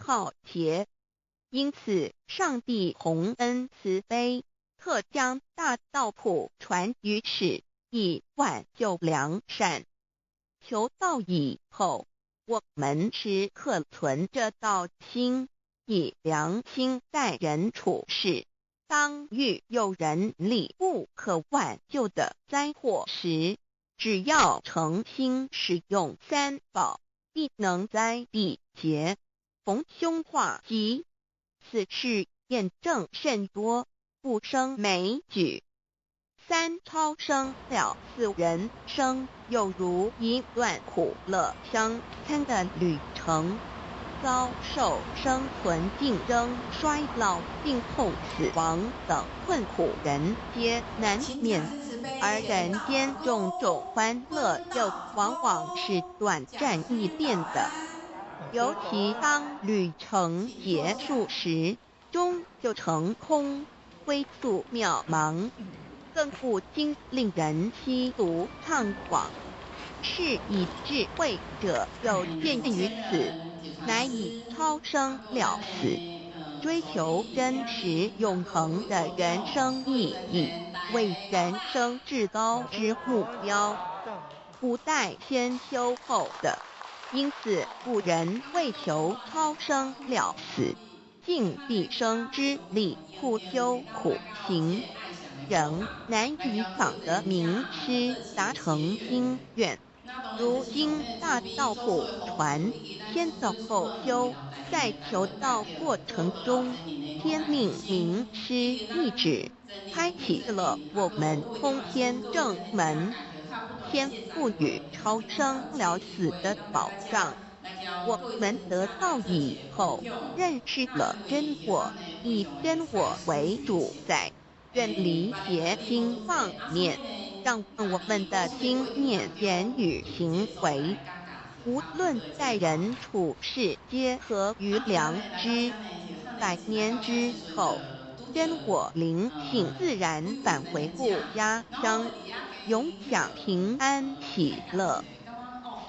浩劫。因此，上帝洪恩慈悲，特将大道谱传于世，以挽救良善。求道以后，我们时刻存着道心，以良心待人处事。当遇有人力不可挽救的灾祸时，只要诚心使用三宝，必能灾必劫，逢凶化吉。此事验证甚多，不胜枚举。三超生了四人生，有如一段苦乐相参的旅程。遭受生存竞争、衰老、病痛、死亡等困苦，人皆难免。而人间种种欢乐，又往往是短暂易变的。尤其当旅程结束时，终就成空，归宿渺茫，更不禁令人凄独怅惘。是以智慧者有见于此，乃以超生了死，追求真实永恒的人生意义，为人生至高之目标，不待先修后的。因此，古人为求超生了死，尽毕生之力，苦修苦行，仍难以访得名师，达成心愿。如今大道谱传，先走后修，在求道过程中，天命名师一指，开启了我们通天正门，天赋予超生了死的保障。我们得道以后，认识了真我，以真我为主宰，远离邪心妄念，让我们的心念、言语、行为，无论待人处事，皆合于良知。100年之后，真我灵性自然返回故家乡，永享平安喜乐。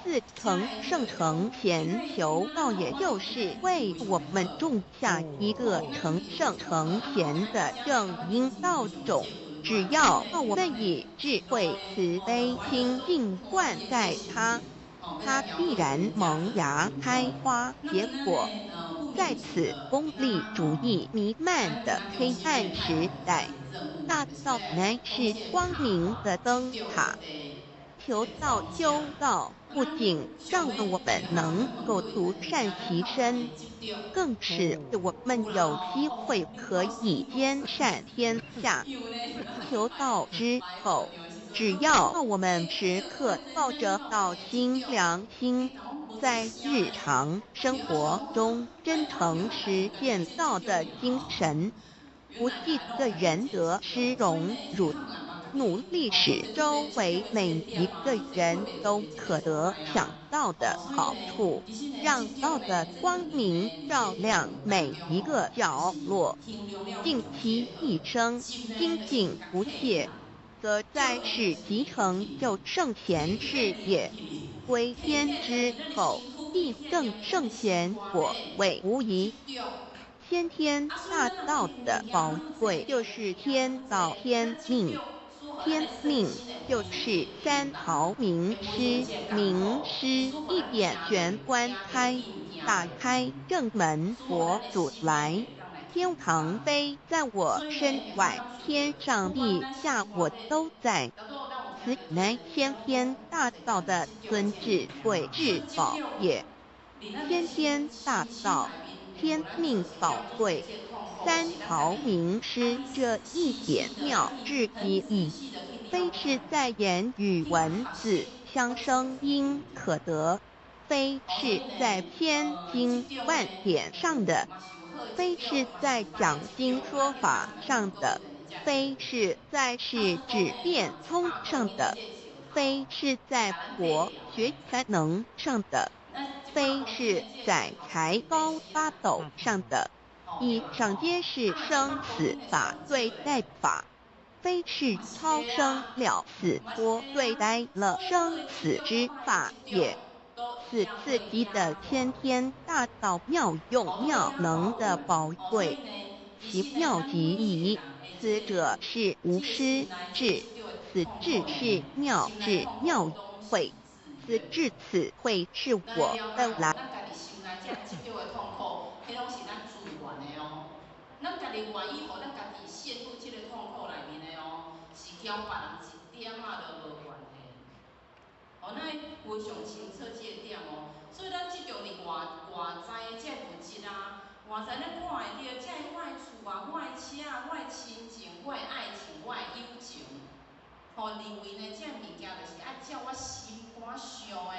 四乘圣成贤求道，也就是为我们种下一个成圣成贤的正因道种。只要我们以智慧慈悲心境灌溉它，它必然萌芽开花结果。在此功利主义弥漫的黑暗时代，大道乃是光明的灯塔。求道修道，不仅让我们能够独善其身，更使我们有机会可以兼善天下。求道之后，只要我们时刻抱着道心、良心，在日常生活中真诚实践道的精神，不计个人得失荣辱，努力使周围每一个人都可得享道的好处，让道的光明照亮每一个角落，尽其一生精进不懈，则在世即成就圣贤事业。归天之后，必证圣贤果位无疑。先天大道的宝贵，就是天道天命。天命就是三朝名师，名师一点玄关开，打开正门，佛祖来。天堂飞在我身外，天上地下我都在。此乃先天大道的尊智慧至宝也。先天大道，天命宝贵，三朝名师这一点妙智意义，非是在言语文字相声音可得，非是在千经万典上的，非是在讲经说法上的，非是在是指变通上的，非是在博学才能上的，非是在才高八斗上的。以上皆是生死法对待法，非是超生了死或对待了生死之法也。此刺激的先天大道妙用妙能的宝贵，其妙极矣。此者是无师智，此智是妙智妙慧，至此慧是我的来。咱家己心内这执着的痛苦，迄拢是咱自愿的哦。咱家己愿意，互咱家己陷入这个痛苦内面的哦，是交别人一点仔都无关系。哦，咱非常清楚这个点哦。所以咱即种哩外在的这物质啊，外在咱看会到，这我的厝啊，我的车啊，我的亲情，我的爱情，我的友情。吼，认为呢，这物件就是爱照我心肝想的，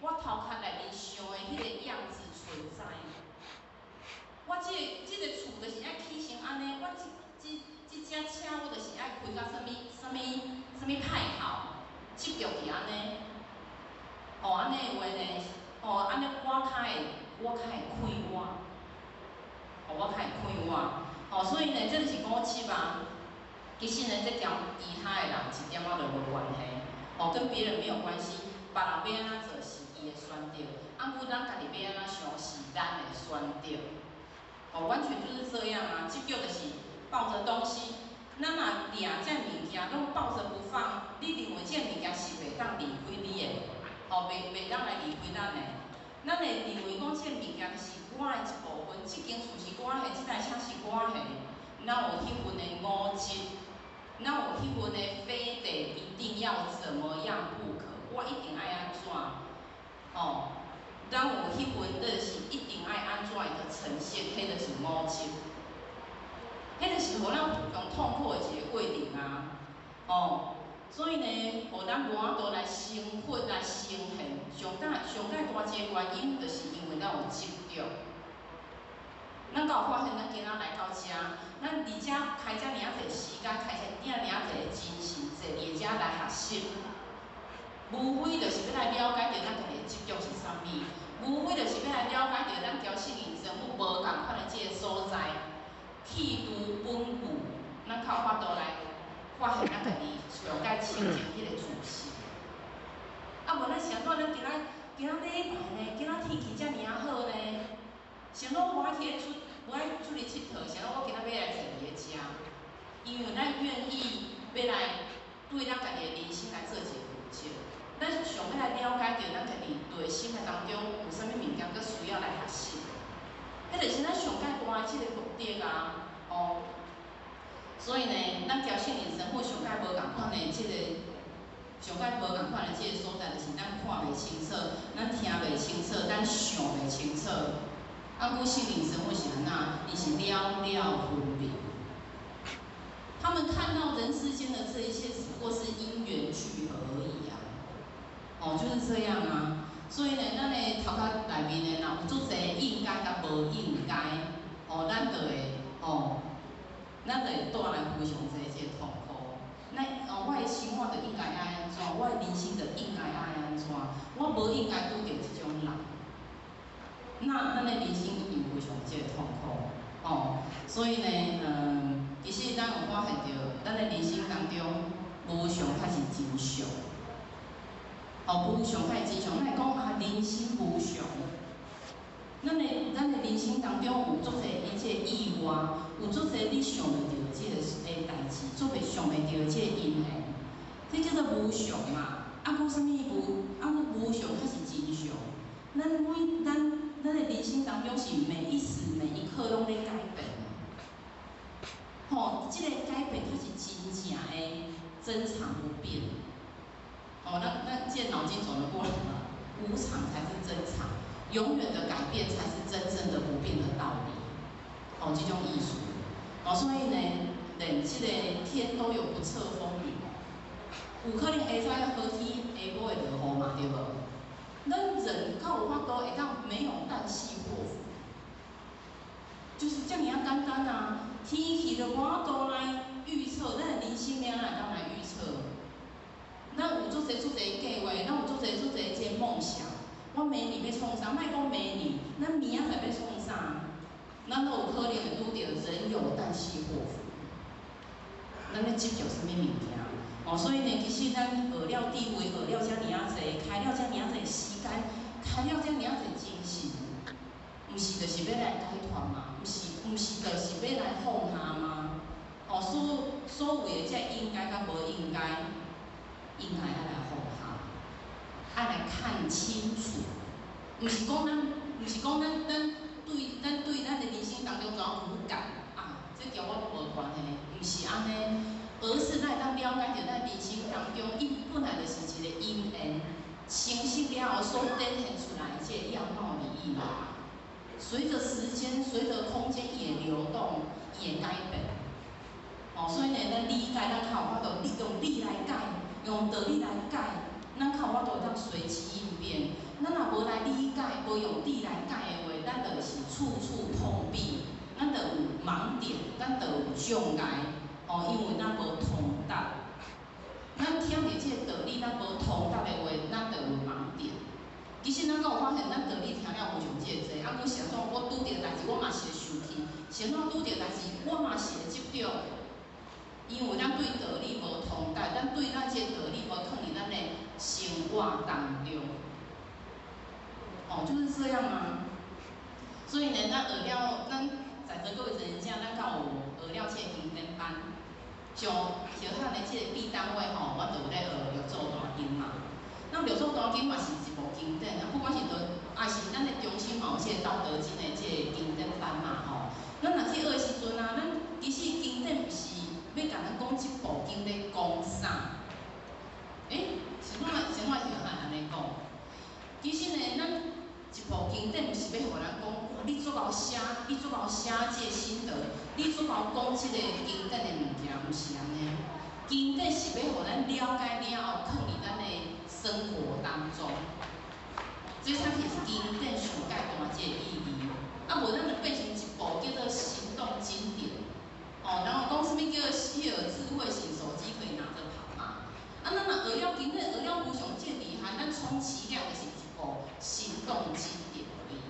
我头壳内面想的迄个样子存在。我这个厝就是爱起成安尼，我这只车我就是爱开到什么派头，执着是安尼。哦，安尼的话呢，哦，安尼我较会开我，哦，我较会开我，哦，所以呢，这就是五七啊。其实呢，这条其他的人一点仔都无关系，哦，跟别人没有关系。别人要安怎做是伊的选择，啊，不咱家己要安怎想是咱的选择，哦，完全就是这样啊。这叫就是抱着东西，咱若掠这物件拢抱着不放，你认为这物件是袂当离开你的，哦，袂当来离开咱的。咱会认为讲这物件是我的一部分，这间厝是我的，这台车是我的，咱有迄份的五质。那有迄份的非得一定要怎么样不可，我一定爱安怎？哦，咱有迄份就是一定爱安怎会个呈现，迄就是五质，迄就是互咱用痛苦的一个过程啊。哦，所以呢，互咱无法度来生活来生现，上介大一个原因，就是因为咱有执着。咱敢有发现，咱今仔来到遮，咱伫遮开遮尔济时间，开遮尔济精神，坐伫遮来学习，无非就是要来了解到咱家己的执着是啥物，无非就是要来了解到咱调性人生有无共款的这个所在，气度本具，咱较有法度来发现咱家己上界清净迄个自信。啊，无咱是安怎？咱今仔礼拜呢？今仔天气遮尔好呢？想讲我爱出去佚佗，想讲我今仔要来坐伫个遮，因为咱愿意要来对咱家己的人生来做一个负责，咱想要来了解到咱家己内心的当中有啥物物件，佫需要来学习，迄就是咱上界大的即个目的啊，哦。所以呢，咱调性人生或上界无共款的即个。上界无共款的即个所在，就是咱看袂清楚，咱听袂清楚，咱想袂清楚。啊，故性灵神会是安那？你是了了分明。他们看到人世间的这一切，只不过是因缘聚合而已啊。哦，就是这样啊。所以呢，咱的头壳内面呢，若有足侪应该甲无应该，哦，咱就会哦，咱就会带来非常侪即个痛苦。那我的生活就应该爱安怎？我的人生就应该爱安怎？我无应该拄着即种人。那咱的人生一定非常即个痛苦哦，所以呢，其实咱有发现到，咱的人生当中，无常才是真相。哦，无常才是真相。咱讲啊，人生无常，咱的人生当中有足侪一切意外，有足侪你想袂到即个代志，足侪想袂到即个因缘，这叫做无常嘛。啊，无啥物无常才是真相。咱的人生当中是每一时每一刻拢在改变，吼，这个改变它是真正的真常不变。哦，咱这脑筋转得过来了，无常才是真常，永远的改变才是真正的不变的道理。哦，这种艺术。哦，所以呢，连这个天都有不测风云，有可能下早好天，下晡会落雨嘛，对无？咱人较有法度会当没有旦夕祸福，就是这样简单啊！天气就无法度来预测，咱的人生了哪会当来预测？咱有足侪计划，咱有足侪这梦想。我明年要创啥？莫讲明年，咱明仔载要创啥？咱都有可能会拄着人有旦夕祸福。咱咧执着啥物物件？哦，所以呢，其实咱学了智慧，学了遮尔啊济，开了遮尔啊济时间，还要遮尔啊侪精神，毋是就是要来解脱嘛？毋是就是要来放下吗？哦，所有的遮应该甲无应该，应该爱来放下，爱来看清楚。毋是讲咱对咱的人生当中怎样无感啊？这交我都无关系，毋是安尼，而是咱当了解着咱人生当中，伊本来就是一个因缘，清晰了后所展现出来的这样貌美意啦。随着时间，随着空间也流动，也改变。哦，所以呢，咱理解，咱较有法度用理来解，用道理来解，咱较有法度当随机应变。咱若无来理解，无用理来解的话，咱就是处处碰壁，咱就有盲点，咱就有障碍。哦，因为咱无通达，咱听着这个道理，咱无通达的话，咱就有盲点。其实咱敢有发现，咱道理听了无上济济，啊，佮是安怎？我拄着代志，我嘛是会生气；是安怎拄着代志，我嘛是会执着。因为咱对道理无通达，咱对咱这道理无放伫咱的生活当中。哦，就是这样啊。所以呢，咱学了，咱在座各位人家，咱敢有学了这经典班，像小汉的这个B单位吼，我就有咧学六祖大经嘛。那六祖大经嘛是一部经典啊，不管是还是咱的中心嘛有这个道德经的这个经典班嘛吼。咱若去学的时阵啊，咱其实经典毋是要甲咱讲一部经咧讲啥？是我是小汉安尼讲。其实呢，咱一部经典毋是要互咱讲，你做够写，你做够写这个心得，你做够讲这个经典的物件，毋是安尼。经典是要互咱了解了后，放伫咱的生活当中，这才是经典上介大这个意义。啊，无咱就变成一部叫做行动经典。哦，然后讲什么叫希尔智慧型手机可以拿着跑嘛？啊，咱若学了经典，学了非常这厉害，咱充其量就是一部行动经典而已。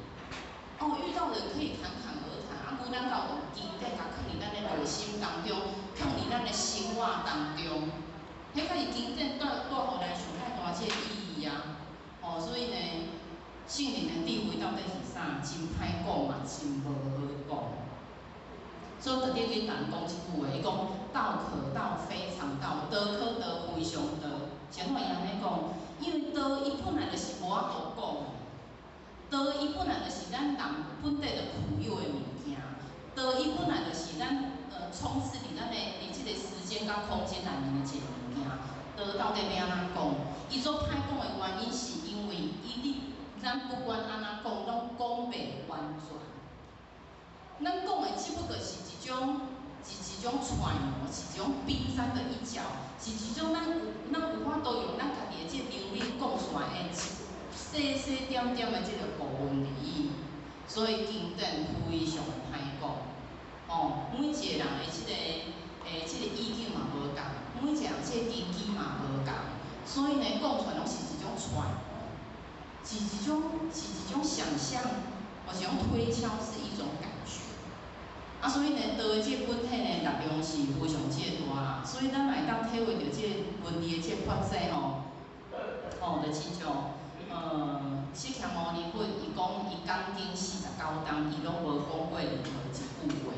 哦，遇到人可以侃侃而谈，啊，无咱到用经典甲放伫咱的内心当中，放伫咱的生活当中，迄个是经典带互咱上介大这个意义啊。哦，所以呢，圣人的智慧到底是啥？真歹讲嘛，真无好讲。所以特地跟人讲一句话，伊讲道可道非常道，德可德非常德。像我伊安尼讲，因为道伊本来就是无法度讲的，道伊本来就是咱人本地就固有的物件，道伊本来就是咱充斥伫咱的即个时间甲空间内面的一个物件。道到底要安怎讲？伊所歹讲的原因是因为咱不管安怎讲，拢讲袂完全。咱讲的只不过是一种揣摩，是一种冰山的一角，是一种咱有法度用咱家己的这能力讲出来的细细点点的这个部分而已。所以经典非常歹讲。哦，每一个人的这个意境嘛无共，每一个人这个根基嘛无共，所以呢，讲出来拢是一种揣摩，是一种想象，或是一种推敲，是一种感觉。啊，所以呢，道的这个本体呢，力量是非常之大啦。所以咱来当体会到这个文理的这个发展吼，就亲像释迦牟尼佛，伊讲伊讲经49章，伊拢无讲过任何一句话。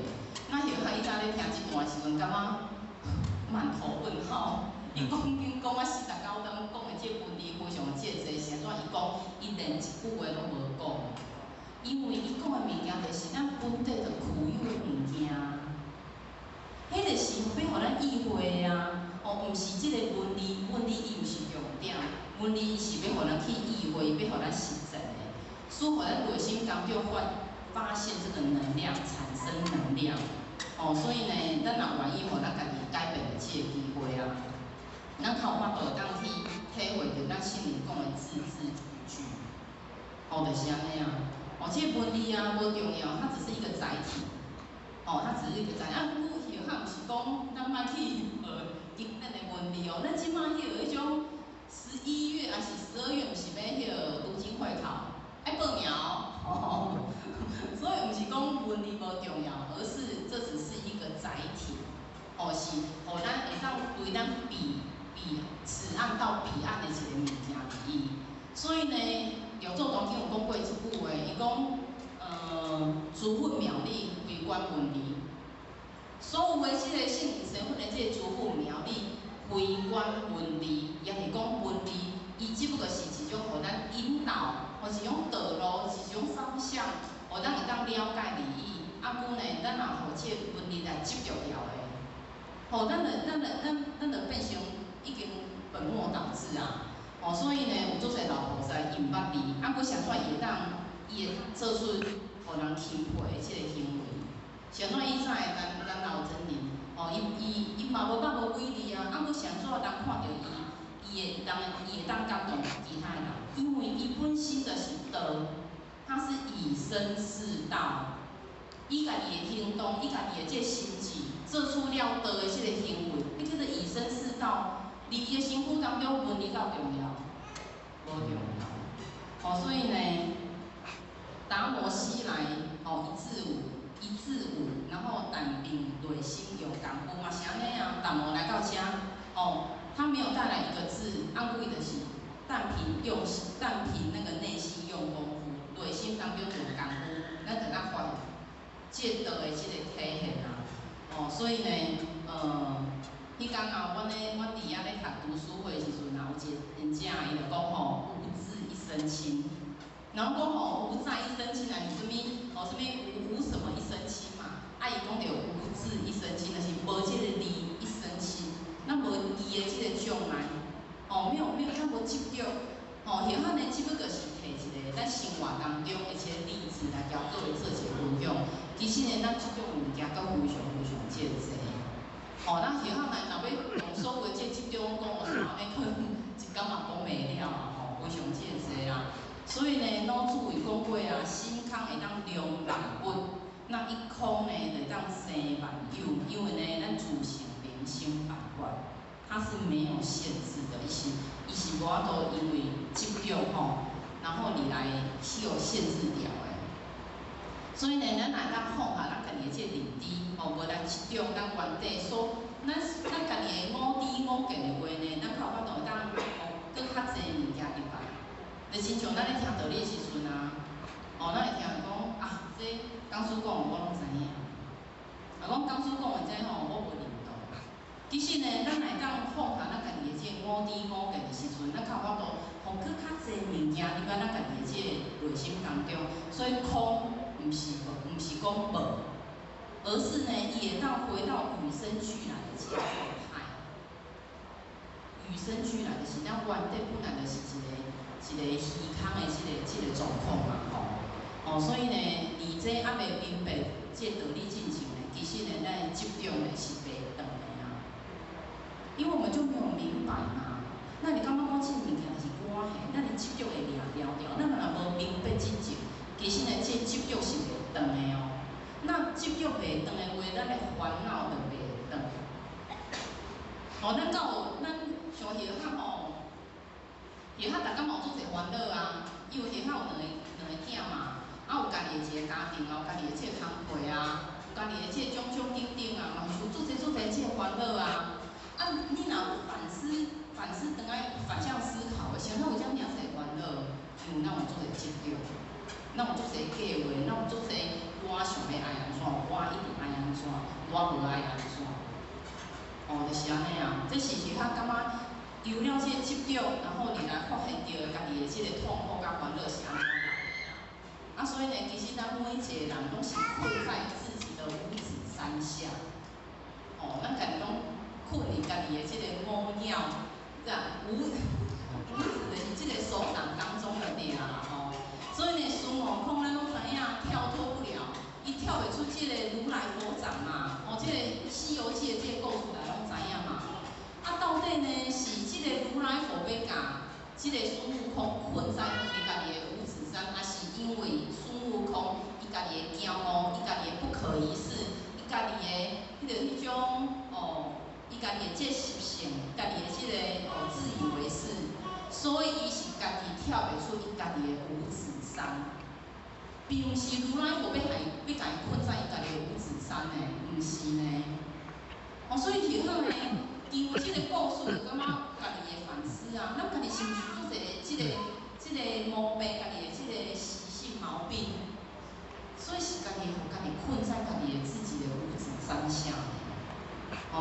那许他伊早咧听这段时阵，感觉满头问号。伊讲经讲啊49章，讲的这文理非常之济，是安怎？伊讲伊连一句话拢无讲。因为伊讲的物件，就是咱本地就固有的物件，迄就是要互咱意会啊。哦，毋是即个文理伊毋是重点，文理伊是要互咱去意会，要互咱实践的，使互咱内心当中发现这个能量，产生能量。哦，所以呢，咱若愿意互咱家己改变的这个机会啊，咱较有法度当去体会到咱圣人讲的字字句句。哦，就是安尼啊。哦，这个文理啊无重要，它只是一个载体。哦，它只是一个载体。啊，不许它毋是讲咱莫去经典的文理哦。咱即摆迄种11月还是12月，毋是要迄读经会考，爱报名哦。所以毋是讲文理无重要，而是这只是一个载体。哦，是互咱会当为咱此岸到彼岸的一个物件而已。所以呢。廖作东经有讲过一句话，伊讲，资本苗栗为官文理，所有的即个姓名身份的即个资本苗栗为官文理，也是讲文理，伊只不过是一种互咱引导，或是一种道路，是一种方向，互咱会当了解利益。啊，久呢，咱若互即个文理来执着掉的，吼，咱就变成已经本末倒置啊！哦，所以呢，有足侪老菩萨因捌利，啊，佮啥款会当，伊会做出互人钦佩的即个行为。啥款伊知咱老真理，哦，伊嘛无捌无威力啊，啊，佮啥怎人看到伊会当感动其他人，因为伊本身就是道，他是以身试道。伊家己的行动，伊家己的这心志，做出了道的这个行为，迄叫做以身试道。伫伊的身躯当中，伦理够重要，无重要。哦，所以呢，达摩西来，哦，一字五，然后胆平内心有感悟嘛，是安尼啊。达摩来到遮，哦，他没有带来一个字，按规的是但凭那个内心用功夫，内心当中有感悟，咱就咱发。即道的即个体现啊，哦，所以呢，迄天啊，阮伫遐咧读读书会的时阵啊，有一个人家伊就讲吼，无字一身轻。然后讲吼，无债一身轻啊，是啥物？哦，啥物无什么一身轻嘛？啊，伊讲着无字一身轻，就是无即个利一身轻，咱无伊的即个障碍，哦，没有，咱无执着。哦，许汉呢，只不过是摕一个咱生活当中一些例子来交各位做一个分享。其实呢，咱即种物件都非常见济。哦，咱许汉呢，若要用所有即种讲话，安尼可能一工嘛讲袂了啊，吼，非常见济啦。所以呢，老祖有讲过啊，心空会当量万物，那一空呢，就会当生万有。因为呢，咱自性人生万法。它是没有限制的，伊是无法度因为执着吼，然后你来去有限制掉的。所以呢，咱来当放下咱家己的这领地，吼，无来执着咱原地所，咱家己的五知五见的话呢，咱较有法度当哦，搁较济物件入来。就亲像咱咧听道理的时阵啊，哦，咱会听讲啊，这讲师讲我拢知影，啊，讲讲师讲的这吼，我无认同。其实呢，咱来当放下咱家己的这五知五见的时阵，咱较有法度，互搁较济物件入来咱家己的这内心当中。所以空毋是讲无，而是呢，伊会当回到与生俱来的这个状态。与生俱来的是咱原底本来就是一个虚空的这个状况嘛，吼。哦，所以呢，而这还未明白这道理进程呢，其实呢，咱执着呢是袂长的啊。因为我们就没有明白嘛，那你刚刚讲这物件是我嘿，那你执着会了掉，那么若无明白之前，其实呢，这执着是袂长的哦。那执着袂长的话，咱的烦恼就袂长。哦，咱像许汉吼，许汉大家嘛有做侪烦恼啊，因为许汉有两个囝嘛，啊有家己的一个家庭啊，有家己的这个工课啊，有家己的这种种等等啊，嘛是有做侪这个烦恼啊。啊，你若反思，等来反向思考，想咱有遮尔济烦恼，因为咱有做侪执着，咱有做侪计划，咱有做侪我想要爱安怎，我一定爱安怎，我无爱安怎。哦，就是安尼啊，这是许他感觉有了这个执着，然后你来发现到家己的这个痛苦甲烦恼是安怎来的啊。所以呢，其实咱每一个人拢是困在自己的五指山下。哦，咱家己拢困伫家己的这个五鸟，五指的这个手掌当中的俩吼。所以呢，孙悟空咱拢知影跳脱不了，伊跳袂出这个如来佛掌嘛。哦，这个《西游记》的这个故事来拢知影嘛。啊，到底呢是这个如来佛要甲这个孙悟空困在伊家己的五指山，还是因为孙悟空伊家己的骄傲，伊家己的不可一世，伊家己的迄种哦，伊家己的这习性，家己的这个自以为是，所以伊是家己跳袂出伊家己的五指山，并毋是如来佛要甲伊困在伊家己的五指山呢，毋是呢。哦，所以许好呢。因为这个故事，就感觉家己的反思啊，咱家己是毋是做一个这个毛病，家己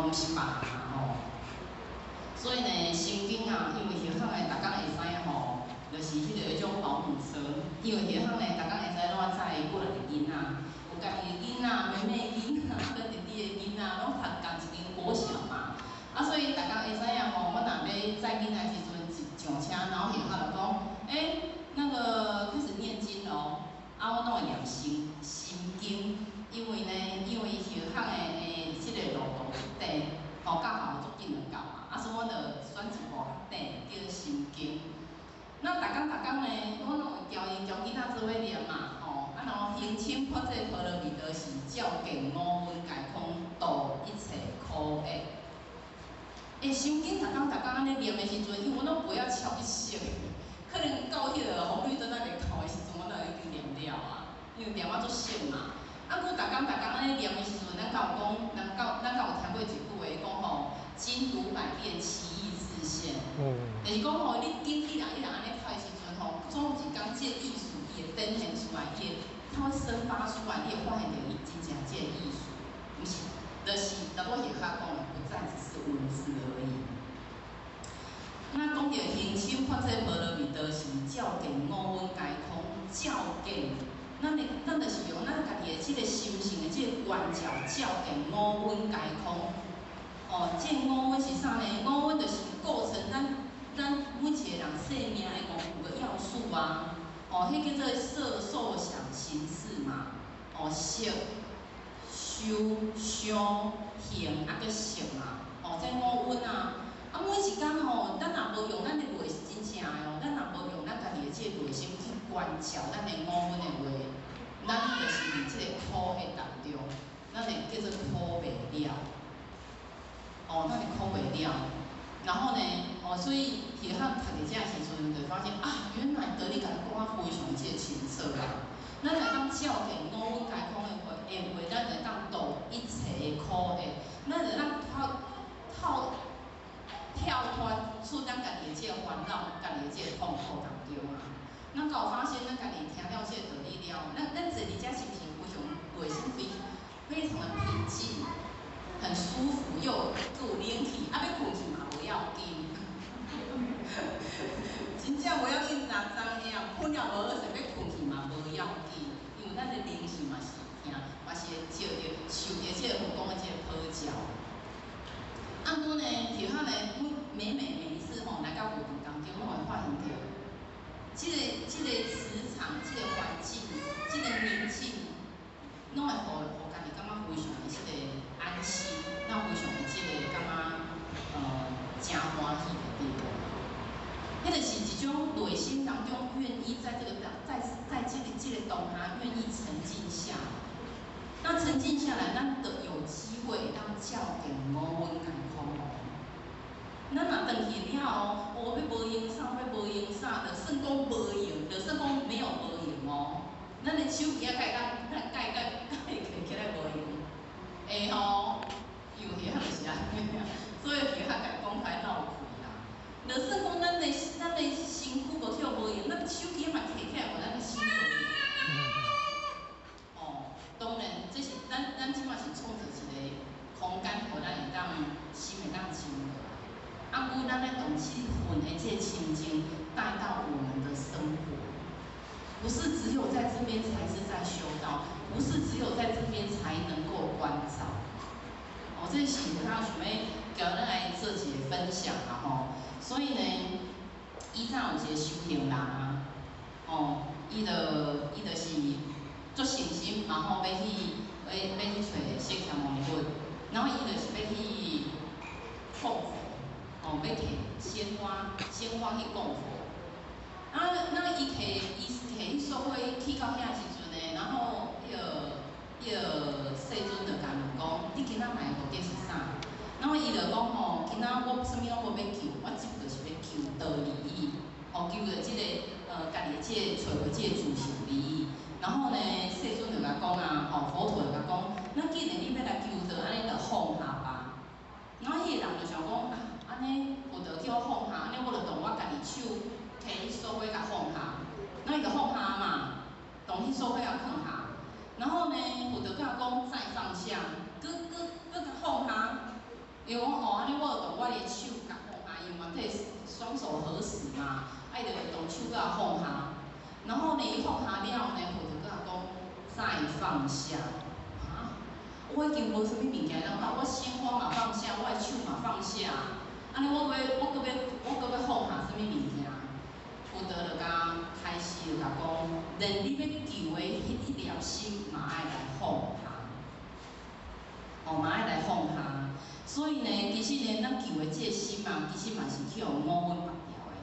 毋是别人啊吼。所以呢，神经啊，因为血糖诶，大家会知影吼，就是迄种保姆车，因为血糖诶，大家会知怎载过来的囡仔，有家己的囡仔、妹妹的囡仔、跟弟弟的囡仔，拢读同一间国小嘛。啊，所以大家会知影吼，我若要载囡仔时阵上车，然后学校就讲，那个开始念经咯，啊，我拢会念心经，因为呢，因为学校的即个路途短，吼，到校足紧就到嘛，啊，所以我就选一部较短叫心经。那大工呢，我拢会教囡仔做伙念嘛，吼，啊，然后行深发这波罗蜜多时，照见五蕴皆空，度一切苦厄。心经大工安尼念的时阵，因为我拢不要超一色，可能到迄个红绿灯还袂到的时阵，我就已经念了啊，因为念我足熟嘛。啊，佮大工安尼念的时阵，咱敢有讲，咱敢有听过一句话讲吼，经读百遍，其义自现。就是讲吼，你经一人安尼读的时阵吼，总有一天这意思伊会展现出来，它会生发出来，你会发现到伊真正这意思，不是。就是咱我学校讲的，不再只是文字而已。那讲到行深发这波罗蜜多时，照见五蕴皆空，照见，咱就是用咱家己的这个心性的这个观照，照见五蕴皆空。哦，这五蕴是啥呢？五蕴就是构成咱每一个人生命的5个要素啊。哦，迄叫做色、受、想、行、识嘛。哦，色。修、想、行，啊，个识嘛，哦，这五蕴啊，啊，每一工吼，咱若无用咱的内是真正的哦，咱若无用咱家己的这个内心去观照咱的五蕴的话，咱就是伫这个苦的当中，咱会叫做苦袂了，哦，咱会苦袂了。然后呢，哦，所以伫遐读伫遮时阵，就发现啊，原来道理甲你讲啊，非常这清楚啦。咱来当照见五蕴皆空的话，咱来当度一切的苦厄，咱来当跳脱出咱家己的这个烦恼、家己的这个痛苦当中啊。咱敢有发现，咱家己听了这个道理了，咱坐伫遮是不是非常内心非常的平静，很舒服又有灵气，啊，要困去嘛不要紧。真正不要紧，昨昏下困了无好势，要困去嘛无要紧，因为咱的灵性嘛是听，嘛是会受着这个佛讲的这个讨教。啊，阮呢，伫遐呢，每一次吼来到活动当中，拢会发现到，这个磁场、这个环境、这个宁静，拢会互家己感觉非常的这个安心，那非常的这个感觉真欢喜的地方。迄就是一种内心当中愿意在这个当下愿意沉静下来。那沉静下来，咱就有机会当照见五蕴皆空哦。咱若转去了哦，要无用啥，要无用啥，就算讲无用，就算讲没有无用哦。咱的手机啊，改起来无用，会吼，因为遐就是安尼啊，所以遐甲讲开闹开啦。就算讲咱的身躯无跳无用，咱手机嘛摕起来，互咱的心无用。哦，当然，这是咱即马是创造一个空间，互咱会当心会当静落来。啊，有咱咧动气氛的这情境带到我们的生活，不是只有在这边才是在修道，不是只有在这边才能够关照。哦，这是我想要叫咱来做一个分享啦吼。所以呢，以前有一个修行人啊，哦，伊就是足诚心，然后要去找释迦牟尼佛，然后伊就是要去供佛，哦，要摕鲜花去供佛。啊，那伊摕所伙去到遐时阵呢，然后迄个世尊就甲问讲，你今仔来目的是啥？然后伊就讲吼，今仔我啥物拢无要求，我即就是要求道利益，哦，求着即个家己即个找着即个自性利益。然后呢，世尊就甲讲啊，吼，佛陀就甲讲，那既然你要来求道，安尼就放下吧。然后迄个人就想讲啊，安尼佛陀叫我放下，安尼我就动我家己手摕迄所伙甲放下，那伊就放下嘛，动迄所伙甲放下。然后呢，佛陀甲讲再放下，搁甲放下。伊讲哦，安尼我就动我的手甲放下，伊嘛替双手合十嘛，爱就动手甲放下。然后呢，伊放下了呢，佛就甲讲再放下。啊，我已经无啥物物件了嘛，我鲜花嘛放下，我的手嘛放下。安尼我搁要放下啥物物件？佛陀就甲开始就甲讲，连你要求的迄粒心嘛爱来放下，哦嘛爱来放下。所以呢，其实呢，咱求的这个心嘛，其实嘛是去互五分白掉的，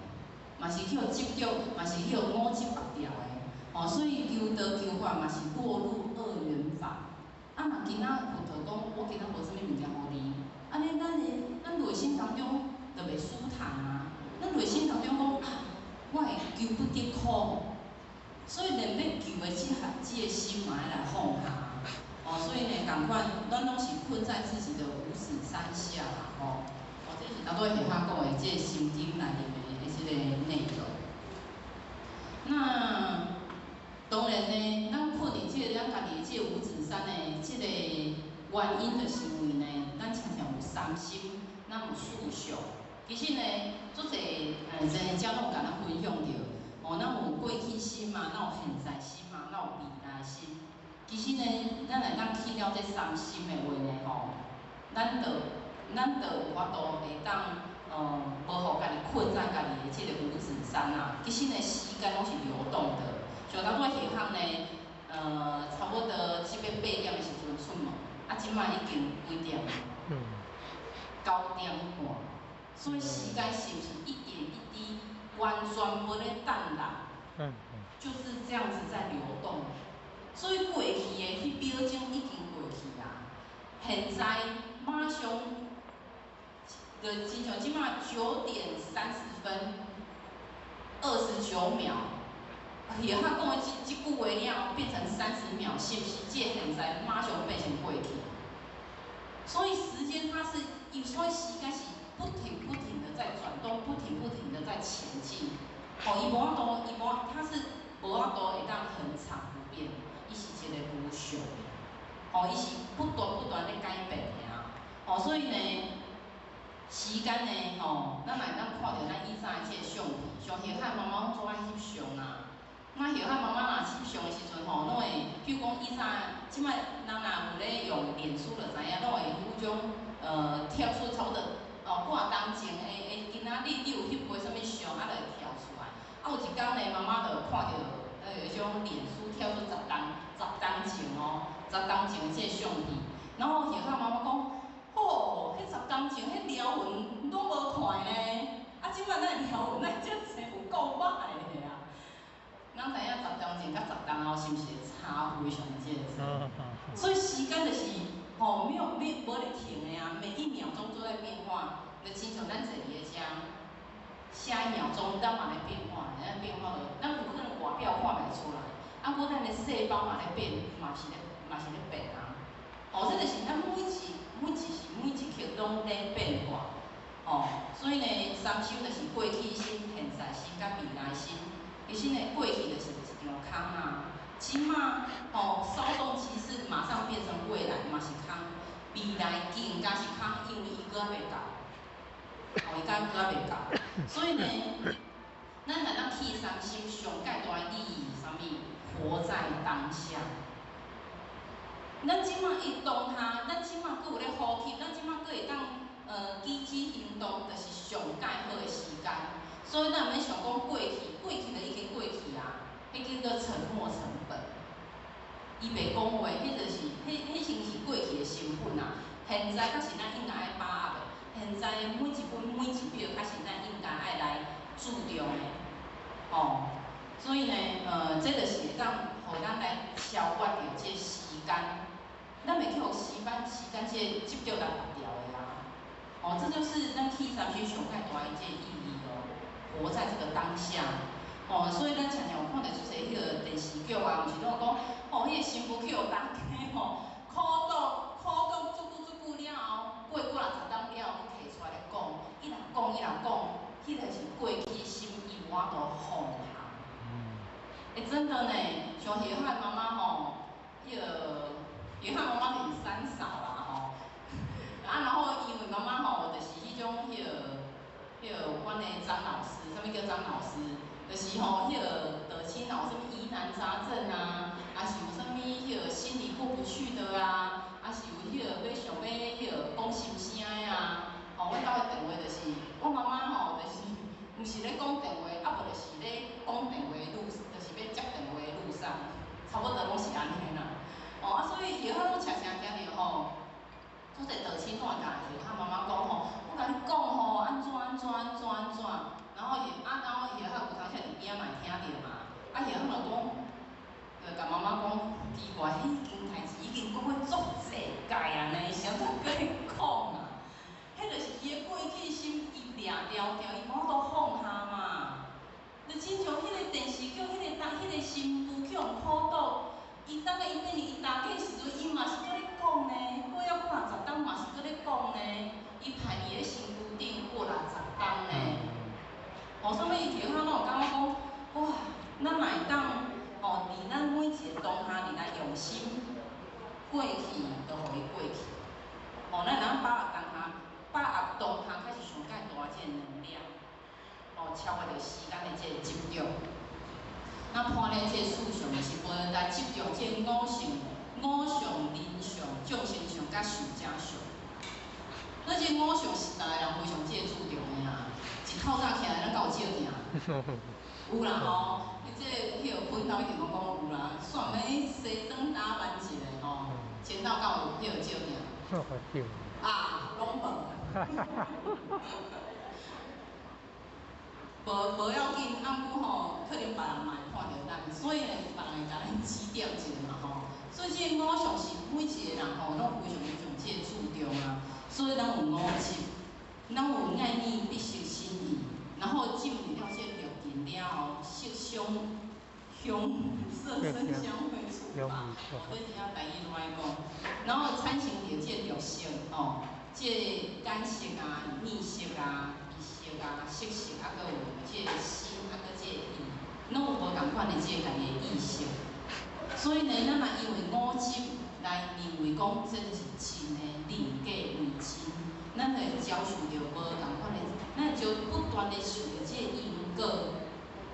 嘛是去互执着，嘛是去互五执白掉的。哦，所以求道求法嘛是落入二元法。啊嘛，今仔佛陀讲，我今仔无啥物物件互你，安尼咱内心当中就袂舒坦啊。咱内心当中讲啊，我会求不得苦，所以连要求的这个心嘛爱来放下。哦，所以呢，共款，咱拢是困在自己的五指山下啦，吼。哦，这是差不多下骹讲的这个心经内面的这个内容。那当然呢，咱困伫这个咱家己的这个五指山的这个原因，就是因为呢，咱常常有三心，咱有四相。其实呢，足侪真诶，遮拢有甲咱分享着。哦，咱有过去心嘛，咱有现在心嘛，咱有未来心。其实呢，咱若当去了这三心的话呢，吼，咱就有法度会当无互家己困在家己的这个五指山啊。其实呢，时间拢是流动的。像咱我下骹呢，差不多7点8点的时阵出门，啊，即摆已经几点了？9点半。所以时间是不是一点一滴完全无咧等人？就是这样子在流动。所以过去的迄秒钟已经过去啊，现在马上就亲像即马9点30分29秒，下骹讲的即句话了，变成30秒，是不是这现在马上变成过去？所以时间它是，所以时间是不停的在转动，不停的在前进。哦，伊无法度，它是无法度会当恒常不变。伊是一个无常，哦，伊是不断咧改变的啊，哦，所以呢，时间呢，吼，咱来当看到咱以前的这个相片，像下海妈妈做爱翕相啊，那下海妈妈若翕相的时阵吼，拢会，比如讲以前，即摆人若有咧用脸书就知影，拢会有种跳出差不多半当前的今仔日你有翕过啥物相，啊，就会跳出来，啊，有一天呢，妈妈就看到。有迄种脸书跳出10当前哦，10当前这个相片，然后下骹妈妈讲，哦，迄10当前迄条纹拢无看呢，啊，即摆咱条纹咱遮济有够歹的啊！咱知影10当前甲10当后是毋是差非常这个？所以时间就是没咧停的啊，每一秒钟都在变化，就亲像咱坐伫咧遮。下一秒钟，咱嘛咧变化，咱变化就，咱有可能外表看袂出来，啊，无咱的细胞嘛咧变，嘛是咧变啊。哦，这就是咱每一刻拢咧变化。哦，所以呢，三修就是过去心、现在心甲未来心。其实呢，过去就是一场空啊，即马稍纵即逝，马上变成未来嘛是空，未来更加是空，因为伊搁还袂到。伊敢搁还袂到，所以呢，咱若当去三心，上介大的意义是啥物？活在当下。咱即马一当下，咱即马搁有咧呼吸，咱即马搁会当举止行动，就是上介好的时间。所以咱毋免想讲过去就已经过去啊，迄叫做沉没成本。伊袂讲话，迄就是迄先是过去的身份啊。现在才是咱应该爱把握的。现在每一分每一秒，才是咱应该爱来注重的，哦。所以呢，这就是会当，互咱来超越着这时间，咱袂去互时间这执着来拔掉的啊。哦，这就是咱去三学上介大的这意义哦，活在这个当下。哦，所以咱常常有看到就是迄个电视剧啊，毋是拢有讲，迄个新妇去互大家苦读足久了后，过几10当了后，摕出来咧讲，伊若讲，迄个是过去心伊无法度放下。真的呢，像下海妈妈下海妈妈是3嫂啦啊，然后因为妈妈物叫张老师，就是吼，迄个得亲脑什么疑难杂症啊，啊是有啥物迄个心里过不去的啊，啊是有迄个要想要迄个讲心声的啊，吼，阮兜的电话就是我妈妈吼，就是毋是咧讲电话，啊无就是咧讲电话的路，就是要接电话的路上，差不多拢是安尼啦。哦，啊所以以后拢常常听着吼。做者得亲带家的时候，他妈妈讲吼，我甲你讲吼，安怎，然后伊啊，然后伊有当时伫边仔嘛听着嘛，啊伊就讲，就甲妈妈讲，奇怪，迄件代志已经讲过足济届啊呢，啥物搁咧讲啊？迄就是伊的过去心伊掠条，伊无都放下嘛。就亲像迄个电视剧，迄个新妇去互考倒。伊当个伊变伊大计时阵，伊嘛是搁咧讲呢，过了过60冬嘛是搁咧讲呢。伊排伫咧身躯顶过60冬呢。哦，所以伊伫遐拢有感觉讲，哇，咱嘛会当哦，伫咱每一个当下，伫咱用心过去，就互伊过去。哦，咱若把握当下开始上介大个能量，哦，超越着时间的这个集中。那判咧这思想是无来集中这五常、人相、众生相甲寿者相。那这五常是逐个人非常这注重的啊，一透早起来咱够少听。有啦吼，你这迄个分头一定讲有啦，算要西装打扮一下吼，前头够有迄个少听。啊，拢无。无要紧，啊不吼，可能别人嘛会看到咱，所以呢，别人会甲咱指点一下嘛吼。所以这五常是每一个人吼，拢非常这注重啊。所以咱有五戒，咱有爱念必识心意，然后进入了这六根了后，色香色声香味触法，这是遐台语拢爱讲。然后产生着这六色吼，这感色啊、意色啊。色色，啊，搁有这个心，啊，搁这个意，拢有无共款的这个家己的意识。所以呢，咱若因为五戒来认为讲，这是真的人格为真，咱就会遭受着无共款的，咱会就不断的受着这个因果，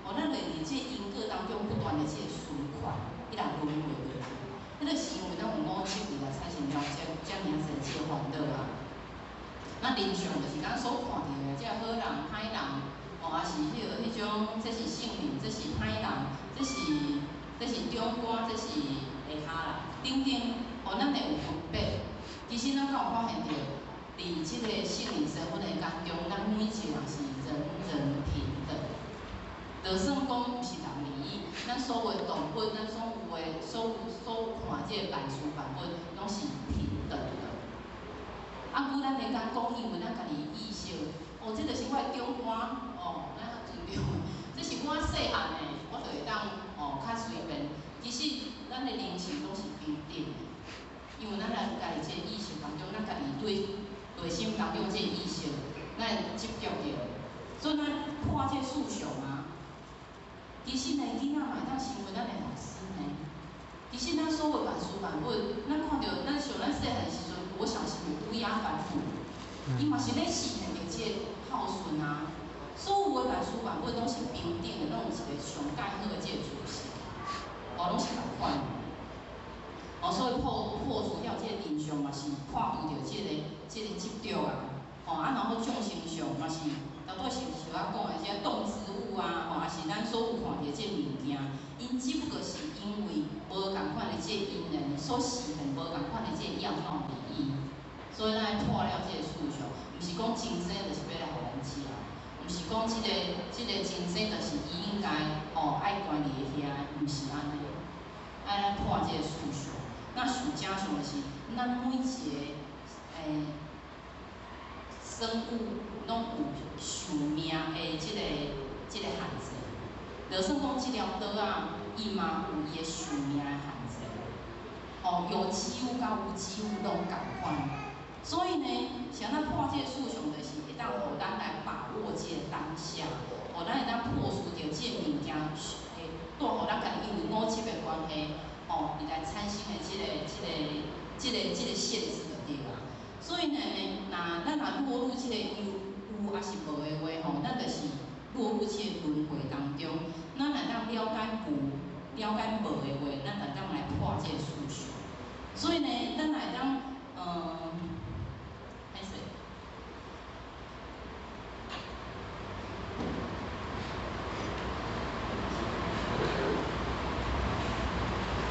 哦，咱就伫这因果当中不断的这个循环，一直轮回落去。迄个是因为咱有五戒来产生了这尔侪这个烦恼啊。那人相就是咱所看到的，即个好人、歹人，哦，也是迄种，这是圣人，这是歹人，这是中官，这是下下人，等等，哦，咱会有分别。其实咱敢有发现到，伫即个圣人身份的当中，咱每一个人是人人平等。就算讲毋是人利益，咱所有动物，咱所有看即个万事万物，拢是平等的。啊，古咱会讲，因为咱家己意识，哦，这就是我的长官，哦，咱较尊重，这是我细汉的，我就会当，哦，较随便。其实咱的人性拢是平等的，因为咱来家己这意识当中，咱家己对内心当中这意识，咱会执着着，所以咱破这思想啊。其实呢，囡仔嘛会当成为咱的老师呢。其实咱所有万事万物，咱看到，咱像咱细汉时阵。我小时候乌鸦反哺，伊嘛是咧实现着这孝顺啊。所有的万事万物拢是平等的，拢有一个上介好的这个自信，哦，拢是共款的。哦，所以破除了这个人相嘛是看除着这个执着啊。哦，啊，然后众生相嘛是，大多是像我讲的这动植物啊，哦，也是咱所有看到这物件，因只不过是因为无共款的这因缘所实现无共款的这样貌利益，所以咱破了这个思想，毋是讲今生就是要来互咱吃啊，毋是讲这个今生就是伊应该哦爱管理遐，毋是安尼，爱咱破这个思想。那属家上的是，咱每一个生物拢有寿命的这个限制。就算讲这条刀啊，伊嘛有伊的寿命的限制。哦，有机物甲无机物拢共款。所以呢，像咱破这个思想，就是会当互咱来把握这个当下，互咱会当破除着这个物件，带互咱家己因为五七的关系。哦，你来产生的这个限制就对啦。所以呢，咱若落入这个有也是无的话吼，咱就是落入这个轮回当中，咱来当了解了解无的话，咱来当来破这个思想。所以呢，咱来当歹势。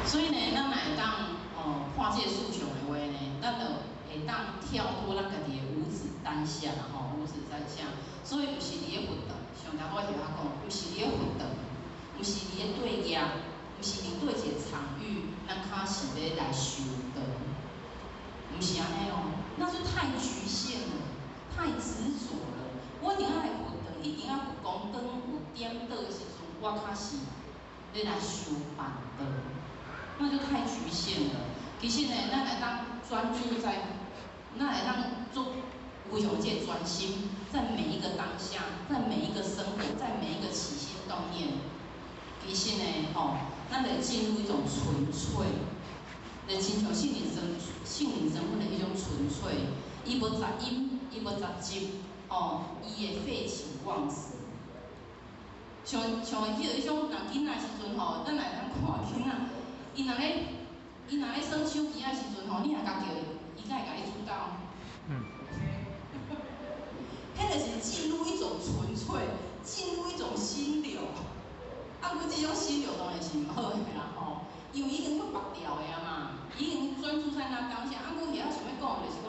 所以呢，咱来当破这个思想的话呢，咱就会当跳脱咱家己的无止当下啦吼，无止当下。所以不是你的活动，上头我是遐讲，不是你的活动，不是你的对业，不是你对一个场域，咱卡是要来修的，不是安尼哦，那是太局限了，太执着了。我一定要来活动，一定要有光灯有点灯的时阵，我卡是要来修办的。那就太局限了。其实呢，咱来当专注在，咱来当做非常这专心，在每一个当下，在每一个生活，在每一个起心动念。其实呢，咱得进入一种纯粹，来亲像圣灵身份的一种纯粹。伊无杂音，伊无杂质，伊会废寝忘食。像迄种人囡仔时阵咱来当看囡仔。伊若咧耍手机的时阵你若甲叫伊，才会甲你主导。迄就是进入一种纯粹，进入一种心流。啊，佮这种心流当然是唔好的啦因为已经去拔掉的嘛，已经专注在那当下。啊，佮遐想要讲就是讲，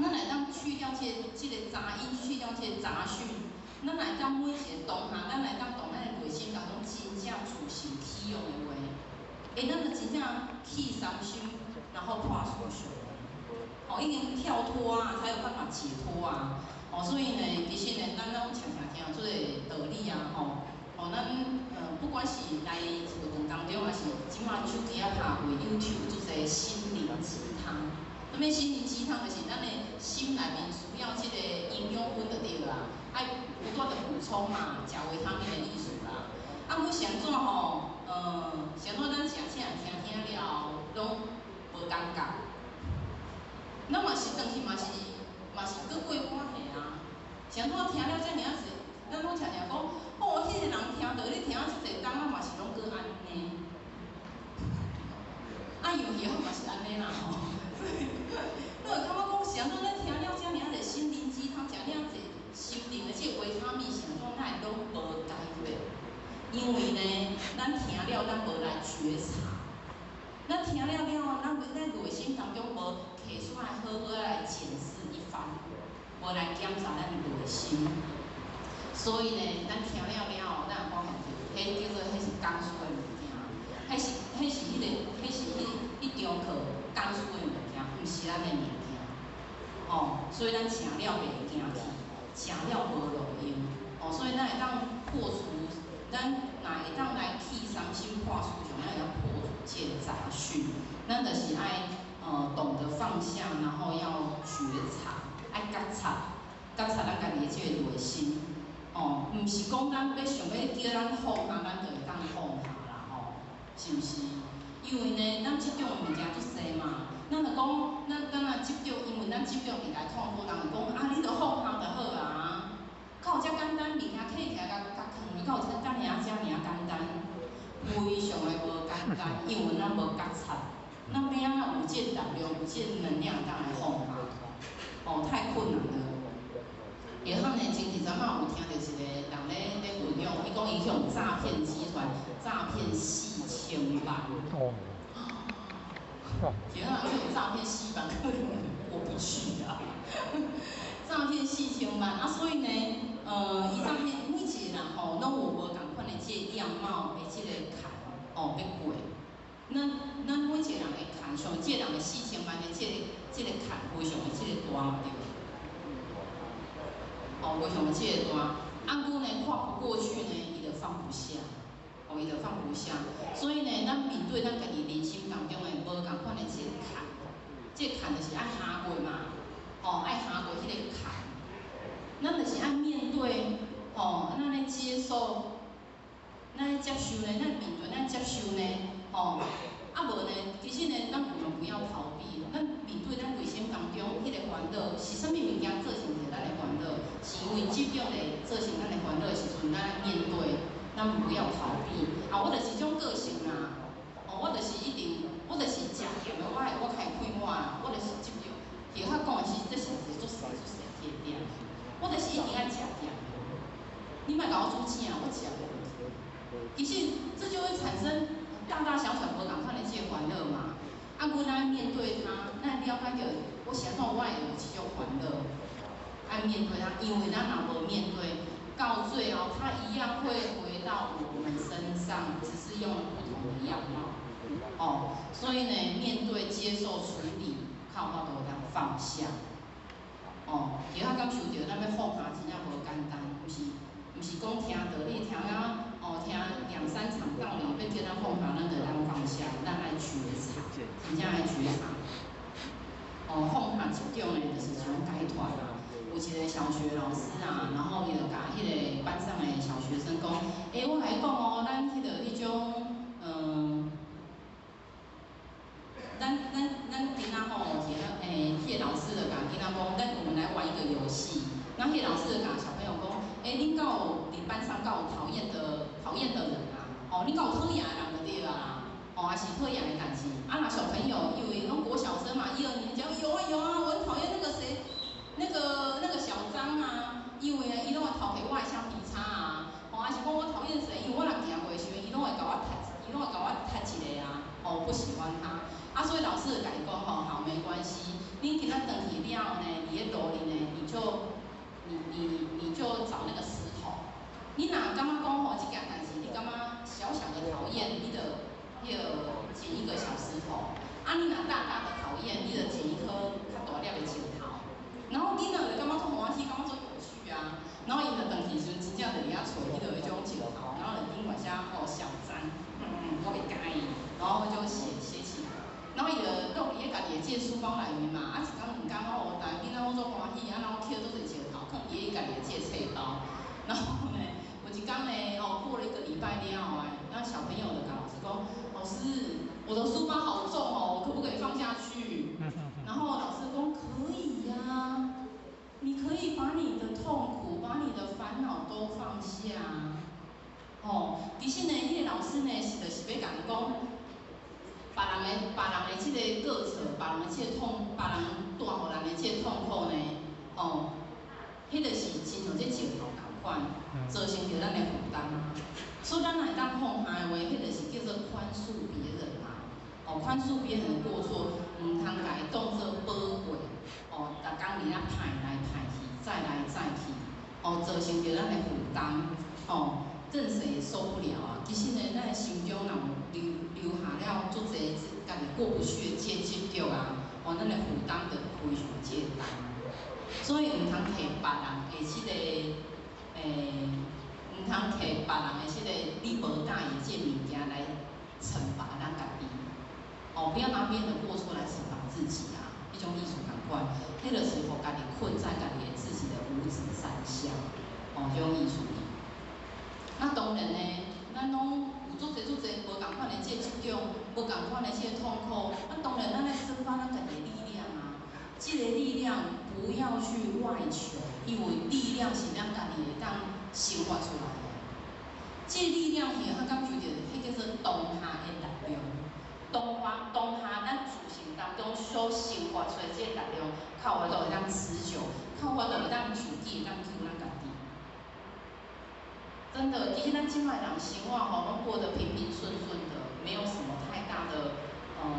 咱来当去掉这个杂音，去掉这个杂讯。咱来当每一个当下，咱来当咱的内心当中真正处心起用的话，咱就真正起三心，然后破思想，已经跳脱啊，才有办法解脱啊。所以呢，其实呢，咱拢常常听做个道理啊，咱不管是来活动当中，还是即马手机啊拍过 YouTube 做个心灵鸡汤。什么心灵鸡汤？就是咱的心内面需要这个营养分就对啦，爱不断的补充嘛，食维他命的意思啦。啊，阮是安怎是安怎咱诚正听了，拢无感觉。咱嘛是转去嘛是搁过关的啊。是安怎听了遮尔啊济，咱拢常常讲，迄个人听到你听啊遮济工嘛是拢搁安尼。啊，有时候嘛是安尼啦你会感觉讲是安怎咱听了遮尔啊济心灵鸡汤，遮尔啊济心灵的这维他命是安怎，咱会拢无解决。因为呢，咱听了，咱无来觉察。咱听了咱内心当中无提出来，好好来检视一番，无来检查咱内心。所以呢，咱听了，咱发现到，迄叫做迄是讲书的物件，迄是迄堂课讲书的物件，毋是咱的物件。所以咱听了袂惊去，听了无路用。所以咱会当破除。咱若会当来去三心破思想，咱要破除这个杂讯，咱就是爱懂得放下，然后要觉察，爱觉察咱家己的这个内心。毋是讲咱要想要叫咱放下，咱就会当放下啦是毋是？因为呢，咱即种的物件足济嘛，咱就讲，咱若执着，因为咱执着伫来痛苦，人就讲啊，你着放下就好啊。较有遮简单，物件摕起来甲藏落，较有遮尔简单，非常的无简单，因为咱无觉察，咱要安怎有这力量，有这能量当来放下？太困难了。下汉呢，前阵仔有听到一个人咧分享，伊讲伊向诈骗集团诈骗4000万。有人去诈骗400万，我不去啊。诈骗4000万啊，所以呢，伊诈骗每一个人拢有无共款的这个样貌的这个坎要过。咱每一个人的坎，像这人的4000万的这个坎，非常的这个大嘛对。非常的这个大，按过呢跨不过去呢，伊就放不下，伊就放不下。所以呢，咱面对咱家己人生当中的无共款的这个坎，这个坎就是爱行过嘛，爱行过迄个坎。咱就是爱面对，咱来接受，咱来接受呢，咱面对，咱接受呢，啊无呢，其实呢，咱不要逃避，咱面对咱内心当中迄个烦恼，是啥物物件造成咱的烦恼？是因为疾病来造成咱的烦阵，咱来面对，咱不要逃避。啊，我就是种个性啦。哦，我就是一定，我就是食甜的，我开开满啦，我就是执着。其他讲的是，这是一个做事铁点，我就是一定爱食甜的。你莫甲我煮正，我食无。其实这就会产生大大小小无共款的这烦恼嘛。啊，阮爱面对它，咱了解到我想到我会有这种烦恼，爱面对它，因为咱若无面对，到最后它一样会回到我们身上，只是用了不同的样貌。哦，所以呢，面对、接受、处理，靠法度通放下。哦，其他感受到咱要放下真正无简单，毋是讲听道理听啊，哦听2、3场道理，要叫咱放下，咱就当放下，咱来觉察，真正来觉察。哦，放下一种呢，就是一种解脱啦。有一个小学老师啊，然后伊就甲迄个班上的小学生讲，我来讲哦，咱迄个迄种，咱囡仔吼，一个迄个老师就甲囡仔讲，我们来玩一个游戏。那迄个老师就甲小朋友讲，恁敢有伫班上敢有讨厌的人啊？哦，你敢有讨厌的人就对啦。哦，还是讨厌的代志。啊，那小朋友因为拢国小生嘛，1、2年级，有啊，我很讨厌那个谁，那个小张啊，因为伊拢会偷摕我的橡皮擦啊。哦，还是讲我讨厌谁，因为我若行过的时阵，伊拢会甲我踢一个啊。哦，我不喜欢他。啊，所以老师就甲伊讲吼，好，没关系，恁今仔转去了呢，伫咧路里呢，你就找那个石头。你若感觉讲吼，这件代志你感觉小小的讨厌，你就捡一个小石头。啊，你若大大的讨厌，你就捡一颗较大粒的石头。然后囡仔就感觉做欢喜，感觉做有趣啊。然后伊就转去时阵，真正就伫遐找迄个迄种石头，然后就顶管写哦小张，我袂介意，然后就写起来。然后伊就弄伊家己的这书包内面嘛，啊一工2工哦，逐个囡仔好做欢喜，啊然后摕做侪石头，放伊家己的这册包。然后呢，有一工呢，过了1个礼拜了后，那小朋友就跟老师讲，老师，我的书包好重哦，可不可以放下去？然后老师说可以呀，你可以把你的痛苦、把你的烦恼都放下。哦，其实呢，迄个老师呢就是要甲伊讲。别人的这个过错，别人的这个痛，别人带互人的这个痛苦呢，迄就是亲像这石头同款，造成着咱的负担。所以咱来当放下的话，迄就是叫做宽恕别人嘛。宽恕别人的过错，唔通甲伊当作宝贵。逐工伫遐歹来歹去，再来再去，造成着咱的负担。任谁也受不了啊！其实呢，咱的心中若留下了足侪家己过不去的这执着啊，咱的负担就非常简单。所以唔通摕别人的这个唔通摕别人的这个你无介意这物件来惩罚咱家己。不要拿别人的过错来惩罚自己啊！一种艺术感官，迄就是互家己困在家己自己的五指山下。这种艺术。那当然呢，咱拢有足侪无共款的这执着，无共款的这痛苦。当然咱来生发咱家己的力量啊。这个力量不要去外求，因为力量是咱家己会当生发出来的。这个力量是咱感受到，迄叫做当下的力量。当下咱自身当中所生发出来这个力量，靠法度会当持久，靠法度会当自己会当救咱家己。真的，其实咱今摆人生活拢过得平平顺顺的，没有什么太大的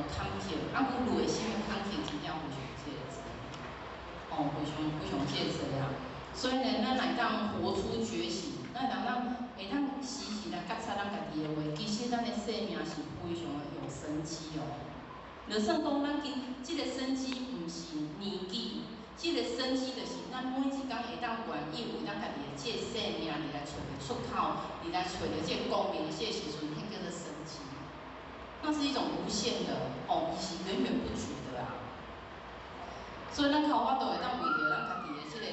坎坷。阮内心的坎坷真正非常这个非常这个啊。所以呢，咱来当活出觉醒，咱会当时时来觉察咱家己的话，其实咱的生命是非常的有生机哦。就算讲咱这个生机唔是年纪。这个生机就是咱每一天会当愿意为咱家己的这个生命，来找个出口，来找着这个光明的这个时阵，迄叫做生机。那是一种无限的伊是源源不绝的啊。所以咱靠法度会当为着咱家己的这个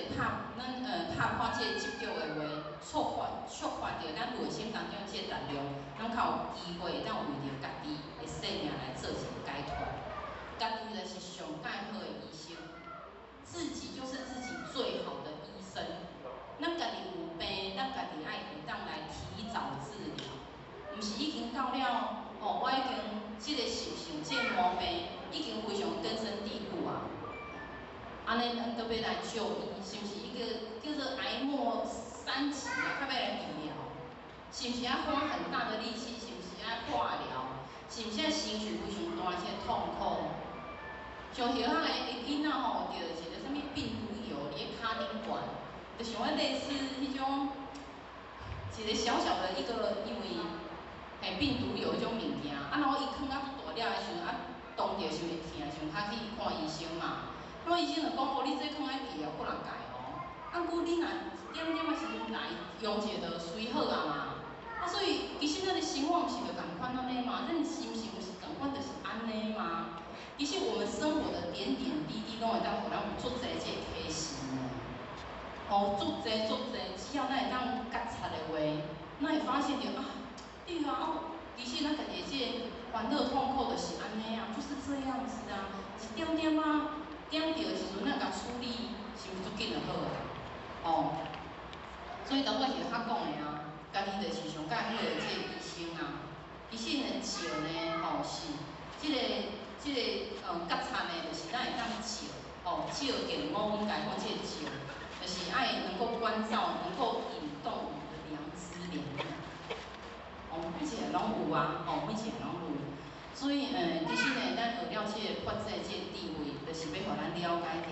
拍破这个执着的话，触发着咱内心当中这个力量，咱靠有机会会当为着家己的生命来做一个解脱。家己就是上介好的医生。自己就是自己最好的医生。咱家己有病，咱家己爱会当尼都要来就医，是毋是一个叫做癌末3期啊，较要来治疗？是毋是要花很大的力气？是毋是要化疗？是毋是要承受非常大些痛苦？像迄个囡仔吼，着一个啥物病毒疣，伫个骹顶管，就想要类似迄种一个小小的一个，因为病毒疣迄种物件，然后伊囥啊大了的时候，当着想会疼，想较去看医生嘛。那医生就讲，哦，你这囥爱治疗不能改哦。过你若一点点的时阵来用一个就随好啊嘛。所以其实咱的生活毋是就共款安尼嘛，咱心情毋是共款就是安尼嘛。其实我们生活的点点滴滴，拢会当互咱有足侪这提醒的。足侪，只要咱会当觉察的话，咱会发现着啊，对啊，其实咱家己这烦恼痛苦就是安尼啊，就是这样子啊，一点点啊，点着的时阵，咱甲处理，是毋是足紧就好啊？所以当我是较讲的啊，家己就是上介好的这个医生啊，其实呢，笑呢，是这个觉察呢，就是咱会当笑，笑健康，阮家讲这个笑，就是爱能够关照，能够引动我们的良知良良。每一个拢有啊，每一个拢有。所以其实呢，咱学了这个法制这个智慧，就是要互咱了解到，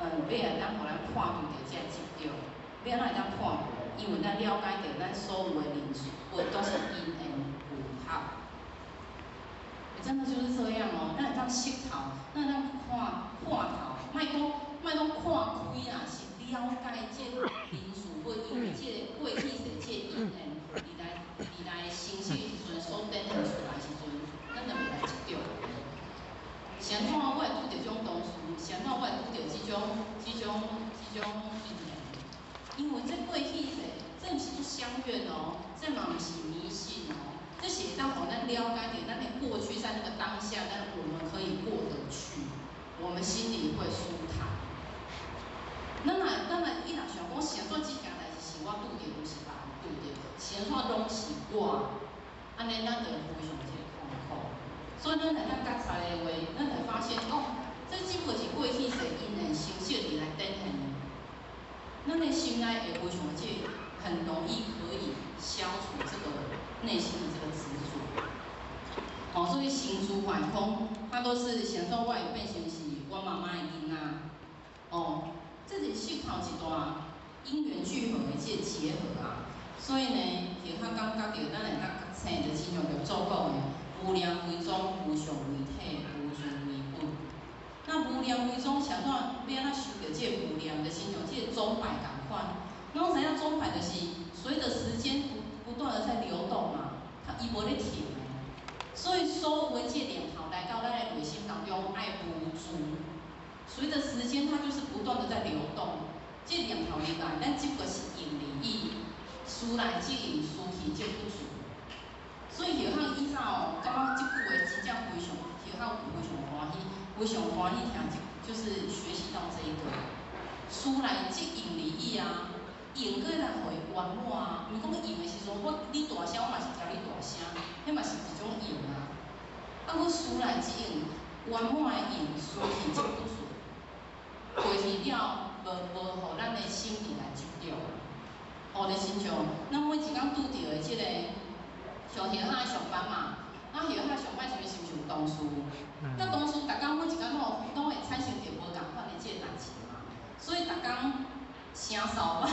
要来当互咱看到这个执着，要咱会当看到，因为咱了解到咱所有的因素，都是因缘有合。真的就是这样哦，咱会当识透，咱会当看头，莫讲看开啦，是了解这因素，或因为这过去的这因缘，伊来生息的时阵所展现出来的时阵，咱就袂来执着。是安怎我会拄着这种同事，是安怎我会拄着这种因缘？因为这过去这毋是做相怨哦，这嘛毋是迷信哦。这是当互咱了解到咱的过去，在那个当下，但我们可以过得去，我们心里会舒坦。咱若伊若想讲，是安怎即件代志是我拄着，毋是别人拄着，是安怎拢是我，安尼咱就非常这个痛苦。所以咱来当觉察的话，咱才发现哦，这只不过是过去的因缘成就而来展现的。咱的心内会非常这很容易可以消除这个内心的这个执着。所以行诸反空，它都是显说我会变成是我妈妈的囡仔。这是思考一段因缘聚合的这个结合啊。所以呢，就较感觉到咱会当生着亲像着做讲的，无量为宗，无上为体，无住为本。那无量为宗，想怎要安怎修着这个无量，就是像这个钟摆共款。咱知影钟摆就是随着时间不断的在流动嘛，伊无咧停的。所以所有的这个念头来到咱的内心当中，爱无足。随着时间，它就是不断的在流动。这个念头入来，咱只不过是用利益，思来即用，思去即不足。所以后巷以早感觉即句话真正非常，后巷非常欢喜，非常欢喜听，就是学习到这一个。思来即用利益啊，用过来互伊圆满啊，毋是讲用的时阵，你大声，我嘛是听你大声，迄嘛是一种用啊。我思来即用，圆满的用，思去即不足。过去了，无互咱的心理来执着。就亲像咱每一工拄着的即个，像后巷上班嘛，后巷上班时阵是毋是有同事？那同事逐工每一工拢会产生着无共款的即个代志嘛。所以逐工声扫摆，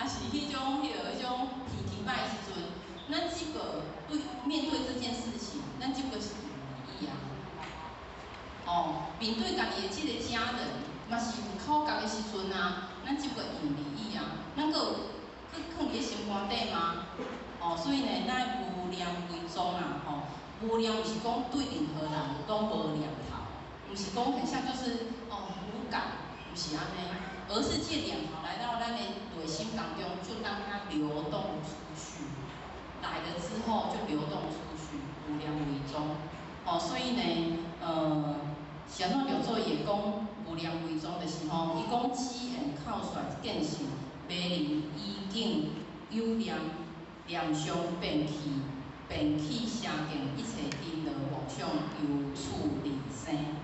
也是迄种脾气歹的时阵，咱只个面对这件事情，咱只个是用利益啊。面对家己的即个家人，嘛是有口角的时阵啊，咱只个用利益啊，咱佫囥伫心肝底吗？所以呢，咱无量为宗啊，无量毋是讲对任何人拢无念头，毋是讲很像就是无感，毋是安尼，而是这念头来到咱的内心当中，就让它流动出去，来了之后就流动出去，无量为宗。所以呢，像咱叫做也讲无量为宗，就是伊讲只缘靠帅见性，迷离意境有念念相变去，变去下定一切因缘妄想由处离生。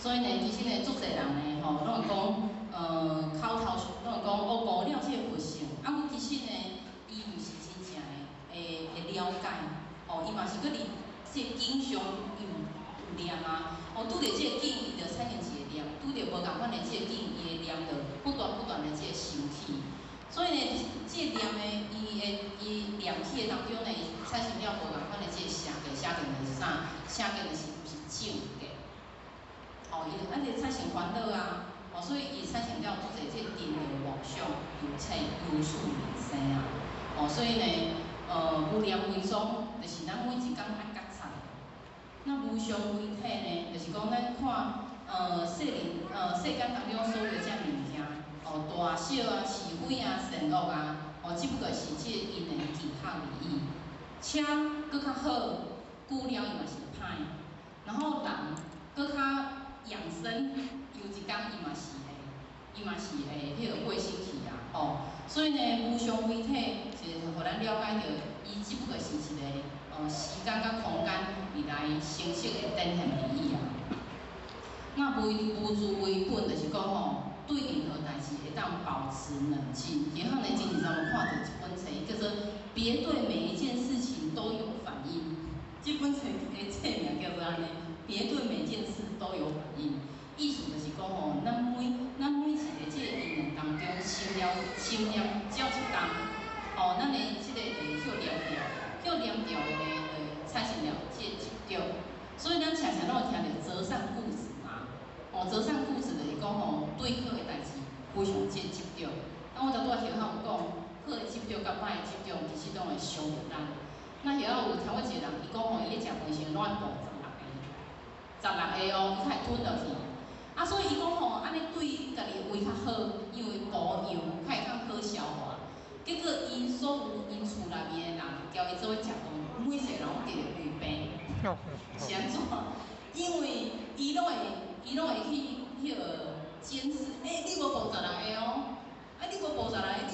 所以呢，其实呢，足侪人呢，吼，拢会讲，口头拢会讲，哦，悟了这个佛性。啊，阮其实呢，伊毋是真正会了解，哦，伊嘛是搁伫这经上有念啊，哦，拄着这个经，伊就产生一个念；拄着无共款的这个经，伊的念就不断的这个升起。所以呢，这个念呢，伊念起的当中呢，产生了无共款的这个声格，声格就是啥？声格就是正格。哦，伊就产生烦恼啊，哦，所以伊产生了足侪这个颠倒妄想、有切有处人生啊，哦，所以呢，无念为宗，就是咱每一工爱觉察。那无常为体呢，就是讲咱看，世间当中所有这物件，哦，大小啊、是非啊、善恶啊，哦，只不过是这因的其他利益，车搁较好，久了伊嘛是歹，然后人搁较养生，有一天伊嘛是会迄个过身去啊，哦，所以呢，无常为体，就是互咱了解到，伊只不过是一个时间甲空间而来形式的展现利益啊。那无自为本，就是讲吼，对任何代志会当保持冷静。然后呢，今日咱们看到一本册，叫做《别对每一件事情都有反应》。这本册的册名叫做安尼，别对每件事都有反应。意思就是讲吼，咱每一个这个因缘当中，心念只要一动，哦，咱的这个叫念掉的呢，产生了这个执着。所以咱常常拢有听到择善固执嘛，哦，择善固执就是讲吼，对好的代志非常这执着。那我拄仔听有讲，好的执着甲歹的执着，其实拢会伤着咱。那有听过一个人，伊讲吼，伊咧食饭时乱补16个哦，伊较会吞落去。啊，所以伊讲吼，安尼对家己胃较好，因为补养较会当好消化。结果因所有因厝内面的人，交伊做伙食饭，每一个人拢得了胃病，是安怎？因为伊拢会去迄个监视，你无补16个哦，你无补16个，你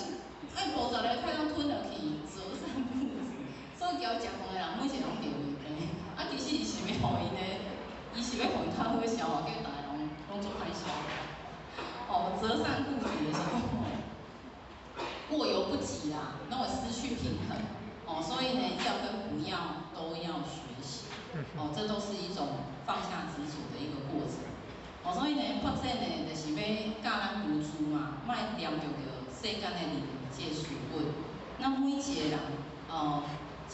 爱补16个，较通吞落去，择善固执。所以交伊食饭的人，每一个拢得胃病。啊，其实伊是要互因呢，伊是要互因较好消化，结果大家拢做歹消化。哦，择善固执的时候，过犹不及啦，那会失去平衡。哦，所以呢，要跟不要都要学习。哦，这都是一种放下执着的一个过程。哦，所以呢，发展呢，就是要教咱无助嘛，莫念着世间的利益这个水本。那每一个人，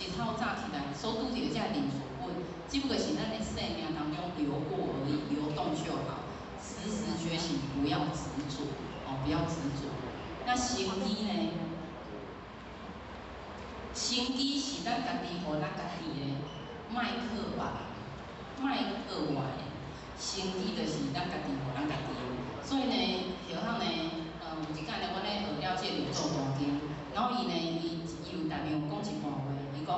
一透早起来所拄到的这个零水本，只不过是咱的生命当中流过而已，流动就好。时时觉醒，不要执着，哦，不要执着。那心机呢？心机是咱家己互咱家己的，莫靠别人，莫靠外的。心机就是咱家己互咱家己的。所以呢，后趟呢，有一间呢，阮咧学了这个《六祖大经》，然后伊有内面有讲一段话，伊讲，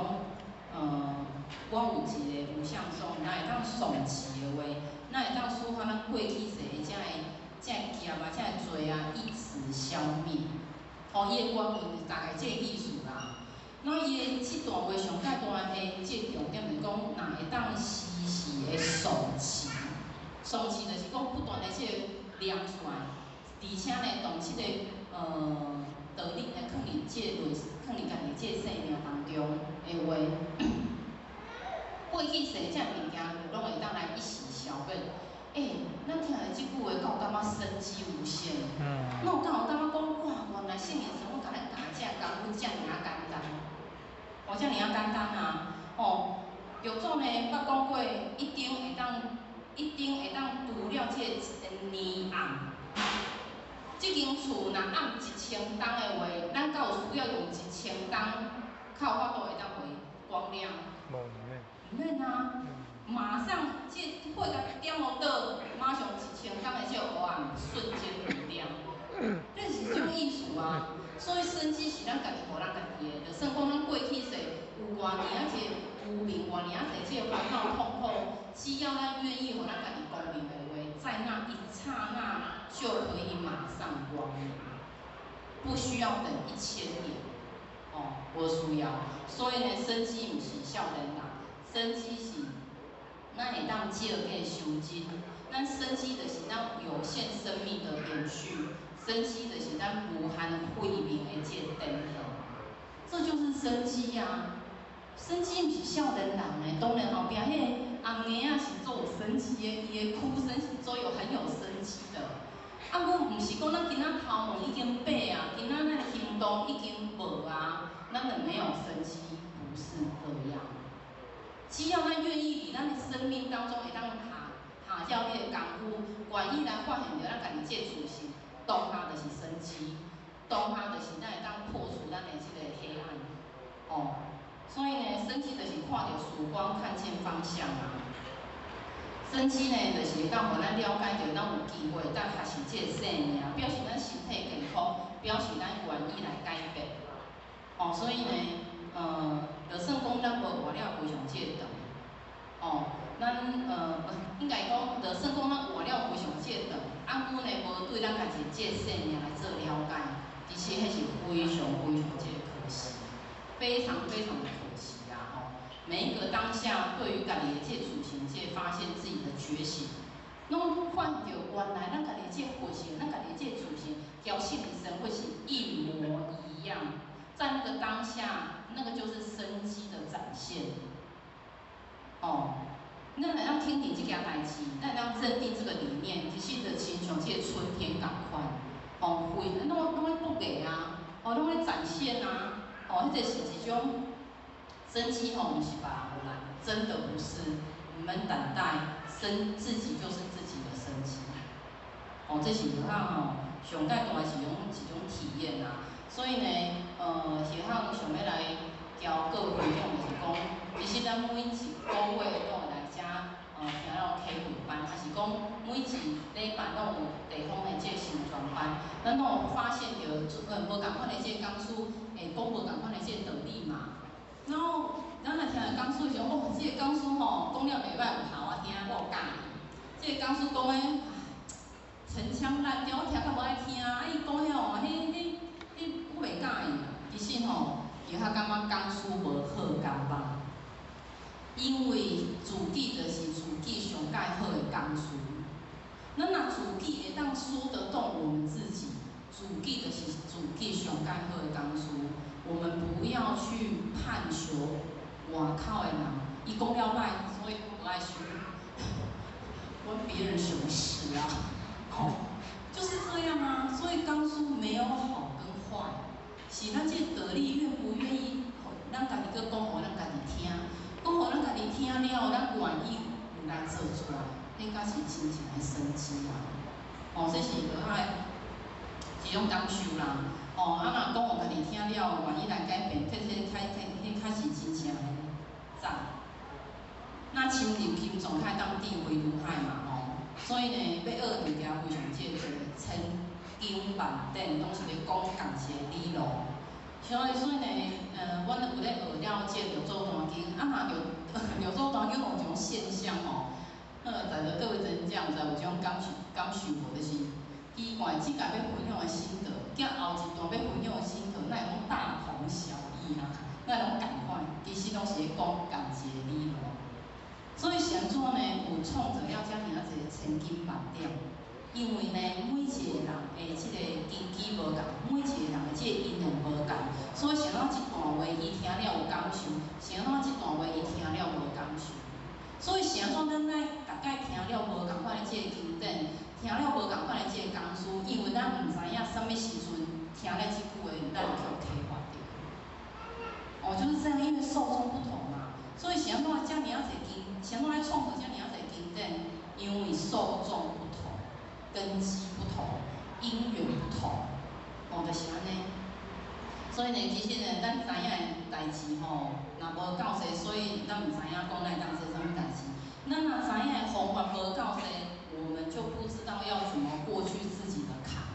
我有一个无相颂，咱会当诵持的话，咱会当抒发咱过去世的这个业啊，这个罪啊，一时消灭。哦，伊的原文大概这个意思啦。那伊的这段话上介大的这个重点就是讲，若会当时时的诵持，诵持就是讲不断的这个念出来，而且呢，动这个道理来放入这个放入家己这个生命当中的话，过去世这物件拢会当来一时消灭。咱听的即句话，敢有感觉生机无限？那有敢有感觉讲，哇，原来圣贤师父甲咱教这功夫遮尔啊简单，遮尔啊简单啊！哦，六祖呢捌讲过，一定会当除了这个泥暗。即间厝若暗1000灯的话，咱敢有需要用1000灯，较有法度会当回光亮？唔免啊！马上这火甲点落倒，马上1000灯的这黑暗瞬间明亮，这是种意思啊。所以生机是咱家己互咱家己的，就算讲咱过去世有偌尔啊这有名偌尔啊这个烦恼痛苦，只要咱愿意互咱家己光明的话，在那一刹那就可以马上光明，不需要等1000年。哦，无需要。所以呢，生机毋是少年人，生机是咱会当借个收金。咱生机就有限生命的延续，生机就是咱无限慧命的这个灯头，这就是生机啊！生机毋是少年人的，当然后壁迄个红叶啊是做有生机的，伊的哭声是做有很有生机的。啊，阮毋是讲咱今仔头毛已经白啊，今仔咱的行动已经无啊，咱就没有生机，不是这样。只要咱愿意伫咱的生命当中会当下照你的功夫，愿意来发现着咱家己这自性，当下就是生机，当下就是咱会当破除咱的这个黑暗。哦，所以呢，生机就是看到曙光，看见方向啊。生机呢，就是当互咱了解到，咱有机会，咱学习这个生命，表示咱身体健康，表示咱愿意来改变。哦，所以呢，就算讲咱无活了非常这长，哦，咱应该讲，就算讲咱活了非常这长，啊，阮呢无对咱家己这个生命来做了解，其实迄是非常这可惜，非常的可惜啊！哦。每一个当下，对于家己的这主行，这发现自己的觉醒，拢看到原来咱家己这佛性，咱家己这主行，调性的生活是一模一样。在那个当下，那个就是生机的展现。哦，咱来让听你这件代志，咱让认定这个理念，其实就亲像这春天共款，哦，会拢会不给啊，哦，拢会展现啊，哦，迄个是一种。生机吼，不是把人来，真的不是。你们等待自己就是自己的生机。哦，这是就较吼，上界大是一种体验啊。所以呢，是较想要来交各位分享，就是讲，其实咱每一个月都会来遮，听了开会班，还是讲每一礼拜拢有地方的这成全班，咱拢有发现着，无共款的这讲师，讲无共款的这道理嘛。然后，咱来听个讲师时候，哦，这个讲师吼讲了袂歹，有头啊听，我有教伊。这个讲师讲诶，陈腔滥调，我听较无爱听啊。伊讲遐哦，我袂教伊。其实吼，伊较感觉讲师无好感吧，因为自己就是自己上介好的讲师。咱若自己会当说得动我们自己，自己就是自己上介好的讲师。我们不要去探求外口的人，伊讲了歹，所以我不爱学，关别人什么事啊？就是这样啊。所以讲书没有好跟坏，是咱这得力愿不愿意，咱家己去讲互咱家己听，讲互咱家己听了，咱愿意来做出来，那才是真正的生机啊！哦，这是就爱一种感受啦。哦，啊，若讲互家己听了，愿意来改变，迄较是真正的赞。那深入心脏，较当智慧如海嘛，吼。所以呢，要学物件非常这个千经万典，拢是咧讲共一个理路。所以呢，阮有咧学了这六祖坛经，啊，六祖坛经有一种现象吼，在座各位真正有一种感受无，就是奇怪，即个要分享的心得，甲后一段要分享的心得，那会拢大同小异啦，那拢共款，其实拢是咧讲共一个理路。所以是安怎呢？有创造了遮尔啊一个千金万点，因为呢，每一个人的即个根基无共，每一个人的即个因缘无共，所以想到一段话，伊听了有感受；想到一段话，伊听了无感受。所以是安怎咱来大概听了无共款的即个经典，听了无共款的即个讲师，因为咱毋知影什么时阵听了即句话，咱就启发到。哦，就是这样，因为受众不同嘛，所以是安怎遮尔啊侪经，是安怎来创造遮尔啊侪经典？因为受众不同，根基不同，因缘不同，哦，就是安尼。所以呢，其实呢，咱知影的代志吼，若无够细，所以咱毋知影讲来当做啥物代志。咱若知影的方法无够细，我们就不知道要怎么过去自己的坎。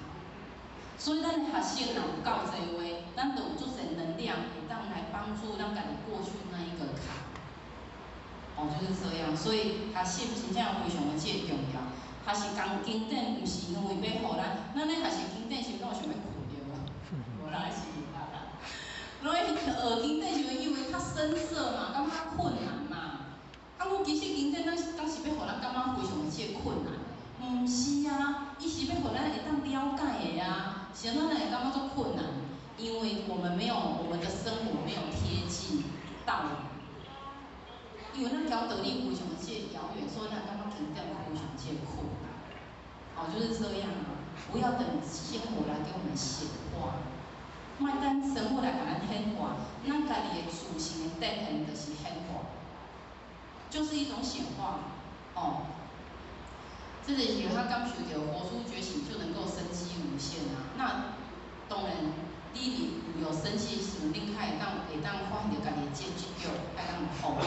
所以咱的学习若有够济话，咱就有足侪能量，会当来帮助咱家己过去那一个坎。哦，就是这样。所以学习真正非常的这重要。学习讲经典，毋是因为要互咱咧学习经典是拢想要困着啊，无啦是。所以学经典就是因为较深涩嘛，感觉困难嘛。啊，我其实经典咱当时要互咱感觉非常的这困难，毋毋是啊，伊是要互咱会当了解的啊，是咱会感觉足困难，因为我们的生活没有贴近道理，因为咱条道理非常介遥远，所以咱感觉听点非常介困难。哦，就是这样啊，不要等生活来给我们显化，莫等生活来给咱显化，咱家己的自信的展现就是显化，就是一种显化哦。这就是他感受到佛出觉醒就能够生机无限啊。那当然，你有生机时，你较会当发现到家己的这执着，爱当放。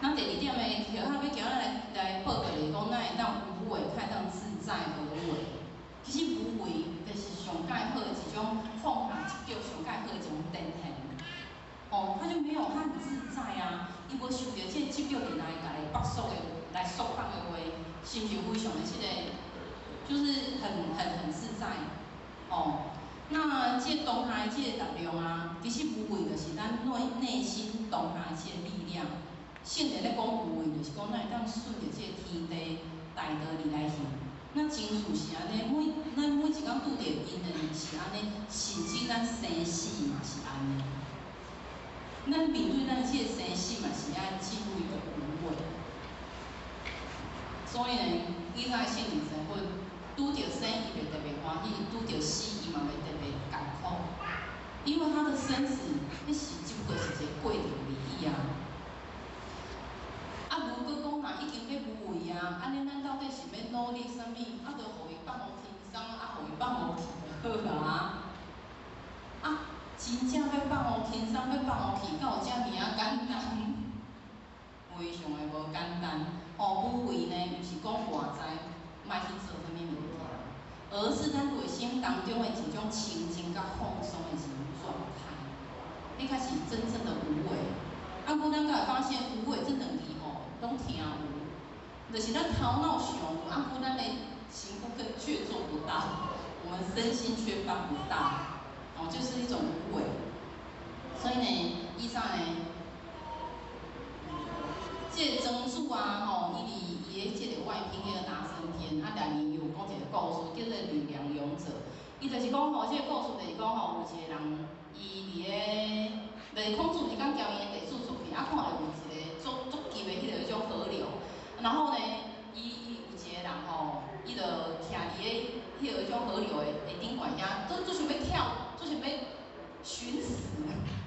那第二点的，后下要叫咱来报告就是讲，咱会当无为，较会当自在而为。其实无为就是上介好的一种放下执着，上介好的一种展现。哦，他就没有他很自在啊，伊无受到这个执着来家己绑束的来束绑的话，是毋是非常的这个，就是很自在。哦，那这当下的这个力量啊，其实无为就是咱内心当下的这个力量。圣人咧讲无为，就是讲咱会当顺着这个天地大道理来行。那真事是安尼，咱每一工拄着因的是安尼，甚至咱生死嘛是安尼。咱面对咱这个生死嘛，是爱进入一个无为。所以呢，以前圣人生活，拄着生伊袂特别欢喜，拄着死伊嘛袂特别艰苦，因为他的生死，迄是只不过是一个过程而已啊。啊，如果讲若已经要无为啊，安尼咱到底是要努力啥物？啊，就互伊放无轻松，啊，互伊放无去就好啦。啊，真正要放无轻松，要放无去，敢有遮尔啊简单？非常的无简单。哦，无为呢，毋是讲外在莫去做啥物物件，而是咱内心当中的一种清净甲放松的一种状态。迄才是真正的无为。啊，不咱才会发现无为这两字吼，拢听有，就是咱头脑想有，啊，不咱的行不跟却做不到，我们身心却办不到，哦，就是一种无为。所以呢，以上呢，这个曾子啊，吼，伊的这个外篇迄个大升天，啊，内面有讲一个故事，叫做力量勇者。伊就是讲吼，这个故事就是讲吼，有一个人，伊伫个，就是孔子伊讲交伊的地主出去，啊，看到有一个足急的迄种河流，然后呢，伊有一个人吼，伊就徛伫个迄种河流的顶管遐，都想要跳，想要寻死，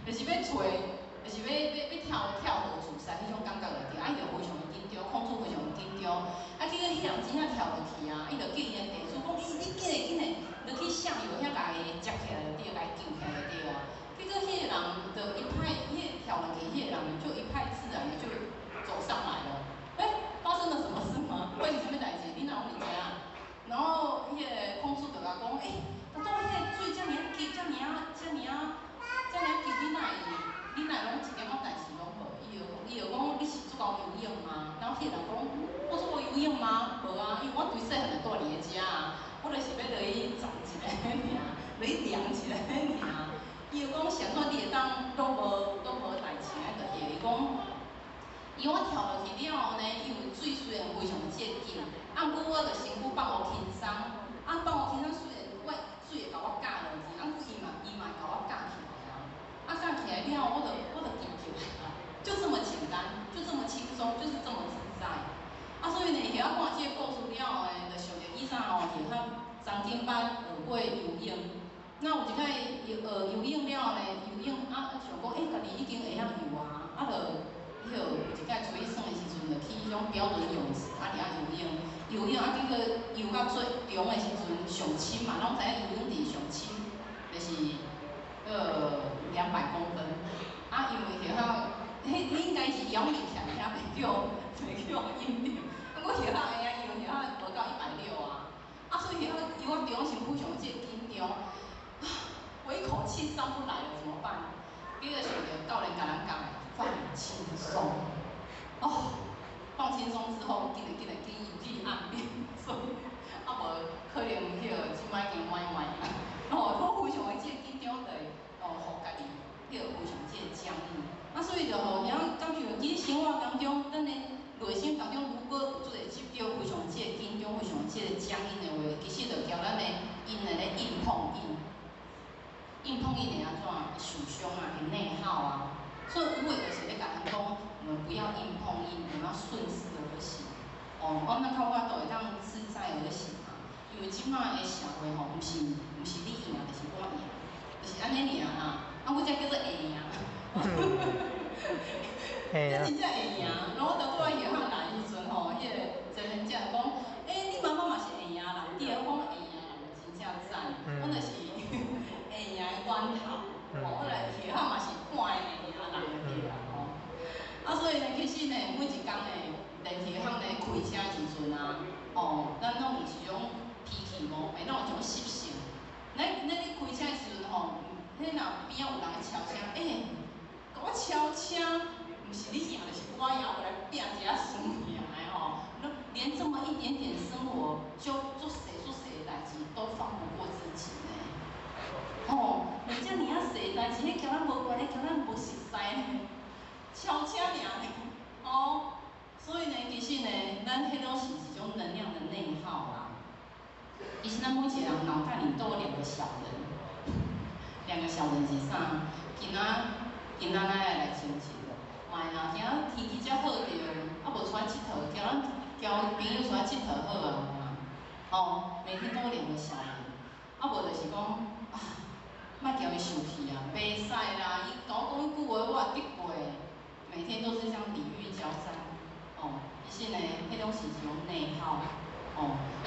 就是要找。就是要跳河自杀，迄种感觉来着，啊，伊就非常的紧张，孔子非常的紧张，啊，结果迄人真正跳落去啊，伊就叫伊的地主讲，你紧嘞，就去下游遐甲伊接起来就对，甲伊救起来就对啊。结果迄个人就一派，跳落去，迄个人就一派自然的就走上来了。发生了什么事吗？为什么代志？你哪有你知啊？然后迄个孔子就甲讲，到迄个水遮尔急，遮尔急，你哪会？你若拢一点仔代志拢无，伊就讲你是足够有用吗？然后迄个人讲我足够有用吗？无啊，因为我对细汉就住伫个遮啊，我就是要落去种一个尔，落去量一个尔。伊就讲上段你会当拢无代志啊，就伊讲，伊我跳落去了后呢，因为水虽然非常接近，啊，不过我就身躯放无轻松，啊，放无轻松虽然水会甲我夹落去，啊，不伊嘛甲我夹起来。啊，站起来了，我就记起来了，就这么简单，就这么轻松，就是这么自在。啊，所以呢，晓看这个故事了后呢，就想着以前吼，就较曾经捌学过游泳。那有一摆游泳了后呢，游泳啊，想讲家己已经会晓游啊，啊，就有一摆出去耍的时阵，就去迄种标准泳池啊，伫遐游泳啊，结果游到最中的时阵上深嘛，拢知影游泳池上深，就是200公分，啊，因为晓，迄应该是仰面起来遐袂叫引流，啊，我晓会啊，因为晓无到160啊，啊，所以晓游到中时非常这紧张，啊，我一口气上不来了怎么办？结果想着教练甲咱讲，放轻松，哦，放轻松之后，紧游去岸边，所以啊无可能迄个即摆经歪，哦，我非常的这紧张的。互家己迄个非常这个僵硬，啊，所以就吼，遐感受，其实生活当中，咱的内心当中如果有做个执着，非常这个紧张，非常这个易的安怎会受伤啊，会内耗啊。所以有诶就是咧甲人讲，我们不要硬碰硬，我们要顺势而行。哦，我们较法度会当自在而行嘛。因为即摆诶社会吼，毋是你赢，就是我赢，就是安尼尔啊。啊，我才叫做会赢。这真正会赢。然后我到我夜汉来时阵吼，迄个真人讲，你妈妈嘛是会赢人，对，我讲会赢人真正赞，我就是会赢的源头。哦，我来夜汉嘛是看的会赢人对啦吼。啊，所以呢，其实呢，每一工呢，电梯巷呢开车时阵啊，咱拢有一种脾气无，咱有一种习性。咱咧开车时阵吼，迄若边仔有人超车，甲我超车，毋是你赢，就是我赢，我来拼一下输赢的吼。连这么一点点生活就做谁的代志都放不过自己呢。人家你要谁的代志，你叫咱无关，你叫咱无熟悉呢。超车尔呢，所以呢，其实呢，咱迄拢是一种能量的内耗啦。其实咱每一个人脑袋里都有两个小人，两个小人是啥？今仔来亲戚的，卖啦，今仔天气遮好着，无出来佚佗，交朋友出来佚佗好啊，每天都有两个小人，无就是讲莫叫伊生气啊，袂使啦，伊甲我讲一句话，我也得过。每天都是这样比喻交战，其实呢，迄种是一种内耗，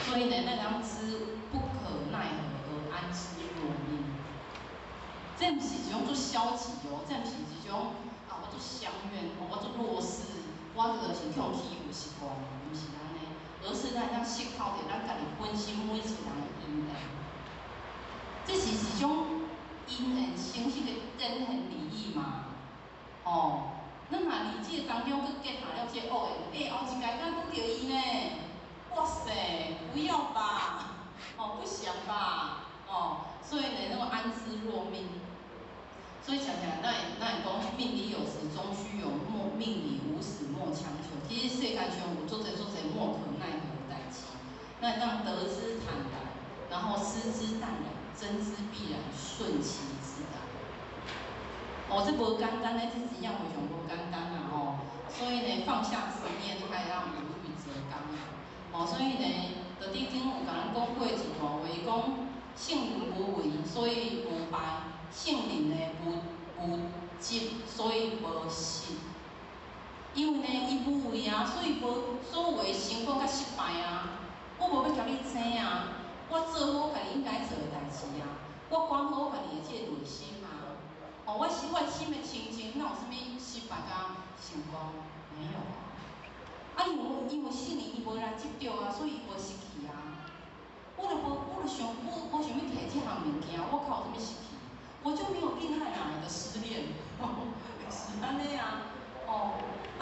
所以呢，咱讲知不可奈何而安之若命，这毋是一种做消极哦，这毋是一种我做相怨，我做弱势，我就是去欺负习惯，毋是安尼，而是咱当思考着咱家己本身每一个人的因缘，这是一种因缘形式的根很利益嘛，咱若伫即个当中去结合了即个恶缘，后一届敢拄着伊呢？哇塞，不要吧，不想吧，所以呢，那个安之若命。所以想起来，咱会讲命里有时终须有，命里无时莫强求。其实世界上有做者莫可奈何的代志，那让得之坦然，然后失之淡然，争之必然，顺其自然。这无简单咧，这真正非常无简单啊！所以呢，放下执念，还让无欲则刚啊！所以呢，在顶顶有甲咱讲过一段话，讲圣人无为，所以无败；圣人呢无执，所以无失。因为呢，伊无为啊，所以无所有的成功甲失败啊。我无要甲你争啊，我做好家己应该做的代志啊，我管好家己的这个内心啊。我心的清净，哪有啥物失败甲成功？没有啊。因为圣人伊无来执着啊，所以伊无失去啊。我想要摕这项物件，我靠有啥物失去？我就没有恋爱哪来的失恋？是安尼啊。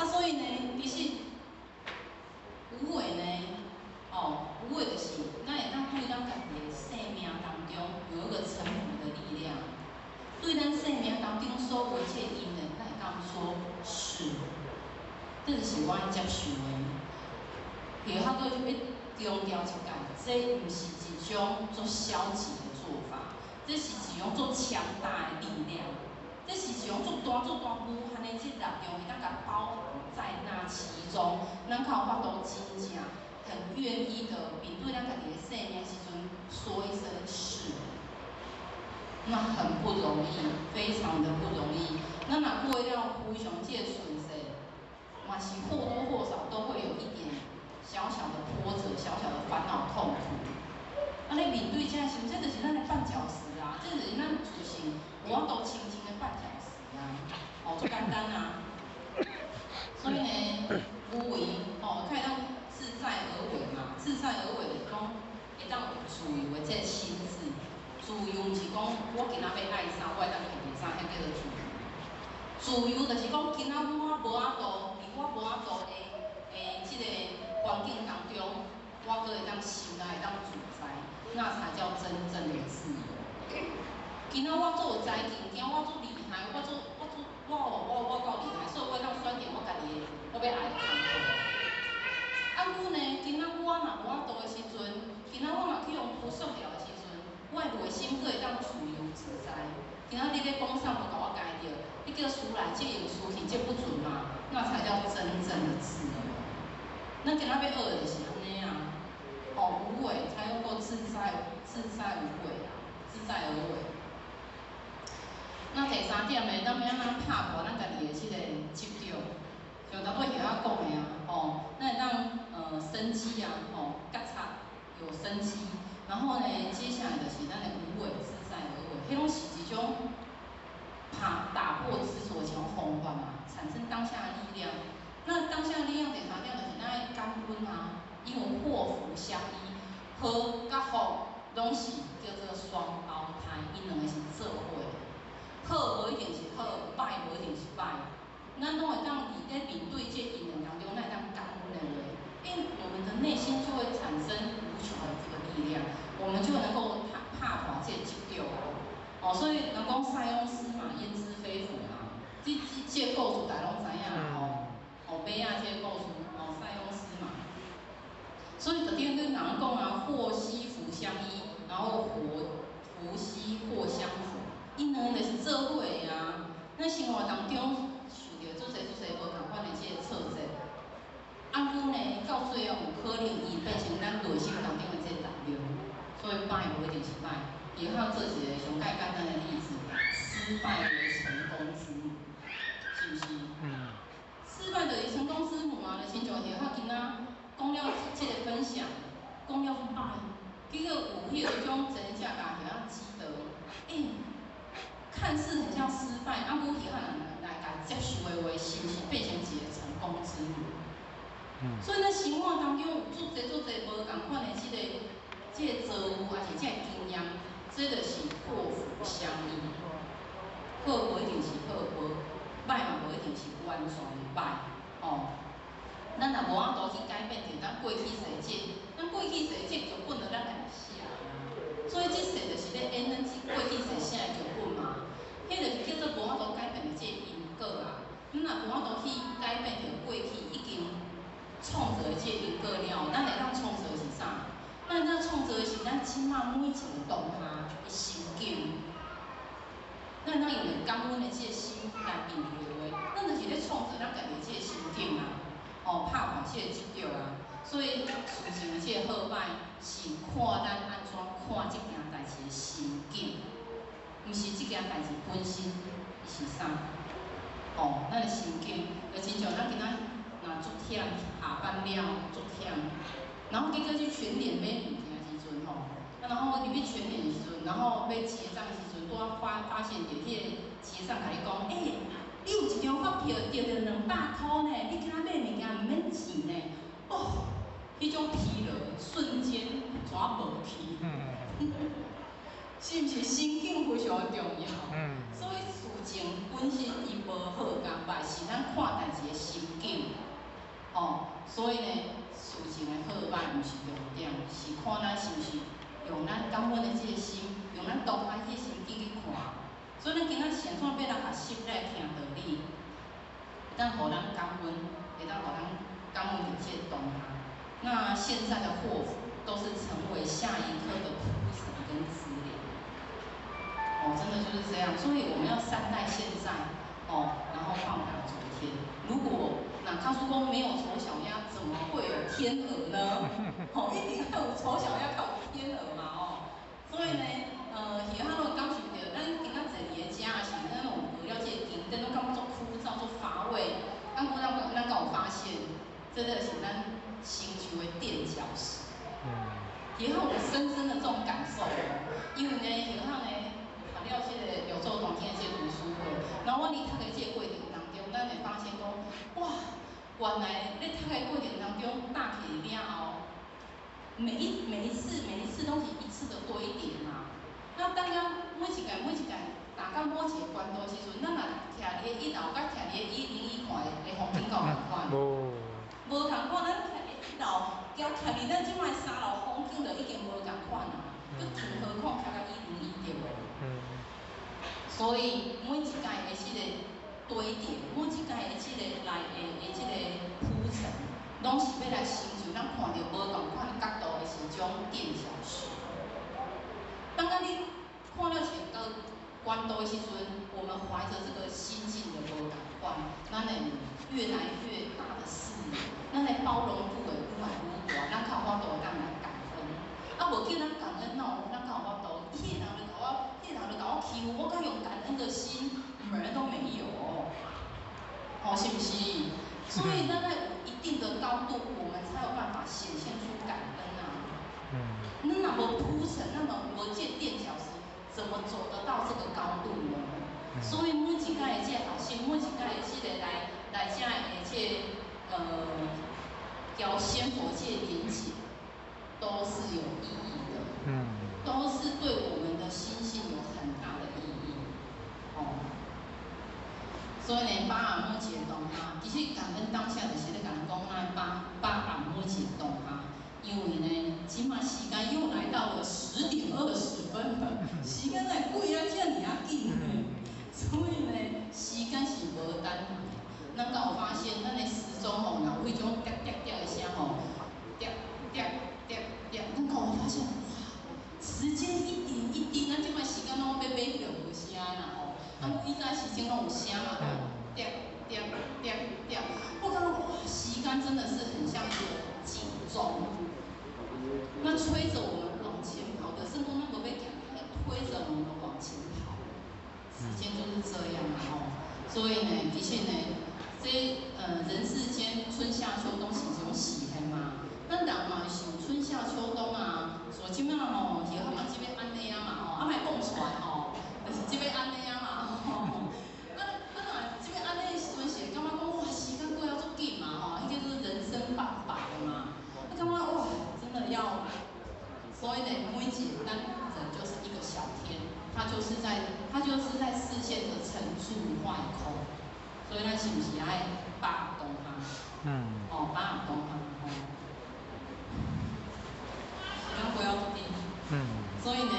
所以呢，其实无为呢，无为就是咱会当对咱家己的生命当中有一个臣服的力量。对咱生命当中所有一切因缘，咱会当说是，这就是我接受的。然后佫要强调一下，这毋是一种做消极的做法，这是一种做强大的力量，这是一种做大无限的这力量，会当甲包含在那其中。咱较有法度真正很愿意的面对咱家己的生命时阵，说一声是。那很不容易，非常的不容易。那若过了非常这个顺势，嘛是或多或少都会有一点小小的波折、小小的烦恼、痛苦。你面对这个时，这就是咱的绊脚石啊，这就是咱自信我都轻轻的绊脚石啊，最简单啊。所以呢，无为可以当自在而为嘛，自在而为就是讲会当有自由的这个心智。自由毋是讲我今仔要爱啥，我会当决定啥，迄叫做自由。自由就是讲今仔我无法度，伫我无法度即个环境当中，我阁会当心内会当自在，那才叫真正的自由。今仔我做财经，今仔我做厉害，我够厉害，所以我会当选择我家己我要爱的工作。阮呢，今仔我若无法度的时阵，今仔我若去用不受了的时阵。我的内心阁会当自由自在，今仔日咧讲啥不甲我改掉，你叫书来借用书去，这不准嘛？那才叫真正的自由。那今仔要学的就是安尼啊，哦，无为，他用过自在无为啊，自在而为。那第三点呢，咱要安怎拍破咱家己的即个执着，像头尾遐讲的啊，哦，那会当生机啊，哦，觉察有生机，然后呢，接下来就是咱的无为自在而为，迄拢是一种打破执着这种方法嘛，产生当下的力量。那当下的力量第三点就是咱的感恩啊，因为祸福相依，好甲福拢是叫做双胞胎，因两个是做伙的。好无一定是好，歹无一定是歹，咱拢会当伫咧面对这因缘当中，咱会当感恩的话，我们的内心就会产生无穷的这个力量，我们就能够拍破这执着。哦，所以人讲塞翁失马焉知非福嘛，这故事大家拢知影啦吼。哦，马仔这故事，哦，塞翁失马。所以昨天跟人讲啊，祸兮福相依，然后福兮祸相扶。因两个就是做伙的啊。咱生活当中受到做侪无同款的这个挫折，啊，佮呢到最后有可能伊变成咱内心当中的这个力量。所以歹无一定是歹。也好做一个上简单的例子，失败为成功之母，是不是？失败就是成功之母嘛，就亲像也好今仔讲了这个分享，讲了歹，结果有迄种真正家遐记得，看似很像失败，啊，我也很来甲接受的话，是不是变成一个成功之母？所以咱生活当中有做侪无同款的这个造物，还是这个经验，这就是祸福相依。好无一定是好，歹嘛无一定是完全歹，哦。咱若无法度去改变着咱过去世界，咱过去世界剧本就咱来写啊。所以这世就是咧演咱过去世写的剧本嘛。迄就是叫做无法度改变的这因果啊。咱若无法度去改变着过去已经创造的这因果了，咱会当创造的是啥？咱创造的是咱即马每一个当下的心境。咱用着感恩的这个心来面对话，咱就是咧创造咱家己的这个心境啊。哦，拍破这个执着啊。所以事情的这个好歹，是看咱安怎看这件代志的心境。毋是即件代志本身是啥？哦，咱的心境，就亲像咱今仔若足忝，下班了足忝，然后结果去全联买物件时阵吼，然后入去全联的时阵，然后要结账的时阵，拄啊发现着迄个结账甲你讲，你有一张发票得着200箍呢，你今仔买物件毋免钱呢，哦，迄种疲劳瞬间全无去。是毋是心境非常重要？所以事情本身伊无好甲歹，是咱看代志的心境。哦，所以呢，事情的好歹毋是重点，是看咱是毋是用咱感恩的这个心，用咱当下这个心境去看。所以咱今仔现创要来学习来听道理，会当互咱感恩，会当互咱感恩的这个当下。那现在的祸福都是成为下一刻的铺陈跟资料。哦，真的就是这样，所以我们要善待现在，哦，然后放下昨天。如果那他说没有丑小鸭，怎么会有天鹅呢？哦，一定要有丑小鸭，才有天鹅嘛，哦。所以呢，其他都感受到，咱今仔坐伫个家是，咱有无了解经典，都感觉枯燥、做乏味。咱敢有发现，真的是咱星球的垫脚石。也让我深深的这种感受，因为呢，也让呢。了这个柳州当天的这个读书会，然后我伫读的这个过程当中，咱会发现讲，哇，原来咧读的过程当中，搭起了后，每一次都是一次的堆叠嘛。那当然每一届达到某一个关度的时阵，咱若徛伫1楼，甲徛伫101看的风景够共款。无同款，咱徛伫1楼，加徛伫咱即摆3楼风景就已经无共款啦。就更何况徛到101对无？所以每一届的这个堆叠，每一届的这个来的这个铺陈，拢是要来成就咱看到无同款角度的是种垫脚石。当你看了前个关渡的时阵，我们怀着这个心境的无同款，咱会越来越大的视野，咱的包容度会愈来愈大，咱较有法度当来感恩。啊，无叫咱感恩哦，咱较有法度，迄个人就甲我欺负，我敢用感恩的心，门都没有。哦，是不是？所以咱在有一定的高度，我们才有办法显现出感恩啊。那么铺陈，那么无这垫脚石，怎么走得到这个高度呢？所以每一届的这学生，每一届的这个来这的这交仙佛界连结，都是有意义的。都是对我们的心性有很大的意义。哦。所以呢，把握每一个当下，其实感恩当下就是咧甲人讲，咱把握每一个当下。因为呢，即马时间又来到了10:20了，时间来过啊，遮尔啊紧呢。所以呢，时间是无等来。咱敢有发现，咱的时钟吼，有迄种滴滴滴的声吼，滴滴滴滴，咱敢有发现？哇，时间一点一滴，咱即马时间拢要买迄个无声啦吼。以前时间拢有声嘛，滴滴滴滴，我感觉哇，时间真的是很像一个警钟，那催着我们往前跑的，甚至那个被赶开，推着我们往前跑。时间就是这样啊吼，所以呢，的确呢，这人世间春夏秋冬是一种时限嘛，咱人嘛是有春夏秋冬啊，所以即摆吼，以后嘛即要安尼啊嘛吼，莫讲出来吼，就是即要安尼啊嘛吼。即要安尼的时阵是感觉讲哇，时间过要足紧嘛吼，迄个就是人生半百的嘛。我感觉哇，真的要，所以呢，每一个咱人就是一个小天，他就是在视线的沉住坏空，所以咱是不是爱把握当下？哦，把握当下哦。时间过要足紧。所以呢，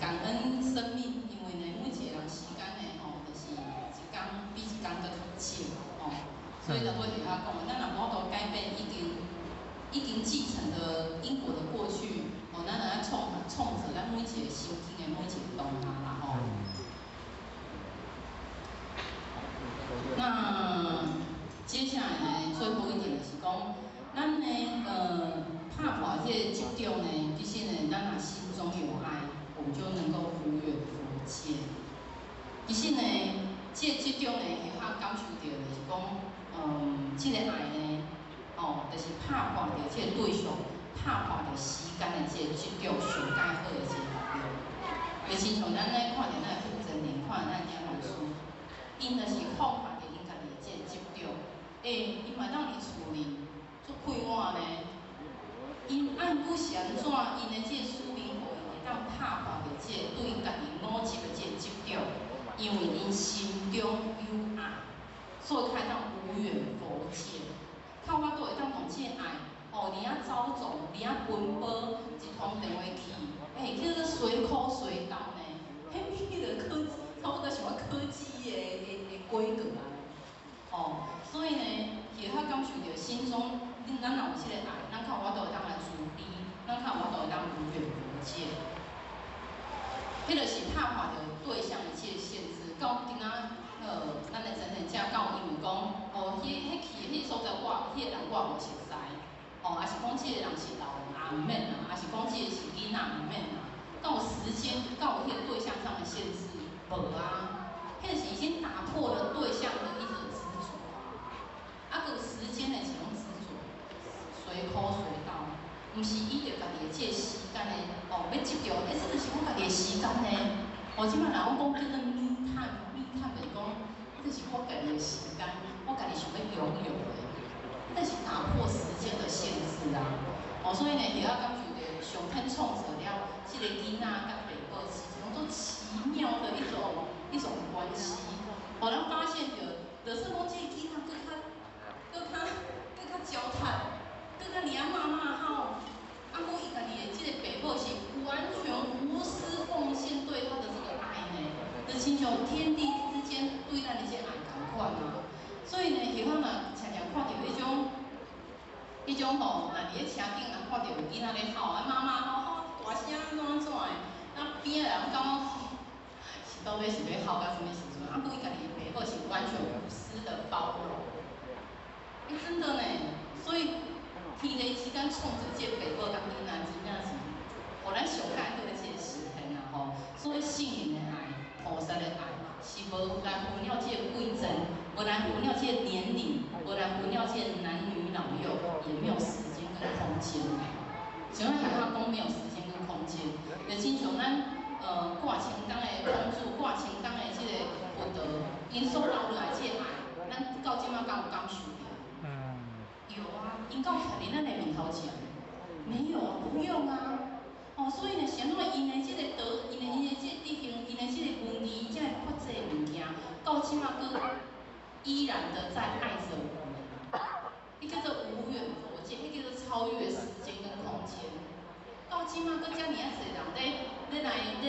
感恩生命，因为呢，每一个人时间呢，吼，就是一天比一天搁较少，吼。所以就我就遐讲，咱若无法度改变已经继承的因果的过去，哦，咱来创造咱每一个心境的每一个当下啦，吼。那接下来呢，最后一点就是讲，咱呢，拍破这个执着呢，其实呢，咱若心中有爱，我们就能够无远佛界。其实呢，这个执着呢，会较感受到就是讲，这个爱呢，哦，就是拍破着这个对象，拍破着时间的这个执着上介好的这个力量。就亲像咱咧看着咱的负责人，看着咱的老师，因就是放下着因家己的这个执着，因嘛当伫厝里做快活呢，因按不是安怎，因的这个使命互因会当拍破着这个对家己五执的这个执着，因为因心中有爱，所以才当无远佛界。靠法度会当同这个爱，哦，你啊走走，你啊奔波，一通电话去，叫做随口随到呢，迄个科技，差不多像科技的规格啊。哦，所以呢，会较感受到心中，咱若有这个爱，咱靠法度会当来慈悲，咱靠法度会当无远佛界。迄就是拍破着对象的这个限制，到今仔咱的真正正到因为讲，哦，迄去迄所在我，迄个人我无熟悉，哦，也是讲这个人是老人也毋免啦，也是讲这个是囡仔毋免啦。到时间，到迄个对象上的限制，无啊，迄是已经打破了对象的一种执着，个时间的一种执着，随口随到，毋是依着家己的这个时间呢，哦，要执着，这就是我家己的时间呢。哦，即摆人讲叫做密探，就是讲，这是我家己的时间，我家己想要拥有的，这是打破时间的限制啊。哦，所以呢，会晓感受到上天创造了这个囡仔甲爸母是一种做奇妙的一种关系。哦，咱发现着，就是讲这个囡仔更较焦炭，更较黏妈妈好。啊，佮伊家己的这个爸母是完全无私奉献对他的这个爱呢，就亲像天地之间对咱的这爱同款嘛。所以呢，有法若常常看到迄种吼，若伫咧车顶若看到有囡仔咧吼，啊妈妈吼吼大声安怎的，啊边仔人感觉吼是到底是要好到什么时阵？啊，故伊家己的爸母是完全无私的包容。真的呢，所以天地之间创造这爸母甲囡仔，真正是，互咱上介好的一个实现啊吼。所以圣灵的爱、菩萨的爱，是无来分了这个贵贱，无来分了这个年龄，无来分了这个男女老幼，也没有时间跟空间的。像咱遐讲没有时间跟空间，就亲像咱挂千工的公主、挂千工的这个福德，因所留落来这个爱，咱到即马敢有感受到？有啊，因到可能咱的面头前，没有啊，不用啊。哦，所以呢，像怎因的这个德，因的这个德行，因的这个文艺，这个发这个物件，到即马搁依然的在爱着我们。迄叫做无远佛界，迄叫做超越时间跟空间。到即马搁遮尔啊侪人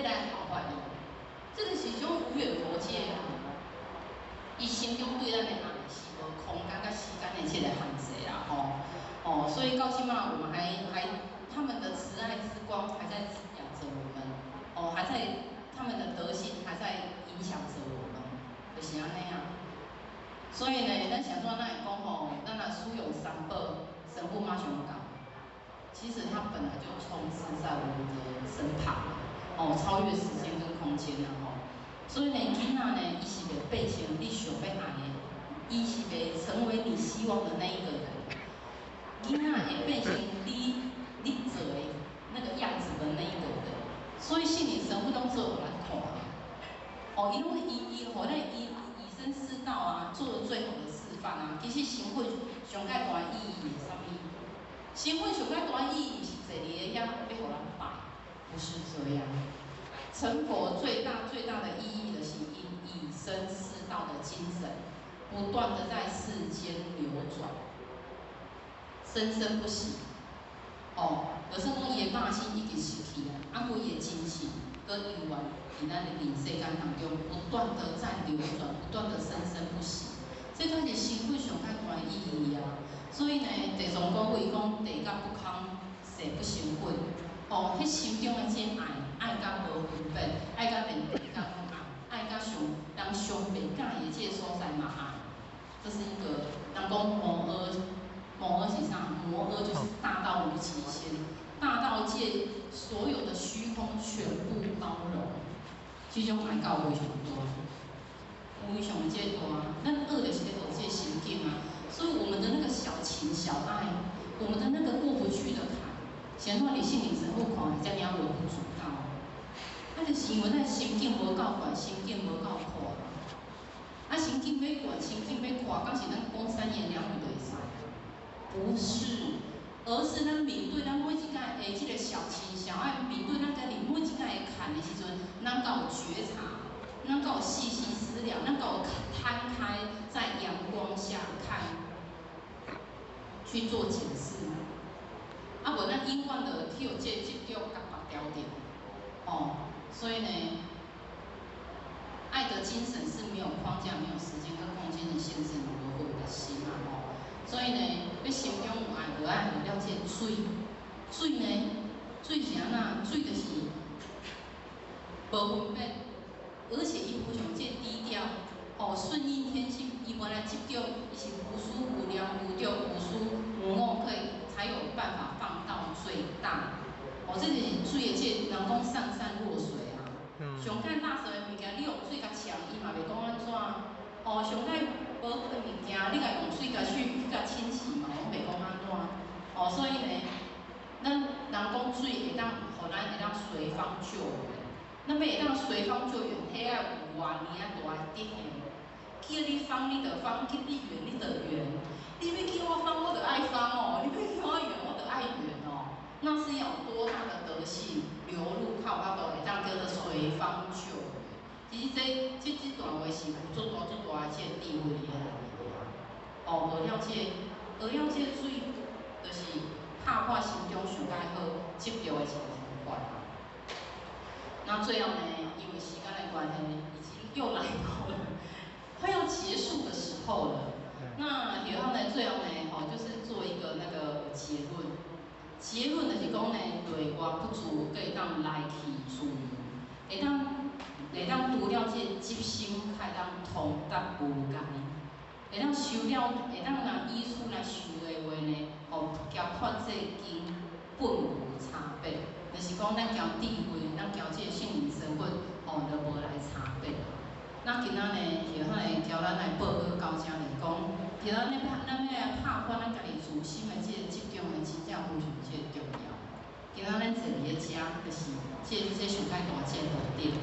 来效法你，这个是种无远佛界啊。伊心中对咱的爱是无空间甲时间的这个限制啦，吼，所以到即马我们还他们的慈爱之光还在滋养着我们，还在他们的德性还在影响着我们，就是安尼啊。所以呢，咱想说咱会讲吼，咱若使用三宝，神父马上讲，其实它本来就充斥在我们的身旁，超越时间跟空间啦，吼。所以呢，囡仔呢，伊是袂变成你想要爱的，伊是袂成为你希望的那一个人。囡仔会变成你做的那个样子的那一个人。所以信灵神父拢做互咱看啊，因为伊互咱以身试道啊，做了最好的示范啊。其实神父上介大意义是啥物？神父上介大意义是坐伫个遐要互咱拜，不是这样。成佛最大的意义的是以身试道的精神，不断的在世间流转，生生不息。有时讲伊的肉身已经失去啊，规个精神跟永远伫咱的灵世间当中，不断的在流转，不断的生生不息。这才是神父上介大的意义啊！所以呢，地藏古话讲地甲不空，誓不成粉。迄心中的这爱甲无分别，爱甲连地甲拢爱甲上人上袂介意的这个所在嘛爱。这是一个人讲摩诃是啥？摩诃就是大到无极限，大到界所有的虚空全部包容。这种爱到非常大，非常的这大。咱学的是咧学这个心境啊，所以我们的那个小情小爱，我们的那个过不去的坎。显化你心灵神父看，遮尔微不足道，就是因为咱心境无够悬，心境无够阔。心境要悬，心境要阔，敢是咱讲三言两语就会使？不是，而是咱面对咱每一届的这个小情小爱，面对咱家己每一届的坎的时阵，咱敢有觉察，咱敢有细细思量，咱敢有摊开在阳光下看，去做检视。无咱永远的去有这执着甲拔掉掉，所以呢，爱的精神是没有框架、没有时间跟空间的限制，如何的心啊，所以呢，要心中有爱，就爱有了解水，水呢，水是安那？水就是无分别，而且伊非常这低调，顺应天性。伊原来执着，伊是无私无量无着无私无我，可以才有办法放到最大。这就是水的这人讲上善若水啊。上介垃圾的物件，你用水甲呛，伊嘛袂讲安怎。上介无好的物件，你甲用水甲去甲清洗嘛，拢袂讲安怎。所以呢，咱人讲水会当，互咱会当随方救援。那么会当随方救援，迄个有偌尼啊大的德行。叫你放你就放，叫你圆你就圆。你要叫我放，我就爱放你要叫我圆，我就爱圆那是要有多大的德性流入靠巴都会当叫做随方救援。其实这段话是有足大的这个智慧的。学了这水，就是拍破心中上介好执着的一个方法。那最后呢，因为时间的关系，已经又来到了快要结束的时候了。那然后呢，最后呢，就是做一个那个结论。结论就是讲呢，内外不足，可以当来去自由，会当会当除了即急心，较会当通达无解，会当收了，会当若医书来收的话呢，吼，交法制经本无差别，就是讲咱交智慧，咱交即个圣人身份，吼，就无来差别。那今仔呢，就咱会交咱来报告到遮来讲，其实咱要来拍翻咱家己自身的即个集中的真正非常即个重要。今仔咱坐伫咧遮，就是即上解大即个目的。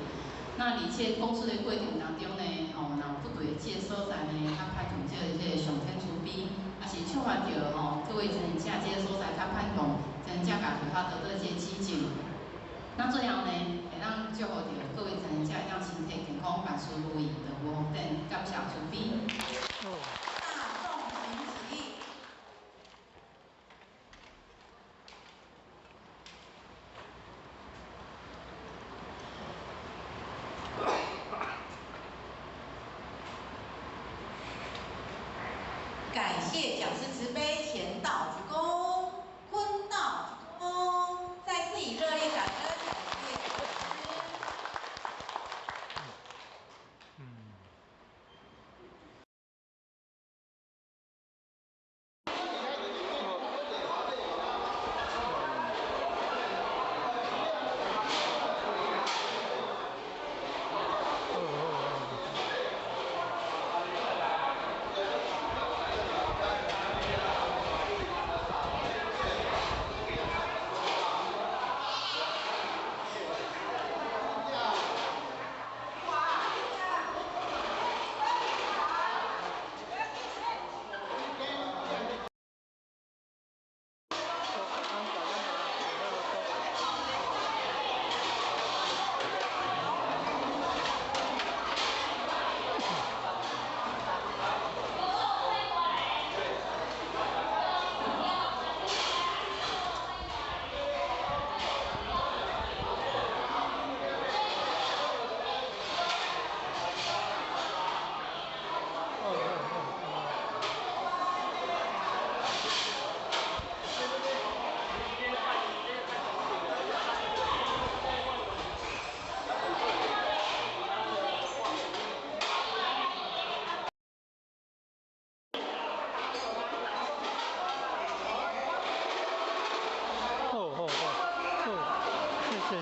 那而且讲述的过程当中呢，若不对即个所在呢，较歹从即个上天慈悲，也是触发着各位真正即个所在较歹从真正家己较得到即个指正。那最后呢，会当祝福着各位真正会当身体健康，万事如意，长无福电，感谢慈悲。大众平起。感谢讲师慈悲，前道鞠躬，坤道鞠躬，再次以热烈掌声感谢讲师。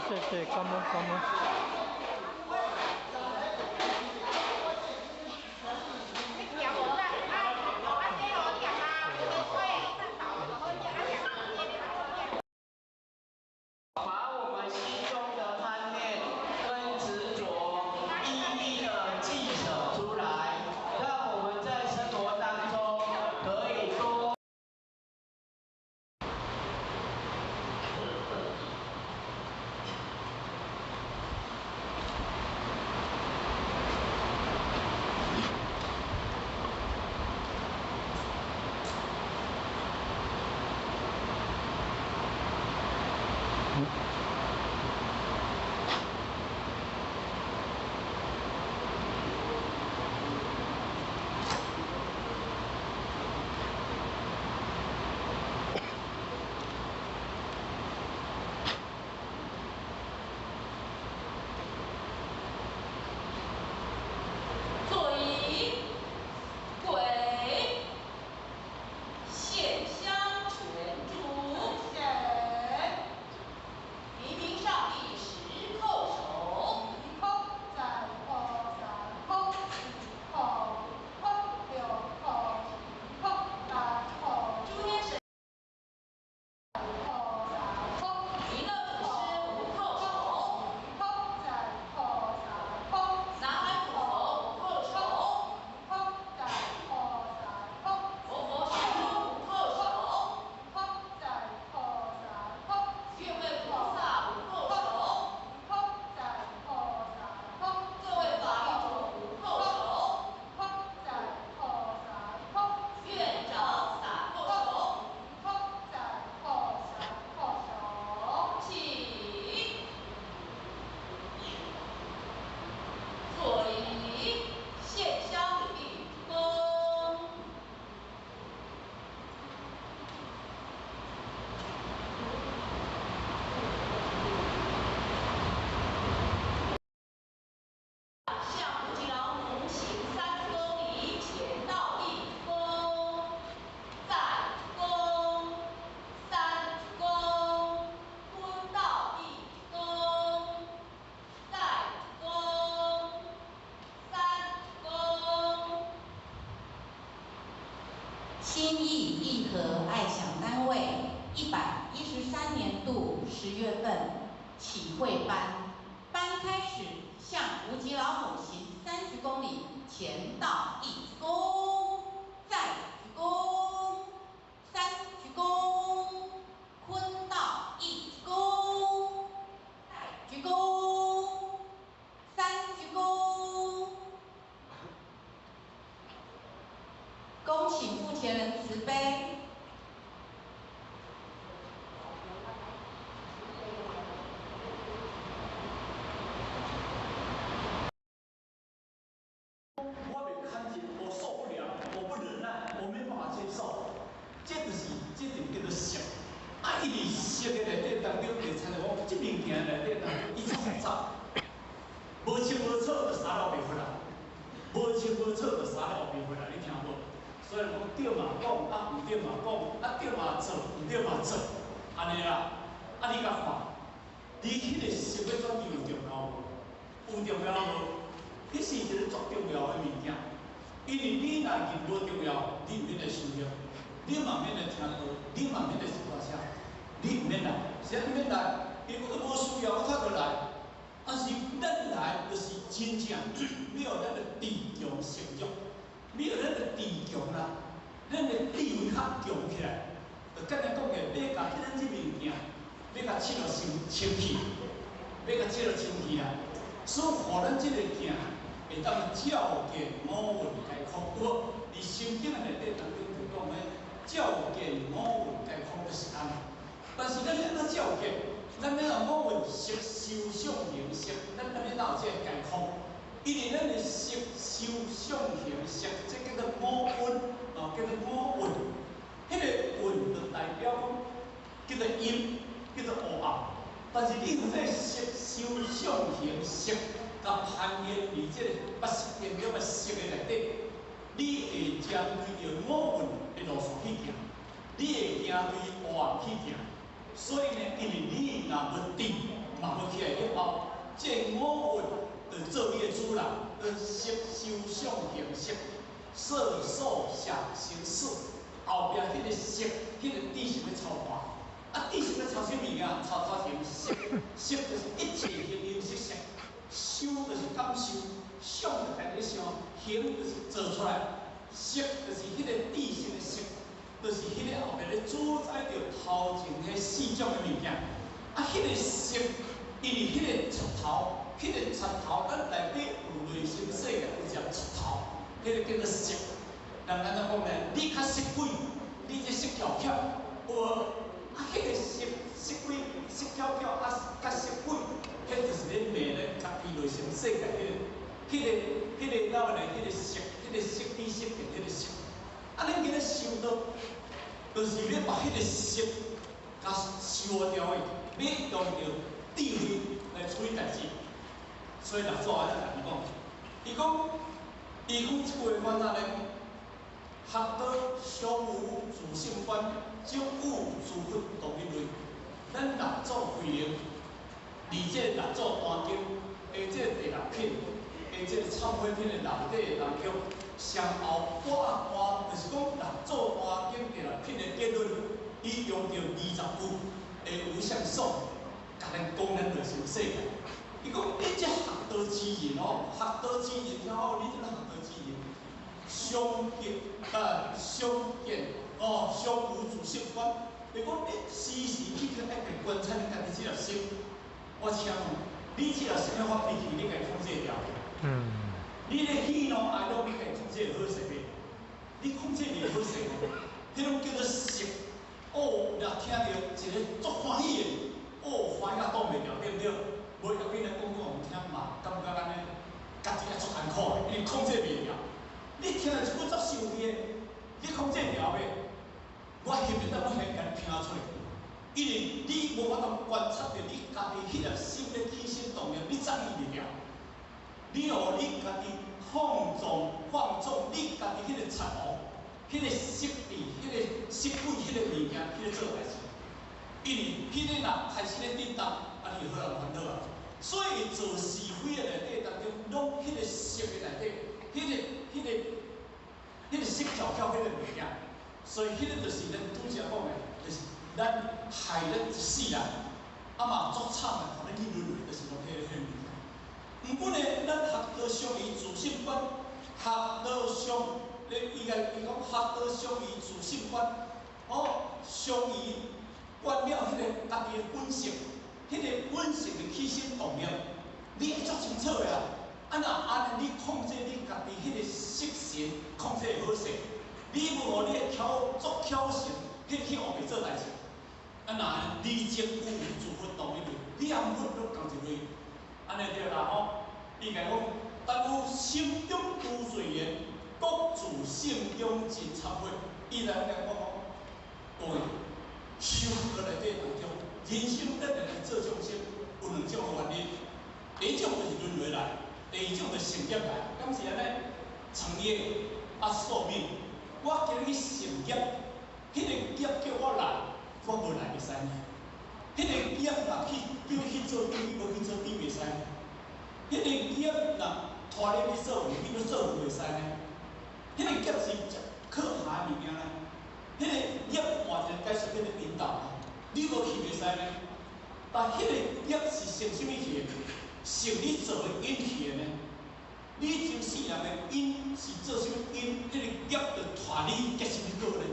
谢谢，感恩。体会班，班开始向无极老母行30公里，前到1鞠躬，再鞠躬，3鞠躬，坤到1鞠躬，再鞠躬，3鞠躬。恭请付钱人慈悲。我被看见，我受不了，我不忍耐，我没办法接受。这就叫做色。啊，伊伫色的内底当中，会猜到讲，这物件内底当中一直复杂，无清无楚就三了袂回来，无清无楚就三了袂回来，你听无？所以讲对嘛讲，啊唔对嘛讲，啊对嘛做，唔对嘛做，安尼啦。啊，你甲看，你迄个色要转有重要无？有重要无？迄是一个足重要的物件，因为你若认无重要，你唔免来修行，你嘛免来听课，你嘛免来做大声，你唔免来，谁唔免来？因为无需要，我才会来。但是咱来就是真正要咱的智强成熟，要咱的智强啦，咱的智慧较强起来。就简单讲个，要甲咱这物件，要甲切落清气，要甲切落清气啦。所以，互咱这个件。会当照见五蕴皆空，无？伫心经内底当中就讲咧，照见五蕴皆空就是安尼。但是咱要怎照见？咱要有五蕴色、受、想、行、识，咱安尼哪有这个皆空？因为咱的色、受、想、行、识，这叫做五蕴，叫做五蕴。迄个蕴就代表讲，叫做阴，叫做黑暗。但是你有这色、受、想、行、识。甲攀岩伫即个八识点了的色的内底，你会针对着五蕴的路线去行，你会行对黑暗去行。所以呢，因为你若无定，嘛无起来了后，这五蕴就做你的主人，色、受、想、行、识，色、受、想、行、识。后壁迄个色，迄个智性要操办。啊，智性要操什物件？操行识，识就是一切形形色色。修就是感受，想就家己想，行就是做出来，识就是迄个智性的识，就是迄个后面咧主宰着头前迄4种的物件。啊，迄个识，因为迄个出头，迄个出头，咱内底有内心世界有一个出头，迄个叫做识。人安怎讲呢？你较识鬼，你这识巧巧，有啊，迄个识鬼、识巧巧，啊，较识鬼。迄就是咧骂咧家己内心世界迄个脑内迄个识，迄个识知识的迄个识。啊，恁今日修道，就是要把迄个识甲修掉的，要用着智慧来处理代志。所以六祖安尼甲伊讲，伊讲即句话哪咧？学道尚无自性观，终有诸佛度一类。咱六祖规定。而这六祖单经，下这第6品，下这忏悔品的内底当中，上后半段就是讲六祖单经第6品的结论，伊用着20句的无相颂，甲咱讲咱内心世界。伊讲你这学道之人哦，学道之人了后，你这个学道之人，相见哦，相无自性观。伊讲你时时刻刻爱去观察你家己这条心。我请问，你这条心要发脾气，你家己控制得了？你咧喜怒哀乐，你家己控制得好势袂？你控制袂好势，迄种叫做色。哦，若听到一个足欢喜的，哦，欢喜啊挡袂了，对不对？无要紧来讲讲听嘛，感觉安尼，家己也足艰苦的，因为控制袂了。你听到一句足受气的，你控制了袂？我翕袂当，我现甲你拼出来。因为你无法度观察到你家己迄个心的起心动念，你掌握袂了。你互你家己放纵你家己迄个贼王，迄个色智，迄个色鬼，迄个物件，迄个做代志。因为迄个人开始咧颠倒，啊，你好人烦恼啊。所以做是非的内底当中，拢迄个色的内底，迄个色巧巧迄个物件。所以迄个就是咱拄则讲的，就是。咱害咱一世人，啊嘛足惨的，互咱去轮回，就是讲迄个物件。毋过呢，咱学道上于自性观，学道上咧伊讲学道上于自性观，上于观了迄个家己的本性，迄个本性的起心动念，你会足清楚的啊。啊若安尼，你控制你家己迄个色神，控制会好势。你无互你的足巧性，去学袂做代志。啊若理直无自分动一类，你含分都共一类，安尼对啦吼。伊甲讲，但有心中无罪言，各自性中尽忏悔。伊来甲我讲，各位，修学内底当中，人生咱来做众生，有两种原因。第一种就是轮回来，第二种就是成业来。敢是安尼？成业啊，宿命。我今日去成业，迄个业叫我来，我无来袂使呢。迄个业若去叫去做对，无去做对袂使呢。迄个业若拖你去做，你要做袂使呢。迄个业是可怕的物件呢。迄个业换一个解释，迄个引导，你无去袂使呢。但迄个业是成什么去？成你做的因去的呢？你前世人的因是做什么因？迄个业就拖你结什么果呢？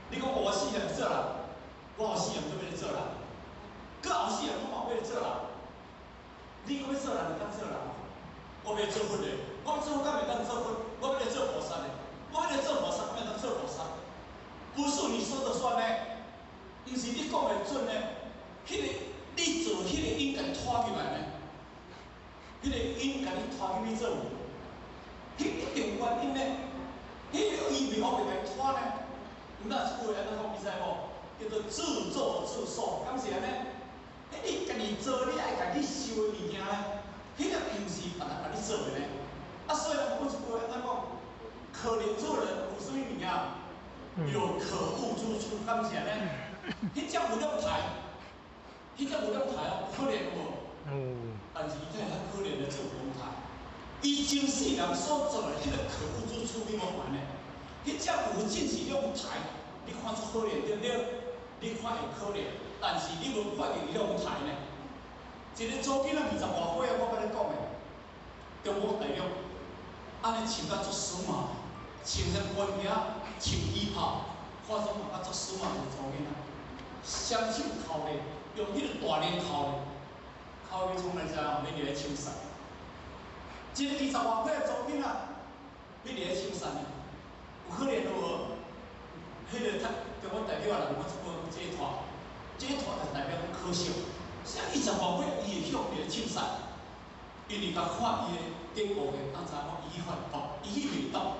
你讲我世人做人，我后世人都要来做人，搁后世人我嘛要来做人。你讲要做人就当做人，我要做佛的，我要做佛敢袂当做佛？我要来做菩萨的，我要来做菩萨敢袂当做菩萨？不是你说的算呢，毋是你讲的准呢。迄个你做迄个因甲你拖起来呢？迄个因甲你拖去去做，迄一定原因呢？迄个意味我袂甲你拖呢？毋那一句话安怎讲？你知无？叫做自作自受，敢是安尼？你家己做，你爱家己受的物件呢？迄个毋是别人甲你做的呢？啊，所以咱讲一句安怎讲？可怜做人有啥物物件？有可恶之处，敢是安尼？迄只有两台，迄只有两台哦，可怜无？但是伊太可怜的做无台，伊前世人所做的迄个可恶之处，你无还呢？迄只有真是两台，你看出可怜对不对？你看会可怜，但是你无看到伊两台呢？一个祖囡仔20外岁啊，我甲你讲的，中国大陆安尼穿甲足时髦，穿身官鞋，穿衣袍，化妆嘛甲足时髦的祖囡仔，双手扣咧，用迄个大链扣咧。口味从来知哦，要入来唱山。一个20外岁的祖囡仔，要入来唱山呢，有可能无？迄个中国代表人我一般这一团就代表讲可惜。啥20外岁伊会向入来唱山？因为甲看伊的典故的，当知影伊犯法，伊去袂到。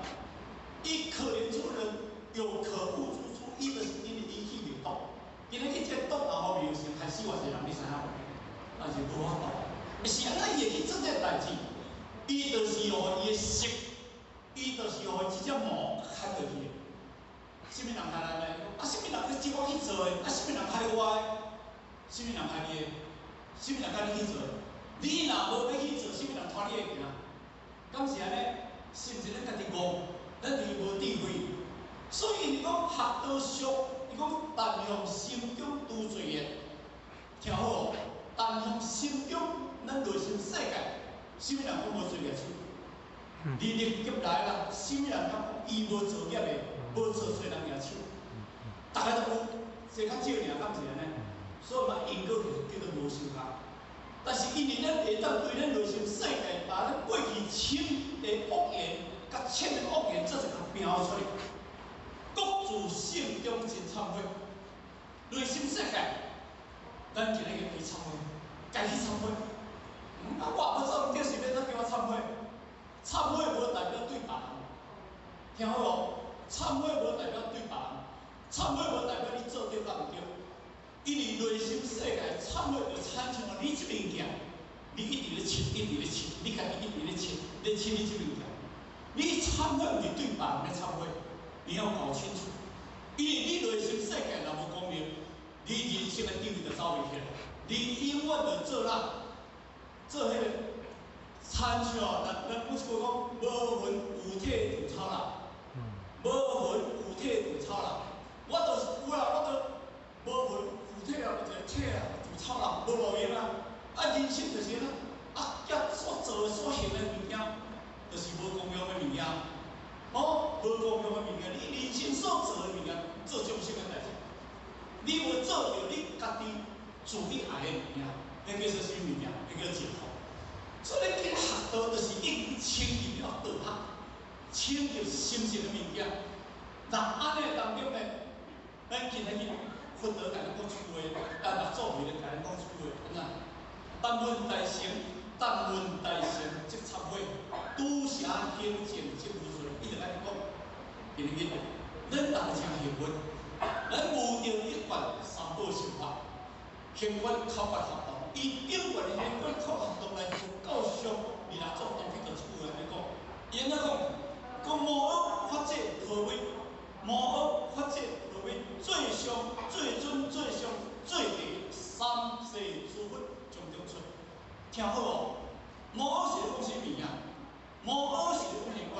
伊可怜之人有可恶之处，伊就是因为伊去袂到。今日去这岛然后没有成，害死偌济人，你知影无？但是无法度，是安怎伊会去做这代志？伊就是互伊的色，伊就是互伊一只毛牵落去。什么人害咱呢？啊，什么人去叫我去做的？啊，什么人害我的？什么人害你的？什么人害你去做的？你若无要去做，什么人拖你会行？敢是安尼？是毋是咱家己戆？咱就是无智慧。所以伊讲学道俗，伊讲但向心中除罪业，听好哦。但向心中，咱内心世界，什么人讲无做业处？日日劫来啦，什么人讲伊无做业的，无做罪人业处？大家都有，最较少尔，敢是安尼？所以嘛，因果叫做无相合。但是因为咱会当对咱内心世界，把咱过去深的恶言，甲浅的恶言，做一个标出来，各自心中真忏悔，内心世界。咱今日要去忏悔，该去忏悔。啊，我无做毋对，是要怎叫我忏悔？忏悔无代表对别人，听好无？忏悔无代表对别人，忏悔无代表你做对甲毋对。因为内心世界忏悔就产生了你这物件，你一直咧亲，一直咧亲，你家己一直咧亲，咧亲你这物件。你忏悔毋是对别人咧忏悔，你要搞清楚。因为你内心世界若无光明。你人生的地位就走袂起来，你永远就做迄个参像咱古时讲无魂有体就草人，无魂有体就草人。我就是有啦，我都无魂有体啊，就体啊就操人无路用啊！人生就是咱甲所做所行的物件，就是无公用的物件。无公用的物件，你人生所做的物件，做终身的代志。你无做着你家己自己爱的物件，那叫做什么物件？那叫解脱。所以去学道，就是应清入了道学，清入心性的物件。那安尼当中呢，咱今日佛陀甲咱讲出话，六祖会咧甲咱讲出话，安怎？但闻大乘，但闻大乘即插话，拄邪行正即无顺，伊就安尼讲。今日咱人正幸运，咱无着一贯三宝修法，行愿口法合同，以顶愿行愿口合同来佛教上，二六祖当去就出话来讲，伊安怎讲无恶法者何为？无恶法者何为？最上、最尊、最上、最地三世诸佛从中出。听好哦，无恶是讲啥物件？无恶是讲行愿，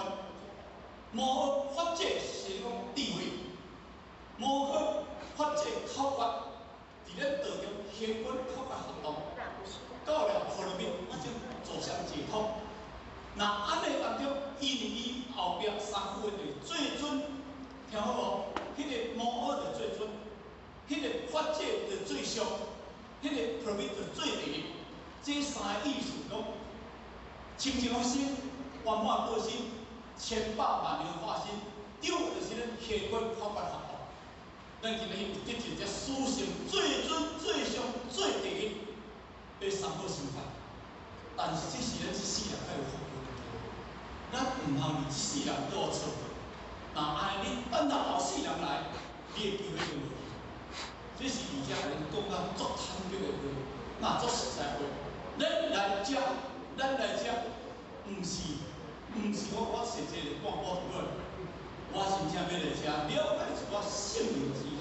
无恶法者是讲智慧，无恶法者口法。伫咱道中行愿口法活动，到了佛入面已经走向解脱。那安尼当中，伊后壁三句话就是最尊，听好无？迄个无恶就最尊，迄个法者就最上，迄个 permit 就最第一。这三个意思讲，清净心、圆满个心、千百万年化身，对就是咱行愿口法合动。咱今日有得到这殊胜最尊、最上、最第一这三个心法，但是这是咱这世人才有福报。咱唔通伫这世人都有错。那安尼，你等到后世人来，你的机会就无去。这是而且人讲到足坦白的话，那足实在话。咱来遮，唔是我坐这个半晡过来，我真正要来遮了解一寡圣人之学、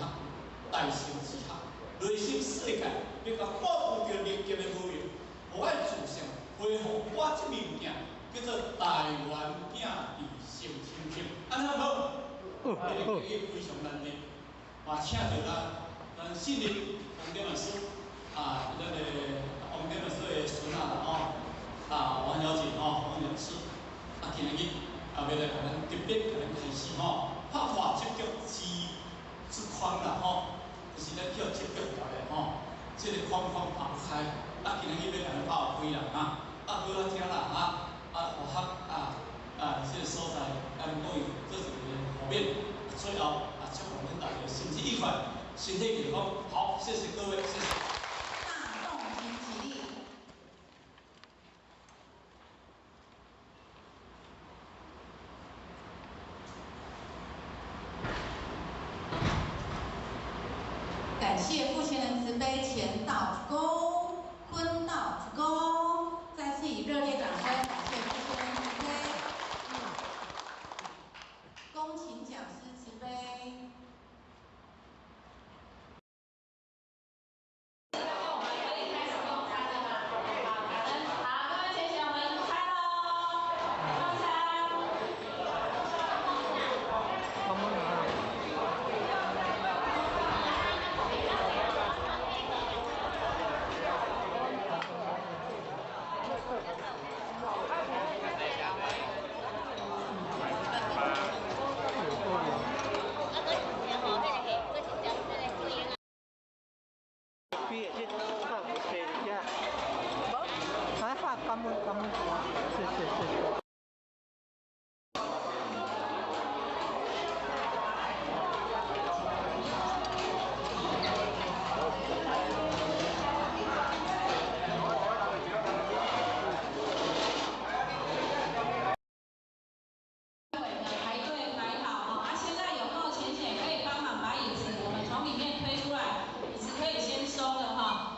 大乘之学，内心世界要甲保护着历劫的无明，我爱自信恢复我这物件。叫做台湾囝弟成亲戚，安尼好，这个非常难的。也请着咱信任王典老师咱个王典老师的孙王小姐王老师今日要来甲咱特别甲咱开始拍破这局之框啦就是咱叫这局条咧这个框打不开，今日要甲咱拍开啦好好听啦学这个所在，讲伊做一个后面，最后祝福咱大家身体愉快，身体健康。好，谢谢各位，谢谢。大众请起立。感谢父亲人慈悲，前道鞠躬，坤道鞠躬，再次以热烈掌声感谢父亲人慈悲。恭请讲师慈悲。是。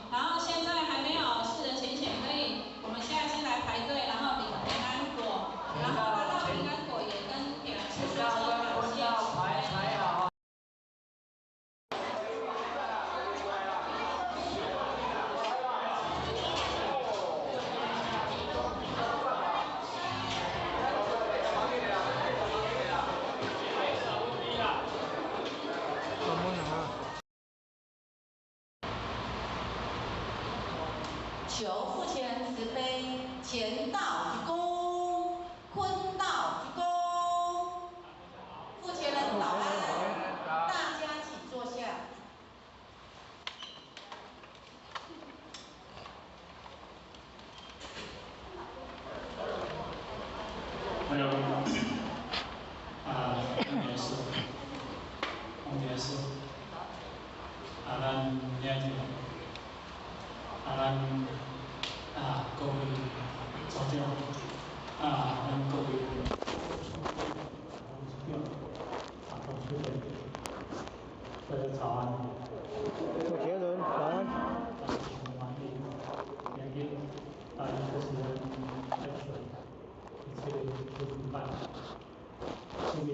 然后现在还没有4人浅浅，可以，我们现在先来排队，然后领平安果。求父前慈悲，乾道鞠躬，坤道鞠躬。父前人早安，大家请坐下。还有洪杰师，咱遐个咱各位组长，咱各位同学，大家早安。有钱人早安。今天这是开学，这个主办，这边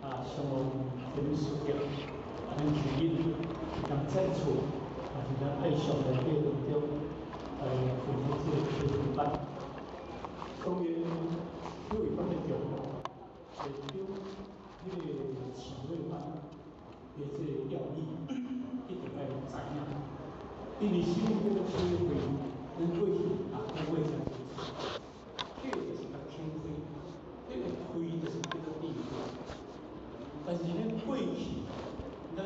上这边事业，咱主任咱政处，是咱爱上的这个中，负责这个主办。公园有一班的长，研究这个企业班的这个要义，一定要知影。因为新这个机会，咱过去各位讲清楚，这个就是个轻灰，这个灰就是这个地灰。但是咱过去，咱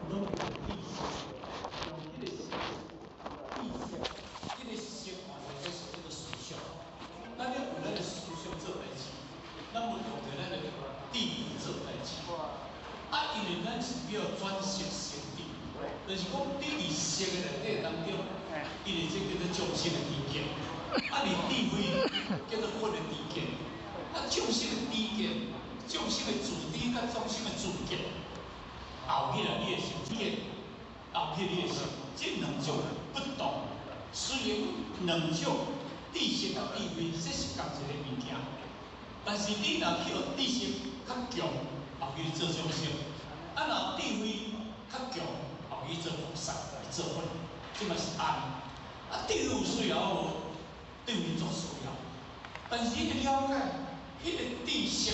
拢有意识，用这个意识，这个生活就是这个思想。咱要有咱的思想做代志，咱要用着咱的地位做代志。因为咱是要转型成地。就是讲，伫意识的内底当中，因为这叫做众生的知见，你智慧叫做佛的知见，众生的知见，众生的自知甲众生的自见，后起来你的成见，后起你的成，这两种不同。虽然两种知识甲智慧，这是同一个物件，但是你若去互知识较强，后去做众生；若智慧较强。后去做菩萨，做佛，这嘛是安。智慧有需要无？智慧足需要。但是迄个了解，迄个知识，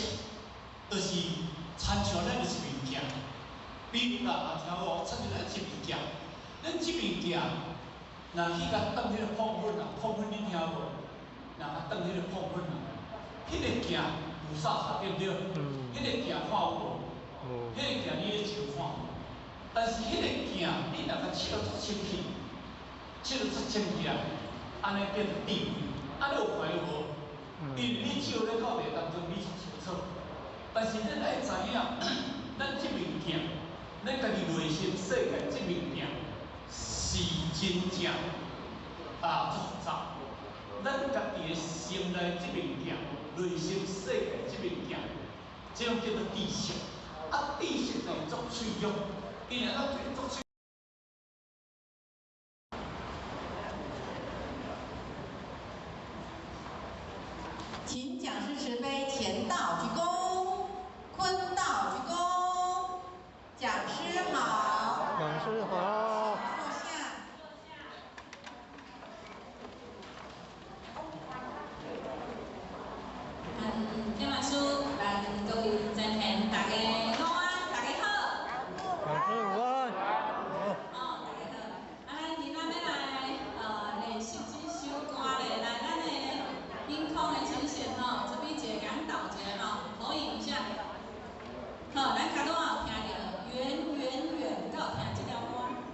就是参像咱就是物件。比如啦，听我参像咱一物件，咱这物件，若去甲当迄个碰粉啊，碰粉你听无？若甲当迄个碰粉啊，迄个件有啥对不对？迄个件看有无？迄个件你咧手看。但是迄个件，你若甲切到足清气，切到足清气啊，安尼变成智慧，安尼有快无？因为你照咧口袋当中，你足清楚。但是咱爱知影，咱即物件，咱家己内心世界即物件是真正足复杂。咱家己的心内即物件，内心世界即物件，这种叫做知识。知识就足脆弱。因为请讲师慈悲，乾道鞠躬，坤道鞠躬。讲师好。讲师好。坐下。今晚书，各位在听，大家午安，大家好。讲师午安。大家好。咱今仔要来练习这首歌咧，来咱的天空的呈现吼，这边一个讲导一下吼，投影一下。好，咱卡拄有听到远远远，敢有听这条歌？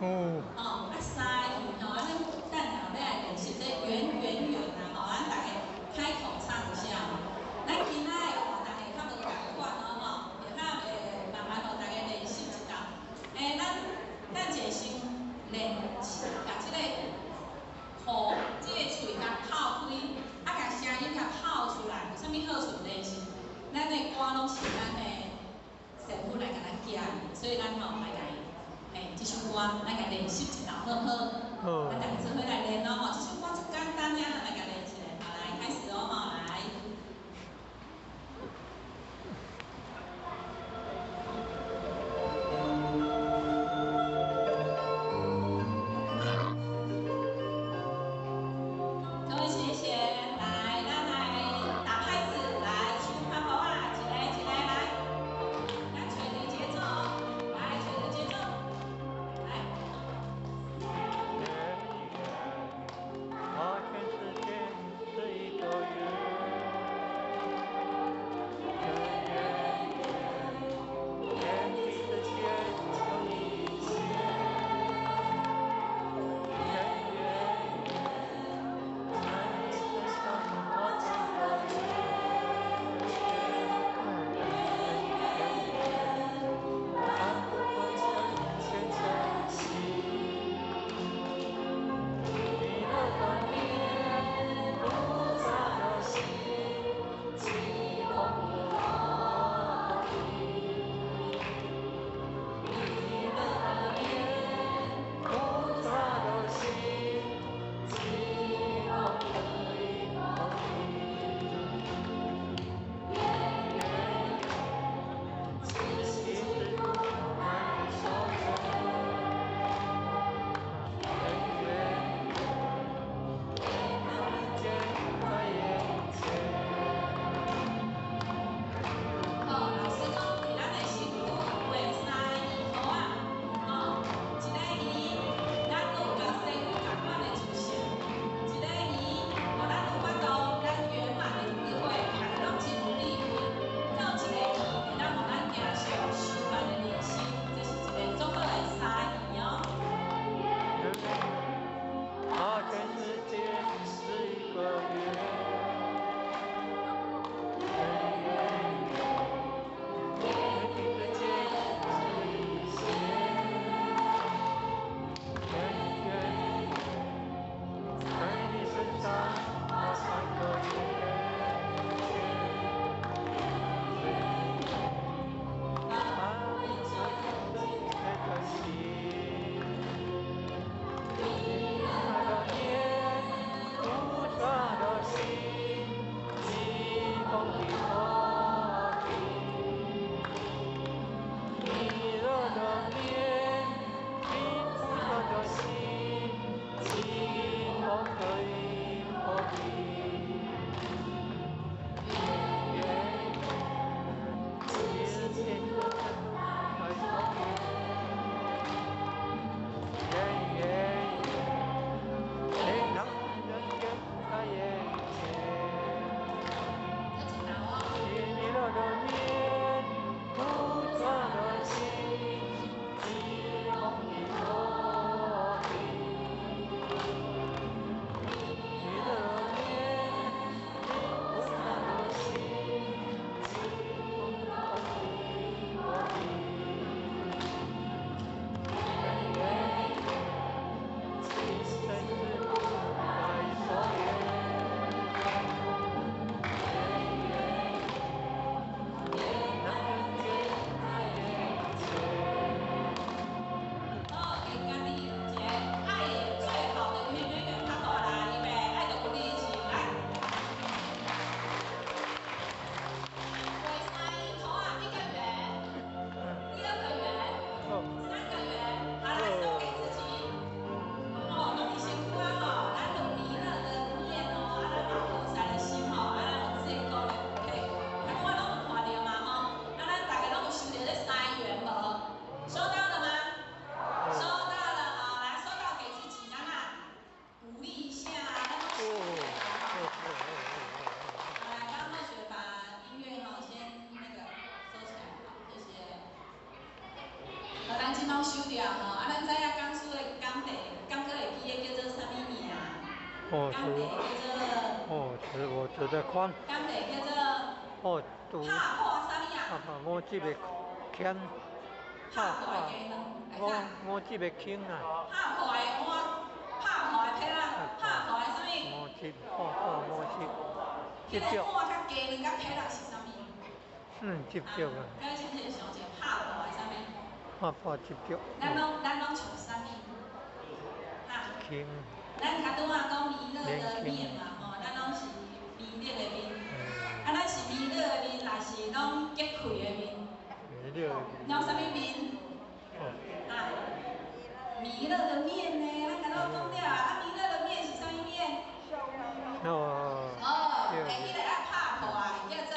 甘地叫做是我觉得宽。甘地叫做拍破啥物啊？我这边轻。拍破的鸡卵，我这边轻啊。拍破的碗，拍破的撇仔，拍破的啥物？我这这个碗甲鸡卵甲撇仔是啥物？接着啊。咱先想一下拍破的啥物？拍破接着。咱拢唱啥物？哈？轻。咱较拄仔讲弥勒的面嘛，吼，咱拢是弥勒的面。啊，咱是弥勒的面，也是拢结开的面。弥勒。用啥物面？啊，弥勒的面呢？咱刚刚讲了啊，弥勒的面是啥物面？第一个爱拍破啊，叫做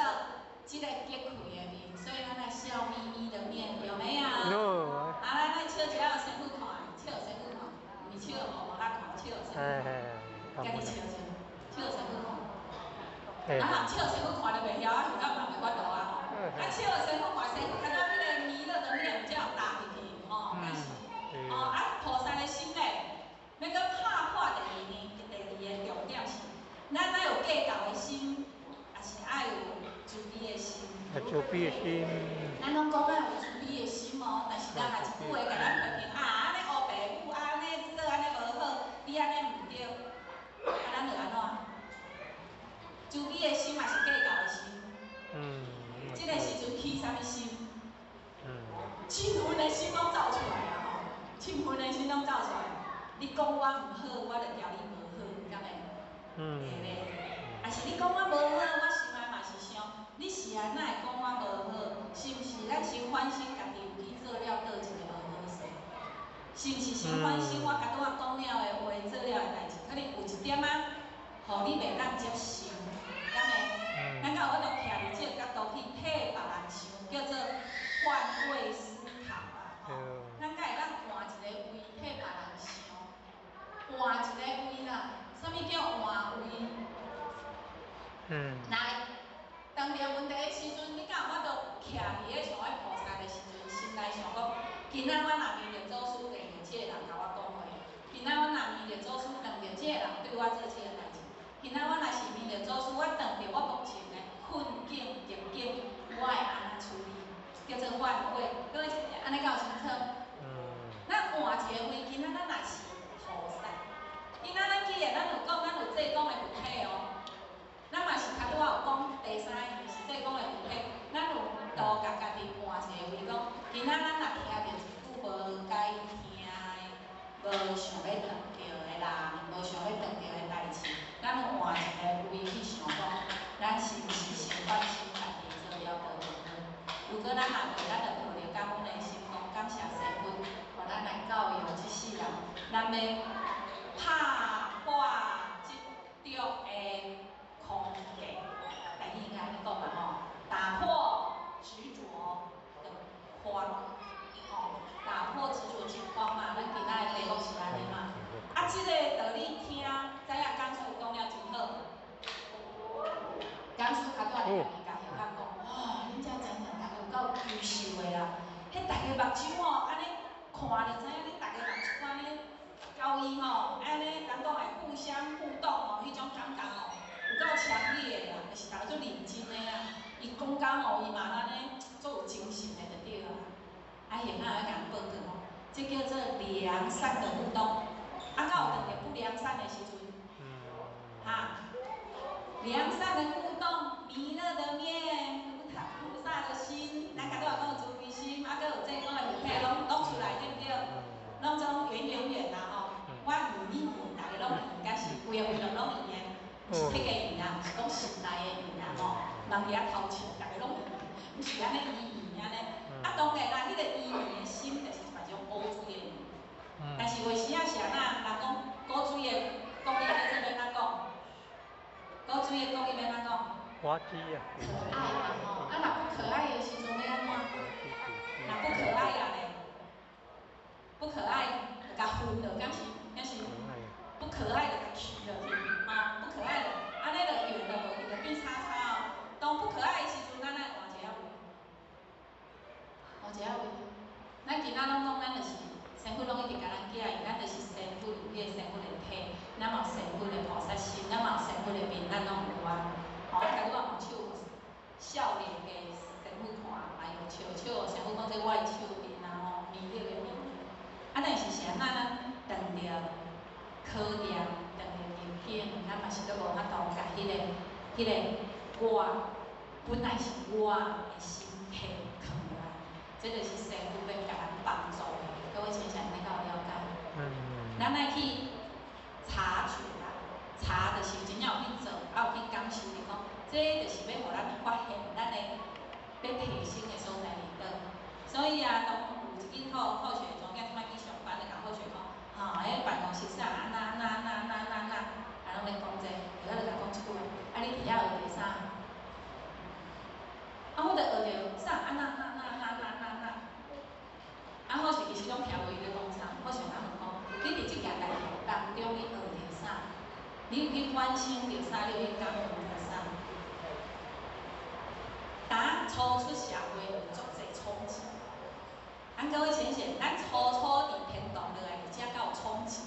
这个结开的面，所以咱来笑眯眯的面，有没有？有。啊，咱来笑一下身躯看，笑身躯看，唔是笑无法看，笑身躯看，家己笑身躯看。啊，笑身躯看就袂晓，啊，就到人的法度啊。啊，笑身躯看，身躯看到迄个弥勒的面，才有搭进去，吼，但是，啊，菩萨的心嘞，要搁拍破第二个重点是，咱有计较的心，也是爱有慈悲的心。慈悲的心。咱拢讲爱有慈悲的心哦，但是人也一句话甲咱批评啊，安尼乌白母，安尼做安尼无好，你安尼唔对，啊，咱就安怎？慈悲的心也是计较的心。这个时阵起啥物心？嗔恨的心拢走出来啊！吼，嗔恨的心拢走出来。你讲我唔好，我就交你无好，敢会？会咧。啊是你讲我无好，我心内嘛是想，你是安怎会讲我无好？是毋是咱先反省家己有去做了倒一个无好事？是毋是先反省我甲拄仔讲了的话、做了的代志，可能有一点仔，互你袂当接受，敢会？咱敢有法度徛伫这个角度去替别人想，叫做换位思考啊！吼，咱敢会当换一个位替别人想，换一个位啦。啥物叫换位？来，当面问题的时阵，你敢有法度徛伫咧像迄菩萨的时阵，心内想讲，今仔我若面对祖师碰到这个人甲我讲话，今仔我若面对祖师碰到这个人对我做这个代志，今仔我若是面对祖师，我碰到我目前的困境、逆境，我会安怎处理？叫做换位，各位安尼搞清楚？咱换一个位，今仔咱若是菩萨，今仔咱既然咱有讲，咱有做讲的具体哦。咱嘛是较拄仔有讲第三个是做讲的具体，咱有度甲家己换一个位，讲今仔咱若听到一句无该听的、无想要撞到的人、无想要撞到的代志，咱有换一个位去想讲，咱是毋是先反省家己做了倒无好？如果咱若袂，咱就抱着感恩的心，讲感谢师父，互咱来教育即世人，咱要拍破执着的空隙，台语应该安尼讲嘛吼，打破执着的框，吼，打破执着之框嘛，咱今仔的题目是安尼嘛。啊，即个道理听，知影讲师讲了真好。讲师较早咧甲伊讲，哇，恁遮真正大家有够优秀的啦！迄大家目睭哦，安尼看就知影，恁大家目睭安尼交易吼，安尼咱讲会互相互动吼，迄种感觉吼。有够强烈的啦，就是大家做认真的啦。伊讲讲哦，伊嘛安尼做有精神的就对啦。啊，现在要甲人报告哦，这叫做良善的互动。啊，敢有碰到不良善的时阵？良善的互动，弥勒的面，菩萨的心，咱甲拄仔讲有慈悲心，啊，搁有这讲的具体拢出来对不对？拢总圆啦吼。我圆，大家拢圆，敢是规个圆拢圆的。毋是迄个圆啊，是讲心内的圆啊吼，人伫遐偷笑，大家拢圆，毋是安尼圆安尼。啊，当然啦，迄个圆的心就是一种古锥的圆。但是为时啊是安那，人讲古锥的讲义叫做要安怎讲？古锥的讲义要安怎讲？滑稽啊。可爱嘛吼，啊若不可爱的时阵要安怎？若不可爱啊咧，不可爱就甲分了，敢是？不可爱的甲去落去，不可爱的，安尼就圆就无，伊就变叉叉哦。当不可爱的时阵，咱来换一个位，换一个位。咱今仔拢讲，咱就是身躯拢一直甲咱寄，咱就是身躯有迄个身躯的体，咱嘛身躯的菩萨心。是都无法度甲迄个我本来是我的心体藏来，这就是师父要甲咱帮助的。各位请想，你敢有了解？咱来去查取啦，查就是真正有去做，有去感受的讲，这就是要互咱发现咱的要提升的所在伫倒。所以啊，当有一间好学中，囝即摆去上班，就甲好学讲，迄办公室啥安那，拢咧讲这，有仔就甲讲一句话，你伫遐学着啥？我就学着啥安那，好学其实拢听无伊咧讲啥，好学咱问讲，你伫即件代志当中，你学着啥？你有去关心着啥？你有去感恩着啥？当初出社会有足侪冲击，各位请想，咱初伫天堂落来，而且较有冲击。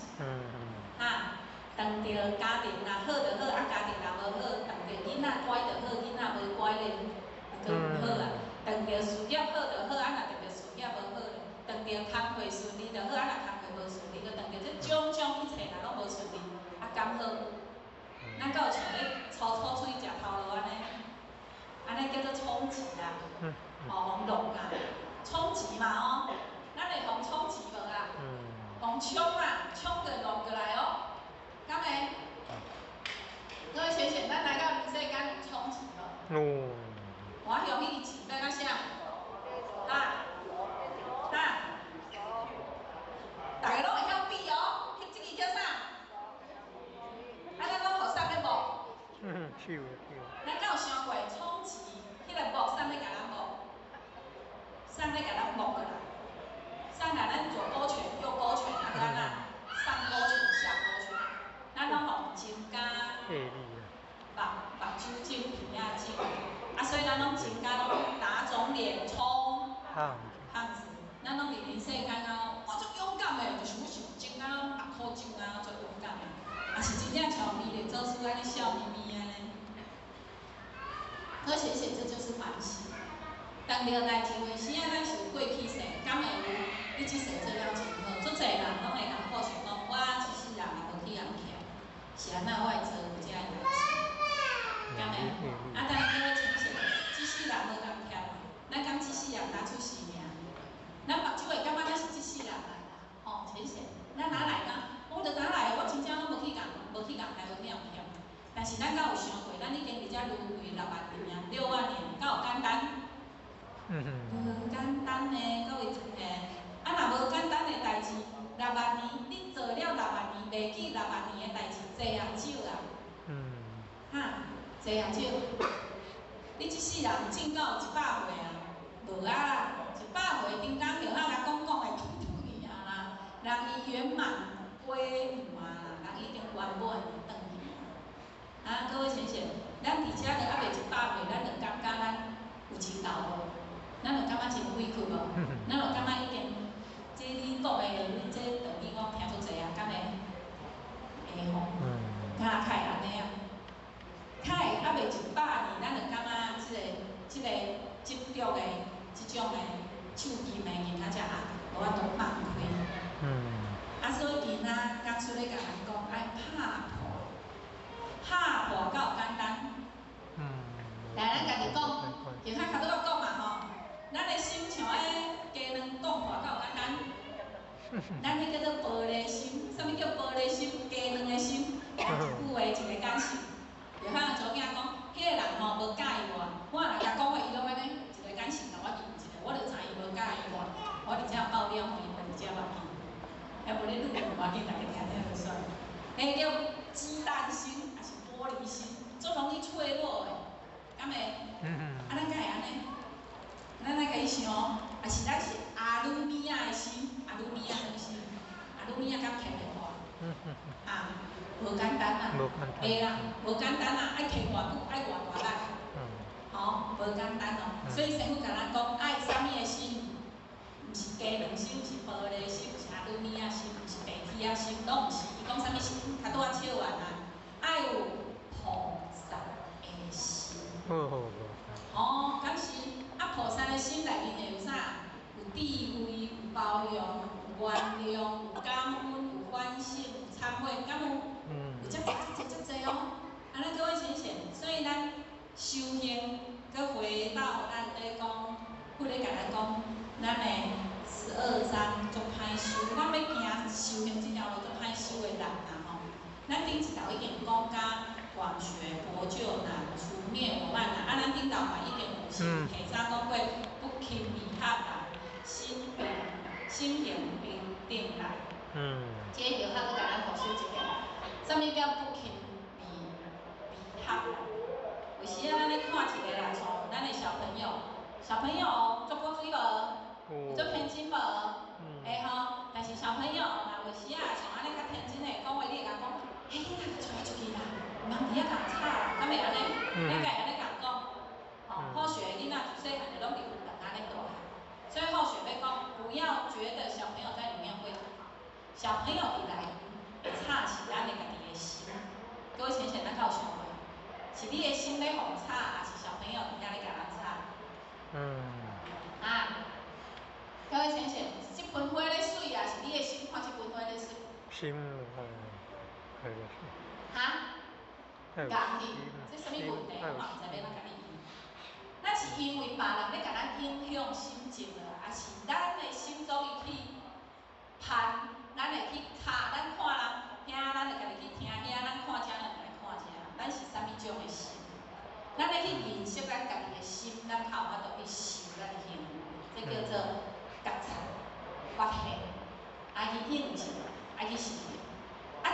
当着家庭若好就好，家庭若无好，当着囡仔乖就好，囡仔无乖咧，就唔好啊。当着事业好就好，若当着事业无好咧，当着工课顺利就好，若工课无顺利，就当着这种种一切若拢无顺利，敢好？咱敢有像咧初出去食头路安尼叫做冲击啦，互弄啊，冲击嘛咱会互冲击无啦？互冲啦，冲着弄过来敢会？各位先生，咱来到人世间有冲击无？我用迄个字要甲啥？大家拢会晓比即个叫啥？咱拢互送咧无？咱敢有想过冲击？迄个木送咧甲咱无？送咧甲咱木过来，送来咱左勾拳、右勾拳安那？上勾拳、下勾拳，咱拢互增加目睭睛、鼻仔睛，所以咱拢增加拢打肿脸充胖子。咱拢伫人世间我足勇敢的，就是我想增加6箍钟足勇敢的，是真正像美丽做事安尼笑眯眯安尼。而且这就是反省。当着代志为生咱是有过去世，敢会有你即世做了真好？足侪人拢会甲好想讲，我一世人也无去人欠，是安那我会做有遮代志，敢会？但是各位请想，即世人无共欠，咱敢即世人打出性命？咱目睭会感觉咱是即世人来啦，请想，咱哪来呢？我就哪来？我真正拢无去害，无去人欠。但是咱敢有想过，咱已经伫遮轮回6万年，6万年，敢有简单？无简单呢，各位真诶，若无简单诶代志，6万年，你做了6万年，袂记6万年诶代志，济也少啦。济也少。你即世人种到100岁啊，无啦，100岁顶当着甲讲诶，去啊啦，人伊圆满归满啦，人已经圆满转去。各位先生，咱伫遮着还袂100岁，咱就感觉咱有钱到无？咱就感觉真委屈无？咱就感觉已经，这你讲的，你这等于讲听足济敢会？会吼？较会安尼较会还袂100年，咱就感觉即个执着的、即种的手金的人仔才无法度放开。所以伊工出咧甲咱讲，爱拍破较有简单。来，咱家己讲，就较拄仔讲嘛咱的心像鸡卵冻破较有简单。咱迄叫做玻璃心，啥物叫玻璃心？鸡卵的心，一句话一个感受。就像做囝讲，迄个人无介意我若甲讲话，伊拢安尼一个感受甲我记一个，我就知伊无介意我伫遮爆料，互伊闻伫遮目镜，要无咧录无要紧，大家听听就算。迄叫鸡蛋心，还是玻璃心，足容易脆弱的，敢会？咱敢会安尼？咱来家己想，也是咱是阿鲁米亚的心，阿鲁米亚什么心？阿鲁米亚敢听袂破？无简单啦，会啦，无简单啦，爱听偌久，爱偌大力，无简单所以师父甲咱讲，爱啥物的心？毋是鸡卵心，毋是玻璃心，毋是阿鲁米亚心，毋是白铁啊心，拢毋是。伊讲啥物心？较拄仔笑完爱有菩萨的心。敢是？菩萨的心内面会有啥？有智慧，有包容，有原谅，有感恩，有反省，有忏悔，敢有？有遮济。咱顶一道已经讲甲广学、博就难，除灭我慢难。咱顶道嘛已经有先早讲过，不轻迷合难，心平定难。这个就较搁甲咱复习一遍。啥物叫不轻迷合难？有时啊，咱咧看一个啦，像咱的小朋友做过水无？做偏心无？会吼，但是小朋友若有时啊，像安尼较天真的讲话，你会甲讲，嘿，你若出来出去啦，毋通伫遐共吵啦，敢袂安尼？你甲伊安尼共讲，好学的囡仔自细汉就拢伫运动安尼大汉，所以好学要讲，不要觉得小朋友在里面会很好，小朋友伫内面吵是咱的家己的心。各位浅浅咱有想过，是你的心咧互吵，还是小朋友伫遐咧甲咱吵？各位浅浅，这盆花咧水啊，是你的心看这盆花咧水？心家己，这什么问题？我嘛毋知要哪甲你应。咱是因为别人咧甲咱影响心情了，还是咱的心中伊去攀，咱会去敲，咱看人听，咱就家己去听遐，咱看遮，咱就来看遮，咱是啥物种的心？咱咧去认识咱家己的心，咱才有法度去修咱的行为，这叫做觉察、发现，爱去应用，爱去实现。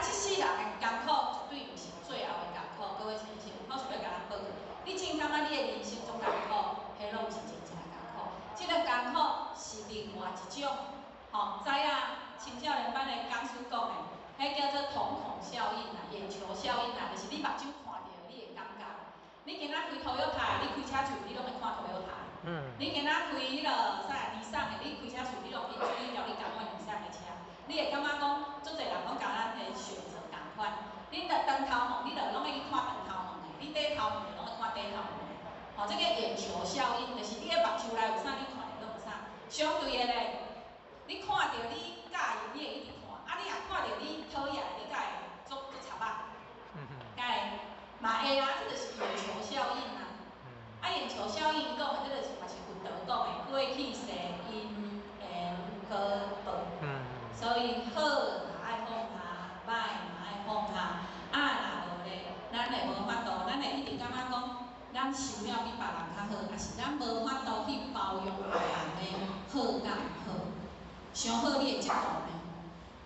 这世人的艰苦绝对毋是最后的艰苦，各位亲戚，我想要甲咱报告，你真感觉你的人生中艰苦，迄拢毋是真正的艰苦，这个艰苦是另外一种，知影青少年班的讲师讲的，迄叫做瞳孔效应啦、眼球效应啦，就是你目睭看到，你会感觉。你今仔开头油台，你开车厝，你拢会看头油台。你今仔开迄落啥尼桑的，你开车厝，你拢会注意到你共款尼桑的车。你会感觉讲，足侪人拢甲咱的选择共款。你着长头毛，你着拢会去看长头毛的；你短头毛，拢会看短头毛的。这个眼球效应，就是你的目睭内有啥，你看到拢有啥。相对的咧，你看到你喜欢，你会一直看；你若看到你讨厌，你才会做插啊。会嘛会啊，这就是眼球效应啊。眼球效应讲的，这就是嘛是分道讲的，过去世因缘果报。所以好嘛爱放下，歹嘛爱放下。若无咧，咱会无法度，咱会一直感觉讲，咱想了比别人较好，还是咱无法度去包容别人的好甲毋好。上好你会嫉妒呢，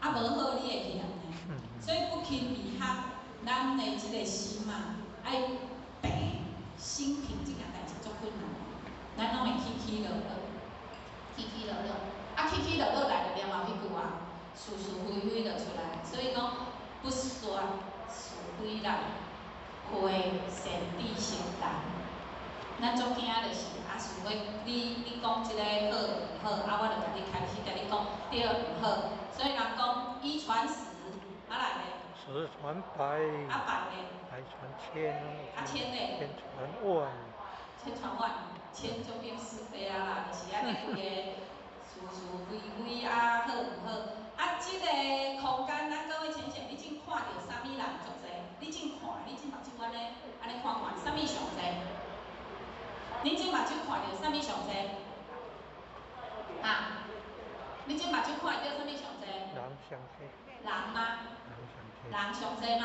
无好你会嫌呢。所以不轻迷合，咱的即个心啊，爱平心平这件代志足困难。咱拢会起起落落，起起落落。起起落落来就念后迄句啊，是是非非就出来。所以讲，不说是非人，会善地心难。咱足惊就是想要你讲即个好毋好，我就甲你开始甲你讲对毋好。所以人讲一传十，来咧。十传百。百咧。百传千。千咧。千传万。千传万，千就变是非啊啦，就是安尼规个。是非非好毋好？即个空间，咱各位浅浅，你真看到啥物人足济？你真看，你真目睭安尼看看，啥物上济？你真目睭看到啥物上济？你真目睭看到啥物上济？人上济。人吗？人上济吗？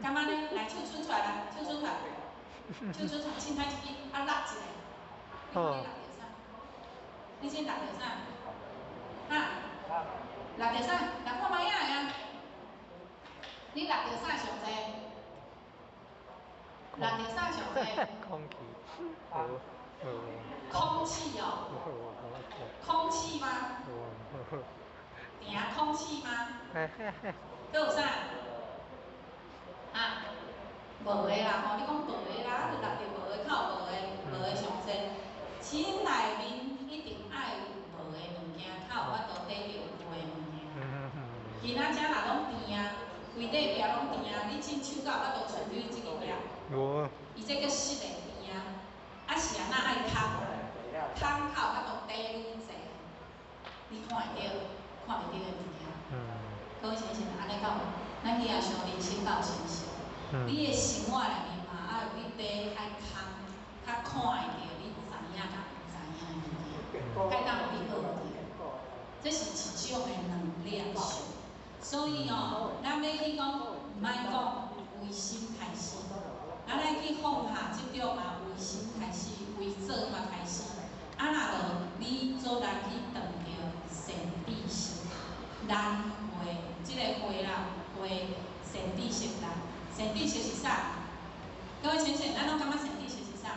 敢安尼？来，手伸出来啦，手伸出来，手伸出来，轻拍一支，勒一下。你看你勒着啥？你先勒着啥？勒着啥？来看卖影个啊！你勒着啥上济？勒着啥上济？空气。空气哦。空气吗？空气吗？搁有啥？无的啦吼，你讲无的啦，就勒着无的，较有无的，无的上济。心内面一定爱有无的物件，才有法度得到有的物件。今仔遮若拢甜啊，规块壁拢甜啊，你真手甲有法度存你即个壁？无。伊这叫湿的甜啊，是安那爱空，空才有法度得愈济。你看会到，看袂到的物件。各位先生，安尼讲，咱去也想人生到成熟。你的生活内面嘛，爱有你底爱空，较看会到你知影甲毋知影的物件，该当有你学着。这是一种的能量。所以咱要去讲，莫讲为心开始，咱来去放下即种嘛，为心开始，为做嘛开始。啊，若无你做人去断着善知识，人会即个会啦，会善知识啦，善知识是啥？各位先生，咱拢感觉善知识是啥？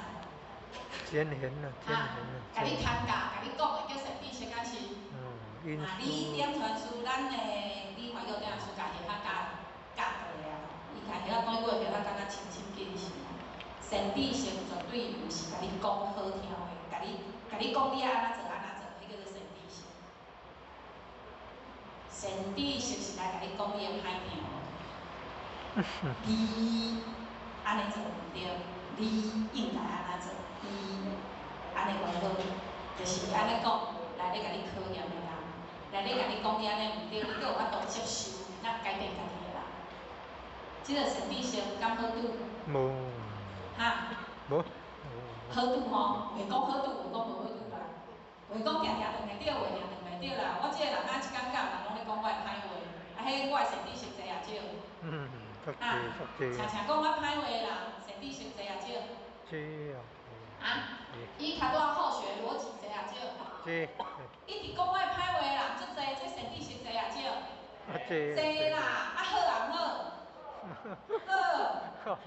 尖贤啊，尖贤啊。甲你谈价，甲你讲的叫善知识，敢是？你点传输，咱的理法药点书家己较教对啊，伊家己晓讲过，晓教清清见是。善知识绝对毋是甲你讲好听的，甲你讲你爱安怎做安怎做，迄叫做善知识。善知识是来甲你讲你的歹听的，你安尼做毋对，你应该安怎做，你安尼袂好，就是安尼讲来咧甲你考验的人，来咧甲你讲你安尼毋对，你阁有法度接受，咱改变家己的人。即个善知识敢好拄？无。哈？无。好拄吼，袂讲好拄，袂讲无好拄啦。袂讲定定断袂着，话定断袂着啦。我即个人啊，一感觉人拢咧讲我的歹话，啊，迄我的善知识济也少。常常讲我歹话啦，善知识济也少。啊？伊较多好学逻辑济也少。一直讲我的歹话啦，足济，这善知识济也少。济啦，啊好也好。好。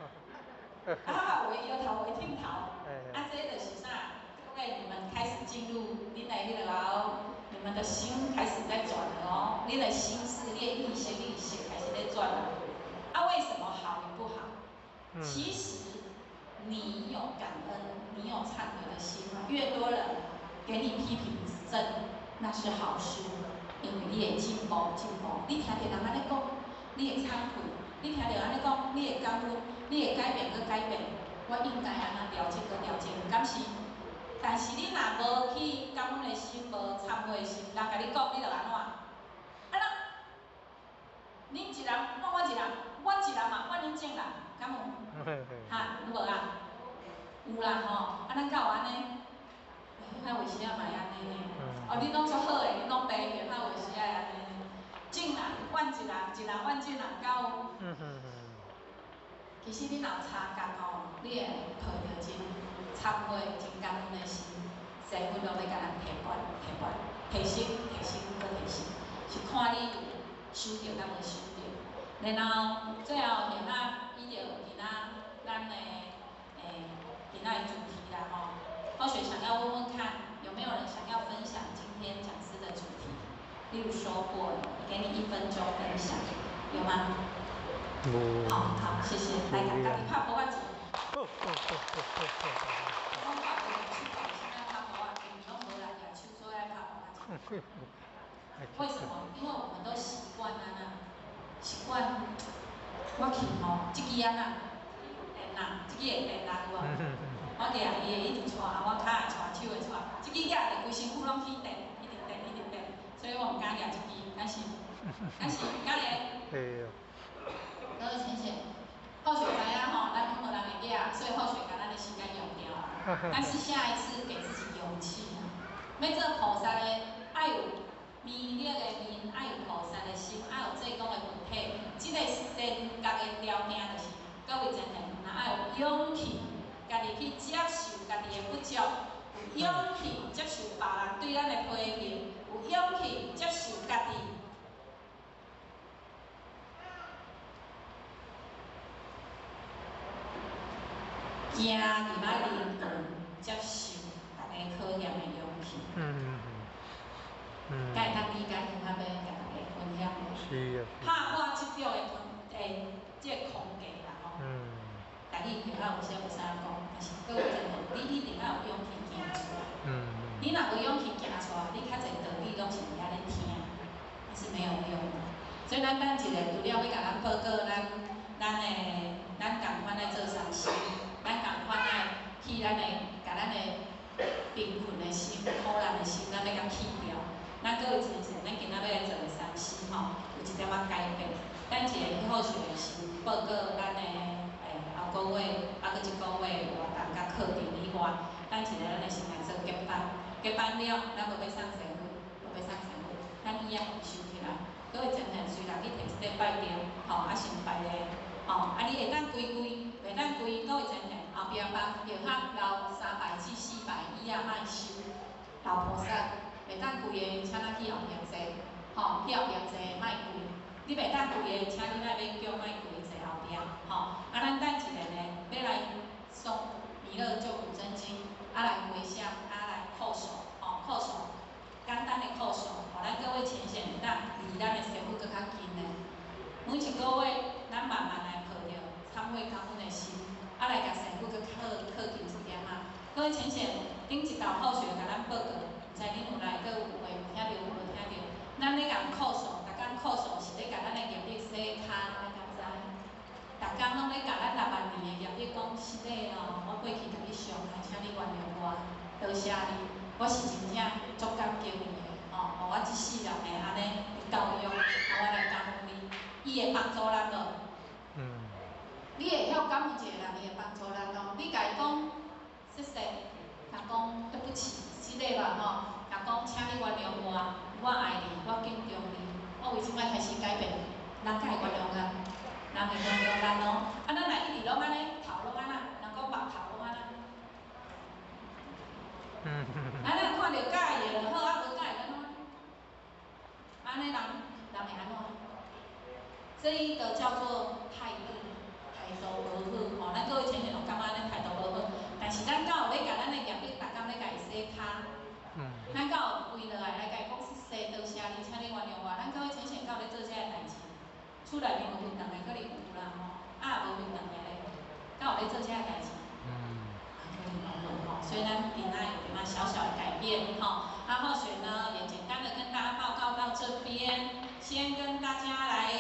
啊，为摇头为剃头，啊，这就是啥？各位，你们开始进入恁的迄个你们的心开始在转了哦，恁的心是练意识开始在转了。啊，为什么好与不好？其实你有感恩，你有忏悔的心，越多人给你批评指正，那是好事，因为你会进步。你听到人安尼讲，你会忏悔。你听到安尼讲，你会感恩，你会改变，改变。我应该安怎调整，调整，敢是？但是你若无去感恩的心，无忏悔的心，人甲你讲，你就安怎？啊那，你一人，我一人，我一人嘛，我恁种人，敢有？哈，有无啊？有啦吼，啊咱敢有安尼？遐有时啊嘛会安尼呢。哦，你拢足好诶，你拢白个，遐有时啊会安尼。种人怨一人，一人怨种人，敢有？其实你若有差觉吼，你会抱着真忏悔、真感恩的心，师父拢咧甲人提拔、提升、搁提升，是看你有修着敢无修着。然后最后现在依着今仔咱的今仔的主题啦吼，或许想要问问看，有没有人想要分享今天讲师的主题？例如说过，给你1分钟分享，有吗？好，谢谢。来，家己拍鼓仔钱。我拍鼓仔钱，拢无人举手，所以爱拍鼓仔钱。为什么？因为我们都习惯安那，习惯我去吼，即支安那电啦，即支会电啦有无？我举伊会一直带，我脚会带，手会带，即支举着规身躯拢去电，一直电。所以我唔敢举即支，敢是敢咧？各位先生，或许知影吼，咱无人会举，所以或许把咱的时间用掉了。但是下一次给自己勇气，要做菩萨的，爱有美丽的面，爱有菩萨的心，爱有做工的本体。这个先决的条件就是，各位先生，若爱有勇气，家己去接受家己的不足，有勇气接受别人对咱的批评，有勇气接受家己。行入来灵魂，接受大家考验的勇气。该当理解同较要甲大家分享。是啊。拍破即种的即个空格啦吼。家己就较有啥讲，但是各位真的，你一定要有勇气行出来。你若无勇气行出来，你较侪道理拢是伫遐咧听，还是没有用的。所以咱等一下，除了要甲咱报告咱共款来做善事。咱共款来去甲咱的贫困的心、苦难的心，咱要甲去掉。咱各位先生，咱今仔要来做的善事吼，有一点仔改变。咱一个好学的是报告咱的后个月，搁一个月活动甲课程以外，咱一个咱的先来做结班，结班了，咱无要送生日，咱以后收起来。各位真正随人去摕一块拜点，吼，先拜咧，吼，你会当规，袂当规，各位真正后壁帮药盒留3拜至4拜，以啊莫收，留菩萨，袂当规个，请咱去后壁坐，吼，去后壁坐莫规，你袂当规个，请你来免叫莫规坐后壁，吼，咱等一下呢，要来诵弥勒救苦真经，来回向，来叩首，叩首。简单的叩首，互咱各位浅显会当离咱的师父搁较近的。每一个月，咱慢慢来抱着忏悔感恩的心，来甲师父搁靠近一点啊。各位浅显，顶一道后续甲咱报告，毋知恁有来搁有话有听着无听着？咱咧共叩首，逐工叩首是咧甲咱的业力洗骹，你敢知？逐工拢咧甲咱6万年的业力讲是咧咯，我过去甲你伤害，请你原谅我，多谢你。我是真正足感激你的，互我一世人的安尼教育，我来感恩你，伊会帮助咱咯。你会晓感恩一个人，伊会帮助咱咯。你甲伊讲谢谢，甲讲对不起，之类吧甲讲请你原谅我爱你，我敬重你，我为什么开始改变？人会原谅咱，人会原谅咱咯。咱若一直拢安尼，头拢安那，人讲目头拢安那。咱看到假的就好，无假的安怎？安尼人会安怎？这一个叫做态度无好，咱各位前天拢感觉安尼态度无好，但是咱敢有要甲咱的业力，逐工要甲伊洗骹，咱敢有跪落来甲伊讲谢多谢你，请你原谅我。咱各位前天敢有咧做这个代志？厝内面有运动的可能有啦无运动的咧，敢有咧做这个代志？所以呢，平安有点小小的改变或许呢，也简单的跟大家报告到这边，先跟大家来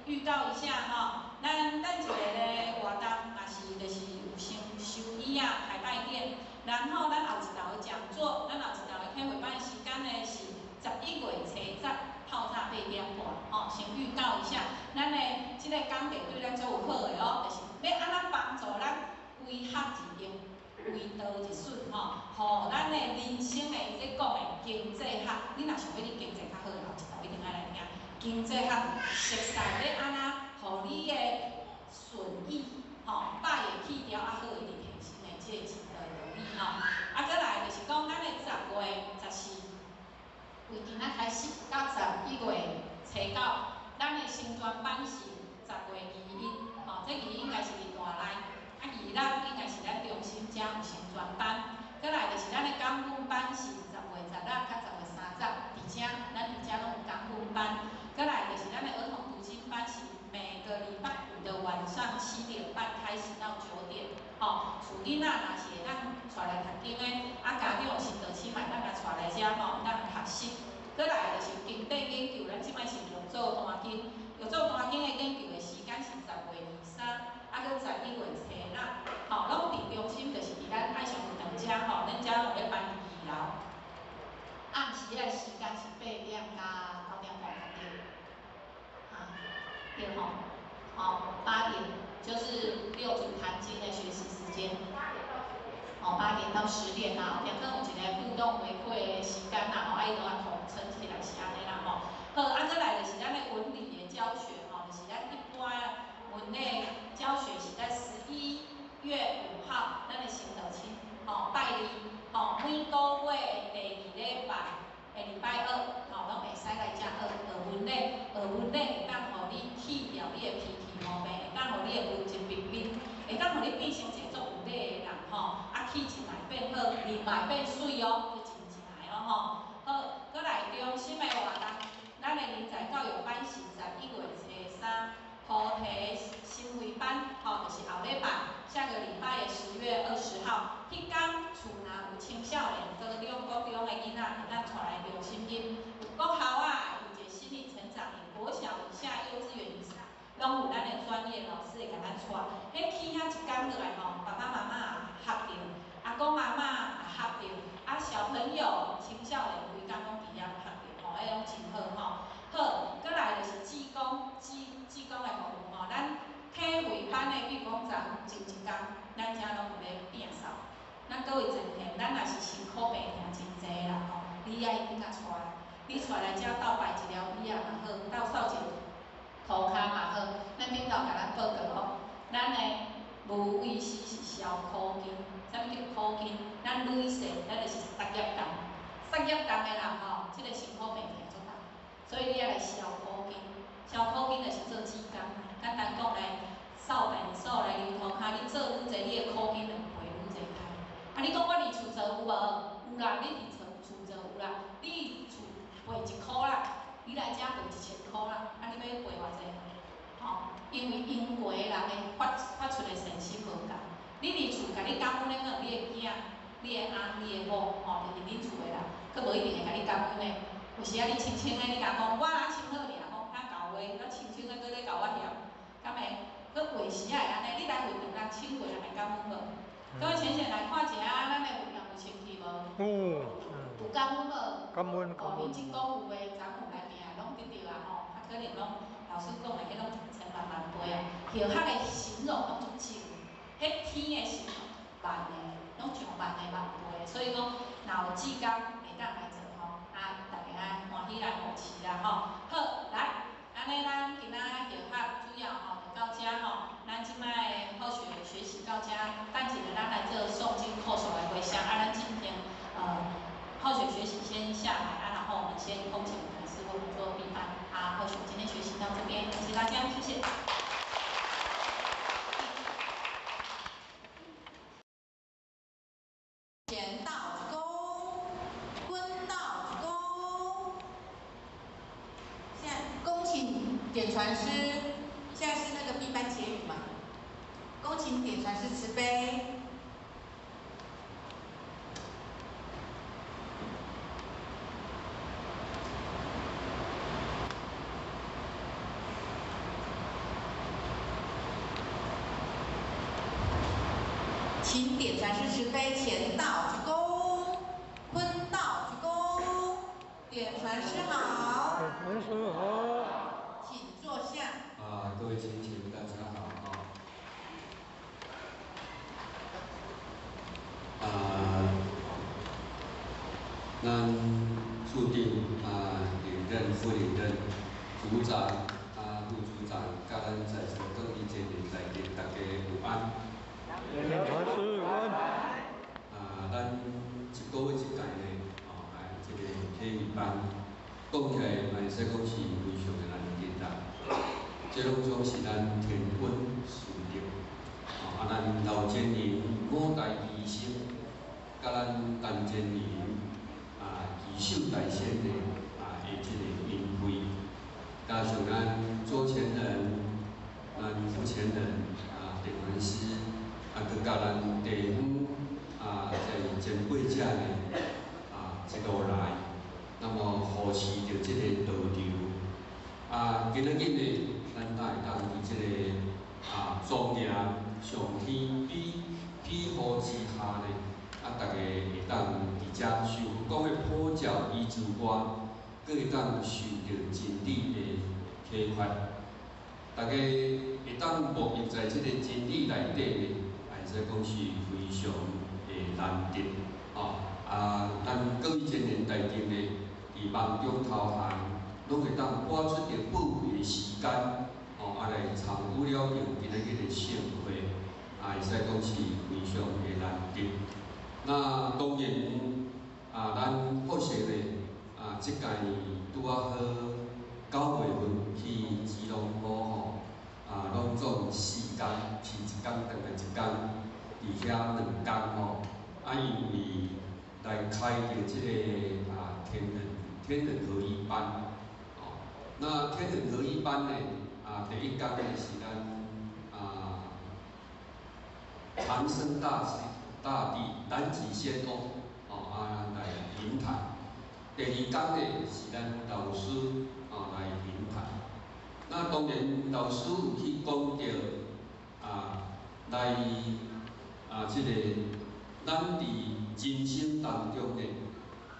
预告一下咱一个咧活动也是就是有收衣排拜店，然后咱后一道的讲座，咱后一道的开会办时间呢是11月初10透早8点半先预告一下，咱的这个工地对咱足有好的就是要安怎帮助咱规划一定。为道一顺互咱的人生的即讲的经济学，你若想要你经济较好，后一道一定爱来听。经济学熟悉要安怎，互你的顺意摆会去了好会理平心的即个道理再来就是讲咱的10月14，为今仔开始到11月初9，咱的新专班是10月2日这2日应该是伫大内。2日应该是咱中心遮有成全班，再来就是咱的港文班是10月10日甲10月30日，伫遮咱伫遮拢有港文班，再来就是咱的儿童读经班是每个礼拜5的晚上7点半开始到9点，厝囡仔若是会当带来读经的，家长有心就请买咱来带来遮当学习，再来就是经典研究，咱即摆是要做单经，要做单经的研究的时间是10月23。搁11月初6，拢伫中心，就是伫咱爱上运动遮咱遮拢咧办2楼，暗时的时间是8点到9点半对，对8点就是6组谈经的学习时间，8点到10点后壁可能有一个互动回馈的时间爱都统称起来是安尼啦好，再来就是咱的文理的教学就是咱一般。文类教学是在11月5号，咱的新道亲拜二每个月第2礼拜的礼拜2拢会使来遮学文类，学文类会当互你去掉你的脾气毛病，会当互你的文质彬彬，会当互你变成一个足有礼的人气质来变好，人脉变水这真正的好，再来中心的活动，咱的人才教育班是11月初3。菩提心慧班就是后礼拜，下个礼拜的10月20号，迄天厝若有青少年、高中的囡仔，会当带来中心音，有国校有一个心理成长的，国小以下、幼稚园以上，拢有咱的专业老师会甲咱带。迄去遐一天落来爸爸妈妈合着，阿公阿嬷也合着，小朋友、青少年规工拢伫遐合着，迄拢真好好，再来就是志工的服务咱体会班的，比如讲前一天，咱遮拢有咧摒扫。咱各位前天，咱若是辛苦病痛真济啦你也应该带。你出来遮斗摆一条椅啊嘛好，斗扫一涂骹嘛好，咱顶头甲咱报告吼，咱的无卫生是消苦筋，啥物叫苦筋？咱女性咱就是杀业工，杀业工的人吼，即个辛苦病痛足重，所以你爱来消苦筋，消苦筋就是做指甲，简单讲来扫便所来流涂骹，你做愈济，你的苦筋就袂愈济开。啊，你讲我伫厝做有无？有啦，你伫厝做有啦，你厝赔1箍啦，你来遮赔1000箍啦，啊，你要赔偌济？吼，因为因为人的发出的信息无共。你伫厝，甲你感恩的，你的囝、你的翁、你的某，吼，就是恁厝的人，佫无一定会甲你感恩的。有时啊，你清清的，你甲讲，我哪清好尔，讲哪搞话，我清清的，佫咧甲我嫌，敢会？佫话时啊会安尼，你来回两人清过人会感恩无？各位浅浅来看一下，咱的有人有清气无？有感恩无？感恩。哦，恁即讲有诶，昨昏内面啊，拢得着啊吼，啊可能拢老师讲的，迄拢千万万倍啊，赫赫的形容拢足深，迄天的形容万的，拢上万的万倍，所以讲，若有志工会当来做吼，啊，大家欢喜来扶持啦吼。好，来，安尼咱今仔日赫主要吼就到遮吼，咱即摆的好学习到遮，等一下咱来做诵经口述的回向，啊，咱今天好学习先下来啊，然后我们先恭请我们师傅做闭班啊。好学今天学习到这边，谢谢大家，谢谢。前道鞠躬，坤道鞠躬。现在恭请点传师，现在是那个闭班结语嘛？恭请点传师慈悲。请点传师慈悲，前道鞠躬，坤道鞠躬，点传师好。点传师好。请坐下。各位亲戚大家好咱注定领任、副领任、组长副组长，甲咱在座各位前辈在地大家有安。点传师有安。咱一个月一届呢，这个体育班讲起来，会使讲是非常的难得啦。这拢总是咱天分殊德。咱老前人五代医生，甲咱陈前人奇秀大仙的的这个因缘，加上咱左前人、咱副前人点传师，佮甲咱地方在前辈者呢一路来，那么扶持着这个道场。今仔日呢，咱才会当伫这个庄严上天庇护之下呢，大家会当伫遮受佛讲的普教以之外，佫会当受到真理的启发。大家会当沐浴在这个真理内底呢，会使讲是非常的难得咱各位前人大众呢，伫梦中偷汉，拢会当拨出着宝贵的时间，来参与了今仔日的盛会，会使讲是非常的难得。那当然，咱复习呢，即届拄好9月份去基隆埔拢总4天，去1天，等下1天，伫遐2天因为来开着这个天人合一班，那天人合一班呢，第1天呢是咱长生大帝南极仙翁来引坛。第2天呢是咱老师来引坛。那当然老师有去讲到来这个咱伫人生当中呢，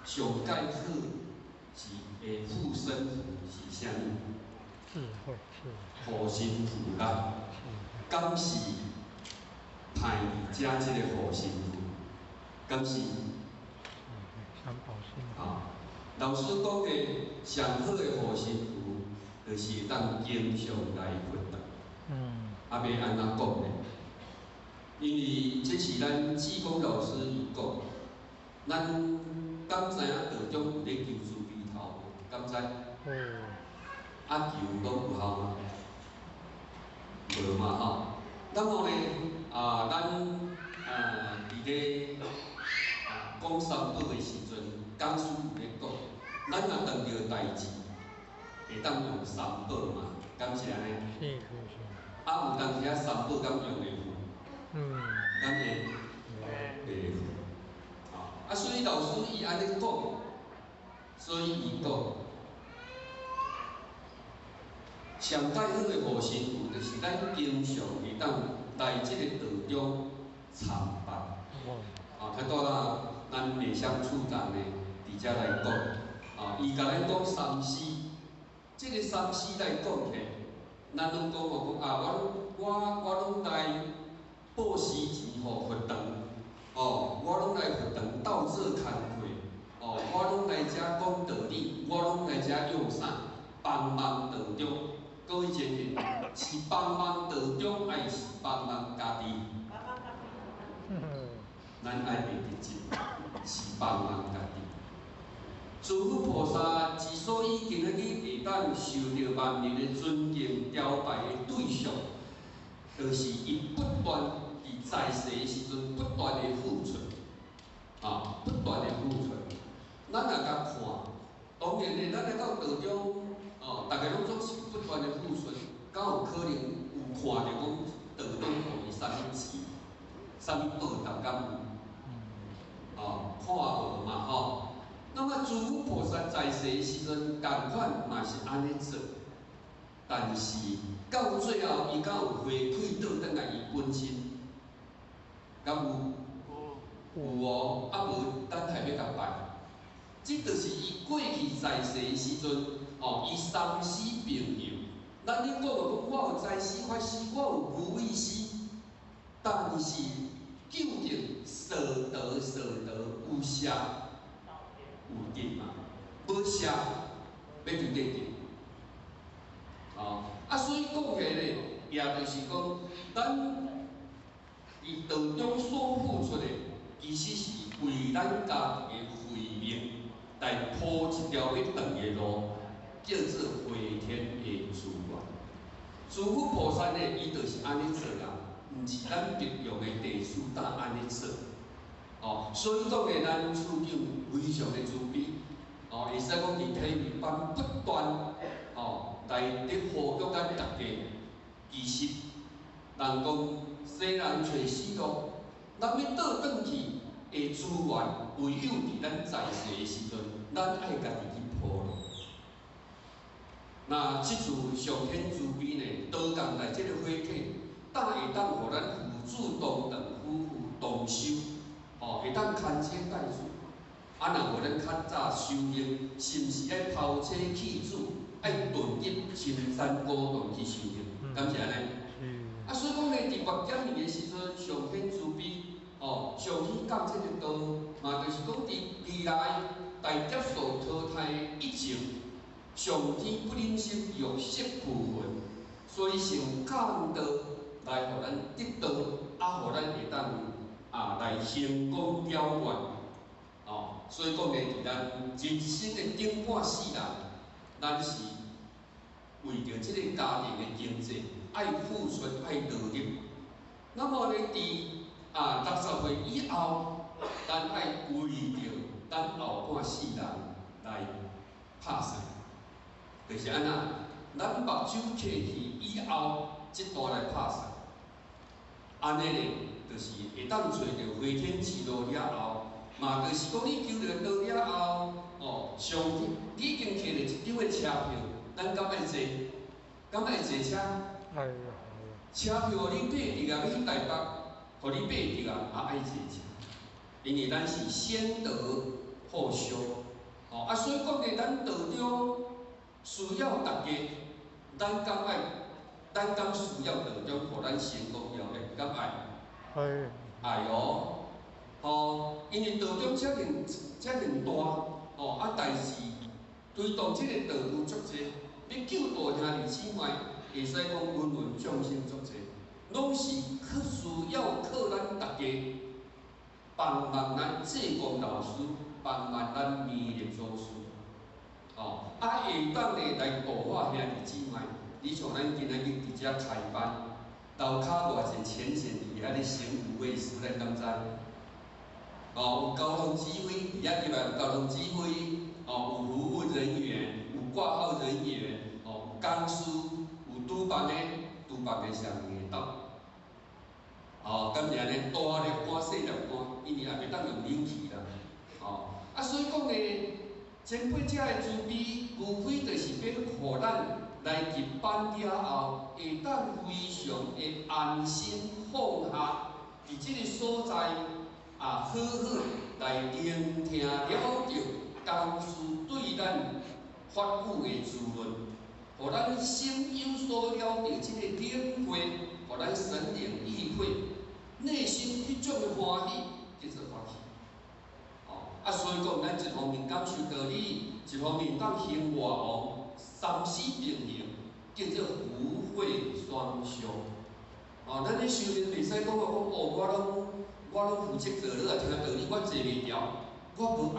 上介好是的护身符是啥物？智慧。护身符啦。敢是派遮这个护身符？敢是？三宝心。老师讲的上好的护身符，就是会当经常来运动。啊，袂安怎讲呢？因为这是咱志工老师伊讲，咱敢知影道中有咧求慈悲头无？敢知？啊，求拢有效吗？无嘛吼。那么呢，咱伫咧讲三宝的时阵，讲师有咧讲，咱若遇到代志，会当用三宝嘛？敢是安尼？是。啊，有当时三宝敢用会赴？敢会？袂赴。啊，所以老师伊安尼讲，所以伊讲，上介好的护身符，就是咱经常会当来即个道中参拜。较多啦，咱内乡处长呢，伫遮来讲，伊甲咱讲三施，即个三施来讲起，咱拢讲我拢来报施钱互佛堂，我拢来佛堂斗做工课，我拢来遮讲道理，我拢来遮用啥？帮忙道中，各位前辈，是帮忙道中，还是帮忙家己？咱爱袂得劲，是帮忙家己。诸佛菩萨之所以今仔日会当受到万人的尊敬朝拜的对象，就是伊不断伫在世的时阵不断的付出，不断的付出。咱若甲看，当然呢，咱来到道中，大家拢总是不断的付出，敢有可能有看到讲道中互伊啥物钱、啥物报答敢有？看无嘛吼。那么诸佛菩萨在世的时阵，共款嘛是安尼做，但是到最后，伊敢有回馈倒转来伊本身，敢有？有哦，啊无等下要甲拜。这就是伊过去在世的时阵，伊三施并用。咱恁讲就讲，我有财施、法施，我有无畏施，但是究竟舍得有舍有得嘛？无舍要伫得得。所以讲起来，也就是讲，咱伫道中所付出的，其实是为咱家己的慧命来铺一条要长的路，叫做回天的资源。诸佛菩萨呢，伊就是安尼做啦，毋是咱别用的地师当安尼做。所以讲呢，咱处长非常的慈悲，会使讲伫体育班不断，来咧呼吁咱大家。其实，人讲生人找死路，咱要倒转去的资源，唯有伫咱在世的时阵，咱爱家己去铺路。那即次上天慈悲呢，多工来即个火体，会当互咱父子同堂、夫妇同修。会当牵车带水，若互咱较早修行，是毋是爱抛车弃子，爱遁入深山孤洞去修行？敢是安尼？所以讲呢，伫月检年的时阵，上天慈悲，上天降这个道，嘛就是讲伫未来在接受淘汰以前，上天不忍心玉石俱焚，所以想降道来互咱得道，互咱会当。来成功了愿，所以讲呢，伫咱人生的顶半世人，咱是为着即个家庭的经济，爱付出，爱努力。那么呢，伫60岁以后，咱爱为着咱后半世人来拍算，就是安那，咱目睭起去以后，即段来拍算，安尼呢？就是会当找着回天之路了后，嘛就是讲你求着道了后，上天你已经摕着一张的车票，咱敢爱坐？敢爱坐车？车票互你买伫啊，要去台北，互你买伫啊，也爱坐车，因为咱是先得后修，所以讲呢，咱道中需要大家，咱敢需要道中，互咱成功了的，敢爱？爱哦，因为道中遮尔大，但是推动这个道路足济，要救大兄弟姊妹，会使讲芸芸众生足济，拢是较需要靠咱大家帮忙咱济公老师，帮忙咱弥勒祖师。会当咧来度化兄弟姊妹。你像咱今仔日伫遮开班，楼骹偌济前线伫遐咧省有卫士，咱敢知？有交通指挥，伫遐入来有交通指挥，有服务人员，有挂号人员，有讲师，有督办的上面的斗。咁然呢，大粒官、细粒官，因为也袂当用冷气啦。所以讲咧，前辈者的慈悲，无非就是要互咱来入班了后，会当非常的安心放下，伫即个所在好好来聆听了着讲师对咱法语的滋润，互咱心有所了着即个领会，互咱神灵意会，内心迄种的欢喜，叫做欢喜。所以讲，咱一方面感受道理，一方面当行外王，三死并行，叫做福慧双修。咱咧修炼袂使讲我拢负责做，你来听道理，我坐袂牢，我无爱。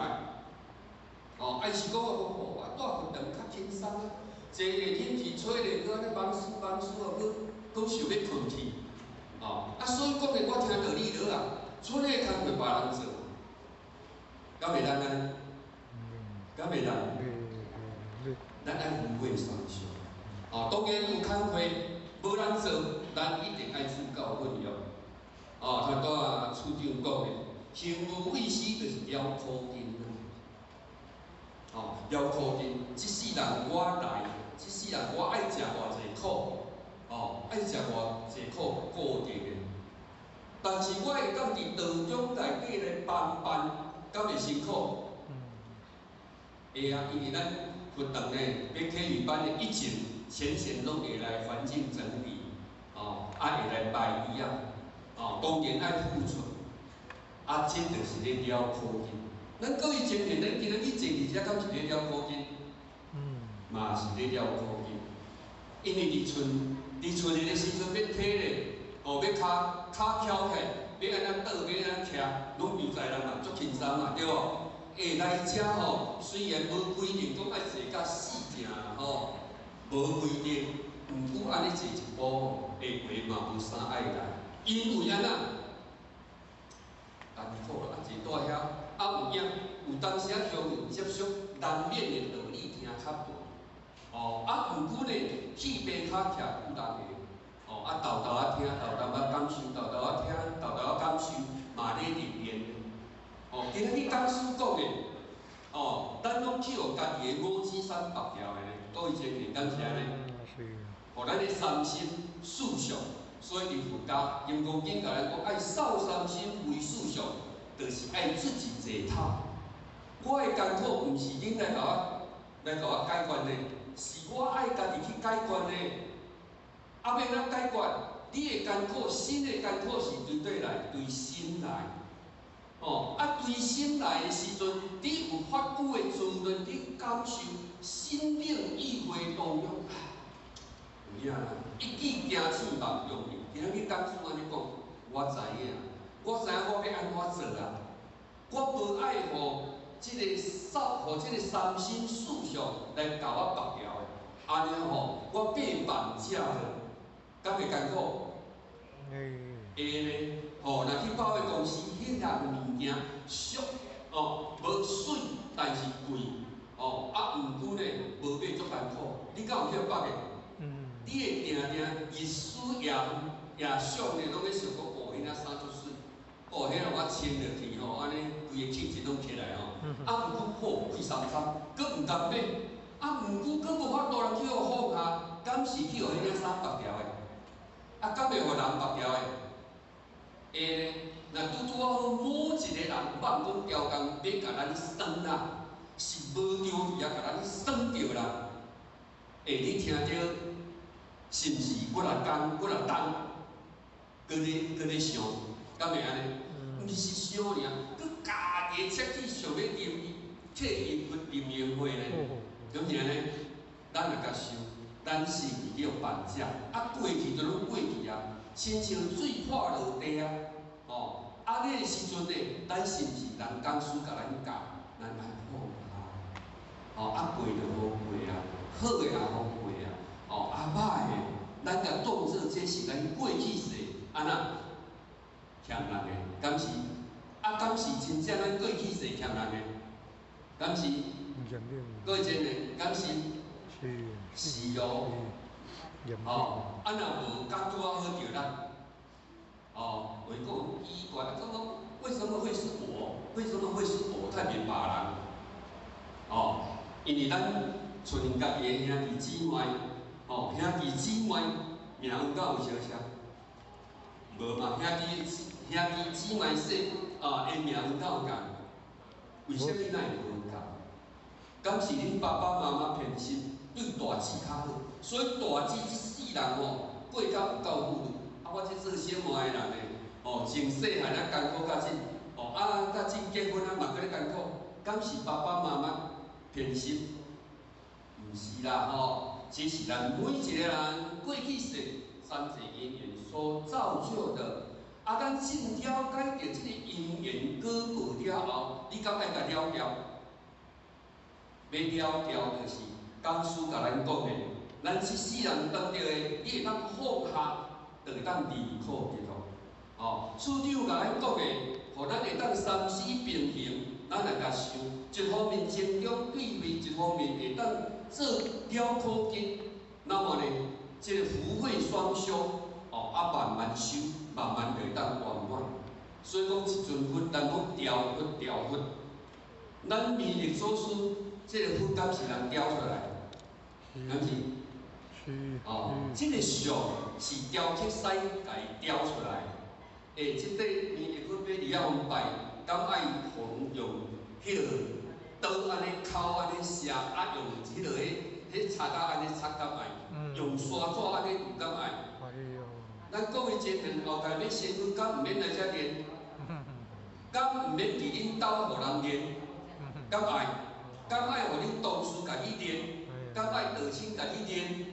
爱是讲我带活动较轻松啊，坐咧冷气吹咧，搁安尼忙输，搁想要困去。所以讲咧，我听道理落啊，剩诶工课别人做。敢袂当安尼？敢袂当？咱爱福慧双修。当然有工课无人做，咱一定爱自告奋勇。像拄处长讲的，行无畏死就是了苦根。了苦根，即世人我来，即世人我爱食偌济苦，爱食偌济苦固定的。但是我会当伫道中内底来办。敢会辛苦？会啊，因为咱活动呢，要体育班的以前前线拢会来环境整理，会来摆椅啊，当然爱付出，这就是咧了苦根。咱各位前面，咱今仔日坐伫遮，敢是咧了苦根？嘛是咧了苦根，因为伫厝里的时阵要体力，要骹翘起。要安怎倒，要安怎徛，拢牛仔人嘛，足轻松嘛，对无？会来遮虽然无规定讲爱坐到4正无规定，毋过安尼坐一步会过嘛，无啥爱来，因为安怎艰苦啦，坐蹛遐，有影，有当时相互接触，难免的道理听较多。毋过呢，气边较徛有人个。豆豆听，豆豆感受，豆豆听，豆豆感受，嘛咧历练。今仔日讲师讲的，咱拢去互家己的五指山拔掉的呢，各位前面敢是安尼？互咱的三心四相，所以伫佛家阴公经甲咱讲，爱少三心为四相，就是爱自己坐透。我的艰苦，毋是恁来甲我解决的，是我爱家己去解决的。要怎解决？你的艰苦，心的艰苦是对对来，对心来。对心来的时阵，你有法语的滋润，你感受心领意会动用。有影啦，一举惊醒万用的。今仔日讲师安尼讲，我知影，我要安怎做啊？我无爱互即个三心四相来甲我拔掉的。安尼我8万只了。敢会艰苦？会咧，若去百货公司，迄项物件俗，无水，但是贵，毋过呢，无买足艰苦。你敢有去百货？你会定日思夜想咧，拢咧想讲，迄领衫足水，迄让我穿落去安尼规个气质拢起来毋过贵3餐，佫毋甘买，毋过佫无法度人去互放下，敢是去互迄领衫拔掉的？敢会互人拔掉的？会咧，若拄好某一个人妄讲刁工要甲咱耍啦，是无条件甲咱耍着啦。你听着，是毋是？我若讲，我若等，搁咧想，敢会安尼？毋是想尔，佮家己切去想要留伊，契衣佛林园会呢，咁样呢，咱来甲收，咱是伫叫办只，过去都拢过去啊，亲像水破落地啊，迄个时阵呢，咱是毋是人工师甲咱教，咱爱好啊，过就好过啊，好个也好过啊，歹个，咱甲当做这是咱过去式，安那欠人个，敢是？敢是真正咱过去式欠人个？敢是？过真个，敢是？是哦。若无甲拄啊好着咱，为讲奇怪，为什么会是我？为什么会是我？太明白人。因为咱剩家己的兄弟姊妹，兄弟姊妹名有够有相像，无嘛？兄弟姊妹说的名有够共，为什么咱会无共？敢是恁爸爸妈妈偏心，对大姊较好，所以大姊这世人过到有够富裕。我这做小妹的人呢，从细汉艰苦到今，到今结婚嘛搁咧艰苦，敢是爸爸妈妈偏心？毋是啦，这是咱每一个人过去世三世因缘所造就的。咱真了解到这个因缘果报了后，你敢爱甲了掉？要了掉就是讲师甲咱讲的，咱这世人当着的，你会当放下，就会当离苦结束。处长甲咱讲的，互咱会当三死并行，咱来甲想，一方面增长智慧，一方面会当做了苦经。那么呢，这个福慧双修，慢慢修，慢慢就会当圆满。所以讲一尊佛，咱讲调佛，咱弥勒所说，这个佛敢是人雕出来，敢是？这个像是雕刻师家雕出来。即块弥勒佛要离啊往拜，敢爱用迄个刀安尼敲安尼射，用迄个迄擦甲安尼擦敢爱，用砂纸安尼有敢爱？咱各位前人后代要先佛，敢毋免来遮练？敢毋免伫恁兜互人练？敢爱？敢爱互恁同事家己练？敢爱道亲家己练？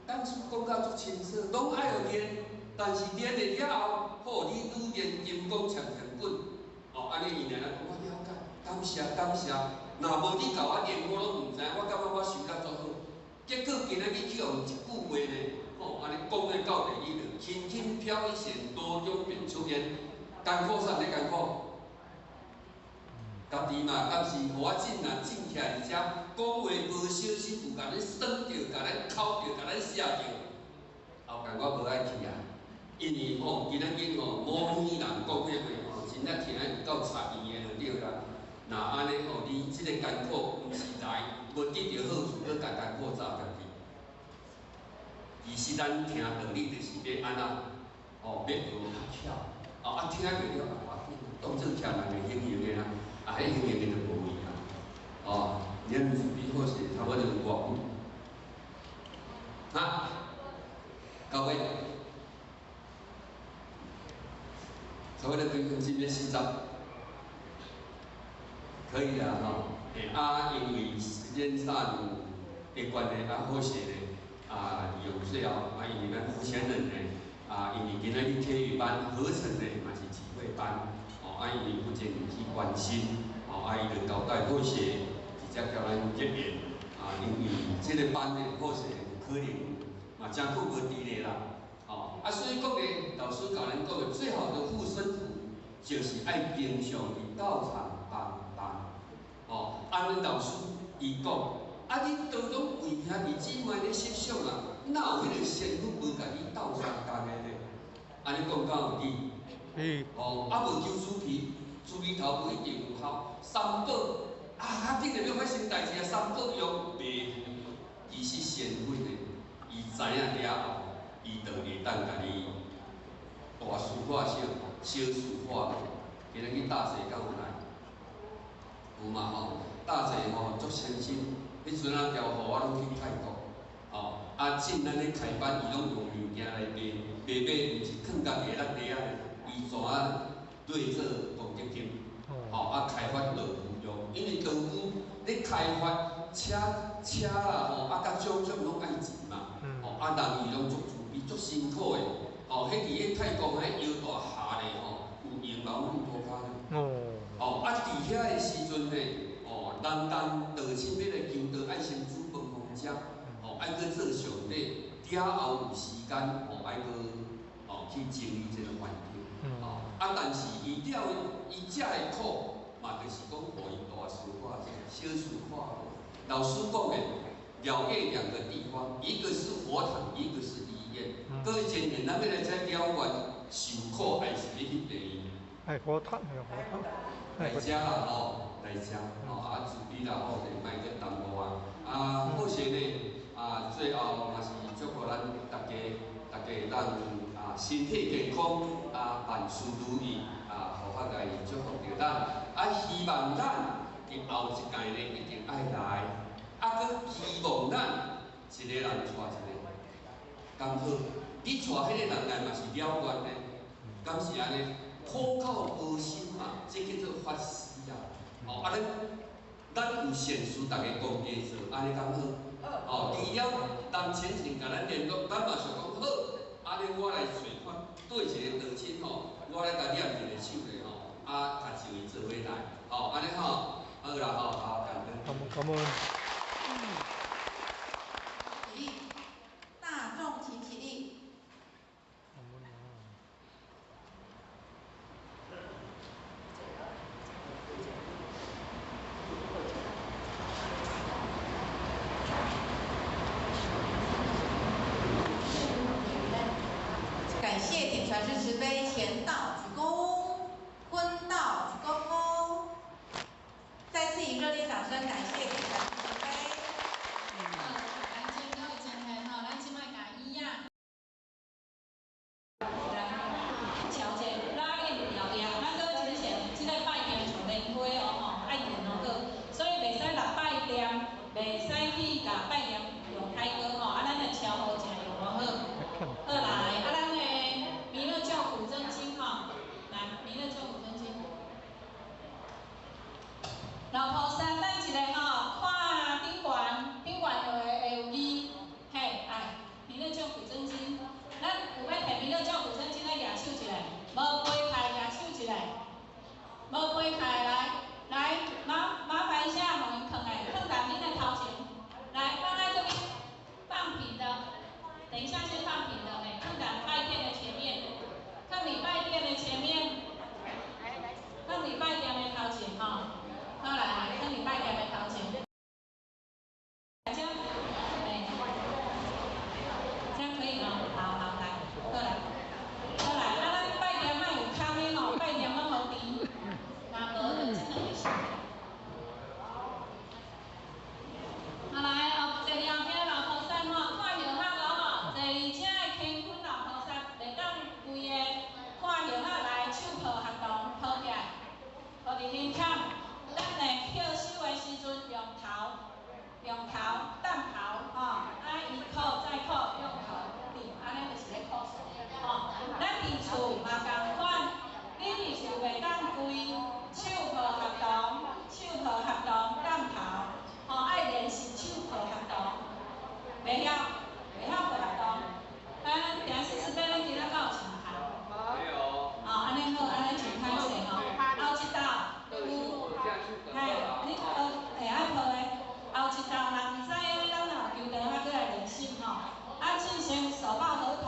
咱讲甲足清楚，拢爱互练，但是练了了后，好你愈练金光强滚。安尼伊俩讲我了解，感谢。若无你甲我练，我拢毋知，我感觉我修得足好。结果今仔日去用一句话呢，安尼讲咧到第二了，轻轻飘一线，多种变出现，艰苦啥咧艰苦？家己嘛，敢是互我进起来，而且讲话无小心，有甲咱耍着，甲咱哭着，甲咱写着，后盖我无爱去啊。因为今仔日某耳人讲迄话真正听有够插耳的就对啦。那安尼你即个艰苦毋是来无得到好处，搁家艰苦找家己。其实咱听道理就是要安怎，要学较巧。听袂了当做听人的形容的啦。迄形容的就无味啦。咱比好势差不多就外到尾。差不多几分钟要40，可以啦因为时间差的关系，好势咧，用最后因为咱浮前人呢，因为今仔日体育班合成的嘛是体会班，因为不仅去关心，伊就交代好势，直接叫咱结缘，因为这个班的好势可能嘛真久无伫咧啦。所以讲咧，老师教咱讲的最好的护身符，就是爱平常伫道场办。安尼老师伊讲，你都拢为兄弟姊妹咧设想哪有迄个仙佛无甲你斗相共的咧？安尼讲敢有理？无求主皮头不一定有效。三宝顶日要发生代志三宝用袂，其实仙佛的，伊知影了后。伊就会当甲你大事化小，小事化无。今日去大济敢有来？有嘛大济足诚心。迄阵调互我拢去泰国。进咱咧开班，伊拢用物件来卖，毋是囥家己咱地仔，伊全对做公积金。开发道具用，因为道具你开发车啦，甲种种拢爱钱嘛，人伊拢足自卑、足辛苦的，迄伫迄泰国迄腰大下咧，有用老母涂骹咧，伫遐的时阵咧，人道歉要来求道，爱先煮饭互食，爱去做上帝，底后有时间，爱去整理这个环境，但是伊了伊食的苦。嘛，就是讲，互伊大事化小，小事化无。老师讲的，了解两个地方，一个是佛堂，一个是医院。各位前面，咱要来在了原受苦，还是要去第一？系佛堂，系佛堂。来遮啦来遮，自己啦就莫去耽误好势呢，最后嘛是祝福咱大家咱身体健康，万事如意，互法来祝福着咱。希望咱伫后一届呢一定爱来，佮希望咱一个人带一个，刚好你带迄个人来嘛是了愿的，敢是安尼？苦口婆心嘛，这叫做法师啊。咱有善事，大家共家做，安尼刚好。除了人前前甲咱联络，咱嘛想讲好，安尼我来找看对一个道亲我来甲念一个手咧甲一位做伙来，安尼好啦好，感恩。感恩。起立，大众请起立。感谢点传师慈悲，前道鞠躬，坤道鞠躬。再次以热烈掌声感谢点传师慈悲。咱今各位前辈咱即摆甲医啊，调节拉印调调，咱搁之前即个拜殿像莲花爱念所以袂使六拜殿，袂使去甲拜殿用太高咱来调好正用好。好来，咱的弥勒救苦真经来弥勒救苦真经。老菩萨，咱一个看顶悬会有字，弥勒救苦真经。咱有要摕弥勒救苦真经来举手一下，无背开举手一下，无背开来，麻烦一下某人放在您的头前，来放在这边，放平的，等一下先放平的，放在拜殿的前面，放礼拜殿的前面，放礼拜殿的头前好来，放礼拜殿的头前。这样，这样可以好来，好来，咱拜殿卖有空的拜殿拢无甜，那无就只两个行。好来，坐后边老菩萨看摇合坐而且乾坤老菩萨袂当规个看摇合来，手抱合同抱起来，抱伫胸坎，咱咧跳手的时阵用头担头一扣再扣，用头顶，安尼就是咧扣手咱伫厝嘛共款，你伫厝袂当规手抱合同担头，爱练习手抱合同，袂晓抱合同，咱定时时咱今仔敢有请客？没有。安尼好，安尼真歹势后一道有，你爱抱的，后一道人毋知影，咱若求得搁来练习进行手抱合同。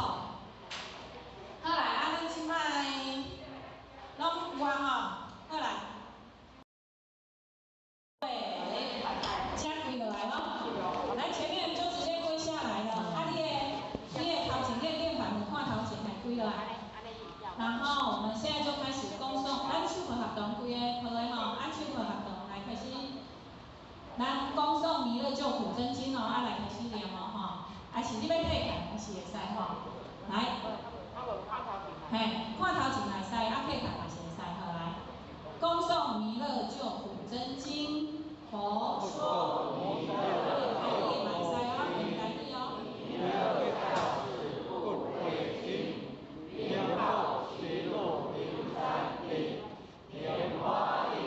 好来，咱即摆拢有好来。请跪落来来前面就直接跪下来了。你的头前练法，你看头前跪落来。然后我们现在就开始恭送，咱手抱合同规个抱的按手抱合同来开始，咱恭送弥勒救苦真经来开始念还是你要退开，还是会使来。看头前来使，退开嘛是会使来。恭送弥勒救苦真经，佛说弥勒开业来使用台语弥勒教是不悔心，编号0603年花莲。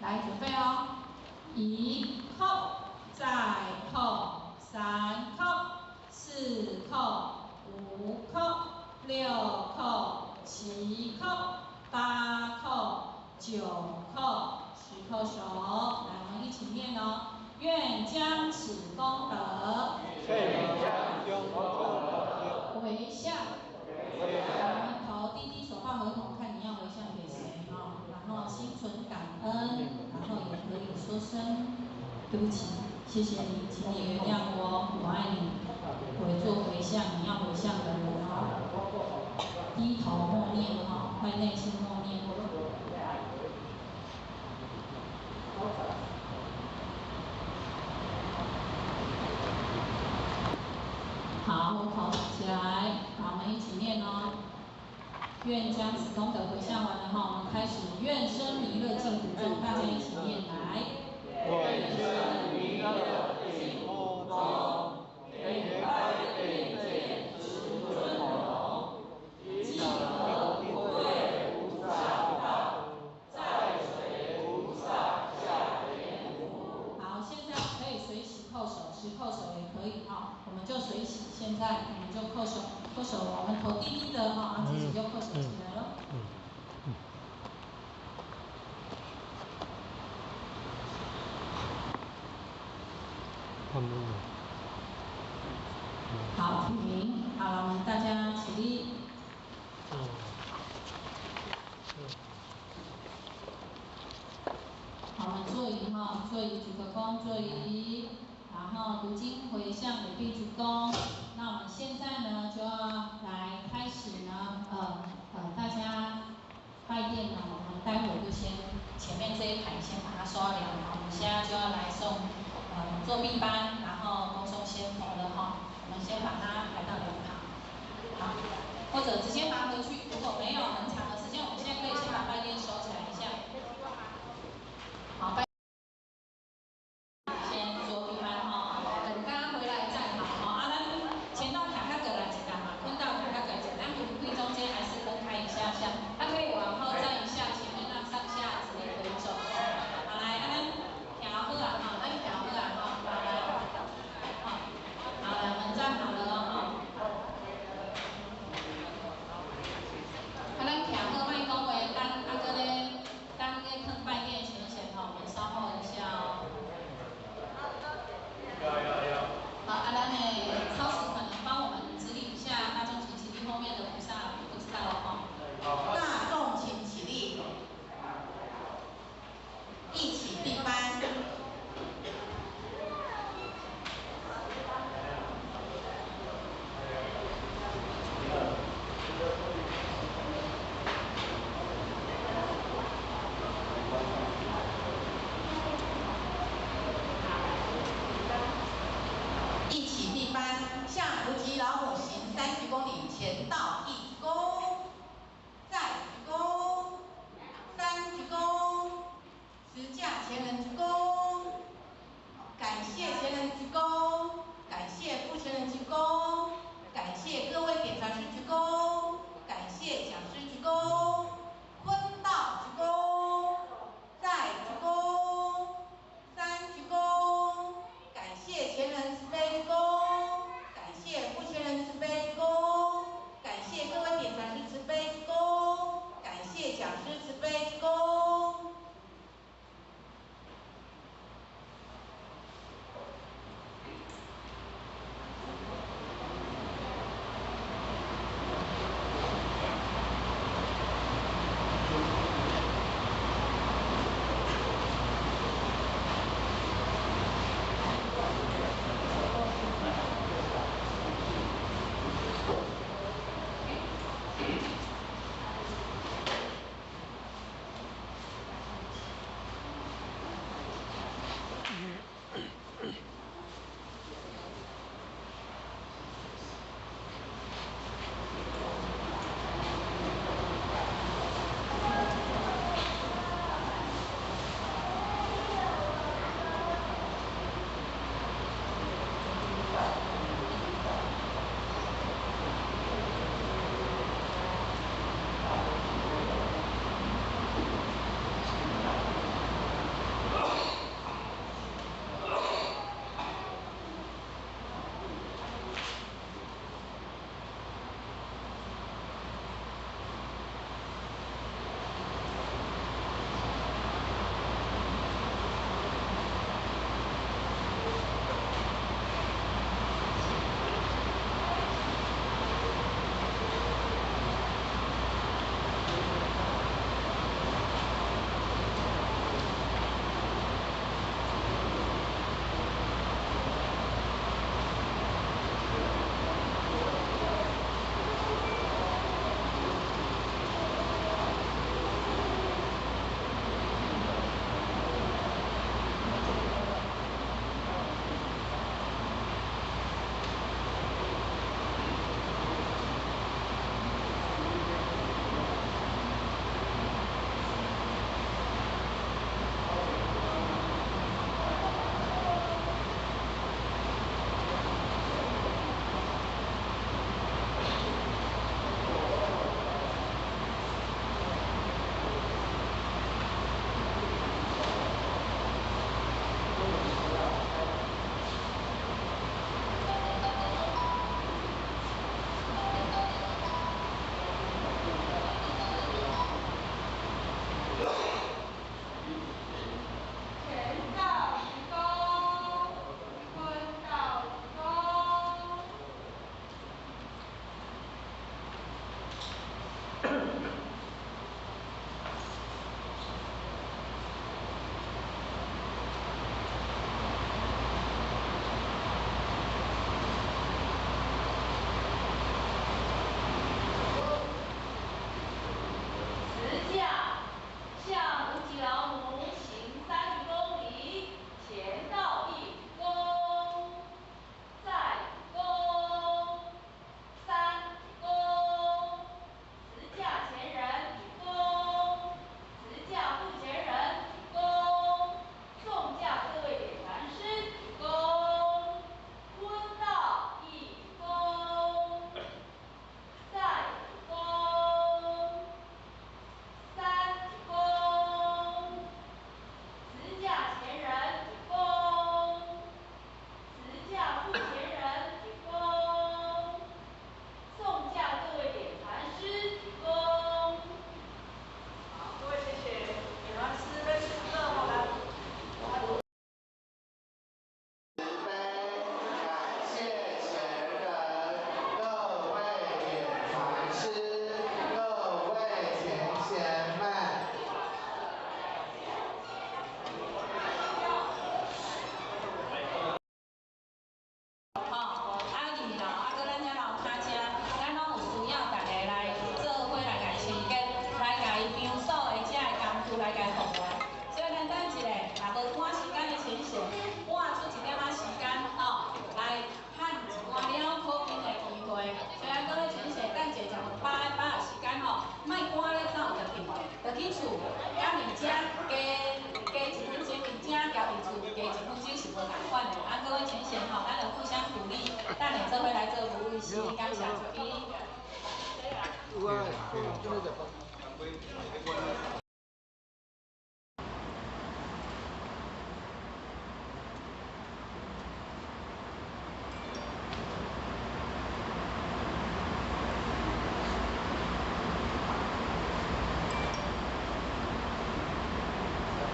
来准备哦，一扣，再扣，3扣，4扣，5扣，6扣，7扣，8扣，9扣，10扣手。来，我们一起念哦。愿将此功德，回向。我们头低低，手抱合同，看你要回向给谁哈。然后心存感恩，然后也可以说声对不起，谢谢你，请你原谅我，我爱你。我做回向，你要回向的人哦，低头默念哈，会内心默念。好，头起来，好，我们一起念哦。愿将此功德回向完了哈，我们开始愿生弥勒净土中，大家一起念来。愿生弥勒净土中，愿开愿见十尊容，既得不对菩萨道，在随菩萨下莲福。好，现在可以随喜叩首，持叩首也可以哈，我们就随喜。现在我们就叩首，叩首，我们头低低的哈，自己就叩首起来了。好，停。好了，我们大家起立。好，我们坐仪哈，坐仪举个躬，坐仪，然后读经回向也必鞠躬。那我们现在呢，就要来开始呢，大家拜殿呢，我们待会就先前面这一排先把它刷凉，好，我们现在就要来送作弊班，然后恭送先佛了哈，我们先把它排到两旁，好，或者直接拿回去，如果没有很长的时间，我们现在可以先把拜殿收起来一下。好，先作弊班哈，等大家回来站好哈。啊，咱前到卡卡格来一下嘛，坤到卡卡格一下，咱会中间还是分开一下下，它可以往后站一下，前面让上下直立可以走。好来，啊咱调好啊哈，咱调好啊哈，好来，好来，我们站好了哈。啊，咱调好卖讲话，等啊个咧，等咧放拜殿前哈，我们稍后一下哦。好，啊，咱的超时可能帮我们指引一下大众请起立，后面的菩萨不知道哦。大众请起立，一起闭班。一起闭班，向无极老母行3鞠躬礼，前到1鞠躬，再鞠躬，3鞠躬，持驾前人鞠躬，感谢前人鞠躬，感谢副前人鞠躬，感谢各位点传师鞠躬，感谢讲师鞠躬，坤道鞠躬，再鞠躬，3鞠躬，感谢前人慈悲鞠躬，感谢副前人慈悲鞠躬，感谢各位点传师慈悲鞠躬，感谢讲师慈悲鞠躬。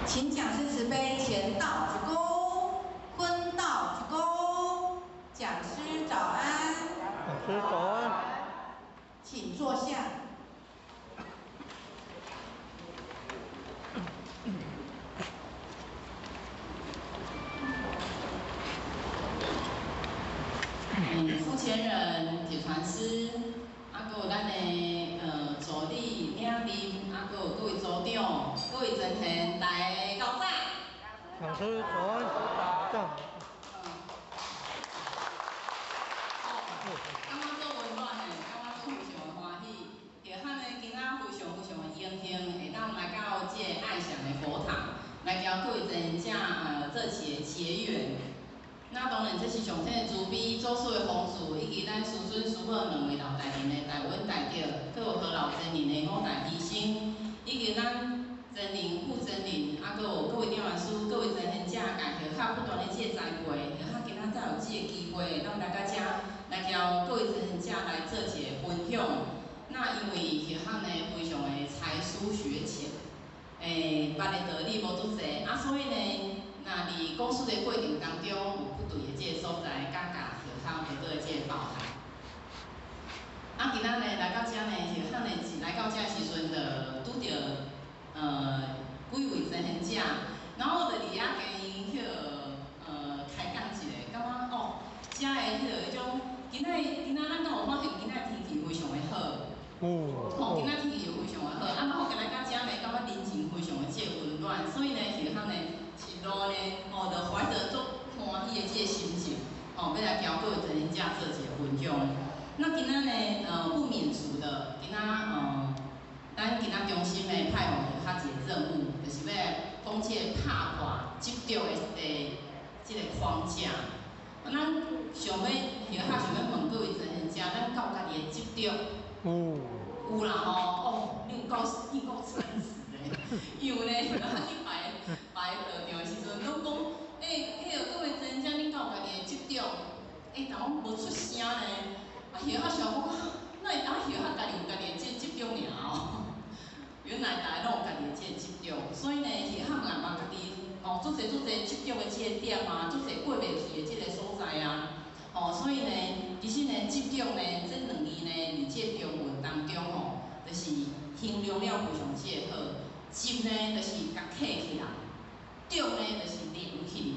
请讲师慈悲前道鞠躬，坤道鞠躬。讲师早安。讲师早安。请坐下。付前人、铁传师，还有咱的助理、领领，还有各位组长、各位真贤，大家高赞。讲师早安，赞。感觉做温暖的，感觉做非常的欢喜。就喊呢，今仔非常非常的荣幸，会当来到这个爱上的佛堂，来交各位真正做起的结缘。那当然，这是上天的慈悲，做事的方式，以及咱师尊师母两位老大人的台湾代表，佮有何老真人的五大牺牲，以及咱真人、副真人，啊，佮有各位点员师、各位真贤者，甲许较不断的这个栽培，许较今仔才有这个机会，咱来到遮来交各位真贤者来做一个分享。那因为许较呢非常的才疏学浅，捌的道理无足济，啊，所以呢。那伫讲述的过程当中，有不对的这个所在，感觉许较得到的这个包涵。啊，今仔呢来到遮呢，许较呢是来到遮时阵的拄着几位真贤者，然后就伫遐跟因开讲一下，感觉哦，遮的迄种今仔咱敢有发现今仔天气非常的好。哦，今仔天气又非常的好，啊，然后今仔到遮呢，感觉人情非常的这温暖，所以呢，许较呢。一路呢，就怀着足欢喜的这个心情，要来交各位真贤者做一个分享。那今仔呢，不免俗的，今仔咱今仔中心呢派互许较一个任务，就是要讲这个拍破执着的这个框架。咱想要许较想要问各位真贤者，咱到家己的执着，有啦吼，你有够诚实的，因为呢，去摆道场的时阵，拢讲，迄个各位真正恁到家己的执着，但拢无出声呢。啊，许较想讲，哪会当许较家己有家己的这个执着尔哦？原来大家拢有家己的这个执着，所以呢，许较若嘛家己足侪执着的这个点啊，足侪过袂去的这个所在啊。所以呢，其实呢，执着呢，这两字呢，伫这中文当中就是形容了非常之好。急呢，就是甲客起来；重呢，就是连起，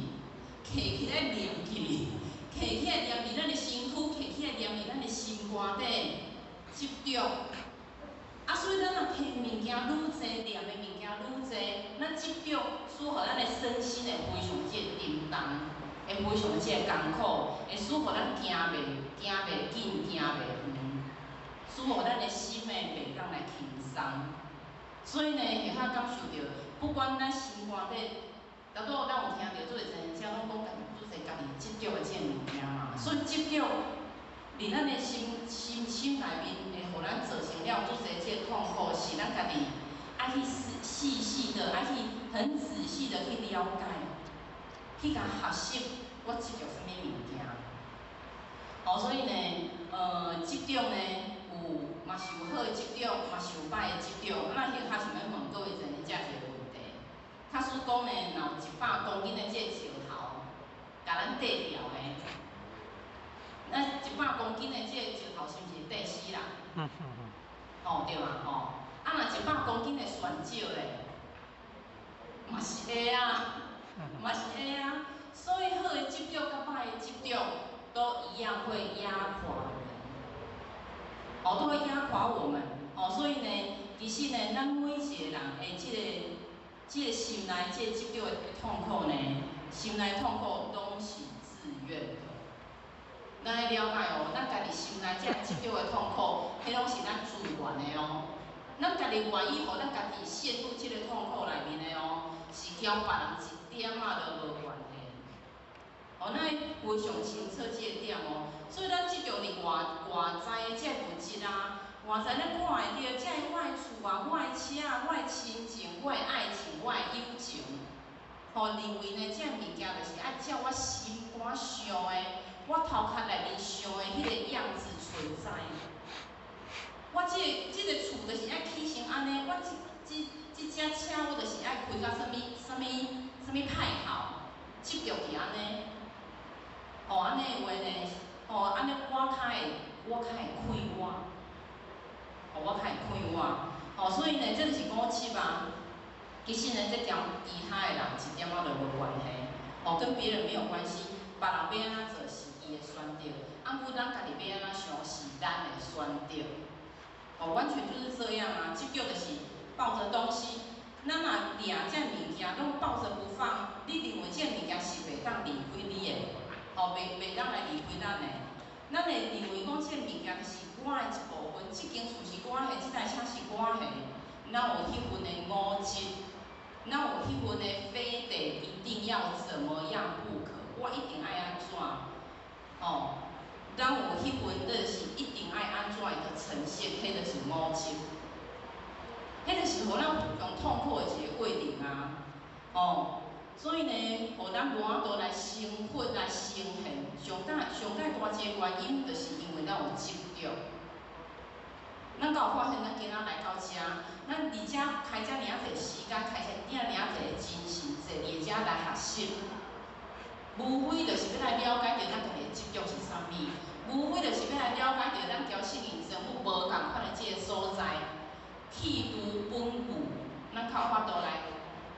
客起来连起，客起来连伫咱的身躯，客起来连伫咱的心肝底，执着。啊，所以咱若摕物件愈济，念的物件愈济，咱执着使互咱的身心会非常之沉重，会非常之艰苦，会使互咱行袂紧，行袂远，使互咱的心袂当来轻松。所以呢，会较感受到，不管咱心肝底，大多咱有听到做侪人家拢讲家己做侪家己执着的这物件嘛，所以执着。伫咱的心内面，会互咱造成了足侪这痛苦，是咱家己爱去细细的，爱去很仔细的去了解，去甲学习我执着什么物件。哦，所以呢，执着呢，嘛是有好的执着，嘛是有歹的执着。咱迄较想要问各位一个一个问题，假使讲呢，若有100公斤的这石头，甲咱缀掉呢？咱100公斤的这个石头是毋是会缀死人？哦，对嘛，吼。啊，若100公斤的泉石咧，嘛是会啊，嘛是会啊。所以好的执着甲歹的执着都一样会压垮人，哦，都会压垮我们。哦，所以呢，其实呢，咱每一个人的这个心内这个执着的痛苦呢，心内痛苦拢是自愿的。咱要了解哦，咱家己心内这执着的痛苦，迄拢是咱自愿的哦。咱家己愿意，互咱家己陷入这个痛苦内面的哦，是交别人一点仔都无关系。哦，咱非常清楚这个点哦。所以咱执着伫外在的这物质啊，外在咱看会到，这我的厝啊，我的车啊，我的亲情，我的爱情，我的友情，哦，认为呢，这物件就是爱照我心肝想的。我头壳内面想的迄个样子存在，我这个厝就是爱起成安尼，我这车我就是爱开到什么派号，执着伫安尼，哦安尼的话呢，哦安尼我较会开我，哦我较会开我，哦所以呢，这就是五七啊。其实呢，这条其他的人一点仔都无关系，哦跟别人没有关系，别人要安怎做是。的选择，啊，阮咱家己要安怎想是咱的选择，哦，完全就是这样啊。执着就是抱着东西，咱若掠这物件拢抱着不放，你认为这物件是袂当离开你的，哦，袂当来离开咱的。咱会认为讲这物件是我的一部分，这间厝是我的，这台车是我的，咱有迄份的物质，咱有迄份的非得一定要怎么样不可，我一定爱安怎？哦，咱有迄份就是一定爱安怎一个呈现，迄就是五质，迄就是互咱用痛苦的一个过程啊。哦，所以呢，互咱无法度来生活来生现，上大一个原因，就是因为咱有执着。咱敢有发现，咱今仔来到遮，咱伫遮开遮尔啊侪时间，开遮尔啊侪精神，坐伫遮来学习。无非就是要来了解到咱家己的执着是啥物，无非就是要来了解到咱交信灵生活无共款的这个所在，气度本具，咱较有法度来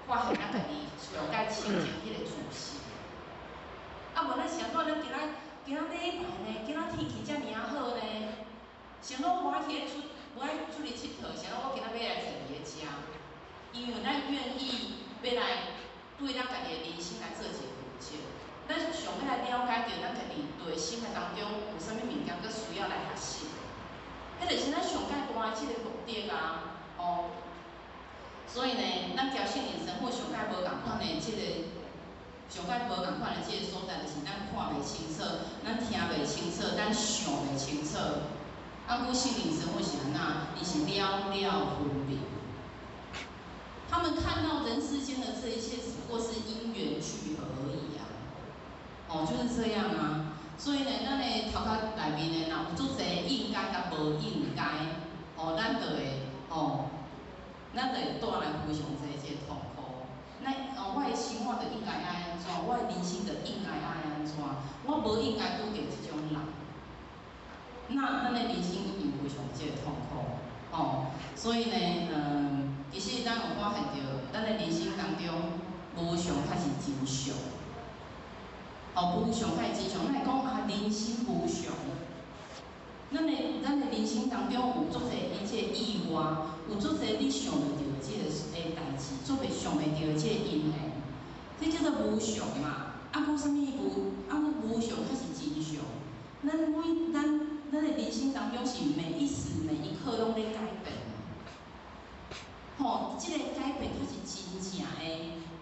发现咱家己上界清净迄个自信。啊，无咱想讲咱今仔礼拜呢，今仔天气遮尔啊好呢，想讲无爱去出去佚佗，想讲我今仔要来坐伫个遮，因为咱愿意要来对咱家己的人生来做一个负责。咱上要来了解到咱家己内心的当中有啥物物件，佫需要来学习，迄就是咱上界大的即个目的啊，哦。所以呢，咱交信灵生活上界无共款的即个，上界无共款的即个所在，就是咱看袂清楚，咱听袂清楚，咱想袂清楚。啊，古信灵生活是安那？伊是了了分明。他们看到人世间的这一切，只不过是因缘聚合而已啊。哦，就是这样啊，所以呢，咱的头壳内面呢，若有足侪应该甲无应该，哦，咱就会，哦，咱就会带来非常侪这个痛苦。我的生活就应该爱安怎，我的人生就应该爱安怎，我无应该拄着这种人，那咱的人生一定非常这个痛苦，哦。所以呢，其实咱有发现到，咱的人生当中，无常才是真常。无常才是真常，咱会讲啊，人生无常。咱的人生当中有足侪伊即个意外，有足侪你想袂到即个代志，做袂想袂到即个因缘，这叫做无常嘛。啊，讲啥物无常才是真常。咱的人生当中是每一时每一刻拢在改变。即个改变才是真正的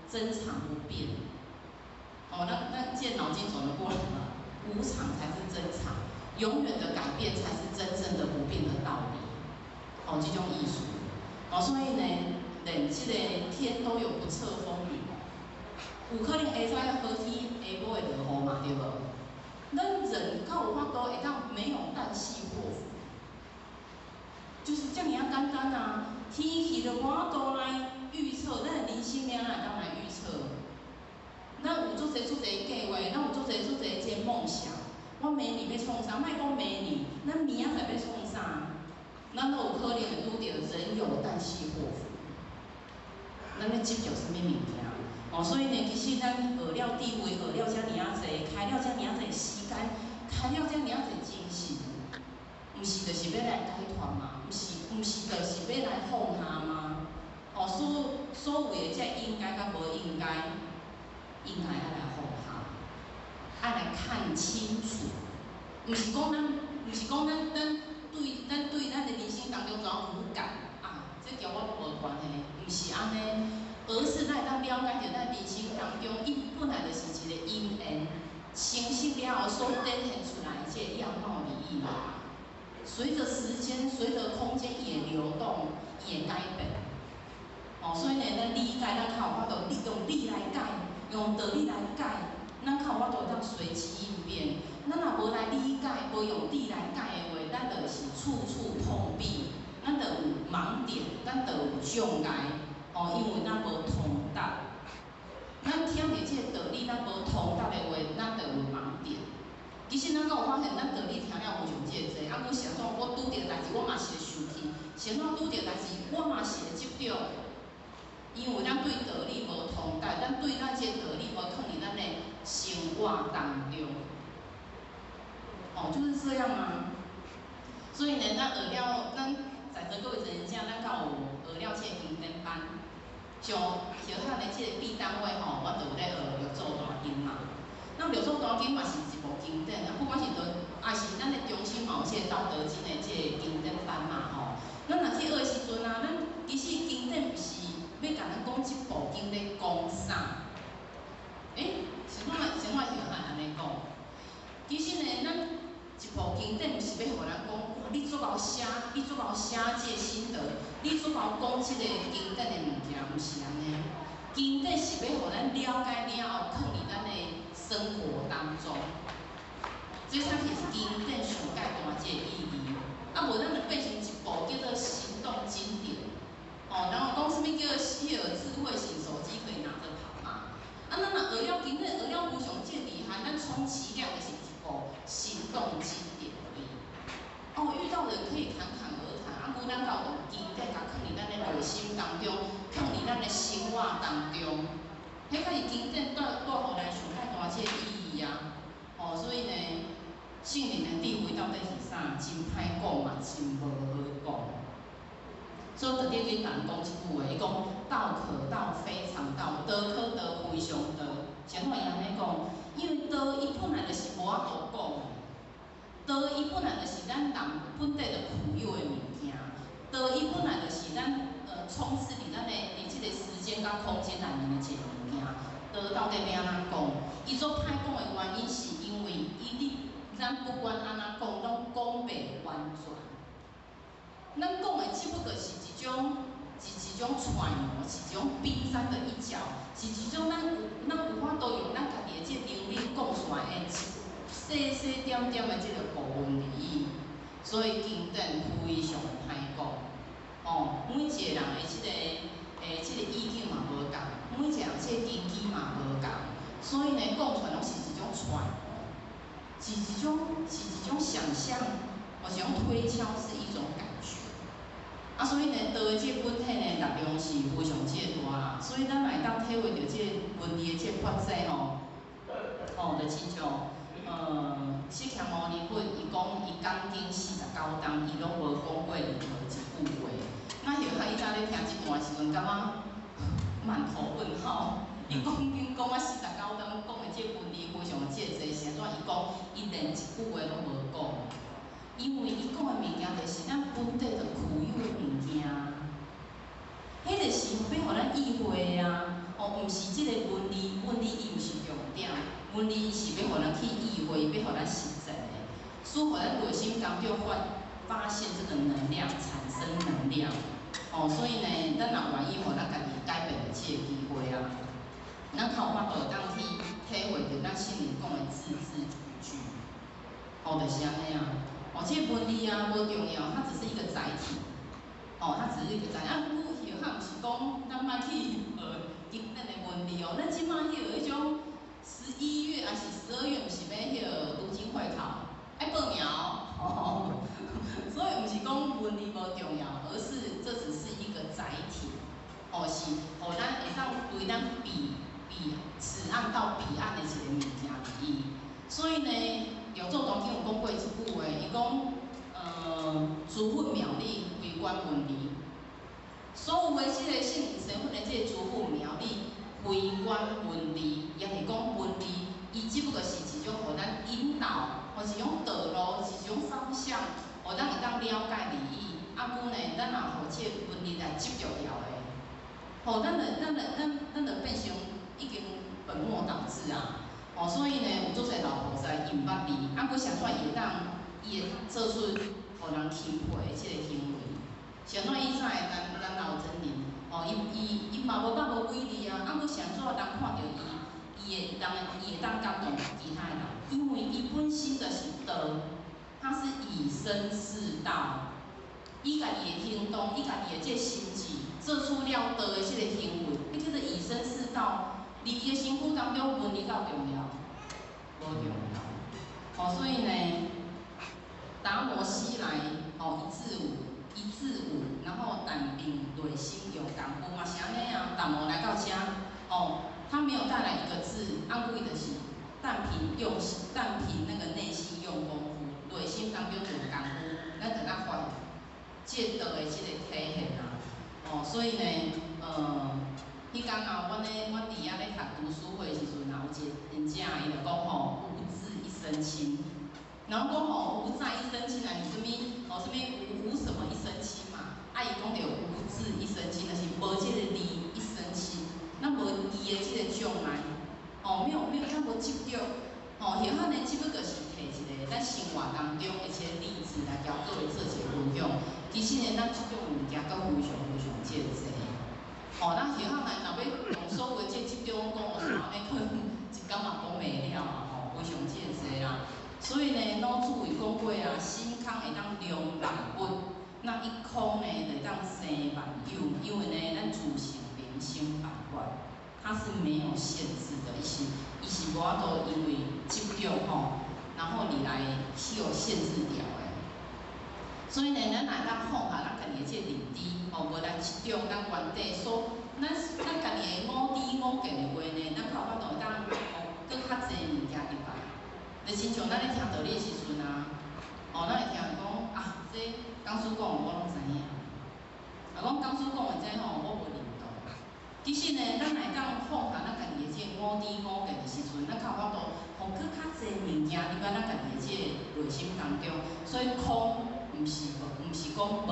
真常不变。咱即个脑筋转得过来嘛，无常才是真常，永远的改变才是真正的不变的道理。即种意思。所以呢，连即个天都有不测风云，有可能下早要好天，下晡会落雨嘛，对无？咱人较有法度会当没有旦夕祸福，就是这么简单啊！天气就无法度来预测，咱的人生了哪会当来预测？咱有足侪计划，咱有足侪即个梦想。我明年要创啥？莫讲明年，咱明仔载要创啥？咱都有可能会拄到人有旦夕祸福。咱要执着啥物物件？所以呢，其实咱学了智慧，学了遮尔啊济，开了遮尔啊济时间，开了遮尔啊济精神，毋是就是要来解脱嘛？毋是就是要来放下吗？所有的这应该甲无应该，应该爱来放下，爱来看清楚。毋是讲咱对咱的人生当中怎样无感啊？这条我无关系，毋是安尼。而是咱会当了解到咱人生当中，伊本来就是一个因缘，清晰了后所展现出来的这个样貌而已嘛。随着时间，随着空间也流动，也改变。所以呢，咱理解，咱较有法度用理来解，用道理来解，咱较有法度当随机应变。咱若无来理解，无用理来解的话，咱就是处处碰壁，咱就有盲点，咱就有障碍。因为咱无通达，咱听着即个道理，咱无通达的话，咱就有盲点。其实咱敢有发现，咱道理听了无像即个济，阮是安怎？我拄着代志，我嘛是会生气；是安怎拄着代志，我嘛是会执着。因为咱对道理无通达，咱对咱即个道理无放伫咱的生活当中。就是这样啊。所以呢，咱学了，咱在座各位真正，咱敢有学了即个经典班。像小汉的即个B单位我就有咧学《六祖大经》嘛。那《六祖大经》嘛是一部经典啊，不管是是咱的中心嘛有即个《道德经》的即个经典版嘛咱若去学的时阵啊，咱其实经典毋是要甲咱讲一部经咧讲啥？像我小汉安尼讲，其实呢，咱一部经典毋是要互咱讲，你足够写，你足够写即个心得，你足够讲即个经典的物件，毋是安尼。经典是要互咱了解了后，放伫咱的生活当中，这才是经典上介大即个意义。无咱就变成一部叫做行动经典。然后讲啥物叫做稀有智慧型手机可以拿着跑嘛？咱若学了经典，学了无上即厉害，咱充其量就是一部行动经典而已。遇到人可以侃侃而谈，咱到有经典，甲放伫咱的内心当中，放伫咱的生活当中，迄才是经典带互咱上介大即个意义啊！所以呢，圣人的智慧到底是啥？真歹讲嘛，真无好讲。所以特地去甲人讲一句话，伊讲道可道，非常道；道可道，非常道。像我伊安尼讲，因为道伊本来就是无法度讲的。道伊本来就是咱人本地就具有的物件，道伊本来就是咱充斥伫咱的即个时间甲空间内面的一个物件。道到底要安怎讲？伊做歹讲的原因是因为咱不管安怎讲，拢讲袂完全。咱讲的只不过是一种揣摩，是一种冰山的一角，是一种咱有法度用咱家己的即个能力讲出来的。细细点点的即个部分而已，所以经典非常歹讲。每一个人的即个意境嘛无共，每一个人即个根基嘛无共，所以呢，讲出来拢是一种揣摩，是一种想象，或是用推敲，是一种感觉。啊，所以呢，道的这本体呢，力量是非常之大啦。所以咱来当体会到这分离的这法则吼，就亲像释迦牟尼佛伊讲伊讲经49章，伊拢无讲过任何一句话。那后下伊早咧听这段时阵，感觉满头问号。伊讲经讲啊49章，讲的这分离非常之济，是安怎？伊讲伊连一句话拢无讲。因为伊讲的物件就是咱本地就具有的物件，迄就是要互咱意会啊。毋是即个文理，文理伊毋是重点，文理伊是要互咱去意会，要互咱实践的，使互咱内心当中发现这个能量，产生能量。所以呢，咱若愿意互咱家己改变的即个机会啊，咱较有法度当去体会着咱圣灵讲的字字句句，就是安尼啊。这个文理啊无重要，它只是一个载体。它只是一个载体。不过后较毋是讲咱莫去学经典的文理哦。咱即摆迄种11月还是12月，毋是要读经会考，爱报名哦。所以毋是讲文理无重要，而是这只是一个载体。是互咱会当为咱此岸到彼岸的一个物件而已。所以呢，杨作当经有讲过一句话，伊讲，诸佛妙理唯观文理。所有的即个圣灵身份的即个诸佛妙理，唯观文理，也是讲文理，伊只不过是一种互咱引导，或是一种道路，是一种方向，互咱会当了解利益。啊，故呢，咱若互即个文理来执着了的，咱就变成已经本末倒置啊。所以呢，有足侪老菩萨因捌利，啊，佮啥款会当伊会做出互人钦佩的即个行为。啥款伊才会咱老真理，伊嘛无捌无伟利啊，啊，佮啥怎人看到伊会当感动其他人，因为伊本身就是道，他是以身示道，伊家己的行动，伊家己的即个心智，做出了道的即个行为，迄叫做以身示道。伫伊的身躯当中，文理够重要，无重要。所以呢，达摩西来，一字五，然后但凭内心有功夫嘛是安尼啊。达摩来到遮，他没有带来一个字，按规就是但凭那个内心用功夫，内心当中有功夫，咱就咱发即道的即个体现啊。所以呢，迄天啊，阮伫遐咧读读书会的时阵啊，有一个人家伊就讲无字一身轻。然后讲无债一身轻啊，是啥物无什么一身轻嘛？伊讲着无字一身轻，就是无即个利一身轻，咱无伊的即个障碍，没有，咱无执着，后下呢，只不过是摕一个咱生活当中一些例子来交各位做一个分享。其实呢，咱即种物件阁非常非常即个济。咱后下来若要用所有的即种讲学啥，可能一工嘛讲袂了啊，非常即个济啦。所以呢，老祖有讲过啊，心空会当量万物，那一空呢会当生万有，因为呢，咱自性明心百万，它是没有限制的，伊是无法度因为执着然后你来去有限制掉的。所以呢，咱来当放下咱家己的这认知，无来执着咱原地所，咱家己的五知五见的话呢，咱较有法度当更较济物件入来。就亲像咱咧听道理的时阵啊，咱会听讲啊，这讲师讲我拢知影，讲讲师讲的这我无认同。其实呢，咱来当放下咱家己的这五知五见的时阵，咱较有法度放更较济物件入来咱家己的这内心当中。所以空毋是讲无，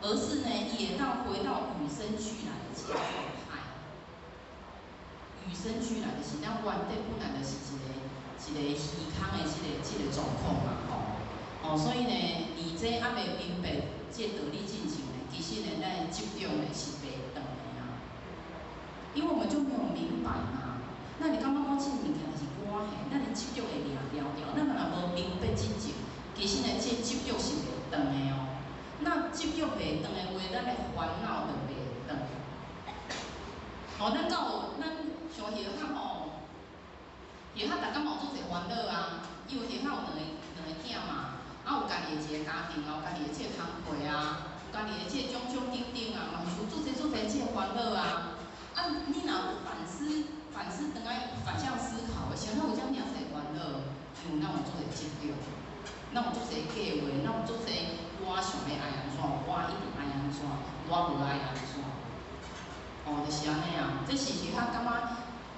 而是呢，伊会当回到与生俱来的这个状态。与生俱来就是咱原底本来就是一个虚空的这个状况嘛所以呢，而这还未明白这道理进程呢，其实呢，咱的执着呢是袂长的啊，因为我们就没有明白嘛。那你感觉讲这物件是关系，咱的执着会抓掉，咱若无明白进程，其实呢，这执着是袂长的哦。那执着袂长的话，咱的烦恼就袂长。咱像后下大家嘛有做侪烦恼啊，因为后下有两个囝嘛，有家己的一个家庭，有家己的这个工课啊，家己的即个种种等等啊，嘛是有做侪即个烦恼啊。啊，你若有反思，等来反向思考的时候，咱有遮尔侪烦恼，因为咱有做侪执着，咱有做侪计划，咱有做侪我想要爱安怎，我一定爱安怎，我无爱安怎。哦，就是安尼啊，这是其他感觉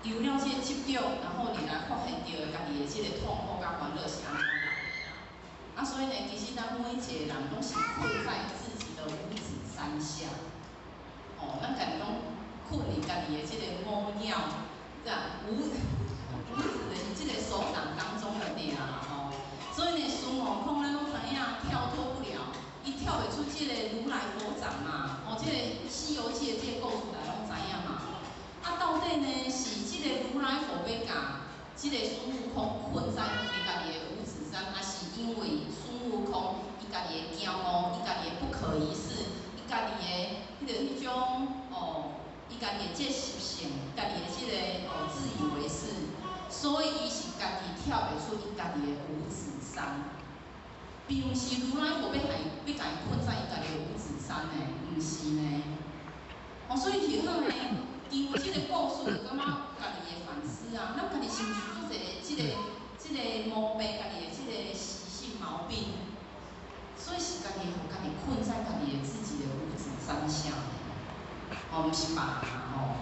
除了即个执着，然后你来发现到家己的即个痛苦甲烦恼是安怎来的啊。所以呢，其实咱每一个人拢是困在自己的五指山下。哦，咱家己拢困伫家己的即个五鸟，五指就是即个手掌当中的鸟啦吼。所以呢，孙悟空咱拢知影跳脱不了，伊跳袂出即个如来佛掌嘛。哦，即个《西游记》的即个故事咱拢知影嘛。啊，到底呢是即个如来佛要甲即个孙悟空困在伊家己的五指山，还是因为孙悟空伊家己的骄傲，伊家己的不可一世，伊家己的迄种伊家己的即个习性，家己的即个自以为是，所以伊是家己跳袂出伊家己的五指山，并毋是如来佛要甲伊困在伊家己的五指山呢，毋是呢。哦，所以伫好呢，因为即个故事，就感觉家己的反思啊，咱家己是毋是做一即个毛病，家己的即个习性毛病，所以是家己互家己困在家己的自己的五指山下。哦，毋是别人啊吼。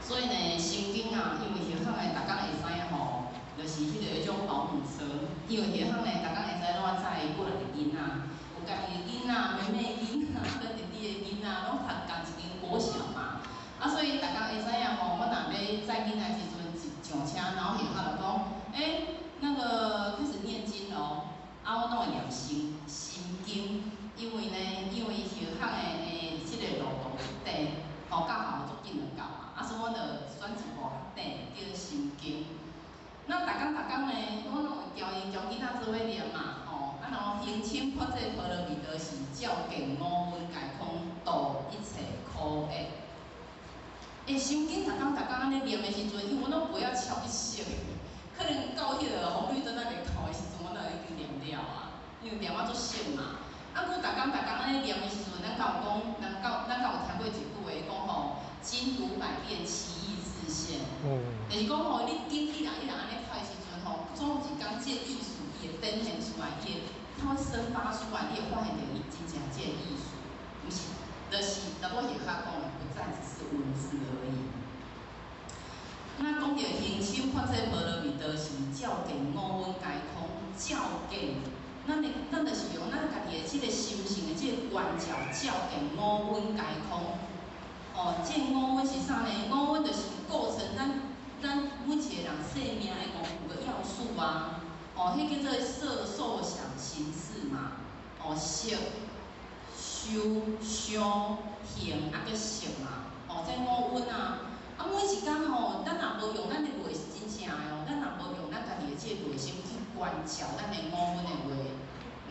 所以呢，圣经啊，因为迄项的，逐工会知影吼，就是迄种保姆车。因为迄项的，逐工会知怎载过来的囡仔，有家己的囡仔、妹妹的囡仔、跟弟弟的囡仔，拢读同一间国小嘛。啊，所以逐工会知影吼，我若要载囡仔时阵上车，然后迄项就讲，那个开始念经咯。啊，我拢会念心经，因为迄项的即个路途短，到学校足紧就到嘛。啊，所以我就选一部较短叫心经。那逐工呢，我拢会教囡仔做伙念嘛，吼。啊，然后行深发这波罗蜜多时，照见五蕴皆空，度一切苦厄。心经逐工安尼念的时阵，因为我拢不要超一些，可能到迄个红绿灯那边到的时阵，我都已经念了啊，因为念啊足熟嘛。啊，佮逐工安尼念的时阵，咱敢有听过一句话讲吼，经读百遍，其义自现。就是讲吼，你经一人安尼读的时阵吼，总有一天这意思伊会展现出来，它会生发出来，你会发现到伊真正这意思，毋是，就是咱我下骹讲的，不再只是文字而已。那讲到行深发这波罗蜜多时，照见五蕴皆空，照见。咱就是用咱家己的即个心性的即个观照，照见五蕴皆空。哦，这五蕴是啥呢？五蕴就是构成咱每一个人生命的五个要素啊。哦，迄叫做色、受、想、行、识嘛。哦，色、受、想、行，啊，佮识嘛。哦，这五蕴啊。啊，每一工吼，咱若无用咱的内是真正的哦，咱若无用咱家己的即个内心去观照咱的五蕴的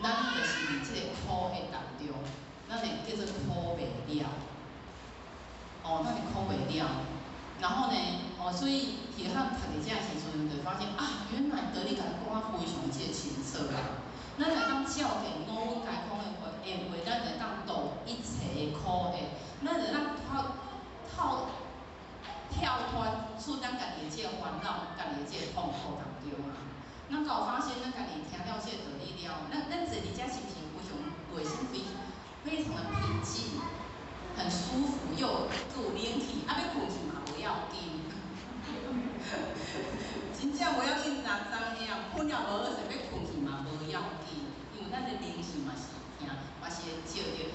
话，咱就是伫即个苦的当中，咱会叫做苦袂了。哦，咱会苦袂了。然后呢，所以迄项读伫遮时阵，就发现啊，原来道理甲讲啊非常即个清楚啦。咱来当照见五蕴皆空的话，咱就当度一切的苦厄，咱就当跳脱出咱家己的即个烦恼、家己的即个痛苦当中啊。咱有发现，咱家己听了即个道理了，咱坐伫遮是不是非常内心非常的平静，很舒服，又有灵气，啊要困去嘛无要紧，真正无要紧，昨昏呀困了无好势，要困去嘛无要紧，因为咱的灵气嘛是听，嘛是会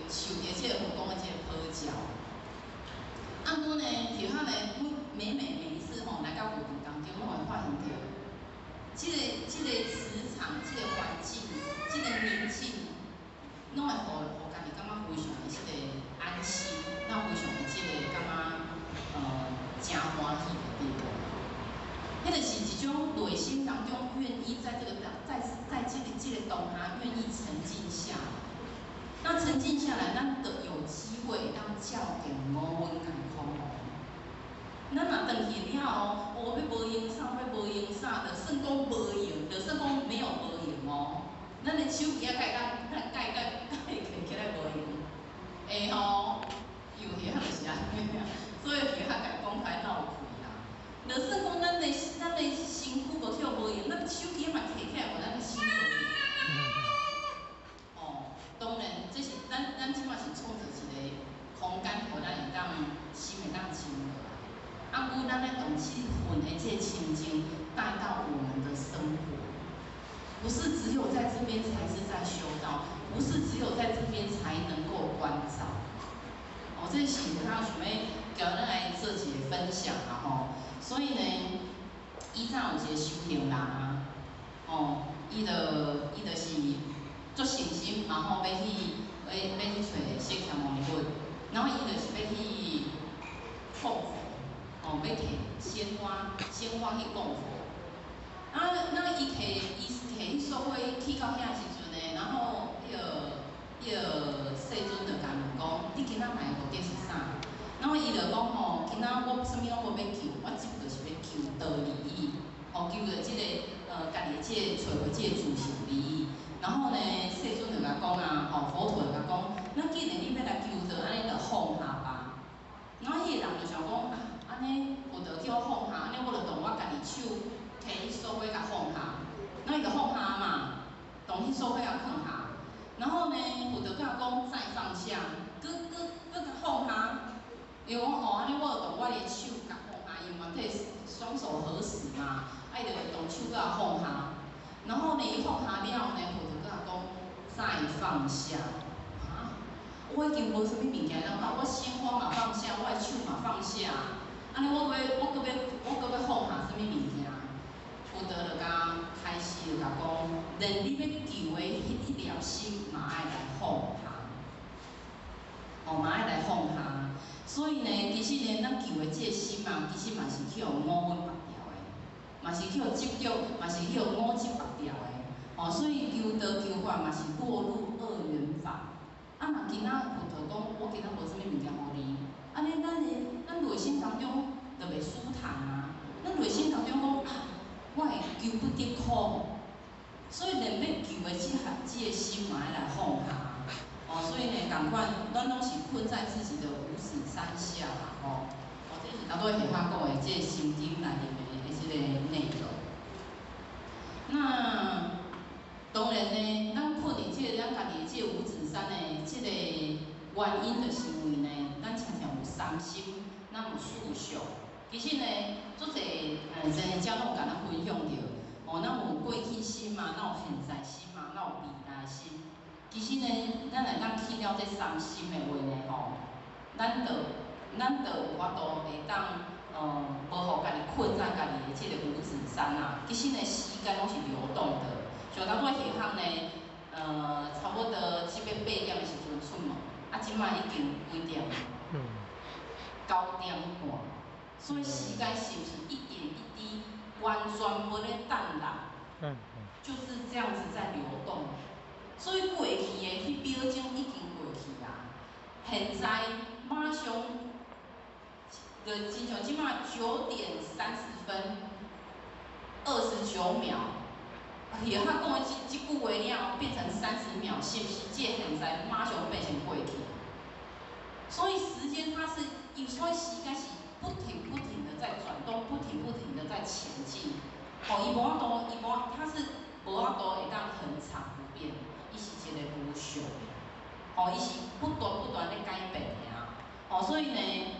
受着即个佛讲的即个保照。啊，我呢，其他呢，每一次吼来到活动当中，我会发现到，即个磁场、即个环境、即个宁静，拢会互家己感觉非常的即个安心，咱非常的即个感觉真欢喜的地方。迄就是一种内心当中愿意在这个当下愿意沉静下来。那沉静下来，咱就有机会当照见五蕴皆空哦。咱若转去了哦，要无用啥，要无用啥，就算讲无用，就算讲没有无用哦。咱的手机啊，改起来无用，会吼，有遐就是安尼啊，所以遐甲讲开闹开啦。就算讲咱的身躯无跳无用，咱手机嘛摕起来无咱的心无哦，当然这是咱即马是创造一个空间，互咱会当心会当静落来。啊，有咱咧动气氛的这情境带到我们的生活，不是只有在这边才是在修道，不是只有在这边才能够关照。哦，这是我想要交咱来做一个分享啦吼。所以呢，以前有一个修行人啊，哦，伊就是做诚心，然后要去找释迦牟尼佛，然后伊就是要去供佛，哦，要摕鲜花去供佛。啊，那伊摕迄束花去到遐时阵呢，然后迄个世尊就甲问讲，你今仔来目的是啥？然后伊就讲吼，今仔我啥物拢无要求，我即就是要求道利益，哦，求着即个家己即个找着即个自性利益。然后呢，世尊就甲讲啊，吼，佛陀就甲讲，那既然你要来求着，安尼就放下吧。然后迄个人就想讲，啊，安尼佛陀叫我放下，安尼我就当我家己手摕迄束花甲放下，那伊就放下嘛，当迄束花甲放下。然后呢，佛陀甲讲再放下，搁甲放下。伊讲哦，安尼我就当我的手甲放下，因为嘛替双手合十嘛，啊伊就当手甲放下。然后呢，伊放下了呢，佛陀甲讲再放下。啊，我已经无啥物物件通搞，我鲜花嘛放下，我的手嘛放下，安尼我搁要放下啥物物件？佛陀就甲开始就甲讲，连你要求的迄条心嘛爱来放下，哦嘛爱来放下。所以呢，其实呢，咱求的这个心嘛，其实嘛是去互五分白掉的，嘛是去互执着，嘛是去互五执白掉的。哦，所以求道求法嘛是落入二元法。啊，若今仔佛陀讲，我今仔无啥物物件互你，安尼咱内心当中就袂舒坦啊。咱内心当中讲啊，我会求不得苦，所以连要求的这个心嘛爱来放下。哦，所以呢，共款，咱拢是困在自己的五指山下啦，吼。哦，这是头拄下讲的这个心经内面的这个内容。那当然呢，咱困伫这个咱家己的这个五指山的这个原因，就是因为呢，咱常常有三心，咱有四相。其实呢，足侪真正拢有甲咱分享着。哦，咱有过去心嘛，咱有现在心嘛，咱有未来心。其实呢，咱若当去掉这三心的话呢，吼，咱就有法度会当无互家己困在家己的这个五指山啊。其实呢，时间拢是流动的。像头拄下项呢，差不多7:08点的时阵出门，啊，即摆已经几点？9点半。所以时间是不是一点一滴完全无咧等人？就是这样子在流动。所以过去的迄秒钟已经过去啦，现在马上就亲像即摆9点30分29秒，下骹讲的即句话了，变成30秒，是不是这现在马上变成过去？所以时间它是，所以时间是不停的在转动，不停的在前进。哦，伊无法度，它是无法度会当恒常不变。伊是一个无常的，哦，伊是不断咧改变的啊，哦，所以呢，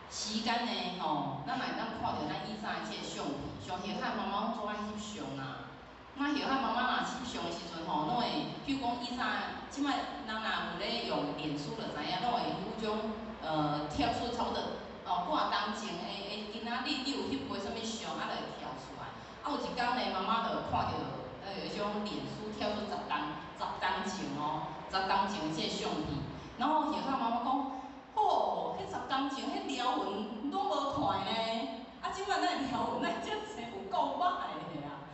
时间呢，哦，咱看到咱以前的这个相片，像叶海妈妈做爱翕相啊，那叶海妈妈若翕相的时阵吼，拢会，譬如讲以前，即摆人若有咧用脸书就知影，拢会有种跳出差不多半当前的今仔日你有翕过啥物相，啊，就会跳出来。啊，有一天呢，妈妈就看到。迄种脸书跳出10当前哦，10当前的这个相片，然后叶海妈妈讲，吼，迄10当前迄条纹拢无看呢，啊，即摆咱条纹咱遮济有够歹的啊！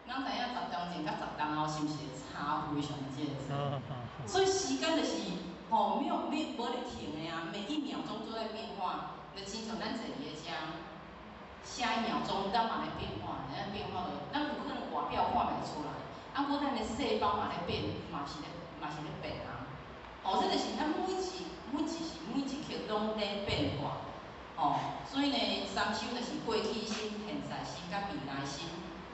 咱知影10当前甲10当后是毋是差非常这个？所以时间就是吼，无咧停的啊，每一秒钟都在变化，就亲像咱坐伫咧遮。下一秒钟，咱嘛咧变化，咱变化了，咱有可能外表看袂出来，啊，我咱的细胞嘛咧变，嘛是咧变啊。这就是咱每一刻拢在变化。所以呢，三修就是过去心、现在心甲未来心。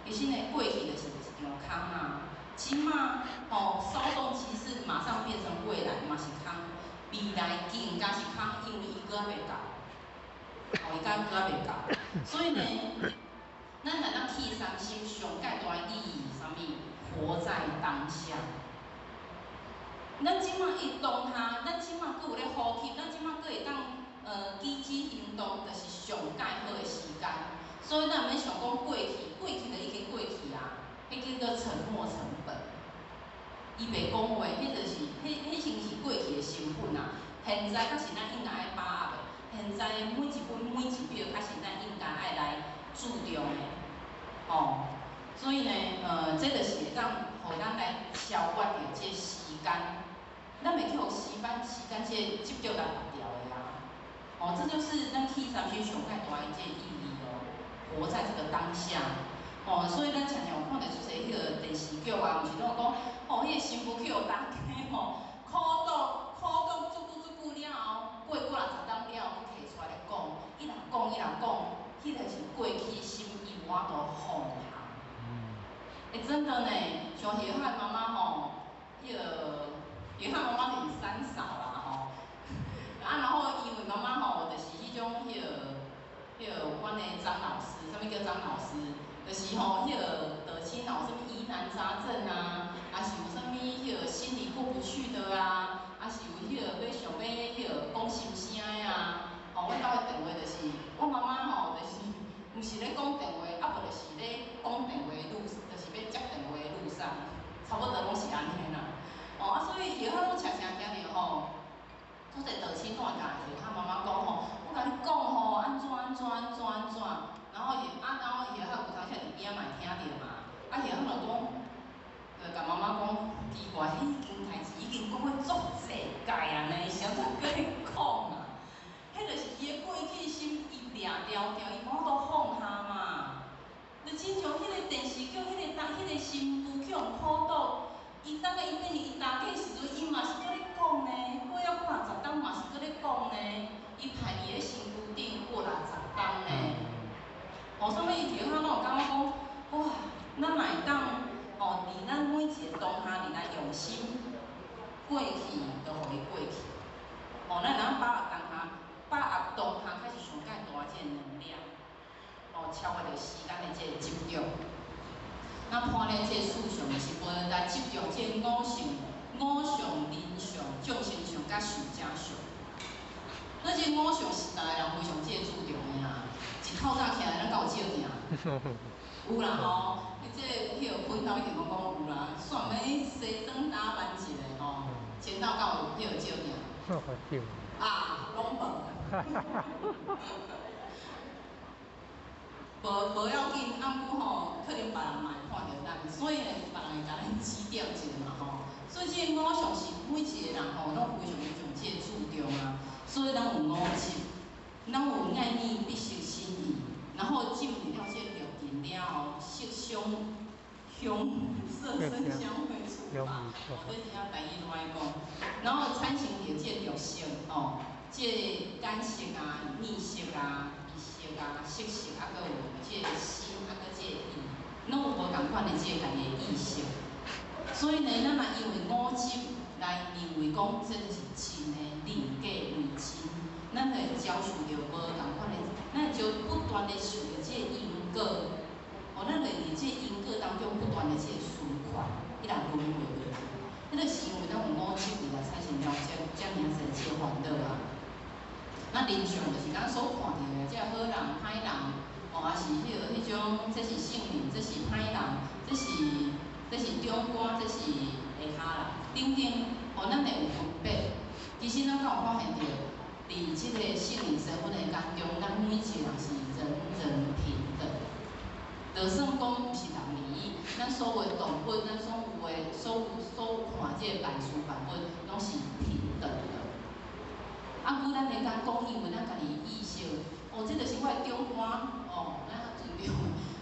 其实呢，过去就是一场空啊，即马稍纵即逝，马上变成未来嘛是空，未来更加是空，因为伊搁还袂到，伊敢搁还袂到。所以呢，咱若咱去三修上介大的意义是啥物？活在当下。咱即马伊当下，咱即马搁有咧呼吸，咱即马搁会当举止行动，就是上介好的时间。所以咱毋免想讲过去，过去就已经过去啊，迄叫做沉没成本。伊袂讲话，迄就是迄先是过去的成本啊。现在才是咱应该爱把握的，现在每一分每一秒才是咱应该爱来注重的。所以呢，这就是会当互咱来超越着这时间。咱袂去互时间这执着来绑掉的啊。这就是咱去三修上介大一件意义咯，活在这个当下。所以咱常常有看到就是迄个电视剧啊，毋是拢讲，迄个新妇去互大家苦读足久了后，过60冬了后，去摕出来咧讲，伊若讲，迄个是过去心意我都放下。真的呢，像叶汉妈妈迄个叶汉妈妈就是三嫂啦然后因为妈妈就是迄种迄个阮的张老师，啥物叫张老师？就是迄个得亲什么疑难杂症啊，是有啥物迄个心里过不去的啊，是有迄个想要迄个讲心声啊。阮兜的电话就是，我妈妈就是毋是咧讲电话，无就是咧讲电话路，就是要接电话的路上，差不多拢是安尼啦。所以叶汉拢常常听着做者得亲看家的，他妈妈讲我甲你讲安怎，然后叶汉有当时伫边仔嘛会听着嘛，叶汉就讲，甲妈妈讲奇怪，迄件代志已经讲过足济届啊呢，啥物搁咧讲啊？迄就是伊的过去心伊掠条，伊无法度放下嘛。就亲像迄个电视剧，迄个新妇去互苦读。伊等下伊变成伊大计时阵，伊嘛是搁咧讲呢，过了60冬嘛是搁咧讲呢，伊排伫咧身躯顶过60冬呢。所以伊伫遐拢有感觉讲，哇，咱嘛会当伫咱每一个当下里来用心，过去就互伊过去。咱能把握当下开始上介大这个能量，超越着时间的这个执着。咱判咧这事上是无来执着这五相、人相、众生相甲寿者相。那这五相时代的人非常这注重的啦，一透早起来咱够少听。有啦这迄个喷头一定讲有啦，算要西装打扮一下前头够有少听。拢无。无要紧，按久可能别人嘛会看到咱，所以呢，别人会甲咱指点一下嘛所以这五相是每一个人拢非常这个注重啊。所以咱有五集，咱有爱念必修心意，然后进入了这六根了后，色香香味触法，这是咱第一来讲。然后产生着这六色这感色啊、意色啊。色啊、色，搁有这个心，搁这个意，拢有无共款的这个家己的意识。所以呢，咱嘛因为五集来认为讲，这就是真的人格为真，咱会遭受着无共款的，咱会就不断的受着这个因果，咱会伫这因果当中不断的这个循环，一来轮回落去。迄个是因为咱有五集来产生了这名生这个烦恼啊。人相就是咱所看到的，即好人、歹人，还是迄种，这是圣人，这是歹人，这是中官，这是下人，等等，咱会有分别。其实咱敢有发现到，伫即个圣人身份的当中，咱每一个人是人平等。就算讲毋是人利益，咱所有的动物，咱所有看即个万事万物，拢是平等的。咱会讲因为咱家己意识，这就是我的长官，咱尊重。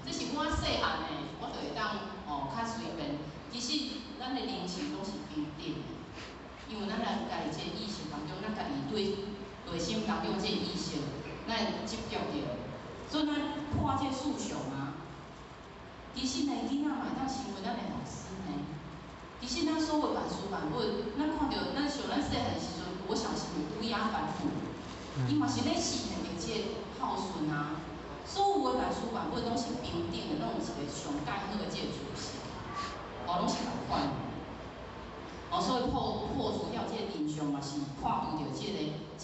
这是我细汉的，我就会当较随便。其实咱的人性拢是平等的，因为咱来家己这意识当中，咱家己对内心当中这意识，咱会执着着，所以咱破这思想啊。其实呢，囡仔嘛会当成为咱的老师呢。其实咱所有万事万物，咱看到咱像咱细汉时阵，我小时候乌鸦反哺，伊嘛是咧实现着这个孝顺啊。所有的万事万物拢是平等的，拢有一个上介好的这个自信，拢是共款。所以破除掉这个人相嘛是破除掉这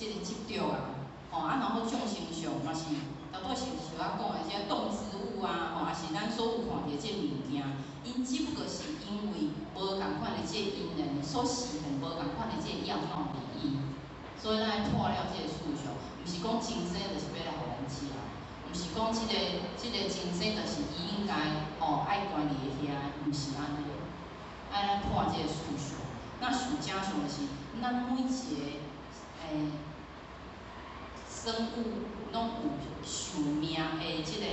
个执着啊。然后众生相嘛是，头拄是像我讲的这动植物啊，也是咱所有看到这物件，因只不过是因为无共款的这因缘所实现无共款的这样貌利益，所以咱破了这个思想，毋是讲今生就是要来互咱吃啊。毋是讲即个今生就是伊应该爱关伫遐，毋是安尼。爱咱破即个思想，那事正上就是咱每一个生物拢有寿命的即个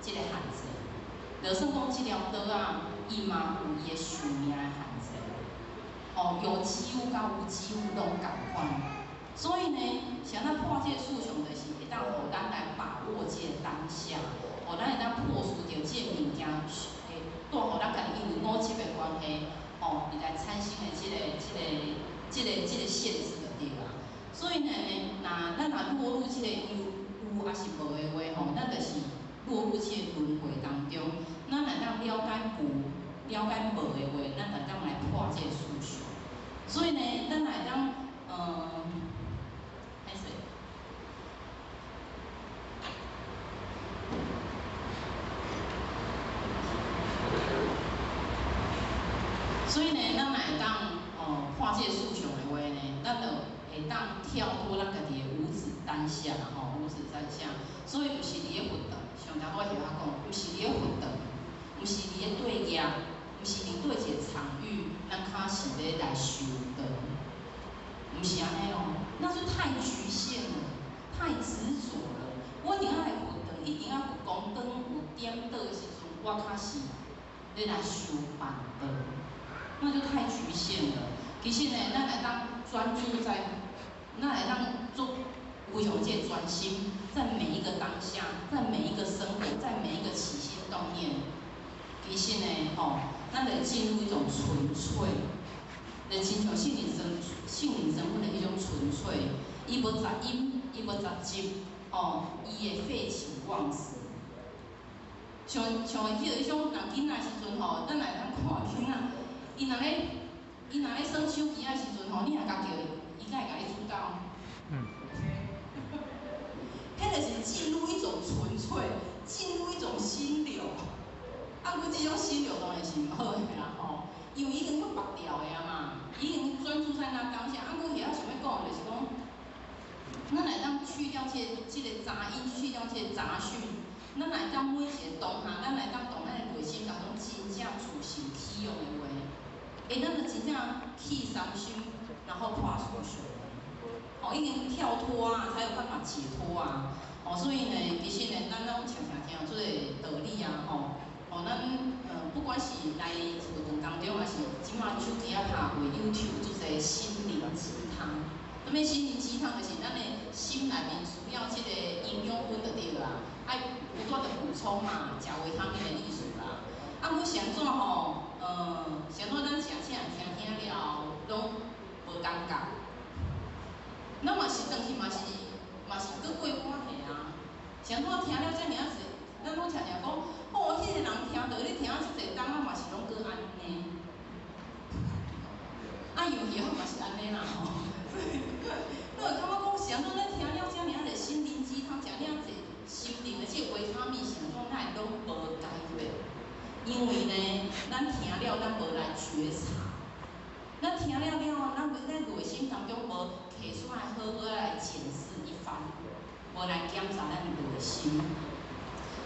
限制。就算讲即条刀啊，伊嘛有伊的寿命的限制。有机物甲无机物拢共款。所以呢，像咱破这个思想，就是会当互咱来把握这个当下，咱会当破除掉这个物件，带互咱家己因为五chấp的关系，而来产生的这个限制就对啦。所以呢，咱落入这个有还是无的话，咱就是落入这个轮回当中。咱来当了解有、了解无的话，咱来当来破这个思想。所以呢，咱来当所以呢，咱若会当破这个思想的话呢，咱就会当跳脱咱家己的无止当下啦无止当下。所以毋是伫咧活动，上头我是遐讲，毋是伫咧活动，毋是伫咧对业，毋是伫对一个场域，咱开始咧来修道，毋是安尼咯，那就太局限了，太执着了。我一定要来活动，一定要有光灯有点灯的时阵，我开始咧来修办道。那就太局限了。其实呢，咱来当专注在，咱来当做非常这专心，在每一个当下，在每一个生活，在每一个起心动念。其实呢，咱来进入一种纯粹，来亲像圣灵身份的一种纯粹。伊无杂音，伊无杂质，伊会废寝忘食。像迄种人囡仔时阵咱来当看囡仔。伊若咧耍手机的时阵你若甲叫伊，敢会甲你主导？迄就是进入一种纯粹，进入一种心流。阮即种心流当然是毋好的啦因为已经去拔掉的啊嘛，已经专注在那当下。阮遐想要讲就是讲，咱来当去掉这个杂音，去掉这个杂讯，咱来当每一个当下，咱来当从咱的内心当中真正自信起用的话。咱就真正去伤心，然后破思想，已经跳脱啊，才有办法解脱啊。所以呢，其实呢，咱拢常常听做道理啊，咱不管是来活动当中，还是即马手机啊拍开 YouTube 做一个心灵鸡汤。什么心灵鸡汤？就是咱的心内面需要这个营养分就对啦，爱不断的补充嘛，食维他命的意思啦。阮想怎想怎咱食这样听了拢无感觉，咱嘛是当时嘛是搁过关的啊。想怎听了遮尔啊济，咱拢常常讲，迄个人听到你听啊遮济工，嘛是拢搁安尼。有时嘛是安尼啦所以你会感觉讲，想怎咱听了遮尔啊济心灵鸡汤，食了遮济心灵的这个维他命，想怎咱会拢无解决。因为呢，咱听了，咱无来觉察，咱听了，咱内心当中无摕出来，好好来检视一番，无来检查咱内心。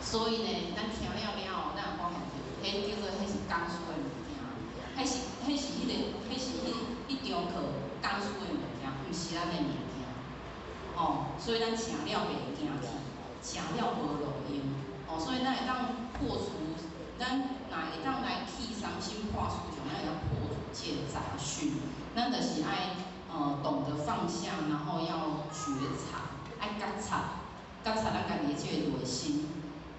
所以呢，咱听了，咱有发现到，迄叫做迄是讲书的物件，迄是迄堂课讲书的物件，毋是咱的物件。所以咱听了袂惊去，听了无路用。所以咱会当破除。咱若会当来去伤心破思想，咱会当破除这个杂讯。咱就是爱懂得放下，然后要觉察，爱觉察，觉察咱家己即个内心。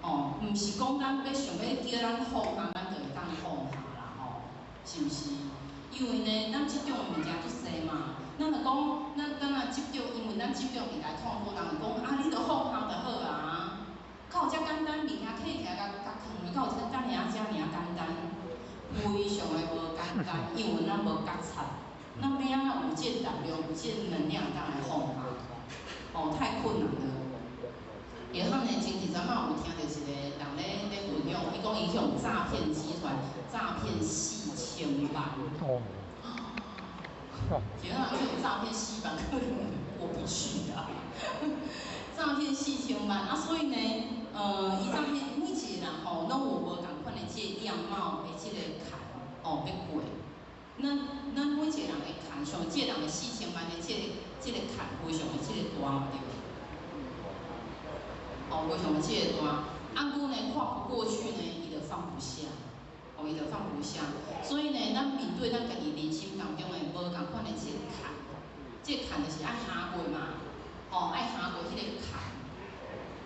哦，毋是讲咱要想要叫咱放下，咱就会当放下啦，吼，是毋是？因为呢，咱即种物件足济嘛，咱就讲，咱若执着，因为咱执着伫来痛苦，人就讲啊，你着放下就好啊。敢有遮简单，物件摕起来甲放咧，敢有遮尔简单？非常的无简单，因为咱无觉察，咱要安怎有这力量、有这能量当来放下？哦，太困难了。下汉呢，前几阵嘛有听到一个人咧分享，伊讲伊去用诈骗集团诈骗4000万。觉得这种诈骗戏班可能过不去啊。诈骗4000万啊，所以呢，伊诈骗每一个人吼，拢有无共款的这个样貌的这个坎哦要过。咱每一个人的坎，像这个人的4000万的这个坎，非常的这个大嘛对。哦，非常的这个大，按过呢跨不过去呢，伊就放不下。哦，伊就放不下，所以呢，咱面对咱家己人生当中的无共款的这个坎，这个坎就是爱行过嘛，哦，爱行过迄个坎，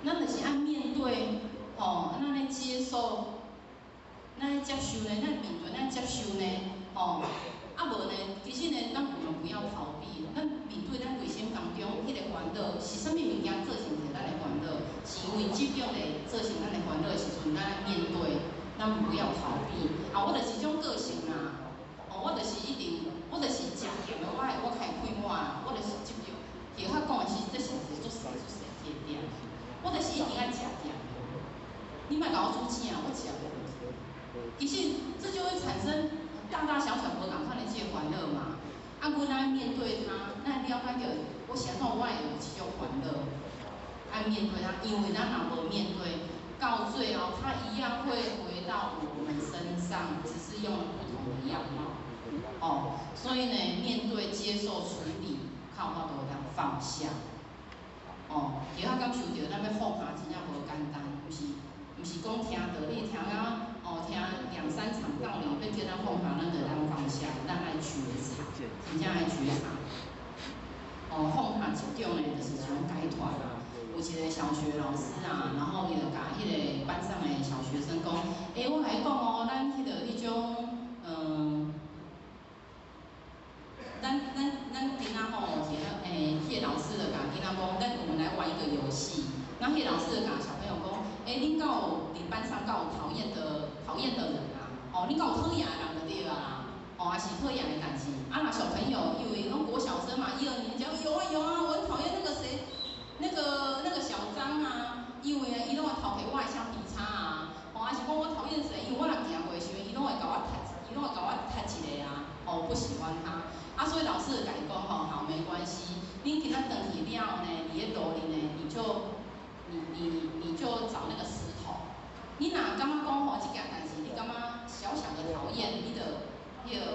咱就是爱面对，哦，咱来接受，咱来接受呢，咱面对，咱接受呢，哦，啊无呢，其实呢，咱不要逃避，咱面对咱内心当中迄个烦恼，是啥物物件造成着咱的烦恼？是因为这种的造成咱的烦恼的时阵，咱面对。咱不要逃避啊！我就是种个性啊，哦，我就是一定，我就是食甜的，我开开满啦，我就是执着。其实较讲的是，这是一个做事这点，我就是一定爱食甜的。你莫甲我煮正，我食无。其实这就会产生大大小小无共款的这个烦恼嘛。啊，阮爱面对它，咱了解着我是安怎我会有这种烦恼，爱面对它，因为咱若无面对。到最后，它一样会回到我们身上，只是用了不同的样貌。哦，所以呢，面对、接受、处理，靠法度通放下。哦，其他感受到咱要放下真正无简单，毋是讲听道理，听啊，哦，听2、3场道理，要叫咱放下，咱就咱放下，咱爱觉察，真正爱觉察。哦，放下一种呢，就是一种解脱啦。有一个小学老师啊，然后伊就甲迄个班上的小学生讲，我甲你讲哦，咱迄个迄种，咱囡仔吼，迄个老师就甲囡仔讲，我们来玩一个游戏。那迄个老师就甲小朋友讲，恁敢有伫班上敢有讨厌的人啊？哦，恁敢有讨厌的人就对啦，哦，还是讨厌的代志。啊，那小朋友因为拢国小生嘛，1、2年级，有啊，我很讨厌那个谁。那个小张啊，因为伊拢会偷摕我的橡皮擦啊，还是讲我讨厌谁？因为我若行过的时阵，伊拢会甲我踢一个啊，不喜欢他。啊，所以老师就甲伊讲好，没关系，恁今仔转去了后呢，伫咧路里呢，你就找那个石头。你若感觉讲这件代志，你感觉小小的讨厌，你就捡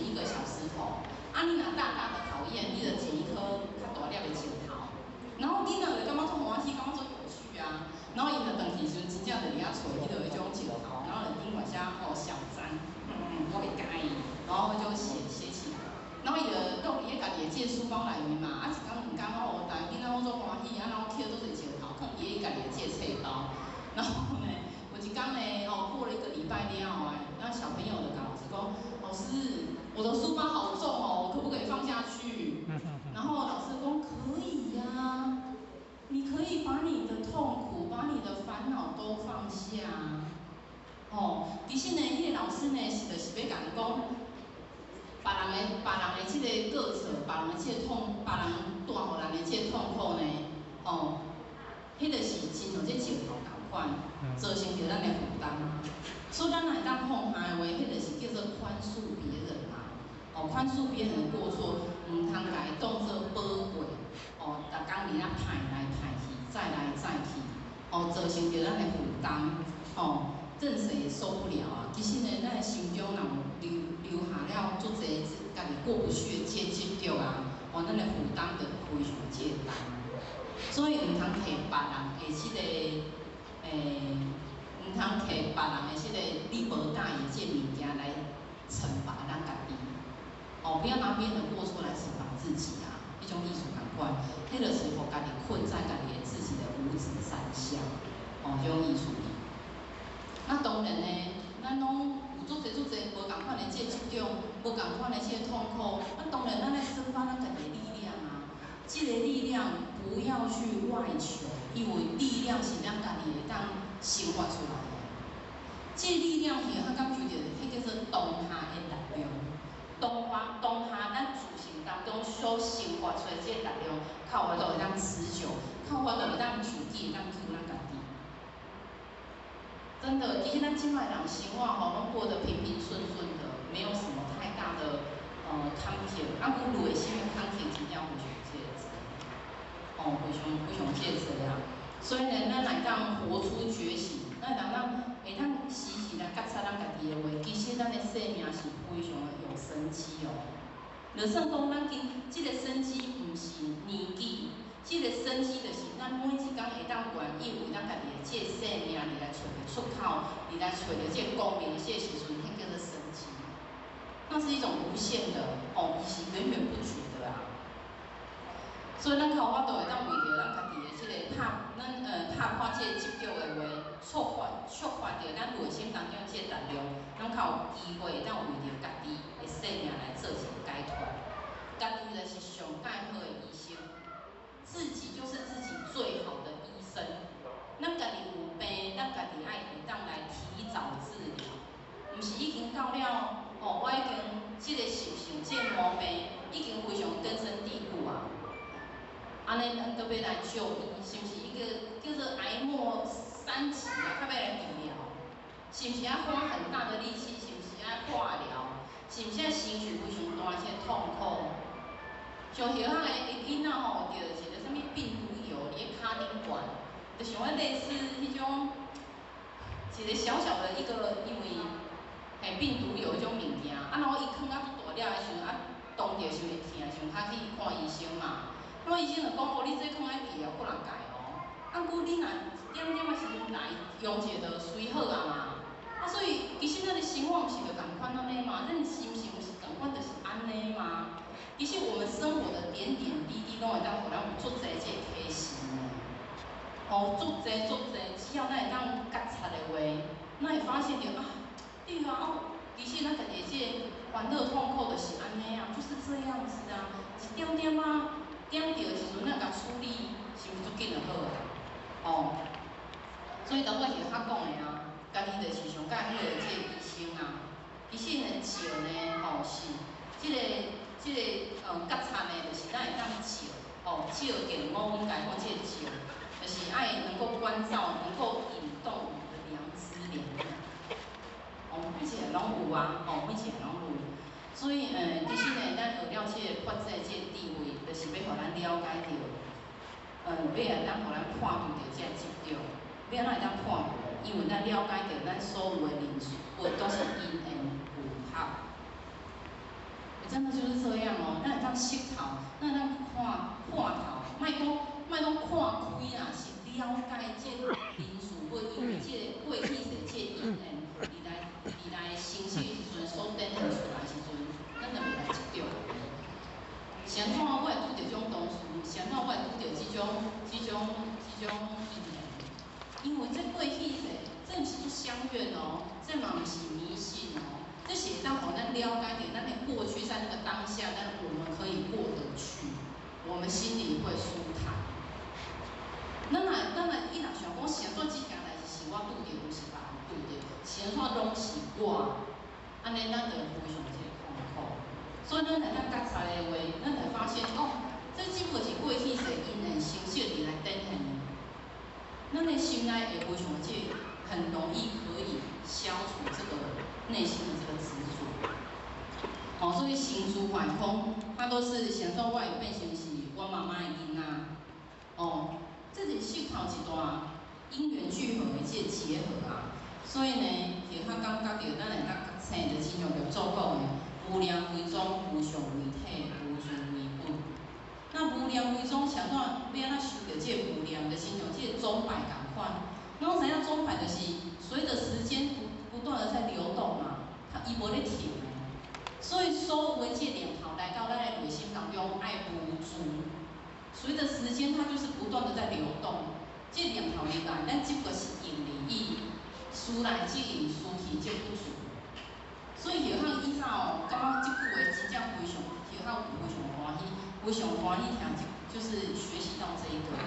一个小石头。啊，你若大大的讨厌，你就捡一颗较大粒的石头。然后囡仔就感觉足欢喜，感觉足有趣啊。然后伊就转去时阵，真正就伫遐找迄个迄种石头，然后就顶面写小张，我会介意，然后就写起来。然后伊就倒伫家己的这书包内面嘛，啊一工2工哦，但囡仔我足欢喜，啊然后摕足侪石头，放伫家己的这册包。然后呢，有一工呢，过了1个礼拜了后，那小朋友就跟老师讲，老师，我的书包好重哦，我可不可以放下去？然后老师说可以呀，你可以把你的痛苦、把你的烦恼都放下。其实呢，迄个老师呢是就是要讲，别人的这个过错，别人的这个痛，别人带互人的这个痛苦呢，迄个是亲像这石头同款，造成着咱的负担。所以咱若会当放下的话，迄个是叫做宽恕别人嘛。宽恕别人的过错，唔通甲伊当作宝贵。逐工伫遐歹来歹去，再来再去，造成着咱的负担。任谁也受不了啊！其实呢，咱的心中若留下了足侪家己过不去的这执着啊，咱的负担就非常这个重。所以唔通摕别人的这个唔通摕别人的这个你无喜欢的这物件来惩罚咱家己。哦，不要拿别人的过错来惩罚自己啊，一种艺术感官，迄就是互家己困在家己自己的五指山下，哦，迄种艺术力。那当然呢，咱拢有足侪无共款的这种无共款的这痛苦，那当然咱来生发咱家己的力量啊，这个力量不要去外求，因为力量是咱家己会当生发出来的。这力量是较感受到，迄叫做当下的力量。当下咱自身当中所生发出来这力量，靠法度会当持久，靠法度会当自己会当救咱家己。真的，其实咱即摆人生活吼，拢过得平平顺顺的，没有什么太大的坎坷。啊，有内心的坎坷真正非常介多，哦，非常介多啊。所以呢，咱来当活出觉醒，咱会当时时来觉察咱家己的话，其实咱的生命是非常的有生机哦。就算讲咱即个生机毋是年纪，即个生机就是咱每一工会当愿意为咱家己的这生命而来找个出口，而来找着这光明的这时阵，迄叫做生机。那是一种无限的哦，伊是源源不绝的啊。所以咱靠法度会当为着咱家己的即个拍破这执着的话，触发着咱内心当中这力量，咱较有机会会当为着家己的生命来做一个解脱。家己就是上介好的医生，自己就是自己最好的医生。咱家己有病，咱家己爱会当来提早治疗，毋是已经到了哦，我已经即个习性，即个毛病已经非常根深蒂固啊。安尼咱搁要来就医，是毋是一个叫做癌末3期啊？较要来治疗，是毋是要花很大的力气？是毋是要化疗？是毋是要承受非常大些痛苦？像迄个囡仔吼，着一个啥物病毒疣，伫个骹顶管，就像迄类似迄种一个小小的一个，因为病毒疣迄种物件，啊，然后伊囥啊大了的时阵，啊，当着是会疼，像较去看医生嘛。那医生就讲，哦，你这囥爱治疗不能改哦。啊，故你若一点点仔时阵来用者，就随好啊嘛。啊，所以其实咱的生活毋是就共款安尼嘛，咱的心情是共款就是安尼嘛。其实我们生活的点点滴滴，拢会当互咱有足侪这提醒的。哦，足侪，只要咱会当觉察的话，咱会发现着啊，对啊，其实咱家己这欢乐痛苦就是安尼啊，就是这样子啊，一点点啊。点着的时阵，咱甲处理是毋是足紧就好啊？哦，所以头尾是较讲的啊，家己就是上介好的这个医生啊。其实呢，笑呢，吼是觉察呢，就是咱会当笑，哦，笑点我阮家讲这个笑，就是爱能够关照，能够引动我们的良知良感。哦，每一个拢有啊，哦，每一个拢有。所以，其实呢，咱学了这个法制这个智慧，就是要互咱了解到，要来当互咱破除着这个执着，要安怎会当破除？因为咱了解到咱所有的人事物都是因缘有合，真的就是这样哦。咱会当识透，咱会当看破头，莫讲看开啦，是了解这人事物，因为这过去是这因缘，而来生死的时阵所展现出来的时阵。咱就袂来执着。是安怎我会拄着这种同事？是安怎我会拄着这种因缘？因为这过去者，这毋是相怨哦，这嘛毋是迷信哦，这是会当互咱了解到咱的过去在那个当下，我们可以过得去，我们心里会舒坦。咱若伊若想讲，是安怎即件代志是我拄着，毋是别人拄着，是安怎拢是我，安尼咱就非常痛苦。所以咱来当觉察的话，咱才发现哦，这只不过是过去者因缘成就而来展现的。咱的心内会非常很容易可以消除这个内心的这个执着。哦，所以行诸反空，它都是想说我会变成是我妈妈的囡仔。哦，这是思考一段因缘聚合的这结合啊。所以呢，就较感觉到咱会当觉醒，就亲像着祖讲的。无量为宗，无上为体，无尽为本。那无量为宗，像怎要安怎修着这无量，就亲像这钟摆共款。咱知影钟摆就是随着时间不断的在流动嘛，它伊无咧停的。所以所有的这念头来到咱的内心当中爱无助，随着时间它就是不断的在流动。这念头里来，咱只不过是用而已，思来即用，思去即不住。所以叶汉以后感觉这句话真正非常，叶汉非常欢喜，非常欢喜听，就是学习到这一个。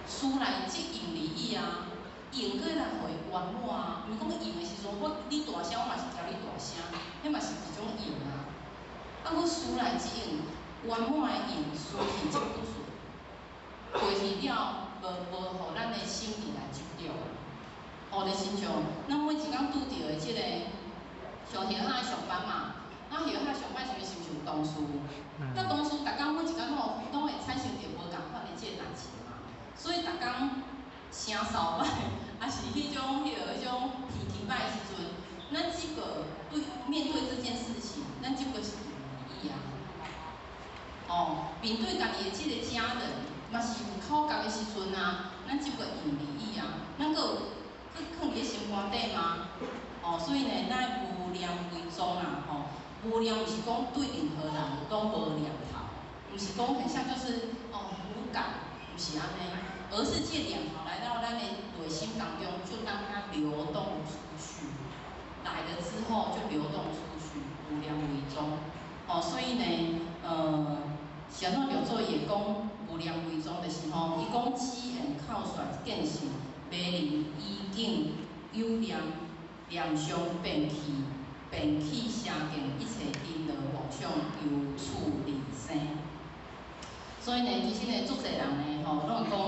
思来即用而已啊，用过来互伊圆满啊。毋是讲用的时阵，你大声，我嘛是听你大声，迄嘛是一种用啊。啊，我思来即用，圆满的用，思去即不住。过去了，无互咱的心理来执着。哦，就亲像咱每一工拄着的即个，像叶汉上班嘛，咱叶汉上班时阵是毋是有同事？咱同事逐工每一工拢会产生着无共款的即个代志嘛。所以逐工声扫歹，也是迄种脾气歹的时阵，咱只个面对这件事情，咱只个是用而已啊。哦，面对家己的即个家人，嘛是有口角的时阵啊，咱只个用而已啊。咱搁放伫心肝底嘛。哦，所以呢，咱无念为宗啦，吼、无念毋是讲对任何人拢无念头，毋是讲很像就是无感，毋是安尼。而是借念头来到咱的内心当中，就让它流动出去。来了之后就流动出去，无量为宗。哦，所以呢，小诺六座也讲无量为宗的时候，伊讲知言口说见性，美灵意境有念，念上变气，变气相见，一切因乐妄想由处离生。所以呢，其实呢，足侪人呢，吼，拢会讲，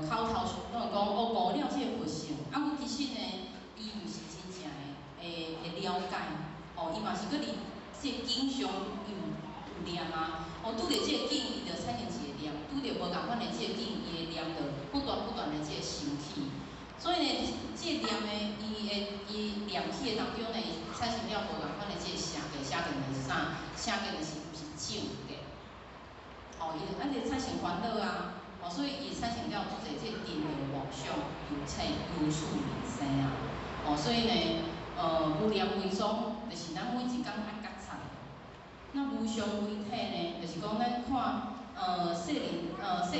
口头拢会讲，无了这个佛性。啊，我其实呢，伊毋是真正会了解，哦，伊嘛是搁伫这个经上有念啊，哦，拄着这个境，伊就产生一个念；拄着无共款的这个境，伊的念就不断的这个升起。所以呢，这个念呢，伊念起的当中呢，产生了无共款的这个声格，声格是啥？声格就是毋是正格。哦，伊就产生烦恼啊，哦，所以伊产生了足侪即因的妄想，由处离生啊，哦，所以呢，无念为宗，就是咱每一工爱觉察。那无常为体呢，就是讲咱看，世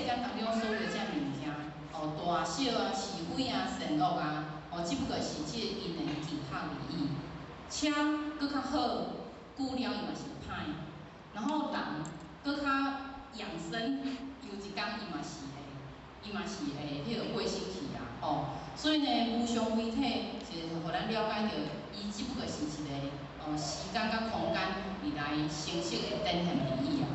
间当中所有的这物件，哦，大小啊、是非啊、善恶啊，哦，只不过是即个因的其他而已。车搁较好，久了伊嘛是歹，然后人搁较养生，有一天伊嘛是会迄个过身去啊，哦，所以呢，无常为体就是互咱了解到，伊只不过是一个时间甲空间而来形式的展现而已啊。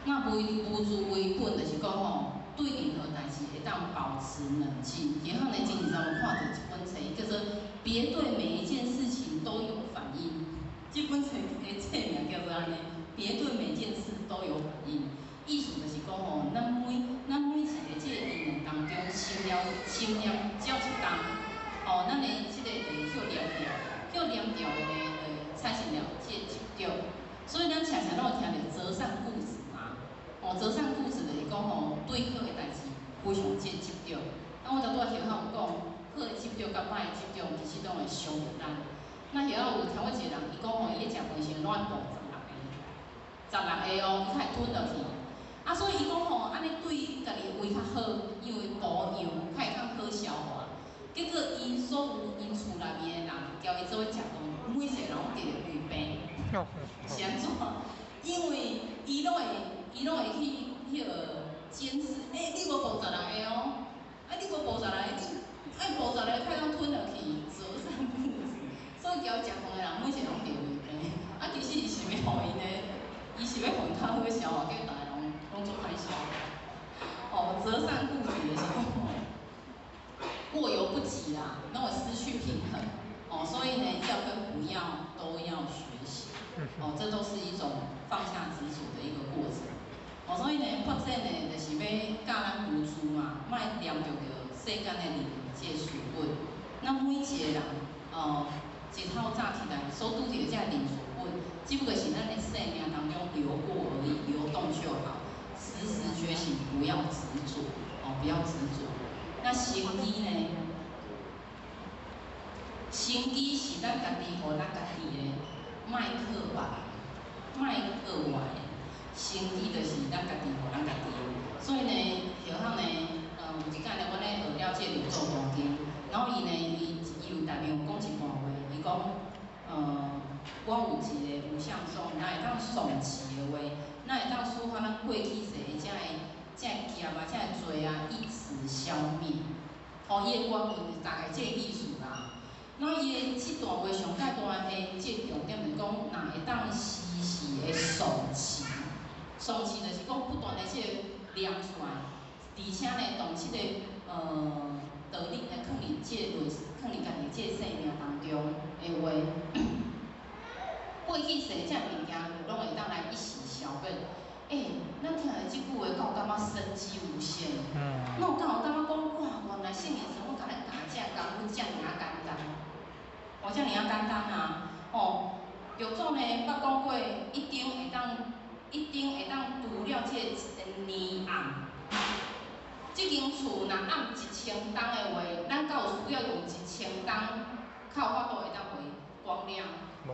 那无自为本，就是讲吼，对任何代志会当保持冷静。然后呢，今日咱们看到一本册，叫做《别对每一件事情都有反应》。这本册的册名叫做安尼。别对每件事都有反应，意思就是讲吼，咱每一个这个因缘当中，心念只要一动，哦，咱的这个叫念掉的呢，产生了这个执着。所以咱常常拢有听到择善固执嘛，哦，择善固执就是讲吼，对好的代志非常这执着。我拄仔听有讲，好的执着甲歹的执着，其实拢会伤着咱。那有听过一个人，伊讲吼，伊咧食饭时拢会暴食。16个哦，伊较会吞落去。啊，所以伊讲吼，安尼对伊家己的胃较好，因为保养较会较好消化。结果伊所有因厝内面的人，交伊做伙食饭，每一个人拢得着胃病。是安怎？因为伊拢会去迄个监视，你无暴16个哦，你无暴16个，你暴16个太当吞落去，择善固执。所以交伊食饭的人，每一个人得胃病。啊，其实伊是要互因呢。伊是要互伊较好消化，叫大家拢做歹消。哦，择善固执的时候，过犹不及啦，拢会失去平衡。哦，所以呢，要跟不要都要学习。哦，这都是一种放下执着的一个过程。哦，所以呢，发展呢，就是要教咱无助嘛，莫念着世间的利益这事本。咱每一个人，一透早起来所拄着这灵水本，只不过是咱的生命当中流过而已，流动就好。时时觉醒，不要执着，不要执着。那心机呢？心机是咱家己互咱家己的，卖靠别人，卖靠外的，生机就是咱家己互咱家己的。所以呢，后趟呢，有一间呢，阮咧学了这个做大经，然后伊呢，伊有内面有讲一段话，伊讲，我有一个无相颂，咱会当诵持的话，咱会当抒发咱过去世的这业啊、这罪啊，一时消灭。哦，伊的原文大概这个意思啦。那伊的这段话上介大的这重点就是讲，若会当时时的诵持，诵持就是讲不断的这念出来，而且呢，当这个道理来放入这内，放入家己这生命当中的话，过去世这物件拢会当来一时消灭。咱听了这句话，敢有感觉生机无限？那有敢有感觉讲，哇，原来圣贤生活敢来教这功夫这尔啊简单，这尔啊简单啊！药祖呢，捌讲过，一定会当除了这个年暗。这间厝若暗1000担的话，咱敢有需要用1000担，较有法度会当回光亮？唔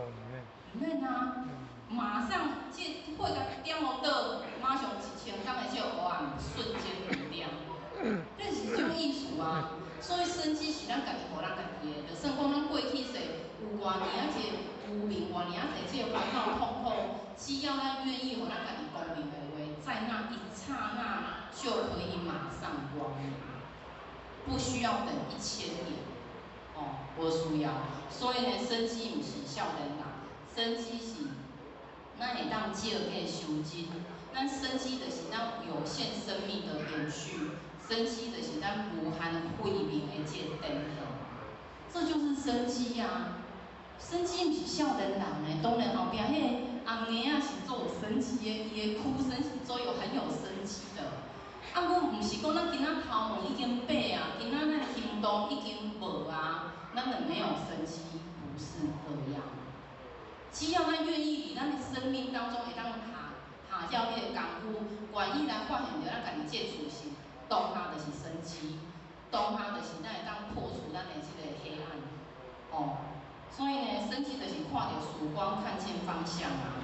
免啊！马上这火甲点落倒，马上1000担的这黑暗瞬间明亮，这是种意思啊。所以生机是咱家己互咱家己的，就算讲咱过去世有偌尼啊这无明，偌尼啊这烦恼痛苦，只要咱愿意互咱家己光明的话，在那一刹那就可以马上光明，不需要等1000年。无需要。所以呢，生机毋是少年人，生机是咱会当借个修精，咱生机就是咱有限生命的延续，生机就是咱无限慧命的这个灯笼，这就是生机啊。生机毋是少年人的，当然后壁迄个红叶啊是做有生机的，伊的哭声是做有很有生机的。阮毋是讲咱今仔头毛已经白啊，今仔咱行动已经无啊，咱就没有生机，不是这样。只要咱愿意伫咱的生命当中会当下掉迄个功夫，愿意来发现着咱家己这自信，当下就是生机，当下就是咱会当破除咱的这个黑暗。所以呢，生机就是看着曙光，看见方向啊。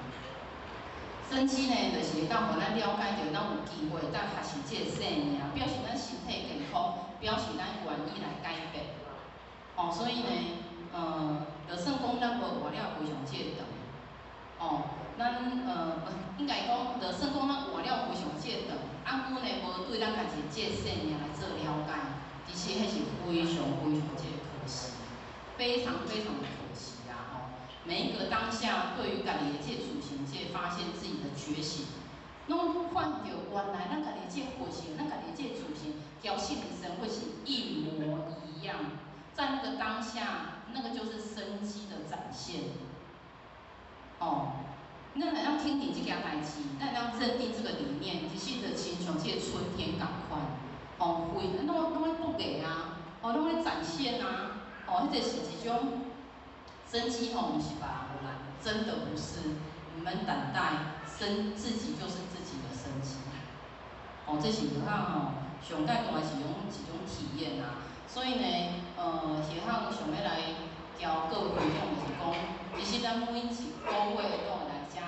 生机呢，就是会当互咱了解着，咱有机会当学习这个生命，表示咱身体健康，表示咱愿意来改变。所以呢，就算讲咱无活了非常这个长，咱应该讲，就算讲咱活了非常这个长，阮呢无对咱家己这个生命来做了解，其实迄是非常非常这个可惜，非常非常的可惜啊！每一个当下，对于家己的这自性，这发现自己的觉醒，拢看到原来咱家己这佛性，咱家己这自性，交性的生活是一模一样。在那个当下，那个就是生机的展现。咱来当听听这件代志，咱来当认定这个理念，其实就亲像这个春天共款，会拢咧不给啊，拢咧展现啊，迄个是一种生机，毋是别人有来，真的不是，你们等待自己就是自己的生机。这是下趟上介大是一种体验啊。所以呢，下趟想要来交各位分享就是讲，其实咱每一个月都会来遮，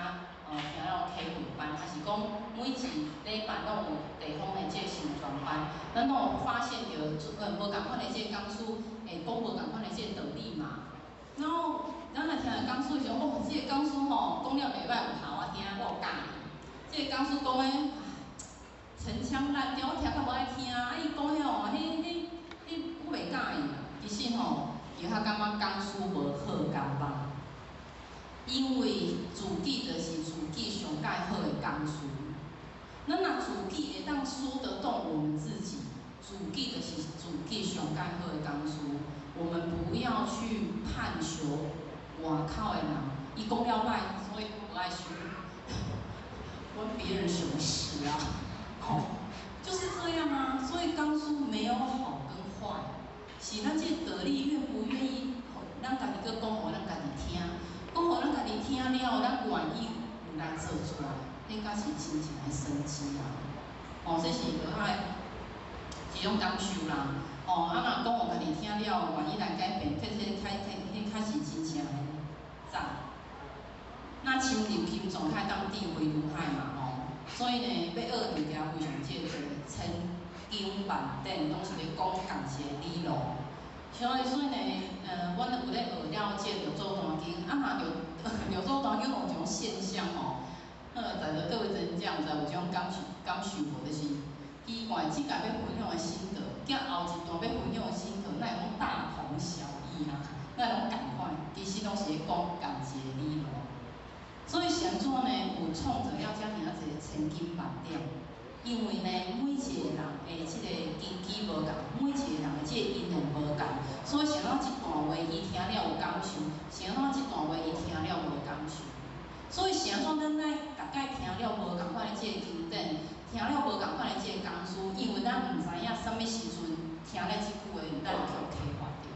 听咱体会班，还是讲每一礼拜拢有地方的这宣传班，咱拢有发现着，无共款的这讲师，会讲无共款的这道理嘛。然后咱来听个讲师想，这个讲师讲了袂歹，有效啊听，我有教伊。这个讲师讲的，陈腔滥调，我听较无爱听啊。伊讲迄我袂介意啦。其实有较感觉讲师无好感吧，因为自己就是自己上介好的讲师。咱若自己会当说得动我们自己，自己就是自己上介好的讲师。我们不要去探求外口的人，伊讲了歹，所以不爱学，关别人什么事啊？就是这样啊。所以讲书没有好跟坏，是咱这道理愿不愿意，咱家己去讲互咱家己听，讲互咱家己听了，咱愿意有来做出来，迄才是真正的生机啊！这是落海一种感受啦。若讲互家己听了，愿意来改变，迄才是真正的赞。敢深入心脏，较当智慧如海嘛吼。所以呢，要学物件非常这个千经万典，拢是咧讲感谢理路。所以呢，阮有咧学了这六祖坛经，嘛六祖坛经有一种现象吼，在座各位真正有一种感受无，就是奇怪，即家要分享的心得，甲后一段要分享的心得，那拢大同小异啊，那拢共款，其实拢是咧讲感谢理路。所以上怎呢，有创造了遮尔啊侪千金万两。因为呢，每一个人的即个根基无共，每一个人的即个因缘无共，所以像咱一段话，伊听了有感受；像咱一段话，伊听了无感受。所以像怎咱大概听了无共款的即个经典，听了无共款的即个工词，因为咱毋知影什么时阵听了即句话，咱就启发着。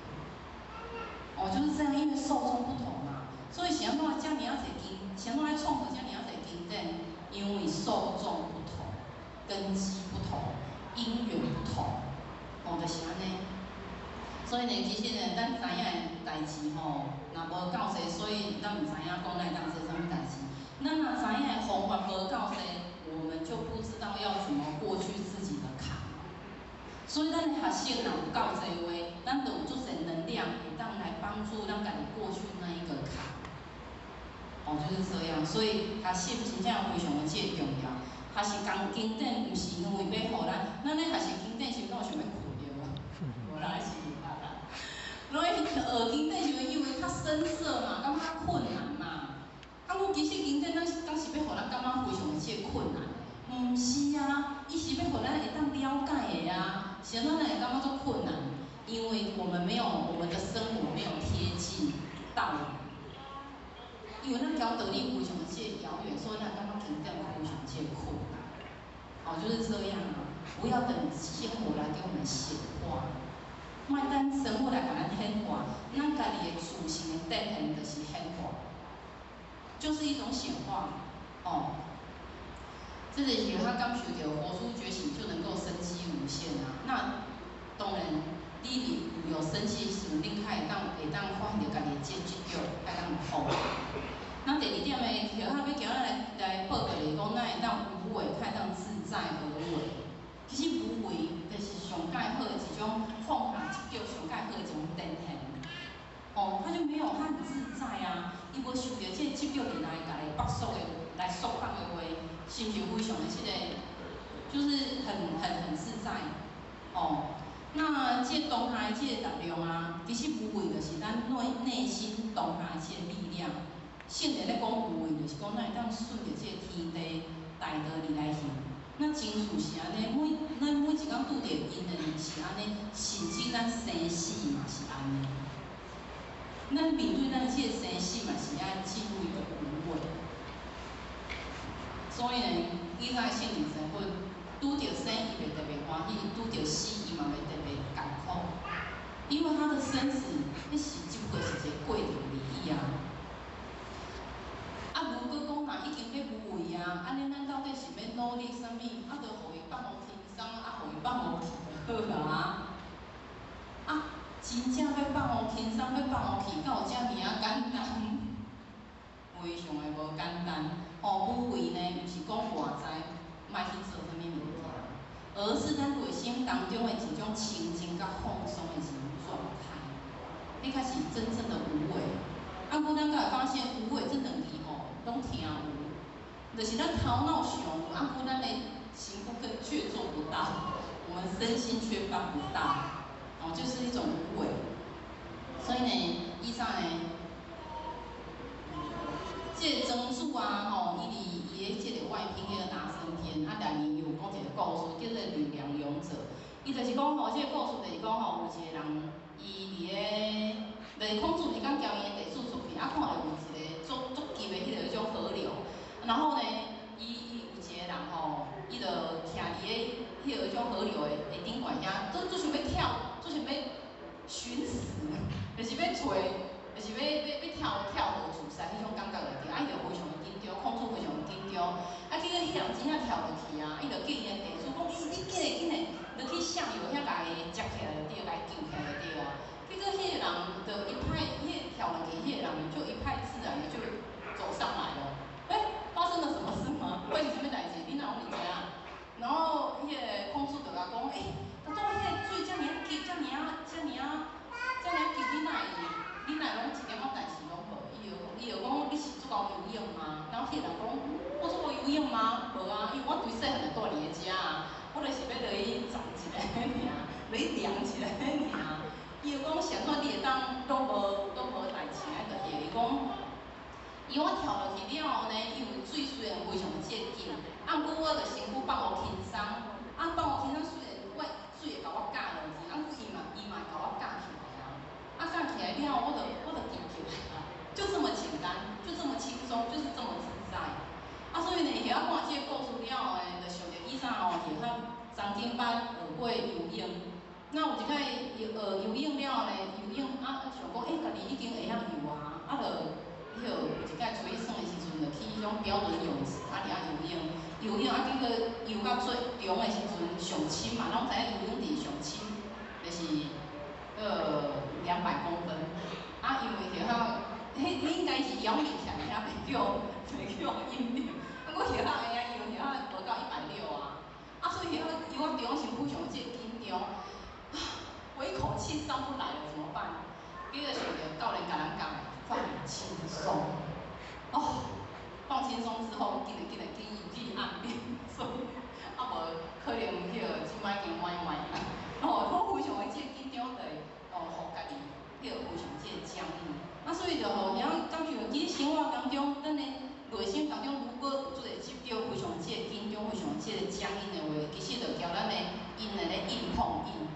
就是这样，因为受众不同嘛，所以像怎遮尔啊侪经，像怎来创作遮尔啊侪经典，因为受众不同。根基不同，因缘不同，就是安尼。所以呢，其实呢，咱知影的代志吼，若无够细，所以咱毋知影讲咱当做啥物代志。咱若知影的方法无够细，我们就不知道要怎么过去自己的坎。所以咱的学习若有够细话，咱就有足侪能量，会当来帮助咱家己过去那一个坎。就是这样。所以学习真正非常的重要。学习讲经典，毋是因为要互咱咧学习经典是拢想要困着啊，无啦是啊啦。拢咧学经典是因为较深涩嘛，感觉较困难嘛。我其实经典当是要互咱感觉非常的困难，毋是啊，伊是要互咱会当了解的啊，是咱会感觉足困难，因为我们的生活没有贴近道理。因为咱交道理非常的遥远，所以咱感觉经典非常困难。就是这样啊！不要等生活来给我们显化，莫等生活来给咱显化，咱家己的自性的展现就是显化，就是一种显化。这就是他感受到佛珠觉醒就能够生机无限啊。那当然，你有生气时，你较会当发现到家己的执着，会当好。那第二点的，要叫咱来报告就是讲，咱会当无为，较会当自在而为。其实无为就是上介好的一种放下执着，上介好的一种展现。他就没有，他很自在啊。伊无受到这个执着来家己绑束的，来束绑的话，是毋是非常的这个，就是很自在。那这当下的这个力量啊，其实无为就是咱内心当下的这个力量。圣人咧讲无为，就是讲咱会当顺着这个天地大道理来行。那真事是安尼，咱每一工拄着因缘是安尼，甚至咱生死嘛是安尼。咱面对咱这个生死嘛是爱进入一个无为。所以呢，以前圣人生活拄着生伊袂特别欢喜，拄着死伊嘛袂特别艰苦，因为他的生死，迄是只不过是一个过程而已啊。如果讲若已经要无为啊，安尼咱到底是要努力啥物？就互伊放互轻松，互伊放互去就好啊。真正要放互轻松，要放互去，敢有遮尔啊简单？非常的无简单。无为呢，毋是讲外在莫去做啥物物件，而是咱内心当中的一种清净甲放松的一种状态，迄才是真正的无为。咱才会发现无为这两字拢听有，就是咱头脑想有，咱的行不更却做不到，我们身心却办不到，就是一种无为。所以呢，以前呢，这个曾子啊，伊的这个外品叫大升天，内面有讲一个故事，叫做《吕梁勇者》。伊就是讲这个故事就是讲有一个人，伊就是孔子伫讲交伊的弟子出去，看到有一个足急的迄种河流，然后呢，伊有一个人伊就徛伫迄种河流的顶悬遐，做想要跳，做想要寻死，就是要找，就是要跳河自杀迄种感觉就对，伊就非常的紧张，孔子非常的紧张，结果迄人真正跳落去啊，伊就叫伊的弟子讲，你紧嘞，就去下游遐甲伊接起来就对，甲伊救起来就对啊。结果迄个人就一派，跳落去，迄个人就一派自然的就走上来了。迄个控诉就甲讲，大肚迄个水遮尔急，遮尔急，你哪拢一点仔代志拢无？伊就讲你是足够游泳吗？然后迄个人讲我足够游泳吗？无啊，因为我对细汉就住伫个遮啊，我就是要落去站一下尔，落去凉一下尔。伊就讲啥款你会当都无代志啊，就伊讲。伊我跳落去了后呢，因为水虽然非常接近，啊，毋过我就身躯放互轻松，啊，放互轻松虽然水会甲我架落去，啊，伊嘛甲我架起来啊，啊，架起来了后，我就进去啊，就这么简单，就这么轻松，就是这么自在。啊，所以呢，伊晓看这个故事了后呢，就想着以前哦，就较曾经捌学过游泳。那有一摆游泳了后呢，游泳啊，想讲家己已经会晓游啊，啊，就有一摆出去耍的时阵，就去迄种标准泳池啊，伫遐游泳啊，结果游到最中的时阵上深嘛，拢知影游泳池上深就是200公分，啊，因为就迄应该是仰面起来，遐袂叫引流，啊，我遐会晓游，遐无到160啊，啊，所以遐游到中是非常紧张，我一口气上不来了怎么办？结果想着教练甲咱讲，放轻松。哦，放轻松之后，紧去岸边，所以啊无可能迄个即摆已经歪啊。我非常的即紧张的，互家己迄个非常即僵硬。啊，所以就互遐感觉，其实生活当中，咱的内心当中，如果有做会接到非常即紧张、非常即僵硬的话，其实就交咱的因的咧硬碰硬。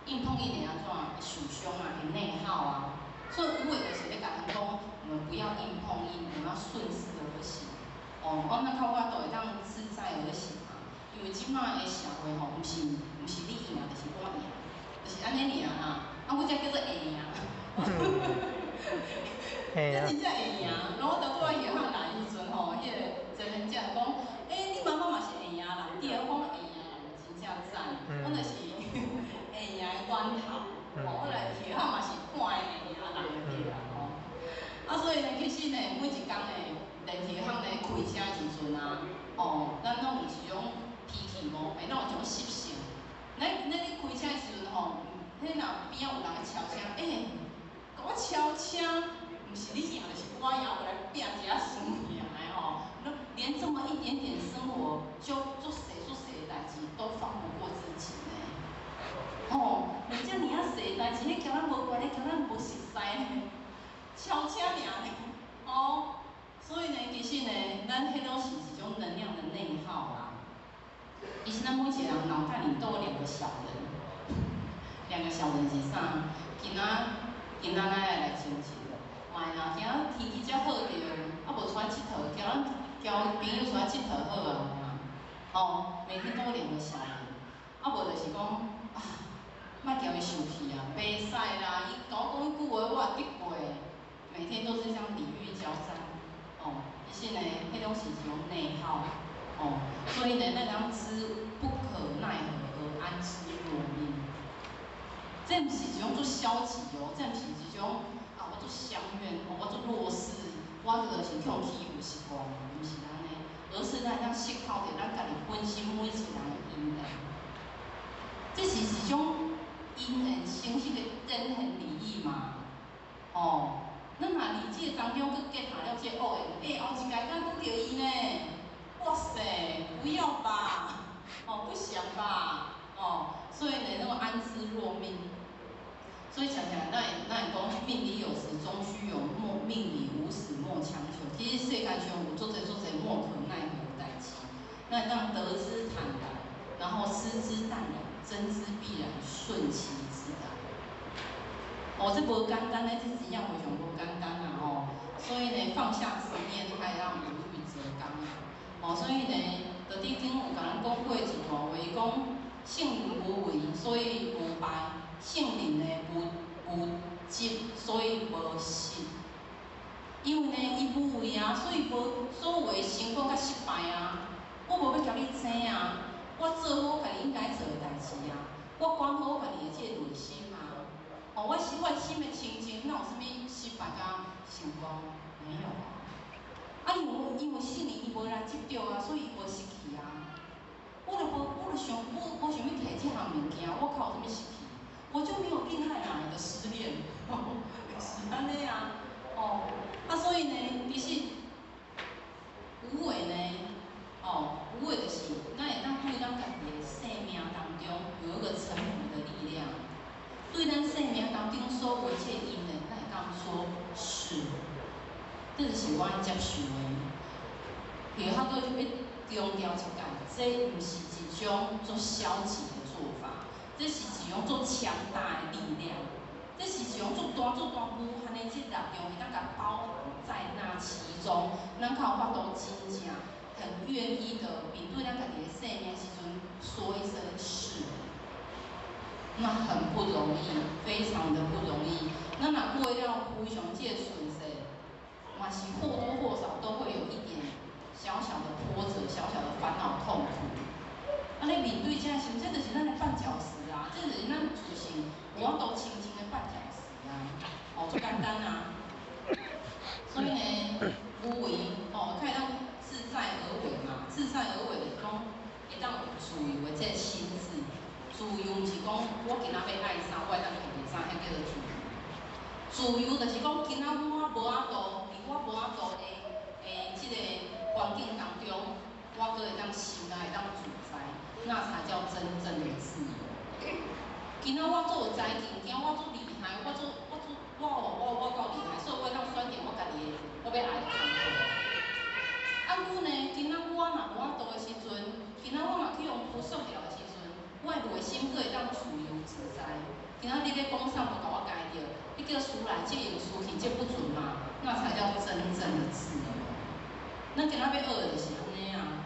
硬碰硬会安怎？会受伤啊，会内耗啊。所以有诶就是咧甲咱讲，我们不要硬碰硬，我们要顺势而行。咱靠法度会当自在而行嘛。因为即摆诶社会毋是你赢，就是我赢，就是安尼尔啊。啊，我才叫做会赢。这真正会赢。然后到我夜汉来时阵迄个真人讲，你妈妈嘛是会赢人，第二讲会赢人真正赞，我就是会赢的源头。我来学校嘛是看会赢人个啦啊，所以呢，其实呢，每一工呢，电梯巷呢开车的时阵啊，咱拢有一种脾气无，咱有一种习性。咱咧开车的时阵迄若边仔有人咧超车，甲我超车，毋是你赢，就是我赢，我来拼一下输赢的连这么一点点生活就做细的代志都放不过自己呢。人家尔啊细代志，迄交咱无关，迄交咱无熟悉呢，超车尔呢。所以呢，其实呢，咱迄拢是一种能量的内耗啦。其实咱每一个人脑袋里都有2个小人，2个小人是啥？今仔来亲戚的，卖啦，今仔天气遮好着，啊无出来佚佗，交朋友出来佚佗好啊。每天都有2个小人，啊无就是讲莫叫伊生气啊，袂使啦，伊甲我讲迄句话，我也得过。每天都是这样礼遇交战，其实呢，迄种是一种内耗，所以呢，咱讲知不可奈何而安之若命，这毋是一种做消极这毋是一种我做相怨，我做弱势，我就是去互欺负习惯，毋是安尼，而是咱思考着咱家己本身每一个人的因缘，这是一种因缘形式的根很利益嘛，咱若理解当中去结合了这恶缘，后一届敢拄着伊呢？哇塞，不要吧，不想吧，所以呢，那种安之若命。所以常常咱会讲命里有时终须有，命里无时莫强求。其实世界上有做者莫可奈何的代志，那让得之坦然，然后失之淡然，争之必然，顺其自然。这无简单咧，这真正非常无简单啊！所以呢，放下执念，还让如遇则刚。所以呢，在《地经》有甲咱讲过一段话，讲性灵无为，所以无败；性灵呢无急，所以无失。因为呢，伊无为啊，所以无所有的成功甲失败啊。我无要甲你争啊，我做好我家己应该做的代志啊，我管好我家己的这个内心啊。我心的清净，哪有啥物失败甲成功？没有啊。因为性灵伊无来执着啊，所以伊无失去啊。我想无想要摕这项物件，我靠，有啥物事去？我就没有恋爱哪来的失恋？是安尼啊，所以呢，其实有诶呢，有诶就是咱会当对咱家己的生命当中有一个臣服的力量，对咱生命当中所有一切因缘，咱会当说是，这就是我接受的。其实较多要强调一下，这毋是一种做消极的做法，这是一种做强大的力量，这是一种做大无限的这力量，会当甲包含在那其中。咱较有法度真正很愿意的面对咱家己的生命时阵，说一声是，那很不容易，非常的不容易。咱若过了非常这顺势，嘛是或多或少都会有一点小小的波折、小小的烦恼、痛苦。安尼面对这心，这就是咱的绊脚石啊，这就是咱自信无法度轻轻的绊脚石啊，最简单啊。所以呢，有为较会当自在而为嘛，自在而为就是讲会当有自由的这个心智。自由毋是讲我今仔要爱啥，我会当做啥，迄叫做自由。自由就是讲今仔我无法度，伫我无法度的即个环境当中，我阁会当心内会当自在，那才叫真正的自由。今仔我做财经，今我做厉害，我够厉害，所以我当选择我家己的我要爱的工作。阮呢，今仔我若无法度的时阵，今仔我若去用朴素掉的时阵，我的内心阁会当自由自在。今仔你咧讲啥无甲我解着，你叫输来这用输去，这不准嘛？那才叫真正的自由。咱今仔要学的就是安尼啊，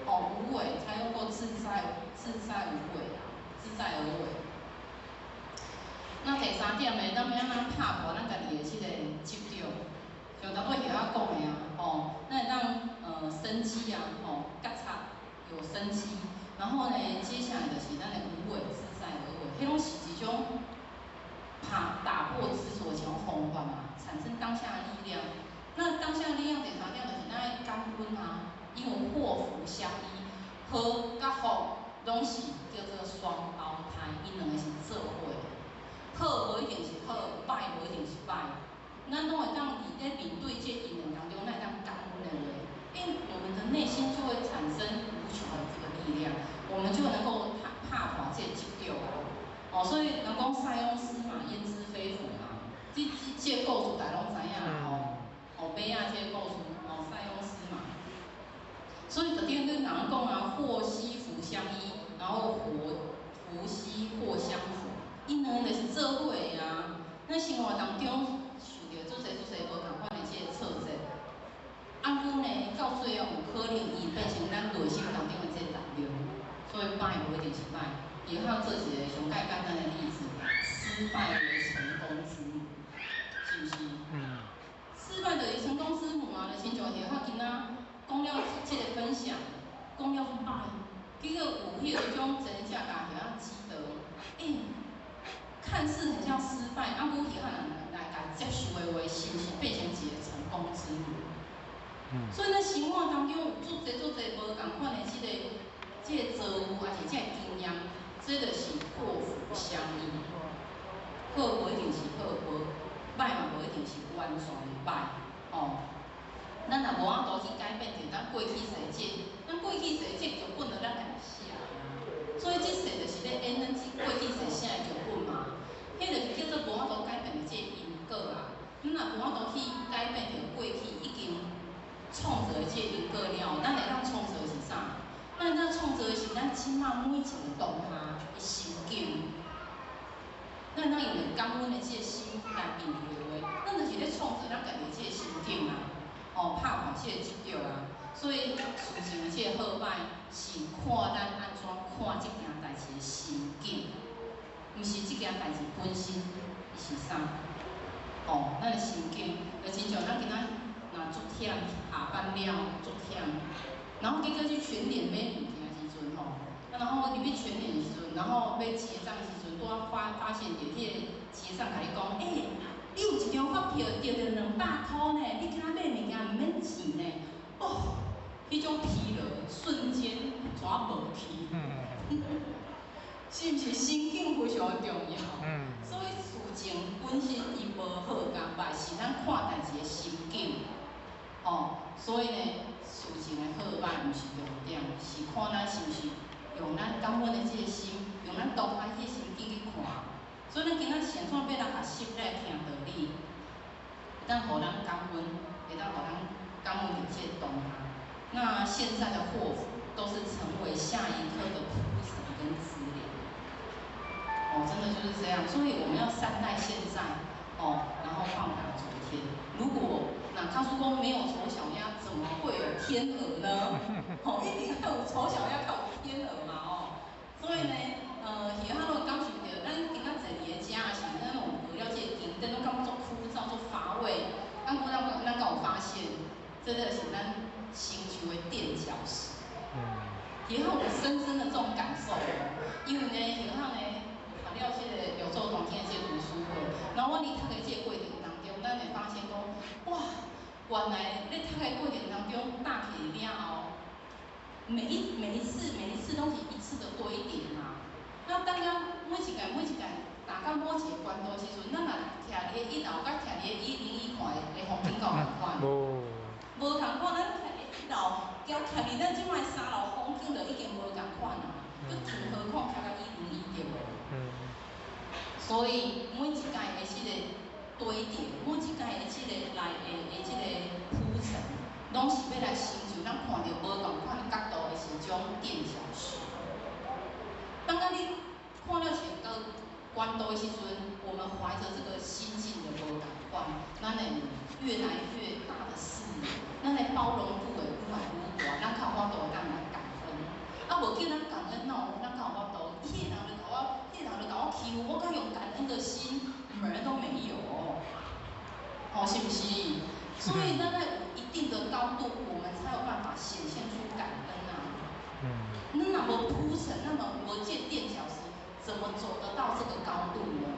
无为才用过自在无为啊，自在而为。那第三点呢，咱要安怎拍破咱家己的即个执着，像头尾遐讲的啊，咱会当生机啊，觉察有生机，然后呢，接下来就是咱的无为自在而为，迄拢是一种打破执着的一种方法嘛，产生当下的力量。那当下的力量第三点就是咱的感恩啊，因为祸福相依，好甲福拢是叫做双胞胎，因两个是做伙的。好无一定是好，歹无一定是歹，咱拢会当伫咧面对这因缘当中，咱会当感恩的话，我们的内心就会产生无穷的这个力量，我们就能够拍破这执着啊。所以人讲塞翁失马，焉知非福嘛，这故事大家拢知影啦，马仔这故事，塞翁失马。所以就顶跟人讲啊，祸兮福相依，然后福兮祸相扶。因两个就是做伙的啊，咱生活当中受到做侪无同款的这个挫折，啊，阮呢到最后有可能伊变成咱内心当中的这个力量，所以歹无一定是歹。也好做一个上简单的例子，失败为成功之母，是不是？失败就是成功之母啊！就亲像也好今仔讲了这个分享，讲了歹，结果有迄种真正甲遐值得，看似很像失败，啊，我遗憾来接受的话，是不是变成一个成功之母？所以咱生活当中有做侪无同款的这个遭遇，还是这个经验，这就是祸福相依。好无一定是好，歹嘛无一定是完全歹。咱若无法度去改变着咱过去世界，咱过去世界剧本就咱家己写啊。所以这世就是咧演咱过去世写的剧本嘛。迄就是叫做无法度改变的这个因果啊。咱若无法度去改变着过去已经创造的这个因果了，咱会当创造的是啥？咱会当创造的是咱即马每一个当下的心境。咱会当用着感恩的这个心来面对话，咱就是咧创造咱家己的这个心境啊。拍破这个执着啊。所以事情的这个好歹是看咱安怎看这件代志的心境。毋是即件代志本身，伊是啥？咱的心境，就亲像咱今仔若足忝，下班了足忝，然后结果去全联买物件的时阵然后入去全联的时阵，然后要结账的时阵，拄仔发现着迄个结账甲你讲，你有一张发票，得着200块呢，你今仔买物件毋免钱呢，迄种疲劳瞬间全无去。是毋是心境非常重要？所以事情本身伊无好甲歹，是咱看代志的心境。所以呢，事情的好歹毋是重点，是看咱是毋是用咱感恩的这个心，用咱当下迄个心境去看。所以咱今仔现在要来学习来听道理，会当互咱感恩，会当互咱感恩着这个当下。那现在的祸福都是成为下一刻的铺陈跟资料。真的就是这样，所以我们要善待现在，然后放下昨天。如果那他说公没有丑小鸭，怎么会有天鹅呢？一定要有丑小鸭，才有天鹅嘛，所以呢，其他都感受到，咱今仔坐伫个遮是咱有学了这个经典，拢感觉做枯燥、做乏味。咱敢有发现，这个是咱星球的垫脚石。然后我深深的这种感受，因为呢，然后呢。了这个柳州冬天的这个读书会，然后我伫读的这个过程当中，咱会发现讲，哇，原来咧读的过程当中，搭起了后，每一次拢是一次的堆叠嘛。那当然每一届达到某一个关度的时阵，咱若徛伫个1楼，甲徛伫个101看的风景够共款。无共款，咱徛伫1楼，交徛伫咱即摆3楼风景就已经无共款啦。更何况徛到101对无？所以每一届的这个堆叠，每一届的这个内的这个铺陈，拢是要来成就咱看到无同款角度的是种垫脚石。当你看到前个关度的时阵，我们怀着这个心境的无同款，咱会越来越大的视野，咱的包容度会愈来愈大，咱较有法度当来感恩。无叫咱感恩咱较有法度？迄个人就甲我欺负，我敢用感恩的心，门都没有，是不是？所以咱在有一定的高度，我们才有办法显现出感恩啊。那么铺陈，那么无这垫脚石，怎么走得到这个高度呢？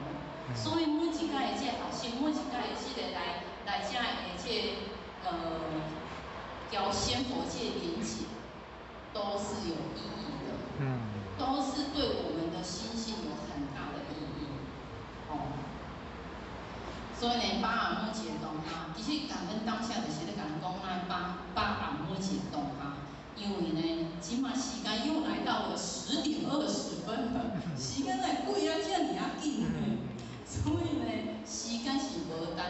所以每一届的这学生，每一届的这个来遮的这交仙佛这连结，都是有意义的。都是对我们的心性有很大的意义，所以呢，把握每一个当下，其实感恩当下就是咧，甲人讲咱把握每一个当下，因为呢，即马时间又来到了10:20了，时间来过啊，遮尔啊紧呢，所以呢，时间是无等来。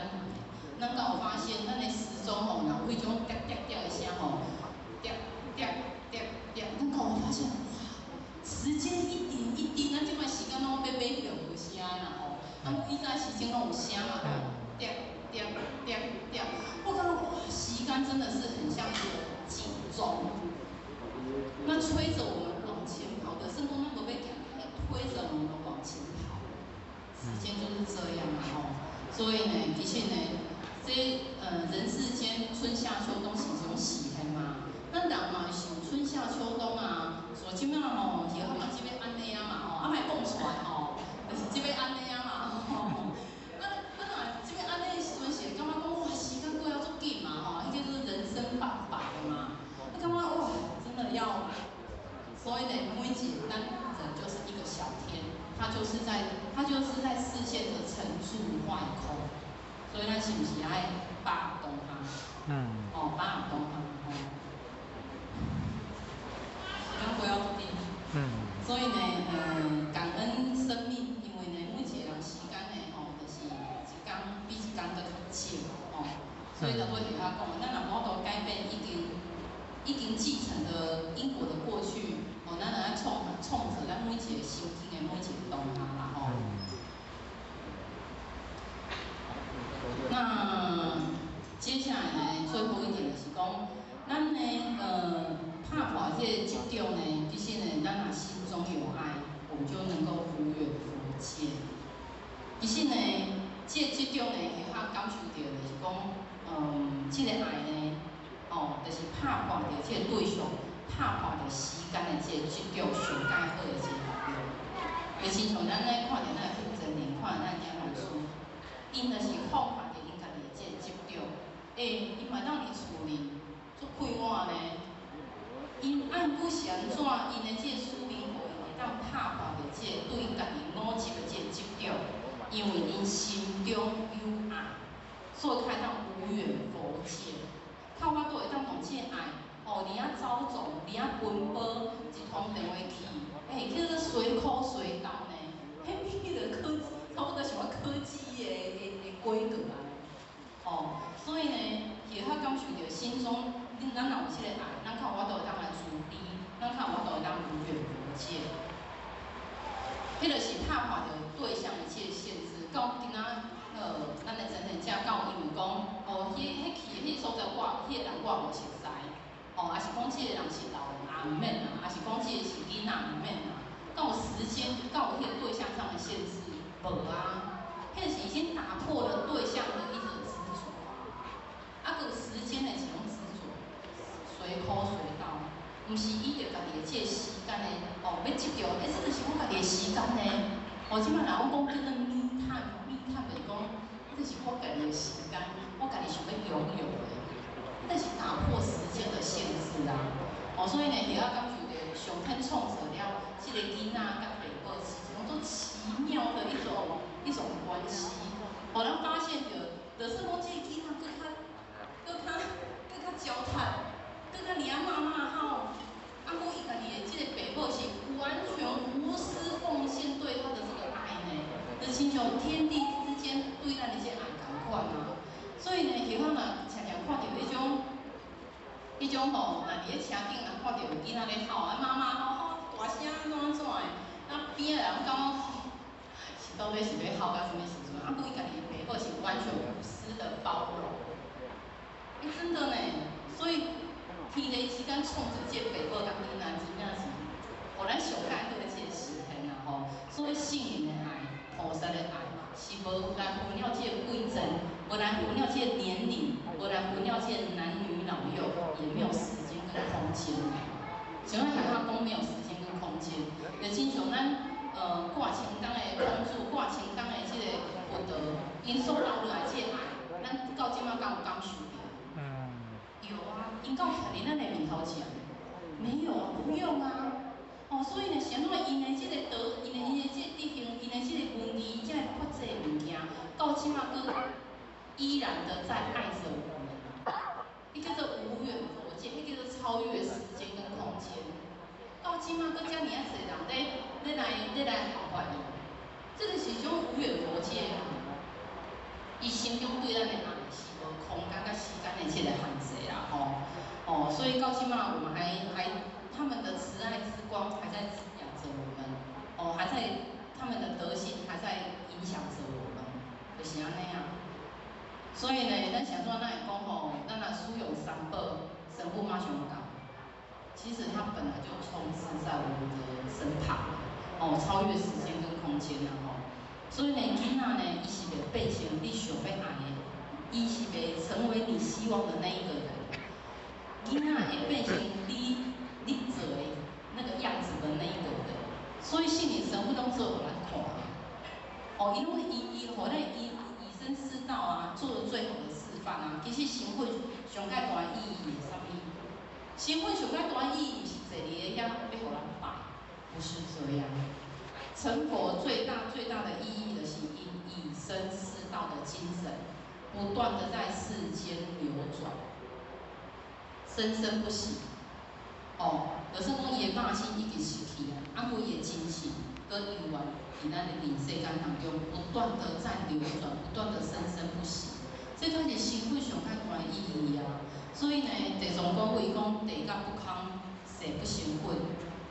咱敢有发现，咱的时钟有迄种滴滴滴的声滴滴滴滴，咱敢有发现？时间一点一滴，咱即摆时间拢要买票有声啦以前时间拢有声嘛滴滴滴滴，我感觉哇，时间真的是很像一个警钟，那催着我们往前跑的，甚至那个被推着我们往前跑，时间就是这样所以呢，的确呢，这人世间春夏秋冬是一种时限嘛，咱人嘛想春夏秋冬所即摆是他嘛即要安尼嘛莫讲出来就是即要安尼嘛即要安尼的时阵是感觉讲哇，时间过要足紧嘛迄个就是人生半百的嘛，感觉哇，真的要，所以呢，每一个咱人就是一个小天，他就是在视线的沉住坏空，所以咱是不是爱把握当下？把握当下时间过要足紧。所以呢，感恩生命，因为呢，每一个人时间呢，就是一天比一天搁较少所以就我伫遐讲，咱若无法度改变已经继承的因果的过去，咱就要创造咱每一个心境的每一个当下啦那接下来呢，最后一点就是讲，咱呢，拍破这个执着呢，其实呢，咱若心中有爱，我们就能够无远弗届。其实呢，这个执着呢，他感受到就是讲，这个爱呢，就是拍破着这个对象，拍破着时间的这个执着上介好的这个力量。就亲像咱咧看着咱的负责人，看着咱遐老师，因就是放下着因家己的这个执着，伊嘛当伫厝里做快活呢。安怎，因的这个使命会当拍破着这个对家己五级的这个执着，因为因心中有爱，所以才当无远弗届。靠我都会当用这个爱，哦，你啊走走，你啊奔波，一通电话去，叫做随口随到呢，迄比个科技，差不多像科技的规格啊。哦，所以呢，也较感受着心中，咱若有这个爱，咱靠我都会当来处理，咱靠我都会当无远弗届。迄就是拍破着对象的这个限制，到今仔咱的真正正到因为讲，哦，迄去迄所在我，迄个人我无熟悉，哦，也是讲这个人是老人啊，毋免啊，也是讲这个是囡仔毋免啊，到有时间，到有迄个对象上的限制，无啊，迄是已经打破了对象的一种执着啊，个时间的一种执着，随口随到，毋是依着家己的这个时间的，哦，要执着，这就是我家己的时间呢。哦，即摆人我讲叫做me time，就是讲，这是我家己的时间，我家己想要拥有的，这是打破时间的限制啊。哦，所以呢，也要感受着上天创造了这个囡仔甲爸母是一种奇妙的一种关系。哦，咱发现着，就是讲这个囡仔更较焦炭，更较娘妈妈好。啊，讲伊家己的这个爸母是完全无私奉献对他的这个爱呢，就亲像天地之间对咱的这爱同款啊。所以呢，许可若常常看到迄种吼，若伫咧车顶若看到有囡仔咧吼，啊妈妈吼大声安怎的，啊边仔人感觉是到底是要吼到什么时阵？啊，讲伊家己的爸母是完全无私的包容，真的呢，所以。天地之间创造这爸母甲囡仔，真正是，互咱上解好的这个实现啊吼。所以圣灵的爱、菩萨的爱，是无来分了这个贵贱，无来分了这个年龄，无来分了这个男女老幼，也没有时间跟空间的。像咱现在讲没有时间跟空间，就亲像咱挂清单的帮助，挂清单的这个福德，因所留落来这个爱，咱到即马敢有感受到？有啊，因到徛伫咱的面头前，没有啊，不用啊。哦，所以呢，想到因的这个德，因的这个德行，因的这个文字，这个发这个物件，到即马佫依然的在爱着我们。迄叫做无远弗届，迄叫做超越时间跟空间。到即马佫遮尔啊侪人来效法伊，这个是一种无远弗届啊。伊心中对咱的爱是无空间甲时间的这个限制啦，哦，所以到即马我们还他们的慈爱之光还在滋养着我们，哦，还在他们的德性还在影响着我们，就是安尼啊。所以呢，咱想说，咱会讲吼，咱若使用三宝，神父马上讲，其实它本来就充斥在我们的身旁，哦，超越时间跟空间啦，吼。所以呢，囡仔呢，伊是袂变成你想要爱的，伊是袂成为你希望的那一个人。囡仔会变成你做的那个样子的那一个人。所以信灵神父拢做互咱看，哦，因为伊互咱以身试道啊，做了最好的示范啊。其实神父上介大意义是啥物？神父上介大意义是坐伫个遐要互咱拜，不是这样。成佛最大的意义的是以身试道的精神，不断的在世间流转，生生不息。哦，有时讲伊的肉身已经失去了，啊，规个精神跟永远在咱的灵世间当中不断的在流转，不断的生生不息。这才是神父上介大的意义啊！所以呢，地藏讲为讲地甲不空，誓不成佛。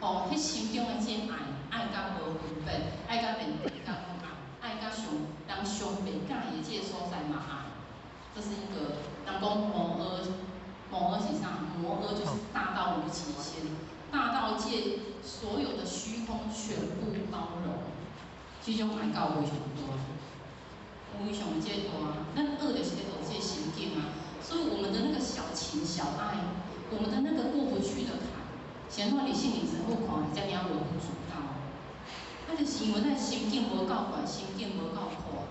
哦，迄心中的这爱甲无分别，爱甲连地甲拢爱甲上人上袂介意的这个所在嘛爱。这是一个人讲摩诃是啥？摩诃就是大到无极限，大到这所有的虚空全部包容。这种爱到非常多，非常的这大。咱学就是咧学这心境啊，所以我们的那个小情小爱，我们的那个过不去的坎。显化你心灵神父看，遮尔微不足道，啊，就是因为咱心境无够悬，心境无够宽，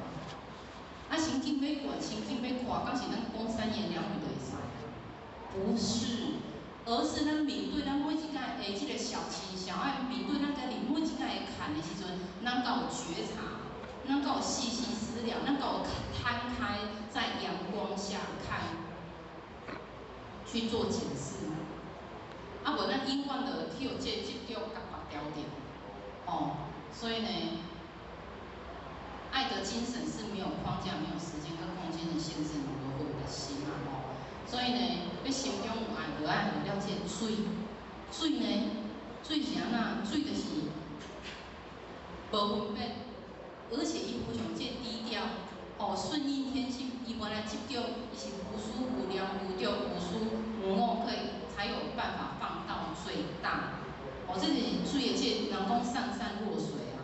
啊，心境要悬，心境要宽，敢是咱讲三言两语就会使？不是，而是咱面对咱每一届的即个小情小爱，面对咱家己每一届的坎的时阵，咱敢有觉察，咱敢有细细思量，咱敢有摊开在阳光下看，去做检视。啊，无咱永远的去有这执着甲拔掉掉，哦，所以呢，爱的精神是没有框架、没有时间跟空间的限制，我们会的心啊，哦，所以呢，你心中有爱，就爱有了解水，水呢，水是安那？水就是无分别，而且伊非常这低调，哦，顺应天性，伊原来执着，伊是无私无量无着无私无我，可以才有办法放到最大。哦，这就是水的这人讲上善若水啊。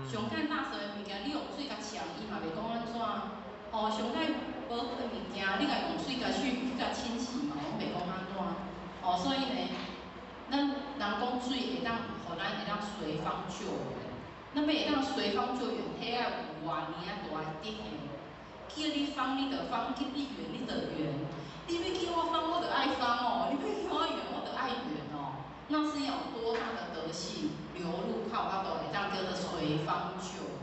上界垃圾的物件，你用水甲呛，伊嘛袂讲安怎。哦，上界无好的物件，你甲用水甲去甲清洗嘛，拢袂讲安怎。哦，所以呢，咱人讲水会当，互咱会当随方救援。那么会当随方救援，迄个有偌尔啊大的德行。叫你放你就放，叫你圆你就圆。你要叫我放，我就爱放哦；你要叫我圆，我就爱圆哦。那是要有多大的德性流入靠巴肚，会当叫做随方救援。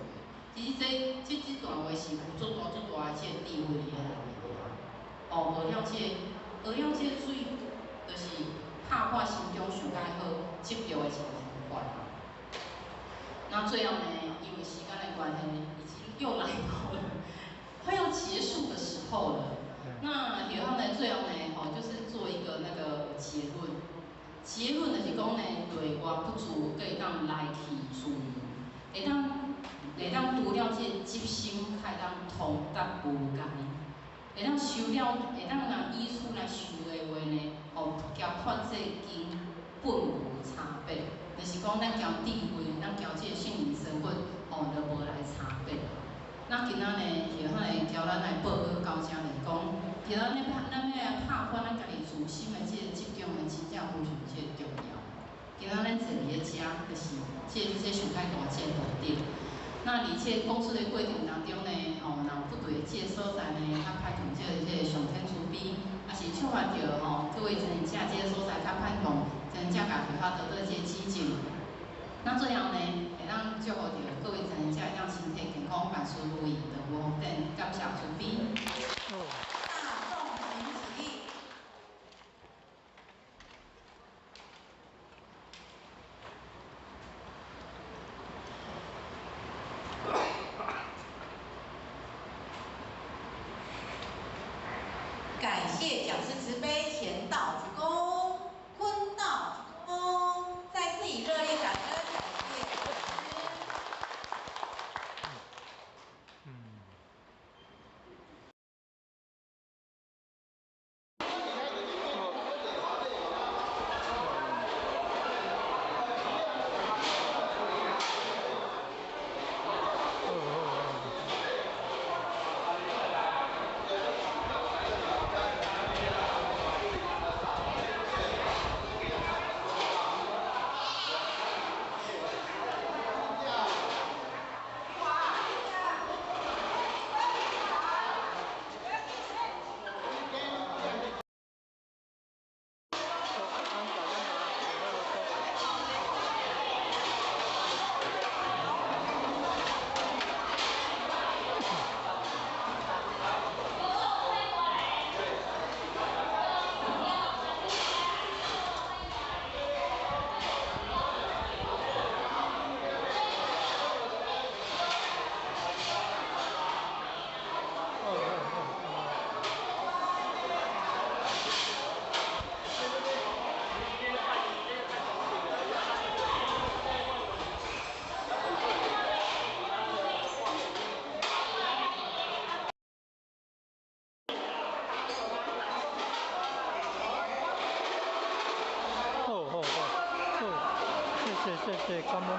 其实这段话是有足大的这地位伫内面啊。哦，而了这水，就是拍破心中上介好执着的一个方法。那最后呢，因为时间的关系，已经又来到了快要结束的时候了。那然后呢，最后呢，就是做一个那个结论。结论就是讲呢，对我不足，可以当来去注意，会当除了这执心，会当通达无间，会当修了，会当若依次来修的话呢，交破这经本无差别。就是讲，咱交智慧，咱交这圣灵身份，就无来差别。那今仔呢，就好来交咱来报告到这里讲，其实咱要拍破咱家己自心的这个执着的，真正非常这重要。今仔咱坐伫咧遮，就是这上解大这目的。那伫这公司的过程当中呢，若有不对这所在呢，较歹从这上天慈悲，也是触发到各位真正这个所在较歹从。真正家己较得到这指正，那最后呢，会当祝福到各位真正会当身体健康、万事如意，长无福等，感谢慈悲。大众请起立。感谢讲师慈悲，前道鞠躬，坤道鞠躬，再次以热烈掌声感谢讲师。谢，感恩。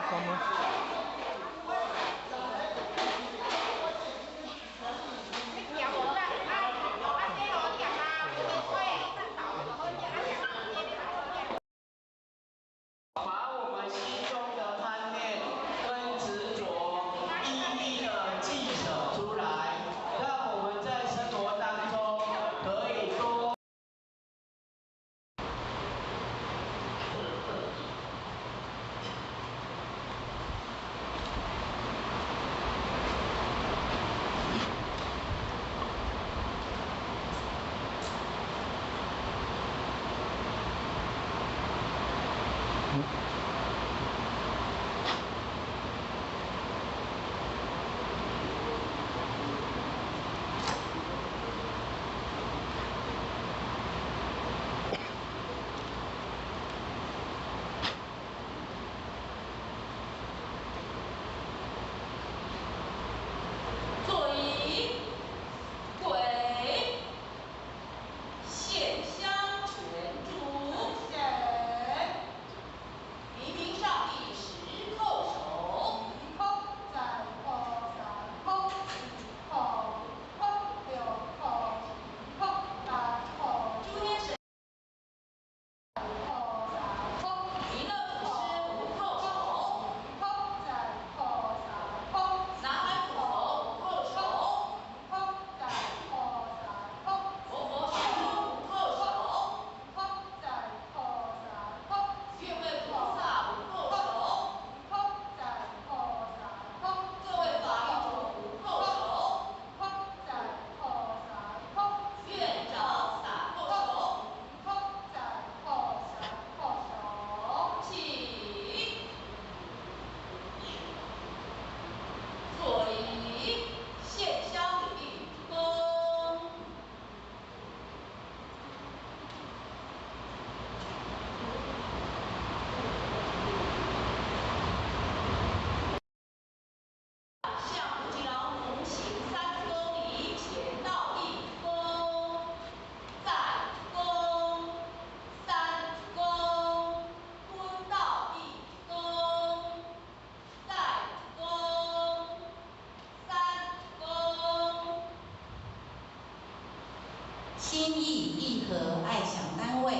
和爱享单位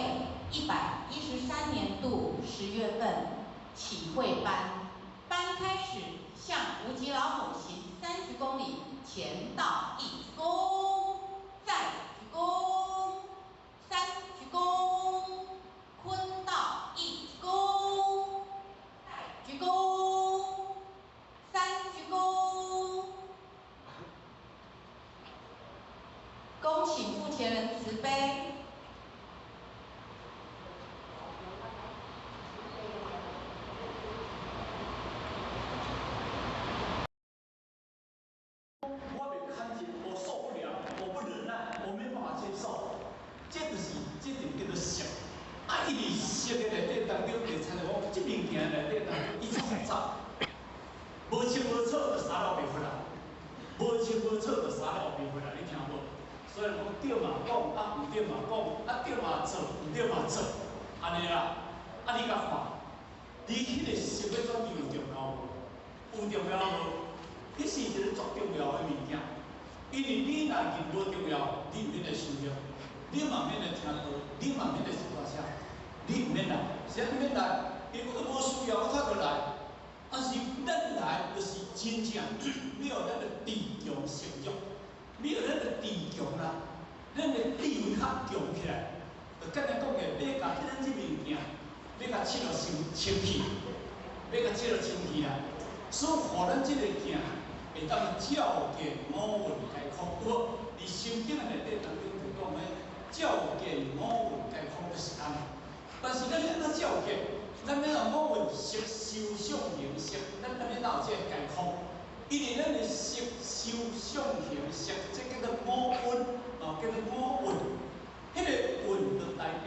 113年度10月份启会班，班开始向无极老虎行30公里，前到1鞠躬，再鞠躬，3鞠躬，坤到1鞠躬，再鞠躬，3鞠躬。恭请付钱人慈悲。我没看见，我受不了，我不忍耐，我没办法接受。这叫做俗。啊，一直俗的内底当中，会参到讲，这物件内底当中一直复杂，无清无楚就三了袂回来，无清无楚就三了袂回来，你听无？所以讲对嘛讲，啊唔对嘛讲，啊对嘛做，唔对嘛做，安尼啦。啊你甲看，你迄个俗要转变有重要无？有重要无？迄是一个足重要的物件，因为你若认无重要，你唔免来修行，你嘛免来听课，你嘛免来做大声，你唔免来，啥物免来？因为我无需要，我才会来。但是咱来就是真正要咱的自强成长，要咱的自强啦，咱的智慧较强起来。就简单讲个，要甲咱即物件，要甲切落清气，要甲切落清气啦。所以，互咱即个件会当照见五蕴皆空。无，伫心经内底当中就讲咧，照见五蕴皆空就是安尼。但是咱要怎照见？咱要有五蕴色、受、想、行、识，咱哪有这个皆空？因为咱的色、受、想、行、识，这叫做五蕴，叫做五蕴。迄个蕴就代表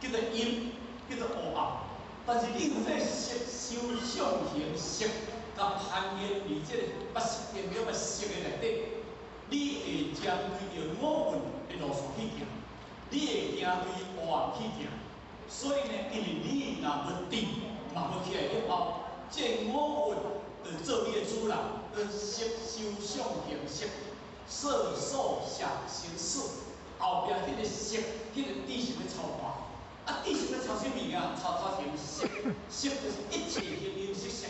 讲，叫做阴，叫做黑暗。但是你有这色、受、想、行、识，甲攀岩伫这个八识电了的色的内底，你会针对着五蕴的路线去行，你会行对黑暗去行。所以呢，因为你若无定，嘛无起来了后，这五蕴就做你的主人，色、受、想、行、识，色、受、想、行、识。后壁迄个色，迄个知识要操办。啊，知识要操什物件？操行识，识就是一切形形色色，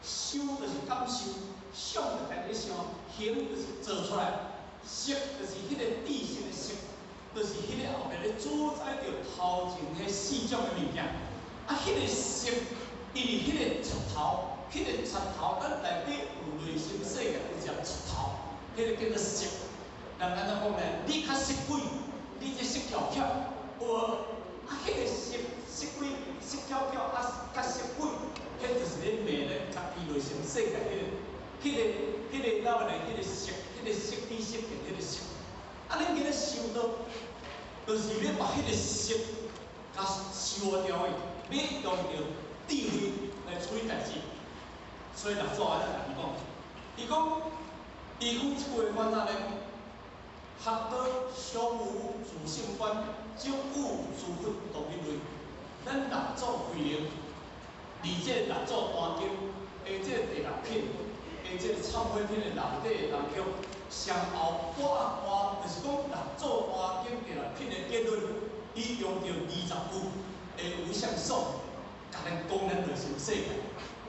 受就是感受，想就家己想，行就是做出来，识就是迄个知识的识，就是迄个后壁咧主宰着头前迄4种的物件。啊，迄个识，因为迄个出头，迄个出头，咱内底有内心世界有一个出头，迄个叫做识。人安怎讲呢？你较识鬼，你这识巧巧，有无？啊，迄个识鬼、识巧巧，啊，较识鬼，迄就是咧骂咧家己内心世界迄个哪个呢？迄个识，迄个识知识的迄个识。啊，恁今日修道，就是要把迄个识甲修掉的，要用着智慧来处理代志。所以六祖安尼甲伊讲，伊讲即句话哪呢？学道尚无自性观，终有诸佛同一类。咱六祖规定，而这六祖单经，下这第6品，下这忏悔篇的内底当中，上后半段就是讲六祖单经第6品的结论，伊用着20句的无相颂，甲咱讲咱内心世界。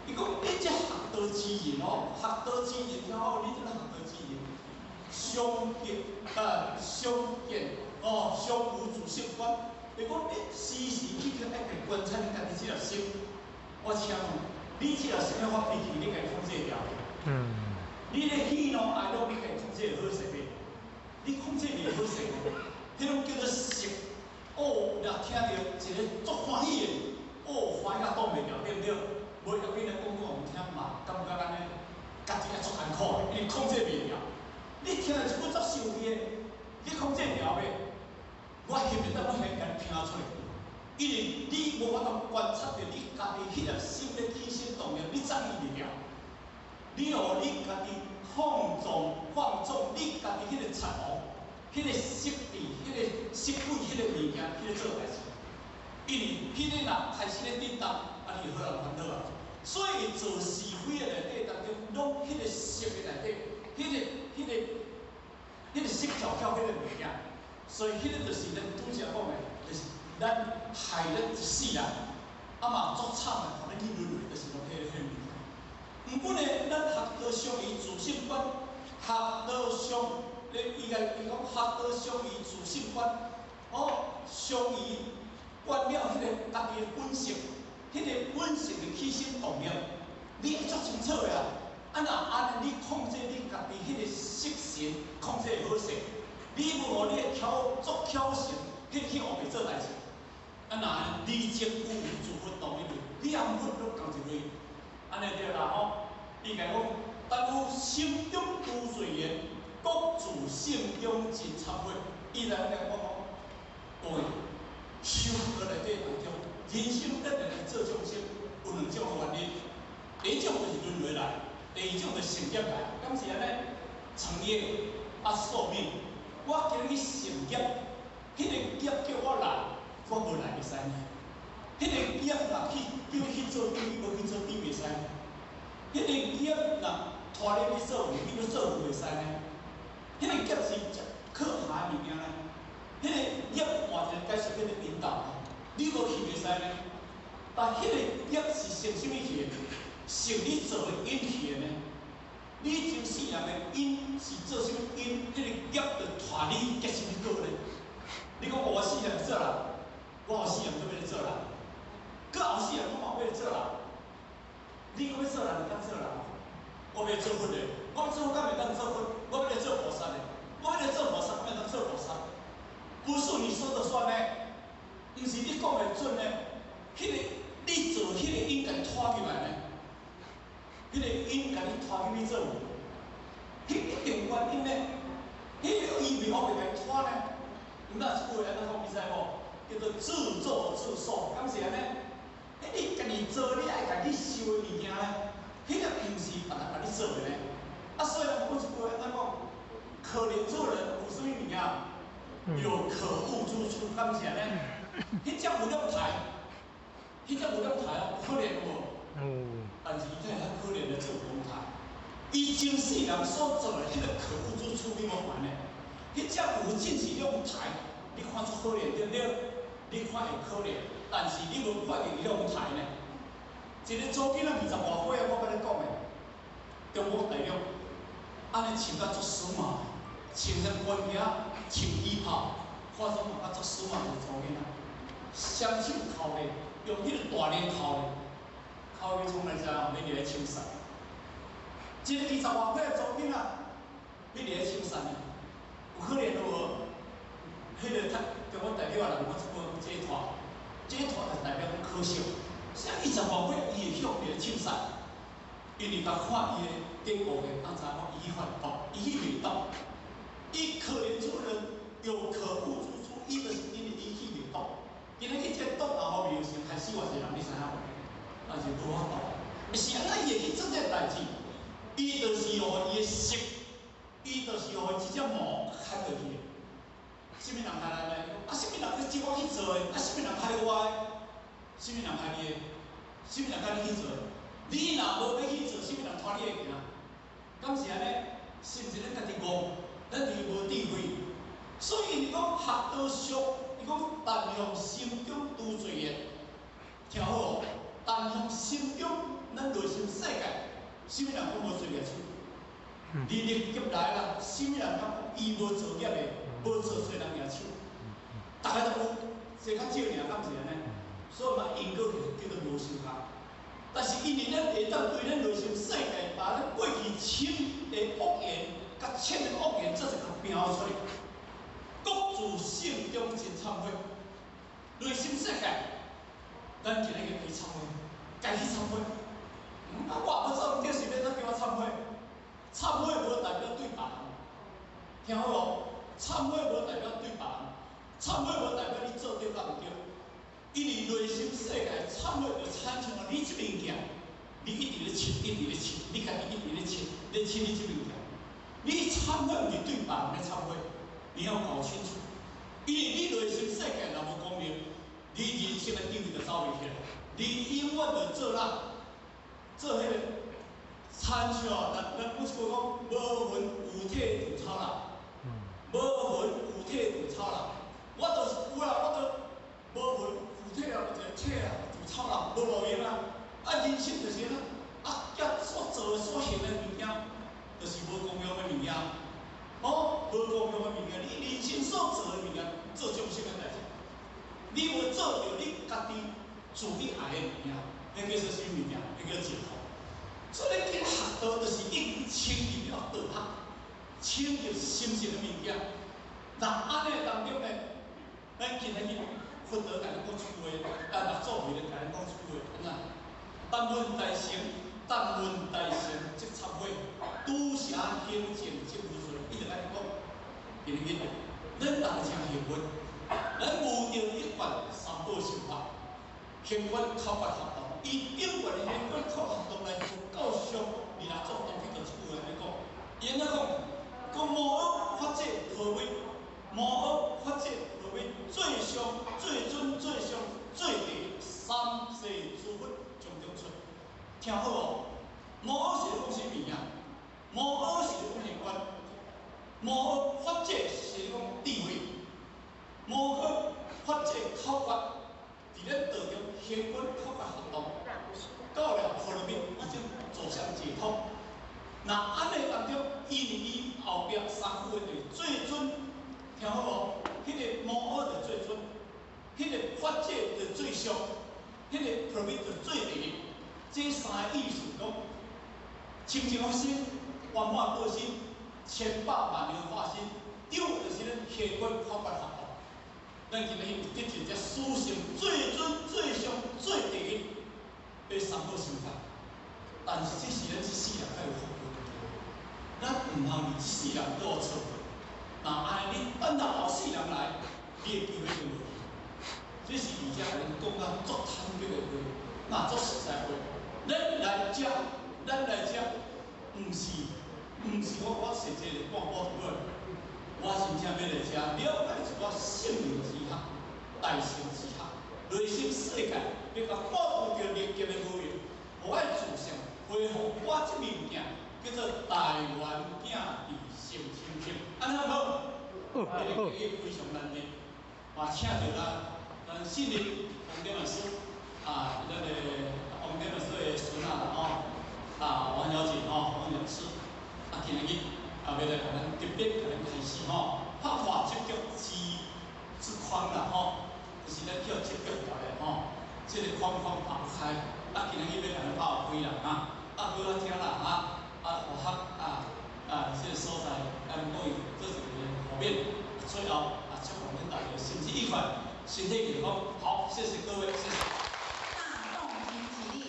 伊讲你这学道之人哦，学道之人了后，你这个学道之人。相无自性观。你讲你时时刻刻爱去观察你家己这条心，我请问你这条心要发脾气，你家己控制得了？你咧喜怒哀乐，你家己控制会好势袂？你控制袂好势，迄种叫做色。哦，若听到一个足欢喜的，哦，欢喜甲挡袂了，对不对？无要紧来讲我唔听嘛，感觉安尼，家己也足艰苦，因为控制袂了。你听到一句足受气的，你控制了袂？我希望咱要先甲你听出来，因为你无法度观察到你家己迄粒心的起心动念，你怎意袂了？你哦，你家己放纵你家己迄个贼王，迄个色地，迄个色鬼，迄个物件，迄个做代志。因为迄个若开始咧颠倒，啊，你就好人烦恼啊。所以做是非的内底当中，拢迄个色的内底，迄个色巧巧迄个物件。所以迄个就是咱拄则讲的，就是咱害咱一世人，嘛足惨的，互咱去轮回，就是讲迄个物件。毋过呢，咱学道上于自性观，学道上咧伊讲学道上于自性观，上于观了迄个家己的本性，迄个本性的起心动念，你会足清楚的啊。若安尼，你控制你家己迄个色神，控制会好势。你无互你的足巧性，去学袂做代志。若理直无自佛道一类，念佛都共一类，安尼对啦吼。伊甲讲，但有心中无罪言，各自性中尽忏悔。伊来讲各位，修学内底当中，人生得来做众生有两种原因，第一种就是轮回来，第二种就是成业来。敢是安尼？成业宿命。我今日去成业，迄个业叫我来，我无来袂使呢。迄个业若叫去做对，无去做对袂使呢。迄个业若拖你去做，你要做袂使呢。迄个业是可怕的物件呢。迄个业换一个解释叫做引导，你无去袂使呢。但迄个业是成什么去的？成你做的因去的呢？你前世人的因是做什么因？迄个业就拖你结什么果呢？你讲我世人做人，我后世人都要来做人，搁后世人我嘛要来做人。你讲要做人，就当做人。我要做佛的，我要做佛，敢袂当做佛？我要来做菩萨的，我要来做菩萨，敢袂当做菩萨？不是你说的算呢，毋是你讲的准呢。迄个你做迄个因，甲你拖起来呢。迄个因甲你拖去去做，迄一定原因呢？迄个意味我袂甲你拖呢？毋那一句话安怎讲？你知无？叫做自作自受，敢是安尼？你家己做，你爱家己受的物件呢？迄个毋是别人甲你做的呢？所以讲一句话安怎讲？可怜做人有什么物件？有可恶之处，敢是安尼？迄只有两台，迄只有两台哦，可怜无？但是伊真较可怜的做公台，伊前世人所做的迄个可恶之处，你无还呢？迄只有真是两台，你看出可怜对不对？你看会可怜，但是你无看见伊两台呢？一个祖囡仔20外岁啊，我甲你讲的，中国大陆，安尼穿甲足时髦，穿身关镜，穿衣袍，化妆嘛甲足时髦的祖囡仔，双手扣咧，用迄个大链扣咧。后面从来知影，要来青山。一个20外岁的祖囡仔，要来青山呢，有可能无？迄个中国大陆人，我一般这一团就代表讲可惜。啥20外岁伊会向来青山，因为甲看伊的典故的，当知影伊犯道，伊袂道，伊可怜之人有可恶之处，伊就是因为伊去袂道。今日去这道然后未成，害死偌济人，你知影无？但是无法度，是安怎伊会去做这代志？伊就是互伊的色，伊就是互伊一只毛牵落去。什么人害咱呢？什么人叫我去做的？什么人害我的？什么人害你的？什么人害你去做的？你若无要去做，什么人拖你会行？敢是安尼？是毋是咱家己戆？咱就是无智慧。所以伊讲学道上，伊讲但向心中除罪业，听好哦。但向心中，咱内心世界，什么人讲无做业处？日日劫来啦，什么人讲伊无做业的，无做罪人业处？大家都有，侪较少尔，敢是安尼？所以嘛，因果叫做无相合。但是因为咱会当对咱内心世界，把咱过去深的恶言、甲浅的恶言，做一个标出来，各自心中真忏悔，内心世界。咱今日要去忏悔，该去忏悔。我要做，毋对是要怎叫我忏悔？忏悔无代表对别人，听好无？忏悔无代表对别人，忏悔无代表你做对甲毋对。因为内心世界忏悔就产生了你这物件，你一直咧亲，一直咧亲，你家己一直咧亲，咧亲你这物件。你忏悔毋是对别人咧忏悔，你要搞清楚。因为你内心世界若无光明。你人生的地位就走袂起来，你永远就做迄个参像咱不是讲无魂有体就超人，无魂有体就超人，我就是有啦，我都无魂附体啊，一个体啊，就臭人无路用啊。啊，人生就是咱甲所做所行的物件，就是无公用的物件。哦，无公用的物件，你人生所做的物件，做众生的代志，你要做着你家己自己爱的物件，迄叫做什么物件？迄叫净土。所以去学道就是应清入了道学，清入心性的物件。那安尼当中呢，咱今日佛陀甲咱讲句话，六祖会咧甲咱讲句话，安怎？但闻大乘，但闻大乘即插话，拄写行正即为顺，伊就安尼讲。今日咱人真幸运，咱无着一贯三宝修法，行愿口法合同，以因缘行愿口合同来做教上，二六祖当去就即句话来讲，伊安怎讲？无恶法者何为？无恶法者何为？最上、最尊、最上、最地三世诸佛从中出。听好哦，无恶是讲啥物啊？无恶是讲行愿，无恶法者是讲智慧，无恶法者口法。伫咱道中行愿口法合同，到了后面已经走向解脱。那安尼当中，伊后壁三句话就是最尊，听好无？迄个无恶就最尊，迄个法者就最上，迄个 permit 就最第。这三个意思讲，清净法身、圆满个身、千百万年化身，有就是咱行愿口法合同。咱今日有得着这殊胜最尊、最上、最第一，这三宝修法。但是这是咱这世人较有福分。咱唔通伫即世人都有错，那安尼你等到后世人来，你的机会就无去。这是而且人讲啊，足坦白的话，那足实在话。咱来遮，唔是我设这个广播台，我真正要来遮了解一寡圣灵之学、大乘之学、内心世界，要甲保护着人间的无用，我爱自信恢复我这物件。叫做台湾囝弟成亲戚，安尼好，这个非常难的，请到咱新的王典老师咱个王典老师的孙王小姐王老师，今日要来甲咱特别甲咱开始拍破这局之框啦就是咱叫这局条的这个框打开，今日要甲咱拍开啦好好听啦学这个所在，咱讲做一个后面，最后祝福咱大家身体愉快，身体健康。好，谢谢各位，谢谢。大众请起立。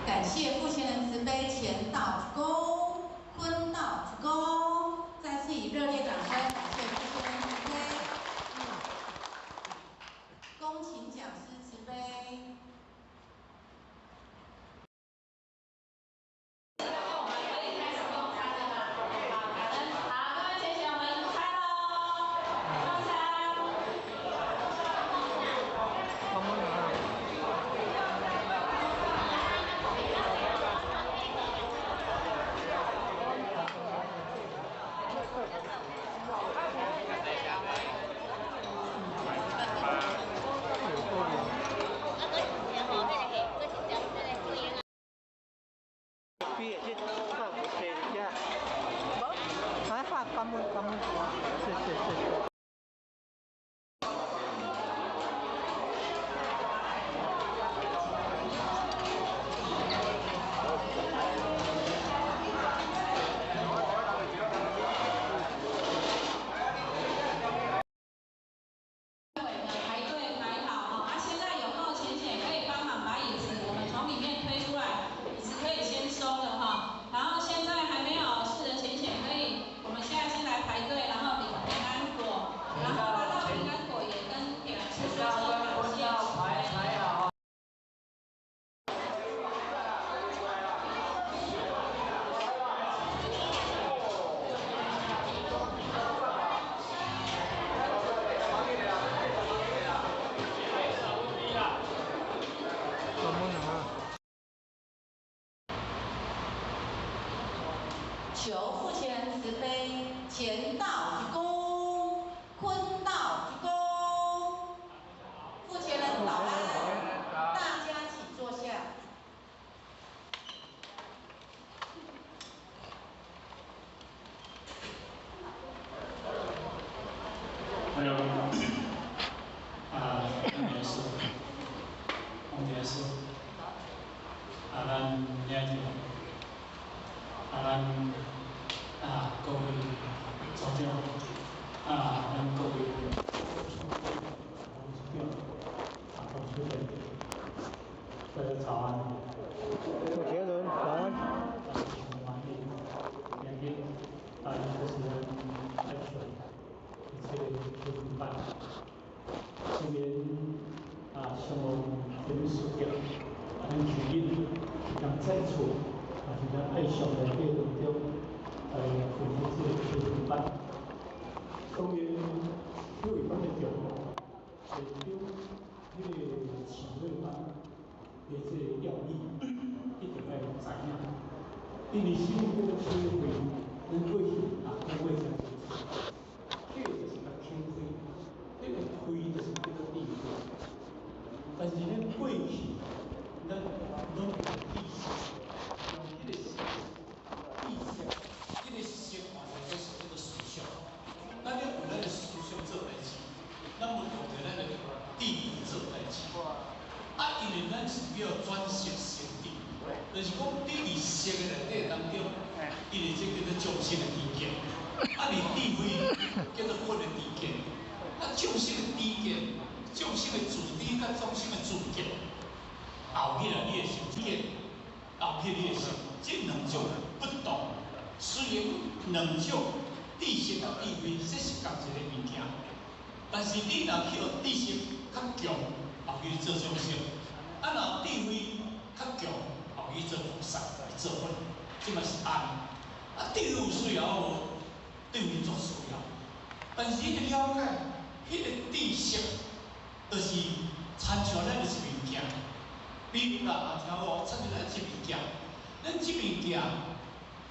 感谢父亲人慈悲，前道鞠躬，坤道鞠躬，再次以热烈掌声感谢父亲人慈悲。恭请讲师慈悲。还有也是，也是，咱也就咱各位组长咱各位同事们，大家早安。周杰伦，早安。主持人艾水，一切都平办。今年上午跟书记咱举行咱再处是咱爱上的这个当中，分析这个平办。当然，有一班的长，是对这个企业班的这个要义，一定要知影。因为新这个机会，咱过去各位讲这个就是个轻费，这个亏就是这个地费。但是咱过去，咱拢有意识，用这个意识，这个生活就是这个思想。咱要有咱的思想做代志，咱要用着咱的地位做代志。因为咱是要转型成地，就是讲你伫色的内底当中，因为这叫做众生的知见，你智慧叫做佛的知见，众生的知见，众生的自知甲众生的自见，后起来你的成见，后起你的成，这两种不同。虽然两种知识甲智慧，这是同一个物件，但是你若去学知识较强，后去做众生。若智慧较强，后去做菩萨，做佛，这嘛是安。智慧有需要无？智慧足需要。但是你要了解，迄个知识，就是参像咱就是物件。比如啦，听我参像咱即物件，咱即物件，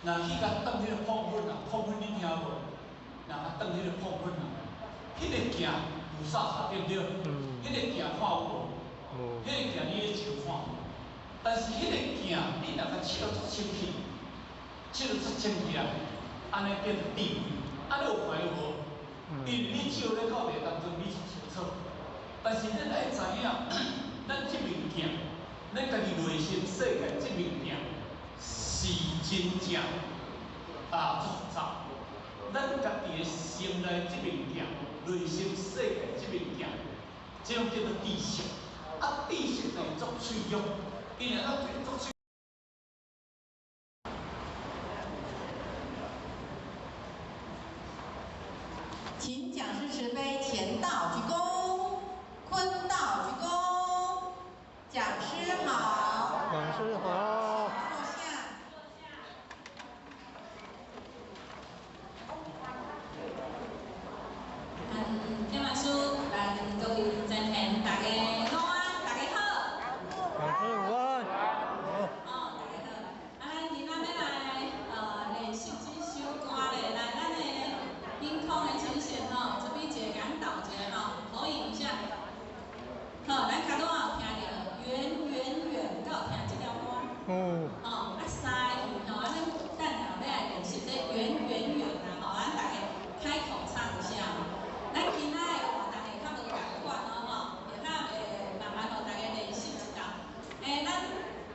若去甲当迄个碰粉啊，碰粉你听无？若甲当迄个碰粉啊，迄个件有啥对不对？迄个件看有无？迄个件你咧照看，但是迄个件你若甲切到足清气，切到足清气啊，安尼叫做智慧。你有看有无？因为你照咧口袋当中你是清楚，但是咱爱知影，咱即物件，咱家己内心世界即物件是真正复杂。咱家己的心内即物件，内心世界即物件，这种叫做知识。知识就作取用，因为作取。请讲师慈悲，前道鞠躬，坤道鞠躬，讲师好，讲师好。坐下。今晚书，各位真贤，大家午安，大家好。讲师午安。大家好。咱今仔要来练习这首歌咧，来咱的天空的呈现这边一个引导一下投影一下。咱脚拄有听到远远远，敢有听这条歌？西去安尼等下要来练习这远远远咱大家开口唱一下。咱今仔大家较无共款就慢慢大家练习一下。咱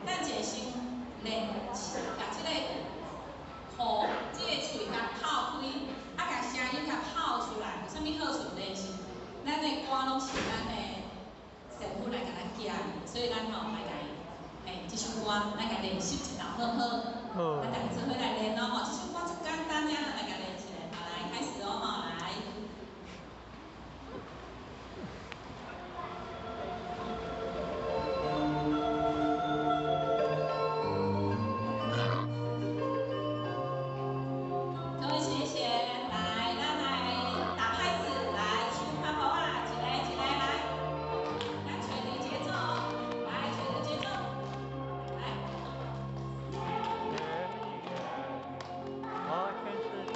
一个先练，甲这个口，这个喙甲泡开，甲声音甲泡出来，有啥物好处练习？咱的歌拢是咱的师傅来甲咱教的，所以咱来甲这首歌咱甲练习一道好好。咱大家做伙来练这首歌足简单呀，来甲练起来。来开始来。各位谢谢，来，咱来打拍子，来，手拍鼓啊，一个一个来，咱找着节奏，来，找着节奏，来。好，开始。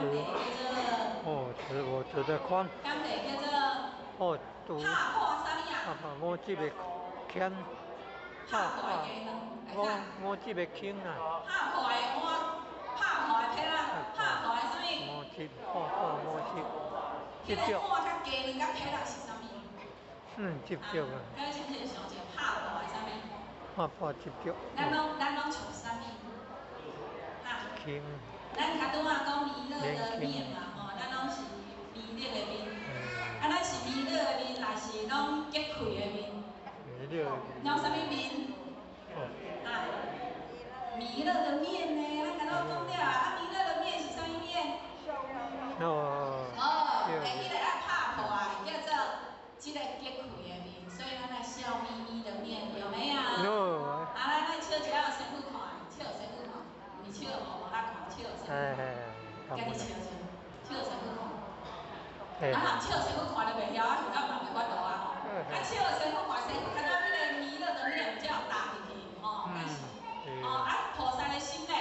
哦，是我做得宽。甘地叫做哦，都。拍破啥物啊？我这个欠。拍破的鸡卵，我这个轻啊。拍破的碗，拍破的撇仔，拍破的啥物？我这我这。迄个碗甲鸡卵甲撇仔是啥物？接着啊。咱先想一下，拍破的啥物？拍破接着。咱拢像啥物？哈？轻。咱较拄仔讲弥勒的面嘛，吼，咱拢是弥勒的面。啊，咱是弥勒的面，若是拢结开的面。弥勒。拢啥物面？啊，弥勒的面呢？咱刚刚讲了啊，弥勒的面是啥物面？迄个爱拍破啊，叫做即个结开的面，所以咱来笑眯眯的面，有没有？啊，咱来笑一下身躯看，笑身躯看，唔是笑无啦看，笑身躯看，家己笑笑，笑身躯看。啊，笑身躯看就袂晓啊，就到人袂法度啊吼。啊，笑身躯看，身躯看到迄个弥勒的面，才有搭进去吼，但是。啊，菩萨的心嘞，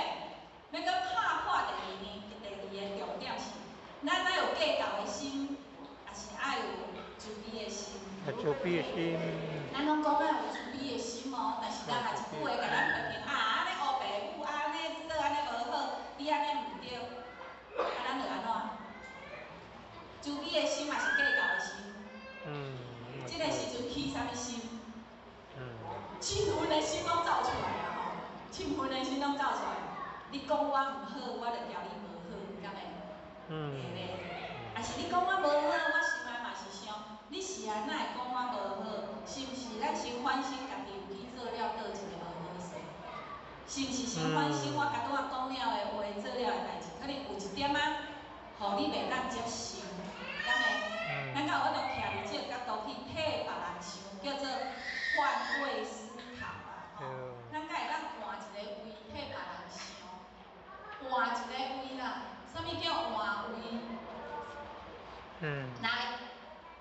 要搁拍破第二个重点是，咱爱有计较的心，也是爱有慈悲的心。慈悲的心。咱拢讲爱有慈悲的心哦，但是咱也一句话甲咱批评啊，安尼黑白母，安尼做安尼无好，你安尼唔对，啊，咱就安怎？慈悲的心嘛是计较的心。这个时阵起啥物心？嗔恨的心拢走出来啊！吼，嗔恨的心拢走出来。你讲我唔好，我就调你无好，敢会？会咧。啊是你讲我无好，我心内嘛是想，你是安哪会讲我无好？是毋是咱先反省家己有去做了倒一个无好势？是毋是先反省我甲拄仔讲了的话、做了的代志，可能有一点仔，互你袂当接受，敢会？咱敢有法度徛伫这个角度去替别人想，叫做换位思考啊！吼，咱敢会当换一个位替别人想，换一个位啦。啥物叫换位？来，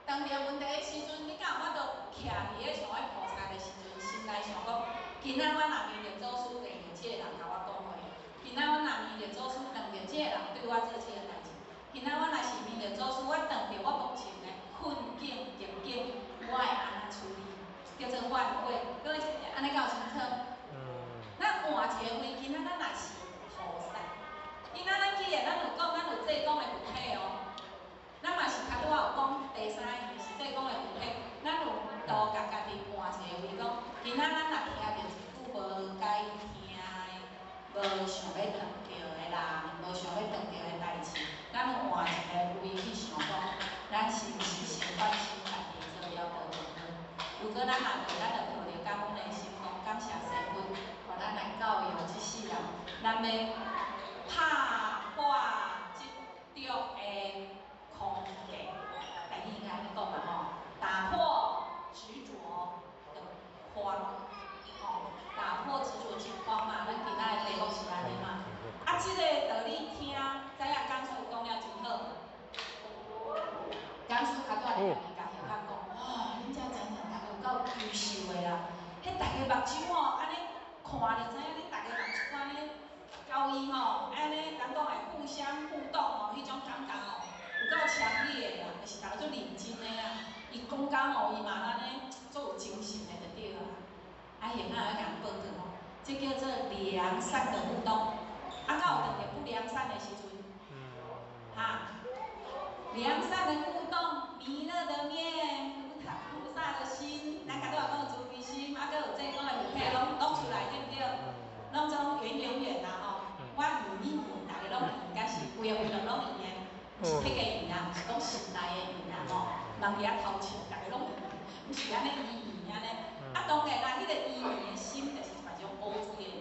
当着问题的时阵，你敢有法度徛伫咧像迄菩萨的时阵，心内想讲，今仔我若面着祖师遇着即个人甲我讲话，今仔我若面着祖师遇着即个人对我做即个代志，今仔我若是面着祖师，我遇着我目前的困境、逆境，我会安怎处理？叫做换位，各位安尼敢有清楚？咱换一个位，今仔咱若是菩萨，今仔咱既然咱有讲，咱有济公的佛体哦。咱嘛是较拄仔有讲第三样是济公的佛体，咱有度甲家己换一个位，讲今仔咱若听着一句无该听的、无想要当着的人、无想要当着的代志，咱换一个位去想讲，咱是毋是先反省家己做了无好？如果咱若袂，咱就抱着感恩的心，讲感谢师父，互咱来教育即世人，咱要拍破即着的。空给，等于应该讲嘛吼，打破执着的框，吼，打破执着之框嘛，咱今仔的题目是安尼嘛。啊，即个道理听，知影讲师讲了真好。讲师较早咧家己甲讲，哇，恁遮真正大家有够优秀的啦，迄大家目睭吼，安尼看就知影，恁大家目睭安尼交易吼，安尼咱讲的互相互动吼，迄种感觉吼。有够强烈的啦，就是大家做认真的啦。伊讲讲吼，伊嘛安尼做有精神的就对啦。啊，现在要甲人报告吼，这叫做良善的互动。啊，敢有当着不良善的时阵？哈，良善的互动，弥勒的面，菩萨的心，咱甲拄仔讲慈悲心，啊，搁有济公的佛体，拢出来对不对？拢总圆啦吼。我圆，大家拢圆，敢是规个活动拢圆的。毋是迄个圆啊，是讲心内的圆啊吼，人伫遐偷笑，大家拢圆，毋是安尼圆安尼。啊，当然啦，迄个圆的心就是一种古锥的圆。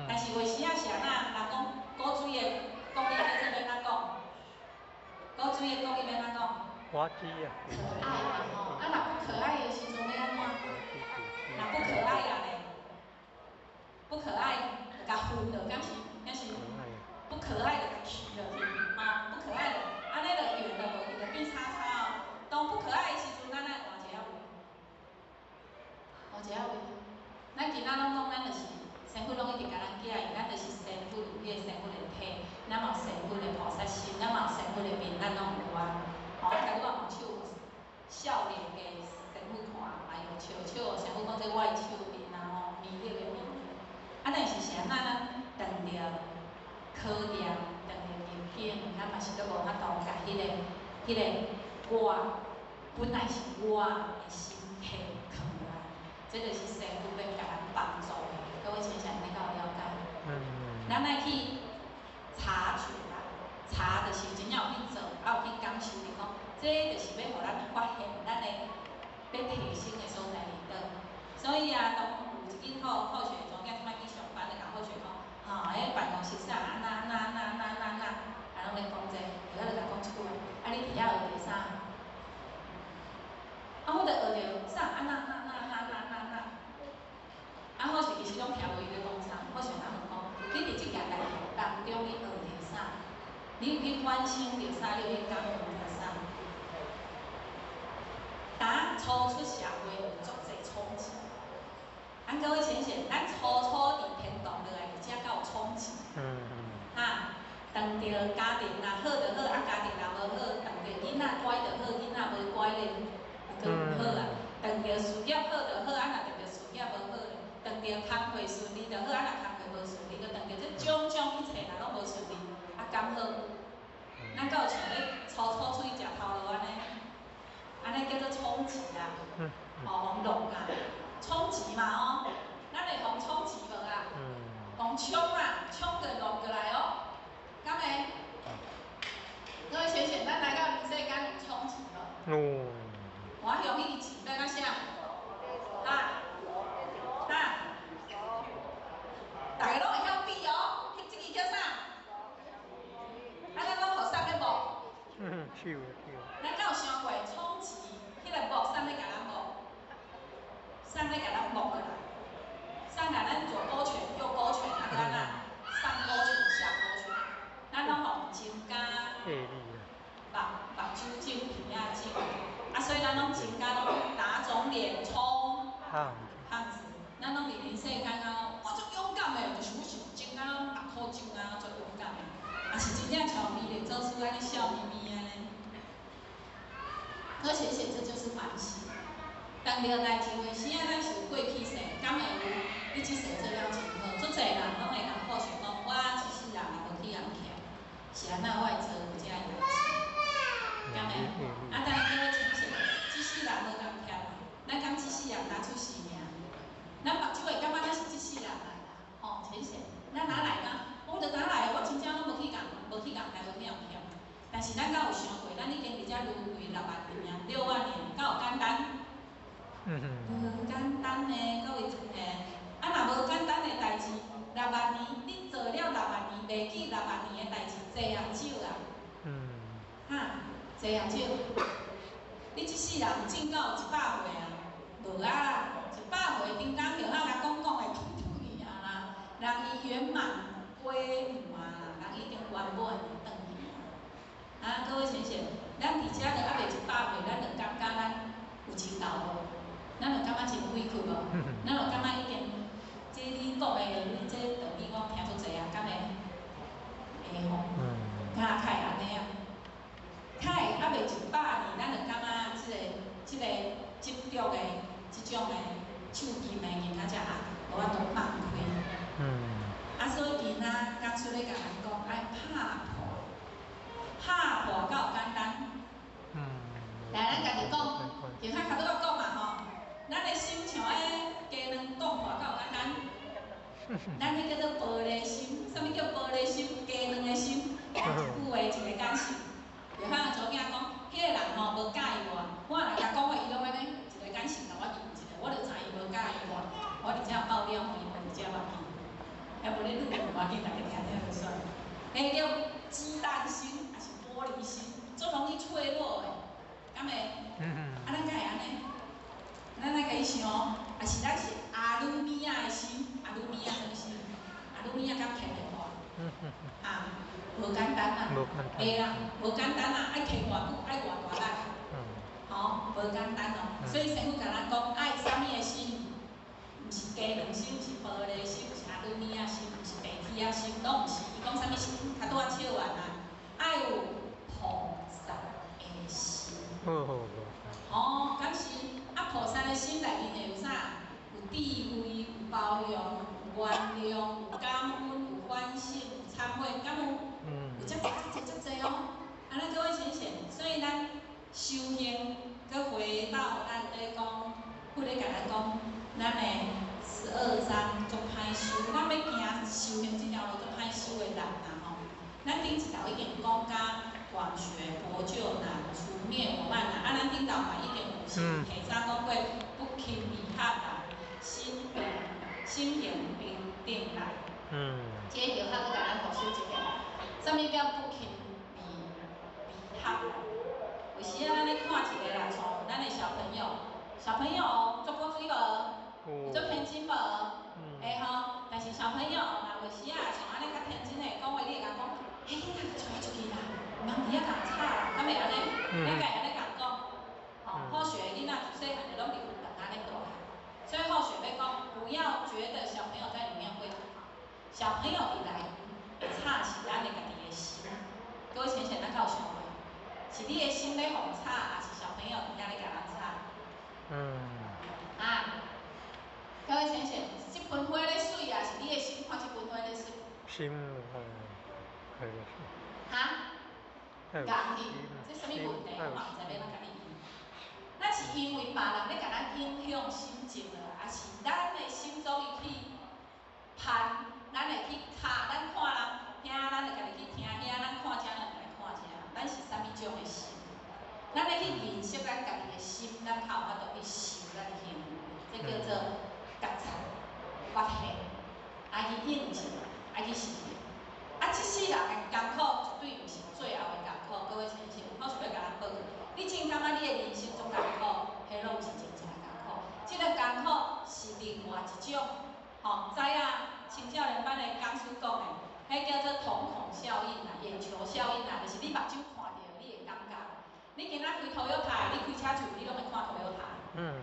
但是为时啊是安那，人讲古锥的讲义要做要安怎讲？古锥的讲义要安怎讲？滑稽啊。可爱嘛吼，啊若不可爱的时阵要安怎？若不可爱啊咧，不可爱就甲分了，敢是？不可爱的甲去落去，啊，不可爱的，安尼就圆就无去，就变叉叉哦。当不可爱的时阵，咱来换一个位，换一个位。咱今仔拢讲，咱就是神父拢一直甲咱教，咱就是神父有迄个神父的体，咱嘛神父的菩萨心，本来是我的心体藏来，这就是师父要甲咱帮助的。各位亲戚，你敢有了解？咱来去查出来，查就是真正有去做，有去感受的讲，这就是要互咱发现咱的要提升的所在伫倒。所以啊，当有一间好学总囝即摆去上班，就甲好学讲，迄办公室啥安那，拢咧讲这，就甲讲一句话，你伫遐学着啥？我就学着啥安那，好势其实拢听无伊咧讲啥，好势咱问讲，你伫即件代志当中，你学着啥？你有去反省着啥？你有去感悟着啥？当初出社会有足侪冲击，各位亲戚，咱初伫天堂落来，而且较有冲击。当着家庭若好就好，家庭若无好，当着囡仔乖就好，囡仔无乖咧，佫毋好啊。当着事业好就好，若当着事业无好咧，当着工课顺利就好，若工课无顺利，佫当着这种种一切若拢无顺利，敢好？咱敢有像咧初出去食头路安尼？安尼叫做冲击啊，互弄啊，冲击嘛咱会互冲击无啊？互冲啊，冲着弄过来敢会？各位亲戚，咱来到人世间有冲击无？我用迄个字要甲啥？大家拢会晓比迄即个叫啥？咱讲互送咧无？咱敢有想过冲击？迄个木送咧甲咱无？送咧甲咱木过来，送来咱左勾拳、右勾拳，啊，安那上勾拳、下勾拳，咱拢互增加目睭镜皮啊镜，所以咱拢增加拢打肿脸充胖子，咱拢伫人世间我足勇敢的，就是我是增加目箍肿足勇敢的，是真正像美丽做出安尼笑眯眯安尼。可显这就是反省。当着代志为时咱是有过去世，敢会有你即世做了真好？足侪人拢会甲好想讲，我一世人也无去人欠，是安那我会做有遮样子，敢会？但是各位亲戚，即世人无人欠，咱敢即世人拿出性命，咱目睭会感觉咱是即世人来啦，亲戚，咱哪来呢？我着哪来？我真正拢无去台，无去人欠。但是咱敢有想过，咱已经伫遮轮回6万年，6万年，敢有简单？无简单呢，各位亲戚。若无简单的代志，6万年，你做了6万年，袂记6万年的代志，济也少啦。济也少。你即世人种到100岁啊，无啊啦，100岁顶当着甲讲的去啊啦，人伊圆满归满啦，人已经圆满转去。各位亲戚，咱伫遮着还袂100岁，咱就感觉咱有前途无？咱就感觉真委屈无？咱就感觉已经，这你讲的，你这等于讲听足济啊，敢会？会吼？较会安尼啊？较会还袂100年，咱就感觉执着的即种的手机的人仔才无法度放开。所以因刚出咧甲咱讲，爱拍破较简单。来，咱家己讲，其他较拄仔讲嘛吼，咱的心像迄鸡卵讲破较简单。咱迄叫做玻璃心，啥物叫玻璃心？鸡卵的心，一句话一个感受。就像昨囝讲，迄个人无介意我若甲讲话，伊拢安尼一个感受甲我印一个，我就知伊无介意我伫遮爆料，伊无伫遮目镜，还无咧录无要紧，大家听听就算。迄叫鸡蛋心，还是玻璃心，足容易脆弱的，敢会？咱敢会安尼？咱来家己想，还是咱是阿鲁米亚的心，阿鲁米亚什么心？阿鲁米亚敢听袂破？无简单啦，会啦，无简单啦，爱听偌久，爱偌大力，无简单所以师父甲咱讲，爱啥物的心？毋是鸡卵心，毋是玻璃心，毋是阿鲁米亚心，毋是白铁啊心，拢毋是。伊讲啥物心？较拄仔笑完啊，爱有菩萨的心。敢是菩萨的心内面会有啥？有智慧，有包容，有原谅，有感恩，有反省，有忏悔，敢有？有遮济。各位亲戚，所以咱修行，佮回到咱咧讲，不咧甲咱讲，咱诶12章足歹修，咱要行修行这条路足歹修诶人啦吼。咱顶一条已经讲甲广学博就难，除灭我慢难。啊，咱顶头嘛已经有先提早讲过，不轻离合难，心平定难。这个药法佮咱复习一下，啥物叫不轻离合？有时啊，咱咧看一个啦，像咱的小朋友做过水无？做偏心无？会吼，但是小朋友若有时啊，像安尼较天真的讲话，你会甲讲，嘿，囡仔出来出去啦，毋通伫遐共吵啦，敢袂安尼？你家安尼共讲，吼，好学囡仔自细汉就拢伫有等安尼大汉，所以好学要讲，不要觉得小朋友在里面会吵，小朋友伫内会吵是咱的家己的心。各位浅浅，咱有想过？是你的心咧互吵，还是小朋友伫遐咧甲人吵？各位浅浅，这盆花咧水啊，是你的心看这盆花咧水？心系哈？家己，这什么问题？我嘛毋知要怎甲你讲。咱是因为别人咧甲咱影响心情了，还是咱的心中会去盼，咱会去卡，咱看人听，咱就家己去听遐，咱看遮咱就来看遮，咱是啥物种的心？咱咧去认识咱家己的心，咱才有法度去修咱的行为，这叫做觉察、发现，爱去印证，爱去实现。啊，这世人的艰苦绝对毋是最后的艰苦，各位亲戚，我想要甲咱报告，你真感觉你的人生足艰苦，迄拢毋是真正的艰苦，这个艰苦是另外一种，吼，知影青少年班的讲师讲的，迄叫做瞳孔效应啦、眼球效应啦，就是你目睭看到，你会感觉。你今仔开头有台，你开车厝，你拢会看头有台。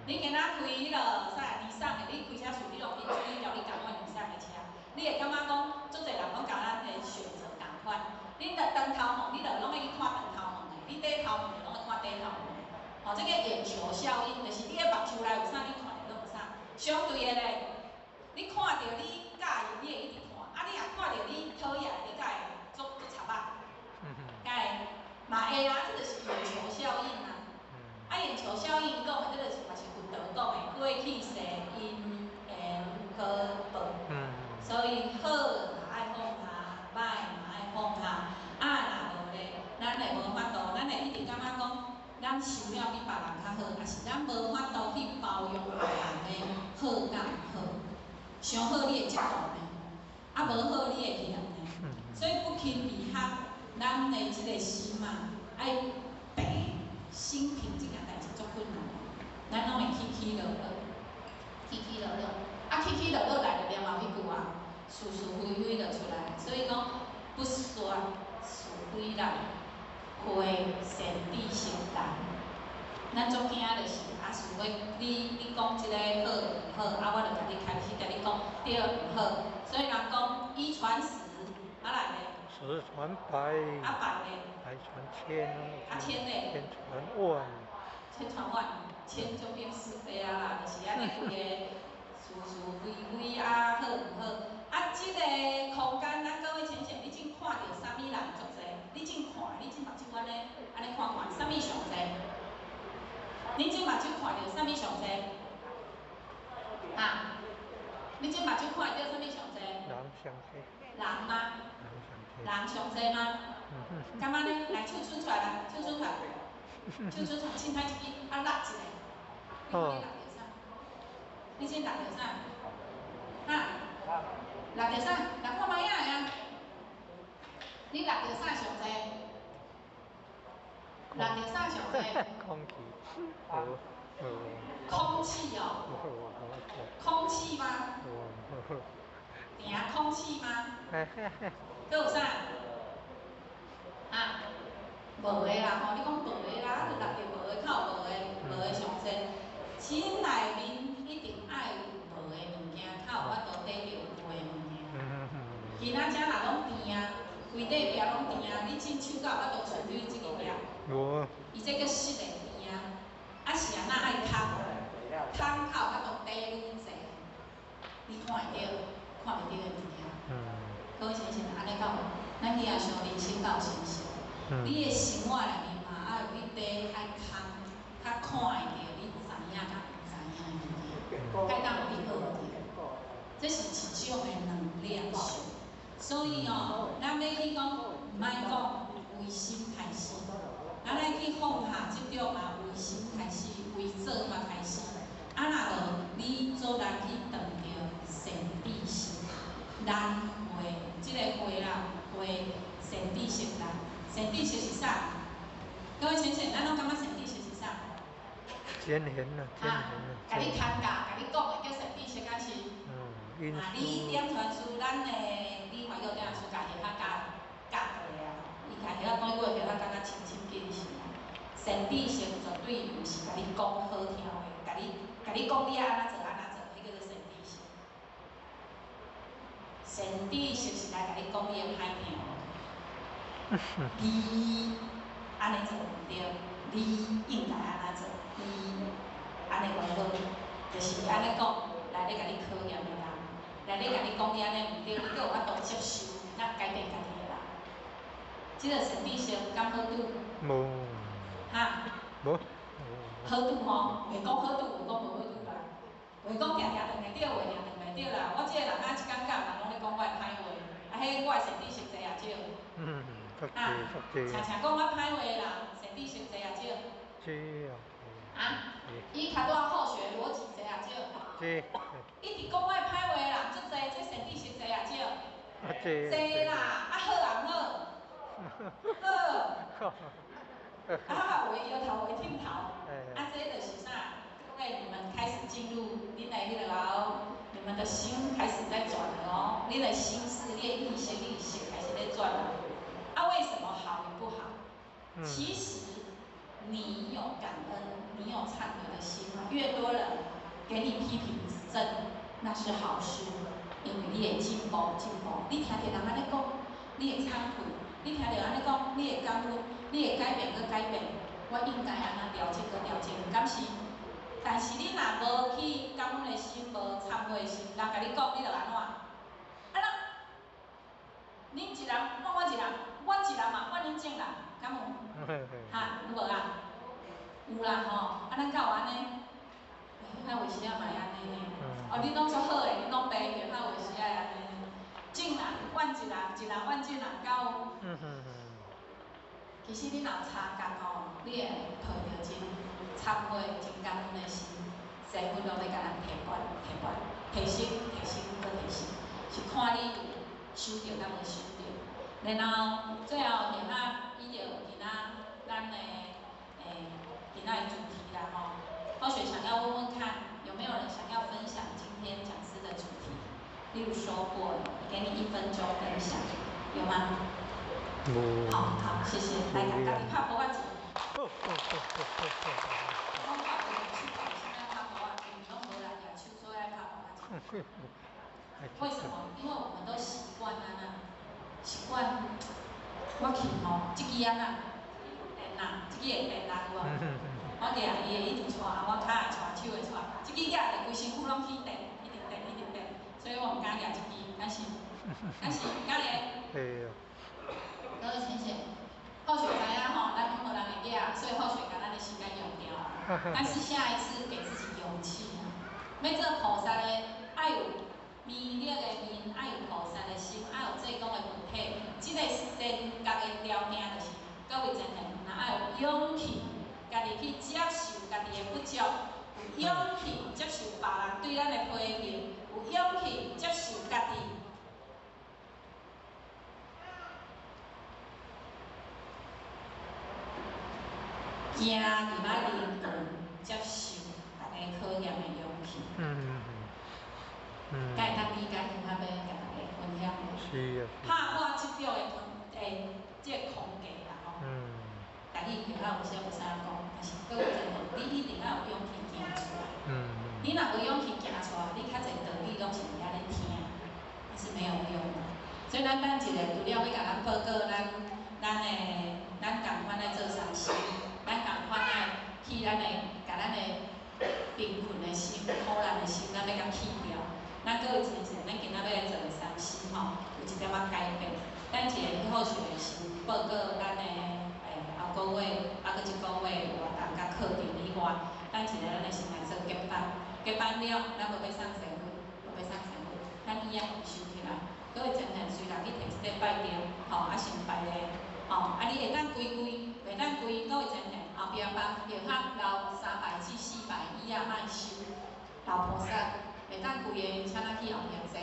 你今仔开迄个啥尼桑的，你开车厝，你拢会注意到你共款尼桑的车。你会感觉讲，足侪人拢甲咱的选择共款。你着长头毛，你着拢会去看长头毛的；你短头毛的，拢会看短头毛的。吼，这个眼球效应，就是你的目睭内有啥，你看到拢有啥。相对的咧，你看到你介意，你会一直看；啊，你若看到你讨厌，你才会足插啊。才会。嘛会啊，这就是眼球效应啊。眼球效应讲的，这就是嘛是佛陀讲的，过去世因缘果报。所以好嘛爱放下，歹嘛爱放下。若无咧，咱会无法度，咱会一直感觉讲，咱修了比别人较好，还是咱无法度去包容别人的好甲毋好。上好你会接受呢，无好你会去安尼。所以不轻离合，咱的即个心啊，爱平心平即件代志足困难。咱拢会起起落落，起起落落。起起落落来就了后迄句啊，是是非非就出来。所以讲，不说是非人，会善地心难。咱足惊就是是要你讲即个好毋好，我就甲你开始甲你讲对毋好。所以人讲一传十，来咧。十传百。百咧。百传千。千咧。千传万。千传万，千就变是非啊啦，就是安尼规个。是非非好毋好？即个空间，咱各位亲戚，你正看到啥物人足济？你正看，你正目睭安尼看，啥物上济？你正目睭看到啥物上济？你正目睭看到啥物上济？人上济。人吗？人上济吗？敢安尼？来，手伸出来啦，手伸出来，手伸出来，轻拍一支，拉一下。你看你拉着啥？你先拉着啥？拉着啥？来看卖影啊！你拉着啥上济？拉着啥上济？空气。空气哦。空气吗？空气吗？搁有啥？无的啦吼，你讲无的啦，就拉着无的，较有无的上济。心内面一定爱有无的物件，才有法度得到有的物件。今仔遮若拢甜啊，规块壁拢甜啊，你真手甲有法度处理即个壁？无。伊这叫湿的甜啊，是安那爱空，空才有法度得愈济。你看会到，看袂到的物件。各位先生，安尼讲，咱去也想人生到成熟，你的生活内面嘛，爱有一块爱空。人去撞着神秘神，咱会即个会啦，会神秘神啦，神秘神是啥？各位先生，咱拢感觉神秘神是啥？天缘啊，天缘啊。甲你谈价，甲你讲的叫神秘神，敢是？运啊，你点传书，咱的理法药点书，家己较教过啊，伊家己讲过，叫较清清见是啊。神秘神绝对毋是甲你讲好听的，甲你讲你安怎做安怎做，迄叫做神秘神。神秘神是来甲你讲你的歹听的，你安尼做毋对，你应该安怎做，你安尼袂好，就是安尼讲来咧甲你考验的人。来咧甲你讲你安尼毋对，你阁有法度接受，咱改变家己的人。即个神秘神敢好拄？无。哈？无。好拄吼，袂讲好拄，袂讲无好拄啦。袂讲定定断会对，话定断袂对啦。我即个人啊，一感觉人拢咧讲我的歹话，啊，迄我的神秘神济也少。常常讲我歹话的人，神秘神济也少。少啊。啊？伊较拄啊好学逻辑济也少。一直讲我的歹话的人，足济，这神秘神济也少。济啦，啊好人好。好。啊，话摇头话点头，啊，这就是啥？各位，你们开始进入恁的迄个哦，你们的心开始在转了哦，恁的心思、念意识开始在转了。啊，为什么好与不好？其实你有感恩，你有忏悔的心，越多人给你批评指正，那是好事，因为你会进步。你听着人安尼讲，你会忏悔。你听到安尼讲，你会感恩，你会改变去改变，我应该安怎了解去了解，敢是？但是你若无去感恩的心，无忏悔的心，人甲你讲，你就安怎？啊那，恁一人换我一人，我一人嘛换恁种人，敢有？哈，有无啊？有啦吼，啊咱敢有安尼？迄话时啊嘛会安尼呢？哦，你拢足好诶，你拢白着，迄话时啊会安尼。种人换一人，一人换种人，敢有？其实你若有差觉吼，你会抱着真忏悔、真感恩的心，师傅拢咧甲咱提拔、提升、搁提升，是看你有收着敢无收着。然后最后现在依着今仔咱的今仔的主题啦吼，或许想要问问看，有没有人想要分享今天讲师的主题？例如收获，给你1分钟分享，有吗？好，谢谢。来，家己拍鼓仔钱。我拍鼓手搞现在拍鼓仔，你拢无来举手，所以爱拍鼓仔钱。为什么？因为我们都习惯安那，习惯我去吼，即支安那电啊，即支会电啊有无？我举伊会一直带，我脚会带，手会带，即支举着规身躯拢去电，一直电。所以我唔敢举一支，敢是敢会？会啊。各位先生，或许知影吼，咱无人会举，所以或许把咱的时间用掉啊。但是下一次给自己勇气啊！要做菩萨的，爱有弥勒的面，爱有菩萨的心，爱有济公的本体。这个人格的条件就是，各位真的，若爱有勇气，家己去接受家己的不足。有勇气接受别人对咱的批评，有勇气接受家己。行入来灵魂，接受大家考验的勇气。该当理解同较要甲大家分享。是啊。拍我即种即个空格啦吼。家己其他有啥讲，但是各位真的，你一定要有勇气行出来。你若无勇气行出来，你较侪道理拢是伫遐咧听，那是没有用的。所以咱等一下，除了要甲咱报告咱共款来做善事，咱共款来去甲咱的贫困的心、苦难的心，咱要甲去掉。咱各位先生，咱今仔要来做善事吼，有一点仔改变。咱一个好学的是报告咱的后个月，搁一个月活动甲课程以外，咱一个咱的先来做结班，结班了，咱无要送生活，咱以后收起来。各位真正虽然去摕一个拜吊，吼，先拜咧，吼，你会当规，袂当规，各位真正后壁帮着较留300至400以下莫收，老菩萨会袂当规个，请咱去后壁坐，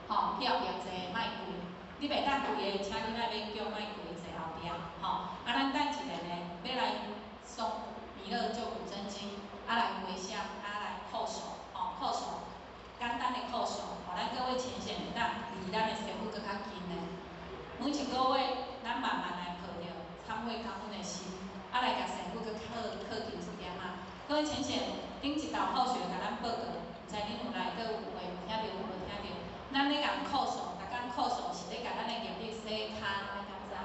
吼，去后壁坐卖规。你袂当规个，请你来要叫卖规坐后壁，吼。咱等一下呢，要来诵弥勒救苦真经，来回向，来叩首，叩首，简单的叩首，互咱各位浅显会当离咱的师父搁较近的。每一个月，咱慢慢来抱着忏悔感恩的心，来甲师父搁靠近一点仔。各位浅显，顶一道后续甲咱报告，毋知恁有来搁有话有听着无听着？咱咧共叩首，逐工叩首是咧甲咱的业力洗骹，你敢知？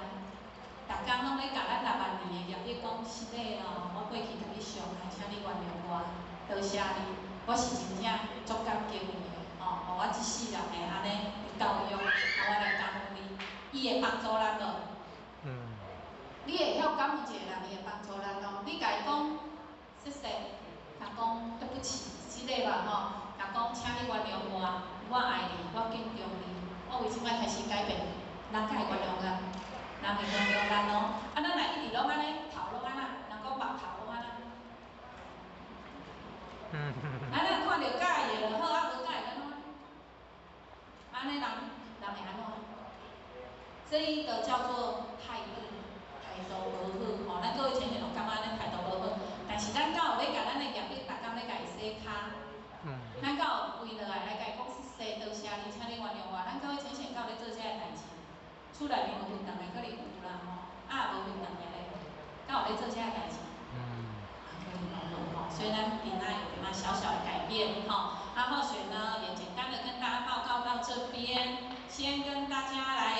逐工拢咧甲咱6万年的业力讲是咧哦，我过去甲你伤害，请你原谅我，多谢你，我是真正足感激你的，互我一世人的安尼教育，我来感恩你，伊会帮助咱咯。你会晓感恩一个人，伊会帮助咱咯。你甲伊讲，谢谢，甲讲对不起，是咧吧吼？甲讲请你原谅我爱你，我敬重你，我为即摆开始改变，人才会原谅咱，人会原谅咱咯。咱若一直拢安尼，头拢安那，人讲目头拢安那。咱看到介意就好，无介意咱怎？安尼人会安怎？这一个叫做态度无好，咱各位前天就感觉咱态度无好，但是咱敢有咧甲咱的业力，逐工咧甲伊洗骹，咱敢有跪落来甲伊讲谢谢，多谢你，请你原谅我。咱各位前天敢有咧做这个代志？厝内面有运动的可能有啦吼，无运动的咧，敢有咧做这个代志？所以咱平安有点小小的改变哈。或许呢，也简单的跟大家报告到这边，先跟大家来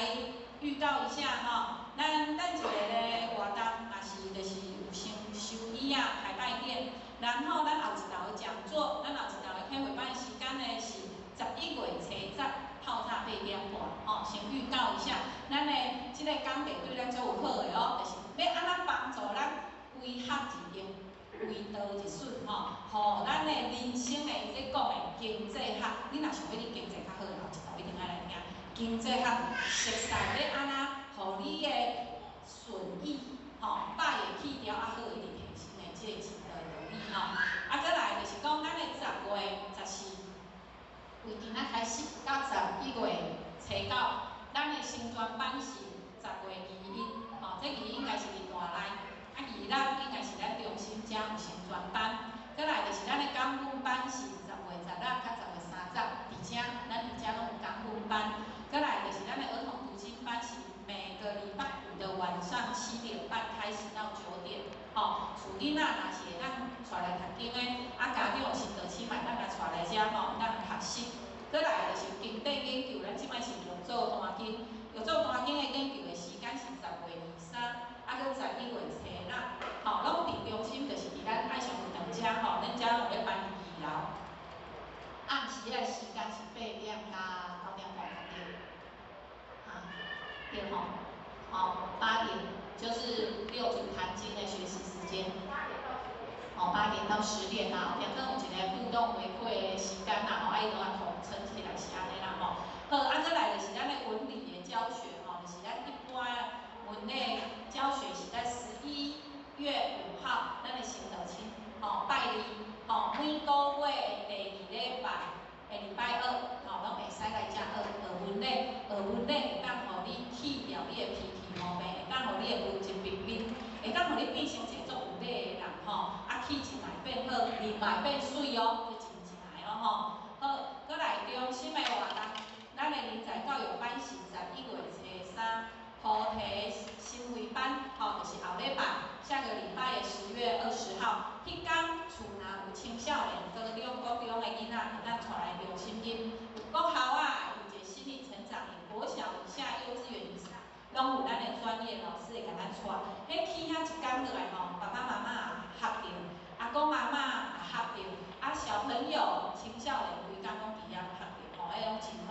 预告一下哈。咱一个咧活动，也是就是有先收衣排拜殿，然后咱后一道的讲座，咱后一道的开会班的时间呢是11月初10，透早8点半，先预告一下。咱的这个讲题对咱足有好的哦，就是要安怎帮助咱归学一用。为道一顺吼，咱的人生的即讲的经济学，你若想要你经济较好，后一道一定爱来听。经济学熟悉要安怎，互你的顺意百个去掉好一直提升的即个钱的能力再来就是讲咱的10月14，为今仔开始到11月初9，咱的新专班是10月21，这应该是伫大内。2日应该是咱中心遮有新专班，再来就是咱的感恩班是10月10日到10月30，伫遮咱伫遮拢有感恩班。再来就是咱的儿童读经班是每个礼拜5的晚上7点半开始到9点，厝囡仔若是会当带来读经的，家长有心就请买咱来带来遮咱学习。再来就是经典研究，咱即摆是要做单经，要做单经的研究的时间是10月23，搁11月初6，拢伫中心，就是伫咱爱上运动遮咱遮拢咧办2楼，暗时的时间是8点到9点半左右，对8点就是6组谈经的学习时间，8点到10点后壁可能有一个互动回馈的时间伊拢统称起来是安尼啦好，再来就是咱的文理的教学就是咱一般文类教学是在11月5号，咱的新道亲拜二每个月第2礼拜的礼拜2拢会使来遮学文类，学文类会当互你去掉你的脾气毛病，会当互你的文质彬彬，会当互你变成一个足有礼的人气质嘛会变好，人嘛会变水哦，就真正的好，再来中心的活动，咱的人才教育班是11月初3。菩提心慧班，就是后礼拜，下个礼拜的10月20号，迄天厝若有青少年、高中、国中的囡仔，咱带来中心因，有国校有一个心理成长的，国小以下、幼稚园以上，拢有咱的专业老师会甲咱带。迄去遐一天落来爸爸妈妈也合着，阿公阿嬷也合着，小朋友、青少年规工拢伫遐合着，迄拢真好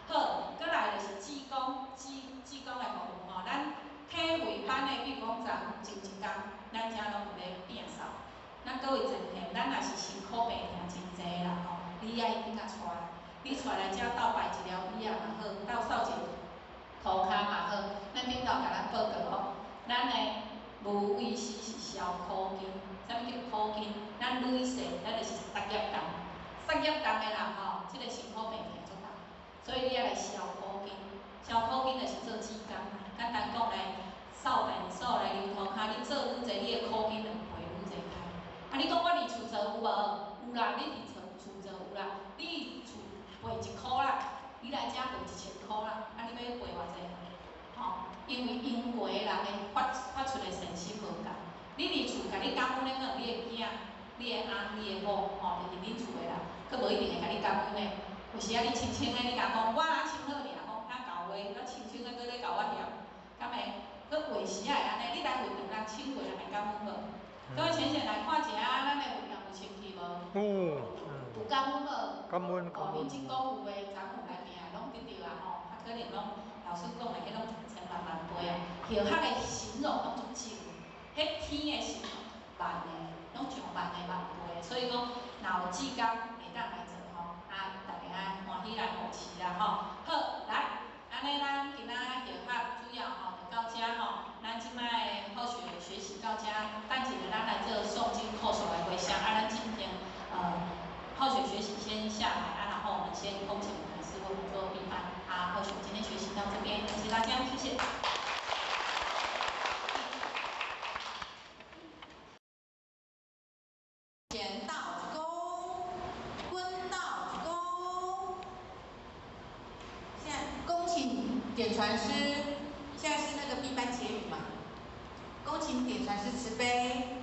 好，再来就是志工的服务咱体会班的，比如讲昨前一天，咱遮拢有咧摒扫。咱各位前天，咱若是辛苦病痛真济啦你爱应该带，你带来遮倒摆一条椅嘛好，倒扫一涂骹嘛好。咱顶头甲咱报告咱的无卫生是消苦筋，啥物叫苦筋？咱女性，咱就是逐业工作业重的人吼，即、个辛苦病起足重，所以你要来消苦筋。消苦筋就是做指甲，简单讲来，扫便所来流通下，你做愈济，你的苦筋就会愈济开。啊，你讲我伫厝做有无？有啦，你伫厝做有啦，你厝赔1箍啦，你来遮赔1000箍啦，啊，你要赔偌济？吼，因为英国的人的发出的信息无共。你伫厝，甲你感恩咧，你的囝、你的翁、你的某，吼，就是恁厝的人，佫无一定会甲你感恩咧。有时啊，你清清的，你甲讲，我若清好尔，讲遐搞话，我清清的，佫咧搞我嫌，敢会？佫话时啊会安尼，你来会场人清过人会感恩无？各位先生来看一下，咱的会场有清气无？有感恩无？感恩。哦，恁即个有诶，昨有来行拢得着啊吼，啊可能拢老师讲的，迄拢千万万倍啊，叶学的形容拢足少，迄天的形容万的，拢上万的万倍，所以讲若有志工会当来做吼，啊，大家欢喜来扶持啦吼。好，来，安尼咱今仔叶学主要吼就到遮吼，咱即摆好学习到遮，等一下咱来做诵经口述的回向，啊，咱今天好学习先下来啊，然后我们先恭请我们师傅做闭班啊。好学今天学习到这边，感谢大家，谢谢。剪刀弓，坤道弓。现在恭请点传师，现在是那个闭班结语嘛？恭请点传师慈悲。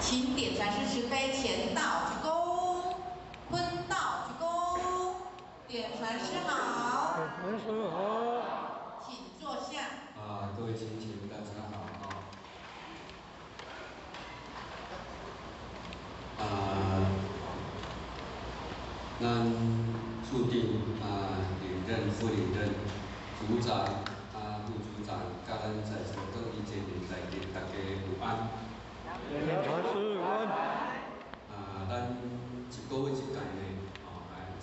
请点传师慈悲，前道鞠躬，坤道鞠躬，点传师好。点传师好。请坐下。各位亲戚大家好咱注定领任、副领任、组长副组长，甲咱在座各位前面来给大家有安。点传师有安。咱一个月一届呢，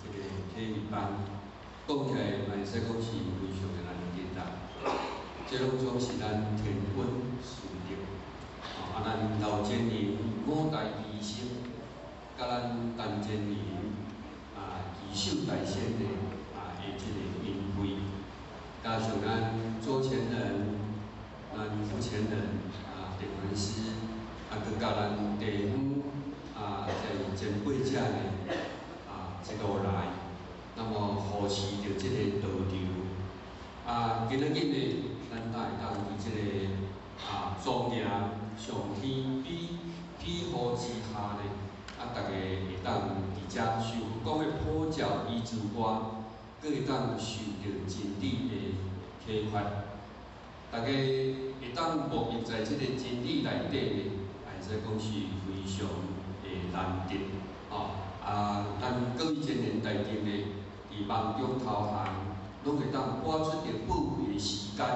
这个体育班，讲起来嘛会使讲是非常的难简单。这拢总是咱天本事业，咱老前人五代医生，甲咱陈前人义秀大仙的的这个因缘，加上咱左前人、咱右前人点传师，佮甲咱地方在前辈者呢一路来，那么扶持着这个道场。今仔日呢，咱会当伫这个庄严上天庇护之下呢，大家会当伫遮受讲的普教以之外，佫会当受到真理的启发。大家会当沐浴在这个真理内底呢，会使讲是非常的难得咱各位前人大家呢，伫梦中偷闲，拢会当拨出着宝贵的时间，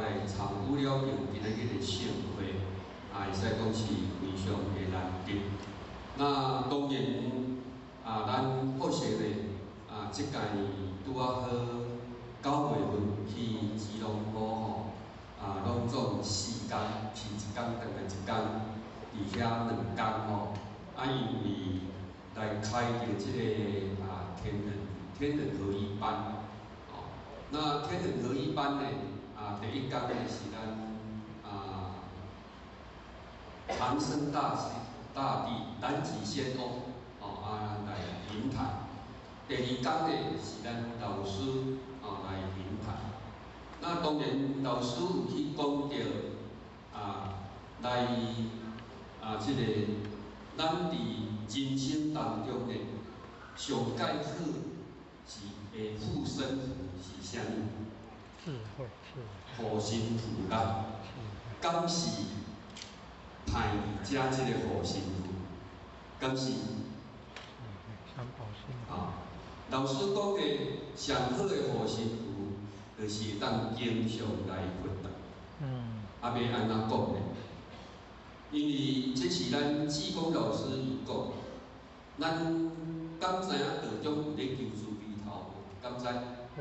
来参与了今仔日的盛会，会使讲是非常的难得。那当然咱复习呢，即届拄好9月份去基隆埔拢总4天，去1天，等下1天，伫遐2天因为来开着这个天人合一班，那天人合一班呢，第1天呢是咱长生大帝南极仙翁来引坛，第2天呢是咱老师来引坛。那当然老师有去讲到来这个咱伫人生当中呢，上介好是的护身符是啥物？智慧。护身符啦。敢是派遮即个护身符？敢是？三宝心。老师讲的上好的护身符，就是会当经常来运动。要安怎讲呢？因为这是咱志光老师讲，咱甲敢知影道中有咧求慈悲头无？敢知？哦，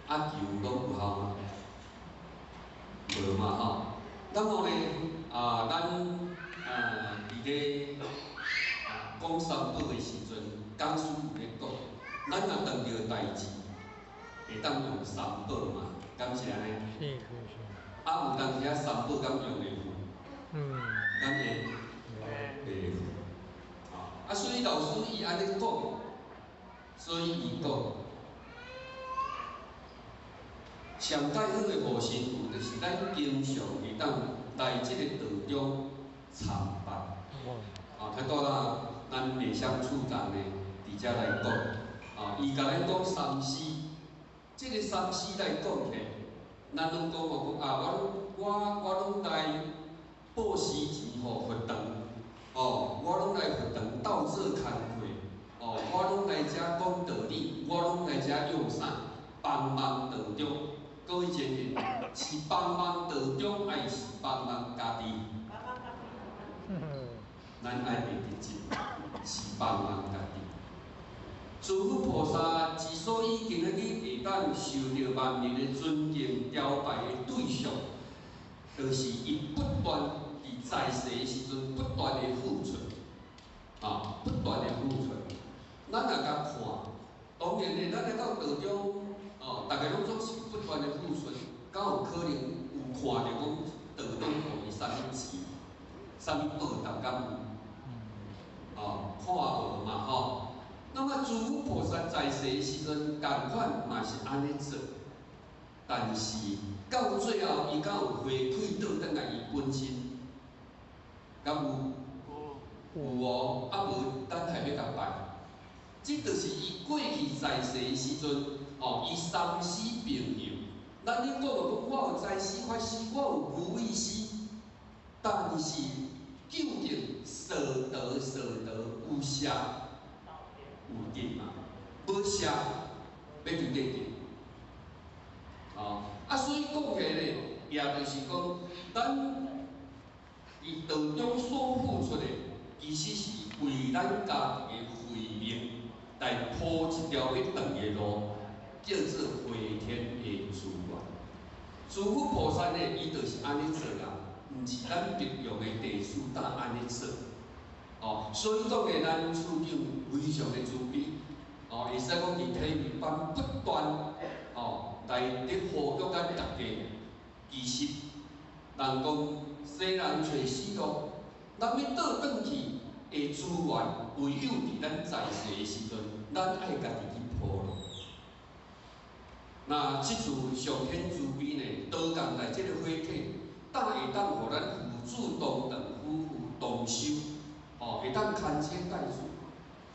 啊，求拢有效吗？无嘛吼。那么呢，咱伫咧讲三宝的时阵，讲师有咧讲，咱若遇到代志，会当用三宝嘛，敢是安尼？是。啊，有当时啊，三宝敢用袂赴？敢会？袂赴。啊，所以老师伊安尼讲，所以伊讲，上介好的护身符，就是咱经常会当来即个道中参拜。太多啦，咱内乡处长呢，伫遮来讲，伊甲咱讲三施，即个三施来讲起，咱拢讲我拢来报施钱互佛堂，我拢来佛堂斗做工课，我拢来遮讲道理，我拢来遮用啥？帮忙道中，各位前辈，是帮忙道中，还是帮忙家己？咱爱袂直接，是帮忙家己。诸佛菩萨之所以今仔日会当受到万人的尊敬朝拜的对象，就是伊不断伫在世的时阵不断的付出，不断的付出。咱若甲看，当然呢，咱来到道中，大家拢总是不断的付出，敢有可能有看到讲道中互伊啥物钱、啥物报答敢有？看无嘛吼。那么诸佛菩萨在世的时阵，共款嘛是安尼做，但是到最后，伊敢有回馈倒转来伊本身，敢有？有哦，啊无，咱还要甲拜。即就是伊过去在世的时阵，伊三施并用。咱恁讲着讲，我有财施法施，我有无畏施，但是究竟舍得有舍有定嘛？无舍要伫底定。所以讲起来，也就是讲，咱伫道中所付出的，其实是为咱家己的慧命来铺一条要长的路，叫做回天的资源。诸佛菩萨呢，伊就是安尼做啦，毋是咱别用的地师当安尼做。所以讲呢，咱处长非常的慈悲，会使讲伫体育班不断来咧呼吁咱大家。其实，人讲西人找死路，咱要倒转去的资源，唯有伫咱在世的时阵，咱爱家己去铺路。那即次上天慈悲呢，多工来即个火体，会当互咱父子同堂、夫妇同修，会当牵车带主。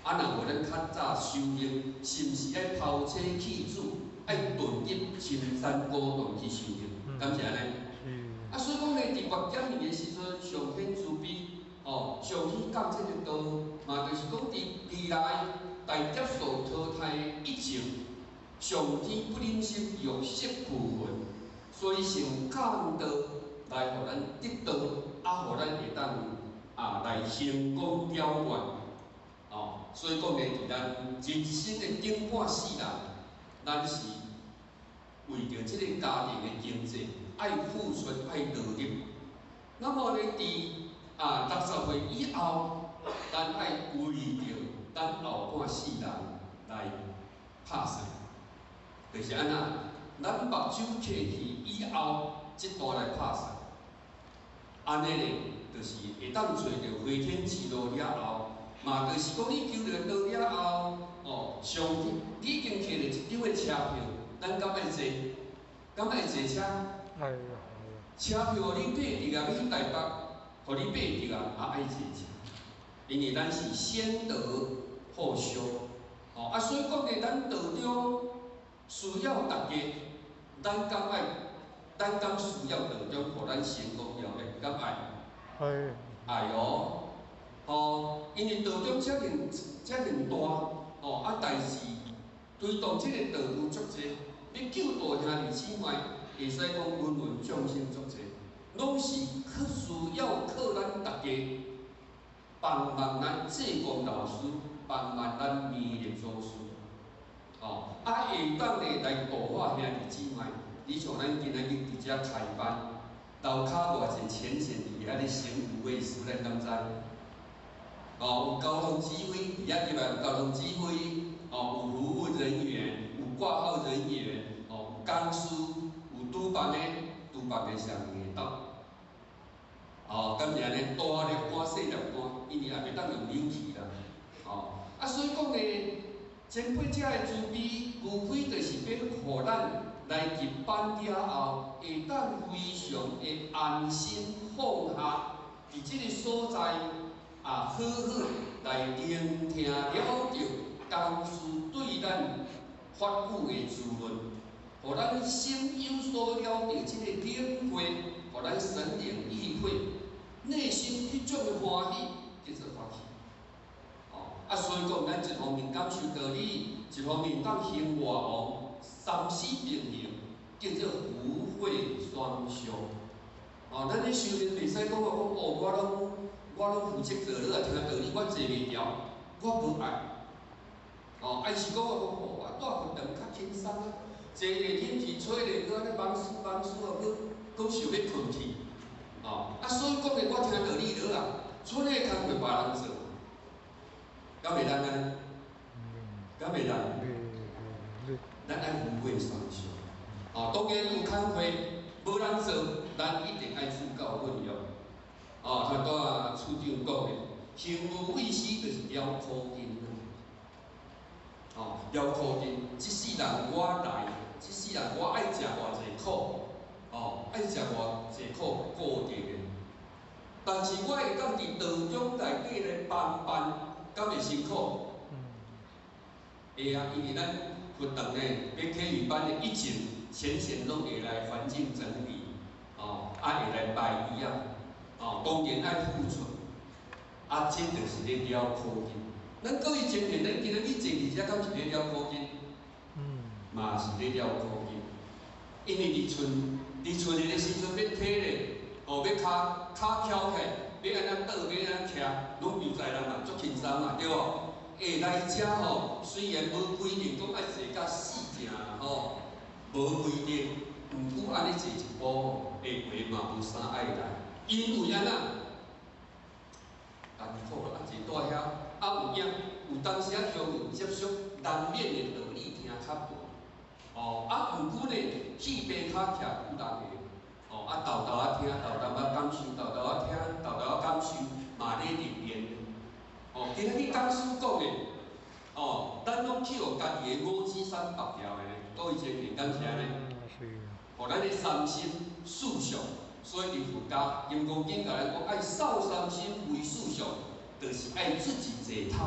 若互咱较早修行，是毋是爱抛车弃主，爱遁入深山孤洞去修行？敢是安尼？所以讲呢，伫月减年的时阵，上天慈悲，上天降这个道，嘛就是讲伫未来待接受淘汰的一前，上天不忍心玉石俱焚，所以想降道来互咱得道，互咱会当来成功了愿。所以讲呢，伫咱人生的顶半世人，咱是为着即个家庭的经济，爱付出，爱投入。那么呢，伫60岁以后，咱爱为着咱后半世人来拍算，就是安那，咱目睭摕去以后，即段来拍算。安尼呢，就是会当找着回天之路了后。嘛，就是讲你求着道了后，上天你已经摕着一张的车票，咱敢爱坐？敢爱坐车？车票互你买伫啊，要去台北，互你买伫啊，也爱坐车，因为咱是先得后修。所以讲呢，咱道中需要大家，咱敢需要道中，互咱成功了的，敢爱？爱哦。因为道中遮尔大，但是推动这个道路足济，要救大兄弟姊妹，会使讲芸芸众生足济，拢是需要靠咱大家帮忙咱济公老师，帮忙咱弥勒祖师。哦，啊，下当呢来度化兄弟姊妹，你像咱今仔日伫遮开班，楼骹偌侪浅显伫遐咧行无畏事，咱敢知？哦，有交通指挥，伫遐入来有交通指挥，哦，有服务人员，有挂号人员，哦，有讲师，有拄办的上面的到。哦，敢是安尼，大粒官、细粒官，因为也袂当用冷气啦。哦，啊，所以讲呢，前辈者的慈悲，无非就是要互咱来入班了后，会当非常的安心放下，伫即个所在好好来聆听了着讲师对咱法语的滋润，互咱心有所了着即个领会，互咱神灵意会。内心迄种的欢喜，叫做发起。哦，啊，所以讲，咱一方面感受道理，一方面当行外王，三世并行，叫做福慧双修。哦，咱咧修行袂使讲哦，我拢负责道理啊，听道理我坐袂牢，我无爱。哦，爱是讲我带佛堂较轻松啊，坐咧饮起吹咧，搁安尼忙事啊，搁想要困去。哦，啊，所以讲的我听道理了啊，厝内工课别人做，敢袂当安尼？敢袂当？咱爱无畏双修。哦，当然有工课无人做，咱一定爱自告奋勇。哦，像拄啊处长讲的，行无畏死就是了苦根啊。哦，了苦根，即世人我来，即世人我爱食偌济苦。哦，爱食偌济苦固定的，但是我会当伫道中内底来办，敢会辛苦？会啊，因为咱佛堂呢，要启语班的以前拢会来环境整理，哦，会来拜仪啊，哦，当然爱付出，这就是咧了苦根。咱各位前面，咱今仔日坐伫遮，敢是咧了苦根？嘛是咧了苦根，因为你厝里的时阵要体咧，哦，要骹翘起，要安怎倒，要安怎徛，拢自在人嘛，足轻松嘛，对无？下来遮吼，虽然无规定讲爱坐到4正吼，无规定，毋过安尼坐一步，下回嘛无啥爱来，因为安怎？艰苦啦，坐住遐，有当时啊，向人接触，难免的道理听较多。哦，毋过呢，气边较徛有人个，哦，豆豆听，豆豆感受，豆豆听，豆豆感受，嘛咧历练。哦，今仔日讲师讲的，哦，咱拢去互家己的五指山拔掉的，各位前面敢是安尼？互咱的三心四相，所以伫佛家《阴公经》甲咱讲，爱少三心为四相，就是爱自己坐透。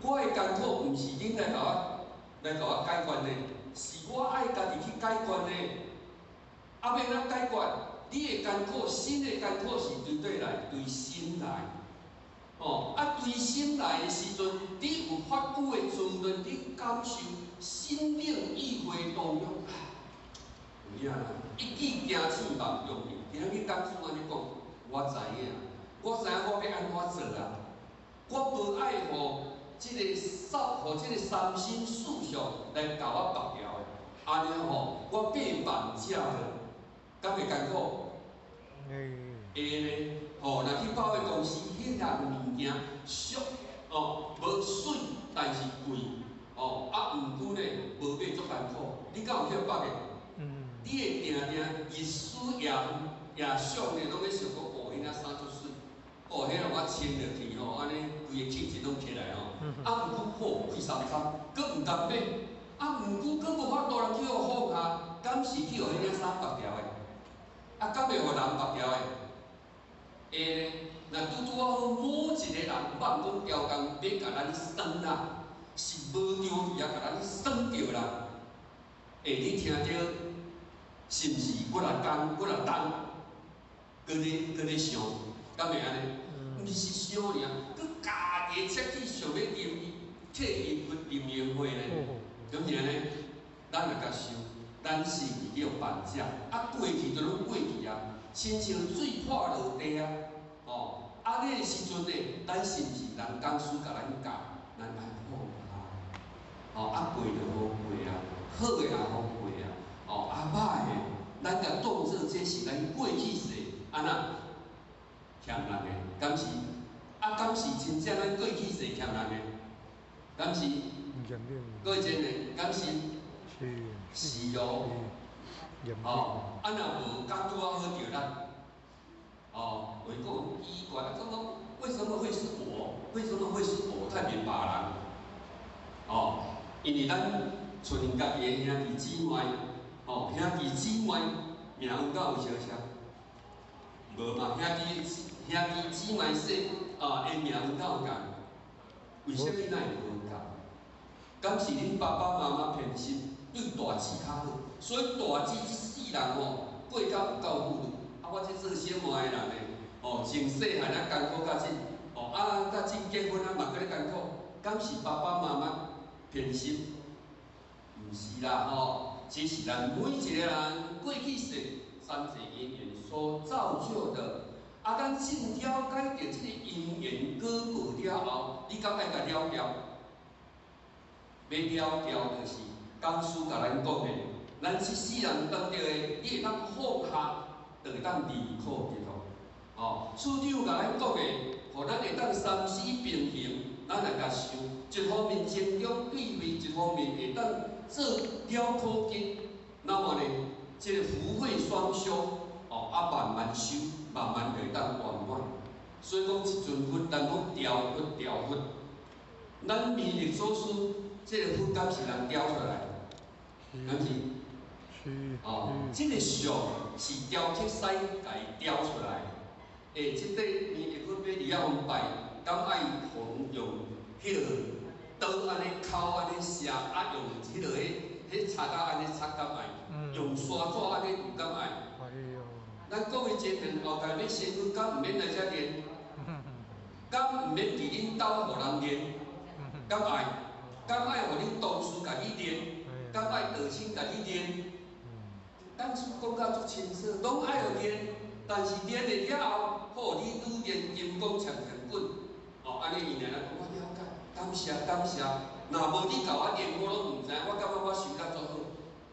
我的艰苦，毋是恁来甲我解决的。是我爱家己去解决呢，要怎解决？你的艰苦，心的艰苦是对对来，对心来。哦，对心来的时阵，你有法语的滋润，你感受心领意会动用。有影啦，一举行千万容易。今仔日讲师安尼讲，我知影，我要安怎做啊？我无爱即个三心四相来甲我拔掉的，安尼吼，我8万只了，敢会艰苦？会咧，吼，若去百货公司，迄项物件俗，哦，无水，但是贵，哦，毋过呢，无买足艰苦。你敢有去捌个？你会定日思夜想呢，拢咧想讲，哦，迄领衫足水。哦，迄个我穿落去吼，安尼规个气质拢起来吼。毋过好贵三餐，佫毋甘买。毋过佫无法度人去互放下，敢是去互迄领衫拔掉的？敢会互人拔掉的？会咧，若拄好某一个人万讲雕工要甲咱算啦，是无着伫遐甲咱算着啦。你听着，是毋是？我若等，搁咧想。敢会安尼？毋是想尔，佮家己切去想要替伊啉宴会呢？咁是安尼，咱来甲想，咱是伫叫办者，过去就拢过去啊，亲像水破落地啊，哦，安尼的时阵呢，咱是毋是人讲师甲咱教？咱爱放下。哦，啊过就好过啊，好诶也好过啊，哦啊歹诶，咱甲当做这是咱过去式，安那欠人诶，敢是？啊，敢是真正咱过去式欠人诶？敢是？各位前辈，敢是？是哦。哦，啊若无甲拄啊好着咱，哦，为个奇怪，说为什么会是我？为什么会是我？太明白人。哦，因为咱剩家己诶兄弟姊妹，哦，兄弟姊妹命运敢有相像？无嘛，兄弟姊妹说，因命运敢有共？为什么咱会无共？敢是恁爸爸妈妈偏心，对大姊较好，所以大姊即世人哦，过到有够富裕。啊，我即做小妹诶人诶，哦，从细汉啊艰苦到即，哦啊到即结婚啊嘛搁咧艰苦，敢是爸爸妈妈偏心？毋是啦，吼，这是咱每一个人过去世三世因缘所造就的。啊，咱真了解着即个因缘果报了后，你敢爱甲了掉？要了掉就是讲师甲咱讲的，咱一世人当着的，你会当放下，就会当离苦得乐。哦，处长甲咱讲的，互咱会当三思平衡，咱来甲想，一方面增长智慧，一方面会当做了苦经。那么呢，这个福慧双修，哦啊慢慢修，慢慢就会当圆满。所以讲一尊佛，咱讲调佛，咱弥勒所说。这个佛敢是人雕出来，敢是？哦，这个像是雕刻师家雕出来。这块弥勒佛要离啊往拜，敢爱用迄个刀安尼敲安尼射，啊用迄个迄插甲安尼插敢爱，用刷纸安尼有敢爱？咱各位前面后台要先佛，敢毋免来遮练？敢毋免伫恁兜互人练？敢爱？敢爱互恁同事家己练？敢爱道亲家己练？咱讲甲足清楚，拢爱着练，但是练了了后，好你愈练金光长长滚。哦，安尼伊俩讲我了解，感谢。若无你甲我练，我拢毋知，我感觉我修得足好。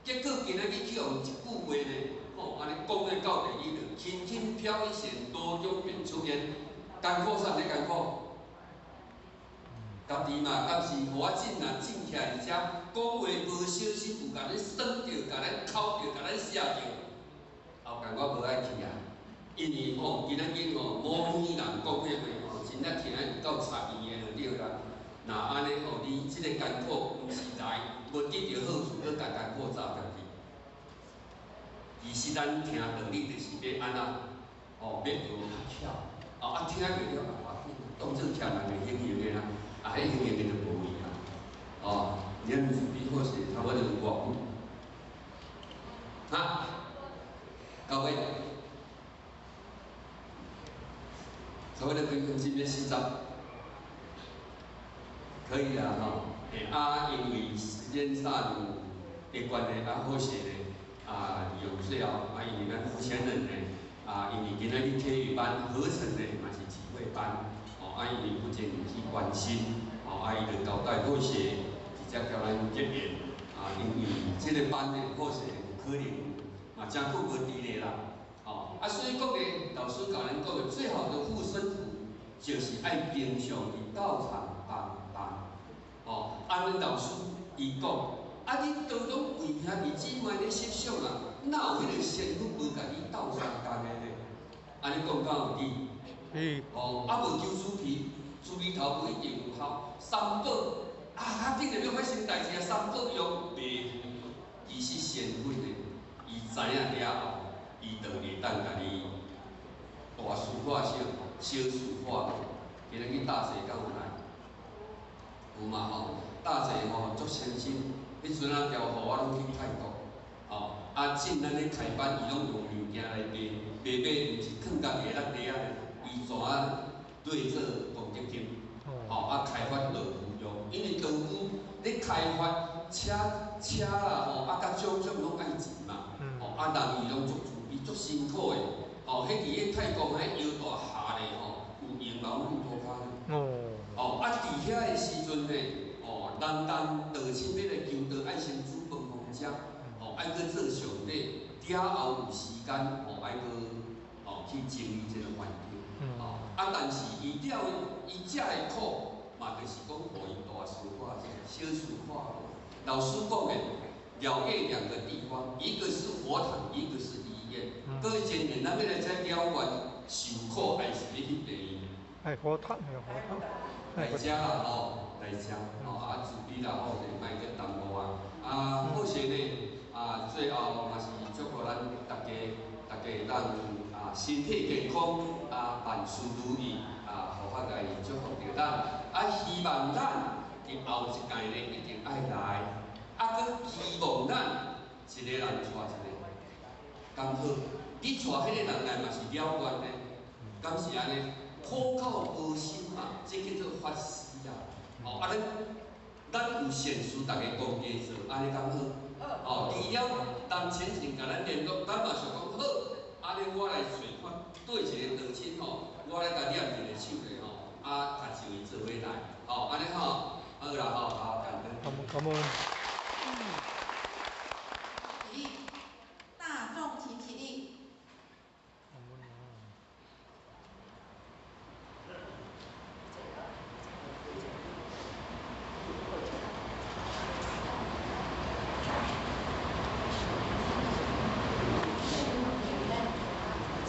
结果今仔日去用一句话呢，哦，安尼讲咧到第一了，轻轻飘一线，多中便出现，艰苦啥物艰苦？家己嘛，敢是互我进来进起来，而且讲话无小心，有甲咱耍着，甲咱敲着，甲咱射着，后间我无爱去啊。因为吼，今仔日吼，某女人讲迄话吼，真正听有够插伊的就对啦。那安尼吼，你即个艰苦毋是来无得到好处，搁甲艰苦走家己。其实咱听道理就是要安怎，哦，要学较巧，啊听袂了啊，当做欠人的应用的啦。迄应用就无伊啦，哦，人比或是差不多有外语，哈，到位，差不多几分钟要40，可以啦哈，因为时间上的关系好势咧，用最后因为咱福前人咧，因为今仔日体育班合成咧嘛是体会班。因为不仅去关心，伊就交代好势，直接叫咱结缘。因为这个班呢，好势有可能嘛，真久无伫咧啦。所以讲咧，老师甲咱讲的最好的护身符，就是爱平常伫道场办。安尼老师伊讲，你当中为兄弟姊妹咧设想啊，哪有迄个仙佛无甲你斗相共的咧？安尼讲敢有理？无求猪皮头不一定有效。三宝今日要发生代志三宝用袂其实仙佛的，伊知影了后，伊就会当甲你大事化小，小事化无。今日去大势敢有来？有嘛吼？大势足诚心，迄阵调互我拢去泰国。进咱咧开班，伊拢用物件来卖，毋是囥家己咱地啊。伊怎对做公积金，开发乐福用，因为乐福咧开发车啦，甲种拢爱钱嘛，人伊拢足自卑、足辛苦的，迄伫咧泰国迄腰大下咧，有用老母土骹咧，伫遐的时阵呢，单单道亲要来求道，爱先煮饭互食，爱去做上帝，底下后有时间，爱去整理这个环境，但是伊了伊食的苦，嘛就是讲互伊大事化小，小事化无。老师讲的疗业两个地方，一个是佛堂，一个是医院。各位前面咱要来在了完受苦，还是要去病院？哎，佛堂，哎，佛堂。来遮啦来遮自己啦就莫去耽误好势呢最后嘛是祝福咱大家会当身体健康万事如意互法来祝福着咱希望咱伫后一届呢一定爱来搁希望咱一个人带一个，刚好你带迄个人来嘛是了愿的，敢是安尼？苦口婆心嘛，这叫做法师啊！咱有善事，大家共家做，安尼刚好。除了当前前甲咱联络，咱嘛想讲好，安尼我来找看对一个道亲我来甲念一个手咧甲就伊做伙来，安尼好啦好，感恩。感恩。起立，大众请起立。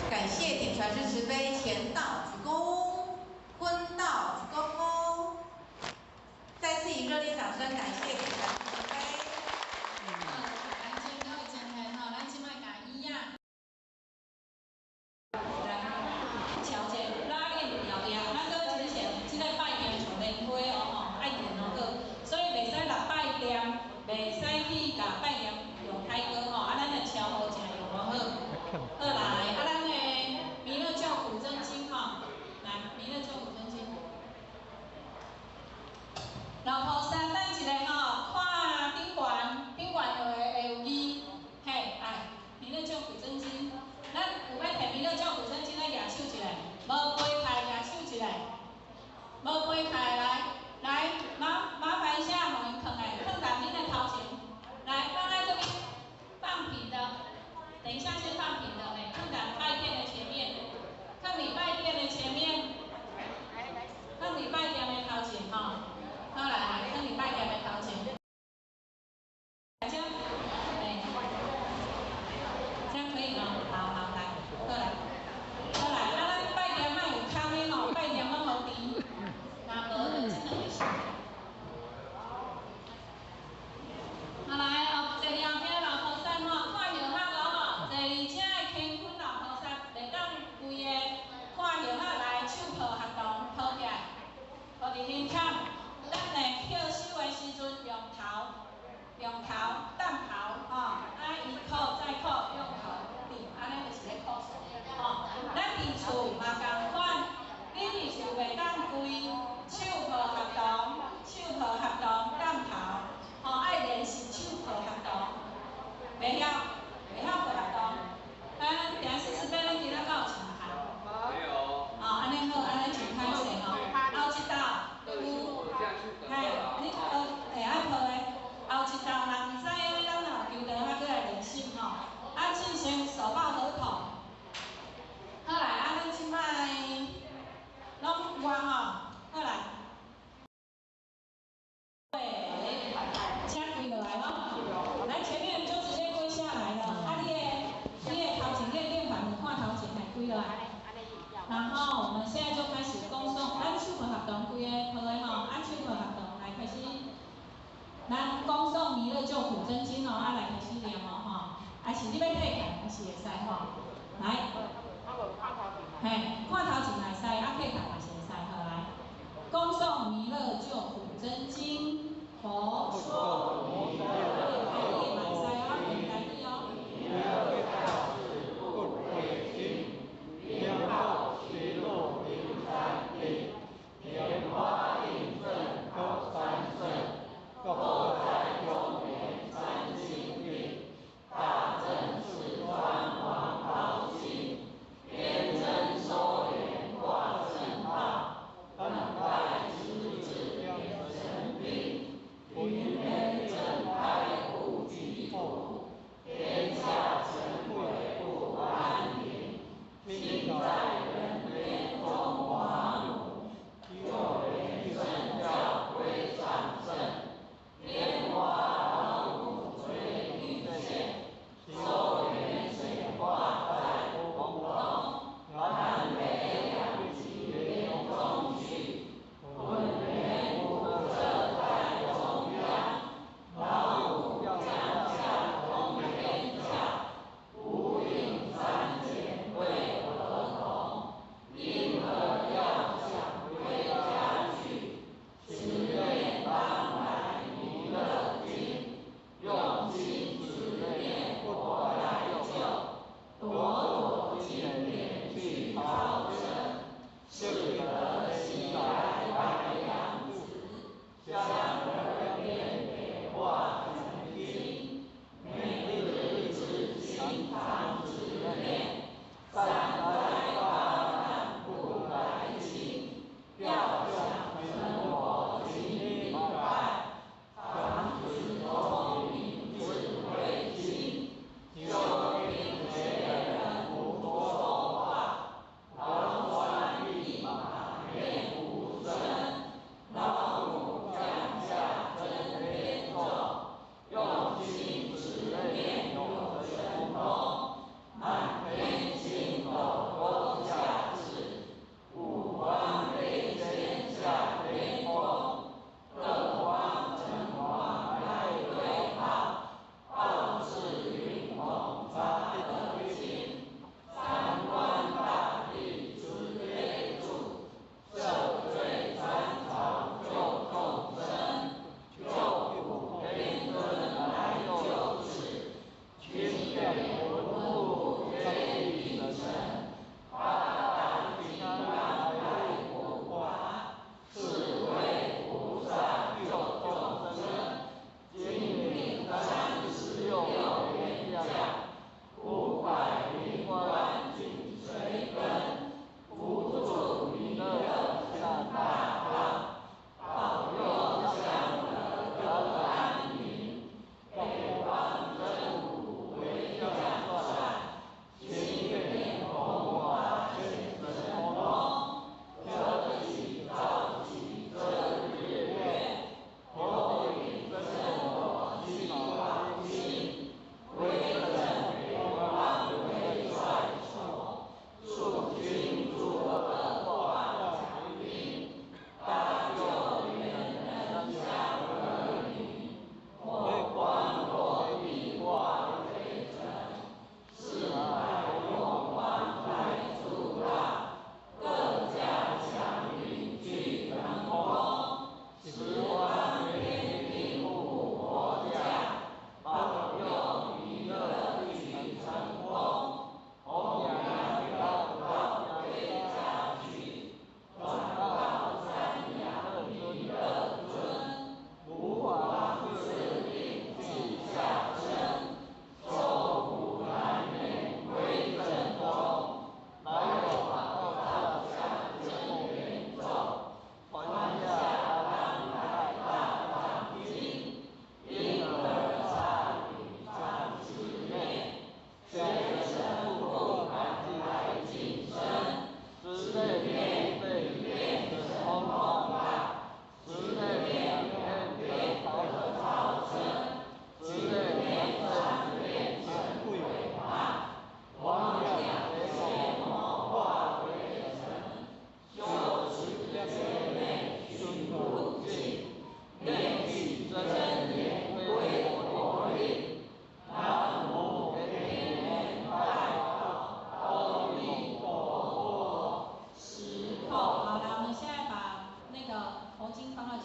感谢点传师慈悲，前道鞠躬，坤道鞠躬。再次以热烈掌声感谢点传师慈悲。咱今各位前辈咱即摆甲医啊，调节拉链调调，咱搁之前即个拜殿像莲花爱电个，所以袂使六拜殿，袂使去甲拜殿用太高咱着调好正用好。好来，咱的弥勒救苦真经来弥勒救苦真经。老菩萨，咱一个看顶悬会有字，弥勒救苦真经。咱有要摕弥勒救苦真经来举手一下，无背开举手一下，无背开来，麻烦一下，互因放在您的头前，来放在这边，放平的。等一下先放平的，放在拜殿的前面，放你拜殿的前面，放你拜殿的头前好来，放你拜殿的头前。这样，这样可以好来，好来，咱拜殿莫有空的拜殿拢无甜，那无就这两个事。好来，坐后边老菩萨看着好坐而且乾坤老菩萨袂当规个看着来手抱合同抱起来，抱伫胸坎，咱呢跳手的时阵用头担头伊靠再靠，用头顶，安尼就是咧靠手咱伫厝嘛共款，你伫厝袂当规手抱合同担头爱练习手抱合同，袂晓抱合同。咱定时是要咱今仔敢有请客？没有。安尼好，安尼真歹势后一道有，你爱抱的，后一道人毋知影咱若求道搁来练习请先手抱合同。好来，咱即摆拢有好来。请跪落来来前面就直接跪下来了。你的头前个垫板，你看头前跪落来。然后我们现在就开始恭送，咱手抱合同，规个抱的按手抱合同来开始。咱恭送弥勒救苦真经来开始念是你要退开，还是会使来，看头前会使，退开嘛是会使来。恭送弥勒救苦真经，佛说弥勒开业嘛会使来意不悔心，偏好虚入灵山地，莲花映正高山胜，各在中原三星地，大正四川王宝庆，天真收敛挂正道，本拜之至。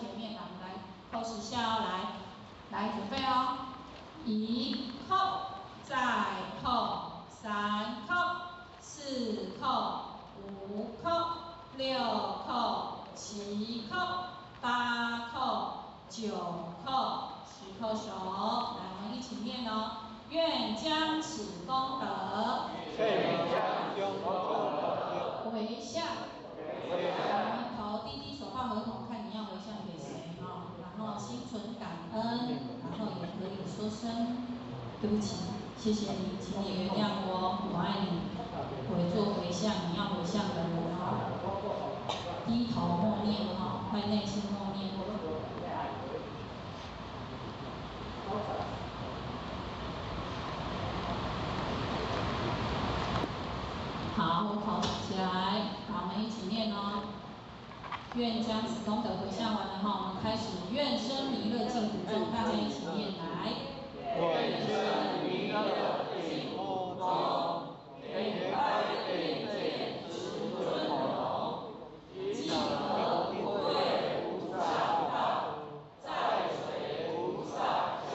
前面，我们来扣10下哦，来准备哦，1扣，再扣，3扣，4扣，5扣，6扣，7扣，8扣，9扣，10扣手，来我们一起念哦。愿将此功德，回向。我们头低低，手抱合同，看你要回向给谁哈。然后心存感恩，然后也可以说声对不起，谢谢你，请你原谅我，我爱你。做回向，你要回向的人哈，低头默念哈，在内心默念。好，我口起来，好，我们一起念哦。愿将此功德回向完了哈，我们开始愿生弥勒净土中，大家一起念来。愿生弥勒净土中，天开地界十尊龙，一得一会菩萨道，在水菩萨下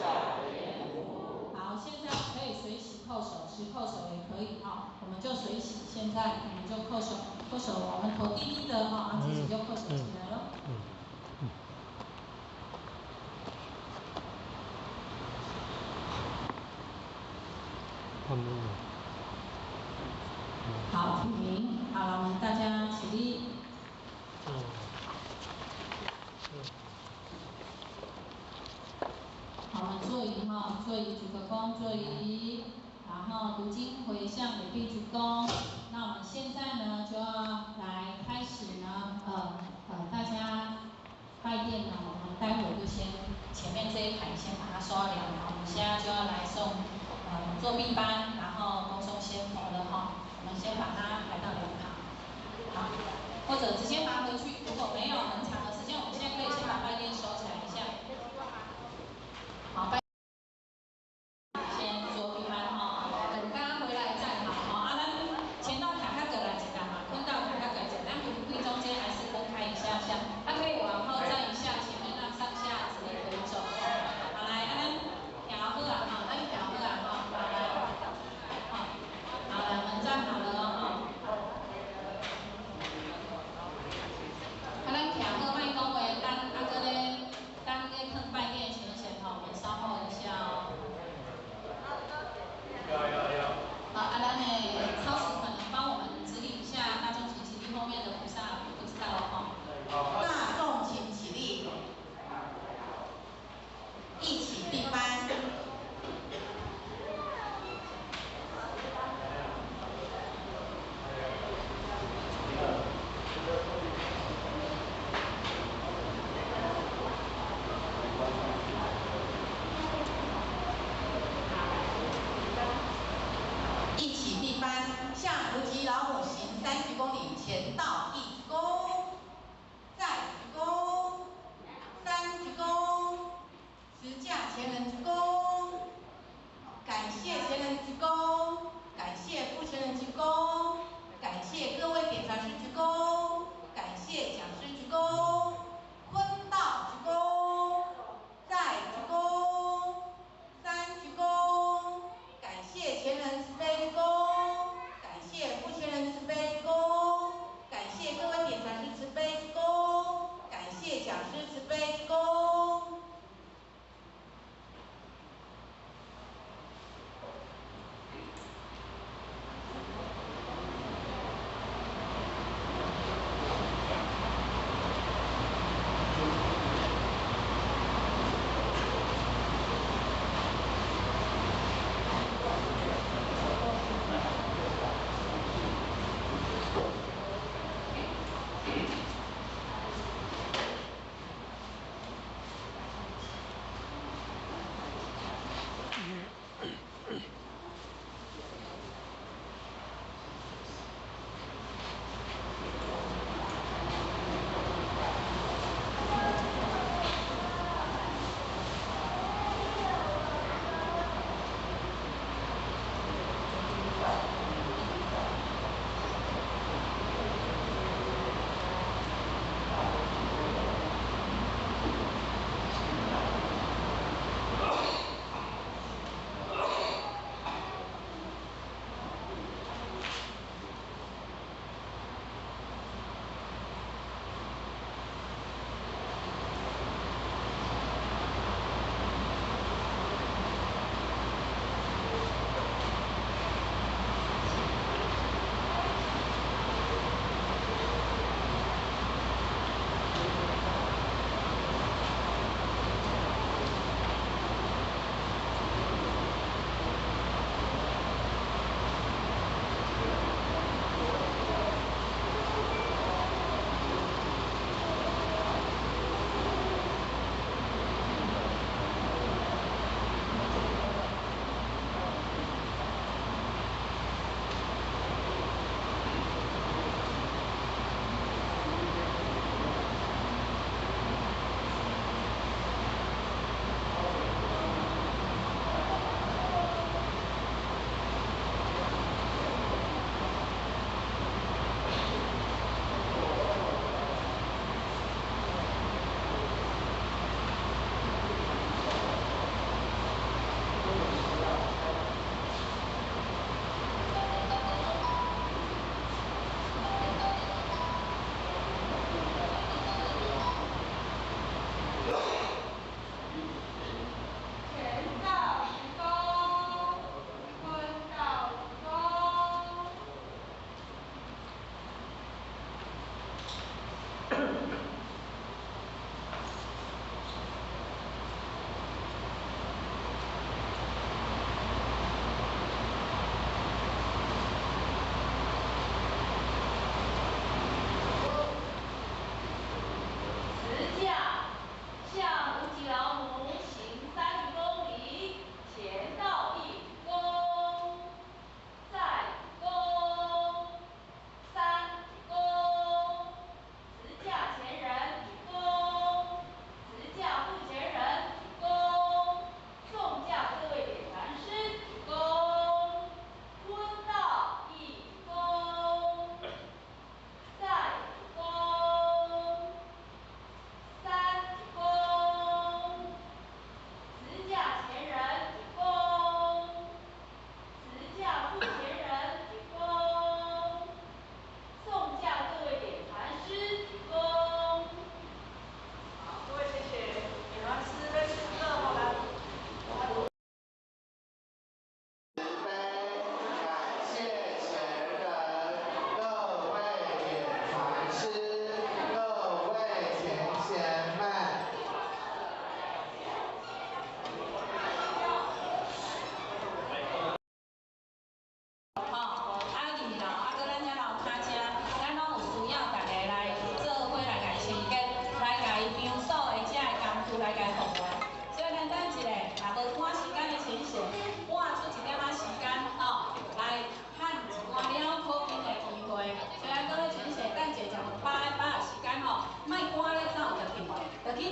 莲湖。好，现在可以随喜叩首，持叩首也可以哈，我们就随喜。现在我们就叩首，我们头低低的哈，自己就叩首起来了。好，停。好了，我们大家起立。好，我们坐仪哈，坐仪鞠个躬，坐仪，然后读经回向也必鞠躬。那我们现在呢就要来开始呢，大家拜殿呢，我们待会就先前面这一排先把它刷凉，然后我们现在就要来送作弊班，然后恭送先佛的哈，我们先把它排到2旁，好，或者直接拿回去，如果没有很长的时间，我们现在可以先把拜殿收起来一下。好，拜。先作弊班哈，等大家回来站好哈。咱前到卡卡格来一下嘛，跟到卡卡格一下，咱会中间还是分开一下下，可以往后站一下，前面让上下直立可以走。好来，咱调好啊哈，咱调好啊哈，好来，好来，我们站好了哈。咱调。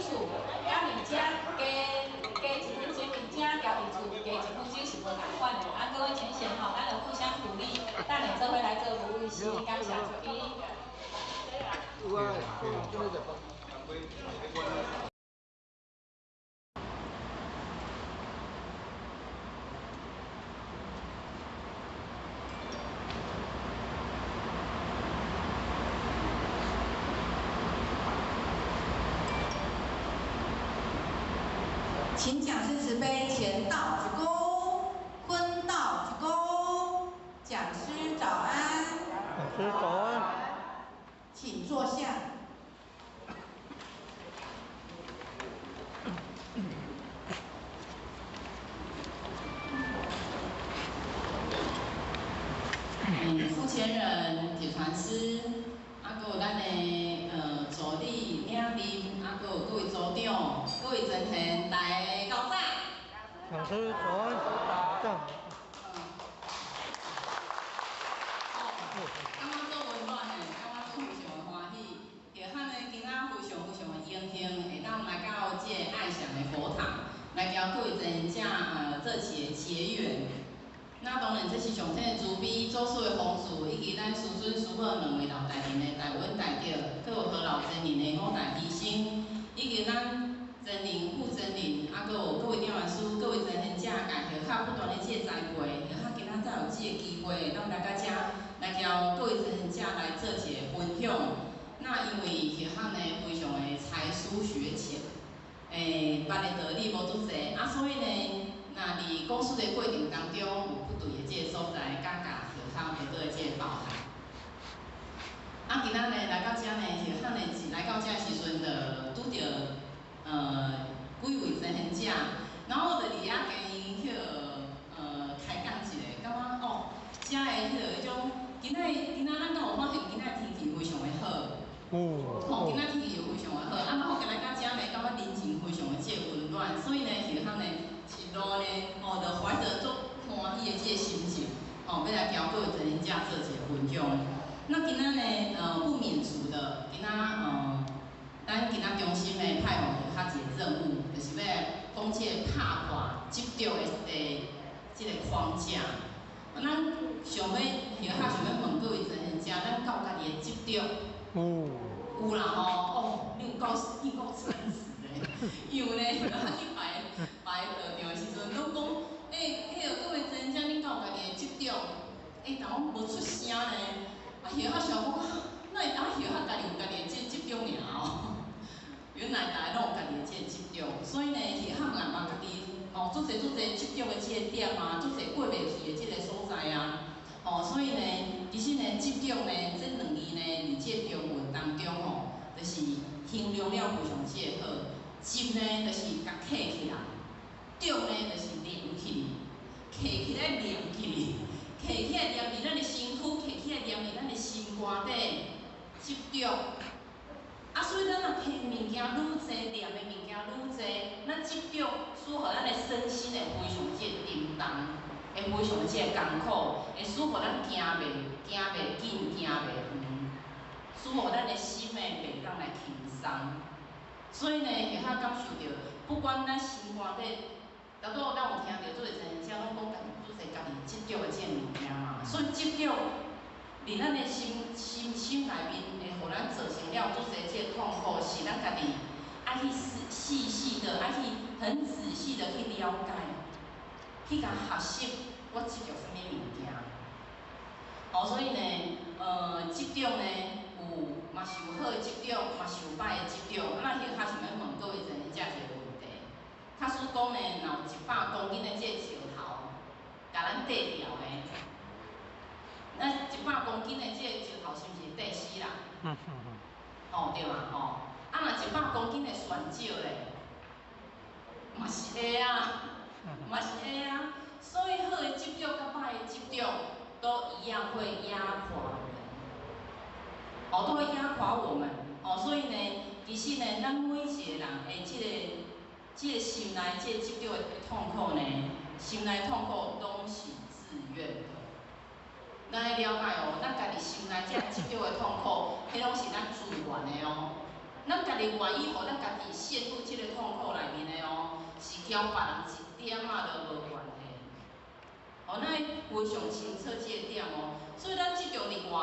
厝，甲伫遮加1分钟，伫遮家己厝加1分钟是无共款的。各位前贤吼，咱就互相鼓励，等下做伙来做服务时，感谢注意。请讲师慈悲，前道鞠躬，坤道鞠躬。讲师早安。讲师早安。请坐下。付前人、铁传师，还有咱的助理、领领，还有各位组长、各位真贤，大家高赞。讲师早安。赞。感觉做温暖的，感觉做非常的欢喜。就喊呢，今仔非常的荣幸，会当来到这个爱祥的佛堂，来交各位真贤做一个结缘。那当然，这是上天的慈悲，做事的方式，以及咱师尊师母两位老大人的大恩大德，佮有何老真人的五大提醒，以及咱真人、副真人，啊，佮有各位点完师、各位真贤者，家许较不断的这个栽培，许较今仔才有这个机会，咱来到遮来交各位真贤者来做一个分享。那因为许较呢非常的才疏学浅，捌的道理无足侪，啊，所以呢。那伫讲述的过程当中，有不对的这个所在，感觉许较袂倒的这个包涵。啊，今仔呢来到遮呢，许较呢是来到遮时阵，就拄着几位真贤者，然后就伫遐跟因开讲一下，感觉哦，遮的迄种今仔咱敢有发现今仔天气非常的好。哦，今仔天气又非常的好，啊，然后来到遮呢，感觉人情非常的这个温暖，所以呢，许较呢。一路呢，哦，就怀着足欢喜的这个心情，哦，要来交各位真贤者做一个分享。那今仔呢，不免俗的，今仔咱今仔中心呢派互着较一个任务，就是要讲这个拍破执着的这个框架。咱想要想要问各位真贤者，咱到家己的执着，有啦吼，你有够诚实的，因为呢，去拜道场的时阵，拢讲，迄个各位真贤者，恁到家己的执着，但我无出声呢，啊，许想讲，哪会当许家己有家己的这执着尔哦？原来大家拢有家己的这执着，所以呢，许也嘛家己足侪执着的这个点啊，足侪过袂去的这个所在啊，所以呢，其实呢，执着呢，这两字呢，伫这中文当中就是形容了非常这个好。执呢，就是甲刻起来；着呢，就是连起，刻起来连起，刻起来连伫咱的身躯，刻起来连伫咱的心肝底，执着。啊，所以咱若刻物件愈济，念的物件愈济，咱执着使互咱的身心会非常这个沉重，会非常这个艰苦，会使互咱行袂紧，行袂远，使互咱的心袂当来轻松。所以呢，会较感受到，不管咱心肝底，咱有听到做个真贤者拢讲家己做者家己执着的这个物件嘛，所以执着，伫咱的心内面，会互咱造成了做者这个痛苦，是咱家己爱去细细的，爱去很仔细的去了解，去甲学习我执着什么物件。所以呢，执着呢。嘛是有好的执着，嘛是有歹的执着。那许较想要问各位真贤者一个问题：假使讲呢，若有100公斤的这个石头，甲咱缀掉的，那100公斤的这个石头是毋是会缀死人？对嘛啊，若100公斤的泉石咧，嘛是会啊，嘛是会啊。所以好的执着甲歹的执着，都一样会压垮人。都会压垮我们。所以呢，其实呢，咱每一个人的这个心内这个执着的痛苦呢，心内痛苦拢是自愿的。咱要了解咱家己心内这执着的痛苦，迄拢是咱自愿的咱家己愿意，互咱家己陷入交别人一点仔都无关系。哦，咱非常清楚这个点哦，所以咱即种伫外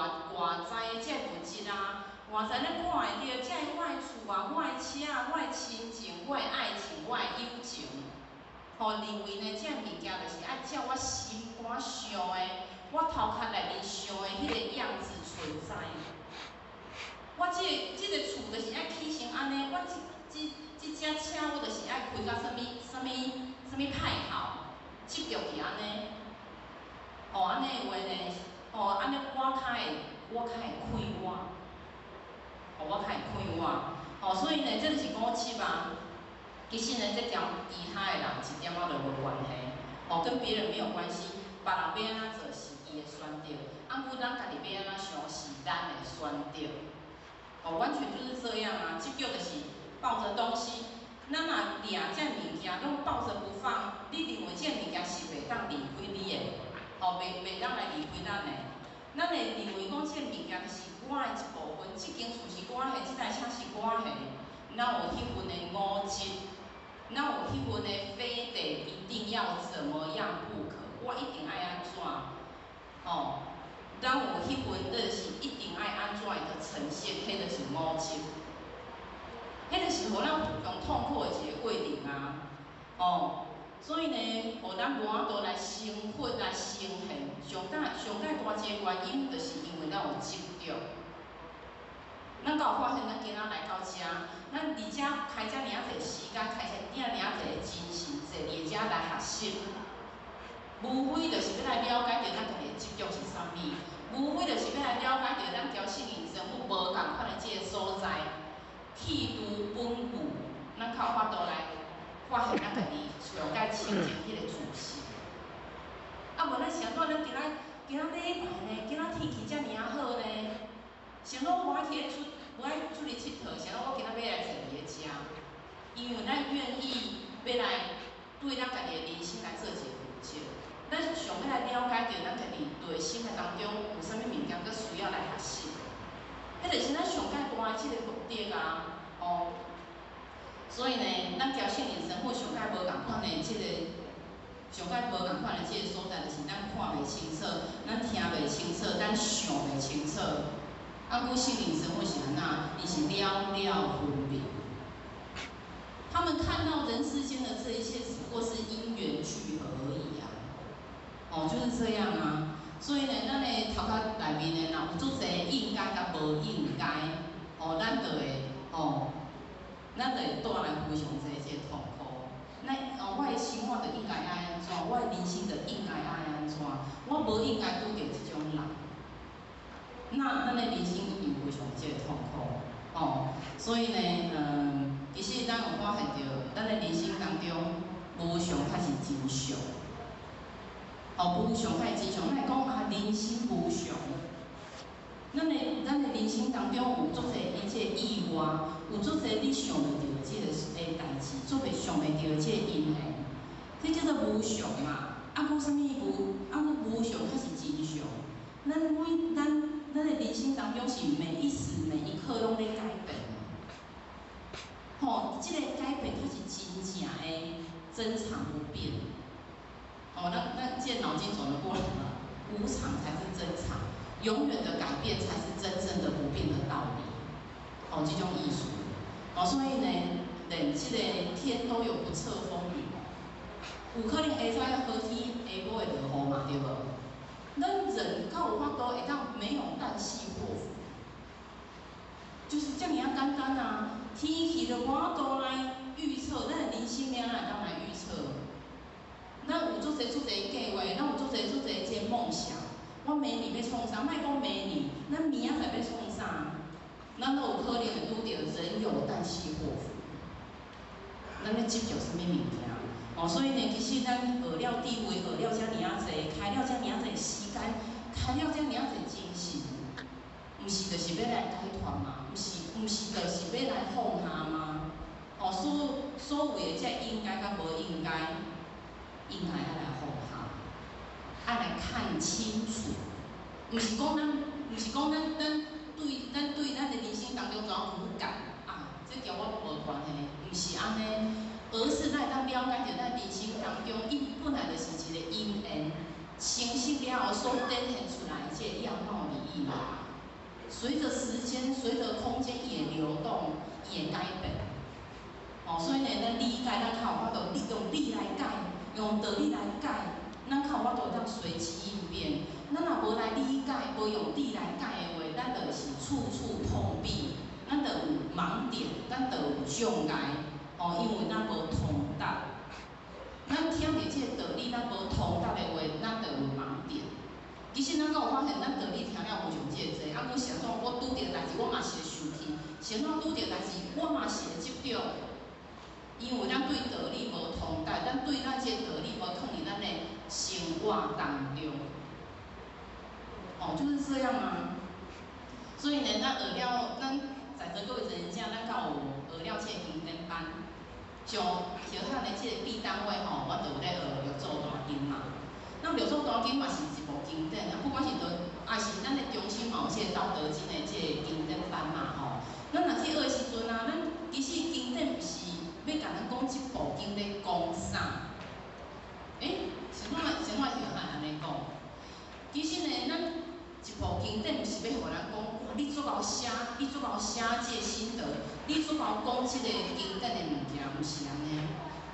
在的这物质啊，外在咱看会到，这我的厝啊，我的车啊，我的亲情，我的爱情，我的友情，吼，认为呢，这物件就是爱照我心肝想的，我头壳内面想的迄个样子存在。我这个厝就是爱起成安尼，我这只车我就是爱开到什么派头，执着是安尼。哦，安尼的话呢，哦，安尼我较会开我，哦，我较会开我，哦，所以呢，这就是固执啊。其实呢，这条其他的人一点仔都无关系，哦，跟别人没有关系。别人要安怎做是伊的选择，啊，阮咱家己要安怎想是咱的选择。哦，完全就是这样啊！即叫就是抱着东西，咱若掠这物件拢抱着不放，你认为这物件是袂当离开你的，哦，袂当来离开咱的。咱会认为讲这物件就是我的一部分，这间厝是我的，这台车是我的，咱有迄份的五质，咱有迄份的非得一定要怎么样不可，我一定爱安怎，哦。咱有迄份就是一定爱安怎的呈现，迄就是五质，迄就是互咱上痛苦的一个过程啊，哦，所以呢，互咱无法度来生活来生现，上大大一个原因，就是因为咱有执着。咱敢有发现，咱今仔来到遮，咱伫遮开遮尔济时间，开遮尔济精神，坐伫遮来学习。无非就是要来了解到咱家己的执着是啥物，无非就是要来了解到咱调性灵生物无共款的这个所在，气度本具，咱较有法度来发现咱家己上界清净迄个自信。啊，无咱想讲咱今仔礼拜呢，今仔天气遮尔好呢，想讲我爱出去佚佗，想讲我今仔要来坐伫咧遮，因为咱愿意要来对咱家己的人生来做一个负责。咱上要来了解到咱家己对生活当中有啥物物件，佫需要来学习。迄就是咱上界大的即个目的啊，哦。所以呢，咱调性灵生活上界无共款的即个，上界无共款的即个所在，就是咱看袂清楚，咱听袂清楚，咱想袂清楚。啊，故性灵生活是安那？伊是了了分明。他们看到人世间的这一切，只不过是因缘聚合而已啊。哦，就是这样啊，所以呢，咱的头壳内面呢，若有足侪应该甲无应该，哦，咱就会，哦，咱就会带来非常侪这个痛苦。那哦，我的生活就应该爱安怎，我的人生就应该爱安怎，我无应该拄着这种人，那咱的人生一定非常这个痛苦。哦，所以呢，其实咱有发现到，咱的人生当中，无常才是真相。哦，无常较是真相，咱会讲啊，人生无常。咱的人生当中有足侪一切意外，有足侪你想袂到即个代志，做袂想袂到即个因缘，这叫做无常嘛。啊，佮啥物无常才是真相。咱的人生当中是每一时每一刻拢在改变。吼，即个改变才是真正的真常不变。哦，那这脑筋转得过来了，无常才是真常，永远的改变才是真正的不变的道理。哦，这种艺术。哦，所以呢，连这个天都有不测风云，有可能下早好天，下晡会落雨嘛，对无？咱人较有法度会当没有旦夕祸福，就是这样简单啊。天气就无法度来预测，咱的人生了哪会当来预测？咱有足侪计划，咱有足侪这梦想。我明年要创啥？莫讲明年，咱明仔载要创啥？咱都有可能会拄着人有旦夕祸福。咱咧执着啥物物件？哦，所以呢，其实咱学了智慧，学了遮尔啊济，开了遮尔啊济时间，开了遮尔啊济精神，毋是就是要来解脱嘛？毋是就是要来放下吗？哦，所有的这应该甲无应该。应该要来放下，要来看清楚，毋是讲咱对咱的人生当中怎苦感啊，这跟我无关系，毋是安尼，而是咱当了解着咱人生当中，伊本来就是一个因缘，清晰了后所展现出来的这个样貌而已啦。随着时间，随着空间也流动，也改变。所以呢，咱理解，咱较有法度用理来解，用道理来解，咱较有法度当随机应变。咱若无来理解，无用理来解的话，咱就是处处碰壁，咱就有盲点，咱就有障碍。因为咱无通达，咱听着这个道理，咱无通达的话，咱就有盲点。其实咱敢有发现，咱道理听了无像这济，阮是安怎？我拄着代志，我嘛是会生气；是安怎拄着代志，我嘛是会执着。因为咱对道理无通达，咱对咱这道理无放伫咱的生活当中，就是这样啊。所以呢，咱学了，咱在座各位人家，咱敢有学了这经典班，像小汉的这个B单位我就有咧学绿洲大经嘛。那绿洲大经嘛是一部经典啊，不管是是咱的中心嘛有这个道德经的这个经典班嘛咱若去学的时阵啊，咱其实经典不是要甲咱讲一部经咧讲啥？什么小汉安尼讲？其实呢，咱一部经典是要互咱讲，你足够写，你足够写这个心得，你足够讲这个经典的物件，毋是安尼。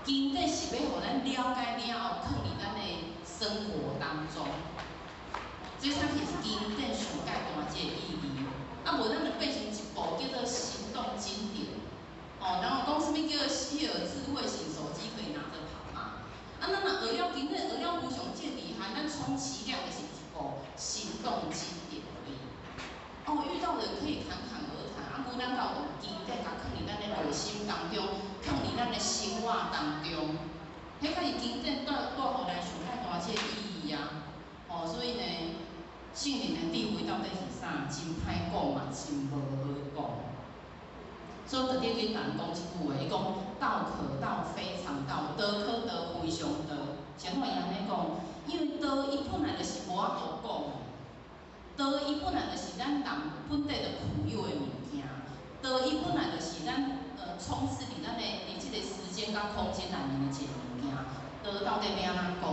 经典是要互咱了解了后，放伫咱的生活当中。这才是经典上介大这个意义。无咱就变成一部叫做行动经典。然后讲什么叫希尔智慧型手机可以拿着跑嘛？咱若学了经典，学了无上这厉害，咱充其量就是一部行动经典而已。遇到人可以侃侃而谈，咱到有经典，甲放伫咱的内心当中，放伫咱的生活当中，迄才是经典带互咱上介大这个意义啊。所以呢，圣人的智慧到底是啥？真歹讲嘛，真无好讲。所以特地去甲人讲一句话，伊讲道可道，非常道；道可道，非常道。像我伊安尼讲，因为道伊本来就是无法度讲的，道伊本来就是咱人本地就固有的物件，道伊本来就是咱充斥伫咱的即个时间甲空间内面的一个物件。道到底要安怎讲？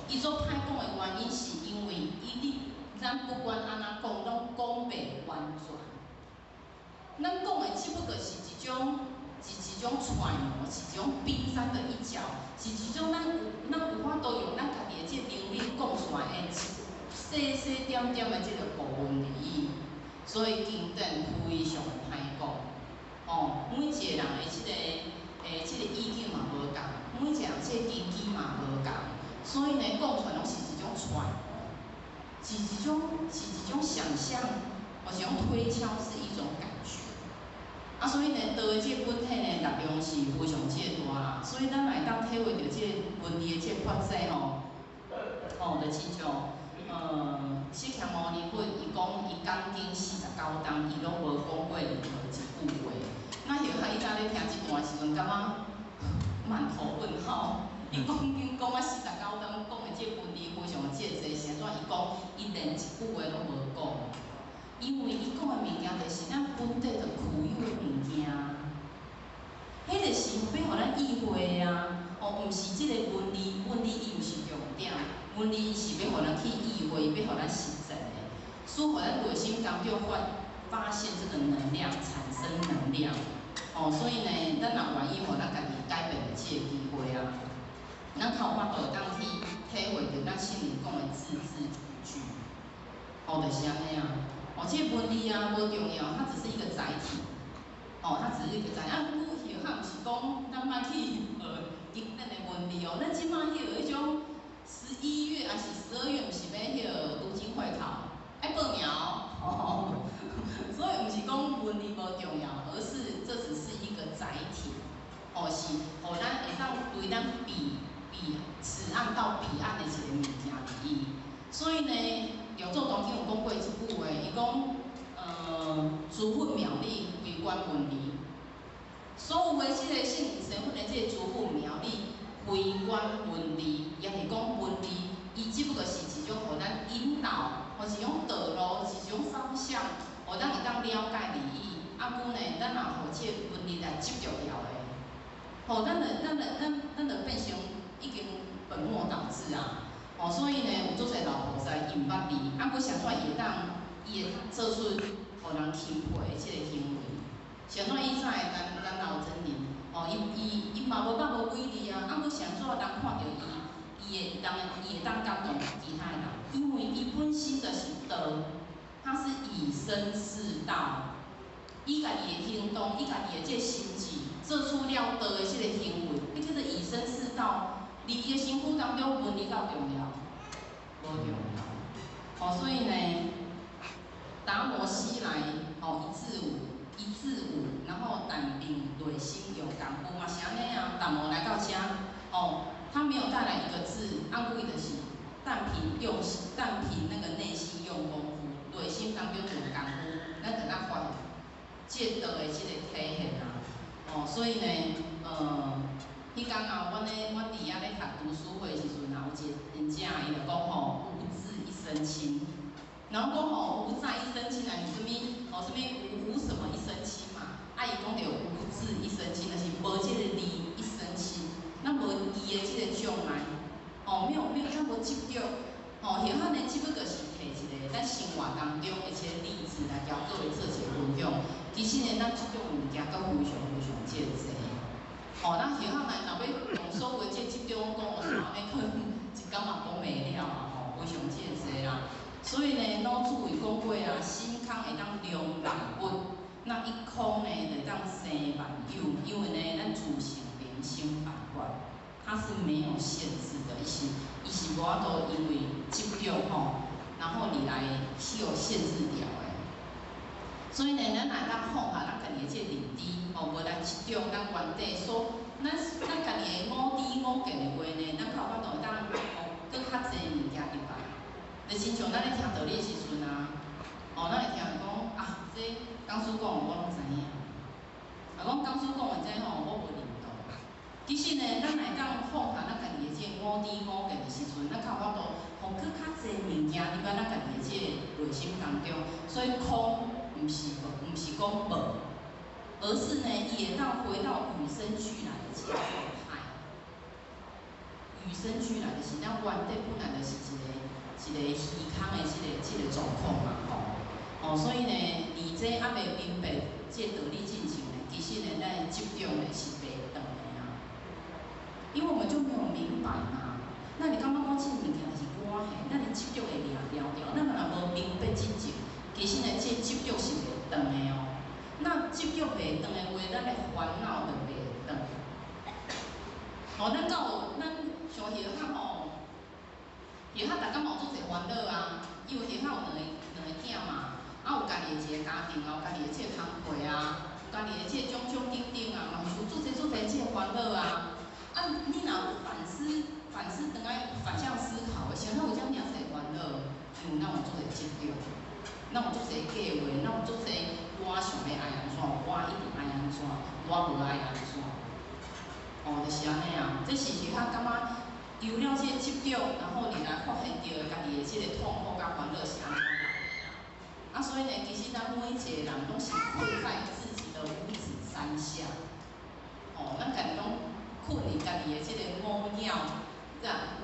伊做歹讲的原因是因为咱不管安怎讲，拢讲袂完全。咱讲的只不过是一种揣摩，是一种冰山的一角，是一种咱有法度用咱家己的这能力讲出来的细细点点的这个部分而已。所以经典非常歹讲。每一个人的这个意境嘛无共，每一个人这个根基嘛无共，所以呢，讲出来拢是一种揣摩，是一种想象，或是一种推敲，是一种感觉。所以呢，道的这本体呢，力量是非常大啦。所以咱来当体会到这文字的这发展就亲像释迦牟尼佛伊讲伊讲经49冬，伊拢无讲过任何一句话。那许伊早咧听这段时阵，感觉满头问号。伊讲经讲啊49冬，讲的这文字非常的济，是安怎？伊讲伊连一句话拢无讲。因为伊讲的物件就是咱本地就固有的物件，迄就是要互咱意会啊。毋是即个文字伊毋是重点，文字伊是要互咱去意会，要互咱实践的，使互咱内心当中发现这个能量，产生能量。所以呢，咱若愿意互咱家己改变的这个机会啊，咱较有法度当去体会到咱圣人讲的字字句句，就是安尼啊。这文字啊无重要，它只是一个载体。它只是一个载体。许较毋是讲咱莫去学经典的文字咱即摆迄种11月还是12月，毋是要读经会考，爱报名所以毋是讲文字无重要，而是这只是一个载体。是互咱会当对咱此岸到彼岸的一个物件而已。所以呢，刘作当经有讲过一句话，伊讲，珠粉苗栗规管文字，所有的这个圣人身份的这个珠粉苗栗规管文字，也是讲文字，伊只不过是一种互咱引导，或是一种道路，是一种方向，互咱会当了解而已。久呢，咱若互这个文字来执着了的，咱咱就变成已经本末倒置啊！哦，所以呢，有足侪老菩萨因捌你，啊，佫谁会伊会做出互人钦佩的即个行为？谁伊知咱老真人？哦，伊嘛无捌无威力啊，啊，佫谁人看到伊会当感动其他的人？因为伊本身就是道，他是以身试道。伊家己的行动，伊家己的这心志，做出了道的这个行为，迄叫做以身试道。伫伊的身躯当中，文理够重要，无重要。哦，所以呢，达摩西来，哦，一字五，然后但凭内心有功夫嘛，是安尼啊。达摩来到遮，哦，他没有带来一个字，按规的是，但凭那个内心用功夫，内心当中有功夫，咱就咱发现。这道的这个体现啊，哦，所以呢，迄天啊，阮伫遐咧读读书会的时阵啊，有一个人家伊就讲吼，无字一身轻。然后讲吼，无债一身轻啊，是啥物？哦，啥物无什么一身轻嘛？啊，伊讲着无字一身轻，就是无即个字一身轻，咱无伊的即个障碍，哦，没有，咱无执着。哦，现在呢，只不过是摕一个咱生活当中一些例子来交各位做一个分享。其实呢，咱即种物件都非常济。哦，咱现在来若要用所有这种讲有啥物可能一工嘛讲袂了啊，吼，非常济啦。所以呢，老祖有讲过啊，心空会当量万物，那一空呢会当生万有，因为呢，咱自性人生万法。它是没有限制的，伊是无法度因为执着吼，然后你来是有限制掉的。所以呢，咱来当放下咱家己的这认知，哦，无来执着咱原底所，咱家己的五知五见的话呢，咱较有法度会当哦，搁较济物件入来。就亲像咱咧听道理的时阵啊，哦，咱会听讲啊，这讲师讲我拢知影，啊，讲讲师讲的这吼，我无认同。其实呢，咱来当放下咱家己的这五知五见的时阵，咱较有法度，互搁较济物件入来咱家己的这内心当中。所以空毋是讲无，而是呢，也当回到与生俱来的这个状态。与生俱来的是咱原底本来就是一个虚空的这个状况嘛，吼。哦，所以呢，而这还未明白这道理进程呢，其实呢，咱执着呢是袂长的啊。因为我们就没有明白嘛，那你感觉讲这物件是我的，那你执着会了掉，那么若无明白进程，其实呢，这执着是袂长的哦。那执着袂长的话，咱的烦恼就袂长。哦，咱像叶克吼，叶克大家嘛有做侪烦恼啊，因为叶克有两个囝嘛，啊有家己的一个家庭啊，有家己的这个工课啊，有家己的这种种等等啊，嘛有做侪这个烦恼啊。啊，你若反思，等下反向思考，想咱有遮尔侪烦恼，因为咱有做侪执着，咱有做侪计划，咱有做侪我想要爱安怎，我一定爱安怎，我无爱安怎。哦，就是安尼啊，这是其他感觉有了这个执着，然后你来发现到家己的这个痛苦甲烦恼是安怎来的啊。所以呢，其实咱每一个人拢是困在自己的五指山下。哦，咱家己拢困伫家己的这个五鸟，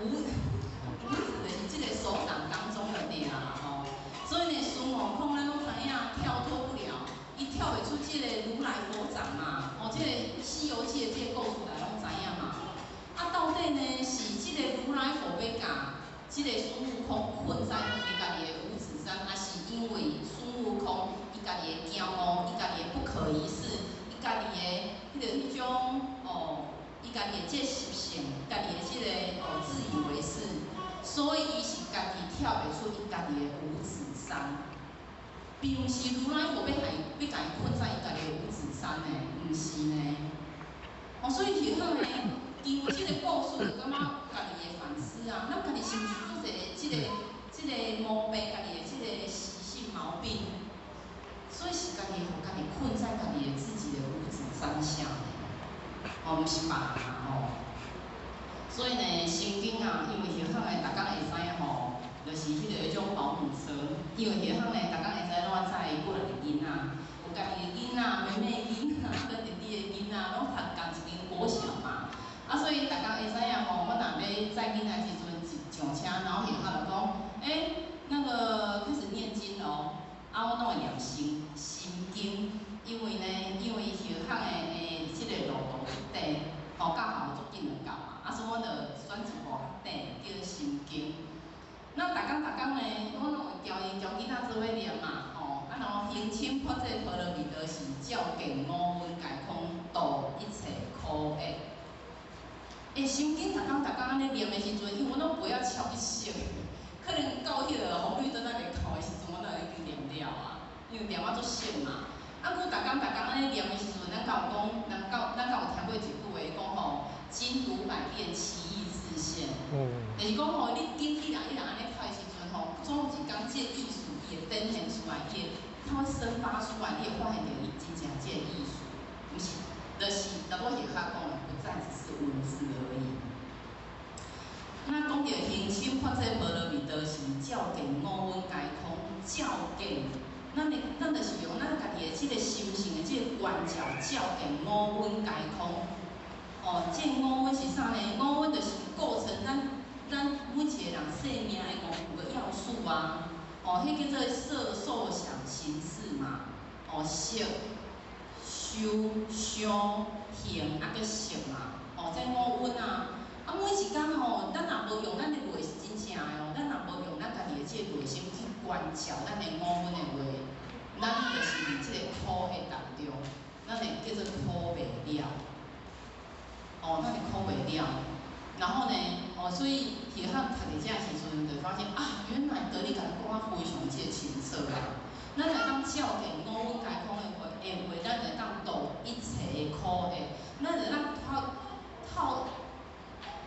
五指的这个手掌当中的俩吼。所以呢，孙悟空咱拢知影跳脱不了，伊跳袂出这个如来佛掌嘛。哦，这个《西游记》的这个故事来拢知影嘛。啊，到底呢是这个如来佛要甲这个孙悟空困在伊家己的五指山，还是因为孙悟空伊家己的骄傲，伊家己的不可一世，伊家己的迄种哦，伊家己的这习性，家己的这个自以为是，所以伊是家己跳袂出伊家己的五指山，并毋是如来佛要甲伊困在伊家己的五指山呢，毋是呢。哦，所以其好呢，因为这个故事就感觉家己的反思啊，咱家己是毋是做一这个毛病，家己的这个习性毛病，所以是家己互家己困在家己的自己的五指山下呢。哦，毋是别人啊吼。所以呢，圣经啊，因为叶克呢，大家会知影吼，就是迄种保姆车，因为叶克呢，大家会知怎载过来的囡仔，有家己的囡仔、妹妹囡仔、跟弟弟的囡仔，拢读同一间国小嘛。啊，载囡仔时阵上车，然后学校就讲，那个开始念经咯，啊，我拢会念心经，因为学校的即个路途足短，到校足紧就到嘛，啊，所以我就选一部较短叫心经。那逐工呢，我拢会教囡仔做伙念嘛，吼，啊，然后行深发这波罗蜜多时，照见五蕴皆空，度一切苦厄。心经逐工安尼念的时阵，因为我拢袂晓抄一首，可能到迄个红绿灯还袂到的时阵，我都已经念了啊，因为念啊足熟嘛。啊，佮逐工安尼念的时阵，咱敢有听过一句话讲吼，经读百遍，其义自现。就是讲吼，你经一人安尼读的时阵吼，总有一天这个意思伊会展现出来，它会生发出来，你会发现到伊真正这个意思，不是，就是咱我学校讲的，不再只是文字而已。那讲到行深发这波罗蜜多时，照见五蕴皆空，照见。咱就是用咱家己的即个心性的即个观照，照见五蕴皆空。这五蕴是啥呢？五蕴就是构成咱每一个人生命的五个要素啊。迄叫做色、受、想、行、识嘛。色、受、想、行，啊，叫识嘛。这五蕴啊。啊，每一工吼，咱若无用咱的内是真正的咱若无用咱家己的即个内心去观照咱的五蕴的话，咱就是伫即个苦的当中，咱会叫做苦袂了。咱会苦袂了。然后呢，所以学校读伫遮的时阵，就发现啊，原来道理甲讲啊非常即个清楚啊。咱会当照见五蕴皆空的话，咱会当度一切的苦厄，咱会当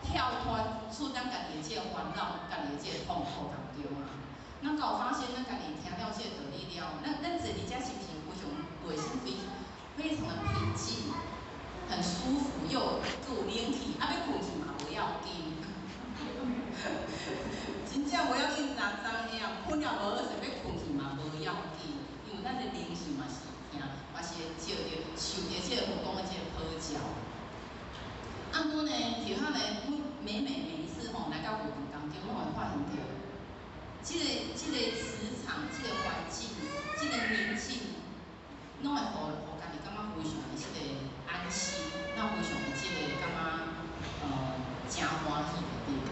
跳脱出咱家己的即个烦恼，家己的即个痛苦当中啊。咱敢有发现，咱家己听了即个道理了，咱坐伫遮是不是非常内心非常的平静，很舒服，又有冷气，啊要困去嘛不要紧，真正不要紧，昨昏下困了无好势，要困去嘛无要紧，因为咱的灵性嘛是听，嘛是会受着即个佛讲的即个好教。啊，阮呢，学校呢，每一次吼来到活动当中，拢会发现到，即个磁场、即个环境、即个宁静，拢会互家己感觉非常的即个安心，咱非常的即个感觉真欢喜的地方。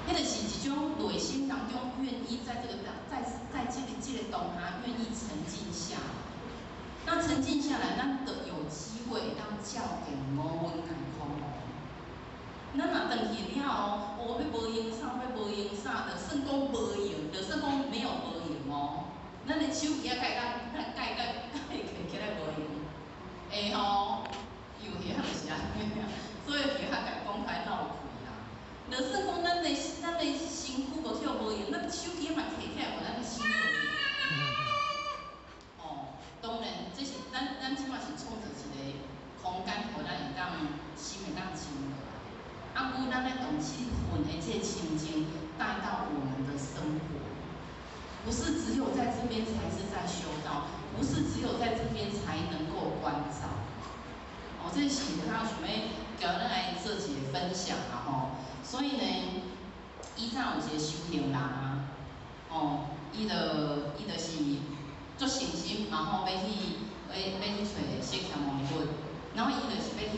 迄就是一种内心当中愿意在这个当下愿意沉静下来。那沉静下来，咱就有机会当照见五蕴皆空哦。咱若转去了要无用啥，要无用啥，就算讲无用，就算讲没有无用哦。咱的手机啊，改起来无用，会吼，因为学校就是安尼啊，所以学校甲讲开闹开啦。就算讲咱的身躯无跳无用，咱手机嘛摕起来，互咱的心无用。当然，这是咱即马是创造一个空间，互咱会当心会当静落来。啊，咱来动气氛的这情境带到我们的生活，不是只有在这边才是在修道，不是只有在这边才能够关照。这是他想要叫咱来做一个分享啊吼。所以呢，以前有一个修行人啊，伊就是足诚心，然后要去找释迦牟尼佛，然后伊就是要去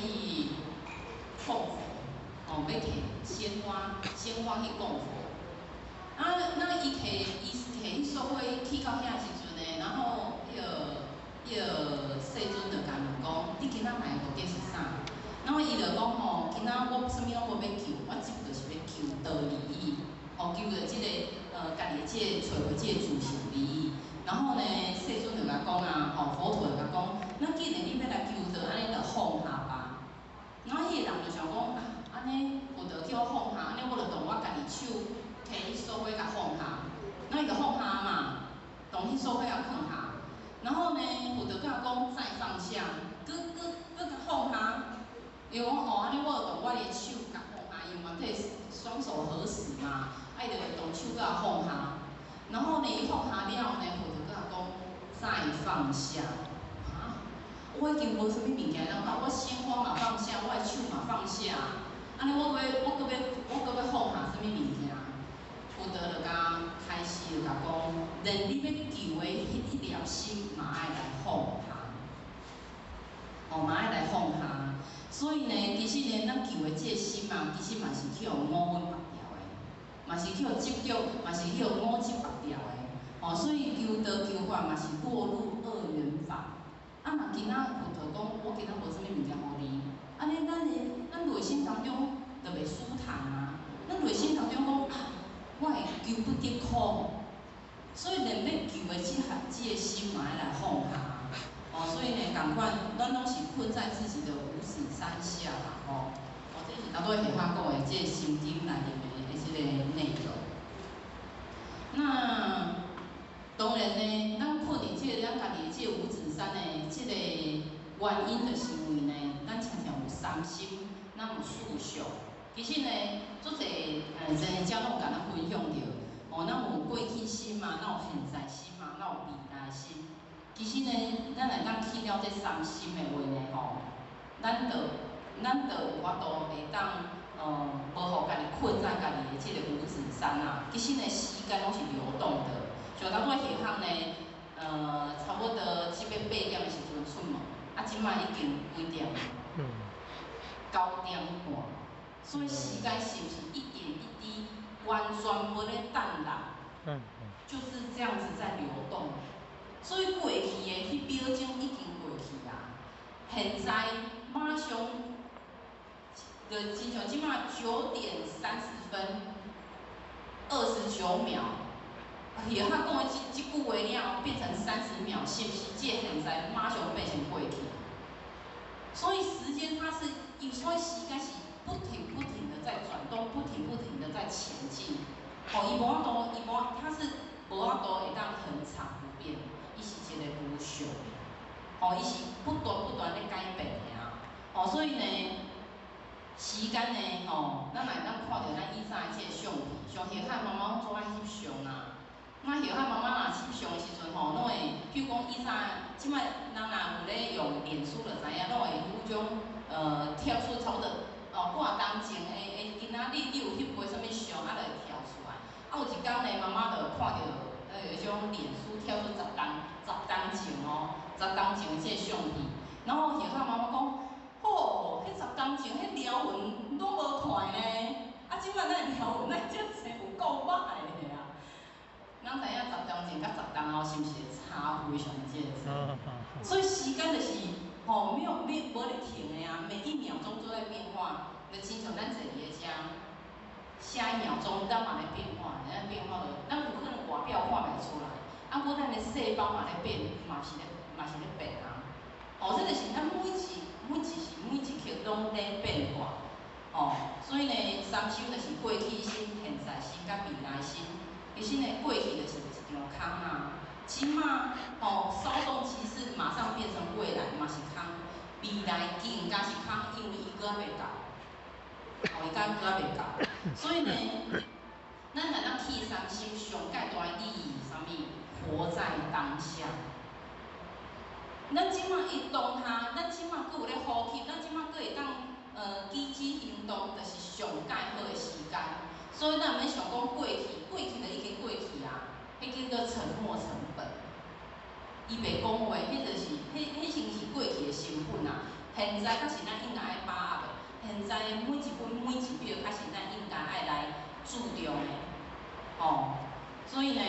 供佛，要摕鲜花去供佛。啊，那伊摕迄束花去到遐时阵呢，然后迄个世尊就甲问讲，你今仔来目的是啥？然后伊就讲吼，今仔我啥物拢无要求，我即就是要求道利益，求着即个家己即个找着即个自性利益。然后呢，世尊就甲讲啊，佛陀就甲讲，那既然你要来求道，安尼就放下吧。然后迄个人就想讲，安尼佛陀叫我放下，安尼我就动我家己手摕迄束花甲放下。那伊就放下嘛，动迄束花甲放下。然后呢，佛陀甲讲再放下，搁甲放下。伊讲安尼我就动我的手甲放下，因为嘛，体双手合十嘛，伊就动手甲放下。然后呢，伊放下了呢，佛陀甲讲再放下。我已经无啥物物件通搞，我鲜花嘛放下，我的手嘛放下。安尼我搁要福德就甲开始就甲讲，连你要求的迄一条心嘛爱来放下，嘛爱来放下。所以呢，其实呢，咱求的这个心嘛，其实嘛是去互五分白掉的，嘛是去互执着，嘛是去互五执白掉的。所以求道求法嘛是落入二元法。嘛今仔佛陀讲，我今仔无啥物物件互你，安尼咱内心当中就袂舒坦啊。咱内心当中讲我会求不得苦，所以连要求的这个心嘛爱来放下。所以呢，共款，咱拢是困在自己的五指山下啦，这是咱对下讲的这个心经内面的这个内容。那当然呢，咱困伫这个咱家己的这个五指山的这个原因，就是因为呢，咱常常有三心，咱有四相。其实呢，足侪真正拢有甲咱分享着，咱有过去心嘛，咱有现在心嘛，咱有未来心。其实呢，咱若当去了这三心的话呢，咱就有法度会当无互家己困在家己的这个五指山啊。其实呢，时间拢是流动的，像咱我下项呢，差不多7点8点的时阵出门，即摆已经几点了？9点半。所以时间是不是一点一滴完全无咧等人？就是这样子在流动。所以过去的迄秒钟已经过去啊，现在马上就亲像即摆9点30分29秒，下下讲的即句话了，变成30秒，是不是这现在马上变成过去？所以时间它是，所以时间是不停的在转动，不停的在前进。伊无法度，它是无法度会当恒常不变。伊是一个无常，伊是不断咧改变的所以呢，时间呢，咱来看到咱以前的这个相片，像叶汉妈妈做爱翕相啊，叶汉妈妈若翕相的时阵拢会，譬如讲以前，即摆人若有咧用脸书就知影，拢会有种跳出差不多半当前的今仔日你有翕过啥物相，就会跳出来。有一天呢，妈妈就看到。有种脸书跳出10当前10当前的这个相片，然后叶汉妈妈讲，迄10当前迄条纹拢无断呢，即摆咱的条纹咱遮济有够歹的啊！咱知影10当前甲10当后是毋是差非常这个？所以时间就是没有无咧停的啊，每一秒钟都在变化，就亲像咱坐伫咧遮。下一秒钟，咱嘛咧变化，咱变化了，咱有可能外表看袂出来，我咱的细胞嘛咧变，嘛是咧变啊。这就是咱每一刻拢咧变化。所以呢，三修就是过去心、现在心甲未来心。其实呢，过去就是一场空啊，即马稍纵即逝，马上变成未来嘛是空，未来更加是空，因为伊搁还袂到。伊敢搁还袂到，所以呢，咱若当去三心上介大的意义是啥物？活在当下。咱即马一当下，咱即马搁有咧呼吸，咱即马搁会当举止行动，就是上介好的时间。所以咱毋免想讲过去就已经过去啊，迄叫做沉没成本。伊袂讲话，迄就是迄像是过去的身份啊。现在才是咱应该爱把握的。现在每一分每一秒，才是咱应该爱来注重的，所以呢，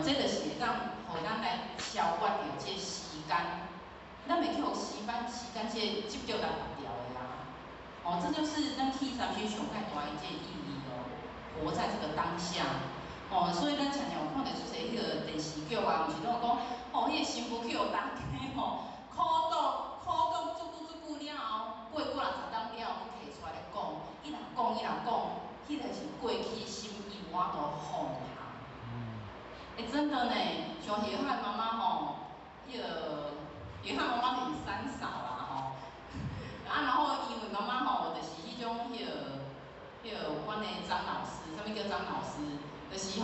这就是会当，互咱来超越着这时间，咱袂去互时间这执着来拔掉的啊，这就是咱去三修上介大的这意义活在这个当下，所以咱常常有看到就是迄个电视剧啊，毋是拢有讲，迄个新妇去互大家苦读足久了后，8、90当了后，摕出来咧讲，伊若讲，迄个是过去心伊无法度放下。真的呢，像叶汉妈妈叶汉妈妈就是三嫂啦然后因为妈妈就是迄种阮的张老师，啥物叫张老师？就是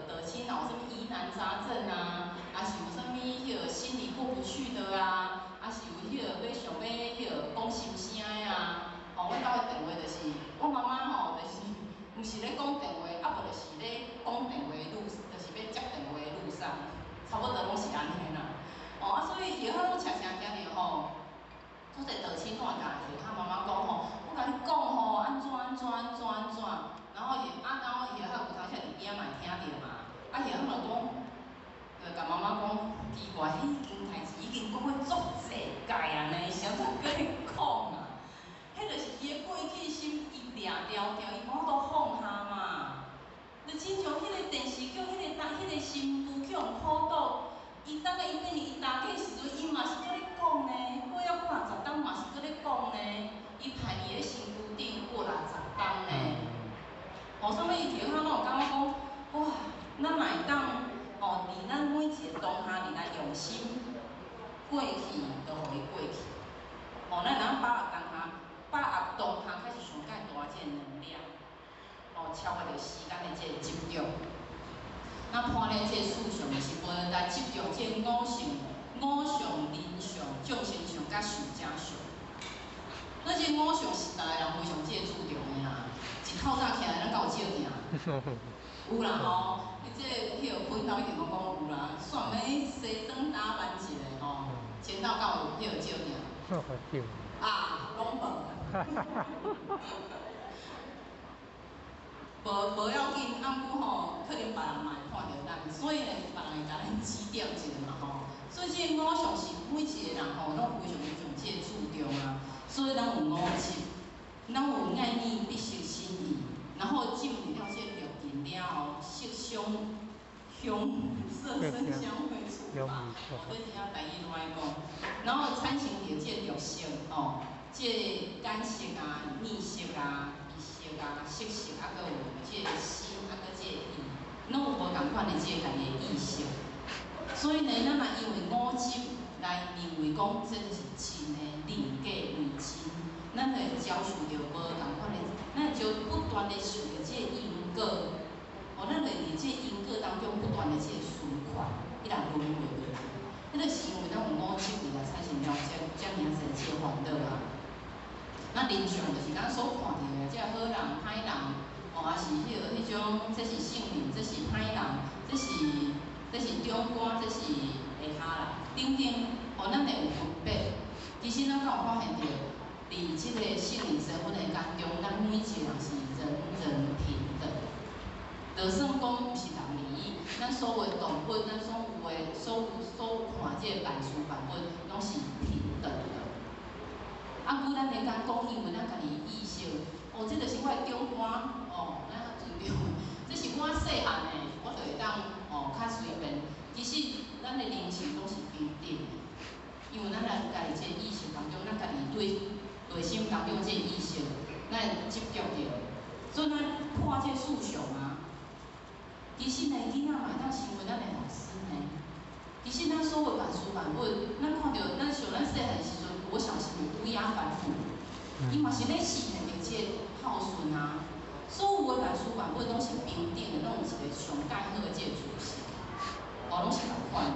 得亲脑什么疑难杂症啊，是有啥物心里过不去的啊，是有要想要讲心声的啊。阮兜的电话就是，我妈妈就是，毋是咧讲电话，无就是咧就亲像迄个电视剧，迄个新妇去用苦毒，伊大概伊变伊大计时阵，伊嘛是搁咧讲呢，过了50冬嘛是搁咧讲呢，伊排伫咧身躯顶过60冬呢。哦，所以伊听我拢有感觉讲，哇，咱嘛会当哦，伫咱每一个当下，伫咱用心过去，就互伊过去。哦，咱人把握当下开始上介大即个能量，哦，超越着时间的即个执着。咱看咧即个事上是无来执着即个五相、人相、众生相甲寿者相。那即个五相是逐个人非常即个注重的啦。一透早起来，咱敢有照镜？有啦吼，即个迄个喷头一定讲有啦，煞物西装打扮一个吼，前头敢有迄个照镜？啊，拢无。无要紧，按久吼，可能别人嘛会看到咱，所以呢，别人会甲咱指点一下嘛吼。所以即个五相是每一个人吼，拢非常即个注重啊。所以咱有五七，咱有爱念必须心意，然后进入了即个六定了后，色相色声相会触法，这是遐台语拢爱讲。然后产生着即个六色哦，即个感色啊、意色啊。色啊、色色啊，搁有即个心，啊，搁即个意，拢有无共款的即个家己的意识。所以呢，咱若因为五集来认为讲，这是真的人格为真，咱会遭受着无共款的，咱就不断的受着即个因果，哦，咱会伫即个因果当中不断的即个循环，一来轮回的。迄个是因为咱有五集来产生了遮尔侪即个烦恼啊。那人相就是咱所看到的，即个好人、歹人，哦，也是迄种，这是圣人，这是歹人，这是中官，这是下下人，等等，哦，咱会有分别。其实咱敢有发现到，伫即个圣人身份的当中，咱每一个人是人人平等。就算讲毋是人利益，咱所有的动物，咱所有看即个万事万物，拢是平等的。啊，古咱会讲，因为咱家己意识，哦，这就是我的长官，哦，咱较尊重，这是我细汉的，我就会当哦较随便。其实咱的人性拢是平等的，因为咱来家己这意识当中，咱家己对内心当中这意识，咱会执着着，所以咱破这思想啊。其实呢，囡仔嘛会当成为咱的老师呢。其实咱所有万事万物，咱看到，咱像咱细汉时阵。我小时候乌鸦反哺，伊嘛是咧实现着即个孝顺啊。所有的万事万物拢是平等的，拢有一个上介好的即个自信，哦，拢是共款。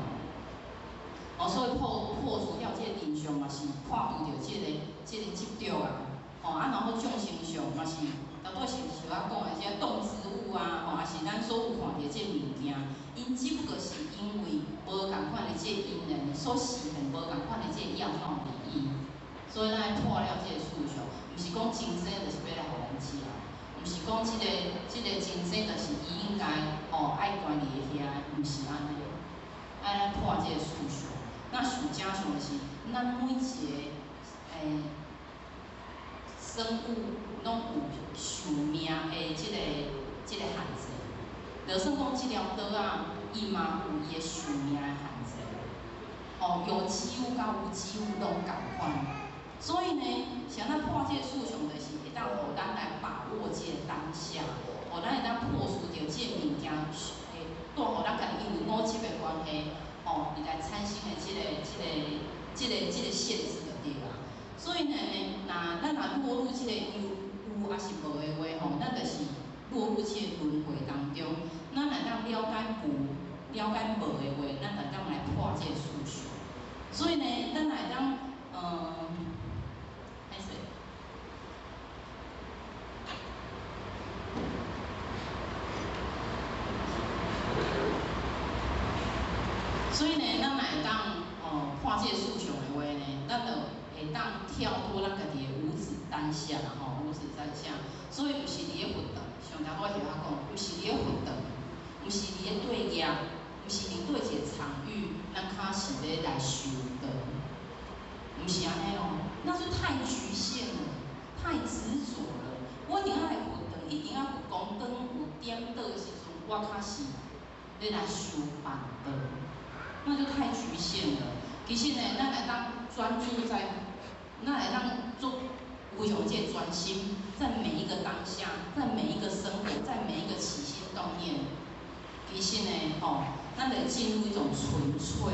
哦，所以破除掉即个人相嘛是破除着即个执着啊。哦，啊，然后众生相嘛是，大多是像我讲的即个动植物啊，哦，也是咱所有看到即个物件，因只不过是因为无共款的即个因缘所实现无共款的即个样貌利益，所以咱破了即个思想，毋是讲今生就是要来互咱吃啊，毋是讲即个今生就是伊应该哦爱关伫遐，毋是安尼，爱咱破即个思想。那儒家上是咱每一个生物拢有寿命的即个限制。就算讲即条刀啊，伊嘛有伊的寿命的限制。哦，有机物甲无机物拢共款。所以呢，像咱破即个思想，就是会当互咱来把握即个当下，互咱会当破除着即个物件，带互咱家己因为五七的关系，哦，而来产生的即个限制就对啦。所以呢，咱若落入即个有也是无的话吼，咱就是落入即个轮回当中。咱若当了解无的话，咱就当来破即个思想。所以呢，咱来当所以呢，咱若会当破即个思想的话呢，咱就会当跳脱咱家己的无止当下啦吼，无止当下。所以毋是伫咧活动，上头我遐讲，毋是伫咧活动，毋是伫咧对业，毋是伫对一个场域，咱开始咧来修的，毋是安尼咯，那就太局限了，太执着了。我一定要来活动，一定要有光灯有点灯的时阵。我较是咧来修办的，那就太局限了。其实呢，咱来当专注在，咱来当做非常这专心，在每一个当下，在每一个生活，在每一个起心动念，其实呢，咱得进入一种纯粹，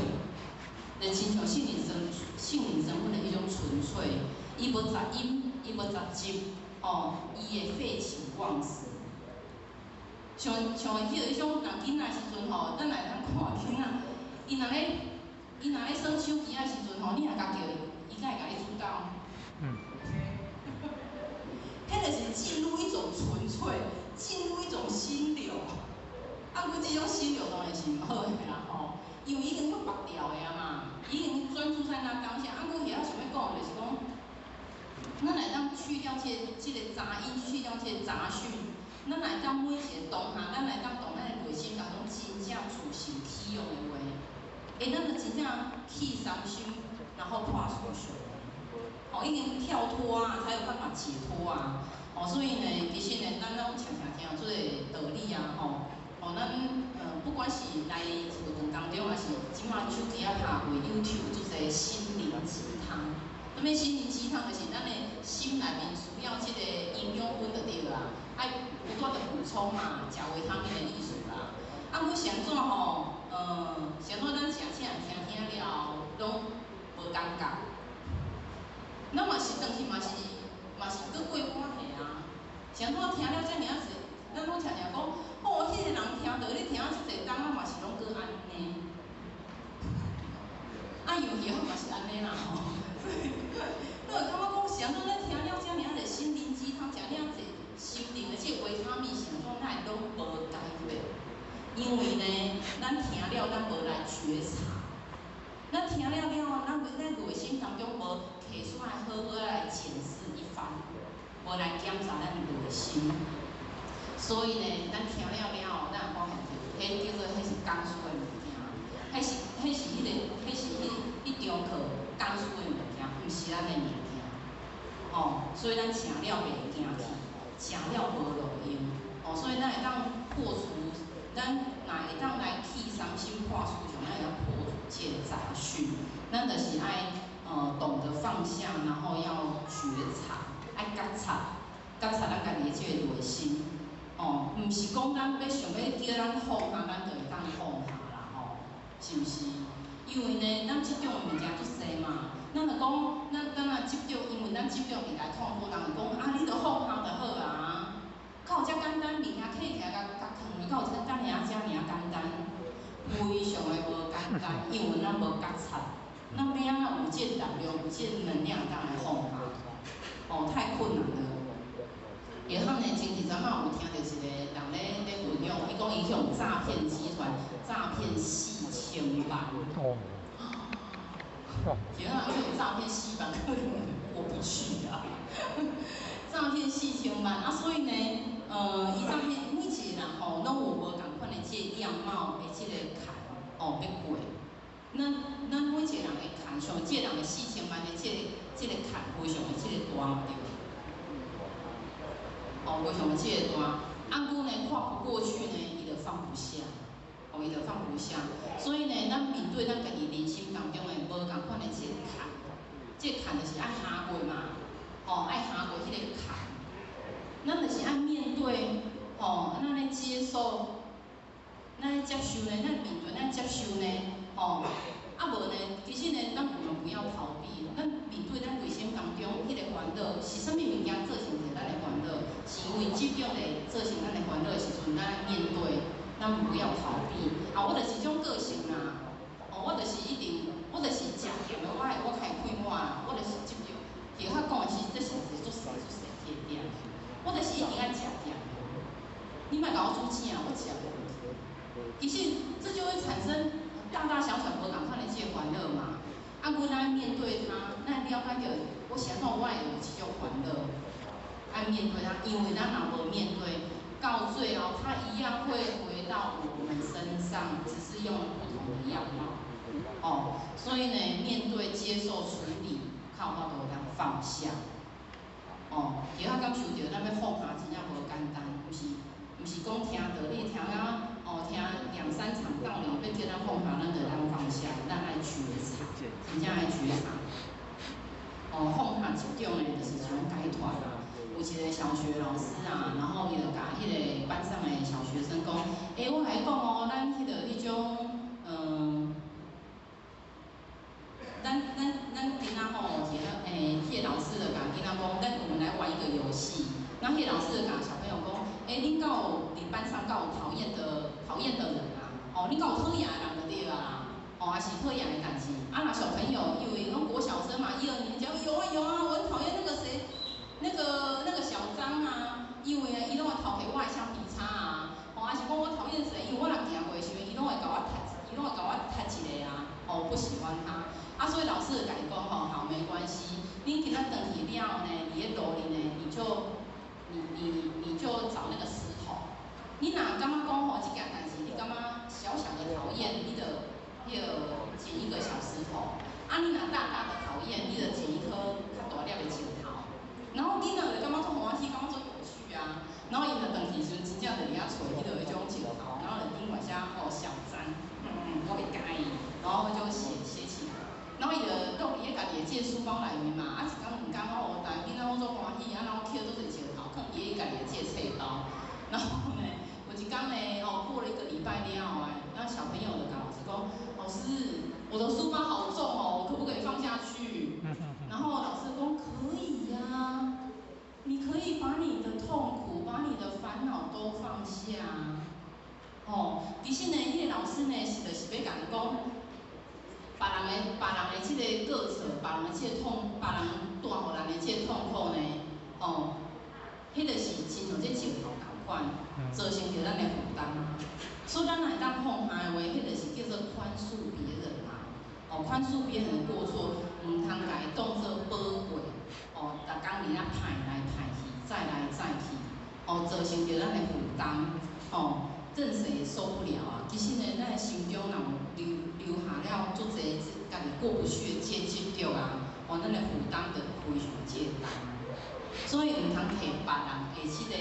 来亲像圣灵身份的一种纯粹，伊无杂音，伊无杂质，伊的废寝忘食。像迄种人囡仔时阵咱来当看囡仔，伊若咧耍手机的时阵你若甲叫伊，才会甲你主导。迄就是进入一种纯粹，进入一种心流。啊，佮这种心流当然是唔好的啦因为已经去拔掉的啊嘛，已经专注在那当下。啊，佮其他想要讲就是讲，咱来当去掉这个杂音，去掉这个杂讯。咱来当每一个当下，咱来当咱的内心当中真正自信起用的话，咱就真正起三心，然后破思想。已经跳脱啊，才有办法解脱啊。所以呢，其实呢，咱拢常常听做道理啊，咱不管是来活动当中，还是即马手机啊拍过 YouTube 做些心灵鸡汤。什么心灵鸡汤？就是咱的心内面需要这个营养分就对啦，爱不断的补充嘛，食维他命的意思啦。啊，我想怎想怎咱食起来听了拢无感觉。咱嘛是，当时嘛是搁过关的啊。像我听了遮尔啊济，咱拢常常讲，迄个人听到你听啊遮济当，嘛是拢搁安尼。尤其嘛是安尼啦所以，我会感觉讲，像咱听了遮尔啊济心灵鸡汤，食了啊济心灵的这维他命，像怎咱会拢无解决？因为呢，咱听了，咱无来觉察。咱听了咱内心当中无摕出来，好好来检视一番，无来检查咱内心。所以呢，咱听了，咱会发现到，迄叫做迄是讲书的物件，迄是迄中课讲书的物件，毋是咱的物件。所以咱听了袂惊去，听了无路用。所以咱会当破除，咱若会当来去三心破思想，咱会当破除这个杂讯。咱就是爱懂得放下，然后要觉察，爱觉察咱家己的这个内心。毋是讲咱要想要叫咱放下，咱就会当放下啦是毋是？因为呢，咱即种的物件足济嘛，咱就讲，咱若执着，因为咱执着伫来痛苦，人就讲你着放下就好啊。较有遮简单，物件摕起来甲放落，较有遮尔简单，非常的无简单，因为咱无觉察。咱要安怎有这力量，有这能量，当来放下？太困难了。下趟呢，前阵仔有听到一个人咧分享，伊讲伊向诈骗集团诈骗4000万。下趟去诈骗400万，我不去啊。诈骗4000万啊，所以呢，伊诈骗每一个人拢有无共款的这样貌的这个坎要过。咱每一个人的坎，像这人的4000万的这个坎，非常的这个大嘛对。非常的这个大，按过呢跨不过去呢，伊就放不下，伊就放不下。所以呢，咱面对咱家己人生当中的无共款的这个坎，这个坎就是爱行过嘛，爱行过迄个坎，咱就是爱面对，咱来接受，咱来接受呢，咱面对，咱接受呢，无呢，其实呢，咱不要逃避，咱面对咱内心当中迄个烦恼，是啥物物件造成咱的烦恼？是因为这种的造成咱的烦恼的时阵，咱面对，咱不要逃避。我就是这种个性啦，我就是一定，我就是食甜的，我开开满啦，我就是执着。其他讲的是，这是做事铁定，我就是一定爱食甜的。你莫甲我煮正，我食袂。其实这就会产生大大小小无共款的这个烦恼嘛。阮爱面对它，咱了解到我想到我会有这种烦恼。爱面对它，因为咱若无面对，到最后它一样会回到我们身上，只是用了不同的样貌。所以呢，面对、接受、处理，靠法度通放下。其他感受到咱要放下真正无简单，毋是讲听道理听啊老师啊，然后伊就甲迄个班上的小学生讲，我来讲哦，咱迄个迄种，咱囡仔吼，是迄个老师就甲囡仔讲，我们来玩一个游戏。然后迄个老师就甲小朋友讲，恁敢有伫班上敢有讨厌的人啊？哦，你敢有讨厌的人就对啦。哦，还是讨厌的代志。啊，那小朋友因为拢国小生嘛，1、2年级，有啊，我很讨厌那个谁，那个小张啊，因为伊拢会偷摕我的橡皮擦啊。哦，还是讲我讨厌谁，因为我若行过的时阵，伊拢会甲我踢一个啊。哦，我不喜欢他。啊，所以老师就甲伊讲吼，好，没关系，恁今仔回去了后呢，伫咧路里呢，你就找那个石头。你若感觉讲吼，这件代志你感觉小小的讨厌，你就捡一个小石头。啊，你若大的讨厌，你就捡一颗较大粒的石头。然后囡仔就感觉做欢喜，感觉做有趣啊。然后伊就回去时阵，真正就伫遐找迄个迄种石头，然后就顶管写小詹，我袂介意，然后就写起来。然后伊就落伫咧家己的这书包内面嘛，啊一工两工哦，但囡仔我做欢喜，啊然后摕做一石头，放伫咧家己的这册包。然后呢，有一工呢，过了1个礼拜了后那小朋友就跟老师讲，老师，我的书包好重哦，我可不可以放下去？然后老师说可以呀，你可以把你的痛苦、把你的烦恼都放下。其实呢，迄个老师呢是要甲你讲。别人的这个过错，别人的这个痛，别人带互人的这个痛苦呢，迄就是亲像这石头同款，造成着咱的负担。所以咱来当放下的话，迄就是叫做宽恕别人嘛。宽恕别人的过错，唔通甲伊当作宝贵。逐工伫遐歹来歹去，再来再去，造成着咱的负担。任谁也受不了啊！其实呢，咱的心中若留下了足侪家己过不去的这执着啊，咱的负担就非常重大。所以唔通摕别人的即个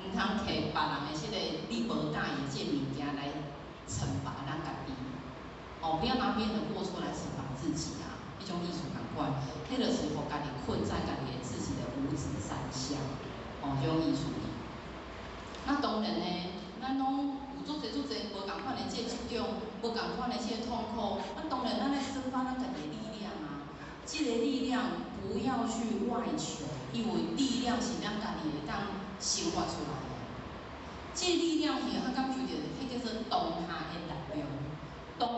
唔通摕别人的即个你无介意这物件来惩罚咱家己。不要拿别人的过错来惩罚自己啊！迄种艺术感官，迄就是互家己困在家己自己的五指山下。这种艺术。那当然呢，咱拢有足侪无共款的这执着，无共款的这痛苦。那当然，咱来生发咱家己的力量啊。这个力量不要去外求，因为力量是咱家己会当生发出来的。这个力量是较感受到，迄叫做当下的力量。当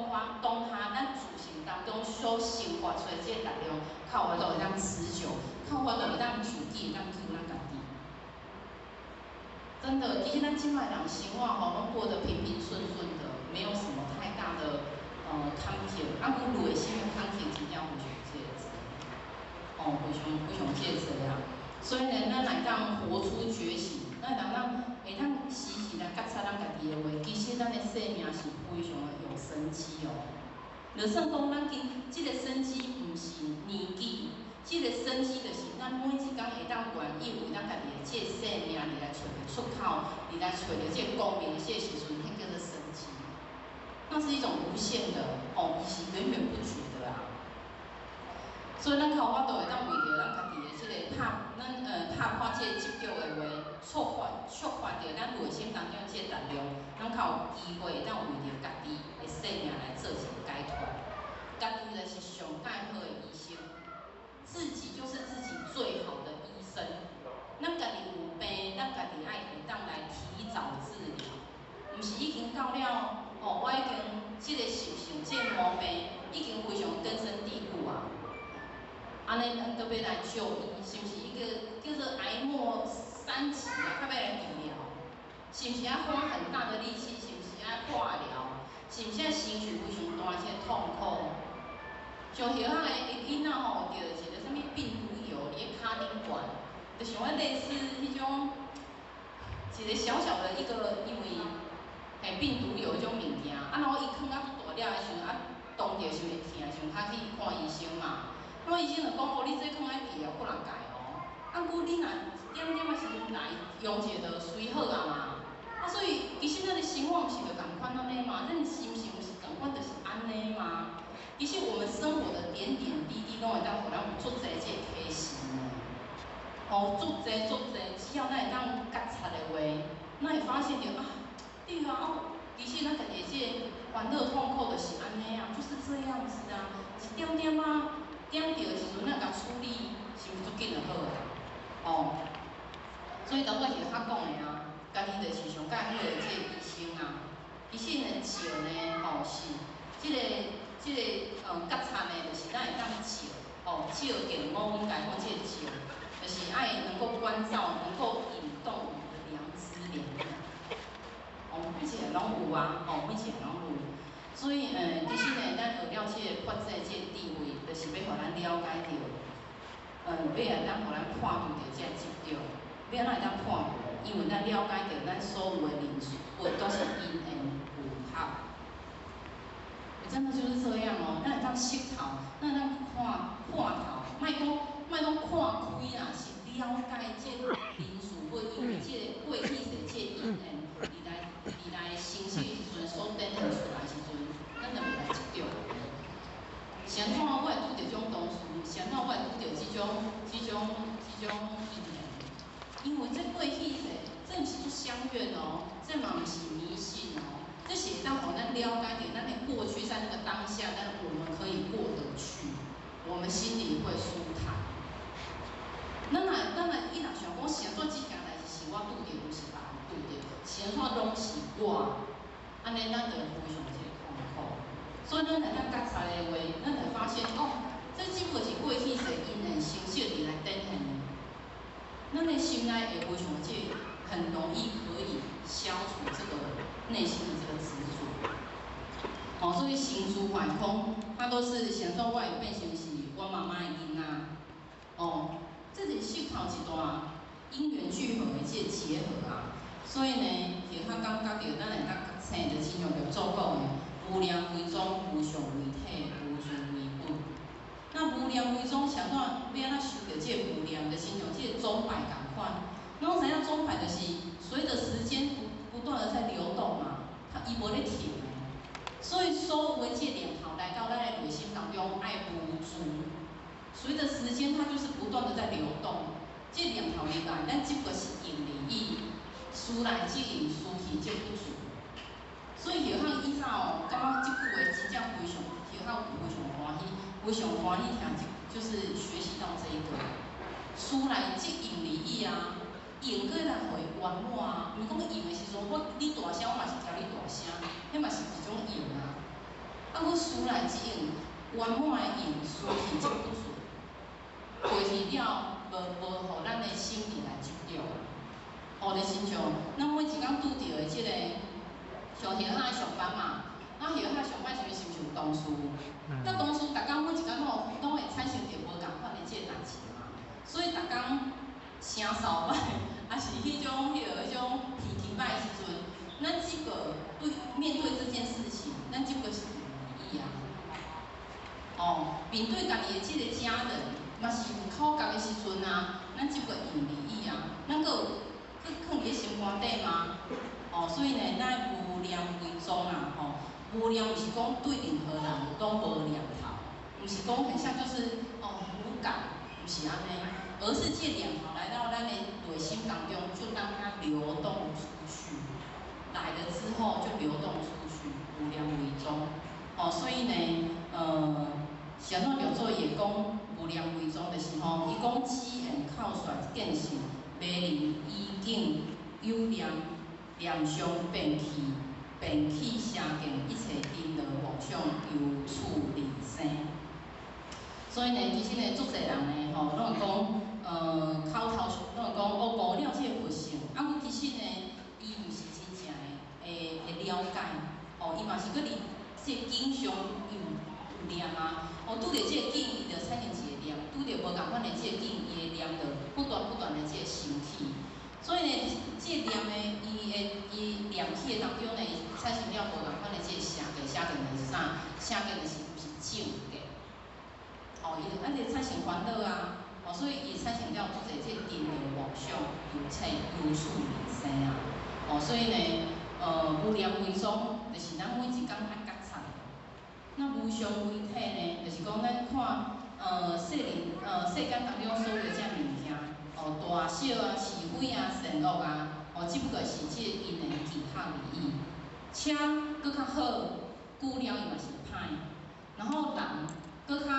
下咱自身当中所生发出来这个力量，靠法度会当持久，靠法度会当自己会当救咱家己。真的，其实咱今摆人生活拢过得平平顺顺的，没有什么太大的坎坷。阮内心的坎坷真正非常这个非常这个啊。所以呢，咱来当活出觉醒，咱会当时时来觉察咱家己的话，其实咱的生命是非常的有生机哦。就算讲咱这个生机毋是年纪。这个生机就是咱每一天会当愿意为咱家己的这个生命来找着出口，来找着这个光明的这个时阵，迄叫做生机。那是一种无限的伊是源源不绝的啊。所以咱靠法度会当为着咱家己的这个拍破这个执着的话，触发着咱内心当中这个力量，咱靠有机会会当为着家己的生命来做一个解脱。家己就是上介好的医生。自己就是自己最好的医生。咱家己有病，咱家己爱会当来提早治疗，毋是已经到了我已经这个习性、这个毛病已经非常根深蒂固啊。安尼咱都要来就医，是毋是一个叫做癌末3期啊？较要来治疗，是毋是要花很大的力气？是毋是要化疗？是毋是要承受非常大些痛苦？像迄个囡仔吼，着一个啥物病毒疣，伫咧骹顶管，就像咧类似迄种一个小小的一个，因为病毒疣迄种物件，然后伊囥啊大了的时阵，当着是会疼，想较去看医生嘛。那医生就讲你这囥爱治疗不能改哦。你若点点的时阵来用者就随好啊嘛。所以其实咱的生活毋是就共款安尼嘛，咱心性毋是共款就是安尼嘛。其实我们生活的点点滴滴，拢会当互咱有足侪这个提醒呢。足济，只要咱会当觉察的话，咱会发现着啊，对啊，其实咱家己这烦恼痛苦就是安尼啊，就是这样子啊，一点点啊，点着的时阵，咱甲处理，是毋是足紧就好啊？哦，所以当我是较讲的啊，家己就是上介好的这个医生啊，其实呢笑呢，是这个觉察呢，就是咱会当笑，笑点我们家讲这个笑。就是爱能够关照，能够引动我们的良知良良。每一个拢有啊，每一个拢有。所以其实呢，咱学了这个法制这个智慧，就是要互咱了解到，要来当互咱看拄到这个执着，要咱会当看到，因为咱了解到咱所有的人事物都是因缘有合。真的就是这样哦，咱会当识透，咱会当看透，莫讲看开啦，是了解这人事物，因为这过去是这因缘，伊来生息的时阵所展现出来的时阵，咱就袂来执着。谁怎我会拄着这种同事？谁怎我会拄着这种因缘？因为这过去是，这毋是相怨哦，这嘛毋是迷信哦，这是当互咱了解到咱的过去在那个当下，但我们可以过得去，我们心里会舒坦。咱若伊若想讲，是安怎即件代志是我拄着，毋是别人拄着，是安怎拢是我，安尼咱就非常这个痛苦。所以咱来当觉察的话，咱就发现这只不过是过去是因缘成就而来展现的。咱的心内会非常这很容易可以消除这个内心的这个执着。所以行诸坏空，它都是显说我会变成是我妈妈的囡仔。这是思考一段因缘聚合的这个结合啊，所以呢，就较感觉到咱会当生着亲像着祖讲的，无量为宗，无上为体，无住为本。那无量为宗，像怎要安怎修着这个无量，就亲像这个钟摆共款。咱知影钟摆就是随着时间不断的在流动嘛，伊无咧停的。所以所有的这个念头来到咱的内心当中，爱无住。随着时间，它就是不断的在流动。这念头入来，咱只不过是用利益，思来即用，思去即不住。所以叶汉以早感觉这句话真正非常，叶汉非常欢喜，非常欢喜听，就是学习到这一个。思来即用利益啊，用过来互伊圆满啊。毋是讲用的时阵，你大声，我嘛是听你大声，迄嘛是一种用啊。我思来即用，圆满的用，思去即不住。过去了，无互咱的心理来执着。就亲像咱每一工拄着的即个，像叶海上班嘛，叶海上班时阵是毋是有同事？甲同事逐工每一工拢会产生着无共款的即个代志嘛。所以逐工声扫歹，也是迄种脾气歹的时阵，咱只个面对这件事情，咱只不过是用利益啊。面对家己的即个家人。嘛是有口角的时阵啊，咱只不过用利益啊，咱搁放伫咧心肝底嘛。所以呢，咱无量为宗啊，无量毋是讲对任何人拢无念头，毋是讲很像就是无感，毋是安尼，而是这念头来到咱的内心当中，就让它流动出去，来了之后就流动出去，无量为宗。所以呢，像咱六祖也讲。无量为宗就是伊讲只缘口率见性，迷人意境有念，念相变去，变去邪境，一切因缘妄想由处离生。所以呢，其实呢，足侪人呢，拢会讲，口头拢会讲误了这个佛性。阮其实呢，伊毋是真正会了解，伊嘛是搁伫这经上有念啊，拄着这个境，伊就产生一个念，拄着无共款的这个境，伊的念就不断的这个升起。所以呢，这个念呢，伊念起的当中呢，产生了无共款的这个邪见，邪见就是啥？邪见就是毋是正见。伊就安尼产生烦恼啊，所以伊产生了足侪这个因缘妄想，由处离生啊。所以呢，无量为宗，就是咱每一工爱觉察。那无常为体呢，就是讲咱看世间当中所有的这物件，大小啊、是非啊、善恶啊，只不过是即个因的其他利益。车搁较好，久了伊嘛是歹，然后人搁较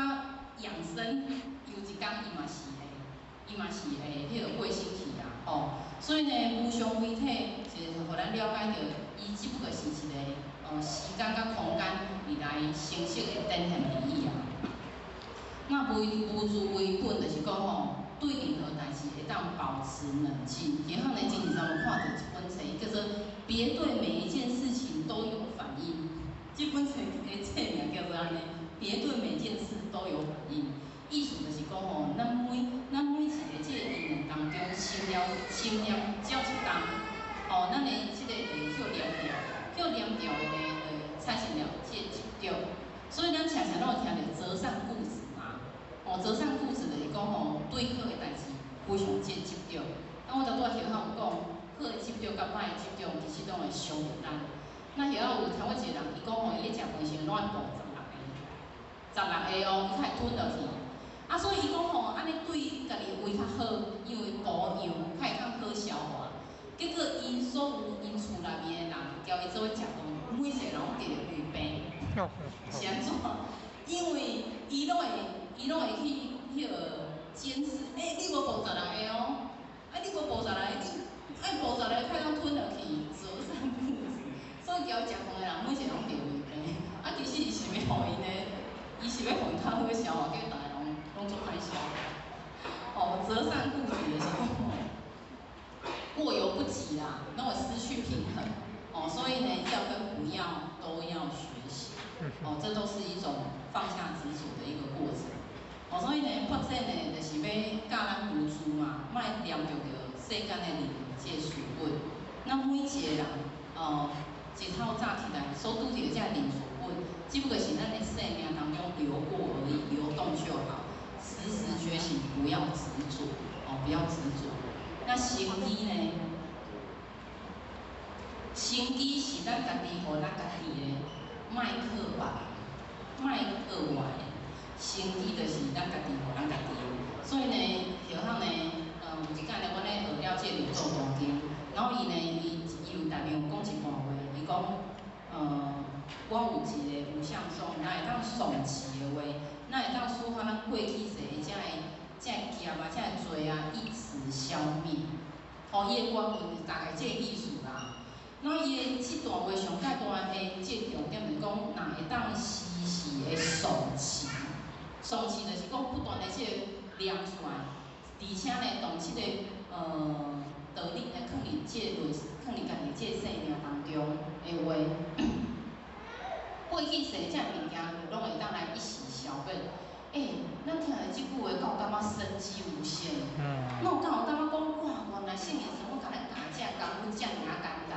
养生，有一天伊嘛是会迄个过身去啊，所以呢，无常为体就是互咱了解到，伊只不过是一个时间甲空间而来成熟的展现利益啊。那无自为本，就是讲对任何代志会当保持冷静。然后呢，今日咱们看到一本册，叫做《别对每一件事情都有反应》。这本册的册名叫做安尼，别对每件事都有反应。意思就是讲咱每一个这个因缘当中，心念只要一动，咱的这个会叫念掉的呢，产生了这个执着。所以咱常常拢有听到择善固执嘛，择善固执就是讲对好的代志非常执着。我拄仔学校有讲，好的执着甲歹的执着，其实拢会伤着咱。那学校有听过一个人，伊讲伊咧食饭时乱步16个伊较会吞落去。所以伊讲安尼对家己胃较好，因为补养较会较好消化。结果因所有因厝内面的人，交伊做伙食饭，每一个人拢得着胃病。是安怎？因为伊拢会去迄个监视，你无补16个你无补16个，你爱补16个，快当吞落去，择善固执。所以交伊食饭的人，每一个人拢得胃病。其实伊是要互因较好消化，结果大家拢做歹消化。择善固执的时候，过犹不及啦，拢会失去平衡。所以呢，要跟不要都要学习。这都是一种放下执着的一个过程。所以呢，发展呢，就是要教咱读书嘛，莫念着世间的利益这书本。那每一个人，一透早起来所拄到这零书本，只不过是咱的生命当中流过而已，流动就好。时时觉醒，不要执着，不要执着。那行医呢？行医是咱家己互咱家己的，莫靠别人，莫靠外的。行医就是咱家己互咱家己的。所以呢，学校呢，有一间呢，阮咧学了这个做大经，然后伊有内面有讲一段话，伊讲，我有一个无相颂，咱会当诵持的话，咱会当抒发咱过去世的这业啊、这罪啊，一此消灭。伊的原文大概这个意思啦。那伊的这段话上介大的这个重点就是讲，若会当时时的诵持，诵持就是讲不断的这个念出来，而且呢，当这个道理呢，放入家己这个生命当中的话，过去世这物件拢会当来一时消灭。咱听了即句话，敢有感觉生机无限？敢有感觉讲，哇，原来圣人生活敢咱教这功夫这尔简单，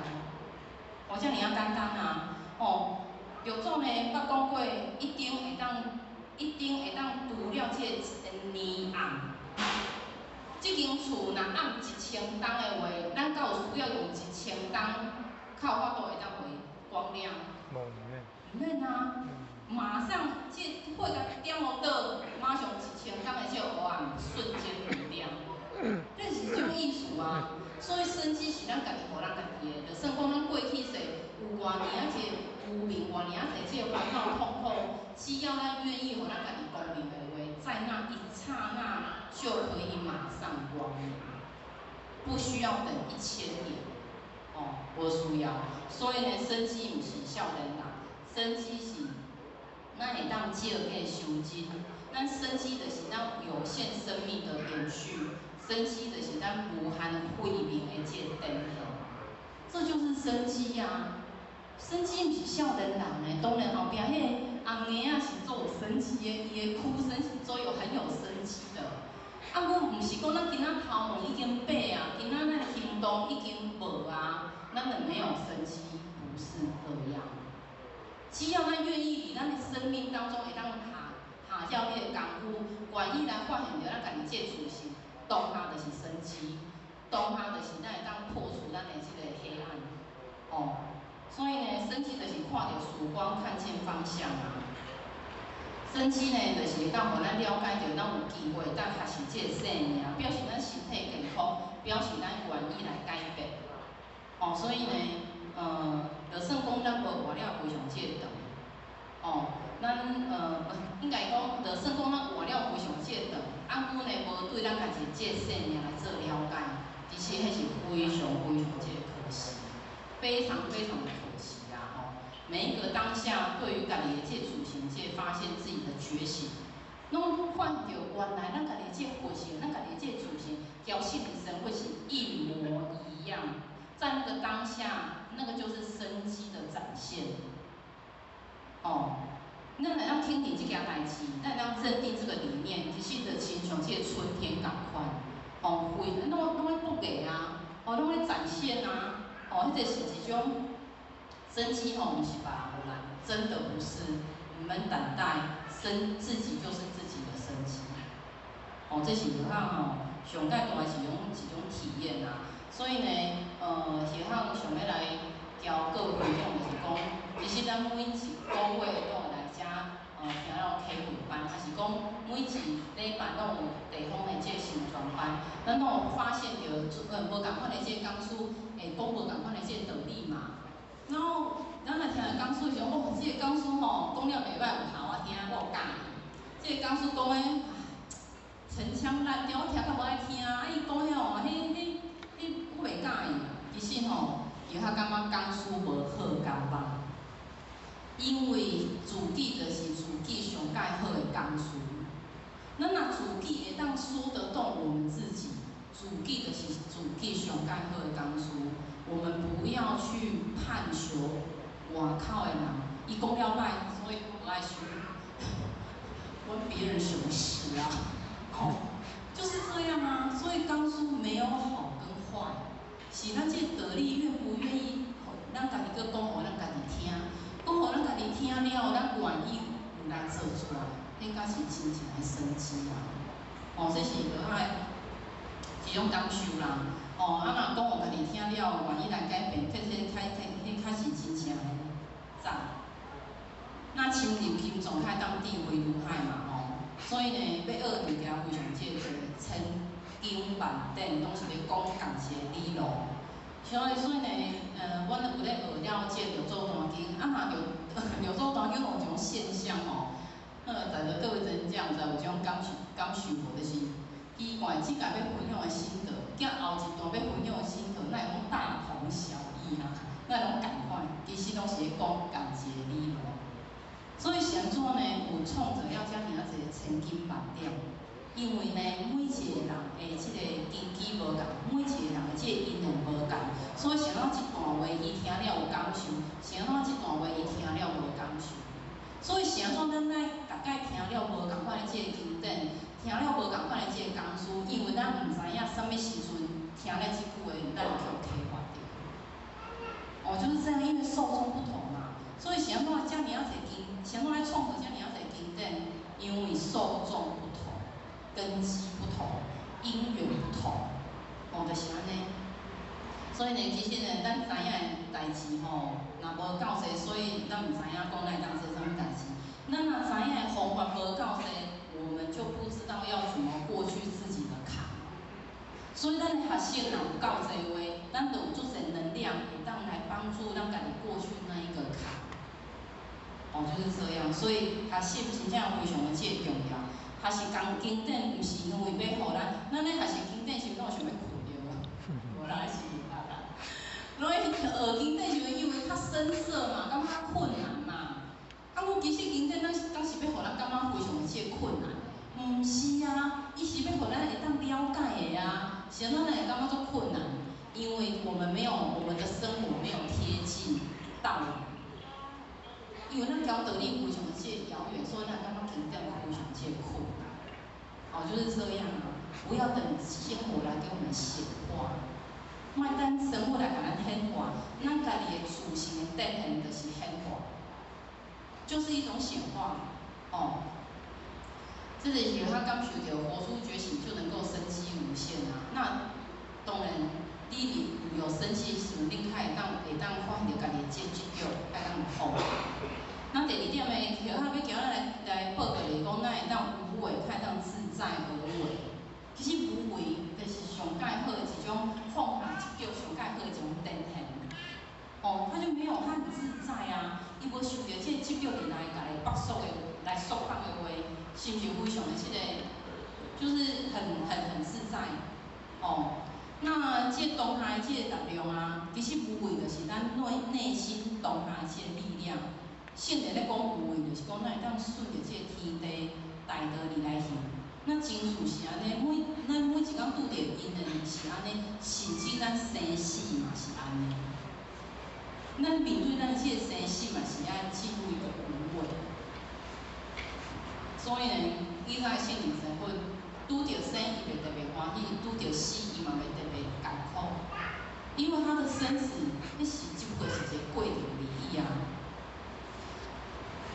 这尔简单啊！玉祖呢，捌讲过，一定会当除了这个泥暗。这间厝若暗1000灯的话，咱敢有需要用1000灯，较有法度会当回光亮？唔免啊！马上这火甲点落倒，马上1000灯的这黑暗瞬间明亮。这是种意思啊！所以生机是咱家己互咱家己的，就算讲咱过去世有偌尔啊这有名偌尔啊这个烦恼痛苦，只要咱愿意互咱家己光明的话，在那一刹那就可以马上光明，不需要等1000年。无需要。所以呢，生机毋是少年人，生机是咱会当借个修真。咱生机就是咱有限生命的延续，生机就是咱无限慧命的这个展现。这就是生机啊！生机毋是少年人的，当然后壁迄个红叶啊是做有生机的，伊的哭声是做有很有生机的。阮毋是讲咱今仔头毛已经白啊，今仔咱的行动已经无啊，咱就没有生机，不是这样。只要咱愿意伫咱的生命当中会当下掉迄个功夫，愿意来发现着咱家己这自性，当下就是生机，当下就是咱会当破除咱的这个黑暗。所以呢，生机就是看到曙光，看见方向啊。生机呢，就是会当互咱了解到，咱有机会当学习这个性命，表示咱身体健康，表示咱愿意来改变。哦，所以呢，就算讲咱无活了非常这个长，哦，咱应该讲，就算讲咱活了非常这个长，啊，阮呢无对咱家己这个性命来做了解，其实迄是非常非常这个可惜，非常非常的可惜啦，吼。每一个当下，对于家己的这主行这发现自己的觉醒，拢看到原来咱家己这佛性，咱家己这主行，调性的生活是一模一样。在那个当下，那个就是生机的展现。哦，咱来当听你这件代志，咱来当认定这个理念，其实就亲像这个春天共款。哦，会拢会不给啊，哦，拢会展现啊，哦，迄个是一种生机哦，不是别人来，真的不是。你们等待，自己就是自己的生机。哦，这是有通吼，上界大是一种体验啊。所以呢，是通想要来交各位分享，就是讲，其实咱每一个月都有来遮听了开会班，还是讲每一礼拜拢有地方的这个宣传班，咱拢有发现着无共款的这个讲师，会讲无共款的这个道理嘛。然后咱来听个讲师想，哦，这个讲师吼讲了袂歹，有效啊听，我有教伊。这个讲师讲诶，陈腔滥调，我听较无爱听啊。伊讲迄吼，我袂介意啊。其实吼，其他感觉讲师无好教吧，因为自己就是自己上介好的讲师。咱若自己会当说得动我们自己，自己就是自己上介好的讲师。我们不要去探求外口的人，伊讲了歹，所以我不爱学，关别人什么事啊？哦，就是这样啊。所以讲师没有好跟坏，是咱这得力愿不愿意，咱家己去讲互咱家己听，讲互咱家己听了，咱愿意有来做出来，应该是真正的生机啊。哦，这是落海一种感受啦。哦，啊，若讲互家己听了，愿意来改变，确实开始真正的赞。那深入心脏，较当智慧如海嘛吼。所以呢，要学物件非常这个千经万典，拢是咧讲共一个理路。所以呢，阮有咧学了这六祖坛经，啊，若六祖坛经有一种现象吼，在座各位真正有一种感受无，就是奇怪，即届要分享的心得，甲后一段要分享的心得，哪会拢大同小异啊？哪会拢共款？其实拢是咧讲共一个理路。所以是安怎呢？有创造了遮尔啊一个千金万两，因为呢，每一个人的即个根基无共，每一个人的即个因缘无共，所以是安怎一段话伊听了有感受，是安怎一段话伊听了无感受。所以是安怎咱来大概听了无共款的即个经典，听了无共款的即个讲师，因为咱毋知影什么时阵听了即句话，咱就去启发着。哦，就是这样，因为受众不同嘛，所以是安怎遮尔啊侪经，是安怎来创造遮尔啊侪经典？因为受众不同，根基不同，因缘不同，哦，就是安尼。所以呢，其实呢，咱知影的代志吼，若无够细，所以咱毋知影讲咱会当做啥物代志。咱若知影的方法无够细，我们就不知道要怎么过去自己的坎。所以咱的学习若有够济话，咱就有足侪能量，会当来帮助咱家己过去那一个坎。哦，就是这样。所以学习真正非常的这重要。学习讲经典，毋是因为要互咱咧学习经典是拢想要困着啊，无啦是啦啦。拢咧学经典是因为较深涩嘛，感觉较困难嘛。啊，我其实经典咱是要互咱感觉非常的这困难。毋是啊，伊是要互咱会当了解的啊，是咱会感觉足困难，因为我们的生活没有贴近道理，因为咱条道理非常的遥远，所以咱感觉经典非常的困难。哦，就是这样啊，不要等生活来给我们显化，莫等生活来给咱显化，咱家己的自性的展现就是显化，就是一种显化。哦。这个是他感受到佛出觉醒就能够生机无限啊。那当然，你有生气时，你会当发现到家己这一脚，会当有好。那第二点的，后要叫咱来报告的在而为。其实无为就是上介好的一种放下执着，上介好的一种展现。哦，他就没有，他很自在啊，伊无受到这个执着来甲伊绑束的来束绑的话，是毋是非常的这个，就是很自在。哦，那这当下的这个力量啊，其实无为就是咱内心当下的这个力量。圣人咧讲无为，就是讲咱会当顺着这个天地大道理来行。那情绪是安尼，咱每一工拄着因的是安尼，甚至咱生死嘛是安尼。咱面对咱这个生死嘛是爱进入一个无为。所以呢，以前圣人身份拄着生伊袂特别欢喜，拄着死伊嘛袂特别艰苦，因为他的生死，迄是只不过是一个过程而已啊。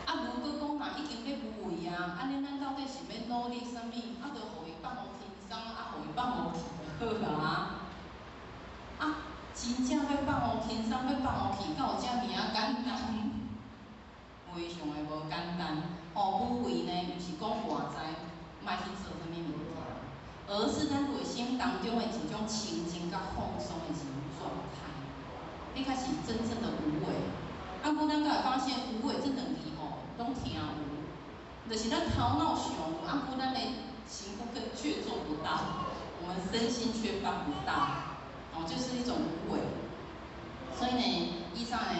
啊，如果讲若已经要无为啊，安尼咱到底是要努力啥物？啊，着互伊放互轻松，啊，互伊放互去就好啦。啊，真正要放互轻松，要放互去，敢有遮尔啊简单？非常的无简单。哦，无为呢，毋是讲外在莫去做啥物物件，而是咱内心当中的一种清净甲放松的一种状态，迄才是真正的无为。啊，不咱才会发现无为这两字吼，拢听有，就是咱头脑想有，啊，不咱的行不更却做不到，我们身心却办不到，哦，就是一种无为。所以呢，以上呢，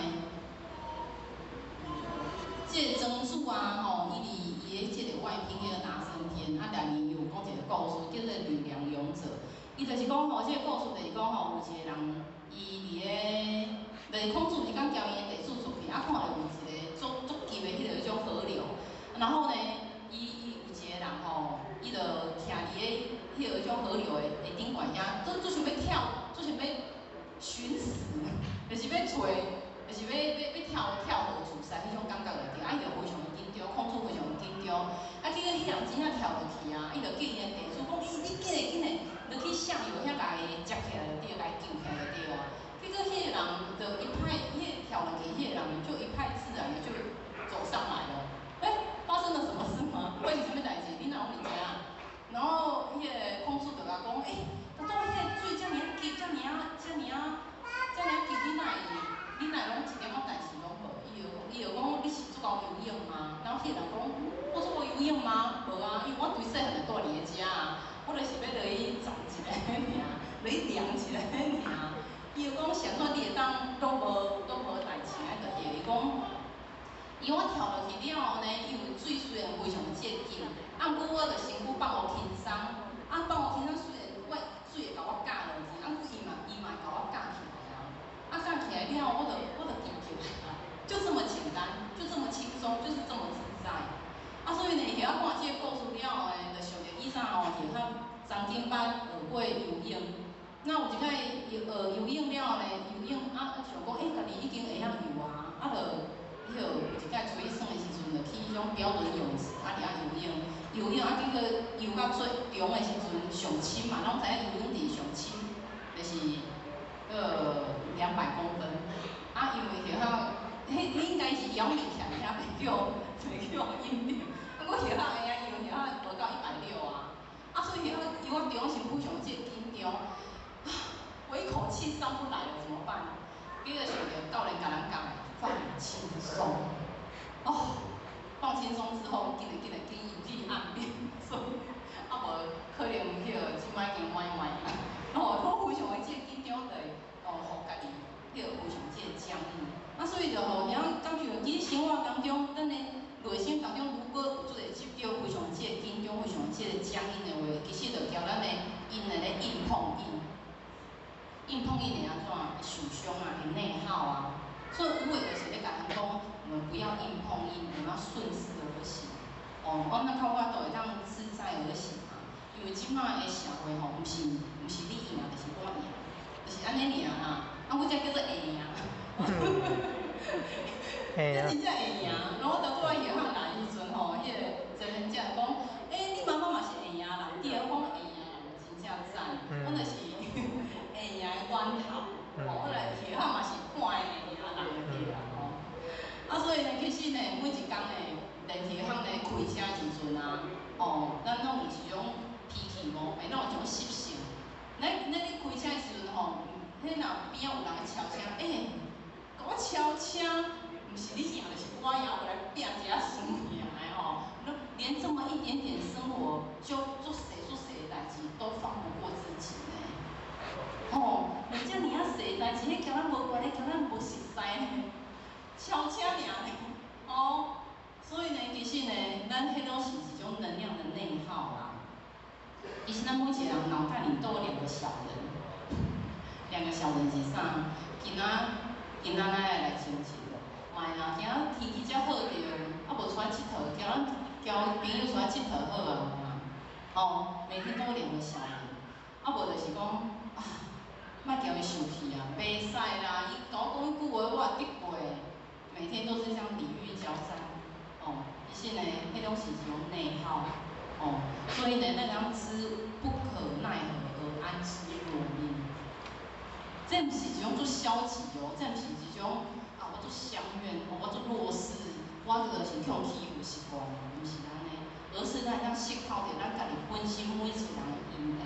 这个曾子啊，吼，伊伫这个外篇迄个大升天，啊，内面有讲一个故事，叫做吕梁勇者。伊就是讲吼，这个故事就是讲吼，有一个人，伊伫个，就是孔子伊讲交伊的地主出去，啊，看到有一个足急的迄个迄种河流，然后呢，伊有一个人吼，伊就徛伫个迄个迄种河流的顶悬遐，做想要跳，做想要寻死，就是要找。就是要跳河自杀迄种感觉就对，啊伊就非常紧张，孔子非常紧张，啊结果迄人真正跳落去啊，伊就叫伊的地主讲，你紧嘞，就去下游遐甲伊接起来就对，甲伊救起来就对啊。结果迄个人就一派，跳落去迄个人就一派自然的就走上来了。发生了什么事吗？发生什么代志？你哪有物件啊？然后迄个孔子就甲讲，当迄个水遮尔急，遮尔急，你哪会？你哪拢一点仔代志拢无？伊就讲你是做够游泳吗？然后迄个人讲我做过游泳吗？无啊，因为我对细汉就住伫个遮啊，我就是要落去站一下尔，落去量一下尔。伊就讲上好你会当拢无代志啊，就对。伊讲，伊我跳落去了后呢，因为水虽然非常接近，啊，不过我就身躯放互轻松，啊，放互轻松虽然水会甲我夹落去，啊，伊嘛甲我夹起来。啊，站起来了后，我就记起来了，就这么简单，就这么轻松，就是这么自在。啊，所以呢，会晓看这个故事了后呢，就想着以前吼，会晓曾经捌学过游泳。那有一摆游泳了后呢，游泳啊，想讲，家己已经会晓游啊，啊，就有一摆出去耍的时阵，就去迄种标准泳池啊，伫遐游泳啊，结果游到最中的时阵上深嘛，拢知影游泳池上深，就是200公分，啊，因为晓，迄应该是仰面起来遐袂叫引领，啊，我晓会啊游，晓无到160啊，啊，所以游到中时非常这紧张，我一口气上不来了怎么办？结果想着教练甲咱讲的放轻松，放轻松之后，紧游去岸边，所以啊无可能迄个即摆已经歪啊，我非常的这紧张的。互家己迄个非常这个僵硬，啊，所以就吼，然感觉其实生活当中，咱的内心当中如果有做个执着，非常这个紧张，非常这个僵硬的话，其实就交咱的因的咧硬碰硬会安怎？会受伤啊，会内耗啊。所以有诶就是咧甲咱讲，我们不要硬碰硬，我们要顺势而行。我们靠法度会当自在而行嘛。因为即摆的社会吼，毋是你赢，就是我赢。就是安尼尔啊，我才叫做会赢。这真正会赢。然后我到尾去遐来时阵吼，迄个真人讲，你妈妈嘛是会赢人，对，我讲会赢人真正赞，我就是会赢的源头。我来去遐嘛是看会赢人对啦啊，所以呢，其实呢，每一工呢，电梯巷呢开车时阵啊，咱拢有一种脾气无，咱有一种习性。你开车的时阵吼，迄若边仔有人超车，甲我超车，毋是你赢，就是我赢，我来拼一下输赢的吼。连这么一点点生活就做谁的代志都放不过自己呢？人家你要谁代志，你叫咱无关，你叫咱无熟悉呢，超车尔呢，所以呢，其实呢，咱迄拢是一种能量的内耗啦。其实咱每一个人脑袋里都有两个小人，两个小人是啥？今仔咱来清醒了，卖啦，今仔天气遮好着，无出来佚佗，交朋友出来佚佗好啊，每天都有两个小人，无就是讲莫叫伊生气啊，袂使啦，伊甲我讲迄句话，我也得过，每天都是这样礼遇交战，其实呢，迄种是一种内耗，所以呢，咱讲知不可奈何而安之若命，这毋是一种做消极哦，这毋是一种我做相怨，我做弱势，我就是去互欺负习惯，毋是安尼，而是咱当思考着咱家己本身每一个人的因缘，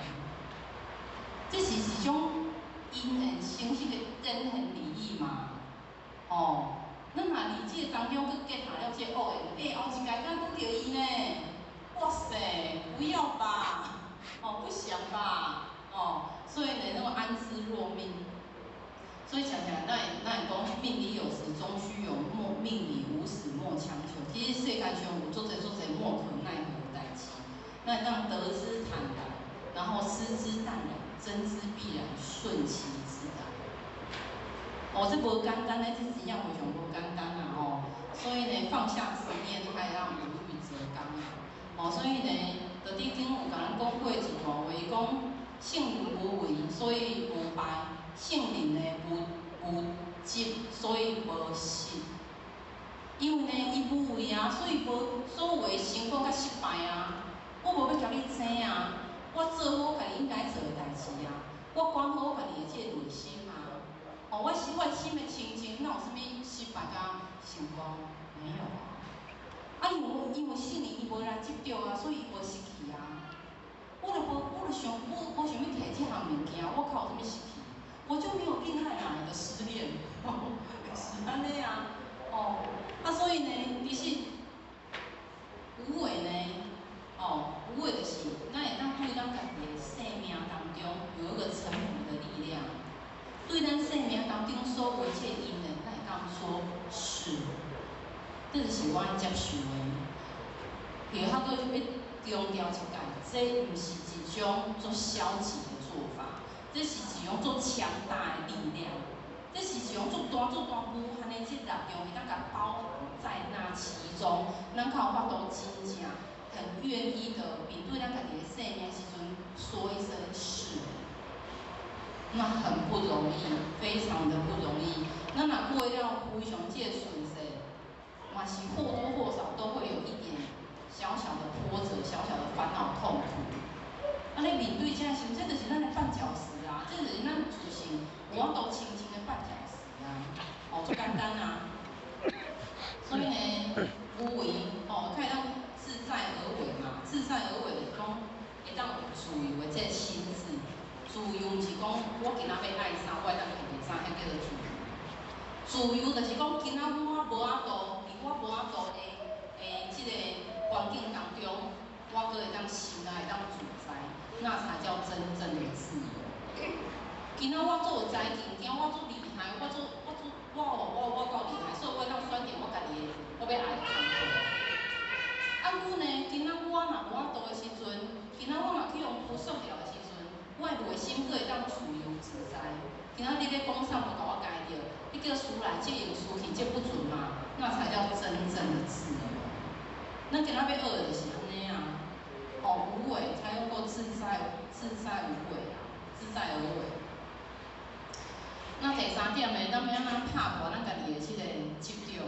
这是一种因缘生起的根很利益嘛，咱若伫即个当中佮结合了即个恶缘，后一摆敢拄着伊呢？哇塞，不要吧，不想吧，所以呢，那么安之若命。所以讲起来，咱会讲命里有时终须有，命里无时莫强求。其实世界上有做者莫可奈何的代志，那让得之坦然，然后失之淡然，争之必然，顺其自然。这无简单咧，这真正非常无简单啊！所以呢，放下执念，还让无欲则刚啊！所以呢，在伫顶有甲咱讲过一段话，讲性灵无为，所以无败；性灵呢无急，所以无失。因为呢，伊无为啊，所以无所有的成功甲失败啊。我无要甲你争啊，我做好家己应该做的代志啊，我管好我家己的即个内心啊。我心的清净，哪有啥物失败甲成功？没有啊。因为性灵伊无来执着啊，所以伊无失去啊。我无想要摕即项物件，我靠有啥物失去？我就没有恋爱哪来的失恋？是安尼啊。所以呢，其实无为呢，无为就是咱会当对咱家己的生命当中有一个臣服的力量。对咱生命当中所有一切因缘，咱会当说是，这就是我接受的。然后佫要强调一下，这毋是一种做消极的做法，这是一种做强大的力量，这是一种做大无限的即力量，会当甲包含在那其中。咱较有法度真正很愿意的面对咱家己的生命时阵，说一声是。那很不容易，非常的不容易。那若过了非常即个顺势，嘛是或多或少都会有一点小小的波折、小小的烦恼、痛苦。你面对这时，这就是咱的绊脚石啊，这就是咱自身有法度轻轻的绊脚石啊，最简单啊。所以呢，无为较会当自在而为嘛，自在而为就是讲会当有自由的这个心智。自由是讲，我今仔要爱啥，我会当决定啥，迄叫做自由。自由就是讲，今仔我无法度，伫我无法度的即个环境当中，我阁会当心内会当自在，那才叫真正的自由。今仔我做有才劲，今我做厉害，我够厉害，所以我会当选择我家己的，我要爱的工作。阮呢，今仔我若无法度的时阵，今仔我若去用不受了的时阵。我的内心阁会当自由自在。今仔你咧讲啥无甲我改着，你叫出来这用出去，这不准嘛？那才叫真正的自由。咱今仔要学的就是安尼啊，无为才能够自在无为啊，自在而为。那第三点呢，咱要安怎拍破咱家己的即个执着？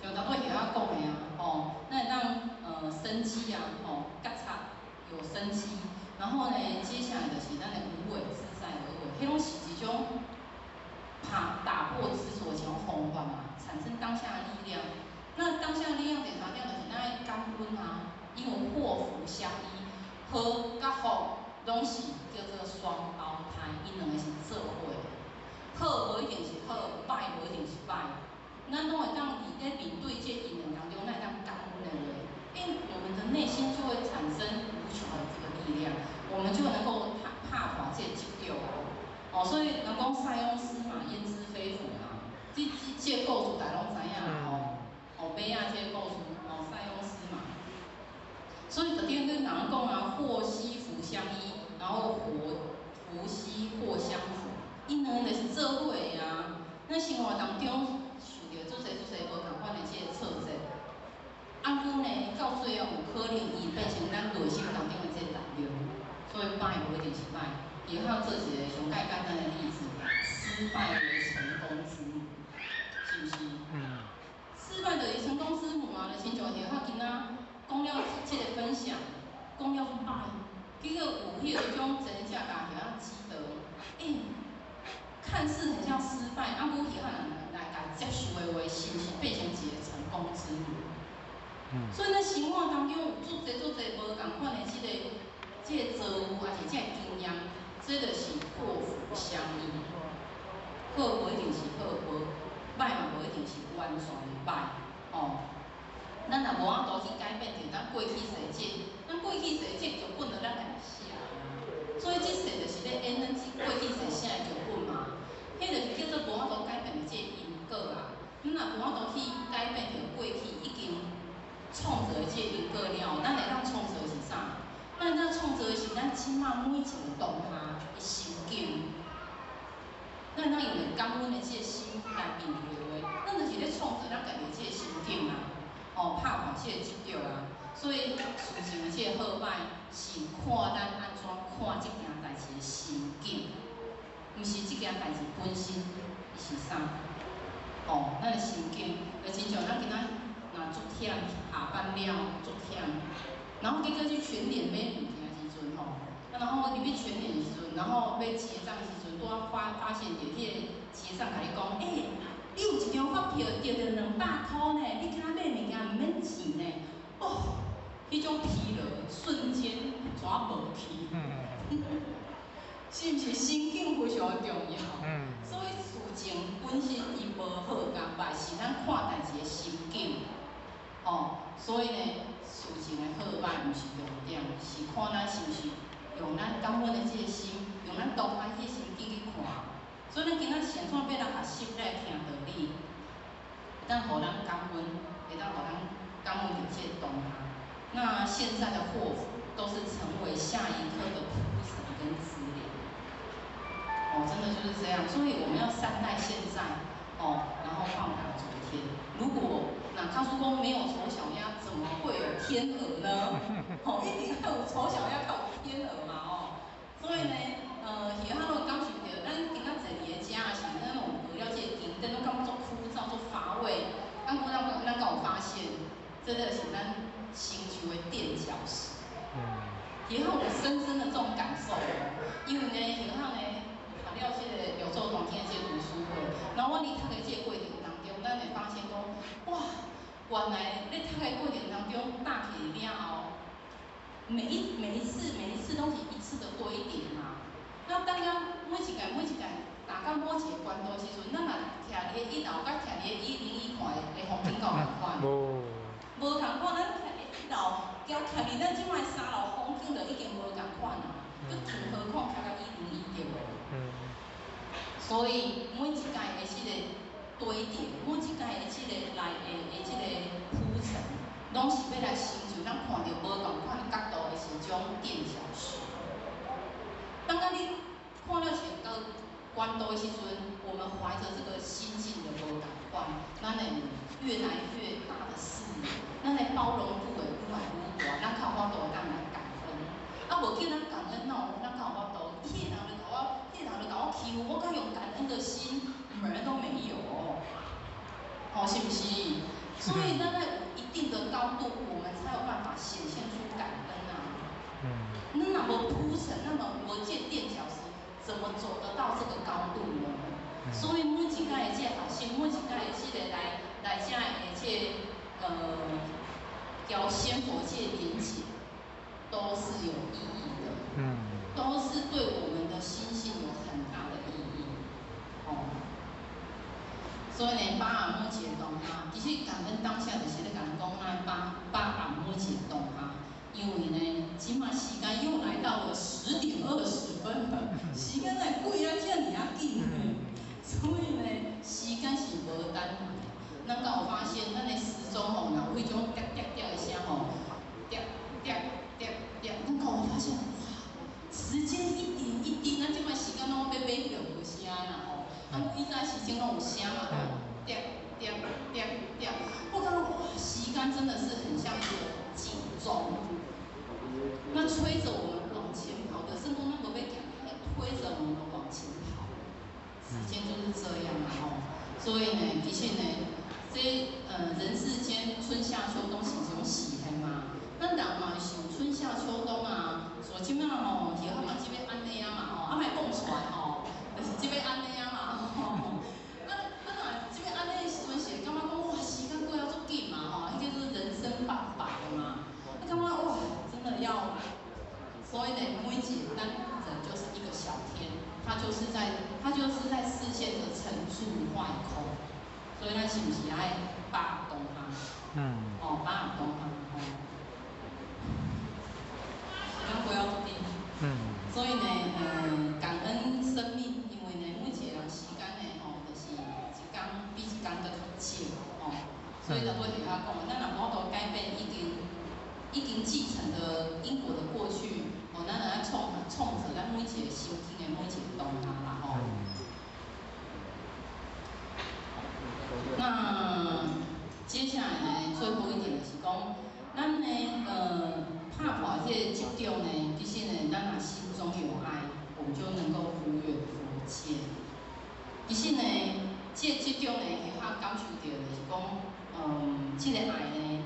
像头尾遐讲的啊，咱会当生机啊，觉察有生机。然后呢，接下来就是咱的无为自在而为，迄拢是一种打破执着一种方法嘛，产生当下的力量。那当下的力量第三点就是咱的感恩啊，因为祸福相依，好甲福拢是叫做双胞胎，因两个是做伙的。好无一定是好，歹无一定是歹，咱拢会当伫咧面对这因缘当中，咱会当感恩的话，我们的内心就会产生无穷的这个力量，我们就能够拍破这执着哦。所以人讲塞翁失马，焉知非福嘛。这故事大家拢知影啦吼。马仔这故事塞翁失马。所以特点跟人讲啊，祸兮福相依，然后福兮祸相扶。因两个就是做伙的啊。咱生活当中受到足侪无共款的这个挫折，啊，佮呢到最后有可能伊变成咱内心当中的这个力量。所以歹无一定是歹。以后做一个上介简单的例子，失败为成功之母，是不是？失败就是成功之母啊！就亲像下仔囡仔讲了这个分享，讲了歹，结果有迄种真正甲下仔记得，看似很像失败，啊，我下仔人来甲接受的话，是不是变成一个成功之母？所以咱生活当中有足侪无共款的这个遭遇，还是这个经验，这就是祸福相依。好无一定是好，歹嘛无一定是完全歹哦。咱若无法度去改变着咱过去世界，咱过去世界剧本就咱家己写啊。所以这世就是咧演咱过去世写的剧本嘛。迄就是叫做无法度改变的这个因果啊。咱若无法度去改变着过去已经创造的这个因果了，咱会当创造的是啥？咱创造的是咱即马每一个当下的心境。咱用着感恩的这个心来面对话，咱就是咧创造咱家己的这个心境啊。拍破这个执着啊。所以事情的这个好歹，是看咱安怎看这件代志的心境，毋是这件代志本身是啥。咱的心境，就亲像咱今仔若足忝，下班了足忝，然后结果去全联买物件的时阵然后入去全联的时阵，然后要结账的时阵，拄仔发现着迄个结账甲你讲，你有一张发票得着200块呢，你今仔买物件毋免钱呢。迄种疲劳瞬间全无去。是毋是心境非常重要？所以事情本身伊无好甲歹，是咱看代志的心境。所以呢，事情的好歹毋是重点，是看咱是毋是用咱感恩的这个心，用咱当下迄个心境去看。所以咱今仔现怎要来学习来听道理，会当互咱感恩，会当互咱感恩着这个当下。那现在的祸福都是成为下一刻的铺陈跟资料。真的就是这样。所以我们要善待现在，然后报答昨天。如果告诉公没有丑小鸭，怎么会有天鹅呢？一定要有丑小鸭，才有天鹅嘛所以呢，其他拢感受到，咱今仔坐伫个遮是，咱有学了这个经典，都感觉做枯燥、做乏味。咱敢有发现，真的是咱星球的垫脚石。其他有深深的这种感受因为呢，其他呢。读了这个柳州当天的这个读书会，然后我伫读的这个过程当中，咱会发现讲，哇，原来咧读的过程当中，搭起了后，每一次都是一次的堆叠嘛。那当然每一届达到某一个关度的时阵，咱若徛伫1楼，甲徛伫101看的风景够共款。无共款，咱徛伫1楼，交徛伫咱即摆3楼风景就已经无共款啦。更何况徛到101对无？所以每一届的这个堆叠，每一届的这个来的这个铺陈，拢是要来成就咱看到无同款角度的是种垫脚石。当你看了全个关度的时阵，我们怀着这个心境的无同款，咱会越来越大的视野，咱的包容度会愈来愈大，咱较有法度当来感恩。无叫咱感恩咱较有法度？迄个人就甲我欺负，我敢用感恩的心，门都没有是不是？所以咱在有一定的高度，我们才有办法显现出感恩啊。那么铺陈，那么无这垫脚石，怎么走得到这个高度呢？所以每一届的这学生，每一届的这个来这的这交仙佛界连结，都是有意义的，都是对我们的心性有很大的意义，所以呢，把阿母节动哈，其实感恩当下就是咧讲讲啊，把阿母节动哈，因为呢，即马时间又来到了10:20了，时间来过啊，遮尔啊紧呢，所以呢，时间是无等来。咱敢有发现，咱的时钟吼，若有迄种滴滴滴的声吼，滴滴滴滴，咱敢有发现？哇，时间一点一滴，咱即摆时间拢要买迄个无声啦吼。以前时钟拢有声嘛，滴滴滴滴，我感觉哇，时间真的是很像一个警钟，那催着我们往前跑的，甚至那个被赶来推着我们往前跑，时间就是这样嘛吼。所以呢，其实呢，人世间春夏秋冬是一种时限嘛，咱人嘛是有春夏秋冬啊，所以即摆吼，是较嘛即要安尼啊嘛吼，莫讲出来吼，就是即要安尼啊嘛吼。咱若即要安尼的时阵，是感觉讲哇，时间过得足紧嘛吼，迄就是人生半百了嘛。感觉哇，真的要，所以呢，每一个咱人就是一个小天，他就是在视线的沉住坏空，所以咱是不是爱把动它？把动它时间过得足紧。所以呢，感恩生命，因为呢，每一个人时间呢，就是一天比一天搁较少，所以就要会晓讲，咱若无法改变已经继承的因果的过去，咱来创造咱每一个心境的每一个当下啦，那接下来呢，最后一点就是讲，咱呢，拍破这个执着呢，其实呢，咱若心中有爱，我们就能够无远佛界。其实呢，这个执着呢，会较感受到就是讲，这个爱呢，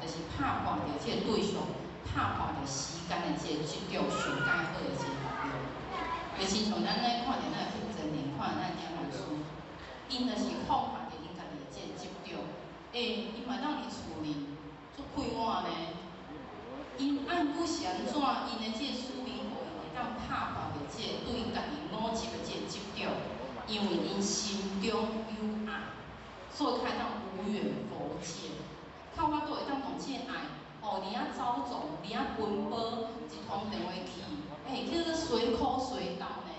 就是拍破着这个对象，拍破着时间的这个执着上介好的这个力量。就亲像咱咧看着咱负责任，看着咱点文书，因就是放下着因家己的这个执着，伊嘛当伫厝里做快活呢。因按不是安怎，因的这个使命，互因会当拍破着这个对家己某一个这个执着，因为因心中有爱，所以才当无远佛界。靠我都会当用这个爱，你啊走走，你啊奔波，一通电话去，叫做随口随到呢，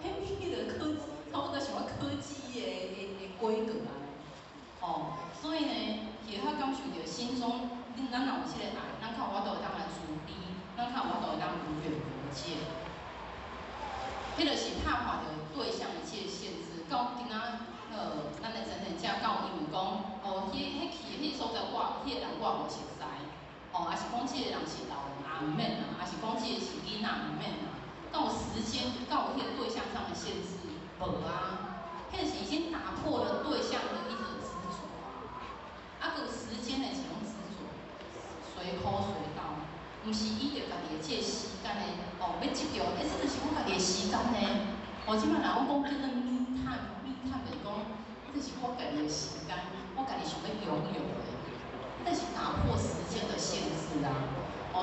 迄个科技，差不多像科技的规格啊。所以呢，会较感受到心中，咱若有这个爱，咱靠我都会当来慈悲，咱靠我都会当无远佛界。迄就是拍破着对象的这个限制，到今仔咱的真正正到因为讲，迄去迄所在迄个人我无熟悉，还是讲这个人是老人啊，毋免啦，还是讲这个是囡仔毋免啦。到时间，到迄个对象上的限制，无啊，迄是已经打破了对象的一种执着，佮有时间的一种执着，随口随到，毋是依着家己的这个时间的，要执着，这就是我家己的时间呢。即摆若我讲叫做me time 就是讲，这是我家己的时间，我家己想要拥有的，这是打破时间的限制啊。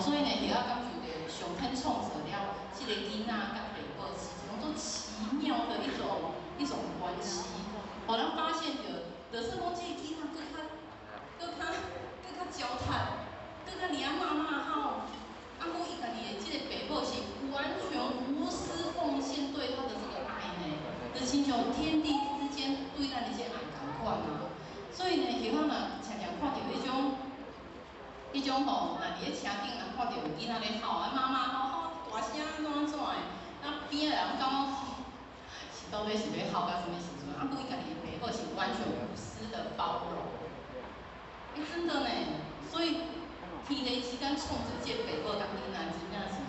所以呢，会晓感受到上天创造了这个囡仔甲爸母是一种做奇妙的一种关系，互咱发现着，就是讲这个囡仔更较焦炭，更较黏妈妈好，佮伊家己的这个爸母是完全无私奉献对他的这个爱呢，就亲像天地之间对咱的这爱同款啊。所以呢，会晓若常常看到迄种吼，若伫咧车顶若看到有囡仔咧吼，妈妈吼大声怎的，那边的人感觉是到底是要吼到什么时阵？佮伊家己的爸母是完全无私的包容。真的呢，所以天地之间创造这个爸母甲囡仔，真正是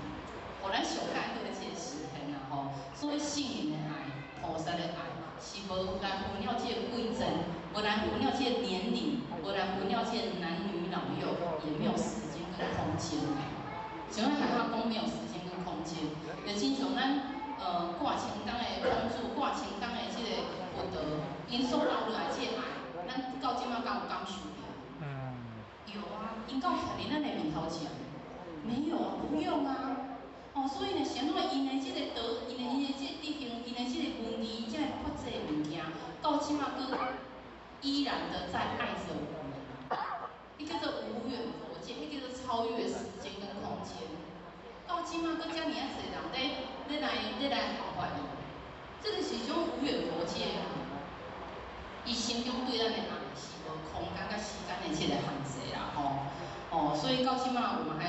互咱上介好的这个实现啦吼。所以圣人的爱、菩萨的爱，是无来分了这个贵贱，无来分了这个年龄，无来分了这个男女老幼，也没有时间跟空间的。像咱台湾讲没有时间跟空间，就亲像咱挂青钢的帮助，挂青钢的这个福德，因所留落来这个爱，咱到即马敢有感受到？有，啊，因到徛伫咱的面头前，没有啊，不用啊。哦，所以呢，像怎因的即个德，因的即个德行，因的即个文艺，即个佛这物件，到即马佫依然的在爱着我们。迄叫做无远佛界，迄叫做超越时间跟空间。到即马佫遮尔啊侪人来效法伊，这个是种无远佛界啊。伊心中对咱的爱是无空间甲时间的即个限制啦，所以到即马我们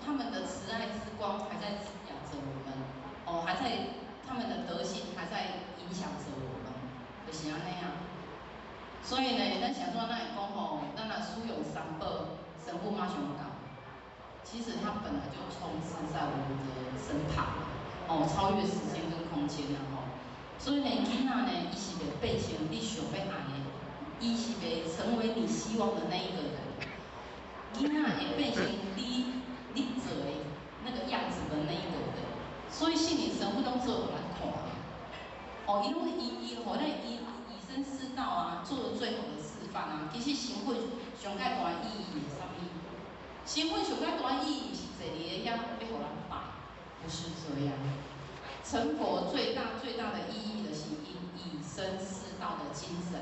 他们的慈爱之光还在滋养着我们，还在他们的德性还在影响着我们，就是安尼啊。所以呢，咱想说，咱会讲咱若使用三宝，神父马上讲，其实它本来就充斥在我们的身旁，超越时间跟空间啦，所以呢，囡仔呢，伊是袂变成你想要爱的，伊是袂成为你希望的那一个人。囡仔会变成你做的那个样子的那一个人。所以心灵神父拢做互咱看，因为伊互咱以身试道啊，做了最好的示范啊。其实神父上介大的意义是啥物？神父上介大的意义是坐伫个遐要互咱拜，不是这样。成佛最大的意义的是以身试道的精神，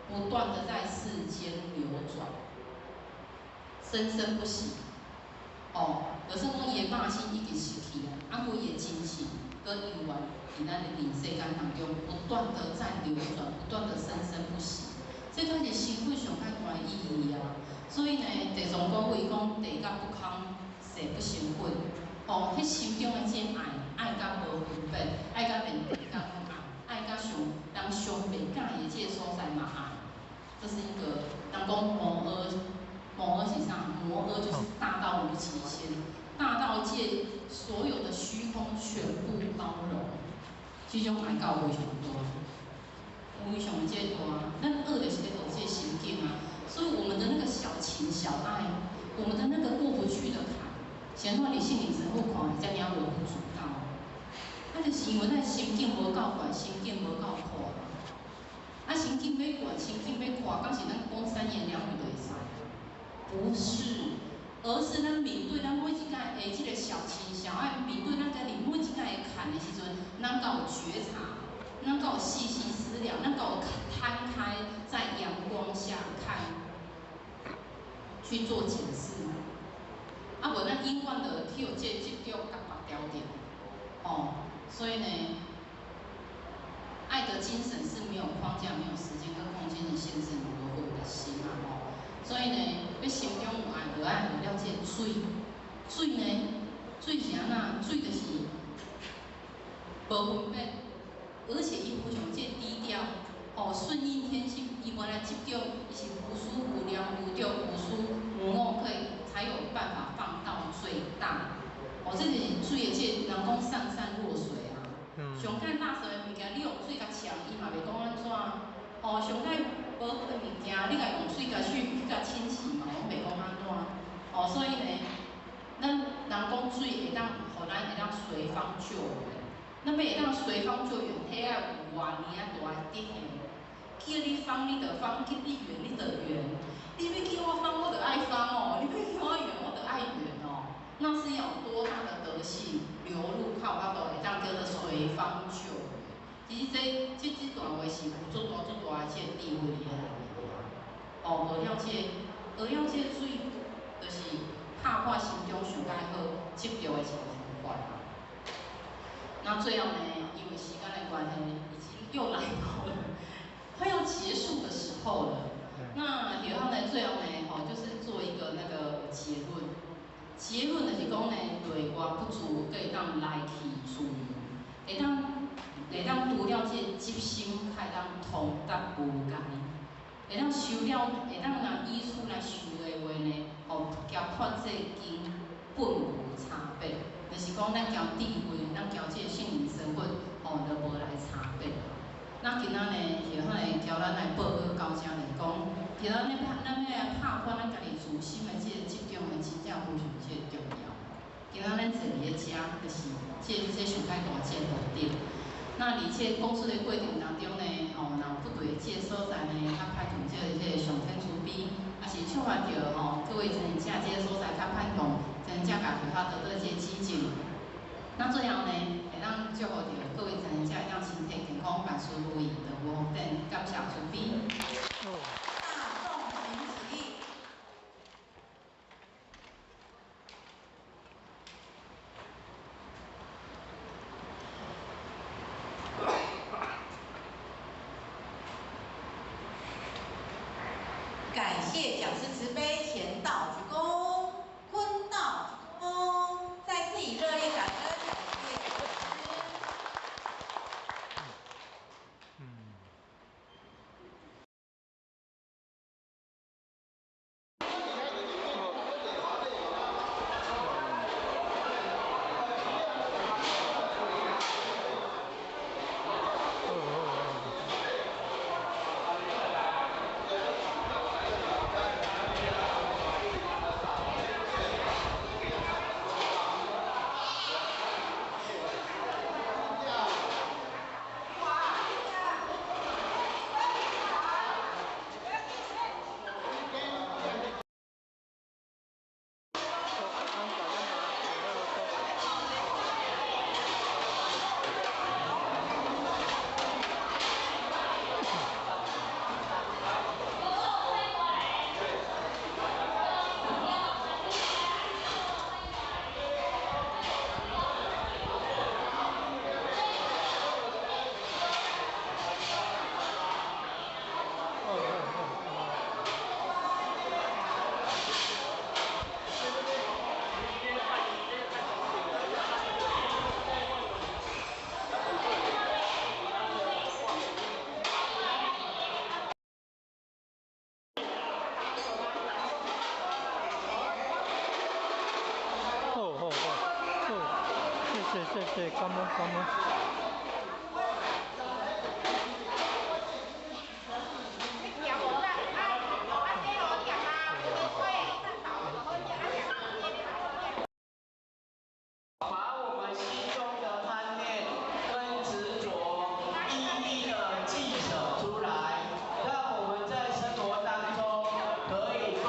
不断的在世间流转，生生不息。就算讲伊的肉身已经失去啊，啊，规个精神跟永远伫咱的灵世间当中，不断的在流转，不断的生生不息。这才是神父上介大的意义啊。所以呢，地藏古语讲地甲不空，誓不成粉。迄心中的这爱甲无分别，爱甲连地甲拢爱甲上人上袂介意的这个所在嘛爱。这是一个人讲摩诃是啥？摩诃就是大到无极限，大到界所有的虚空全部包容。这种爱到非常大，非常的这大。咱学的是咧学这个心境啊，所以我们的那个小情小爱，我们的那个过不去的坎。显化你心灵神父看，才了微不足道。就是因为咱心境无够悬，心境无够宽。心境要悬，心境要宽，敢是咱讲三言两语就会使？不是，而是咱面对咱每一摆的这个小情小爱，面对咱家己每一摆的坎的时阵，咱敢有觉察，咱敢有细细思量，咱敢有摊开在阳光下看，去做检视。无咱永远的去有这执着甲拔掉点，所以呢，爱的精神是没有框架、没有时间跟空间的限制，如何的心啊，所以呢，要心中有爱，有爱有了解水，水呢，水是安那？水就是无分别，而且伊非常这低调，顺应天性，伊原来执着，伊是无私无量无着无私无我，可以才有办法放到最大。这就是水的这人讲上善若水啊。上介垃圾的物件，你用水甲呛，伊嘛袂讲安怎。上介无好的物件，你甲用水甲去甲清洗嘛，拢袂讲安怎。所以呢，咱人讲水会当，互咱会当随方救援。那么会当随方救援，迄要有偌尼啊大的德行。叫你方你就方，叫你圆你就圆。你要叫我方，我就爱方你要叫我圆，我就爱圆那是要有多大的德性流入靠法度，会当叫做随方救援。其实这段话是有足大的这个智慧的内面无了解，水，就是拍破心中上介好执着的一个方法。那最后呢，因为时间的关系，已经又来到了快要结束的时候了。那然后呢，最后呢，就是做一个那个结论。结论就是讲呢，内外不足，可以当来去自由，会当除了这执心，会当通达无间，会当修了，会当拿依书来修的话呢，交破这经本无差别，就是讲咱交智慧，咱交这圣灵身份，就无来差别。那今仔呢，然后呢，交咱来报告到遮来讲，其实咱要拍破咱家己自心的这个执着的，真正非常这个重要。今仔咱坐伫咧遮，就是这上介大这个目的。那伫这讲述的过程当中呢，若有不对的这个所在呢，较歹从这个上天主兵，也是唱发着吼，各位真正这个所在较歹动，真正家己较得到一个指正。那最后呢，会当祝福着各位真正会当身体健康，万事如意，就无福等，感谢出兵。大众群起。感谢讲师慈悲，前道鞠躬，坤道鞠躬，再次以热烈感恩感谢讲师。谢，感恩。把我们心中的贪念跟执着一一的记舍出来，让我们在生活当中可以多。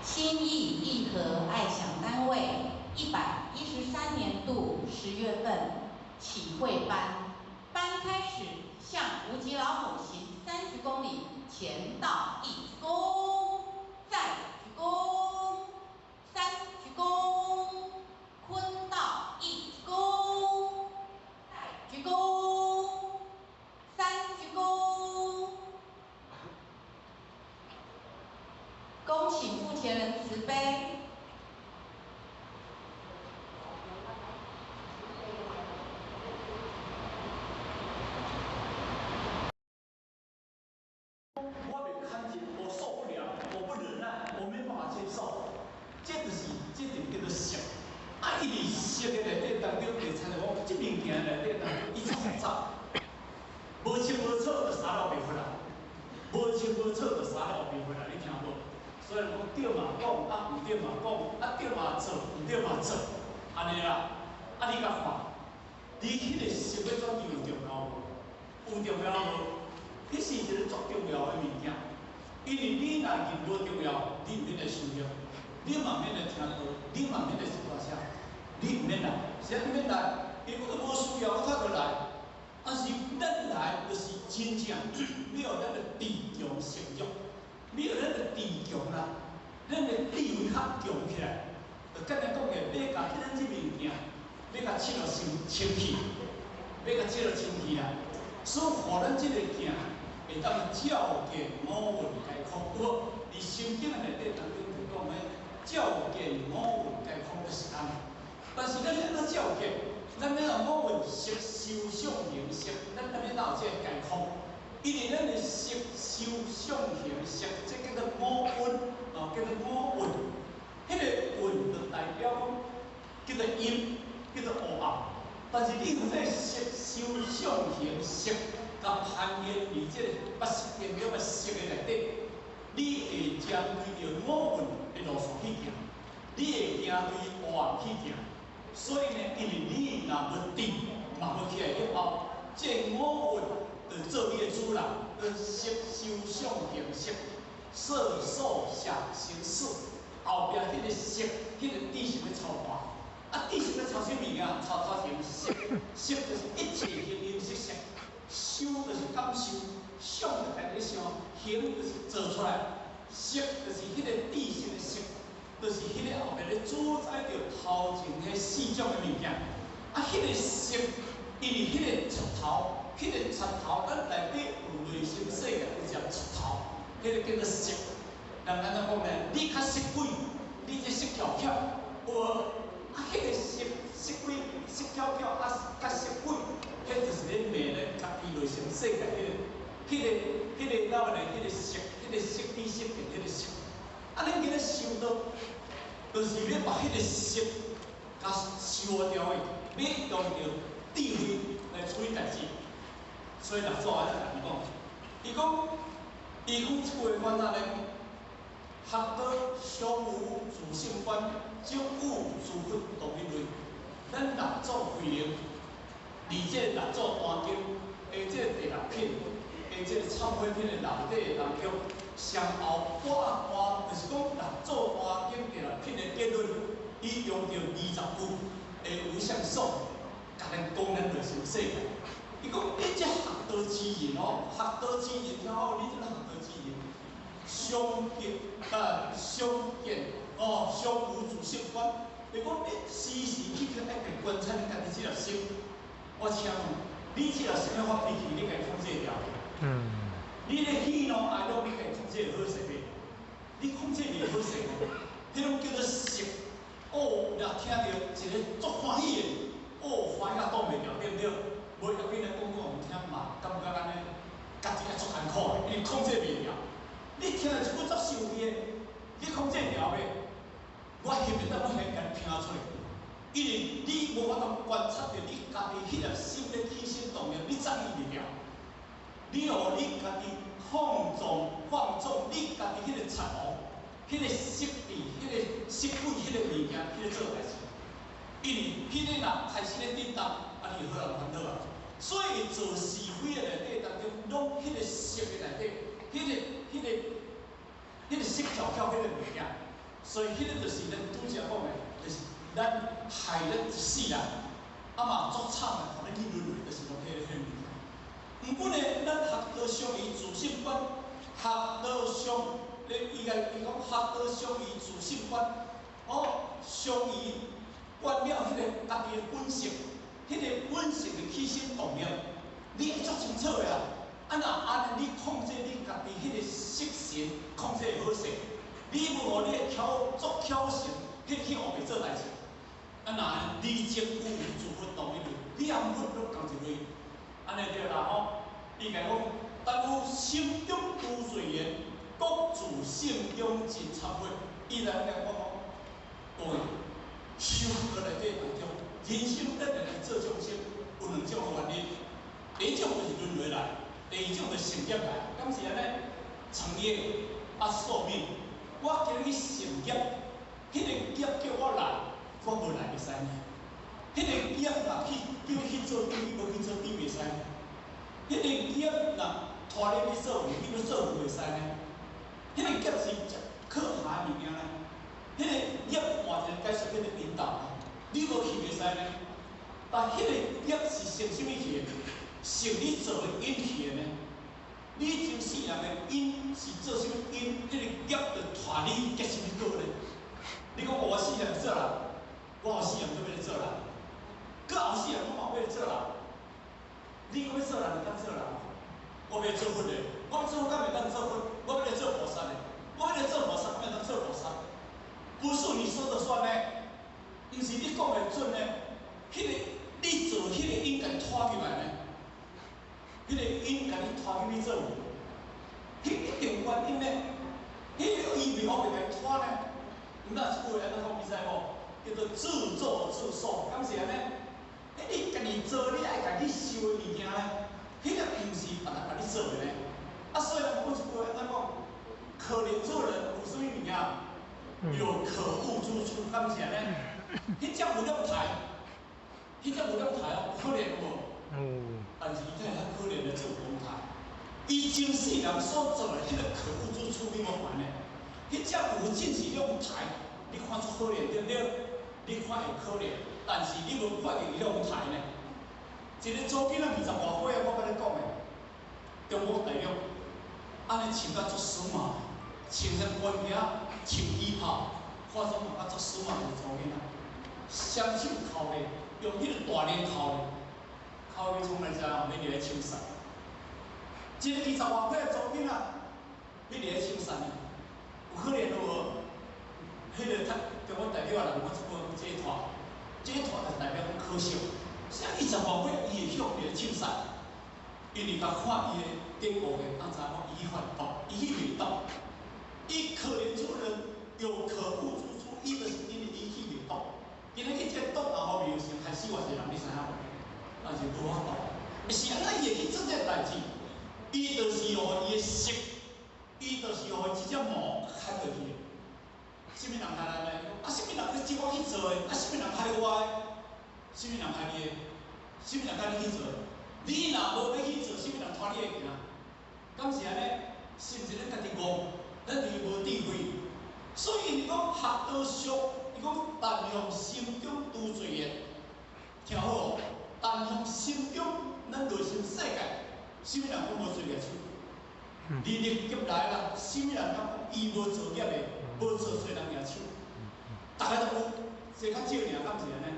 心意义和爱想单位113年度10月份启慧班，班开始向无极老母行30公里，前到一鞠躬，再前人慈悲。我袂看见，我受不了，我不忍耐，我没办法接受。这就叫做色。啊，伊伫色的内底当中，会参着讲，即物件内底当中，伊足复杂，无清无楚就三六袂回来，无清无楚就三六袂回来，你听无？所以讲对嘛讲，啊毋对嘛讲，啊对嘛做，毋对嘛做，安尼啦。啊，你甲看，你迄个色要转移有重要无？有重要无？迄是一个足重要的物件，因为你若认无重要，你毋免来修行，你嘛免来听道，你嘛免来做大声，你毋免来，啥毋免来？因为我无需要，我才会来。但是咱来就是真正要有咱的智强成dục，要有咱的智强啦，咱的智慧较强起来。就简单讲个，要甲咱即物件，要甲切落清气，要甲切落清气啦。所以，互咱即个囝会当照见五蕴皆空。无，伫心经的内底当中就讲咧，照见五蕴皆空就是咱。但是咱要怎照见？咱要五蕴色受想行识，咱安尼哪有这个皆空？因为咱的色受想行识，这叫做五蕴，叫做五蕴。迄个蕴就代表讲，叫做阴，叫做黑暗。但是你有这色受想行识，甲攀岩伫这八识变了的色的内底，你会将对着五蕴的路线去行，你会行对黑暗去行。所以呢，因为你若无定，嘛无起来了后，这五蕴就做你的主人，色受想行识，色受想行识，后壁迄个色，迄个知识要超大。啊，知识要超什物件？超成色，色就是一切形形色色，受就是感受，想就家己想，行就是做出来，色就是迄个知识的色。就是迄个后面咧主宰着头前迄四种的物件，啊，迄个色，因为迄个出头，迄个出头，咱内底有内心世界有一个出头，迄个叫做色。人安怎讲呢？你较色鬼，你这色翘翘，有啊，迄个色鬼、色翘翘，啊，较色鬼，迄就是咧骂咧家己内心世界迄个脑内迄个色，迄个色比色变迄个色。啊，恁今日修道，就是要把迄个色甲修掉的，要用着智慧来处理代志。所以六祖安尼甲伊讲，伊讲即句话哪咧讲？学道尚无自性观，终有自佛同一类。咱六祖规定，而这六祖单经，下这第六品，下这忏悔篇的内底当中。上后半段就是讲六祖单经第六品的结论，伊用着20句的无相颂，甲咱讲咱内心世界。伊讲你这学道之人哦，学道之人听好，你这个学道之人，相见哦，相无自性观。就讲你时时刻刻爱去观察你家己这粒心。我请问，你这粒心要发脾气，你该控制了？你的喜怒哀乐，你该控制好势袂？你控制袂好势哦，迄种叫做色。哦，若听到一个足欢喜的，哦，欢喜啊挡袂牢，对不对？无要紧来讲有听嘛，感觉安尼，家己也足艰苦的，因为控制袂了。你听到一句足受气的，你控制了袂？我翕袂当，我现甲你拼出来，因为你无法度观察到你家己迄粒心的起心动念，你掌握袂了。你互你家己放纵你家己迄个贼王，迄个色地，迄个色鬼，迄个物件，迄个做代志。因为迄个人开始咧颠倒，啊，你好人烦恼啊。所以做是非的内底当中，拢迄个色的内底，迄个色条条迄个物件。所以迄个就是咱拄则讲的，就是咱害咱一世人，啊嘛足惨的，互咱去轮回，就是讲迄个物件。毋过呢，咱学道上于自性观，学道上咧伊讲学道上于自性观，哦，上于观了迄个家己的本性，迄个本性的起心动念，你会足清楚的啦。啊，若安尼你控制你家己迄个色神，控制会好势，你无互无你会作挑衅，迄后袂做代志。啊，那理直无自分同一类，两分都共一类，安尼对啦吼。伊甲讲，但有心中有罪言，各自性中尽忏悔。伊来甲我讲，各位，修课内底当中，人生咱来做众生，有两种原因。第一种就是轮回来，第二种就是成业来。敢是安尼？成业啊，宿命。我今日去成业，迄个业叫我来，我无来袂使呢。迄个业若叫去做对，伊无去做对袂使呢。迄个业若拖你去做，伊要做袂使呢。迄个业是可下物件呢。迄个业换成解释叫做引导，你无去袂使呢。但迄个业是成什么去的？成你做的因去的呢？你前世人的因是做什么因？迄个业就拖你结什么果呢？你讲我死人做人，我后死人做要做人，搁后死人我嘛要做人。你讲要做人就当做人，我要做佛的，我要做佛敢袂当做佛？我要来做菩萨的，我要来做菩萨敢袂当做菩萨？不是你说的算呢，毋是你讲的准呢。迄个你做迄个因，甲你拖起来呢？迄个因甲你拖去做，迄一定原因呢？迄个意味我袂甲你拖呢？毋那一句安怎讲你知无？叫做自作自受，敢是安尼？你家己做，你爱家己收的物件呢？迄个毋是别人甲你做的呢？啊，所以讲一句安怎讲？可怜做人有啥物物件？有可恶之处，敢是安尼？迄只有两台，迄只有两台哦，可怜无？但是伊真系可怜的做公台，伊前世人所做的迄个可恶之处，你无烦呢？迄只有真是两台，你看出可怜对不对？你看会可怜，但是你无看见伊两台呢？一个祖囡仔20外岁啊，我甲你讲的，中国大陆安尼穿甲足时髦，穿身官鞋，穿衣袍，化妆嘛甲足时髦的祖囡仔，双手扣咧，用迄个大链扣咧。口味从来只后面伫咧唱山，一个20外岁的祖囡仔，你伫咧唱山，有可怜无？迄个中国大陆人，我一般这一团就代表讲可惜。像20外岁，伊会晓伫咧唱山，因为甲看伊的第五个，当知影伊反毒，伊袂毒，伊可怜之人有可恶之处，伊就是因为伊去袂毒，因为伊这毒然后没有成，害死偌济人，你知影无？但是无法度，是安怎伊会去做这代志？伊就是互伊的识，伊就是互伊一只毛害落去。什么人害咱呢？啊，什么人去叫我去做的？啊，什么人害我的？什么人害你的？什么人甲你去做？你若无要去做，什么人拖你会行？敢是安尼？是毋是咱家己戆？咱就是无智慧。所以你讲学道俗，你讲但向心中除罪业，听好哦。但向心中，咱内心世界，什么人讲无做业手？日日劫来啦，什么人讲伊无做业的，无做罪人业手？大家都有，是较少尔，敢是安尼？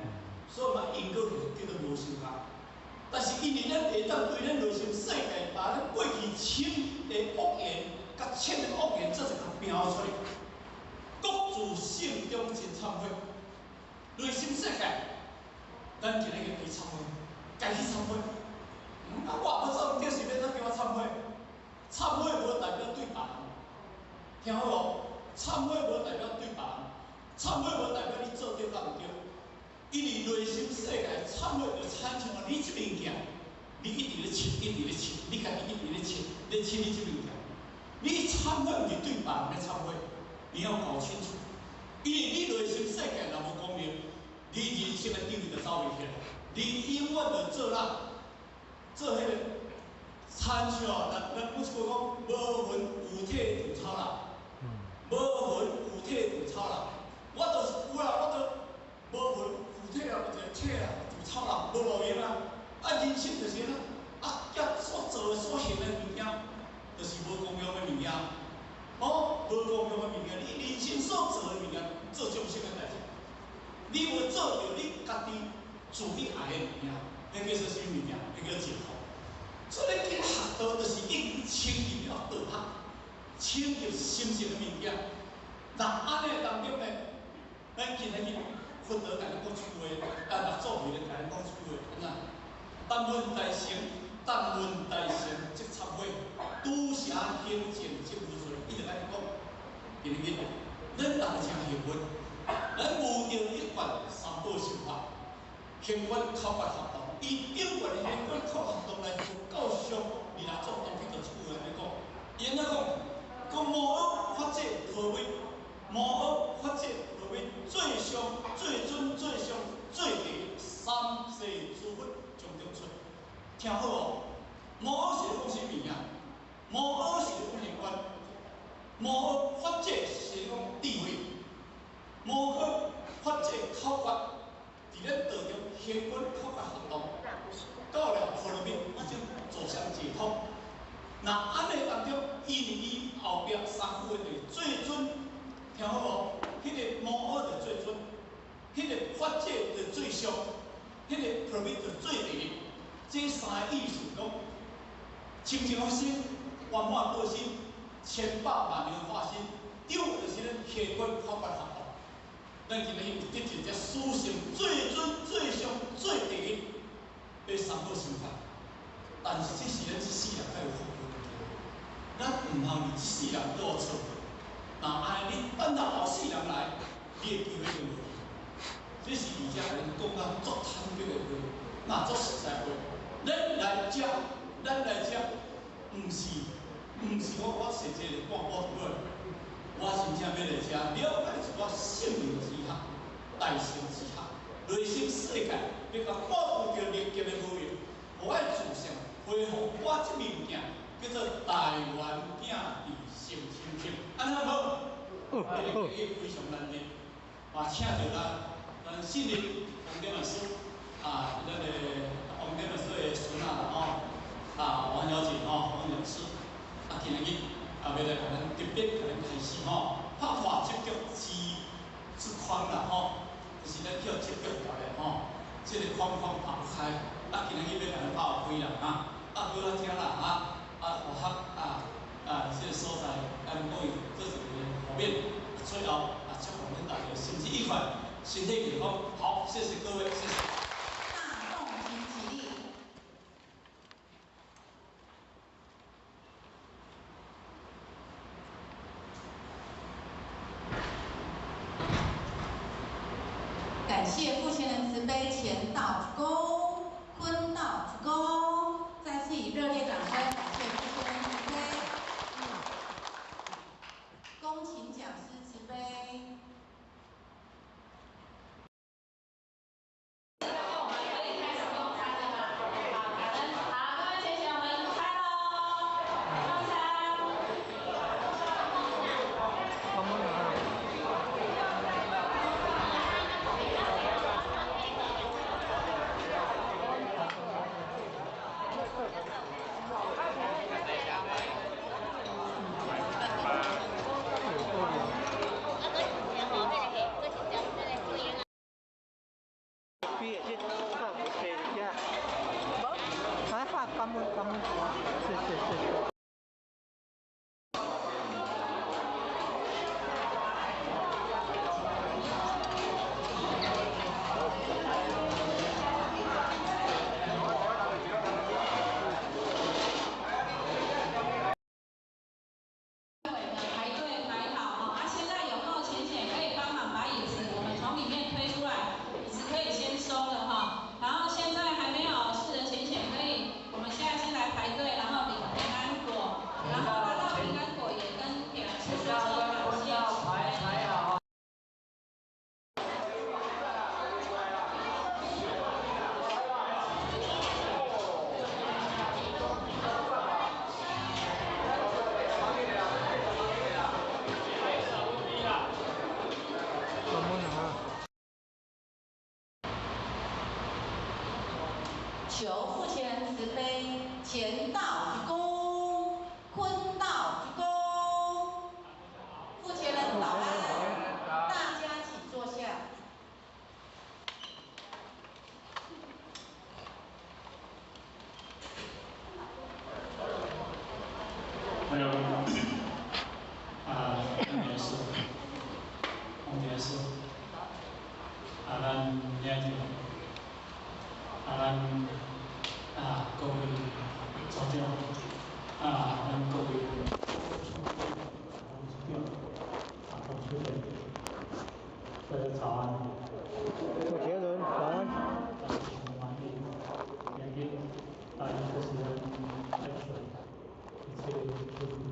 所以嘛，因果叫做无相合。但是因为咱会当对咱内心世界，把咱过去深的恶言，甲浅的恶言，做一个描出来，各自心中真忏悔，内心世界。咱今日去忏悔，该去忏悔。啊，我无做毋对，随便咱叫我忏悔。忏悔无代表对别人，听好无？忏悔无代表对别人，忏悔无代表你做对甲毋对。因为内心世界忏悔就产生了你这物件，你一直咧切，一直咧切，你家己一直咧切，咧切你这物件。你忏悔毋是对别人咧忏悔，你要搞清楚。因为你内心世界若无光明。你人生的地位就走袂起来，你永远就做迄个参像咱有一句讲，无魂有体就超人，无魂有体就超人。我就是有啦，我都无魂有体啊，我就体啊，就超人，无路用啊。啊，人生就是安啊，遐所做的、所行的物件，就是无公平的物件。哦，无公平的物件，你人生所做的物件，做众生的代志。你无做着你家己自己爱的物件，迄叫做什么物件？迄叫净土。所以咱今学道就是应清入了道学，清入心性的物件。那安尼当中呢，咱今日佛陀甲咱讲一句话，六祖会咧甲咱讲一句话，安怎？但闻大乘，但闻大乘即插会，拄邪行正即无罪。伊就甲咱讲，今日咱大家幸运，咱无着一贯三宝修法，行愿口法合同，以顶悬行愿口合同来做教上26祖当去着一句话来讲，伊安怎讲？无恶法者何为？无恶法者何为？最上、最尊、最上、最地三世诸佛从中出。听好哦，无恶是咧讲啥物啊？无恶是咧讲行愿，无恶法者是咧讲智慧，无恶法者口法。伫咱道中行愿口法合同，到了佛入面已经走向解脱。那安尼当中，因伊后壁三句的最尊，听好无？迄个无恶的最尊，迄个法者的最上，迄个 permit 的最第，这三个意思讲，清净发心、圆满报心、千百万年化身，对就是咱行愿口法合同。咱今日有得着这殊胜最尊、最上、最第一的三宝修法，但是这是咱一世人才有福分。咱唔通伫一世人都有错，那安尼你等到后世人来，你的机会就无去。这是而且人讲啊，足坦白的话，那足实在话。咱来遮，唔是我实际的广播过来，我真正要来遮了解一寡圣明之学、大乘之学、内心世界，要甲保护着人间的无用，我爱自信恢复我这物件。叫做台湾囝弟成亲戚，安怎好？这个非常难念，嘛请着咱信任王典老师啊，咱个王典老师的孙啊王小姐王老师今日要来甲咱特别甲咱开始拍破这局之框啦就是咱叫这局条咧这个框拍不开，今日要甲咱拍开啦好好听啦学这个所在，咱可以做一个后面，最后祝福咱大家身体愉快，身体健康。好，谢谢各位，谢谢。大众请起立。感谢父亲人慈悲，前道鞠躬，坤道鞠躬，再次以热烈掌声感谢父亲人慈悲。恭请讲师慈悲。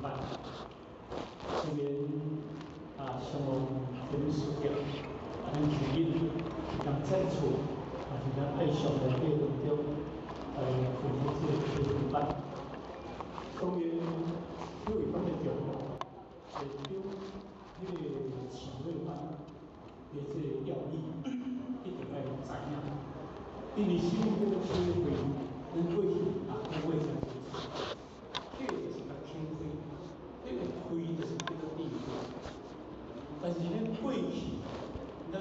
办。这边上午这边事业，咱全面当政处是咱爱上的内容中，负责这个举办。公园有一方面重要，是有迄个市委班的这个要义，一定要知影。因为新这个区会，咱过去单位上接触，这个就是个区会，这个会就是这个地会。但是咱过去，咱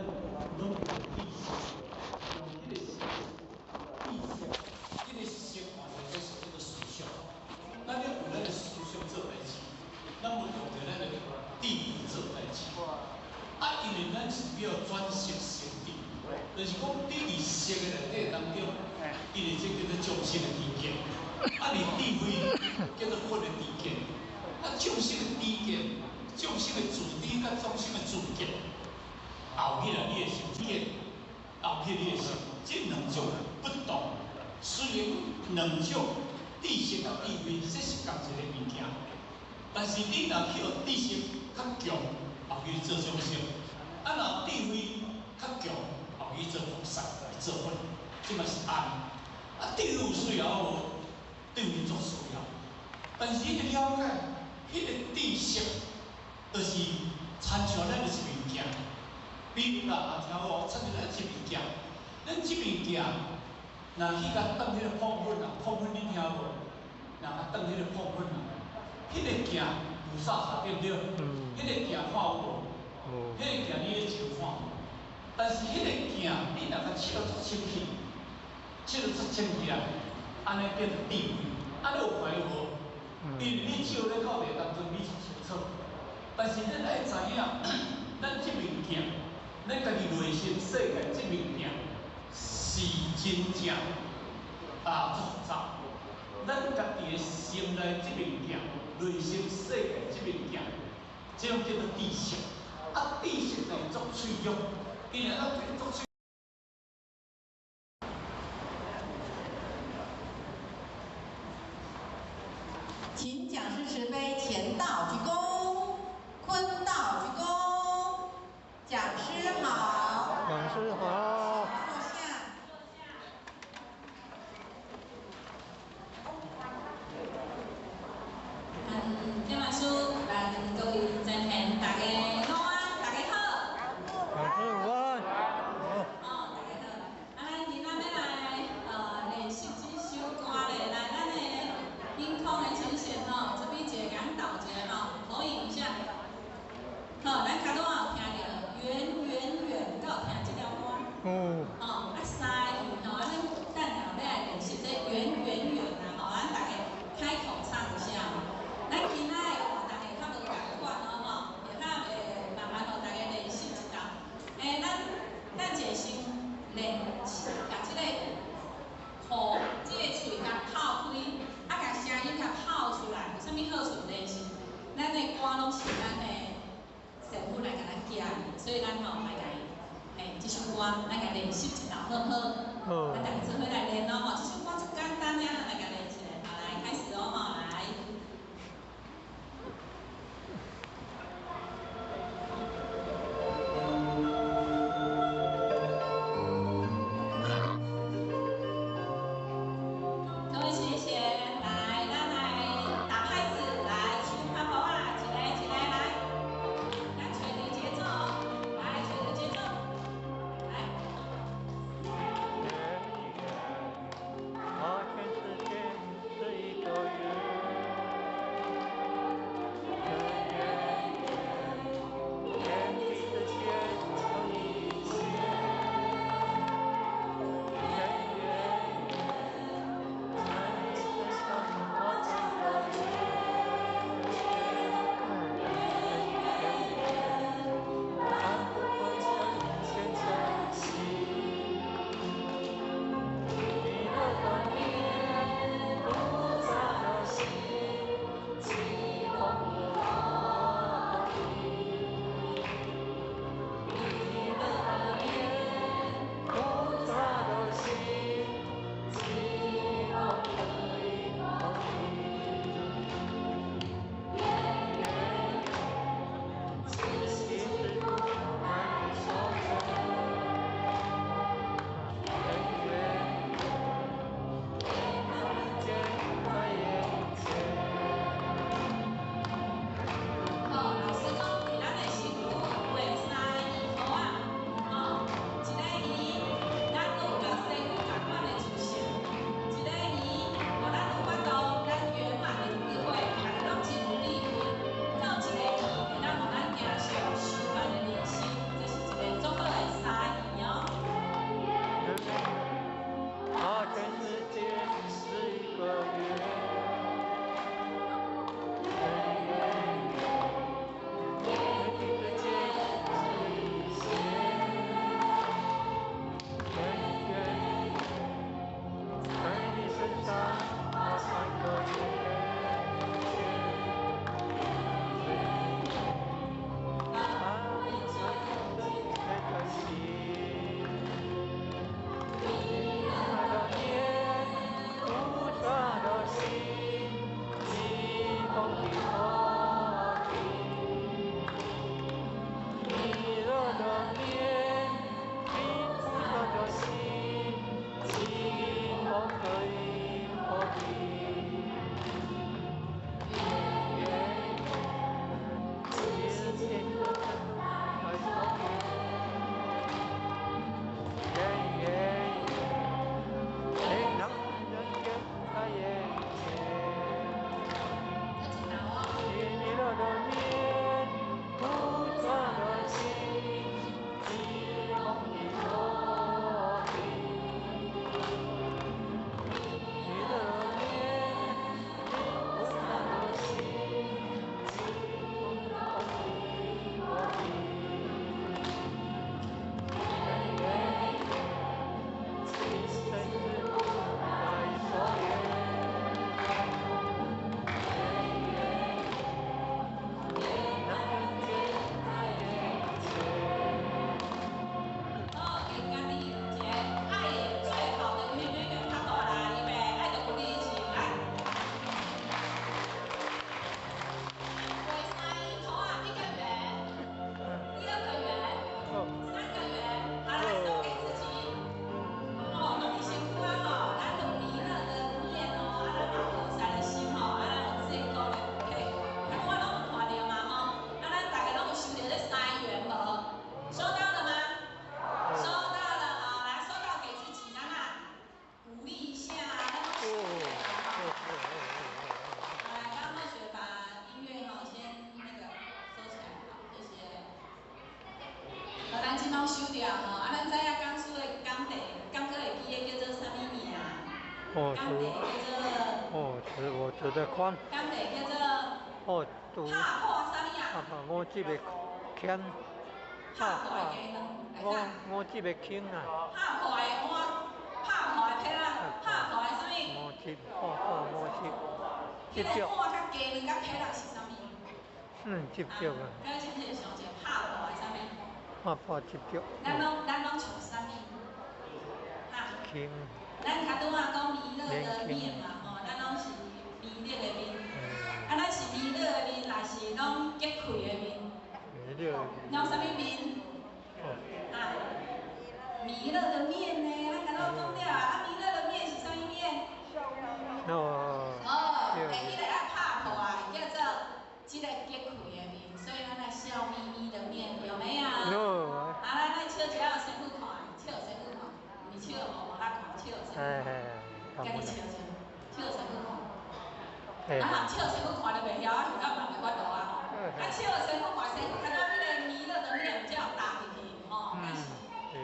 拢有意识，用这个意识，这个生活就是这个思想。咱要有咱的思想做代志，咱要用着咱的地位做代志。因为咱是要转型成地，就是讲伫意识的内底当中，因为这叫做众生的知见，你地位叫做佛的知见，众生的知见，众生的自知甲众生的自见，后起来你的成见，后起你的成，这两种不同。虽然两种知识甲地位，这是同一个物件，但是你若去互知识较强，后去做众生；若智慧较强，后去做菩萨，做佛，这嘛是安。智慧有需要无？智慧足需要，但是迄个了解，迄个知识，就是参像咱就是物件。比如啦，听我参像咱一物件，咱这物件。若去甲当迄个碰粉你听无？若甲当迄个碰粉迄个镜有扫对不对？迄个镜看有无？迄个镜你咧照看，但是迄个镜你若甲切到足清气，切到足清气啊，安尼变成智慧，安尼有坏无？因为你照咧口袋当中你足清楚，但是咱爱知影，咱即物件，咱家己内心世界即物件。是真正足复杂，咱家己的心内即物件，内心世界即物件，这种叫做知识。知识就足脆弱，因为足脆。请讲师慈悲，前道鞠躬，坤道鞠躬，讲师好，讲师好。今晚书各位真贤，大家午安，大家好。讲师午安。大家好。咱今仔要来练习这首歌咧，来咱的天空的呈现这边一个引导一下投影一下。咱脚拄有听到远远远，敢有听这条歌？西去安尼等下要来练习这远远远咱大家开口唱一下。咱今仔大家较无共款也慢慢大家练习一下。咱一个先练，甲这个口，这个喙甲泡开，甲声音甲泡出来，有啥物好处练习？咱的歌拢是咱的师傅来甲咱教的，所以咱来甲伊，这首歌咱甲练习一道，好不好？咱大家做伙来练这首歌足简单呀，咱来甲练一下。来开始来。去啊吼，啊，咱知影港属的港地，港哥会记的叫做啥物名？港地叫做。我知道看。港地叫做。拍破啥物啊？我这边捡。拍破的鸡卵，我这边捡啊。拍破的碗，拍破的撇仔，拍破的啥物？我这，迄个碗甲鸡卵甲撇仔是啥物？接着啊。咱是不是想一个拍破的啥物？拍破接着。咱拢像啥物？哈？轻。咱较拄仔讲弥勒的面嘛吼，咱拢是弥勒的面。啊，咱是弥勒的面，也是拢结开的面。拢啥物面？啊，弥勒的面呢？咱刚刚讲了啊，弥勒的面是啥物面？第一个爱拍破啊，叫做即个结开的面，所以咱来笑眯眯的面，有没有？啊，咱来笑一下身躯看，笑身躯看，毋是笑无啦看，笑身躯看，家己笑笑，笑身躯看。啊，笑身躯看就袂晓啊，就到人袂法度啊吼。啊，笑身躯看，身躯看到迄个弥勒的面，才有搭进去吼，但是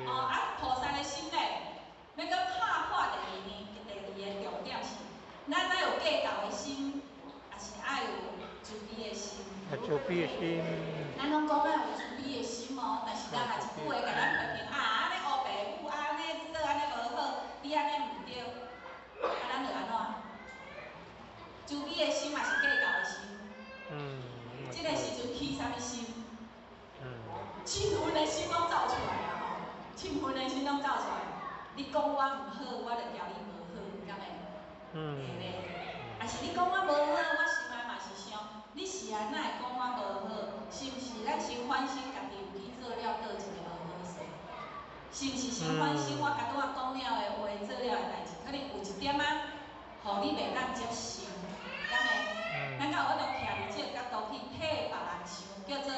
啊，菩萨的心嘞，要搁拍破第二个重点是，咱爱有计较的心，也是爱有慈悲的心。慈悲的心。咱拢讲咱有慈悲的心哦，但是咱也一句话甲咱批评啊，安尼黑白母，安尼做安尼无好，你安尼毋对，啊，咱就安怎？慈悲的心嘛是计较的心。这个时阵起啥物心？嗔恨的心拢走出来啊吼！嗔恨的心拢走出来。你讲我毋好，我就调你无好，敢会？会咧。啊是你讲我无好，我心内嘛是想，你是安哪会讲我无好？是毋是咱先反省家己有去做了倒一个无好势？是毋是先反省我甲拄仔讲了的话、做了的代志，可能有一点仔，互你袂当接受，敢会？咱敢有法度徛伫即个角度去替别人想，叫做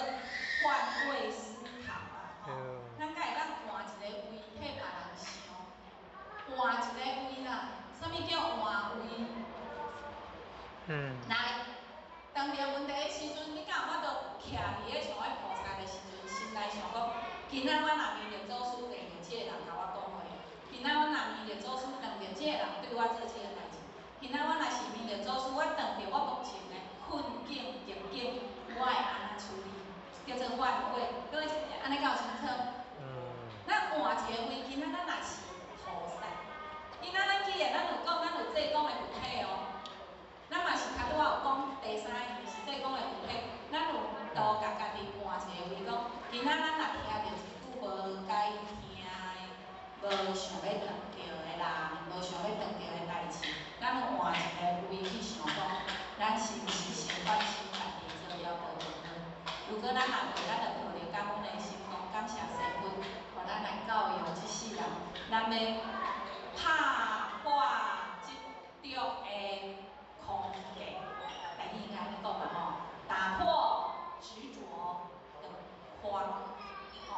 换位思考啊！吼，咱敢会当换一个位替别人想，换一个位啦。啥物叫换位？来，当着问题的时阵，你敢有法度徛伫咧像迄菩萨的时阵，心内想讲，今仔我若面着祖师遇着即个人甲我讲话，今仔我若面着祖师遇着即个人对我做即个代志。今仔我若是面着祖师，我碰着我目前的困境、逆境，我会安怎处理？叫做换位，各位安尼敢有清楚？咱换一个位，今仔咱若是菩萨，今仔咱既然咱有讲，咱有济公的佛体哦，咱嘛是较拄仔有讲第三样是济公的佛体，咱有度甲家己换一个位，讲今仔咱若听着一句无该听的，无想要当着的人，无想要当着的代志。咱换一个位去想讲，咱是毋是先反省家己做了无好？如果咱若袂，咱就抱着感恩的心讲，感谢师父，互咱来教育即世人，咱要拍破即着的空隙。台语应该安尼讲嘛吼，打破执着的框，吼，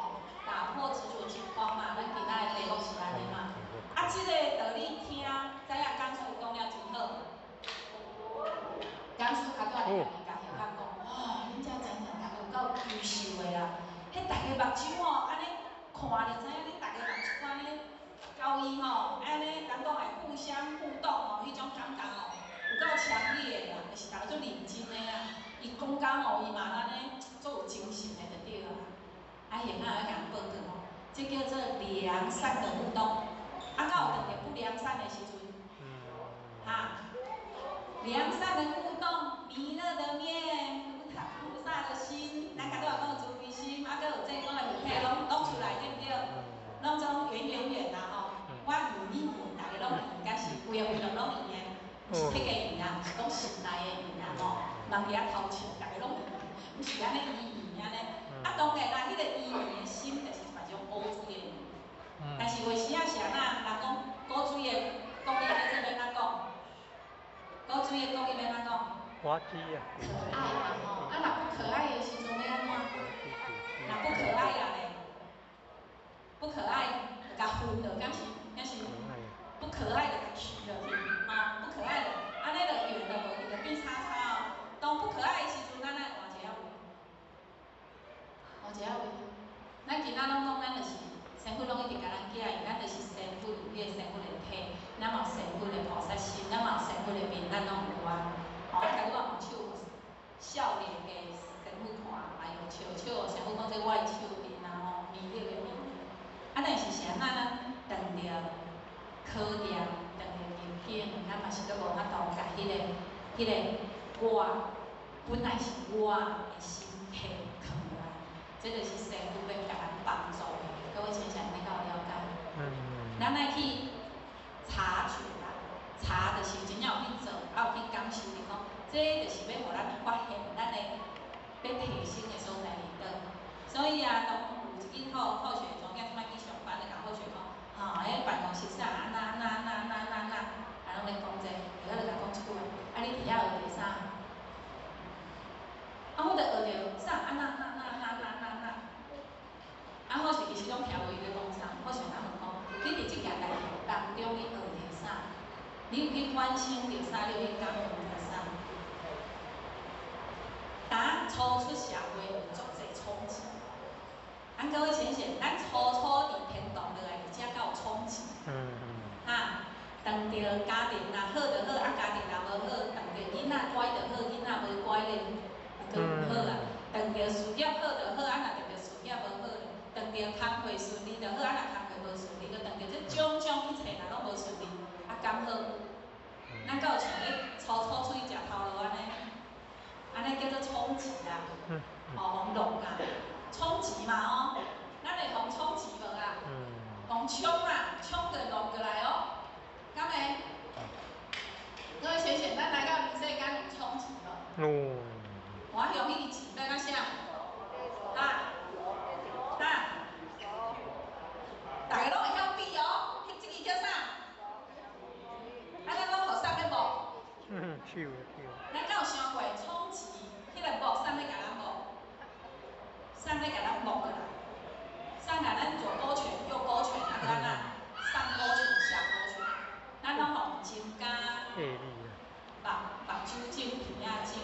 打破执着之框嘛。咱今仔的题目是安尼嘛。啊，即个道理听，知影讲师讲了真好。讲师较早咧家己甲讲，哇，恁遮真正大家有够优秀的啦！迄大家目睭哦，安尼看就知影，恁大家目睭安尼交易吼，安尼咱讲会互相互动吼，迄种感觉哦，有够强烈的啦，就是大家做认真的啦。伊讲讲哦，伊嘛安尼做有精神的就对啦。啊，现在要甲人报告哦，这叫做良善的互动。啊，敢有当着不良善的时阵？哈，良善的互动，弥勒的面，菩萨的心，咱甲拄仔讲慈悲心，啊，搁有济公的佛体，拢出来对不对？拢总圆啦吼。我圆，大家拢圆，敢是规个活动拢圆的，毋是迄个圆啊，是讲心内的圆啊吼。人伫遐偷笑，大家拢圆，毋是安尼圆安尼。啊，当然啦，迄个圆的心就是一种乌水的圆。但是为时啊是安那，人讲古水的讲义在这边哪讲？古水的讲义要安怎讲？我知啊。可爱嘛吼，啊若不可爱的时阵要安怎？若不可爱啦咧，不可爱就甲分了，敢是不可爱就甲去落去，啊不可爱的，安尼就圆就无去，就变叉叉哦。当不可爱的时阵，咱来换一个位，换一个位。咱今仔拢讲咱就是。个师傅看，哎呦，笑笑，师傅讲这我的手面啊吼，面了的面。啊，但是是安那当着考验，当着入境，咱嘛是都无法度甲迄个我本来是我的心体藏来，这就是师傅要甲咱帮助的。各位亲像你够了解？咱来去查处啦，查就是真正有去做，啊有去感受的讲，这就是要互咱发现咱的要提升的所在伫倒。所以啊，当有一间好学从囝即摆去上班的甲好学讲，迄办公室啥安那，啊拢咧讲这，就甲讲一句话，啊你伫遐学着啥？啊我着学着啥安那，啊好像其实拢听无伊咧讲啥，好像咱问讲，你伫即件代志当中你学着啥？你有去关心着啥？你有去感恩着啥？当初出社会有足侪冲击，各位亲戚，咱初伫天堂落来，而且较有冲击。当着家庭若好就好，啊家庭若无好，当着囡仔乖就好，囡仔无乖咧，就毋好啊。当着事业好就好，啊若当着事业无好咧，当着工课顺利就好，啊若工课无顺利，就当着这种种一切若拢无顺利，啊刚好，咱敢有像咧初出去食头路安尼，安尼叫做冲击啦，互弄啊，冲击嘛吼，咱会互冲击无啊？互冲啊，冲就弄过来哦，敢会？各位学姐，咱来到人世间有冲击无？我用迄个字要甲啥？大家拢会晓比哦，迄即个叫啥？咱拢学送咧无？咱敢有想过冲击？迄个木送咧甲咱无？送咧甲咱木过来，送甲咱左勾拳、右勾拳，啊个安那？上勾拳、下勾拳，咱拢互增加目睭镜、鼻仔镜，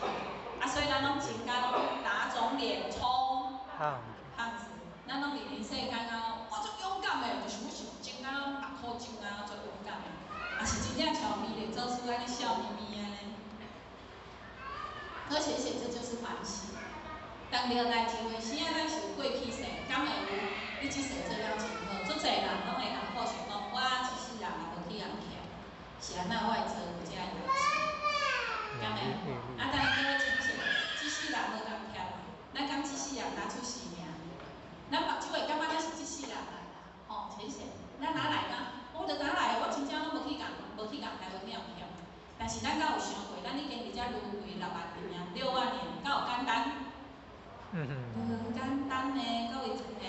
啊所以咱拢增加拢打肿脸充胖子，咱拢伫人世间啊，我足勇敢的，就是我是增加目眶镜啊，足勇敢的，啊是真正像美丽做出安尼笑眯眯安尼。而且这就是反省。当着代志的时啊，咱是有过去世，敢会有你即世做了真好？足侪人拢会人好想讲，我一世人也无去人欠，是安那我会做有遮代志，敢会？啊，但是各位亲戚，即世人无人欠，咱讲即世人拿出性命，咱目睭会感觉咱是即世人来啦，吼，亲戚，咱哪来吗？我着哪来？我真正拢无去台，无去人欠。但是咱敢有想过，咱已经伫遮轮回6万年啊，6万年，敢有简单？无简单呢，各位亲戚，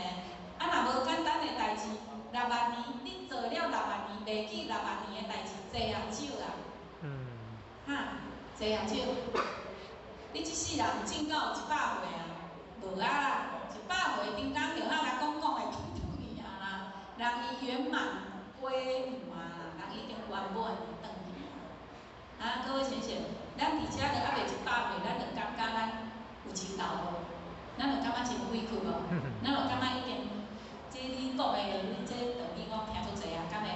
啊若无简单的代志，6万年，你做了6万年，袂记6万年的代志，济也少啊。济也少。你即世人种到100岁啊，无啊，100岁顶当着咱来讲的去去啊啦，人伊圆满归母啊，人已经圆满转去啊。各位亲戚，咱伫遮着还袂100岁，咱着感觉咱有钱到无？咱就感觉真委屈无？咱就感觉已经，这你讲的，你这道理我听足济啊，敢会？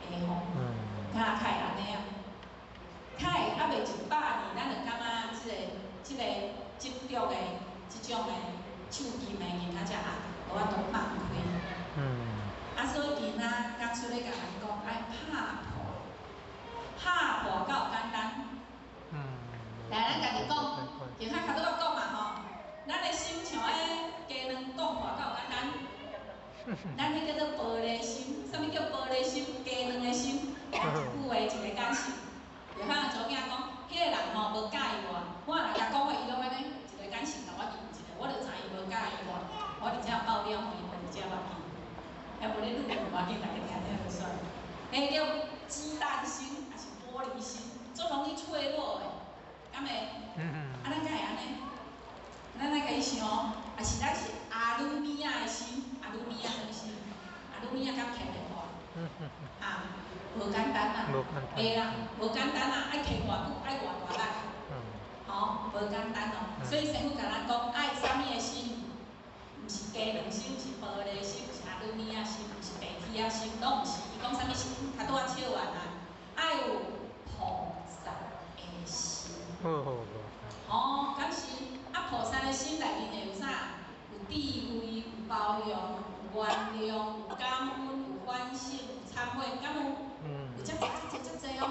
会吼？较会安尼啊？较会还袂100年，咱就感觉即种的手机的人啊，才红，无法度放开。啊，所以因啊，刚出咧甲咱讲，爱拍破较简单。来，咱家己讲，就较拄仔讲嘛吼。咱的心像迄鸡卵讲破较简单，咱迄叫做玻璃心。啥物叫玻璃心？鸡卵的心，一句话一个感受。就像做囝讲，迄个人吼无介意我若甲讲话，伊拢安尼一个感受甲我应一个，我就知伊无介意我伫遮爆料，伊无伫遮无紧，还无咧录无要紧，大家听听就算。迄叫鸡蛋心，还是玻璃心，足容易脆弱的，敢会？咱敢会安尼？咱来家己想，也是咱是阿鲁米亚的心，阿鲁米亚什么心？阿鲁米亚敢听袂破？无简单啦，会啦，无简单啦，爱听偌久，爱偌大力，吼，无简单哦。所以师傅甲咱讲，爱啥物的心？毋是鸡卵心，毋是玻璃心，毋是阿鲁米亚心，毋是白铁啊心，拢毋是。伊讲啥物心？较拄仔笑完啊，爱有菩萨的心。敢是原谅、有感恩、有反省、有忏悔，敢有？有遮济哦。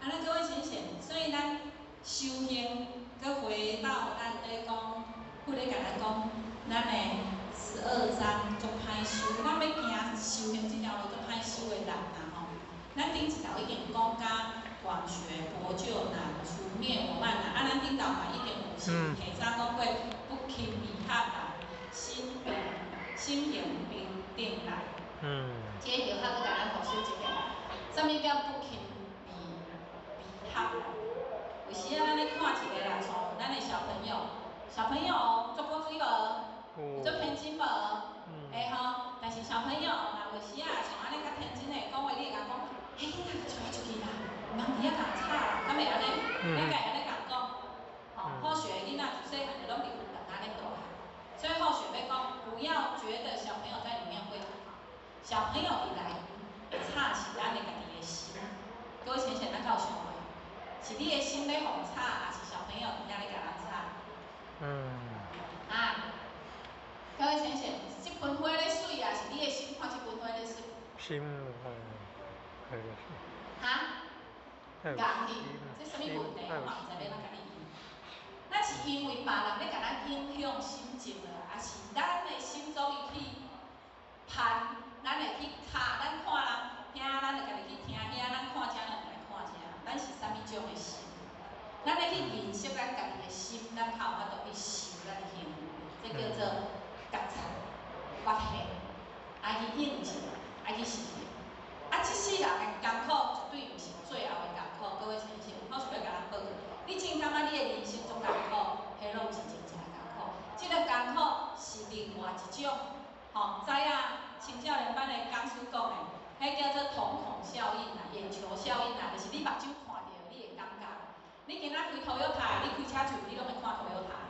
安尼各位先生，所以咱修行，搁回到咱咧讲，不咧甲咱讲，咱诶12章足歹修，咱要行修行这条路足歹修诶人啦吼。咱顶一道已经讲甲广学博救难，除灭我慢难。咱顶道嘛已经有下早讲过，不轻迷惑人，心平定来。这个药学搁甲咱复习一遍，啥物叫不轻迷惑人？有时啊，咱咧看一个啦，像咱的小朋友足古锥无？足天真无？会吼，但是小朋友若有时啊，像安尼较天真的讲话，你会甲讲，嘿，囡仔甲出来出去啦，毋通伫遐共吵啦，敢袂安尼？你家安尼共讲，吼，好学的囡仔自细汉就拢伫有人安尼大汉，所以好学要讲，不要觉得小朋友在里面会好，小朋友伫内会吵是咱的家己的心。各位先生，咱有想过？是你的心咧互吵，还是小朋友伫遐咧甲人吵？各位先生，这盆花咧水啊，是你的心看这盆花咧水？心讲你，这什么问题？我嘛毋知要怎甲你应。咱是因为别人咧甲咱影响心情啊，还是咱的心中伊去攀，咱会去吵，咱看人听，咱就家己去听遐，咱看遮咱就来看遮，咱是啥物种的心？咱咧去认识咱家己的心，咱才有法度去修咱的行为，这叫做觉察、发现，爱去应用，爱去实现。啊，这世人的艰苦绝对毋是最后的艰苦，各位先生，我想要甲咱报告，你真感觉你的人生足艰苦，迄拢毋是真正的艰苦，这个艰苦是另外一种，吼，知影青少年班的讲师讲的，迄叫做瞳孔效应啦、眼球效应啦，就是你目睭看到，你会感觉。你今仔开Toyota，你开车出你拢会看Toyota。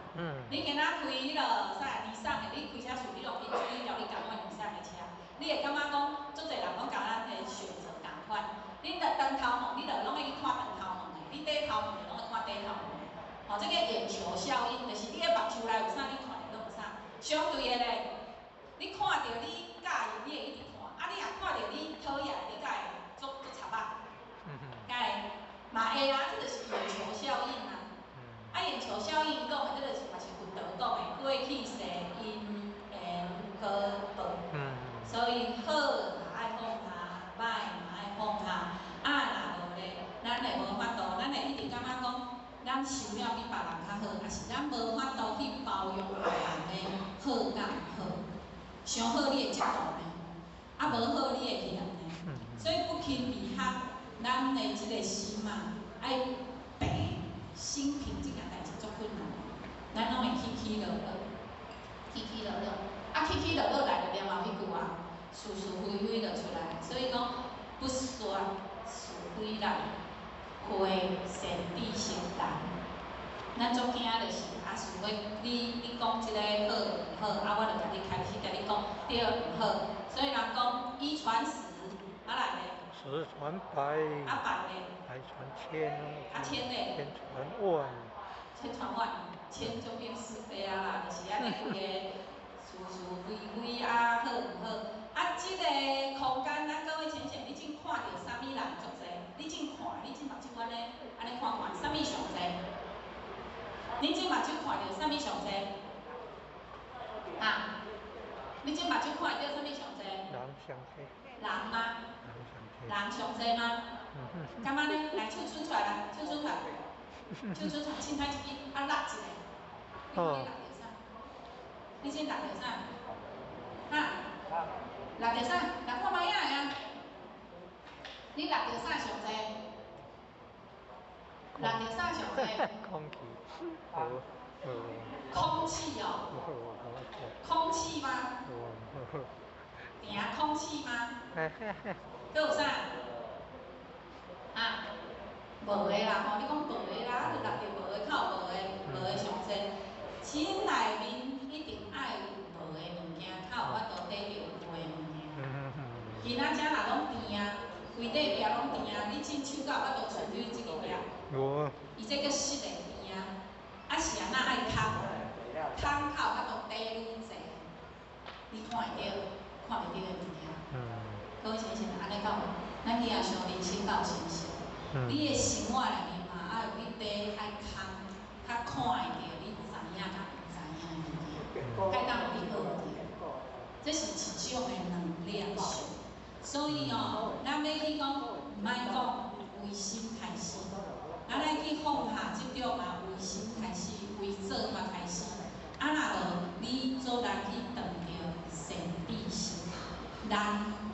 你今仔开迄个啥尼桑的，你开车出你拢会注意到你共款尼桑的车。你会感觉讲，足侪人拢甲咱的选择共款。你着长头毛，你着拢会去看长头毛的；你短头毛的，拢会看短头毛的。吼，这个眼球效应，就是你的目睭内有啥，你看到拢有啥。相对的咧，你看到你介意，你会一直看；啊，你若看到你讨厌的，你才会足插啊。才会嘛会啊，这就是眼球效应啊。眼球效应讲的，这就是嘛是佛陀讲的，过去世因缘果报。所以好嘛爱放下，歹嘛爱放下。若无咧，咱会无法度，咱会一直感觉讲，咱修了比别人较好，还是咱无法度去包容别人的好甲毋好。上好你会嫉妒呢，无好你会嫌呢。所以不轻迷惑咱的即个心啊，爱平心平这件代志足困难的，咱拢会起落落。啊，起落落来就念后迄句啊，是非非就出来。所以讲，不说是非人，会善地心难。咱足惊就是啊，想要你讲即个好毋好，啊，我就甲你开始甲你讲对毋好。所以人讲一传十，啊来咧。十传百。啊百咧。百传千。啊千咧。千传万。千传万，千就变是非啊啦，就是安尼规个。是非非啊，好毋好？啊，即个空间，咱各位先生，你正看到啥物人足济？你正看，你正目睭安尼看，啥物上济？你正目睭看到啥物上济？啊？你正目睭看到啥物上济？人上济。人吗？人上济吗？敢安尼？来，手伸出来啦，手伸出来，手伸出来，轻拍一支，啊，落一个，你看你落着啥？你先落着啥？哈？落着啥？来看卖影的啊！你落着啥上济？落着啥上济？空气。空气哦。空气吗？空气吗？搁有啥？啊？无的啦吼，你讲无的啦，就落着无的，较有无的上济。心内面一定爱有无的物件，才有法度得到有的物件。今仔遮若拢甜啊，规块壁拢甜啊，你真手甲有法度处理即个壁？无。伊这叫湿的甜啊，啊是安那爱空，空才有法度得愈济。你看会到，看定上人生到成熟。你的生活内面嘛，爱有迄块爱空，较看会着你知影甲唔知影的物件，该当有去学着。这是一种的能量性。所以咱要去讲，唔爱讲为心开始，咱来去放下即种为心开始，为做嘛开始。若你做人去断着善知识，人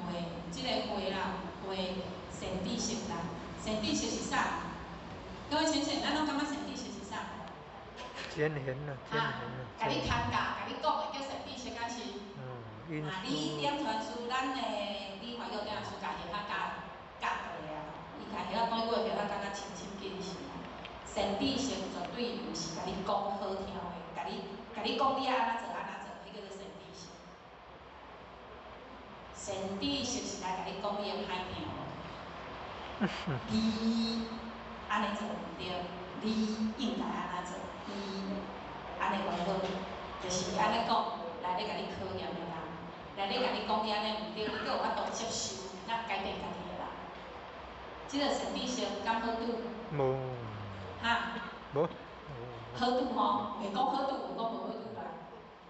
会即个会啦，会善知识人，善知识是啥？各位先生，咱拢感觉善知识是啥？天贤啊，天贤啊！甲你谈价，甲你讲的叫善知识，敢是？你点传输，咱的理法药点书家己较教的啊，伊家己讲过叫较清清见是啊。善知识绝对毋是甲你讲好听的，甲你讲你安怎做安怎做，迄叫做善知识。善知识是来甲你讲你的歹听的，你安尼做毋对，你应该安怎做，你安尼袂好，就是安尼讲来咧甲你考验的人。来咧甲你讲你安尼毋对，你阁有法度接受，咱改变家己的人。即个善知识敢好拄？无。哈？无。好拄吼，袂讲好拄，袂讲无好拄啦。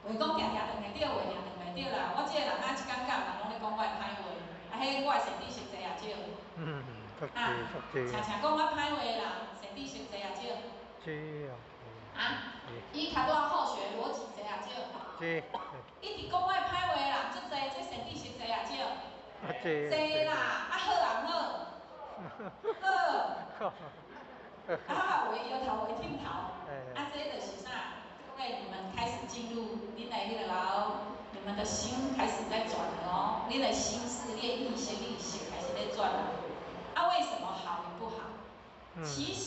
袂讲定定断会对，袂定断袂对啦。我即个人一感觉人拢咧讲我的歹话，迄我的善知識侪也少。常常讲我歹话的人，善知識侪也少。伊較拄好學邏輯侪也少。一直講我歹話的人，足濟，這善知識侪也少。濟啦，好人好。好。回搖頭回聽頭。這就是啥？因為你們開始進入你的迄個你們的心開始在轉了哦，你的心思、你的意識開始在轉了。為什麼好與不好？其實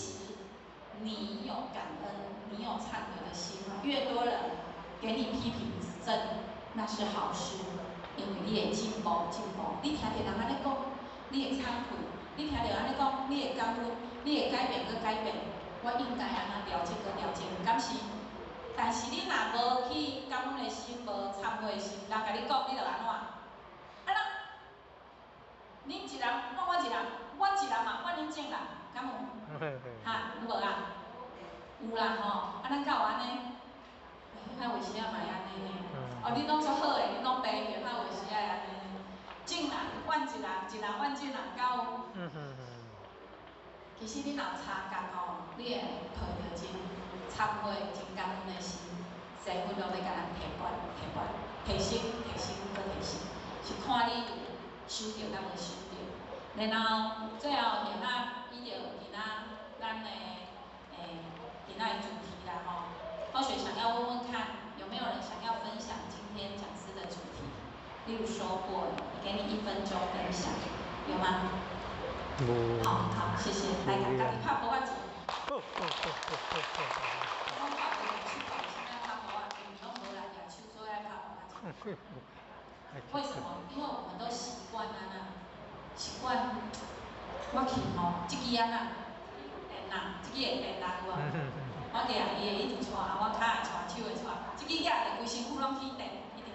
你有感恩，你有懺悔的心，越多人給你批評指正，那是好事，因為你會進步。你聽到人安尼講，你會懺悔；你聽到安尼講，你會感恩，你會改變改變。我應該安怎了解了解，敢是？但是你若無去感恩的心，無懺悔的心，人甲你講，你就安怎？恁一人，我一人，我一人嘛，我恁正人，敢有？哈，有无啊？有啦吼，咱敢有安尼？遐有时啊嘛会安尼呢。恁拢足好诶，恁拢白着，遐有时啊会安尼呢。正人怨一人，一人怨正人，敢有？其实恁若有差觉你会抱着真忏悔、真感恩的心，师父拢要甲咱提拔、提升、搁提升，是看你收着敢无收着。然后最后现在依着今仔咱的今仔的主题啦吼，或许想要问问看，有没有人想要分享今天讲师的主题？例如收获，给你1分钟分享，有吗？好，谢谢。来，家己拍鼓仔一。我拍鼓仔手搞，现在拍鼓仔，拢无来举手，所以爱拍鼓仔。为什么？因为我们都习惯习惯我去吼，即支安那电呐，即支会电呐有无？我举伊会一直带，我脚会带，手会带，即支举着规身躯拢去电，一直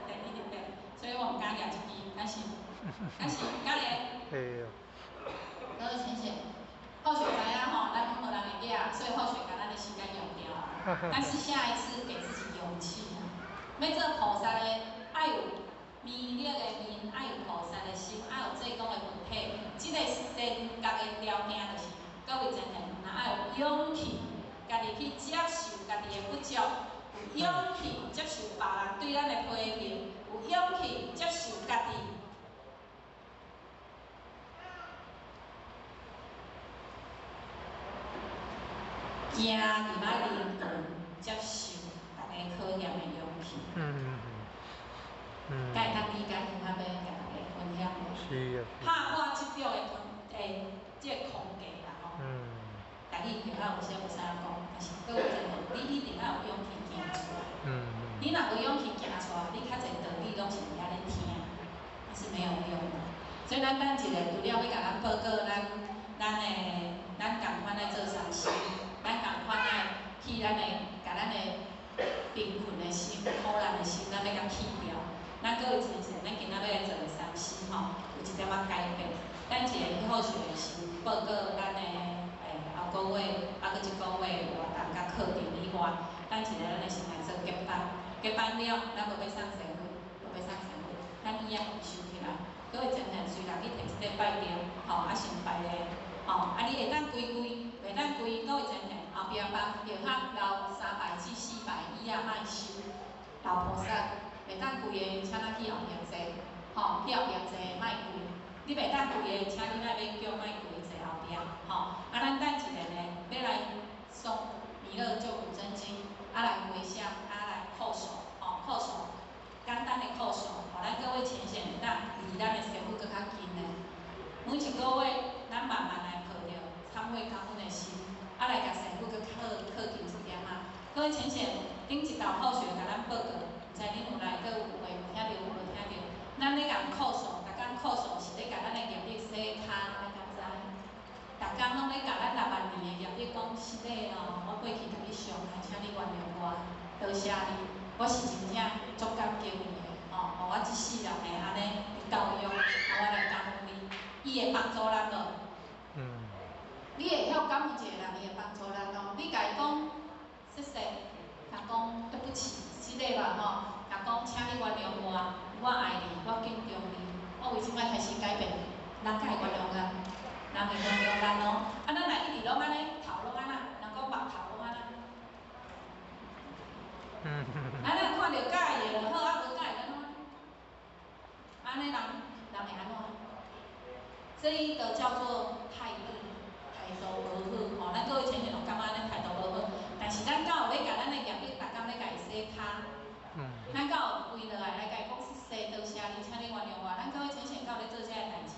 电，所以我毋敢举即支，敢是？敢咧？会啊。各位先生，或许知影吼，咱无人会举，所以或许把咱的时间用掉啊。但是下一次给自己勇气啊！要做菩萨的，爱有弥勒的面，爱有菩萨的心，爱有济公的本体。这个人格的条件就是，各位先生，若爱有勇气，家己去接受家己的不足，有勇气接受别人对咱的批评，有勇气接受家己。行入来灵魂，接受大家考验的勇气。该当理解有法要甲大家分享无？是啊。拍我即种即个空格啦吼。家己其他有啥讲，但是各位真的，你一定要有勇气行出来。你若无勇气行出来，你较侪道理拢是伫遐咧听，那是没有用的。所以咱等一个除了要甲咱报告咱共款来做善事。咱共款爱去甲咱的贫困的心、苦难的心，咱要甲去掉。咱各位先生，咱今仔要来做善事吼，有一点仔改变。咱一个好学的是报告咱的后个月，啊，搁一个月活动甲课程以外，咱一个咱的先来做结班，结班了，咱无要送生费，无要送生费，咱以后收起来。各位真正虽然你摕一个拜吊，吼，啊先拜礼，吼，啊你会当规规，袂当规，各位真正后壁帮着较留3拜至4拜以啊莫收，留菩萨，袂当规个，请咱去后壁坐，吼，去后壁坐莫规。你袂当规个，请你来要叫莫规坐后壁，吼，啊咱等一下呢，要来送弥勒救苦真经，啊来回向，啊来叩首，吼，叩首。简单的叩首，互咱各位浅显会当离咱的师父搁较近的。每一个月，咱慢慢来抱着忏悔感恩的心，啊来甲师父搁靠近一点仔。各位浅显，顶一道后续甲咱报告，毋知恁有来搁有话有听着无听着？咱咧甲叩首，逐工叩首是咧甲咱的业力洗骹，你敢知？逐工拢咧甲咱6万年的业力讲是咧哦，我过去甲你伤害，请你原谅我，多谢你。我是真正足感激你的，吼，互我一世人会安尼教育，互我来感恩你，伊会帮助咱咯。你会晓感恩一个人，伊会帮助咱咯。你甲伊讲谢谢，甲讲对不起，是咧吧吼？甲讲请你原谅我，我爱你，我敬重你，我为即摆开始改变，人会原谅咱，人会原谅咱咯。啊，咱若一直拢安尼，头拢安那，人讲目头拢安那。咱看到介意就好，啊无介意咱怎？安尼人会安怎？这一个叫做态度无好，吼，咱各位前天拢感觉咱态度无好，但是咱敢有咧甲咱的业力，逐工咧甲伊洗骹，咱敢有跪落来甲伊讲谢谢，多谢你，请你原谅我。咱各位前天敢有咧做这个代志？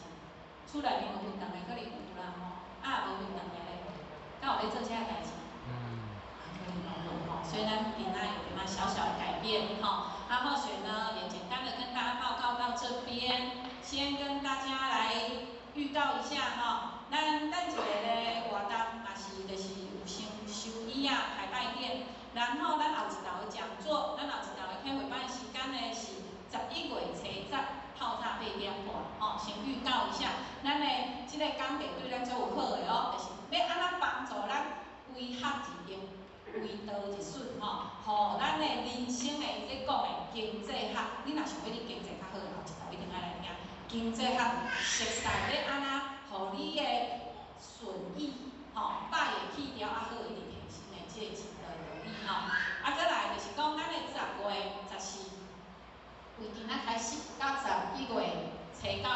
厝内面有运动的，可能有啦吼，啊无运动的咧，敢有咧做这个代志？所以咱今仔有点小小的改变哈，那或许呢也简单的跟大家报告到这边，先跟大家来预告一下哈。咱一个咧活动嘛是就是有先收椅啊、排拜殿，然后咱后一道的讲座，咱后一道的开会班时间呢是11月初10，透早8点半，吼，先预告一下，咱的这个讲题对咱最有好的哦，就是要安怎帮助咱规划一定。为道一顺吼，互咱的人生的即讲的经济学，你若想要你经济较好，后一道一定爱来听。经济学熟悉咧安怎，互你的顺意吼，百业去掉啊好，一直提升的即个钱的能力吼。啊，再来就是讲咱的10月14，为今仔开始到11月初9，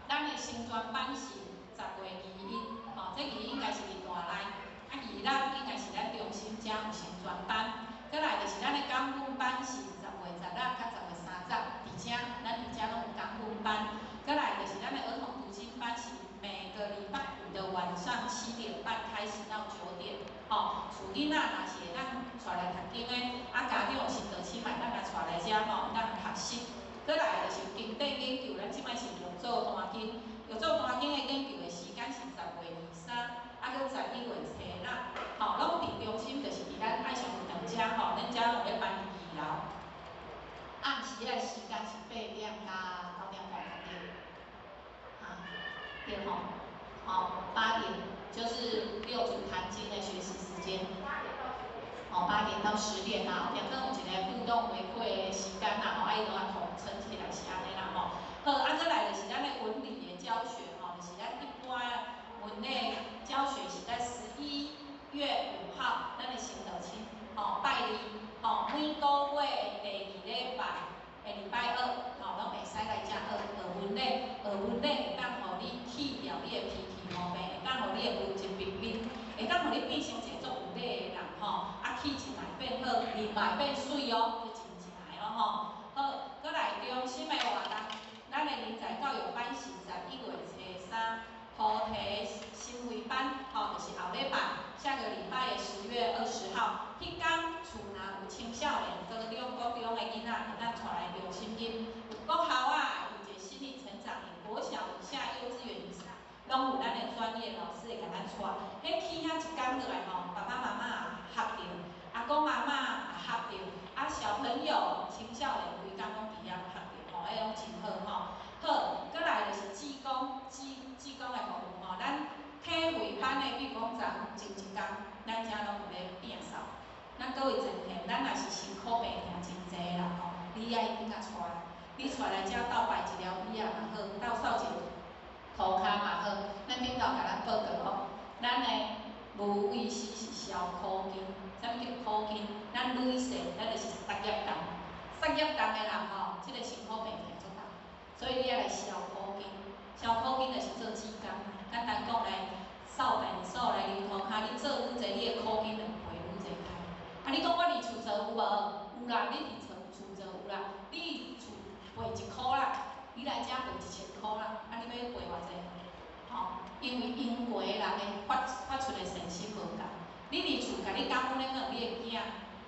咱的新专班是10月21，吼，这应该是伫大内。啊，二咱应该是咱中心遮有新专班，再来就是咱的港文班是10月10日到10月30日，伫遮咱伫遮拢有港文班，再来就是咱的儿童读经班是每个礼拜5的晚上7点半开始到9点，吼，厝囡仔若是会当带来读经的，啊家长有心就请买咱来带来遮吼，当学习。再来就是经典研究，咱即摆是用做单经，用做单经的研究的时间是10月23，啊，搁11月初6，吼，拢伫中心，就是伫咱爱上运动遮吼，咱遮有咧办2楼，按时的时间是8点到9点半左右，啊，对吼，好，8点就是6组谈经的学习时间。哦，8点到10点啦，后壁可能有一个互动回馈的时间啦，吼，啊，伊拢啊统称起来是安尼啦，吼。好，啊，再来就是咱的文理的教学，吼，就是咱一般文类教学是在11月5号，咱的星期天，吼，拜二，吼，每个月第2礼拜的礼拜2，吼，拢会使来遮学文类，学文类会当互你去掉你的脾气毛病，会当互你的文质彬彬，会当互你变成一个足有礼的人，吼，啊，气质来变好，面来变水哦，就真正的哦，吼。好，再来中心的活动，咱的人才教育班是11月初3，菩提心慧班，吼，就是后礼拜，下个礼拜的10月20号，迄天厝若有青少年、高中、国中的囡仔，会当带来中心音，有国校啊，有一个心理成长的国小以下、幼稚园以上。拢有咱的专业老师会甲咱带，迄去遐一工落来吼，爸爸妈妈也合着，阿公阿嬷也合着，啊小朋友、青少年规工拢伫遐合着，吼，迄拢真好吼。好，再来就是志工咱各位前线，咱若是辛苦病痛真济啦吼，你也一定甲带来，你带来遮斗摆一条椅仔嘛好，斗扫一个涂骹嘛好，咱顶头甲咱报告哦，咱的无卫生是消苦金，啥物叫苦金？咱女性咱就是杀业工，杀业工的人吼，即、个辛苦病痛足大，所以你要来消苦金，消苦金就是做指甲，简单讲来扫便所来流涂骹，你做愈济，你的苦金就赔愈济开。啊，你讲我伫厝做有无？有啦，你伫厝做有啦，你厝赔1箍啦，你来遮赔1000箍啦，啊，你要赔偌济？吼，因为英国的人的发出的信息无共，你伫厝，甲你感恩咧，你的囝、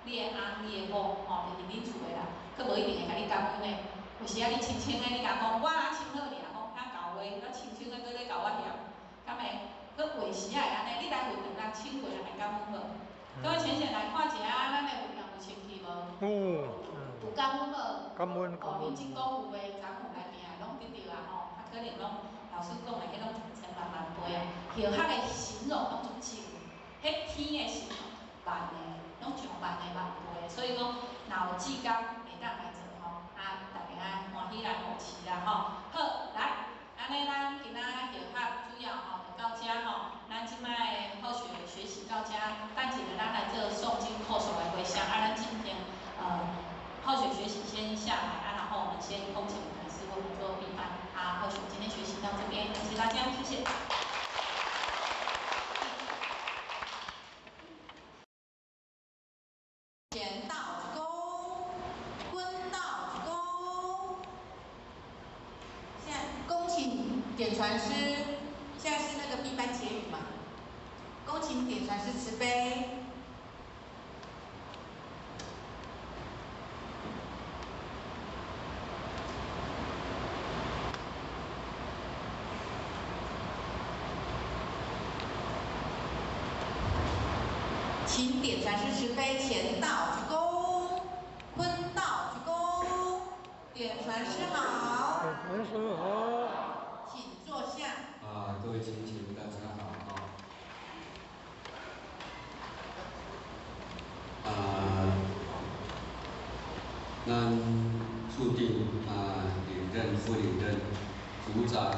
你的翁、你的某，吼，就是恁厝的人，佫无一定会甲你感恩的。有时啊，你清清的，你甲讲，我啊清好尔，讲较厚话，我清清的，佫咧甲我嫌，敢会？佫话时啊会安尼，你来回两人清过人会感恩无？各位前线来看一下，咱的有人有清气无？有感恩无？感恩。哦，恁即讲有诶，昨有来拼拢得着啊吼，啊可能拢老师讲的迄种千万万倍啊，叶学的形容拢足少，迄天的形容万的，拢上万的万倍，所以讲若有志工会当来做吼，啊大家欢喜来扶持啦吼。好，来，安尼咱今仔叶学主要吼就到遮吼，咱即摆的好学习到遮，等一下咱来做诵经口述的回向，啊咱今天好学习先下来啊，然后我们先恭请谭师傅做闭班啊。好学今天学习到这边，感谢大家，谢谢。剪刀鞠躬，坤道鞠躬。现在恭请点传师，现在是那个闭班结语嘛？恭请点传师慈悲。请点传师慈悲，前道鞠躬，坤道鞠躬，点传师好。点传师好。请坐下。各位亲戚大家好咱注定领任、副领任、组长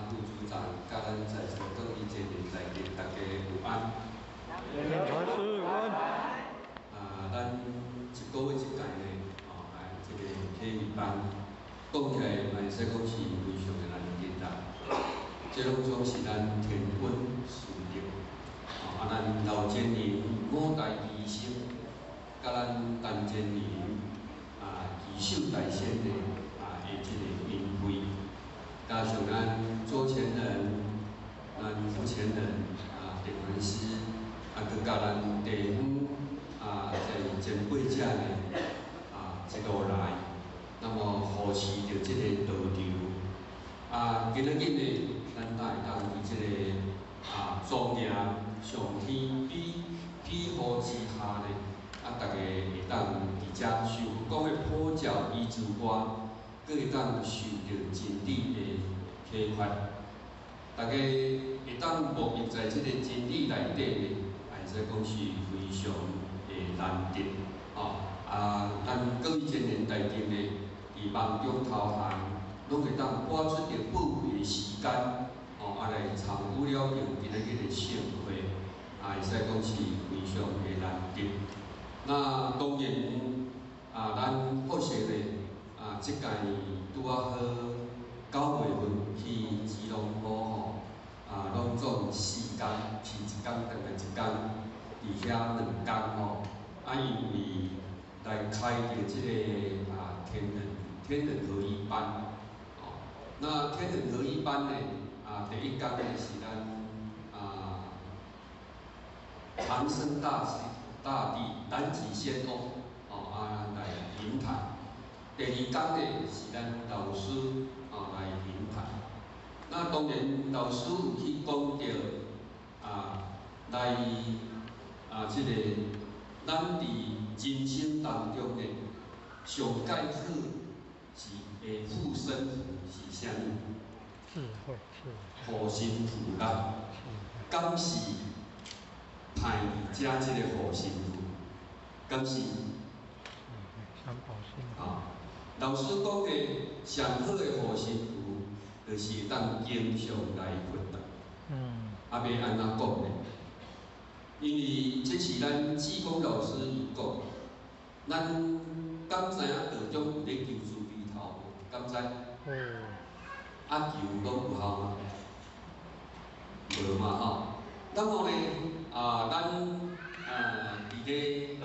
副组长，甲咱在座各位前面来给大家有安。点传师有安。咱一个月一届呢，这个体育班，讲起来嘛，使讲是非常的难简单。这拢总是咱天分殊德。咱老前人五代医生，甲咱陈前人奇秀大仙的这个因会，加上咱左前人、咱副前人点传师，佮甲咱地方在前辈者呢一路来，那么扶持着这个道场。今仔日呢，咱会当为这个庄严上天庇护之下呢，大家会当伫遮受佛讲的普教医治歌，佮会当受到真理的启发。大家会当沐浴在这个真理内底呢，会使讲是非常的难得。咱各位前人内定呢，伫梦中投降，拢会当拨出着宝贵的时间，来参与了着今仔日的盛会，会使讲是非常的难得。那当然，咱复习呢，即届拄好9月份去基隆埔拢总4天，去1天，等来1天，伫遐2天因为来开着这个天人合一班，那天人合一班呢，第1天呢是咱长生大帝南极仙翁来引坛，第2天呢是咱老师来引坛。那当然老师有去讲到来这个咱伫人生当中呢，上介好是的护身符是啥物？护身符啦，敢是歹遮即个护身符？敢是？啊，老师讲的上好的护身符，就是会当经常来运动。啊，要安怎讲呢？因为这是咱志工老师伊讲，咱敢知影道中有咧求助鼻头无？敢知？啊，求拢有效吗？无嘛吼。那么呢，咱伫咧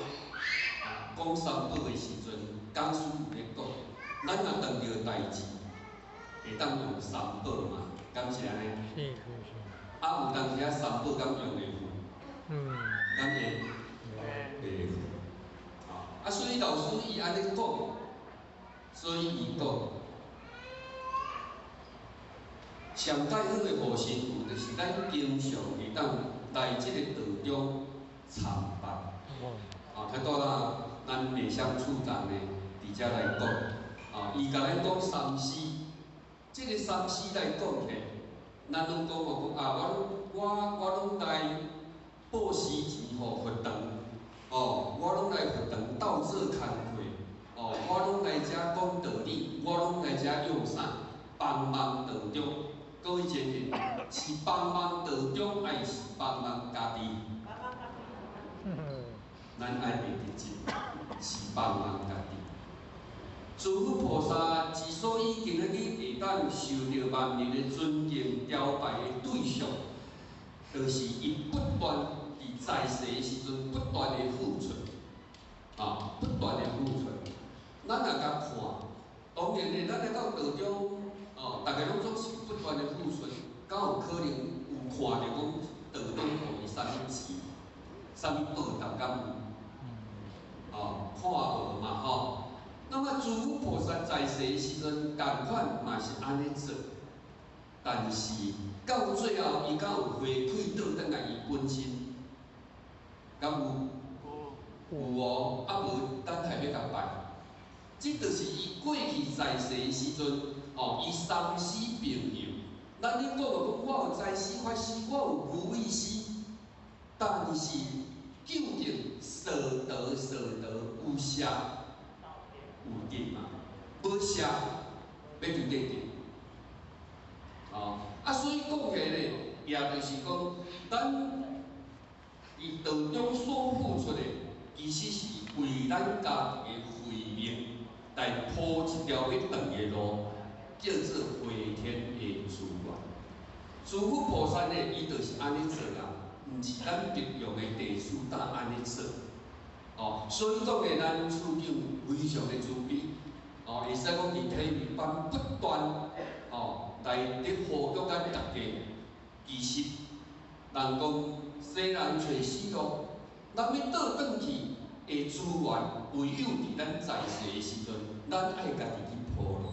讲三宝的时阵，讲师有咧讲，咱若遇到代志，会当用三宝嘛？敢是安尼？是。啊，有当时三宝敢用袂赴？敢会？袂赴。啊，所以老师伊安尼讲，所以伊讲，上介好的护身符，就是咱经常会当来即个道中参拜。太多啦，咱内乡处长呢，伫遮来讲，伊甲咱讲三思，即个三思来讲起，咱拢讲我拢来报时钱互佛堂，我拢来佛堂斗做工课，我拢来遮讲道理，我拢来遮用啥？帮忙道中，各位前辈，是帮忙道中，还是帮忙家己？咱爱袂得真，是帮忙家己。诸佛菩萨之所以今仔日会当受到万人的尊敬朝拜的对象，就是伊不断伫在世的时阵不断的付出，不断的付出。咱若甲看，当然呢，咱来到道中，大家拢总是不断的付出，敢有可能有看着讲道中互伊啥物钱，啥物报答敢有？看无嘛吼。那么诸佛菩萨在世的时阵，同款嘛是安尼做，但是到最后，伊敢有回馈倒转来伊本身，敢有？有哦，无咱还要甲拜。这就是伊过去在世的时阵，伊三思并用。咱咧讲讲，我有在世法师，我有如意师，但是究竟舍得有舍有得嘛？无舍要就得得。所以讲起咧，也就是讲，咱伫道中所付出的，其实是为咱家己的慧命来铺一条要长的路，叫做回天的资源。诸佛菩萨呢，伊就是安尼做啦。毋是咱别用的地师当安尼做，所以讲咧，咱处长非常的慈悲，会使讲伫体育班不断，来咧呼吁咱大家，其实人讲西人找死路，咱要倒转去的资源，唯有伫咱在世的时阵，咱爱家己去铺路。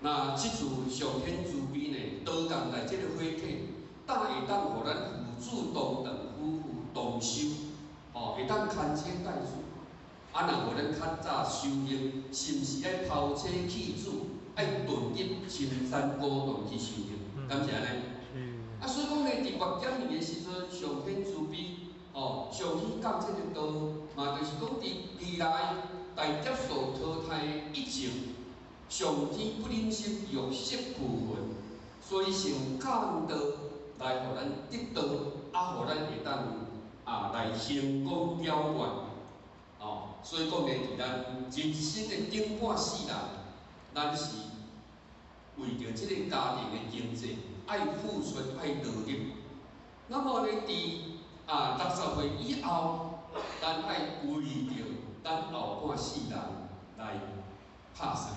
那即次上天慈悲呢，多工来即个火体。会当互咱父子同堂、夫妇同修，会当牵车带水。若互咱较早修行，是毋是爱抛车弃子，爱遁入深山孤洞去修行？敢是安尼？所以讲咧，伫月检年的时阵，上天慈悲，上天教这个道，嘛就是讲伫未来待接受淘汰以前，上天不忍心玉石俱焚，所以想教导。来，互咱得到，互咱会当来成功了愿，所以讲咧，伫咱人生的顶半世人，咱是为着即个家庭的经济，爱付出，爱努力。那么咧，伫60岁以后，咱爱为着咱后半世人来拍算，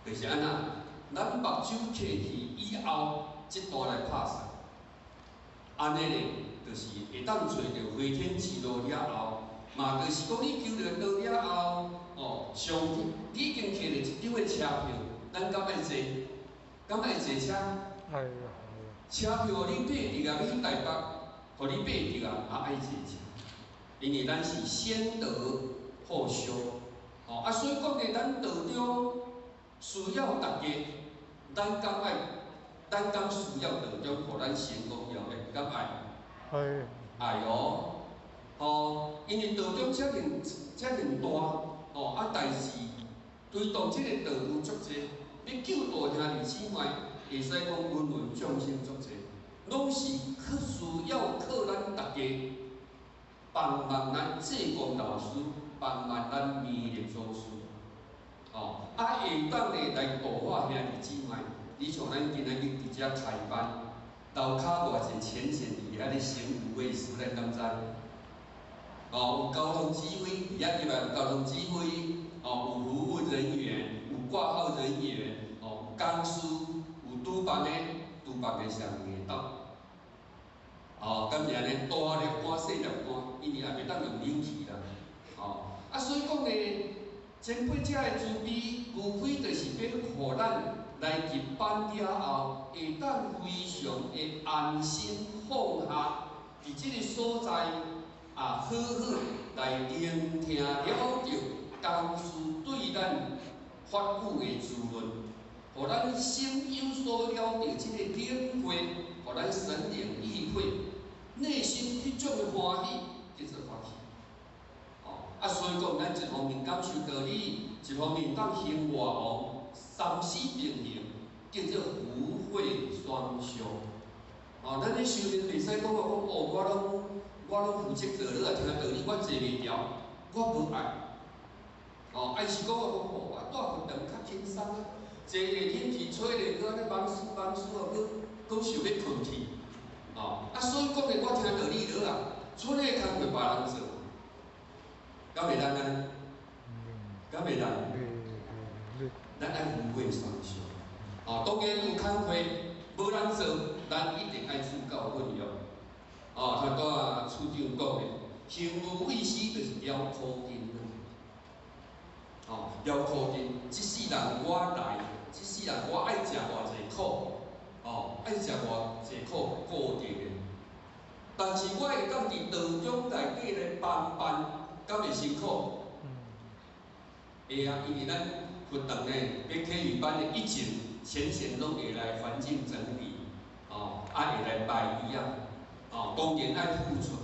就是安那，咱目睭摕去以后，即段来拍算。安尼咧，就是会当找着回天之路了后，嘛就是讲你求着道了后，上天你已经摕着一张的车票，咱敢爱坐？敢爱坐车？车票互你买着啊，要去台北，互你买着啊，爱坐车，因为咱是先得后修，所以讲咧，咱道中需要大家，咱敢需要道中，互咱成功了。敢爱？爱哦，因为道中遮尔大，但是推动这个道路足济，要救大兄弟姊妹，会使讲芸芸众生足济，拢是较需要靠咱大家帮忙咱济公老师，帮忙咱弥勒祖师，会当咧来度化兄弟姊妹。你像咱今仔日伫遮开班，楼骹偌济浅显伫遐咧行无畏事，咱敢知？有交通指挥，伫遐入来有交通指挥，有服务人员，有挂号人员，有讲师，有督办的上下斗，咁然呢大粒官、细粒官，因为也袂当用冷气啦，所以讲呢，前辈者的慈悲，无非就是要互咱来入班了后，会当非常的安心放下，伫即个所在。好好来聆听了着教师对咱法语的滋润，互咱心有所了着即个领会，互咱神灵意会，内心迄种的欢喜，叫做欢喜。所以讲，咱一方面感受道理，一方面当行外王，三死并行，叫做福慧双修。咱咧修炼袂使讲我拢负责道理啊，听道理我坐袂牢，我无爱。爱是讲我带佛堂较轻松啊，坐咧冷气吹咧，搁安尼忙死，搁想要困去。所以讲咧，我听道理了啊，剩个工课别人做，敢袂当安？敢袂当？咱爱福慧双修。当然有工课无人做，咱一定爱自教运用。他拄处长讲的，行无畏死就是了苦根了苦根，即世人我来，即世人我爱食偌济苦，爱食偌济苦固定的。但是我会当伫道中内底来帮办，敢会辛苦？会啊，因为咱佛堂呢，要启语班的以前浅显拢会来环境整理，会来摆椅啊。当然爱付出，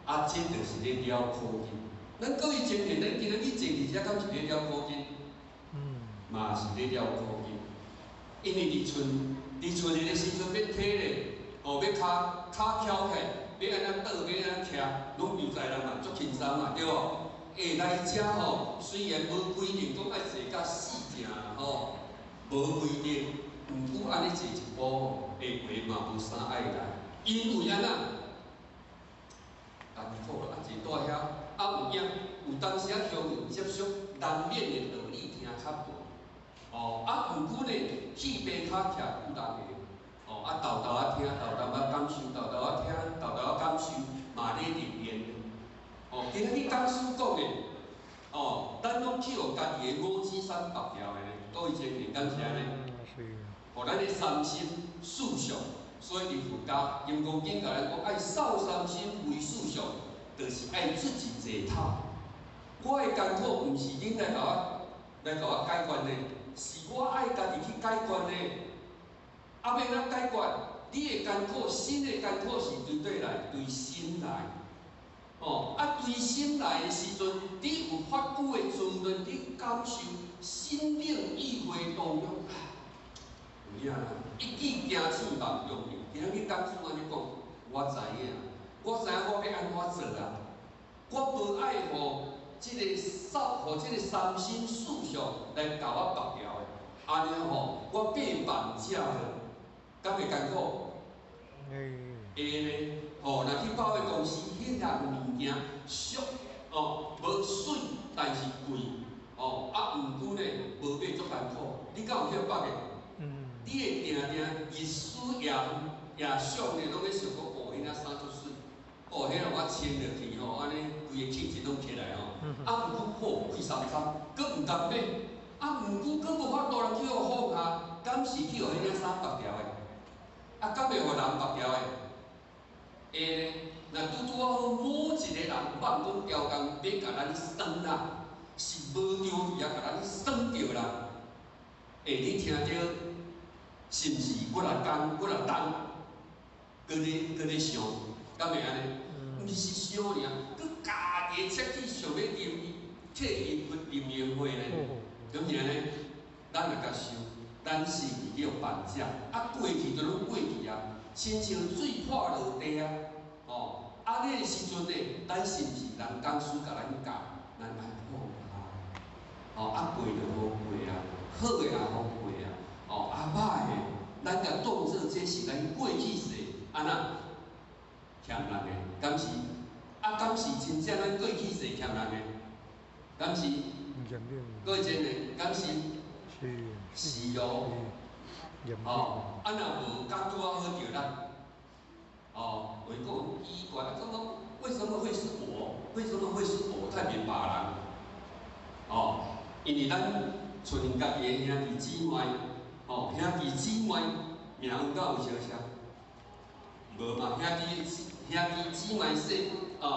这就是咧了苦根。咱各位前面，咱今仔日坐伫遮，敢是咧了苦根？嘛是咧了苦根。因为伫厝里的时阵要体咧，要骹翘起，要安怎倒，要安怎徛，拢由在人嘛，足轻松嘛，对无？来遮虽然无规定讲爱坐到4正无规定，毋过安尼坐一步，下回嘛无啥爱来。因为安怎，艰苦咯，坐住遐，有当时乡人接触，难免的道理听较无，毋过呢，气边较徛有人个，豆豆听，豆豆感受，豆豆听，豆豆感受，嘛咧历练。今仔日讲师讲的，咱拢去互家己的五指山拔掉的呢，各位前面感谢呢，互咱的三心四相。所以，佛家阴公经甲咱讲，爱少三心为事上，就是爱自己坐透。我的艰苦，毋是恁来甲我解决的，是我爱家己去解决的。要怎解决？你的艰苦，心的艰苦是对对来，对心来。对心来的时阵，你有法语的滋润，你感受心领意会当中。有影啦，一举惊醒梦中人。今仔日讲师安尼讲，我知影，我要安怎做啊？我无爱互即个三心四相来甲我绑牢的，安尼我8万只了，敢会艰苦？会呢，若去百货公司，迄项物件俗无水，但是贵，毋过呢无买足艰苦。你敢有晓捌个？你会定日思夜想咧，拢咧想讲迄领衫足水，迄个我穿落去安尼规个气质拢起来毋过好开3餐，佫毋甘买，毋过佫无法度人去互放下，敢是去互迄领衫拔掉的？敢袂互人拔掉的？会呢？若拄好某一个人妄讲调工要甲咱算啦，是无着意甲咱算着啦。你听着？是毋是？我来讲，我来等，搁咧想，敢会安尼？毋是烧尔，佮家己切去想要替伊啉宴会呢，咁样呢，咱来甲收，咱是伫叫办只，过去就拢过去啊，亲像水破落地啊，安尼的时阵呢，咱是毋是人工师甲咱教，咱爱好啊，背就好背啊，好的也好背啊，歹的，咱甲当做这是咱过去式，安那欠咱的，敢是？敢是真正咱过去式欠咱的？敢是？各位真诶，敢是？是哦。若无甲拄好着咱，为讲奇怪，怎么为什么会是我？为什么会是我？太明白人。因为咱剩家己诶兄弟姊妹，兄弟姊妹名有够有相像，无嘛？兄弟姊妹说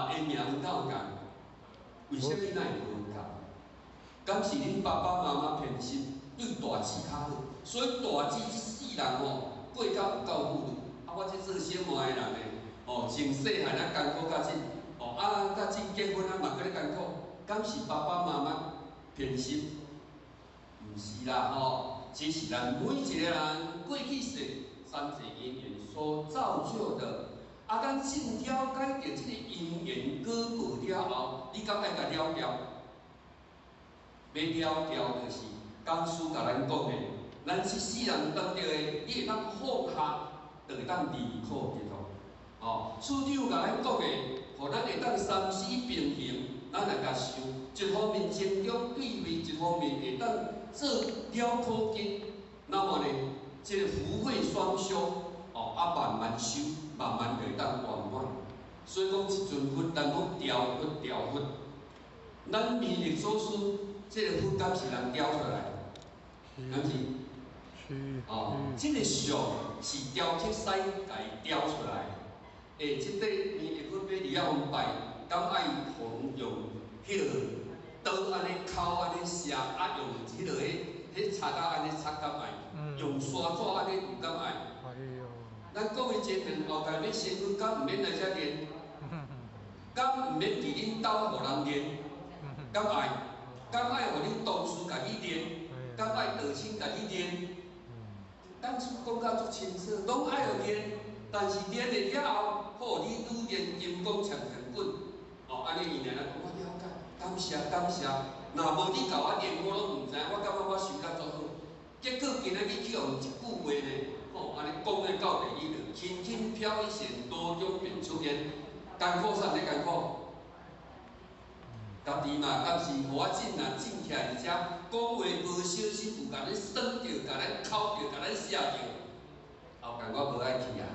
诶名有够共，为什么咱会无共？敢是恁爸爸妈妈偏心，对大姊较好，所以大姊一世人过到有够富裕。我这做小妹诶人从细汉艰苦到今，到今结婚嘛搁咧艰苦，敢是爸爸妈妈偏心？毋是啦，这是咱每一个人过去世三世因缘所造就的。咱真了解到这个因缘果报了后，你敢爱甲了掉？要了掉就是讲师甲咱讲的，咱一世人当着的，你会当放下，就会当离苦得乐。处长甲咱讲的，互咱会当三死并行，咱来甲想，一方面增强对位，一方面会当做了苦经，那么呢，这个福慧双修，慢慢修，慢慢就会当圆满。所以讲一尊佛，咱讲调佛，咱弥勒所说，这个佛敢是人雕出来，敢是？这个像是雕刻师家雕出来。这块弥勒佛要离遐方拜，敢爱用迄个刀安尼敲安尼射，用迄个迄插甲安尼插敢爱，用沙纸安尼有敢爱？咱讲的真远，后盖要先佛，敢毋免来遮练？敢毋免伫恁兜互人练？敢爱？敢爱互恁同事家己练？敢爱道亲家己练？咱讲甲足清楚，拢爱互练，但是练了了后，好你愈练金光强强滚。安尼伊俩讲我了解，感谢。若无你甲我练，我拢毋知，我感觉我修甲足好。结果今仔日去用一句话呢，安尼讲咧到第一个，轻轻飘一线，多种变出现，艰苦啥物艰苦？家己嘛，敢是互我进来进起来，而且讲话无小心，有甲咱耍着，甲咱哭着，甲咱写着，后盖我无爱去啊。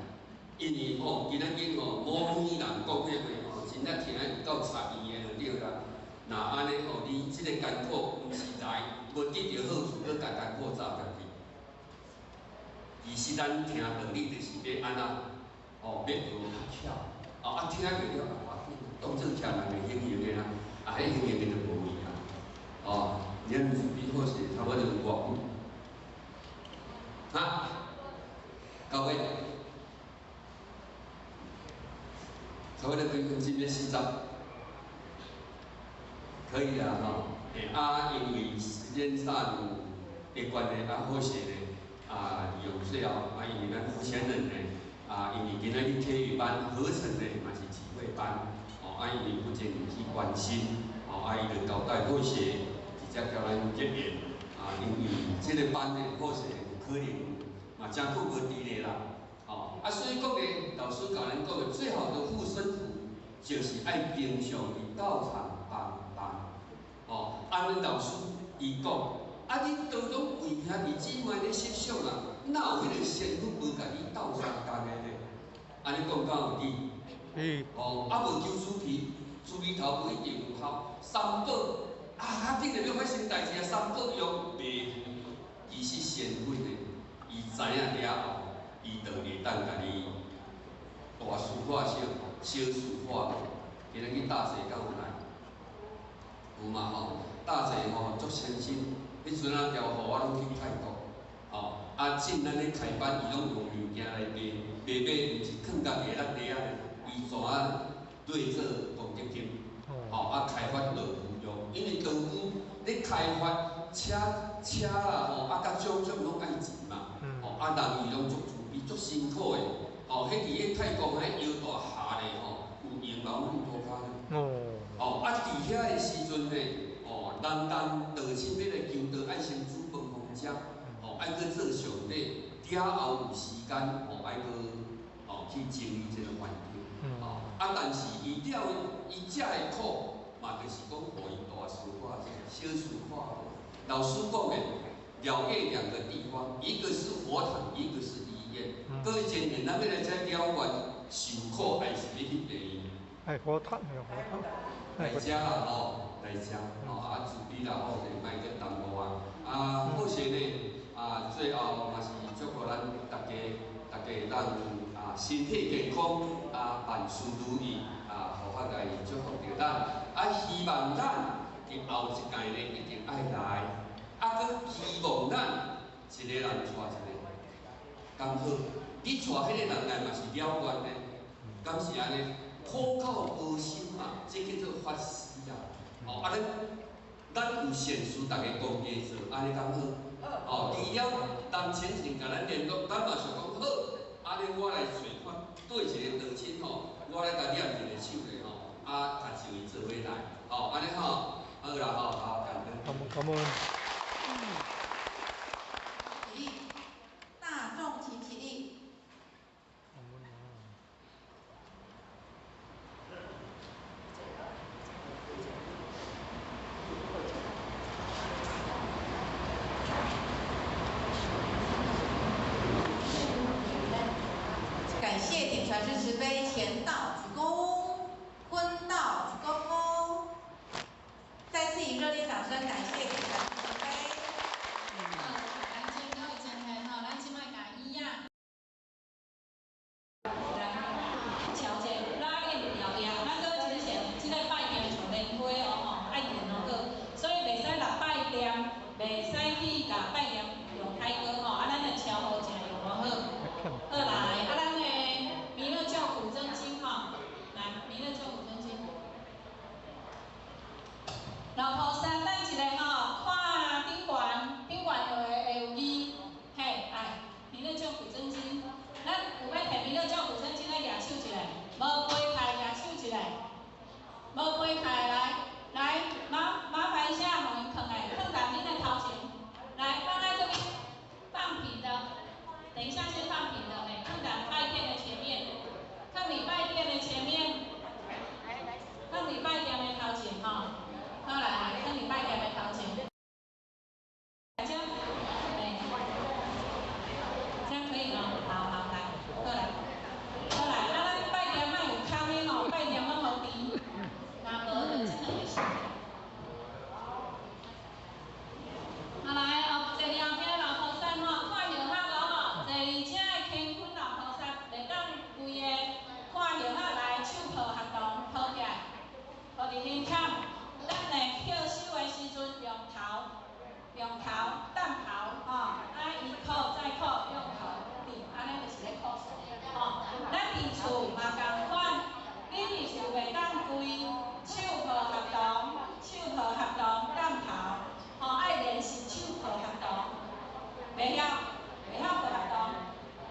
因为今仔日某女人讲迄话真正听有够插伊的就对啦。那安尼你即个艰苦，毋是来无得到好处，搁甲艰苦走家己。其实咱听道理就是要安怎，要学较巧。听着了，当做听人的应用的啦。迄应用的就无去啊。咱比好势，差不多5到位。差不多几分钟要40，可以啦因为时间差的关系，好势咧利用最后因为咱负责人呢因为今仔日体育班合成的嘛是体会班，因为负责人去关心，伊就交代好势，直接叫咱结缘因为这个班的好势可能嘛真久无伫咧啦。所以讲咧，老师教咱讲的最好的护身符，就是爱平常伫道场帮。阮老师伊讲，你当中为兄弟姊妹咧设想啦，哪有迄个仙佛无甲你斗相共的咧？安尼讲敢有理？无求猪皮，猪皮头不一定有效。三宝竟然要发生代志三宝用袂赴，其实仙佛的，伊知影了后。伊就会当甲你大事化小，小事化无。今仔日大势敢有来？有嘛大势足先进。迄阵调互我拢去泰国，进咱咧开班，伊拢用物件来卖，毋是囥家己咱底仔，伊全对做公积金，开发落雨用，因为长期你开发车啦甲种拢爱钱嘛，人伊拢足自卑足辛苦的，迄伫迄泰国迄腰大下咧有用老虎涂骹咧，伫遐的时阵呢，人道亲要来求道，爱先煮饭互食，爱去做上帝，底下后有时间，爱去整理这个环境，但是伊食的苦，嘛就是讲互伊大事化小，小事化无。老师讲的，了解两个地方，一个是佛堂，一个是医院。各位前面咱要来遮了完受苦，还是要去第一？哎，佛堂，来遮啦来遮，自己啦就卖个耽误好势呢，最后嘛是祝福咱大家咱身体健康，万事如意，互法来祝福着咱，希望咱伫后一届呢一定爱来，佮希望咱一个人带一个，刚好你带迄个人来嘛是了愿的，敢是安尼？苦口婆心嘛，这叫做法师啊！咱有善事，大家共家做，安尼刚好。除了人前前甲咱联络，咱嘛想讲好，安尼我来找看对一个道亲我来甲念一个手咧甲一位做伙来，安尼好啦好，感恩。起立，大众请起立。感谢点传师慈悲，前道鞠躬，昏道鞠躬。再次以热烈掌声感谢点传师慈悲。咱今各位前辈咱即摆甲医院调节拉链调调，咱搁之前即个拜殿像莲花爱念个，所以袂使六拜殿，袂使去甲拜殿用太高咱来调好正用好。好来，咱的弥勒教古真经来弥勒教古真经。老菩萨，咱一个看顶悬会有字，弥勒教古真经，咱有要摕弥勒教古真经来举手一下，无背开举手一下，无背开来，麻烦一下，互因放在恁的头前，来放在这边，放平的，等一下先放平的，放在拜殿的前面，放你拜殿的前面，放你拜殿的头前好来，放你拜殿的头前。这样可以好来，好来，咱拜殿卖有空的拜殿拢无滴，若无就即两个是。好来，坐后边老菩萨看摇合坐而且乾坤老菩萨袂当规个看摇合来，手抱合同抱起来，抱伫面坎，咱呢跳手的时阵用头担头伊靠再靠，用头顶，安尼就是咧靠手咱伫厝嘛共款，你伫厝袂当规手抱合同担头爱练习手抱合同，袂晓抱合同，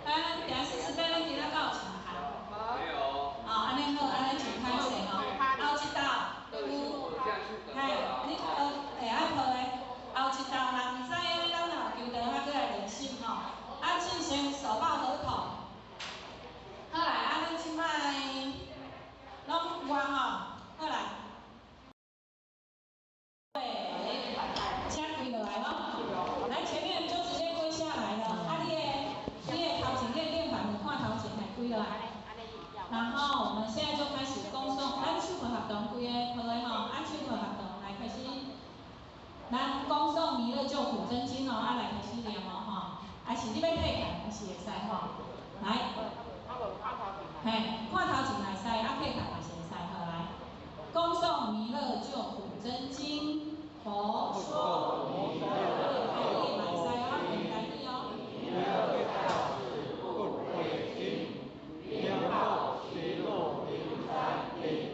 咱定时时间咱今仔敢有请客？没有。安尼好，安尼真歹势后一道有，你会爱抱的，后一道人毋知影，咱若有求道，搁来练习请先手抱合同。好来，咱即摆拢有好来。请跪落来来前面就直接跪下来了。你的头前垫盘，你看头前跪落来。然后我们现在就开始恭送，咱手抱合同规个抱的按手抱合同来开始，咱恭送弥勒救苦真经来开始念是你要退开，是会使来，看头前来使，退开嘛是会使来。恭送弥勒救苦真经，佛说弥勒开业嘛会使用台语弥勒大士不悔心，莲报须落灵山林。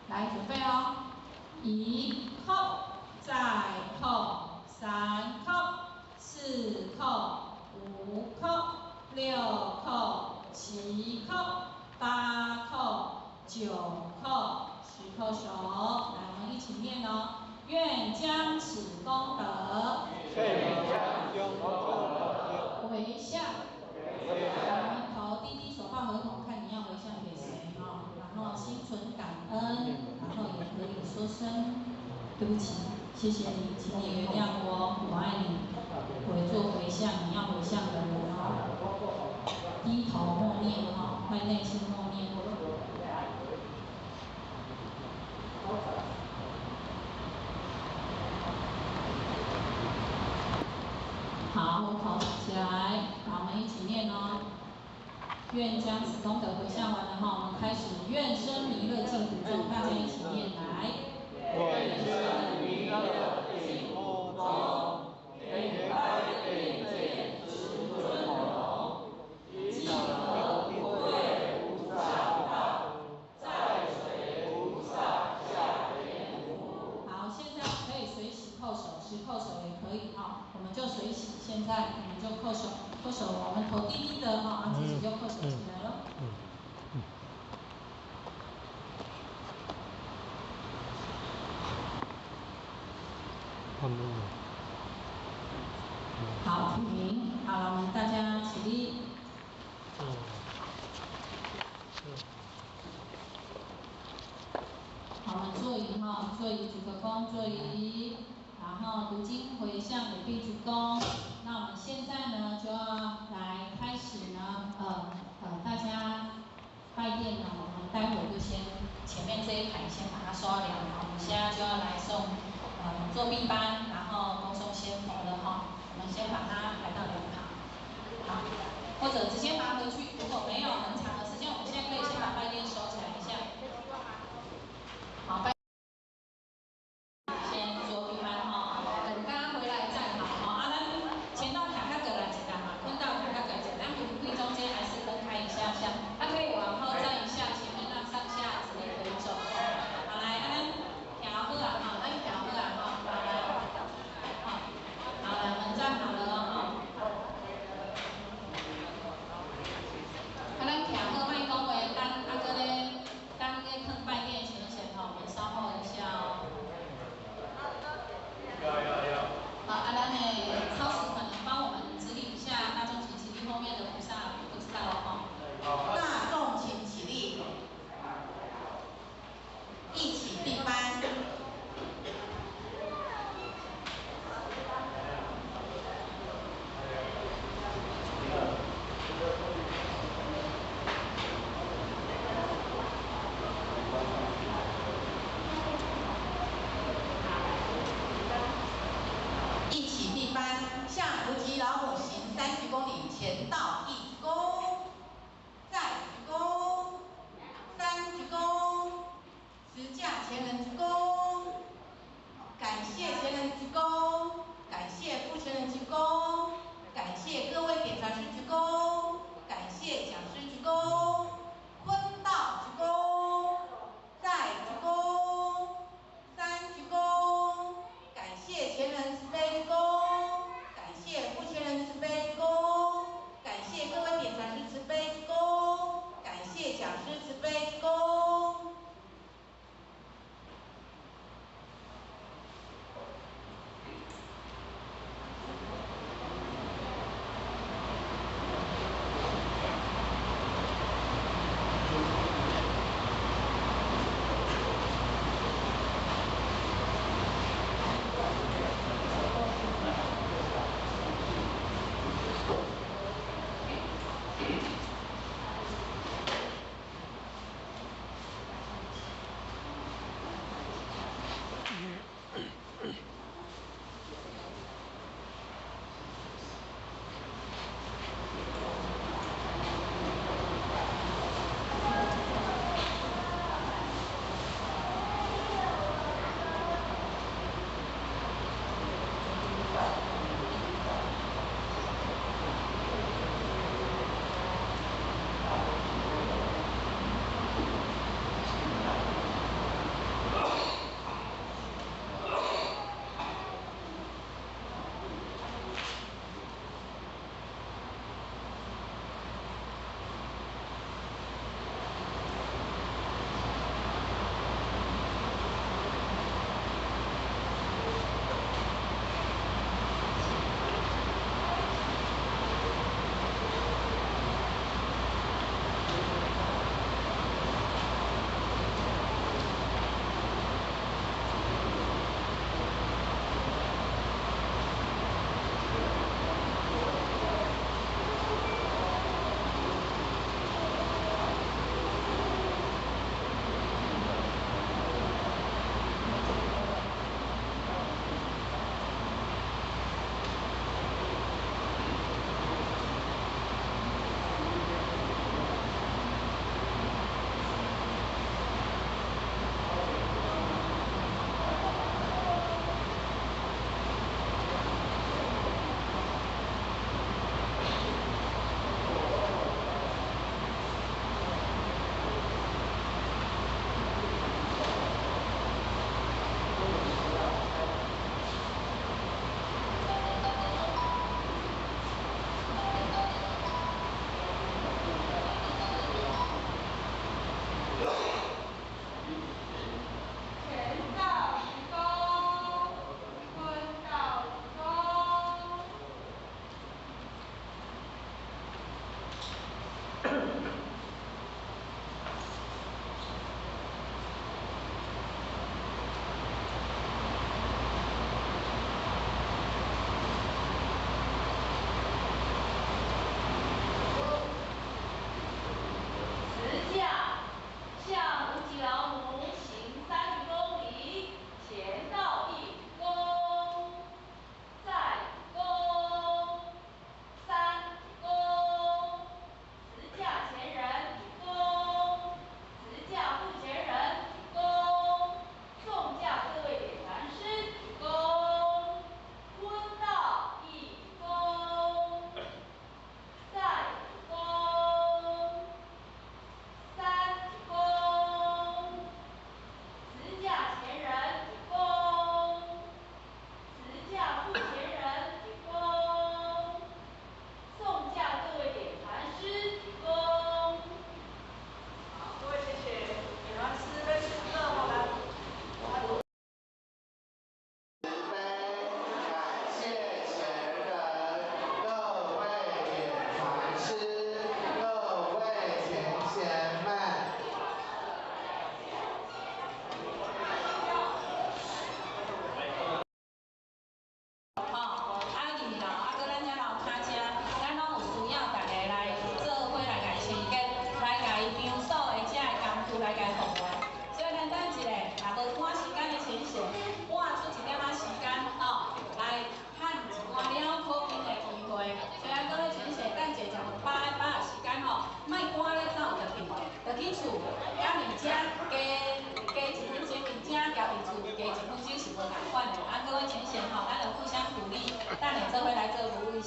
来准备哦，一扣，再扣，3扣，4扣，5扣，6扣，7扣，8扣，9扣，10扣手，来我们一起念哦。愿将此功德，回向。我们头低低手抱合同，看你要回向给谁哈。然后心存感恩，然后也可以说声对不起，谢谢你，请你原谅我，我爱你。做回向，你要回向的人哦，低头默念哈，在内心默念。好，我口起来，好，我们一起念哦。愿将此功德回向完了哈，我们开始愿生弥勒净土中，大家一起念来。愿生弥勒净土中，天开地界十尊龙，即得无畏无上道，在水无上下莲福。好，现在可以随喜叩首，持叩手也可以哈，我们就随喜。现在我们就叩手，叩手，我们头低低的哈，自己就叩手起来了。好，停。好了，我们大家起立。好，我们坐仪哈，坐仪鞠个躬，坐仪，然后读经回向也必鞠躬。那我们现在呢就要来开始呢，大家拜殿呢，我们待会就先前面这一排先把它刷凉，然后我们现在就要来送作弊班，然后恭送先佛的哈，我们先把它排到两旁，好，或者直接拿回去，如果没有很长的时间，我们现在可以先把拜殿收起来一下。好，先作弊班哈，等大家回来站好哈。咱前到卡卡格来一下嘛，跟到卡卡格一下，咱会中间还是分开一下下，可以往后站一下，前面让上下直立可以走。好来，调好啊哈，调好啊哈，好来，好来，我们站好了哦哈。咱调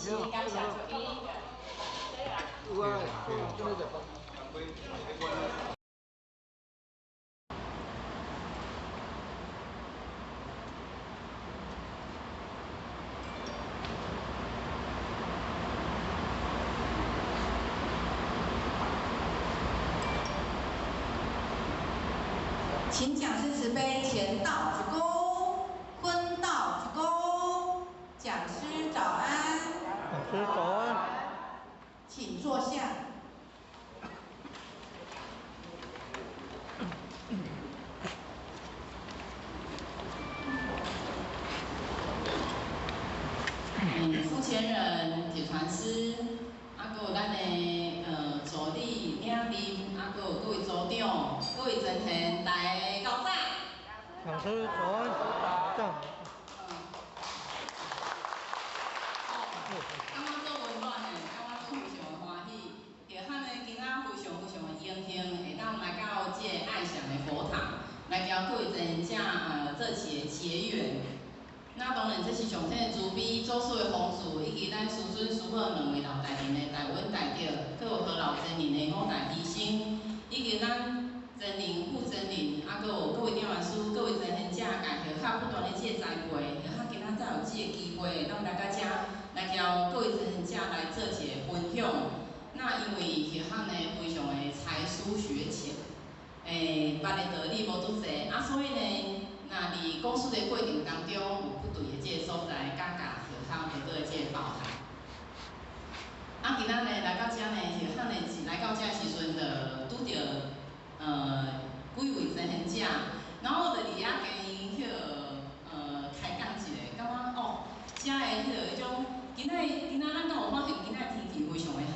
谢，感谢注意。请讲师慈悲，前道鞠躬，坤道鞠躬。讲师早安。讲师早安。请坐下。付前人、铁传师，还有咱的助理、领领，还有各位组长、各位真贤，大家高赞。讲师早安。赞。感觉做温暖的，感觉做非常的欢喜。就喊呢，今仔非常非常的荣幸，会当来到这个爱祥的佛堂，来交各位真贤做一个结缘。那当然，这是上天的慈悲，做事的方式，以及咱师尊师母两位老大人的台湾代表，佮有何老真人的五大弟兄，以及咱真人、副真人，还佮有各位点完师、各位真贤者，家许较不断的这栽培，许较今仔才有这个机会，当来到这来交各位真贤者来做一个分享。那因为许较呢非常的才疏学浅，捌的道理无拄济，所以呢。那伫讲述的过程当中，有不对的这个所在，感觉许较得到的这个包涵。今仔呢来到遮呢，许较呢是来到遮时阵，就拄着几位真贤者，然后就伫遐跟伊开讲一下，感觉遮的迄种今仔咱敢有发现今仔天气非常的好。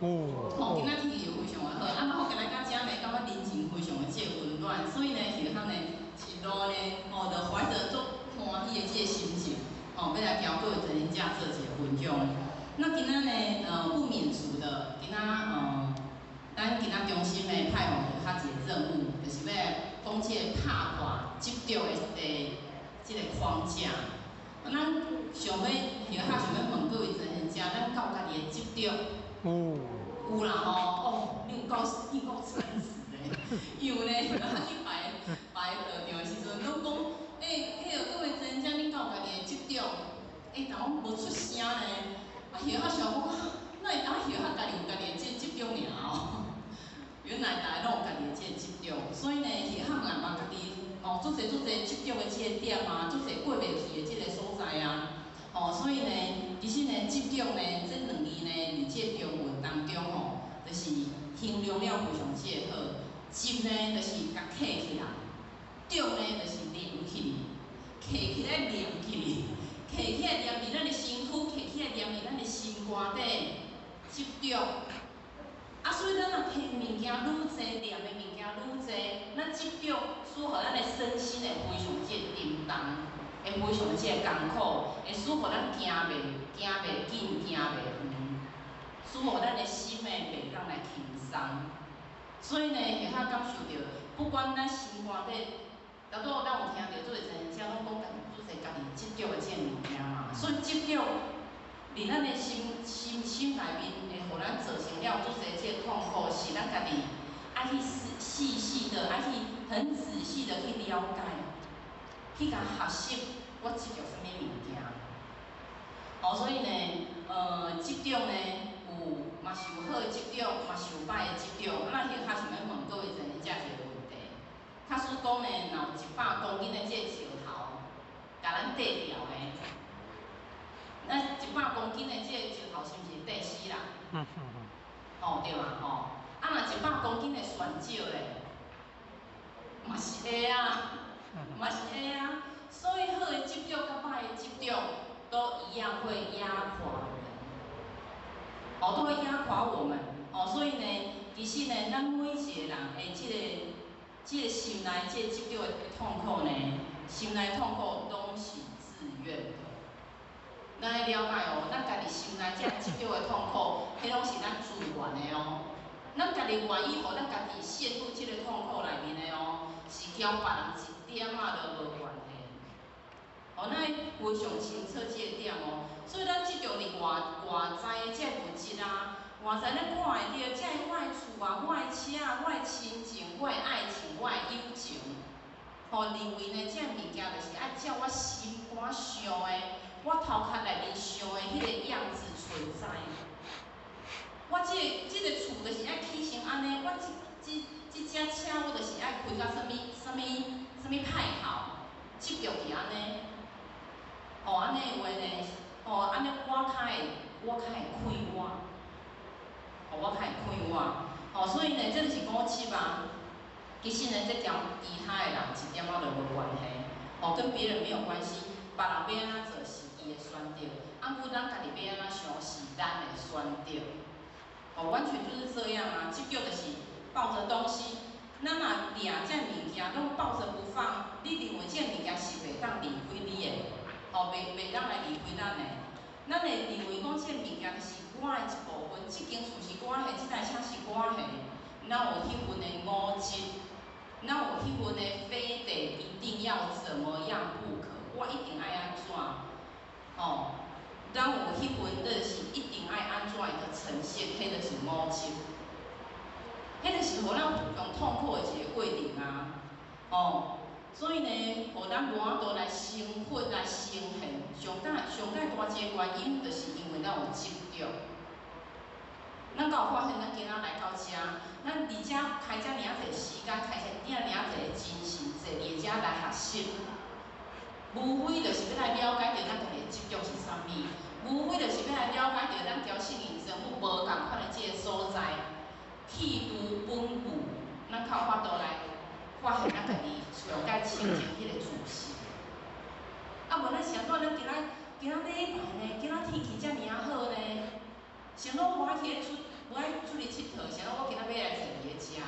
今仔天气又非常的好，然后跟来到遮呢，感觉人情非常的这温暖，所以呢，许较呢。一路呢，就怀着足欢喜的这个心情，要来交各位真贤者做一个分享。那今仔呢，不免俗的，今仔咱今仔中心的派往有较一个任务，就是要讲这个拍挂执着的这个框架。咱想要想要问各位真贤者，咱到家己的执着，有啦你有够诚实的，因为呢，去摆道场的时阵，拢讲，迄个各位真贤者，恁到家己的执着，但我无出声呢，许想讲，那会当许家己有家己的这执着尔原来大家拢有家己的这执着，所以呢，许若嘛家己足侪执着的这个点足侪过袂去的这个所在所以呢，其实呢，执着呢，这两字呢，伫这中文当中就是形容了非常这个好。执呢，就是甲刻起来；着呢，就是连起，刻起来连起，刻起来连伫咱的身躯，刻起来连伫咱的心肝底，执着。所以咱若刻物件愈济，念的物件愈济，咱执着使互咱的身心会非常这个沉重，会非常这个艰苦，会使互咱行袂紧，行袂远，使互咱的心袂当来轻松。所以呢，会较感受到，不管咱心肝底，咱有听到做真贤者拢讲做者家己执着的这个物件嘛，所以执着伫咱的心内面，会互咱造成了做者这个痛苦，是咱家己爱去细细的，爱去很仔细的去了解，去甲学习我执着什么物件。所以呢，执着呢。嘛是有好的执着，嘛是有歹的执着。咱许较想要问各位真贤者一个问题：假使讲呢，若有100公斤的这个石头，甲咱缀掉的，咱100公斤的这个石头是毋是缀死人？对嘛若100公斤的酸石咧，嘛是会嘛是会所以好的执着甲歹的执着，都一样会压垮人。都会压垮我们所以呢，其实呢，咱每一个人的这个心内这个执着的痛苦呢，心内痛苦拢是自愿的。咱要了解咱家己心内这个执着的痛苦，迄拢是咱自愿的咱家己愿意，互咱家己陷入这个痛苦内面的是交别人一点都无关系。咱非常清楚这个点哦。所以咱即着伫外在的这物质啊，外在咱看会到，这我的厝啊，我的车啊，我的亲情，我的爱情，我的友情，认为呢，这物件就是爱照我心肝想的，我头壳内面想的迄个样子存在。我即个厝就是爱起成安尼，我即只车我就是爱开到啥物派头，执着是安尼。安尼的话呢，安尼我较会开我，我较会开我。所以呢，这就是五七啊。其实呢，这条其他的人一点仔都无关系，跟别人没有关系。别人要安怎做是伊的选择，不咱家己要安怎想是咱的选择。完全就是这样啊！即叫就是抱着东西，咱若掠这物件拢抱着不放，你认为这物件是袂当离开你的，袂当来离开咱的。咱会认为讲这物件就是我的一部分，这间厝是我的，这台车是我的，咱有迄份的物质，咱有迄份的非得一定要怎么样不可，我一定爱安怎，咱有迄份就是一定爱安怎个呈现，迄就是物质，迄就是互咱有用痛苦的一个过程啊，所以呢，互咱无法度来生活来生现，上介大一个原因，就是因为咱有执着。咱敢有发现，咱今仔来到遮，咱伫遮开遮尔济时间，开遮尔济精神，坐伫遮来学习。无非就是要来了解到咱家己的执着是啥物，无非就是要来了解到咱调性人生有无共款的这个所在，气度本具，咱较有法度来发现咱家己上界清净迄个自信。无咱是安怎？咱今仔礼拜呢？今仔天气遮尔好呢？想讲无爱出去佚佗，想讲我今仔要来坐伫个遮，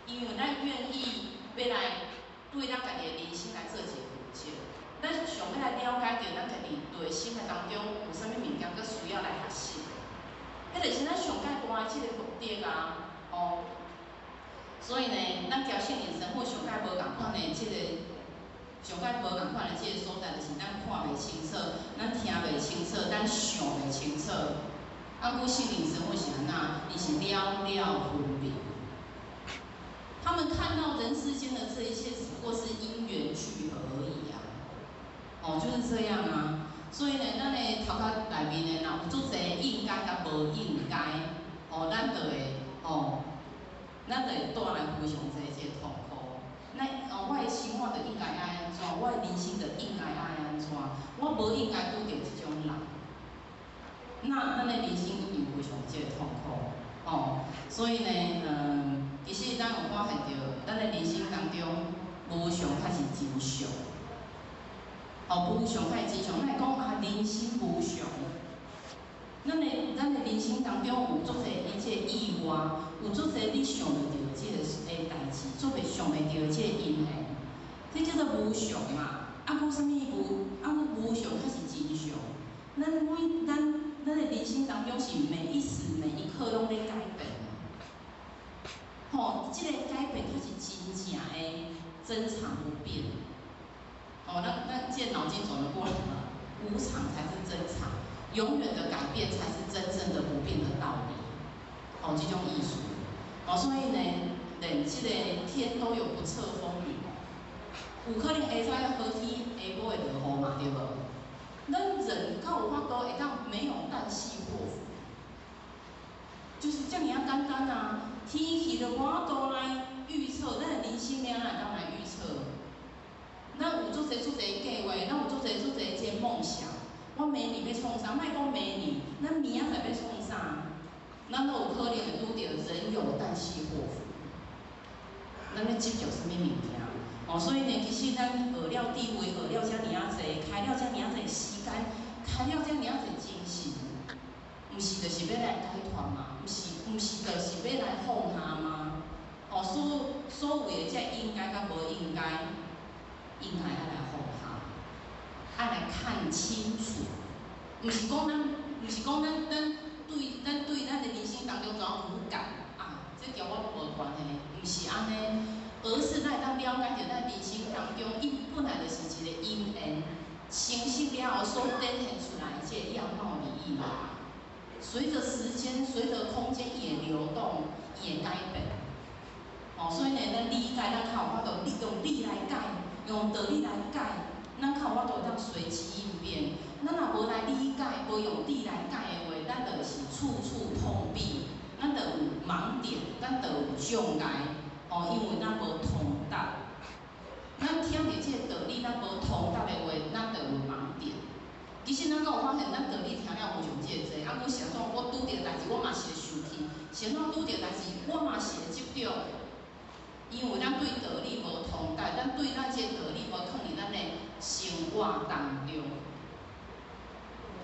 因为咱愿意要来对咱家己的人生来做一个负责。咱上要来了解到咱家己对生活当中有啥物物件，佮需要来学习。迄就是咱上界大的即个目的啊，所以呢，咱调性人生或上界无共款的即个，上界无共款的即个所在，就是咱看袂清楚，咱听袂清楚，咱想袂清楚。古性人生或是安那，伊是了了分明。他们看到人世间的这一切，只不过是因缘聚合而已啊。就是这样啊。所以呢，咱的头壳内面呢，若有足侪应该甲无应该，咱就会咱就会带来非常侪这个痛苦。我的生活就应该爱安怎，我的人生就应该爱安怎，我无应该拄着即种人，那咱的人生一定非常这个痛苦。所以呢，其实咱有发现到，咱的人生当中，无常才是真常。无常才是真常，咱会讲人生无常。咱的人生当中有足侪这个意外，有足侪你想袂到这个代志，做袂想袂到这个因缘，这叫做无常嘛。无啥物无常才是真常。咱的人生当中是每一时每一刻拢在改变。这个改变才是真正的真常不变。那这脑筋走得过来了，无常才是真常，永远的改变才是真正的不变的道理。这种艺术。所以呢，连这个天都有不测风云，有可能下早好天，下晡会落雨嘛，对无？咱人敢有法度会当没有旦夕祸福，就是这么简单啊！天气就无法度来预测，咱的人生要哪会当来预测？咱有足侪计划，咱有足侪这个梦想。我明年要创啥？莫讲明年，咱明仔载要创啥？咱都有可能会拄着人有旦夕祸福。咱要执着啥物物件？所以呢，其实咱学了智慧，学了遮尔啊济，开了遮尔啊济时间，开了遮尔啊济精神，毋是就是要来解脱嘛？毋是就是要来放下吗？所有的这应该甲无应该。应该爱来放下，爱来看清楚，毋是讲咱对咱的人生当中怎无感啊？这条我无关系，毋是安尼，而是咱当了解到咱人生当中，伊本来就是一个因缘，清晰了后所展现出来这个样貌礼仪啦，随着时间、随着空间也流动、也改变。哦，所以呢，咱理解，咱较有法度用理来解，用道理来解，咱较有法度当随机应变。咱若无来理解，无用理来解的话，咱就是处处碰壁，咱就有盲点，咱就有障碍。哦，因为咱无通达。咱听着即个道理，咱无通达的话，咱就有盲点。其实咱敢有发现，咱道理听了无像即个济，啊，佮想怎我拄着代志，我嘛是会生气；想怎拄着代志，我嘛是会执着。因为咱对道理无通达，咱对咱即个道理无放伫咱的生活当中。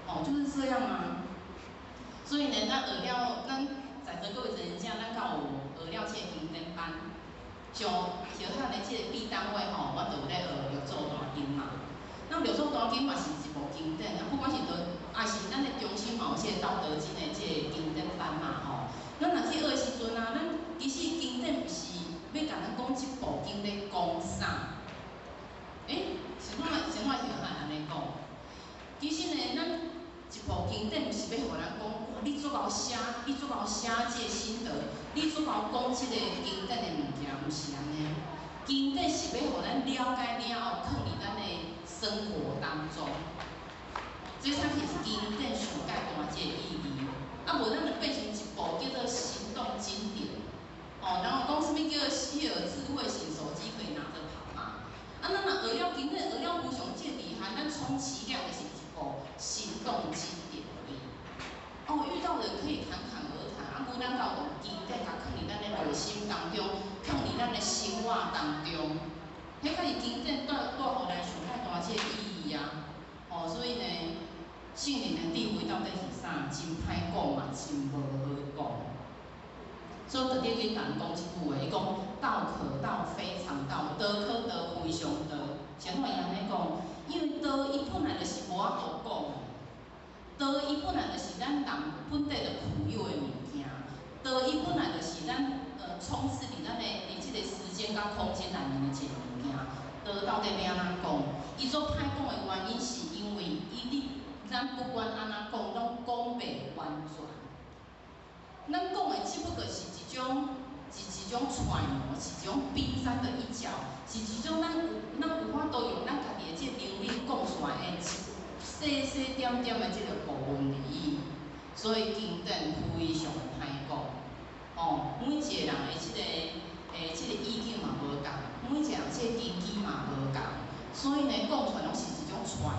哦，就是这样啊。所以呢，咱学了，咱在座各位人家，咱敢有学了即个经典班。像小汉的即个B单位吼，我就有咧学六祖大经嘛。那六祖大经嘛是一部经典，啊，不管是也是咱的中心嘛有即个道德经的即个经典版嘛吼。咱若去学的时阵啊，咱其实经典不是要甲咱讲一部经咧讲啥？先我小汉安尼讲，其实呢，咱一部经典不是要互咱讲，哇，你足够写，你足够写即个心得，你足够讲即个经典的物件，毋是安尼。经典是要互咱了解了后，放伫咱的生活当中，这才是经典上介大即个意义。啊，无咱就变成一部叫做行动经典。哦，然后讲什么叫希尔智慧型手机可以拿着跑嘛？啊，咱若学了经典，学了无上即个厉害，咱充其量就是一部行动经典而已。哦，遇到人可以侃侃而谈，啊，无咱到用经典甲放伫咱的内心当中，放伫咱的生活当中，迄才是经典带互咱上介大即个意义啊。哦，所以呢，圣人的智慧到底是啥？真歹讲嘛，真无好讲。所以特地跟人讲一句话，伊讲道可道，非常道；道可道，非常道。像我伊安尼讲，因为道伊本来就是无法度讲。道伊本来就是咱人本地就具有的物件，道伊本来就是咱充斥伫咱的即个时间甲空间内面的一个物件。道到底要安怎讲？伊所歹讲的原因是因为咱不管安怎讲，拢讲袂完全。咱讲的只不过是一种揣摩，是一种冰山的一角，是一种咱有法度用咱家己的即个能力讲出来的细细点点的即个部分而已。所以经典非常的歹讲。哦，每一个人的即个意境嘛无共，每一个人即个根基嘛无共，所以呢，讲出来拢是一种揣摩，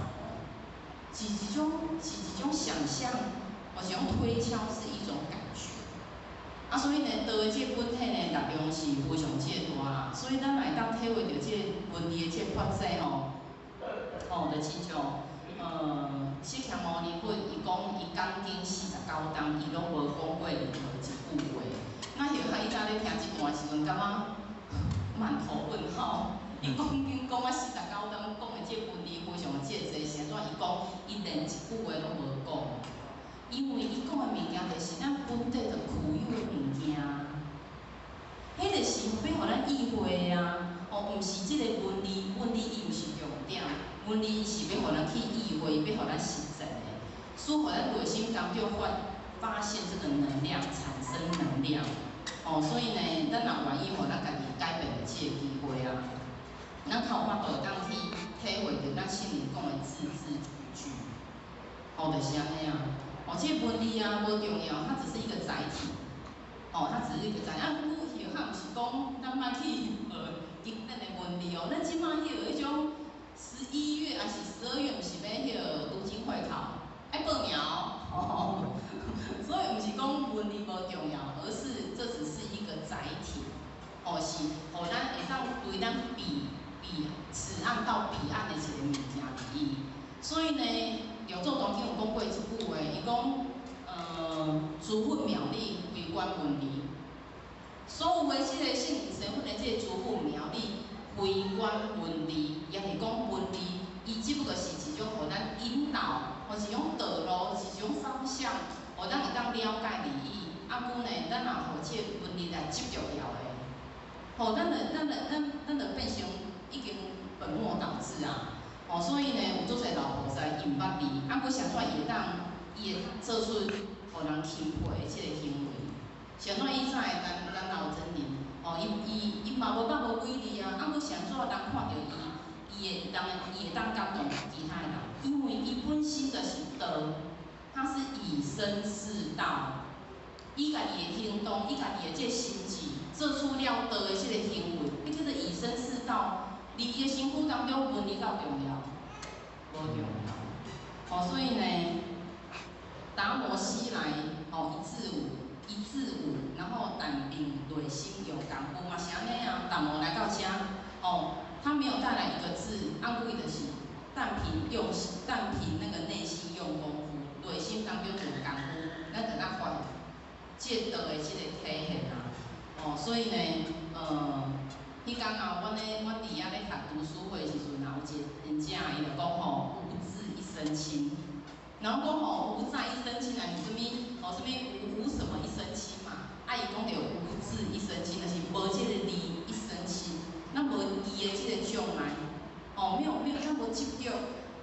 是一种想象，或是一种推敲，是一种感觉。啊，所以呢，道的即个本体呢，力量是非常即个大啦。所以咱来当体会到即个文字的即个发展吼，就是像释迦牟尼佛伊讲伊讲经49章，伊拢无讲过任何一句话。那许伊早咧听即段时阵，感觉满头问号。伊讲经讲啊49章，讲的即个文字非常即个济，是安怎？伊讲伊连一句话拢无讲。因为伊讲的物件，就是咱本地就具有的物件，迄就是要互咱意会啊。毋是即个文字伊毋是重点，文字伊是要互咱去意会，要互咱实践的，使互咱内心当中发现这个能量，产生能量。所以呢，咱若愿意互咱家己改变的即个机会啊，咱较有法度当去体会到咱圣人讲的字字句句，就是安尼啊。这个文字啊无重要，它只是一个载体。它只是一个载体。啊，古许汉毋是讲咱莫去学经典的文字哦，咱即摆迄种11月还是12月，毋是要迄读经会考，爱报名哦。所以毋是讲文字无重要，而是这只是一个载体。是互咱会当对咱此岸到彼岸的一个物件而已。所以呢，六祖大经有讲过一句话，伊讲，诸佛妙理唯观文字。所有的即个圣人身份的即个诸佛妙理，唯观文字，也是讲文字，伊只不过是一种互咱引导，或是一种道路，是一种方向，互咱会当了解利益。啊，古呢，咱若互即个文字来执着了的，咱就变成已经本末倒置啊。哦，所以呢，有足侪老菩萨因捌你，啊，佮啥怎会当伊会做出互人钦佩的即个行为？啥怎伊才会咱老真人？哦，伊嘛无捌无伟力啊，啊，佮啥怎会当看到伊会当感动其他的人？因为伊本身就是道，他是以身试道。伊家己的行动，伊家己的这心志，做出了道的这个行为，迄叫做以身试道。伫伊的身躯当中，伦理够重要，无重要。哦，所以呢，达摩西来，哦，一字五，然后但凭内心有功夫嘛是安尼啊。达摩来到遮，哦，他没有带来一个字，按规就是但凭那个内心用功夫，内心当中有功夫，咱就咱发。这道的这个体现啊，哦，所以呢，迄天啊，阮伫遐咧读读书会的时阵啊，有一个人家伊就讲吼，无字一身轻。然后讲吼，无在一身轻啊，是啥物？哦，啥物无什么一身轻嘛？啊，伊讲着无字一身轻，就是无这个字一身轻，咱无伊的这个障碍，哦，没有，咱无执着。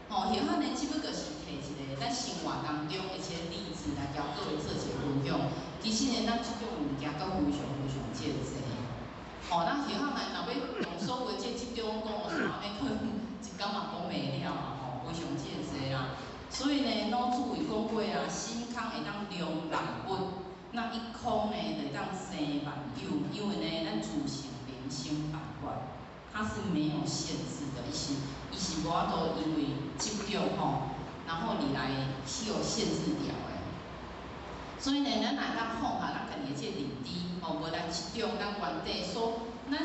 哦，许汉的只不过是摕一个咱生活当中一些例子来交各位做一个分享。其实呢，咱即种物件阁非常非常济。哦，咱许汉若要用所有这执着讲哦，啥呢？可能一工嘛讲袂了啊，吼，非常济啦。所以呢，老祖有讲过啊，心空会当量万物，那一空呢就会当生万有，因为呢，咱自性人生百万。它是没有限制的，伊是无法度因为执着吼，然后你来是有限制掉的。所以呢，咱来当放下咱家己的这认知，哦，无来执着咱原底所，咱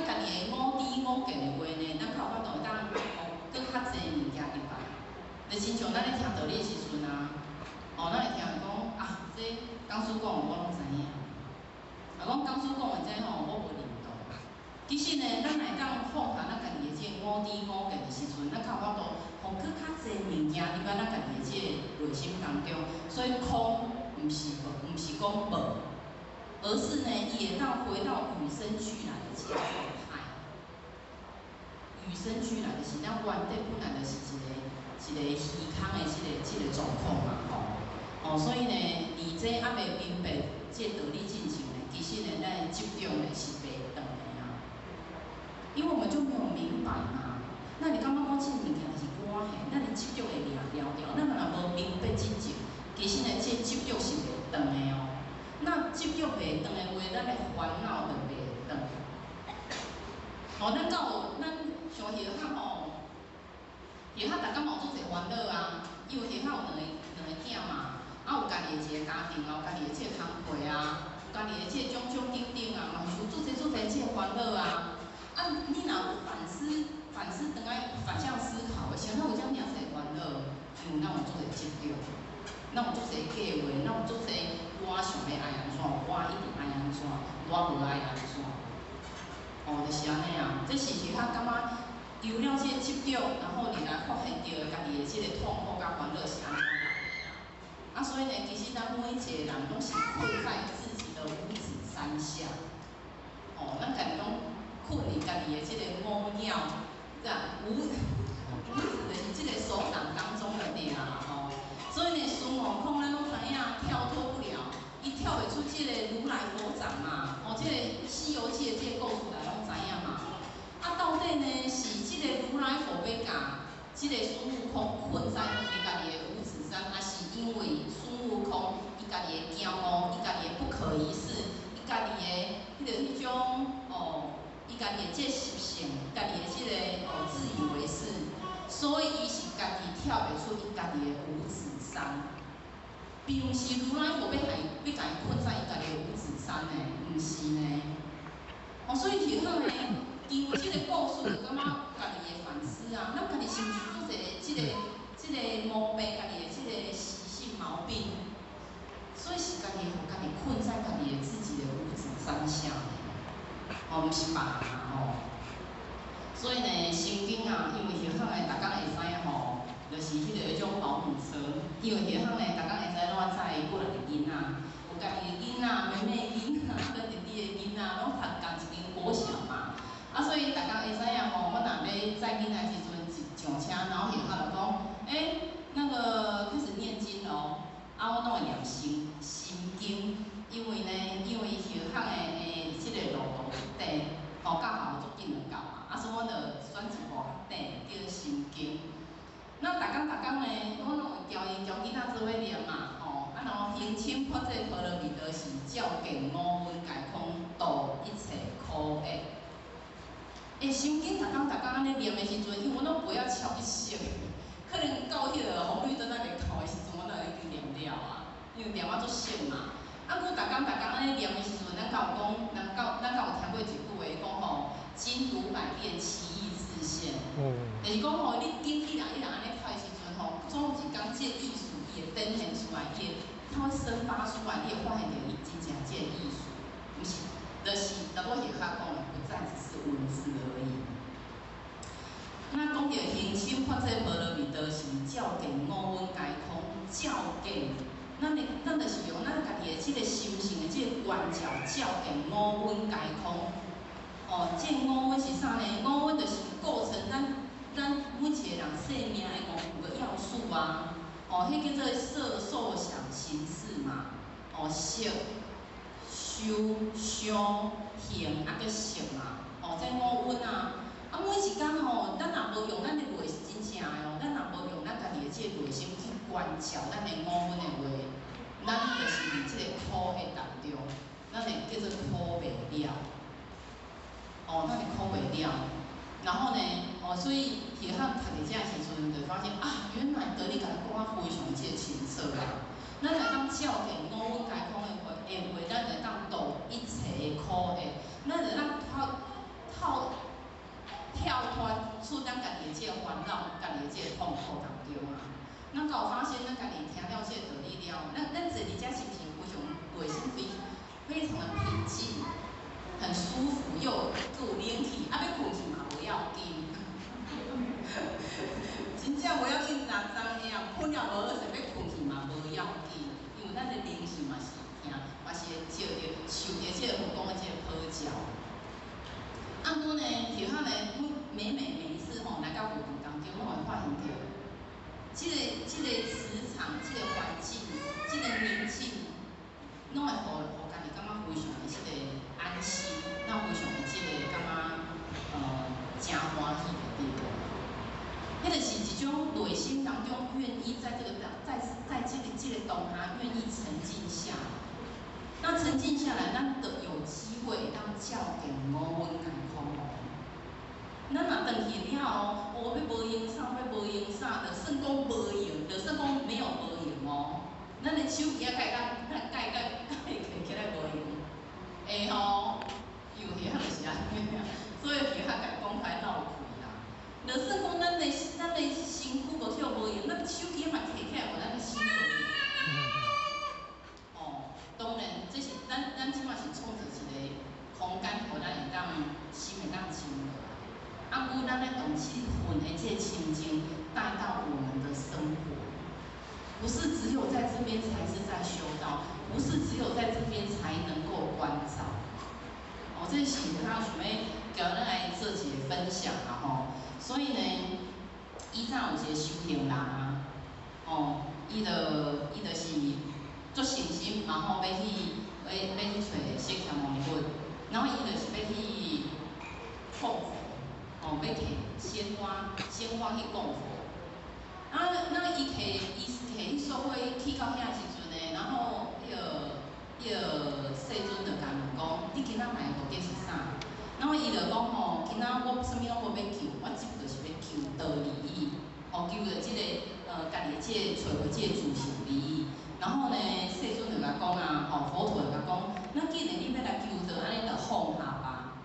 家己的五知五见的话呢，咱较有法度当哦，搁较济物件入来。就亲像咱咧听道理的时阵啊，哦，咱会听讲啊，这讲师讲我拢知影，啊，讲讲师讲的这吼，我无认同。其实呢，咱来当放下咱家己的这五知五见的时阵，咱较有法度，互搁较济物件入来咱家己的这内心当中。所以空毋是讲无，而是呢，伊会当回到与生俱来的这个状态。与生俱来的是咱原底本来就是一个虚空的这个状况嘛，吼。哦，所以呢，而这还未明白这道理进程呢，其实呢，咱执着呢是袂长的啊。因为我们就没有明白嘛。那你感觉讲这物件是我的，咱的执着会了掉，咱若无明白进程，其实呢，这执着是袂长的哦。那执着袂长的话，咱的烦恼就袂长。哦，咱像许汉吼，许汉大家嘛有做侪烦恼啊，因为许汉有两个囝嘛，啊有家己的一个家庭啊，有家己的这个工课啊，有家己的这种种等等啊，嘛是有做侪这个烦恼啊。啊，你若有反思，等来反向思考的，像咱有遮尔侪烦恼，因为咱有做侪执着，咱有做侪计划，咱有做侪我想要爱安怎，我一定爱安怎，我无爱安怎。哦，就是安尼啊，这是许他感觉有了这个执着，然后你来发现到家己的这个痛苦甲烦恼是安怎来的。啊，所以呢，其实咱每一个人拢是困在自己的五指山下。哦，咱家己拢困伫家己的这个五鸟，五指的这个手掌当中的俩啦吼。所以呢，孙悟空咱拢知影跳脱不了，伊跳袂出这个如来佛掌嘛。哦，这个《西游记》的这个故事来拢知影嘛。啊，到底呢是这个如来佛要甲这个孙悟空困在伊家己的五指山，还是因为孙悟空伊家己的骄傲，伊家己的不可一世，伊家己的迄种哦，伊家己的这习性，家己的这个自以为是，所以伊是家己跳袂出伊家己的五指山，并毋是如来佛要甲伊困在伊家己的五指山呢，毋是呢。哦，所以其好呢，因为这个故事就感觉家己的反思啊，咱家己是毋是做一个这个毛病，家己的这个习性毛病，所以是家己互家己困在家己的自己的五指山下呢。哦，毋是别人啊吼。所以呢，圣经啊，因为许好呢，大家会知影吼，就是迄种保姆车，因为许好呢，大家会知怎载过来的囡仔，有家己的囡仔、妹妹的囡仔、跟弟弟的囡仔，拢读同一间国小嘛。啊，所以大家会知影吼，我若要载囡仔时阵，一上车，然后下下就讲，那个开始念经咯，我拢会念心经，因为下巷的即个路途顶，到校足紧就到嘛，所以我就选一部顶叫心经。那逐工呢，我拢会交囡仔做伙念嘛，然后行深发这波罗蜜多时，照见五蕴皆空，度一切苦厄。心经逐工安尼念的时阵，因为我拢不要超一色，可能到迄个红绿灯那边头的时阵，我就已经念了啊，因为念啊足熟嘛。阮逐工安尼念的时阵，咱敢有听过一句话讲吼，经读百遍，其义自现。就是讲吼，你经一人安尼读的时阵吼，总有一天这意思伊会展现出来，它会生发出来，你会发现到伊真正这意思，不是，就是我下骹讲的，不再只是文字而已。那讲到行深发这波罗蜜多时，照见五蕴皆空，照见。咱就是用咱家己的即个心性的即个观照，照见五蕴皆空。这五蕴是啥呢？五蕴就是构成咱每一个人生命的五个要素啊。迄叫做色、受、想、行、识嘛。色、受、想、行，搁识嘛。这五蕴啊。每一工吼，咱若无用咱的内心，真正的咱若无用咱家己的即个内心去观照咱的五蕴的话，咱就是伫即个苦的当中，咱会叫做苦袂了。咱会苦袂了。然后呢，所以下骹读伫遮的时阵，就发现啊，原来道理甲咱讲啊非常即个清楚啦。咱会当照见五蕴皆空的话，咱会当度一切的苦厄，咱会当跳脱出咱家己的即个烦恼，家己的即个痛苦当中啊。咱敢有发现，咱家己听了即个道理了，咱坐伫遮是不是非常内心非常的平静，很舒服，又有冷气，要困去嘛不要紧，真正不要紧，昨昏下困了无好势，要困去嘛无要紧，因为咱的灵性嘛是听，嘛是会受着即个佛讲的即个好教。过呢，其他呢，每一次吼来到活动当中，我会发现到，即个磁场、即个环境、即个宁静，拢会互家己感觉非常的即个安心，咱非常的即个感觉真欢喜的地方。迄就是一种内心当中愿意在这个当下愿意沉静下来。那沉静下来，咱就有机会当照见五蕴皆空哦。咱若转去了要无用啥，要无用啥，就算讲无用，就算讲没有无用哦。咱的手机啊，改起来无用，会吼，有下项就是安尼啊。所以下项甲讲开闹开啦。就算讲咱的身躯无去无用，咱手机嘛摕起来，互咱的心无用。当然，这是咱即马是创造一个空间，互咱会当心会当静落来。咱来动气魂的这情境带到我们的生活，不是只有在这边才是在修道，不是只有在这边才能够关照。这是想要叫咱来做一个分享啦吼。所以呢，以前有一个修行人啊，伊就是足诚心，然后要去找释迦牟尼佛，然后伊就是要去供佛，要摕鲜花去供佛。那伊摕迄束花去到遐时阵呢，然后迄个世尊就甲问讲，你今仔来目的是啥？然后伊就讲吼，今仔我啥物拢无要求，我即就是要求道利益，求着即个家己即个找着即个自性利益。然后呢，世尊就甲讲啊，佛陀就甲讲，那既然你要来求道，安尼就放下吧。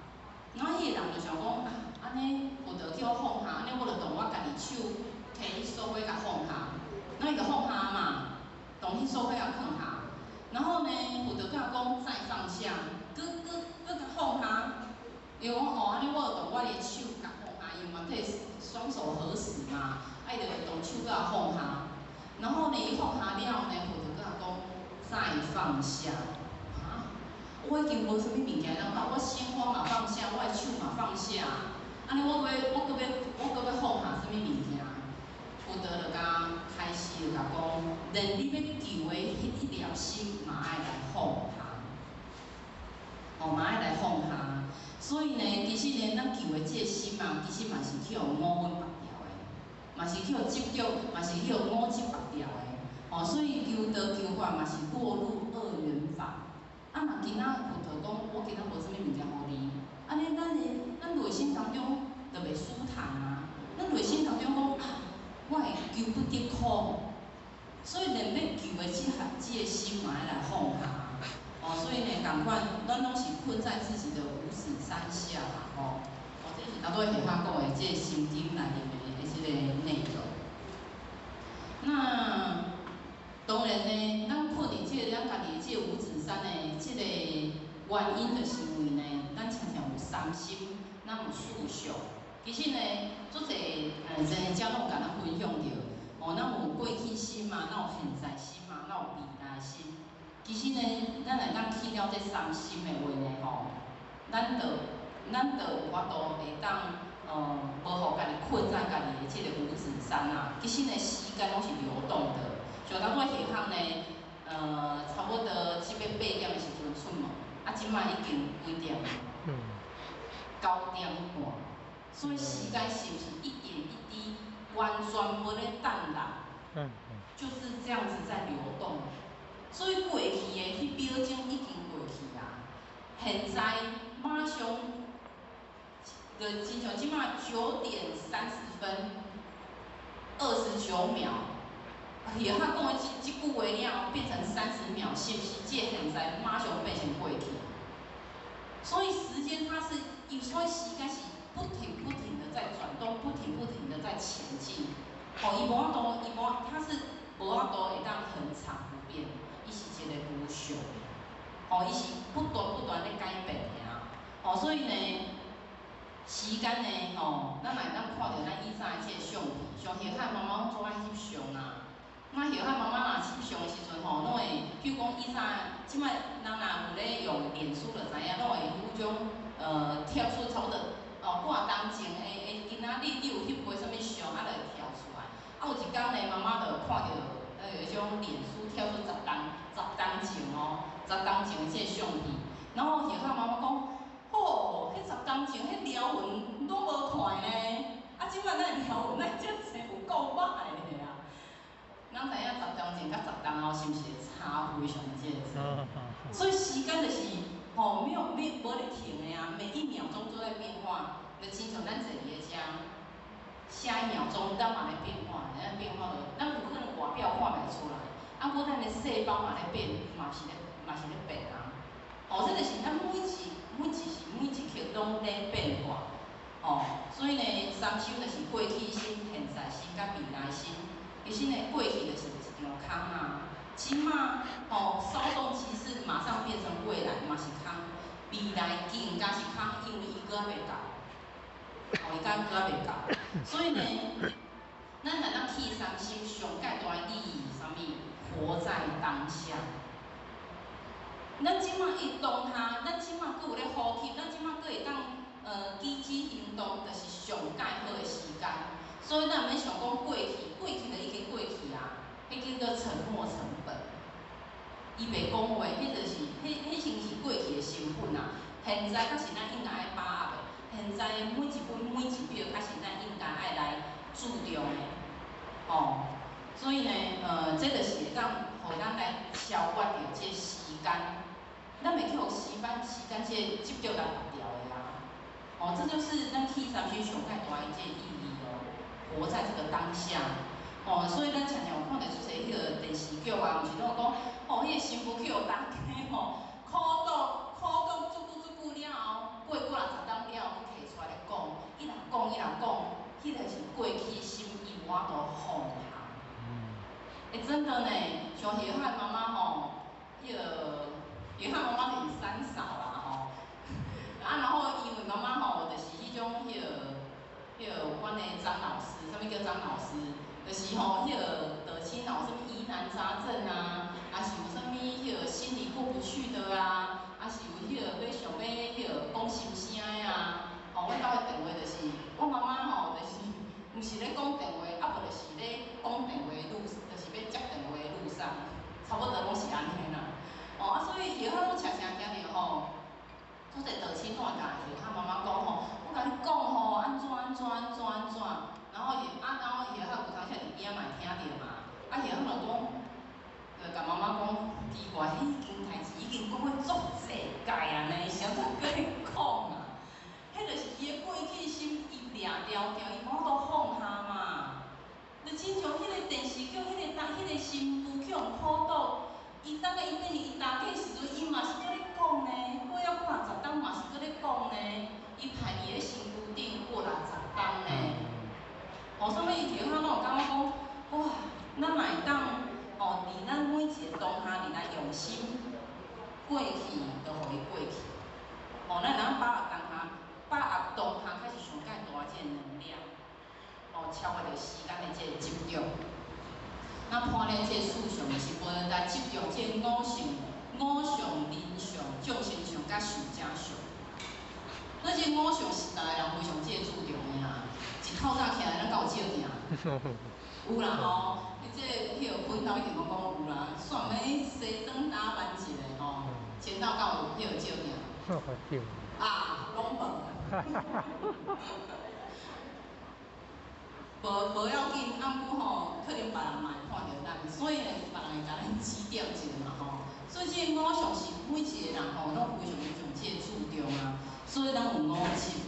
然后迄个人就想讲，安尼佛陀叫我放下，安尼我就动我家己手摕迄束花甲放下，然后伊就放下嘛，动迄束花甲放下。然后呢，佛陀甲讲再放下，搁甲放下。伊讲安尼我就动我的手甲放下，因为嘛替双手合十嘛，伊就动手甲放下。然后呢，伊放下了呢，佛陀甲讲再放下。我已经无啥物物件通放，我鲜花嘛放下，我的手嘛放下。安尼我搁要放下啥物物件？就甲讲，连你要求的迄一条心嘛爱来放下，嘛爱来放下。所以呢，其实呢，咱求的这个心嘛，其实嘛是去互五分白掉的，嘛是去互执着，嘛是去互五执白掉的。所以求道求法嘛是落入二元法。嘛今仔佛陀讲，我今仔无啥物物件互你，安尼咱内心当中就袂舒坦啊。咱内心当中讲我会求不得苦，所以连要求的这个心嘛爱来放下。所以呢，共款，咱拢是困在自己的五指山下啦，这是咱对下骹讲的这个心经内面的这个内容。那当然呢，咱困伫这个咱家己的这个五指山的这个原因，就是因为呢，咱常常有三心，咱有四相。其实呢，足侪真正拢甲咱分享着，咱有过去心嘛，咱有现在心嘛，咱有未来心。其实呢，咱若当去了这三心的话呢，咱就有法度会当无互家己困在家己的这个五指山啊。其实呢，时间拢是流动的。像咱我下骹呢，差不多7:08点的时阵出门，即摆已经几点了？9点半。所以时间是不是一点一滴完全无咧等人？就是这样子在流动。所以过去的迄秒钟已经过去啊，现在马上就亲像即摆9点30分29秒，下骹讲的即句话了，变成30秒，是不是这现在马上变成过去？所以时间它是，所以时间是不停的在转动，不停的在前进。伊无法度，它是无法度会当恒常不变。伊是一个无常，伊是不断咧改变尔，所以呢，时间呢，咱来看到咱以前的这个相片，像下骹妈妈做爱翕相啊，下骹妈妈若翕相的时阵拢会，比如讲以前，即摆人若有咧用脸书就知影，拢会有种贴出差不多半当前的今仔日你有翕过啥物相，就会跳出来。有一天呢，妈妈就看到。有迄种脸书跳出10当前10当前的这个相片，然后下骹妈妈讲，迄10当前迄条纹拢无看呢，即摆咱的条纹咱遮济有够歹的啊！咱知影10当前甲10当后是毋是会差非常这个？所以时间就是没有咧停的啊，每一秒钟都在变化，就亲像咱坐伫咧遮。下一秒钟，咱嘛咧变化，咱变化就，咱有可能外表看袂出来，搁咱的细胞嘛咧变，嘛是咧变啊。这就是咱每一刻拢咧变化。所以呢，三修就是过去心、现在心甲未来心。其实呢，过去就是一场空啊，即马稍纵即逝，马上变成未来嘛是空，未来更加是空，因为伊搁还袂到。伊敢搁还袂到，所以呢，咱若当去三心，上介大的意义是啥物？活在当下。咱即马一当下，咱即马搁有咧呼吸，咱即马搁会当举止行动，就是上介好的时间。所以咱毋免想讲过去就已经过去啊，迄叫做沉没成本。伊袂讲话，迄就是迄先是过去的身份啊。现在才是咱应该爱把握的。现在每一分每一秒，才是咱应该爱来注重的，所以呢，这就是会当，互咱来超越着这时间，咱袂去互时间这执着来拔掉的啊，这就是咱去三修上介大的这意义活在这个当下，所以咱常常有看到出些迄个电视剧啊，毋是拢有讲，迄个媳妇去互大家苦读足久了后，过60当了，去摕出来咧讲，伊若讲，迄个是过去心伊无法度放下。真的呢，像下骹妈妈迄个下骹妈妈是三嫂啦然后因为妈妈就是迄种迄个阮的张老师，啥物叫张老师？就是迄个得亲什么疑难杂症啊，是有啥物迄个心里过不去的啊，是有迄个要迄个讲心声的啊。阮兜的电话就是，我妈妈就是，毋是咧讲电话，无就是咧讲电话，就是要怎，然后伊然后伊还有头先伫边仔嘛听着嘛，伊就讲，就甲妈妈讲，奇怪，迄件代志已经讲过足济届啊呢，啥才搁会讲啊？迄就是伊的过去心，伊掠条，伊某都放下嘛。就亲像迄个电视剧，迄个新妇去用苦毒，伊等下伊变伊大嫁时阵，伊嘛是搁咧讲呢，过了50冬嘛是搁咧讲呢，伊排伫咧身躯顶过60冬呢。所以伊听我拢有感觉讲，哇，咱嘛会当伫咱每一个当下，伫咱用心过去，就互伊过去。咱会当把握当下开始上介大这个能量，超越着时间的这个集中。咱判了这个事项，就是无来集中这个五常、人相、众生相甲寿者相。咱这五常时代人非常这个注重的啊，一透早起来咱够少听。有啦吼，你这迄个分头一定讲有啦，算要西装打扮一个前头够有迄个少听。拢无。无要紧，按久可能别人嘛会看到咱，所以咧，别人会甲咱指点一下嘛所以这个五常是每一个人拢非常这个注重啊。所以咱有五戒，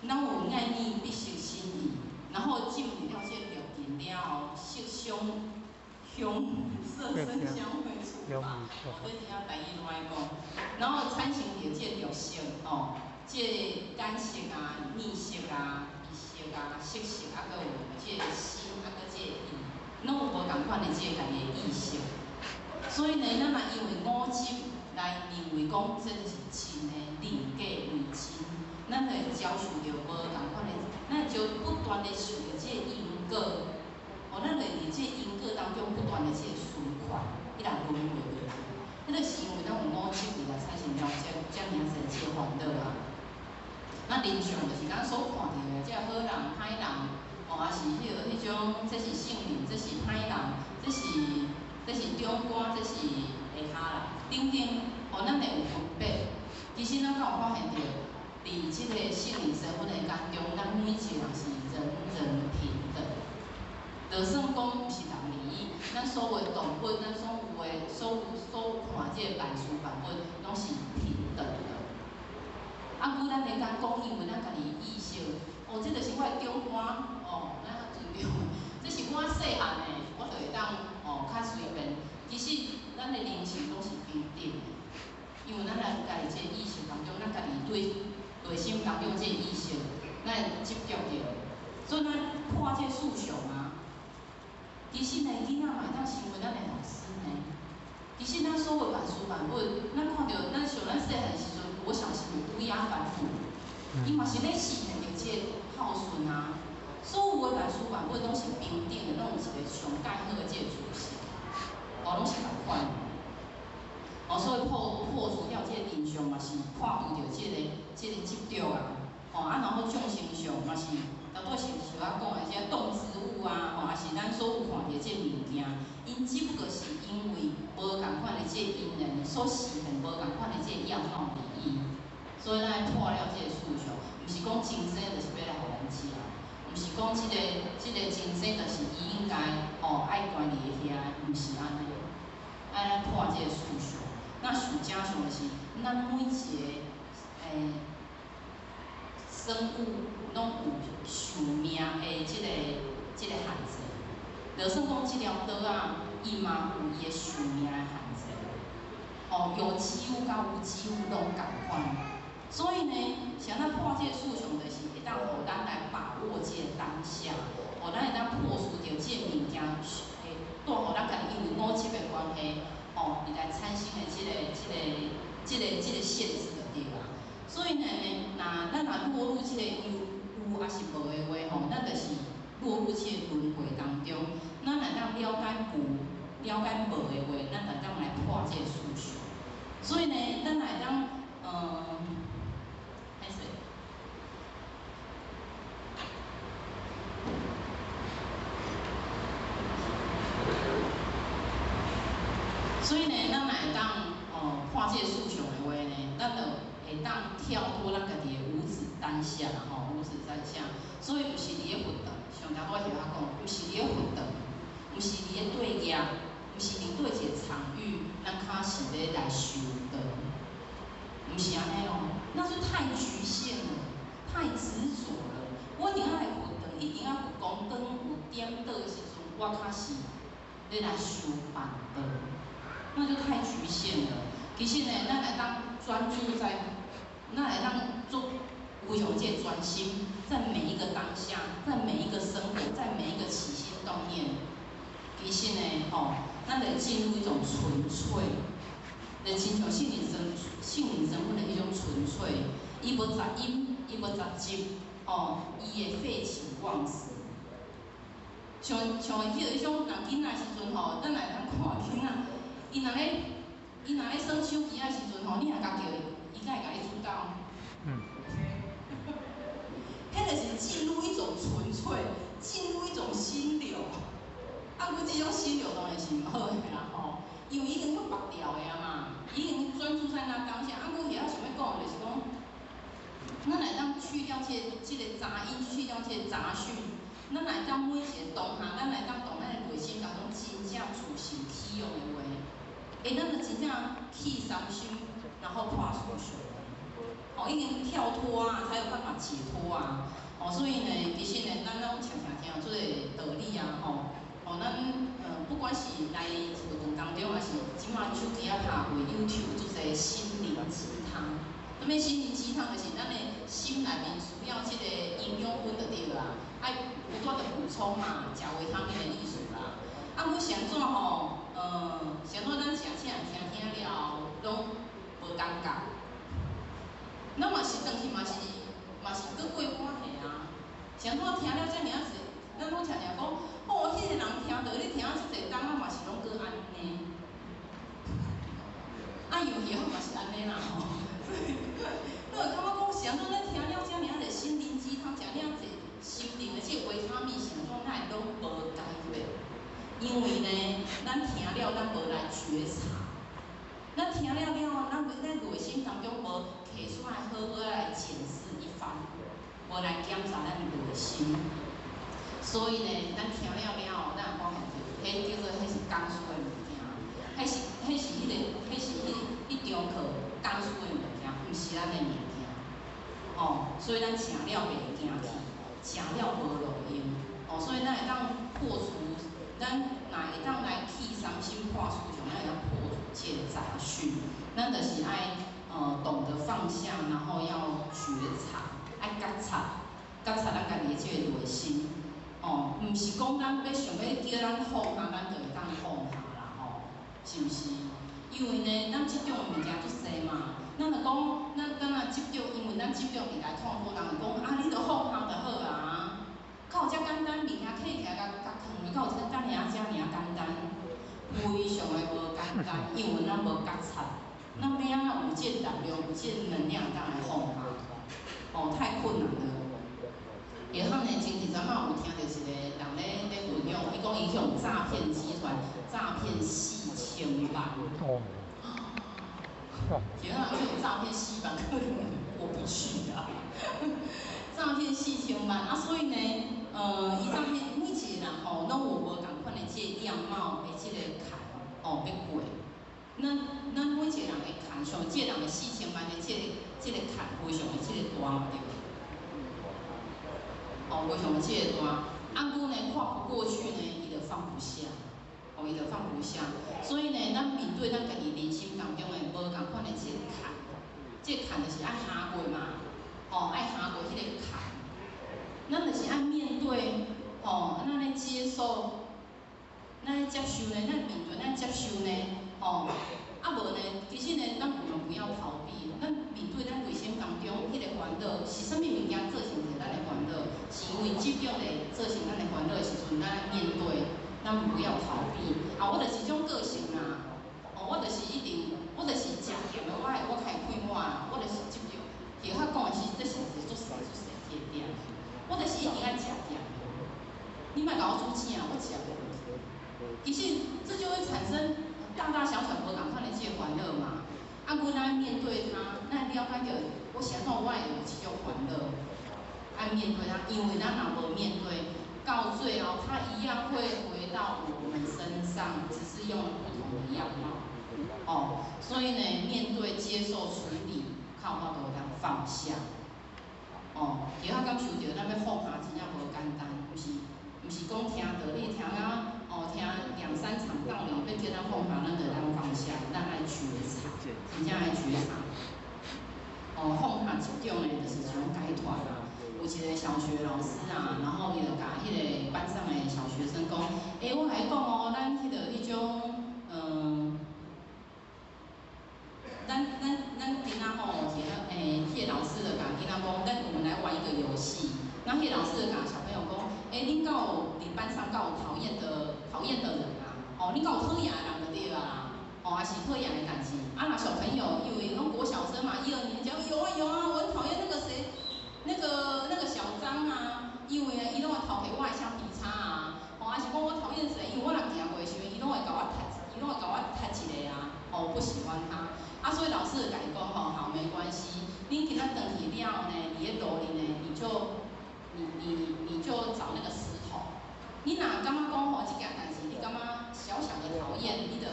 咱有爱念必修心意，然后进入了这六根了后，色香色声香味触法，这是遐台语拢爱讲。然后产生着这六色这感色啊、意色啊。色啊、色色啊，搁有这个心啊，搁这个意，拢有无共款的这个家己的意识。所以呢，咱嘛因为五戒来认为讲，这就是真的人格为真，咱就会遭受着无共款的，咱就不断的受着这个因果，咱就伫这个因果当中不断的这个循环，一直轮回落去。迄就是因为咱有五戒来产生了这尔侪这个烦恼啊。咱人相就是咱所看到的，即个好人、歹人，也是迄种，这是圣人，这是歹人，这是中官，这是下下人，等等，咱会有分别。其实咱敢有发现到，伫即个圣人身份的当中，咱每一个人是人人平等。就算讲毋是人利益，咱所有动物，咱所有看即个万事万物，拢是平等的。咱会讲，因为咱家己意识，这就是我的长官，咱尊重，这是我细汉的，我就会当较随便。其实咱的人性拢是平等的，因为咱来家己这意识当中，咱家己内心当中这意识，咱会接触着，所以咱破这事项啊。其实呢，囡仔嘛会当成为咱的老师呢。其实咱所有万事万物，咱看到咱像咱细汉时阵。我小时候乌鸦反哺，伊嘛是咧实现着这个孝顺啊。所有的万事万物拢是平等的，拢有一个上介好的这个自信，拢是共款的。所以破除了这个人相嘛是看除着这个执着啊。然后众生相嘛是，大多是像我讲的这动植物啊，也是咱所有看到这物件，因只不过是因为无共款的这个因缘所实现无共款的这个样貌利益，所以咱破了这个事项，毋是讲今生就是要来互咱吃啊，毋是讲这个今生就是伊应该爱关伫遐，毋是安尼，爱咱破这个事项。那事正上就是咱每一个生物拢有寿命的这个限制，就算讲这条刀啊，伊嘛有伊的寿命的限制。有机物甲无机物拢共款，所以呢，像咱破这个事项，就是会当互咱来把握这个当下，咱会当破除着这个物件，带互咱家己因为五戒的关系，伊来产生的这个限制就对啦。所以呢，咱若落入这个有也是无的话，咱就是落入这个轮回当中。咱若当了解无的话，咱就当来破这个事项。所以呢，咱来当所以呢，咱来当破这个事项的话呢，咱就会当跳脱咱家己的无止当下啦吼，无止自在下。所以不是你的活动，上头我是遐讲，不是你的活动，不是你的对业，不是你对一个场域，咱卡是咧来修的，不是安尼哦，那是太局限了，太执着了。我一定要来活动，一定要有光灯有点灯的时阵，我卡是咧来修办的，那就太局限了。其实呢，咱来当专注在，咱来当做非常这专心，在每一个当下，在每一个生活，在每一个起心动念，其实呢，咱得进入一种纯粹，来亲像圣灵神分的一种纯粹，伊无杂音，伊无杂质，伊会废寝忘食。像迄种人囡仔时阵咱来当看囡仔，伊若咧耍手机的时阵你若甲叫伊，敢会甲你主动？迄就是进入一种纯粹，进入一种心流。啊，佮这种心流当然是唔好的啦因为已经要拔掉的啊嘛，已经专注在那当下。啊，佮遐想要讲就是讲，咱来当去掉这个杂音，去掉这个杂讯，咱来当每一个当下，咱来当咱的内心当中真正自信起用的话，咱就真正去三心，然后破除想。已经跳脱啊，才有办法解脱啊。所以呢，其实呢，咱拢常常听做个道理啊，咱不管是来活动当中，还是即马手机啊拍过 YouTube 做个心灵鸡汤。什么心灵鸡汤？就是咱的心内面需要这个营养分就对啦，爱不断的补充嘛，食维他命的意思啦。啊，我想怎想怎咱食起来听了拢无感觉。咱嘛是当时嘛是搁过关的啊，像怎听了遮尔啊济，咱拢常常讲，迄个人听到你听啊遮济冬啊嘛是拢搁安尼，有时候嘛是安尼啦你会感觉讲，像怎咱听了遮尔啊济心灵鸡汤，遮尔啊济心灵的这维他命，像怎咱会拢无解决？因为呢，咱听了咱无来觉察。咱听了咱内心当中无摕出来，好好来检视一番，无来检查咱内心。所以呢，咱听了，咱发现到，迄叫做迄是讲书的物件，迄是迄中课讲书的物件，毋是咱的物件。所以咱听了袂惊去，听了无路用。所以咱会当破除，咱若会当来去三心破除，就咱会当破除这个杂讯。咱就是爱懂得放下，然后要觉察，爱觉察咱家己的这个内心。毋是讲咱要想要叫咱放下，咱就会当放下啦是毋是？因为呢，咱即种的物件足济嘛，咱就讲，咱若执着，因为咱执着伫来痛苦，人就讲你着放下就好啊，敢有遮简单，物件摕起来甲放落，敢有遮尔简单？非常的无简单，因为咱无觉察。咱要安怎有这个力量，有这个能量，当来放下？太困难了。下趟呢，前阵仔有听到一个人咧分享，伊讲伊向诈骗集团诈骗4000万。有人去诈骗400个人，我不去啊。诈骗4000万所以呢，伊诈骗每一个人拢有无共款的这个样貌的这个坎要过。咱每一个人的坎，像这个人的4000万的这个坎，非常的这个大嘛对。非常的这个大，不呢跨不过去呢，伊就放不下，伊就放不下。所以呢，咱面对咱家己人生当中的无共款的这个坎，这个坎就是爱行过嘛，爱行过迄个坎，咱就是爱面对，咱来接受，咱来接受呢，咱面对，咱接受呢，无呢，其实呢，咱不要逃避，咱面对咱内心当中迄个烦恼，是啥物物件造成着咱的烦恼？是因为疾病咧造成咱的烦恼的时阵，咱来面对，咱不要逃避。我就是种个性啦，我就是一定，我就是食咸的，我开开满啦，我就是执着。其他讲的是，这是做事甜点，我就是一定爱食咸的。你莫甲我煮正，我食袂落。其实这就会产生大大小小无共款的这个烦恼嘛。阮来面对它，咱了解到我想到我会有这种烦恼。爱面对它，因为咱若无面对，到最后它一样会回到我们身上，只是用了不同的样貌。哦，所以呢，面对、接受、处理，靠法度通放下。哦，其他感受到咱要放下真正无简单，毋是讲听道理听啊，听2、3场道理，要叫咱放下，咱就当放下，咱爱觉察，真正爱觉察。放下一种呢，就是像改团啊，有一个小学老师啊，然后伊就甲迄个班上的小学生讲，我来讲哦，咱迄种咱今仔吼，一个迄个老师就甲囡仔讲，我们来玩一个游戏。然后迄个老师就甲小朋友讲，恁敢有伫班上敢有讨厌的人啊？恁敢有讨厌的人就对啦。还是讨厌的代志。那小朋友因为国小生嘛，1、2年级，有啊，我很讨厌那个谁，那个小张啊，因为伊拢会偷摕我的橡皮擦啊。还是讲我讨厌谁，因为我若行过的时阵，伊拢会甲我踢一个啊。我不喜欢他。所以老师就甲伊讲好，没关系，恁今仔回去了后呢，伫咧路里呢，你就找那个石头。你若感觉讲这件代志，你感觉小小的讨厌，你就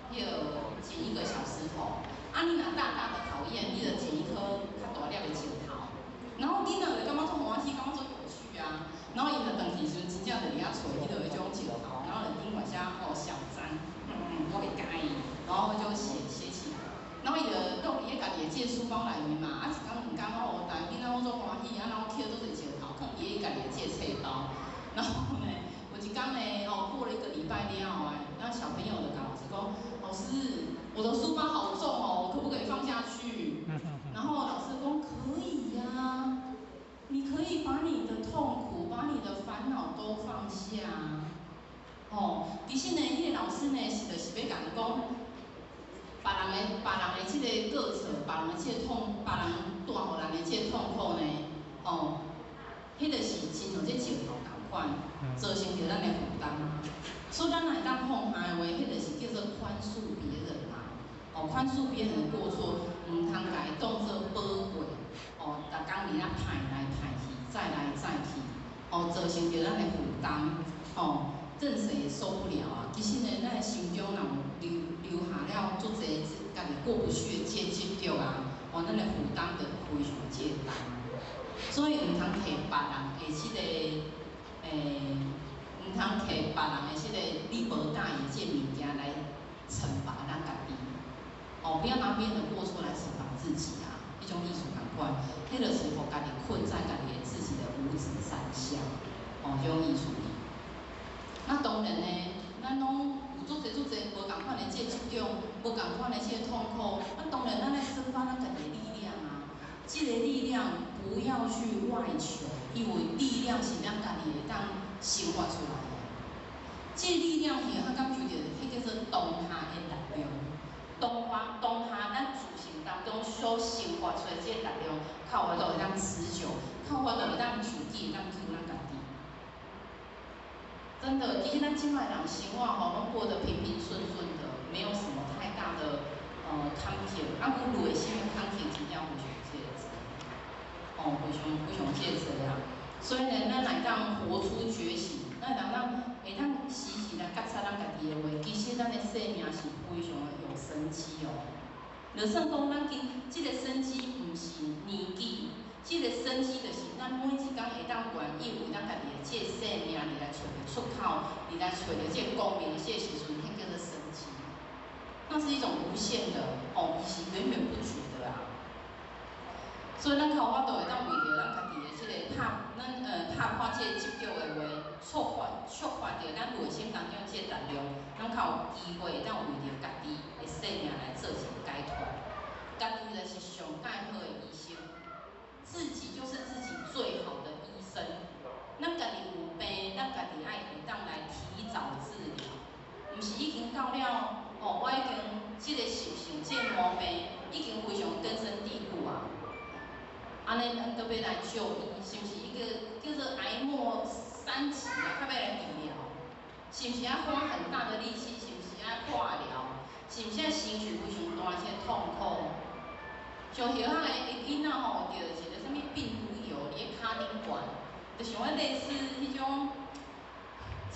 捡一个小石头。你若大的讨厌，你就捡一颗较大粒的石头。然后囡仔就感觉做欢喜，感觉做有趣啊。然后伊就回去时阵，真正就伫遐找迄种石头，然后就顶管写小张，我袂介意，然后就写起来。然后伊就弄伊家己的书包内面嘛，一工2工但囡仔好做欢喜，然后捡做一石头，放伊家己的册包。然后呢，有一工呢，过了1个礼拜了后，然后小朋友就跟老师讲，老师，我的书包好重哦，可不可以放下去？然后老师说可以呀，你可以把你的痛苦、把你的烦恼都放下。其实呢，迄个老师呢就是要甲伊讲。别人的这个过错，别人的这个痛，别人带互咱的这个痛苦呢，迄就是亲像这石头同款，造成着咱的负担。所以咱若会当放下的话，迄就是叫做宽恕别人嘛。宽恕别人的过错，唔通甲伊当作宝贵。逐工伫遐歹来歹去，再来再去，造成着咱的负担。任谁也受不了啊！其实呢，咱的心中若留下了足侪家己过不去的这执着啊，咱的负担就非常重大。所以唔通摕别人的这个唔通摕别人的这个你无介意这物件来惩罚咱家己。不要拿别人的过错来惩罚自己啊！迄种艺术感官，迄就是互家己困在家己自己的五指山下。这种艺术。那当然呢，咱拢有足侪无共款的这执着，无共款的这痛苦。当然，咱来生发咱家己的力量啊。这个力量不要去外求，因为力量是咱家己会当生发出来的。这个力量是咱感受到，迄叫做当下的力量。当下咱自身当中所生发出来这个力量，靠法度会当持久，靠法度会当持久，当救咱家己。真的，其实咱今摆人生活拢过得平平顺顺的，没有什么太大的坎坷。阮内心的坎坷真正非常这个非常这个啊。所以呢，咱来当活出觉醒，咱会当时时来觉察咱家己的话，其实咱的生命是非常的有生机哦。就算讲咱这个生机毋是年纪。这个生机就是咱每一天会当愿意为咱家己的这个生命，来找着出口，来找着这个光明的这个时阵，迄叫做生机。那是一种无限的是源源不绝的啊。所以咱靠法度会当为着咱家己的这个拍破这个执着的话，触发着咱内心当中这个力量，咱靠有机会当为着家己的生命来做一个解脱。家己就是上介好的医生。自己就是自己最好的医生。咱家己有病，咱家己爱会当来提早治疗，毋是已经到了我已经这个习性、这个毛病已经非常根深蒂固啊。安尼咱都要来就医，是毋是一个叫做癌末3期啊？要来治疗，是毋是要花很大的力气？是毋是要化疗？是毋是要承受非常大些痛苦？像许个囡仔着一个什么病毒油，你的骹顶管，就像迄类似迄种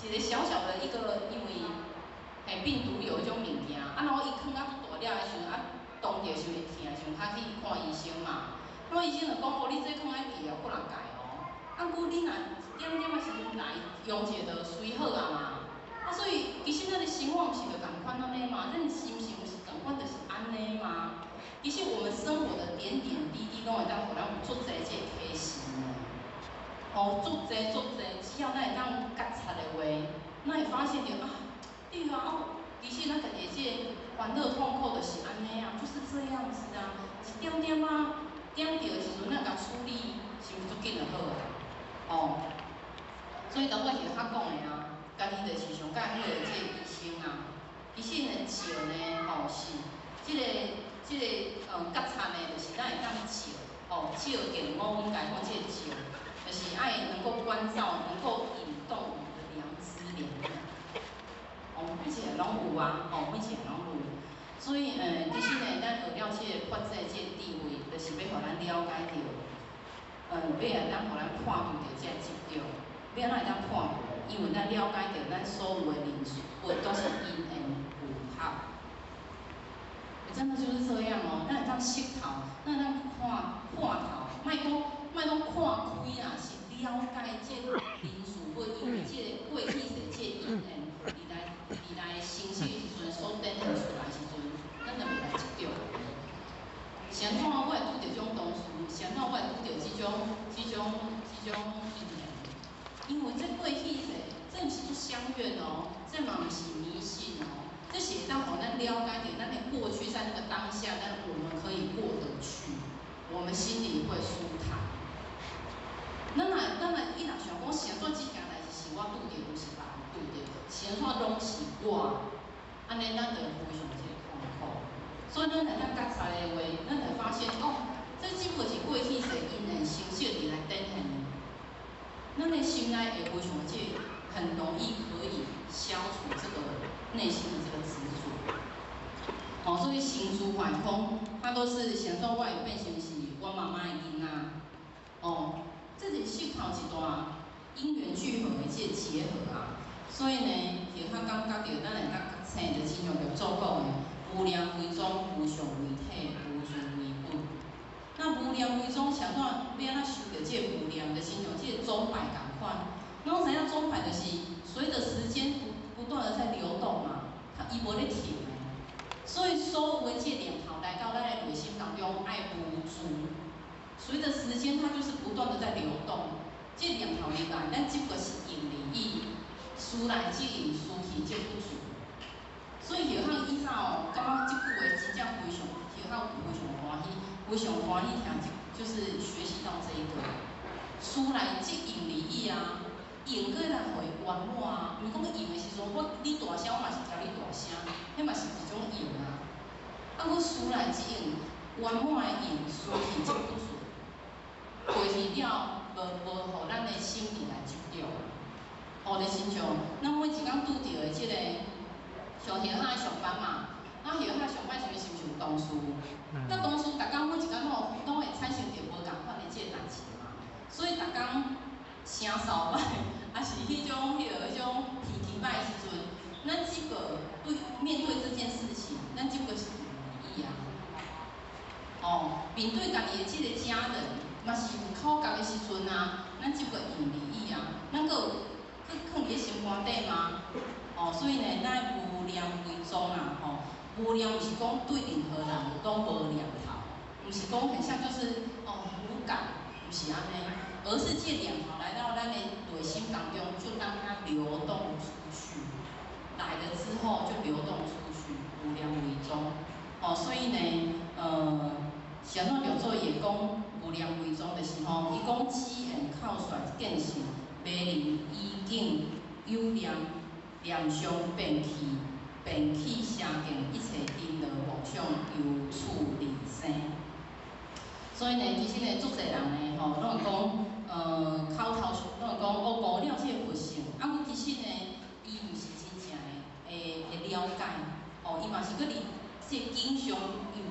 一个小小的一个，因为病毒有迄种物件，然后伊囥啊大了的时阵，冻着就会疼，像较去看医生嘛。那么医生就讲，哦，你这囥爱记哦，不能改哦。故你若一点点的时阵来用者，就随好啊嘛。所以其实咱的生活毋是就共款安尼嘛，咱的心情毋是共款，就是安尼嘛。其实我们生活的点点滴滴，拢会当互咱有足侪这开心的。足侪，只要咱会当觉察的话，咱会发现着啊，对啊，其实咱家己这欢乐痛苦就是安尼啊，就是这样子啊，一点点啊，点着的时阵，咱甲处理，是毋是足紧就好啊？所以当我是较讲的啊，家己就是上介好的这个医生啊。其实呢，笑呢，是这个觉察呢，就是咱会当笑，笑健康，阮家讲这个笑，就是爱能够关照，能够引动我们的良知良能。每一个拢有啊，每一个拢有。所以其实呢，咱学了这个法制这个地位，就是要互咱了解到，要来当互咱看拄着这个执着，要咱会当看，因为咱了解到咱所有的灵数，都是因缘有合。真的就是这样哦，咱会当识透，咱会当看透，莫讲看开啦，是了解这灵数或因为这个过去世这因缘，伫来生死的时阵所展现出来的时阵，咱就袂来执着。谁怎我会拄着这种东西？谁怎我会拄着这种因缘？因为这过去世，这毋是做相怨哦，这嘛毋是迷信哦。这是当互咱了解到，咱的过去在那个当下，但我们可以过得去，我们心里会舒坦。咱若伊若想讲，谁做这件代志是我拄着，毋是别人拄着，谁做拢是我，安尼咱就非常这个痛苦。所以咱来咱觉察的话，咱就发现哦，这只不过是过去世因缘成就而来展现的。咱的心内会非常这很容易可以消除这个内心的这个执着。所以行诸反空，它都是显说我有变成是我妈妈的囡仔。这是识透一段因缘聚合的这个结合啊。所以呢，就较感觉到咱会当觉醒，就亲像着祖讲的，无量为宗，无上为体，无住为本。那无量为宗，想要要安怎修着这个无量，就亲像这个钟摆共款。那我知影钟摆就是随着时间不断的在流动嘛，伊无咧停的。所以所有的这念头来到咱的内心当中，爱无住。随着时间，它就是不断的在流动。这念头入来，咱只不过是用利益，思来即用，思去即不住。所以后巷以早感觉这句话真正非常，后巷非常欢喜，非常欢喜听，就是学习到这一个。思来即用利益啊，用过来互伊圆满啊，毋是讲用的时阵，你大声，我嘛是听你大声，迄嘛是一种用啊。我思来即用，圆满的用，思去即不住。过去了，无互咱的心理来执着。就亲像咱每一工拄着的即个上后巷上班嘛，后巷上班时阵是毋是有同事？那同事逐工每一工拢会产生着无共款的即个代志嘛。所以逐工声扫摆，也是迄种脾气歹的时阵，咱只个面对这件事情，咱只个是用利益啊。面对家己的即个家人，嘛是有口角的时阵啊，咱只个用利益啊，咱佫囥伫心肝底嘛。所以呢，咱无量为宗啦，无量毋是讲对任何人拢无念头，毋是讲很像就是无感，毋是安尼，而是这念头来到咱的内心当中，就让它流动出去，来了之后就流动出去，无量为宗。所以呢，啥物叫做也讲无量为宗，就是伊讲只缘靠率见性，迷人意境有念。念相变去，变去邪定，一切因缘妄想由处离生。所以呢，其实呢，足侪人呢，拢会讲，口头拢会讲，悟了这个佛性。阮其实呢，伊毋是真正的会了解，伊嘛是搁伫这经上有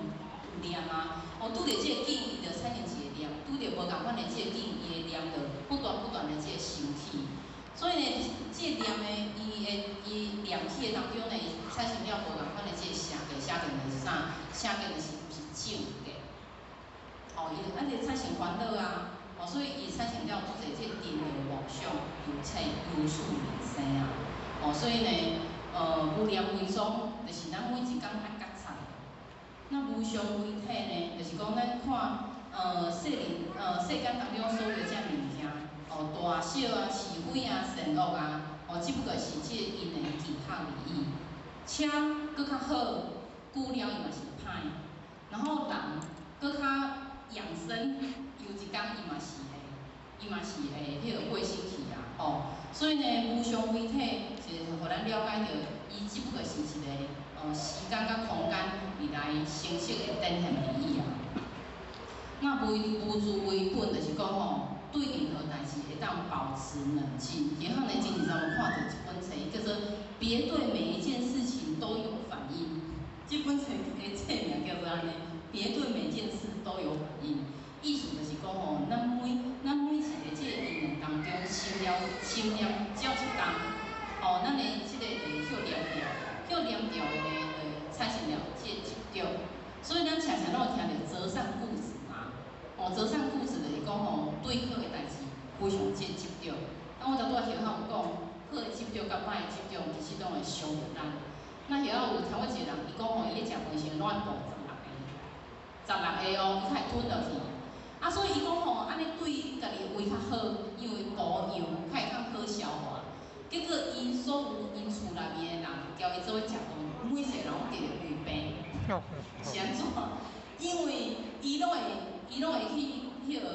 念啊。拄着这个经，伊就产生一个念；拄拄着无共款的即个境，伊会念着不断的即个升起。所以呢，即个念的伊念起的当中呢，产生了无共款的即个声调，声调就是啥？声调就是静调。哦，伊就产生烦恼啊。哦，所以伊产生了足侪即个颠倒妄想、有处名声啊。哦，所以呢，无念为宗，就是咱每一工爱觉察。那无常为体呢，就是讲咱看世间当中所有遮物件，哦，大小啊、是非啊、善恶啊，哦，只不过是即个因的其他利益。车搁较好，久了伊嘛是歹。然后人搁较养生，有一天伊嘛是会迄个过身去啊，哦，所以呢，无常为体，就是互咱了解到，伊只不过是一个时间甲空间未来成熟的展现利益啊。那无自为本，就是讲吼，对任何代志会当保持冷静。然后呢，今日咱们看着一本册，叫做《别对每一件事情都有反应》。这本册的册名叫做安尼，别对每件事都有反应。意思就是讲吼，咱每一个即个因缘当中，心念只要一动，哦，咱的即个叫念掉的呢，产生了即个执着。所以咱常常拢有听到择善固执嘛，哦，择善固执就是讲吼，对好的代志非常即个执着。啊，我拄仔学校有讲，好的执着甲歹的执着，其实拢会伤着咱。那学校有听过一个人，伊讲吼，伊咧食饭时拢爱补16个哦，伊较会吞落去。啊，所以伊讲吼，安尼对伊家己胃较好，因为补养，较会当好消化。结果因所有因厝内面的人，交伊做伙食饭，每一个人拢得着胃病，是安怎？因为伊拢会去迄个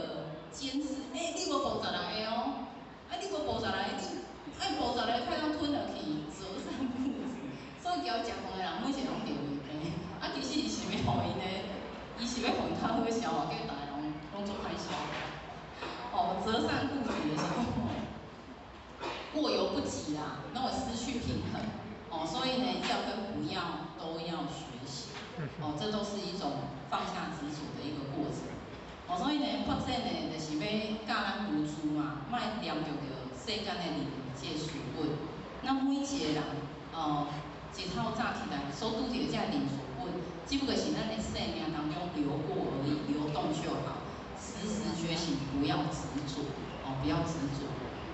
监视，你无补16个哦，你无补16个，你爱补16个，较当吞落去，择善固执。所以交伊食饭的人，每一个拢得胃病。啊，其实伊是要互因呢，伊是要互因较好消化，叫大家拢做歹消。哦，择善固执的时候，过犹不及啦，那会失去平衡。哦，所以呢，要跟不要都要学习。哦，这都是一种放下执着的一个过程。哦，所以呢，发展呢，就是要教咱无助嘛，莫念着世间的利益即个事本。那每一个人，一透早起来所拄着这零事本，只不过是咱的生命当中流过而已，流动就好。时时觉醒，不要执着，哦，不要执着。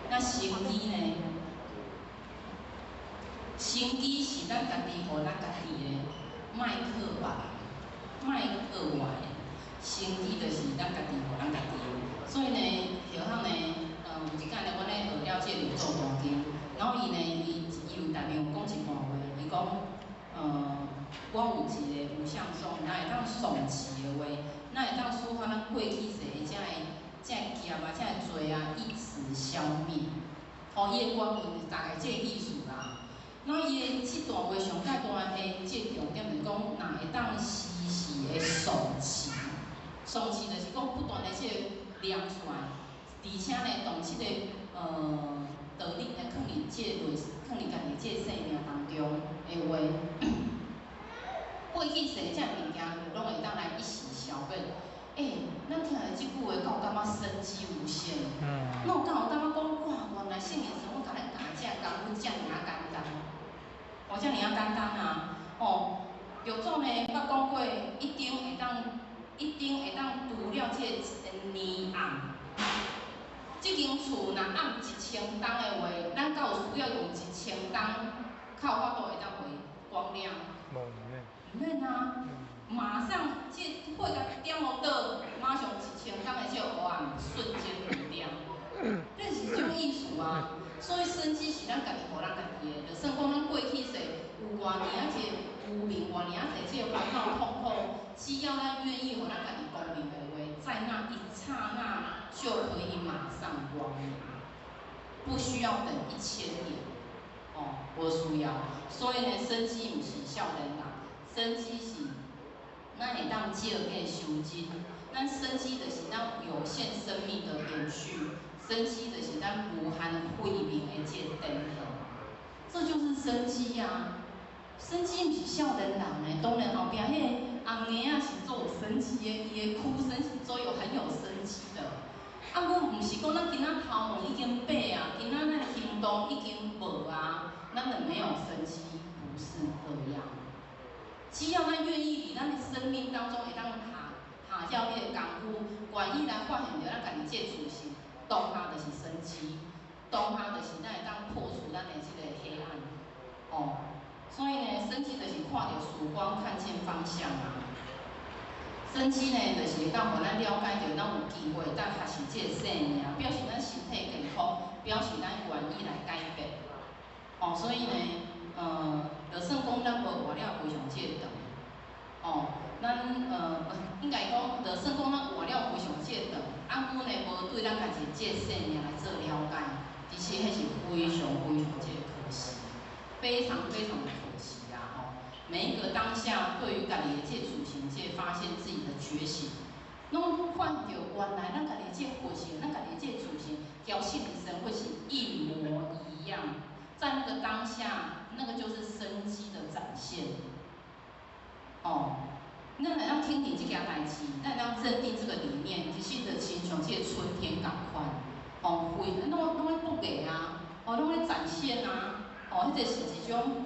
那行机呢？行机是咱家己，互咱家己的，莫靠别人，莫靠外的。行机就是咱家己，互咱家己的。所以呢，学校呢，有一间呢，阮咧学了这个做大经，然后伊有逐面有讲一段话，伊讲，我有一个无相颂，咱会当诵持的话，咱会当抒发咱过去世的遮个业啊，遮个罪啊，一时消灭。哦，伊的原文大概即个意思啦。那伊的即段话上介大的即个重点就是讲，若会当时时的诵持，诵持就是讲不断的即个念出来，而且呢，当即个道理来放入即个放入家己即个生命当中的话，过去世遮物件拢会当来一时消灭。咱听了即句话，敢有感觉生机无限？那有敢有感觉讲，哇，原来圣贤师傅甲咱教遮功夫遮尔啊简单，遮尔啊简单啊！哦，六祖呢捌讲过，一定会当除了即个泥暗。即间厝若暗1000灯的话，咱敢有需要用1000灯，较有法度会当会光亮？唔免啊！马上这火甲点落倒，马上1000灯的这个黑暗瞬间明亮，这是种意思啊。所以生机是咱家己互咱家己的，就算讲咱过去世有偌尔啊济有面偌尔啊济这个烦恼痛苦，只要咱愿意互咱家己光明的话，在那一刹那就可以马上光明，不需要等1000年。哦，无需要。所以呢，生机毋是少年人，生机是咱会当借个修真。咱生机就是咱有限生命的延续，生机就是咱无限慧命的这个灯塔，这就是生机啊。生机毋是少年人的，当然后壁迄红叶啊是做有生机的，伊的哭声是做很有生机的。啊，阮毋是讲咱今仔头毛已经白啊，今仔咱行动已经无啊，咱就没有生机，不是这样。只要咱愿意伫咱的生命当中会当下掉你的功夫，愿意来发现着咱家己这自信，当下就是生机，当下就是咱会当破除咱的这个黑暗。哦，所以呢，生机就是看到曙光，看见方向啊。生机呢，就是当互咱了解到，咱有机会，咱学习这个生命，表示咱身体健康，表示咱愿意来改变。哦，所以呢，就算讲咱无活了非常这个长，哦，咱应该讲，就算讲咱活了非常这个长，啊，阮呢无对咱家己这个生命来做了解，其实迄是非常非常这个可惜，非常非常的可惜啊！哦，每一个当下对于家己的这主行，这发现自己的觉醒，拢看到原来咱家己这佛性，咱家己这主行，交性的生活是一模一样。在那个当下，那个就是生机的展现。哦，咱来当听你这件代志，咱当认定这个理念，其实就亲像这个春天共款。哦，会拢会不给啊，哦，拢会展现啊，哦，迄个是一种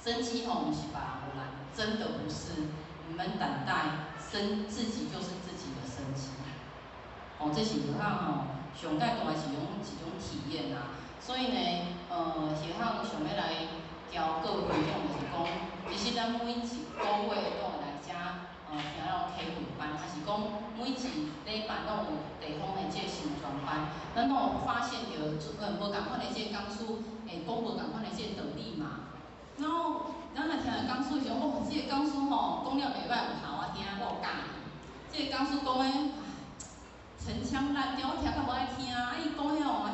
生机哦，不是别人来，真的不是。你们等待，自己就是自己的生机。哦，这是有通吼，上界大是一种体验啊。所以呢，是通想要来交各位分享，就是讲，其实咱每一个月都有来遮听了开会班，还是讲每一礼拜都有地方的这宣传班，咱都有发现着无共款的这讲师，会讲无共款的这道理嘛。然后咱来听个讲师时候，哦，这个讲师吼讲了袂歹，有头啊听，我有教伊。这个讲师讲诶，陈腔滥调，我听较无爱听啊。伊讲迄吼，我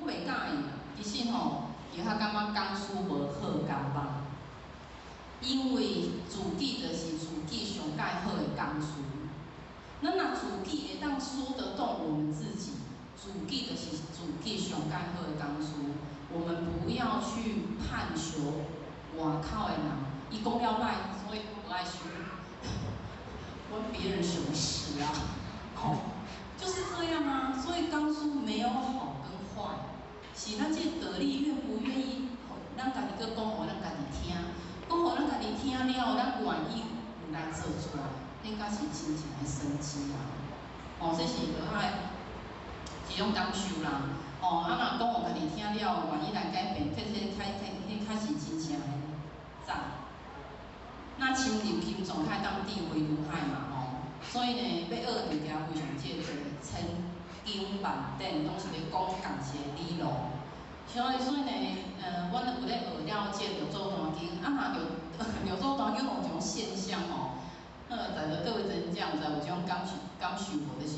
袂介意。其实吼，其他感觉讲师无好感吧，因为自己就是自己上介好的讲师。咱若自己会当说得动我们自己，自己就是自己上介好的讲师。我们不要去探求外口的人，伊讲了歹，所以我不爱学，关别人什么事啊？就是这样啊。所以讲书没有好跟坏，是咱这道理愿不愿意，咱家己去讲互咱家己听，讲互咱家己听了，咱愿意来做出来，那才是真正的生机啊！哦，这是落海一种感受啦。哦，啊，若讲互家己听了，愿意来改变，确实较是真正的赞。那深入心脏，较当智慧如海嘛，吼。所以呢，要学物件非常这个千经万典，拢是咧讲共一个理路。所以呢，阮有咧学了这六祖坛经，啊，若六祖坛经有一种现象吼，在座各位真正有一种感受无，就是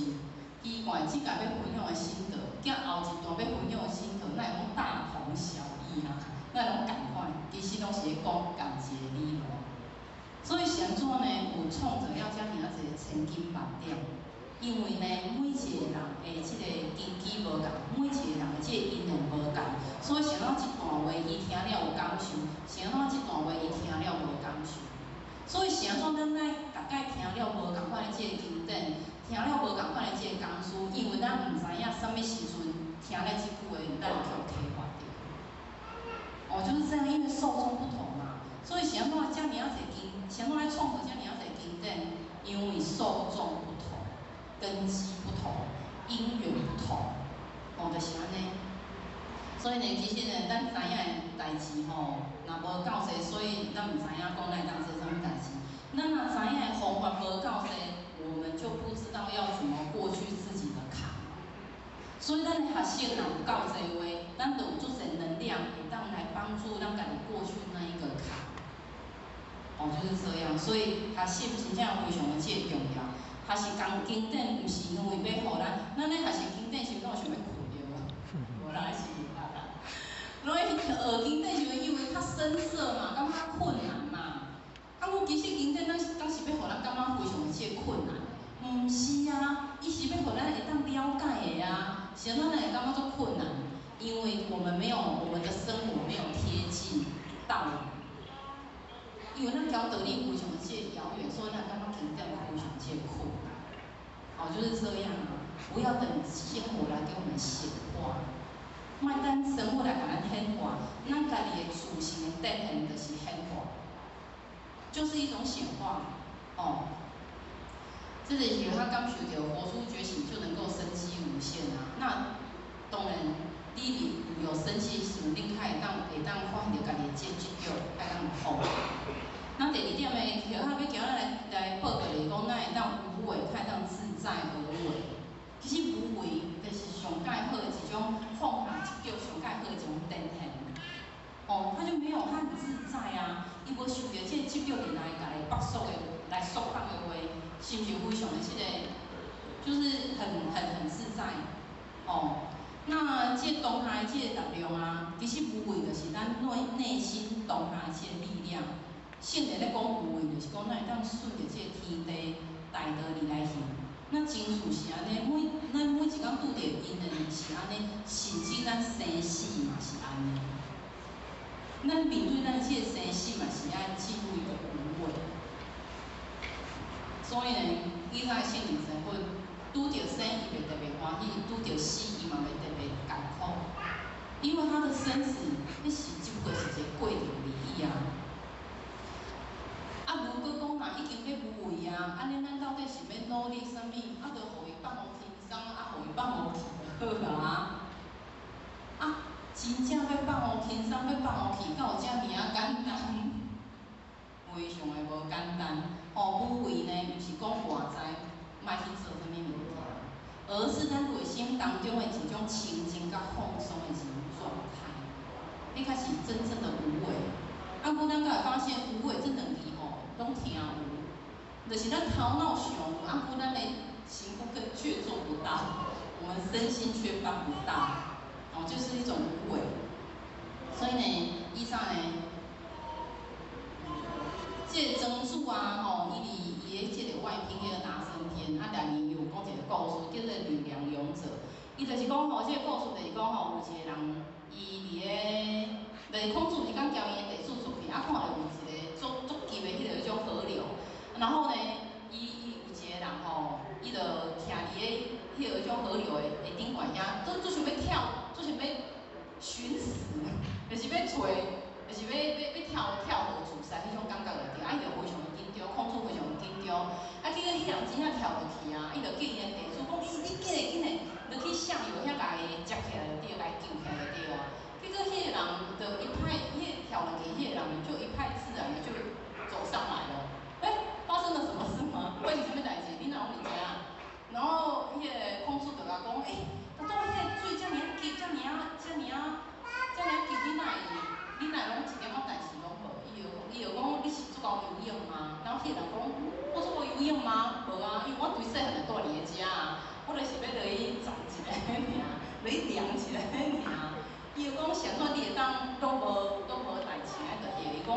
奇怪，即届要分享的心得，甲后一段要分享的心得，那会拢大同小异啊，那会拢共款，其实拢是咧讲共一个理路。所以是安怎呢？有创造了遮尔啊侪千金万点，因为呢，每一个人的即个根基无共，每一个人的即个因缘无共，所以像咱一段话，伊听了有感受；像咱一段话，伊听了无感受。所以是安怎咱来大概听了无共款的即个经典，听了无共款的即个讲书，因为咱毋知影什么时阵听了即句话，咱就去启发着。哦，就是这样，因为受众不同嘛，所以是安怎遮尔啊侪经，是安怎来创造遮尔啊侪经典？因为受众不同，根基不同，因缘不同，哦，就是安尼。所以呢，其实呢，咱知影的代志吼，若无够细，所以咱毋知影讲来当做啥物代志。咱若知影的方法无够细，我们就不知道要怎么过去自己的坎。所以咱的学习若有够济话，咱就有足侪能量，会当来帮助咱家己过去那一个坎。哦，就是这样。所以学习真正非常的这重要。学习讲经典，毋是因为要互咱咧学习经典时，敢有想要困着无？无啦，是啦。因为学经典是因为较深涩嘛，感觉困难嘛。啊，我其实经典，咱是要互咱感觉非常的这困难。毋是啊，伊是要互咱会当了解的啊，是咱会感觉做困难，因为我们的生活没有贴近道理。因为咱交道理非常介遥远，所以咱感觉停掉非常介困难。哦，就是这样啊，不要等生活来给我们显化，莫等生活来给咱显化，咱家己的自信的展现就是显化，就是一种显化哦。这就是他感受到佛出觉醒就能够生机无限啊。那当然，你有生气的时阵，你会当发现到家己这执着，会当放。那第二点的，就他要叫咱来报告就是讲，咱会当无为，会当自在而为。其实无为就是上介好的一种放下执着，上介好的一种展现。哦，他就没有，他很自在啊。伊无受到这个执着伫来家己绑束的来束绑的话，是毋是非常的这个，就是很自在哦。那这当下的这个力量啊，其实无为就是咱内心当下的这个力量。圣人咧讲无为，就是讲咱会当顺着这个天地大道理来行。那真事是安尼，咱每一工拄着因的是安尼，甚至咱生死嘛是安尼。咱面对咱这个生死嘛是爱进入一个无为。所以呢，以前圣人生活拄着生伊袂特别欢喜，拄着死伊嘛袂特别艰苦，因为他的生死，迄是只不过是一个过程而已啊。啊，如果讲若已经要无为啊，安尼咱到底是要努力啥物？啊，就互伊放无轻松，啊，互伊放无去就好啊。啊，真正要放无轻松，要放无去，敢有遮尔啊简单？非常的无简单。哦，无为呢，毋是讲外在莫去做啥物物件，而是咱内心当中的一种清净甲放松的一种状态。迄才是真正的无为。啊，不咱才会发现无为这两字吼，拢听有，就是咱头脑想有，啊，不咱的行不更却做不到，我们身心却办不到，哦，就是一种无为。所以呢，以上呢，这个曾子啊，吼，伊的这个外篇叫达升天，啊，内面有讲一个故事，叫做力量勇者。伊就是讲吼，这个故事就是讲吼，有一个人，伊伫个，就是孔子伊讲交伊的地主出去，啊，看到有一个足急的迄种河流，然后呢，伊有一个人吼，伊就徛伫个种河流的顶悬遐，都想要跳，都想要寻死，就是要找，就是要跳河自杀迄种感觉就对，啊，伊就非常的紧张，孔子非常的紧张，啊，结果迄人真正跳落去啊，伊就叫伊的地主讲，你紧嘞，就去下游遐甲伊接起来就对，甲伊救起来就对啊。结果迄个人就一派，跳落去，迄个人就一派自然的就走上来了。发生了什么事吗？发生什么代志？你哪有物知啊？然后迄个孔子就甲讲，当初迄个水遮尔急，遮尔急，你哪拢一点仔代志拢无？伊就讲你是足够有用吗？然后迄个人讲，我足够有用吗？无啊，因为我从细汉就住伫个遮啊，我就是要落去种一个尔，落去量一个尔。伊就讲，想说你会当都无代志啊，就伊讲，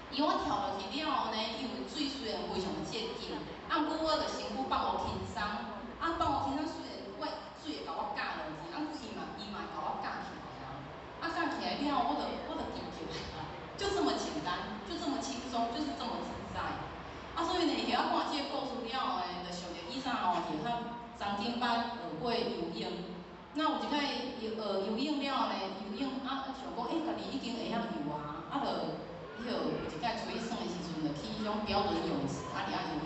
伊我跳落去了后呢，因为水虽然非常接近，啊，不过我就身躯放无轻松，啊，放无轻松虽然水会甲我夹落去，啊，伊嘛会甲我夹起来啊，啊，夹起来了后，我就记起来啊，就这么简单，就这么轻松，就是这么自在。啊，所以呢，晓看这个故事了后呢，就想着以前吼，就较曾经捌学过游泳。那有一摆游泳了后呢，游泳啊想讲，家己已经会晓游啊，啊就有一摆出去耍的时阵，就去迄种标准泳池啊伫遐游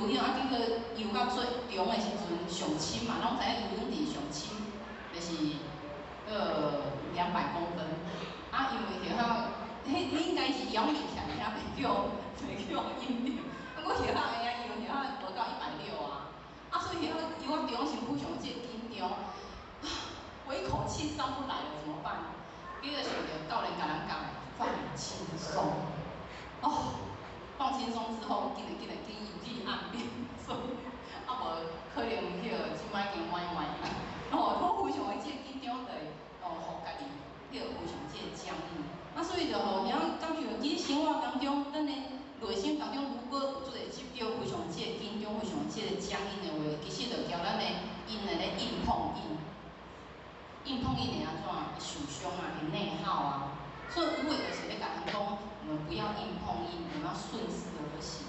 泳啊，结果游到最中的时阵上深嘛，拢知影游泳池上深就是200公分，啊因为就晓，迄应该是仰面起来遐袂叫淹着，啊我就晓会晓游，就晓无到160啊，啊所以游到中时非常这紧张。我一口气上不来了怎么办？结果想着教练甲咱讲，放轻松。哦，放轻松之后，紧游去岸边，所以啊无可能迄个即摆经歪。哦，我非常的这紧张的，互家己迄个非常这僵硬。啊，所以就吼，遐感受，其实生活当中，咱的内心当中，如果有做个执着，非常这紧张，非常这僵硬的话，其实就叫咱的因的咧硬碰硬。硬碰硬会安怎？会受伤啊，会内耗啊。所以有诶就是咧甲人讲，不要硬碰硬，我们要顺势而行。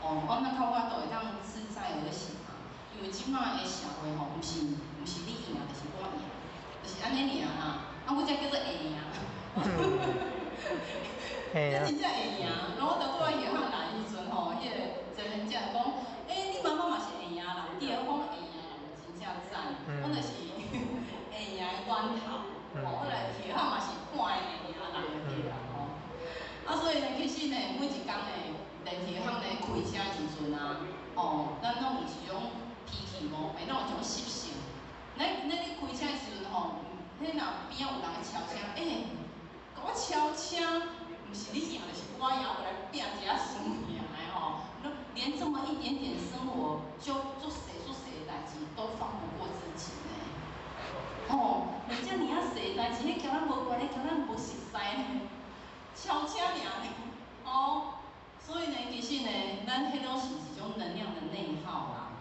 哦，我那靠我都会当自在而行嘛。因为即摆的社会吼，毋是你赢，就是我赢，就是安尼尔啊。啊，我才叫做会赢。这真正会赢。然后我到我夜行来时阵吼，迄个前面才讲，你妈妈嘛是会赢人，对，我讲会赢人真正赞，我就是会赢的源头。哦，我来夜行嘛是看会赢人就对啦吼。啊，所以呢，其实呢，每一工呢，电梯行呢开车的时阵啊，咱拢有一种脾气无，咱有一种习性。咱咧开车的时阵吼，迄若边仔有人咧超车，甲我超车，毋是你赢，就是我赢，我来拼一下输赢的吼。连这么一点点生活就做谁的代志都放不过自己呢。人家你要谁的代志，迄叫咱无关，迄叫咱无熟悉呢。超车尔呢，所以呢，其实呢，咱迄拢是一种能量的内耗啦。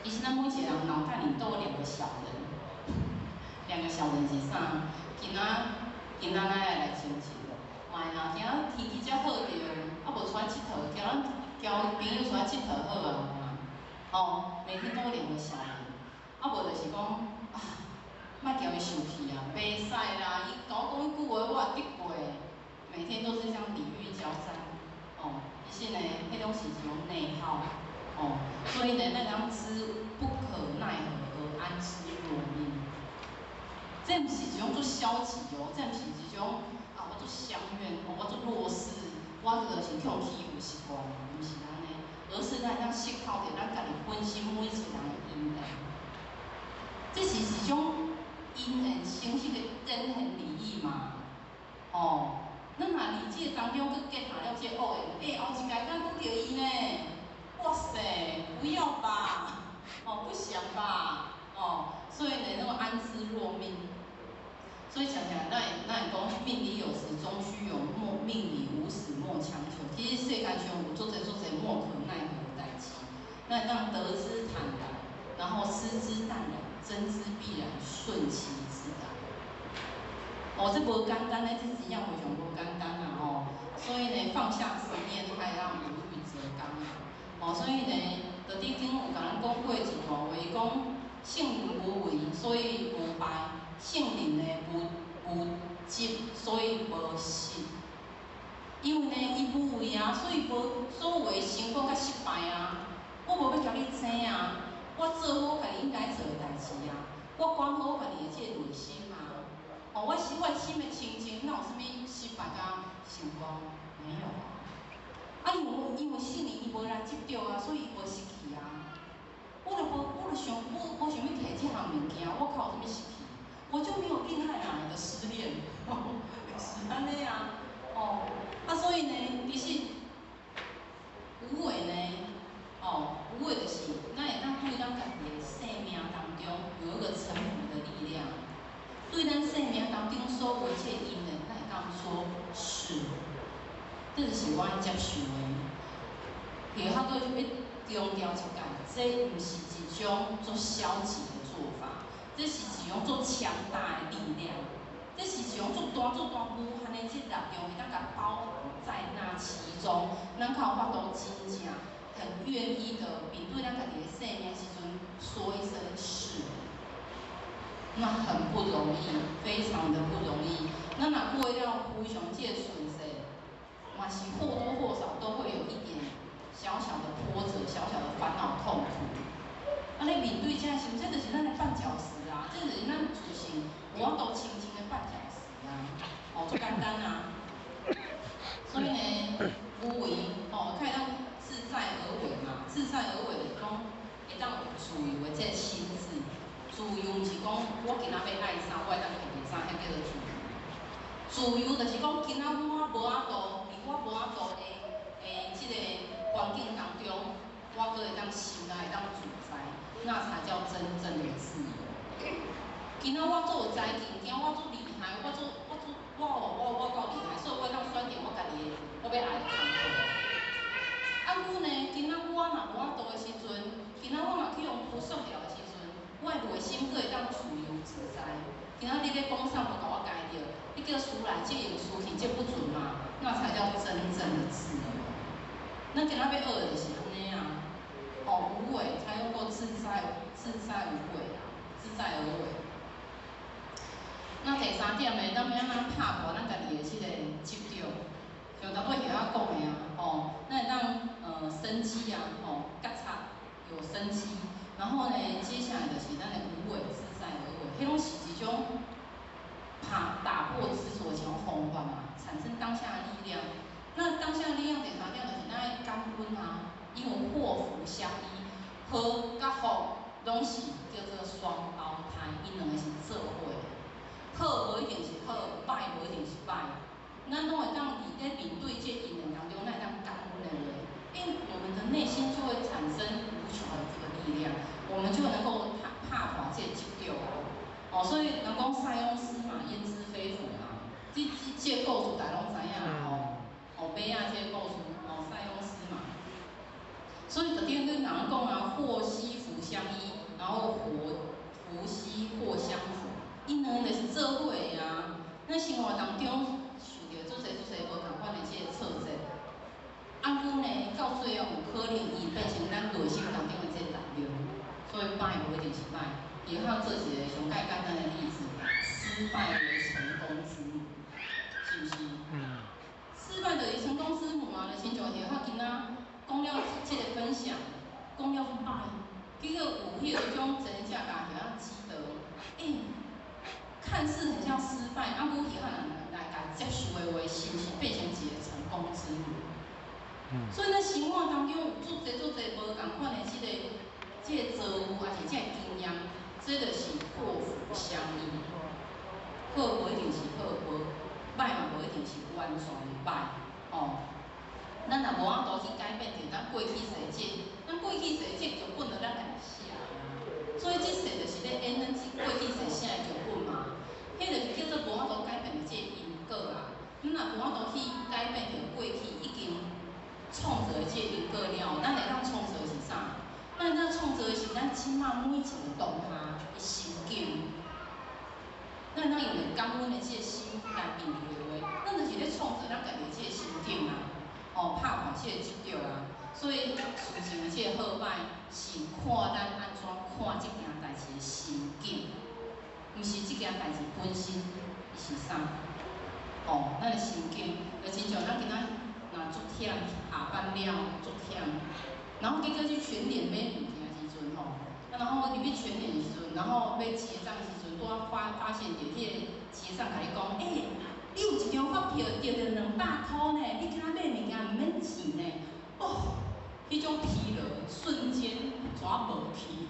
其实咱每一个人脑袋里都有两个小人，两个小人是啥？今仔咱来亲戚咯，卖啦，今仔天气遮好着，啊无出来佚佗，交朋友出来佚佗好啊。每天都有两个小人，啊无就是讲啊，莫叫伊生气啊，袂使啦，伊甲我讲迄句话，我也得过。每天都是这样比喻交战，其实呢，迄种是一种内耗，所以呢，咱讲知不可奈何而安之若命，这毋是一种做消极这毋是一种我做相怨，我做弱势，我就是去互欺负习惯，毋是安尼，而是咱当思考着咱家己本身每一个人的因缘，这是一种因缘形式的人恒利益嘛，咱若伫即个当中去结合了即个恶缘，后一届咱拄着伊呢，哇塞，不要吧，不想吧，所以呢，那个安之若命。所以讲，咱会讲命里有时终须有，命里无时莫强求。其实世界上有做者莫可奈何的代志，咱会当得之坦然，然后失之淡然，争之必然，顺其自然。这无简单咧，这真正非常无简单啦所以呢，放下执念，还让无欲则刚所以呢，在地经有甲咱讲过一段话，伊讲圣人无为，所以无败；圣人呢无执，所以无失。因为呢，伊无为所以无所有的成功甲失败我无要甲你争我做好我家己应该做的代志我管好我家己的这个内心我是我心的清净，哪有啥物失败甲成功？没有因为圣人伊无来执着所以伊无失去我就无想要摕这项物件，我靠有啥物失去？我就没有恋爱哪来的失恋？是安尼所以呢，其实无为呢，无为就是咱会当对咱家己的生命当中有一个臣服的力量。对咱生命当中所有这因缘，咱会当说是，这就是我接受的。然后佫要强调一下，这毋是一种做消极的做法，这是一种做强大的力量，这是一种做大无限的这力量，会当甲包含在那其中。咱较有法度真正很愿意的面对咱家己的生命时阵，说一声是。那很不容易，非常的不容易。那若过了非常这顺势，嘛是或多或少都会有一点小小的波折、小小的烦恼、痛苦。你面对这时，这就是咱的绊脚石这就是咱自身我都轻轻的绊脚石最简单所以呢，无为较会当自在而为嘛，自在而为就是讲会当有自由的这个心智。自由毋是讲我今仔要爱啥，我会当决定啥，迄叫做自由。自由就是讲今仔我无法度，伫我无法度的即个环境当中，我阁会当心会当自在，那才叫真正的自由。今仔我做财经，今仔我做厉害，我够厉害，所以我会当选择我家己我要爱的工作。阮呢，今仔我若无法度的时阵，今仔我若去用朴素掉的时阵。我的内心阁会当自由自在。今仔你咧讲啥无甲我改着，你叫出来这用出去这不准嘛？咱那才叫真正的自由。那今仔要学的就是安尼啊，无为，他用过自在无为啊，自在而为。那第三点呢，咱要安怎拍破咱家己的即个执着，像头尾遐讲的啊，咱会当生气啊，觉察有生气，然后呢，接下来就是咱的无为自在而为，迄种是一种打破执着的一种方法嘛，产生当下的力量。那当下的力量第三点就是咱的感恩啊，因为祸福相依，好甲福拢是叫做双胞胎，因两个是做伙的。好无一定是好，歹无一定是歹，咱拢会当伫咧面对这因缘当中，咱会当感恩的话，我们的内心就会产生无穷的这个力量，我们就能够拍破这执着所以人讲塞翁失马焉知非福嘛，这故事大家拢知影啦马仔这故事塞翁失马，所以就顶跟人讲啊，祸兮福相依，然后福兮祸相扶。因两个就是做伙啊，咱生活当中受到做侪无同款的这个挫折，啊，久呢到最后有可能伊变成咱内心当中的这个力量，所以歹无一定是歹。也好做一个上简单的例子，失败为成功之母，是不是？失败就是成功之母嘛，就亲像也好今仔讲了这个分享，讲了歹，结果有迄种真正家遐值得，看似很像失败，啊，我以后来接受的话，是不是变成一个成功之母？所以咱生活当中有做侪无同款的这个遭遇，还是这个经验，这就是祸福相依。好无一定是好，歹嘛无一定是完全歹咱若无法度去改变着咱过去世界，咱过去世界剧本就咱家己写啊。所以这世就是咧演咱过去世写的剧本嘛。迄就是叫做无法度改变的这因果啊。咱若无法度去改变着过去已经创造的这因果了，咱会当创造的是啥？咱创造的是咱即马每一个当下的心境。咱用着感恩的这个心来面对话，咱就是咧创造咱家己的这个心境啊。拍破这个执着啊。所以事情的这个好歹是看咱安怎看这件代志的心境。毋是即件代志本身是啥？咱的心境，就亲像咱今仔若足忝，下班了足忝，然后结果去全联买物件的时阵然后入去全联的时阵，然后要结账的时阵，拄仔发现着迄个结账甲你讲，你有一张发票得着200箍呢，你今仔买物件毋免钱呢，迄种疲劳瞬间全无去。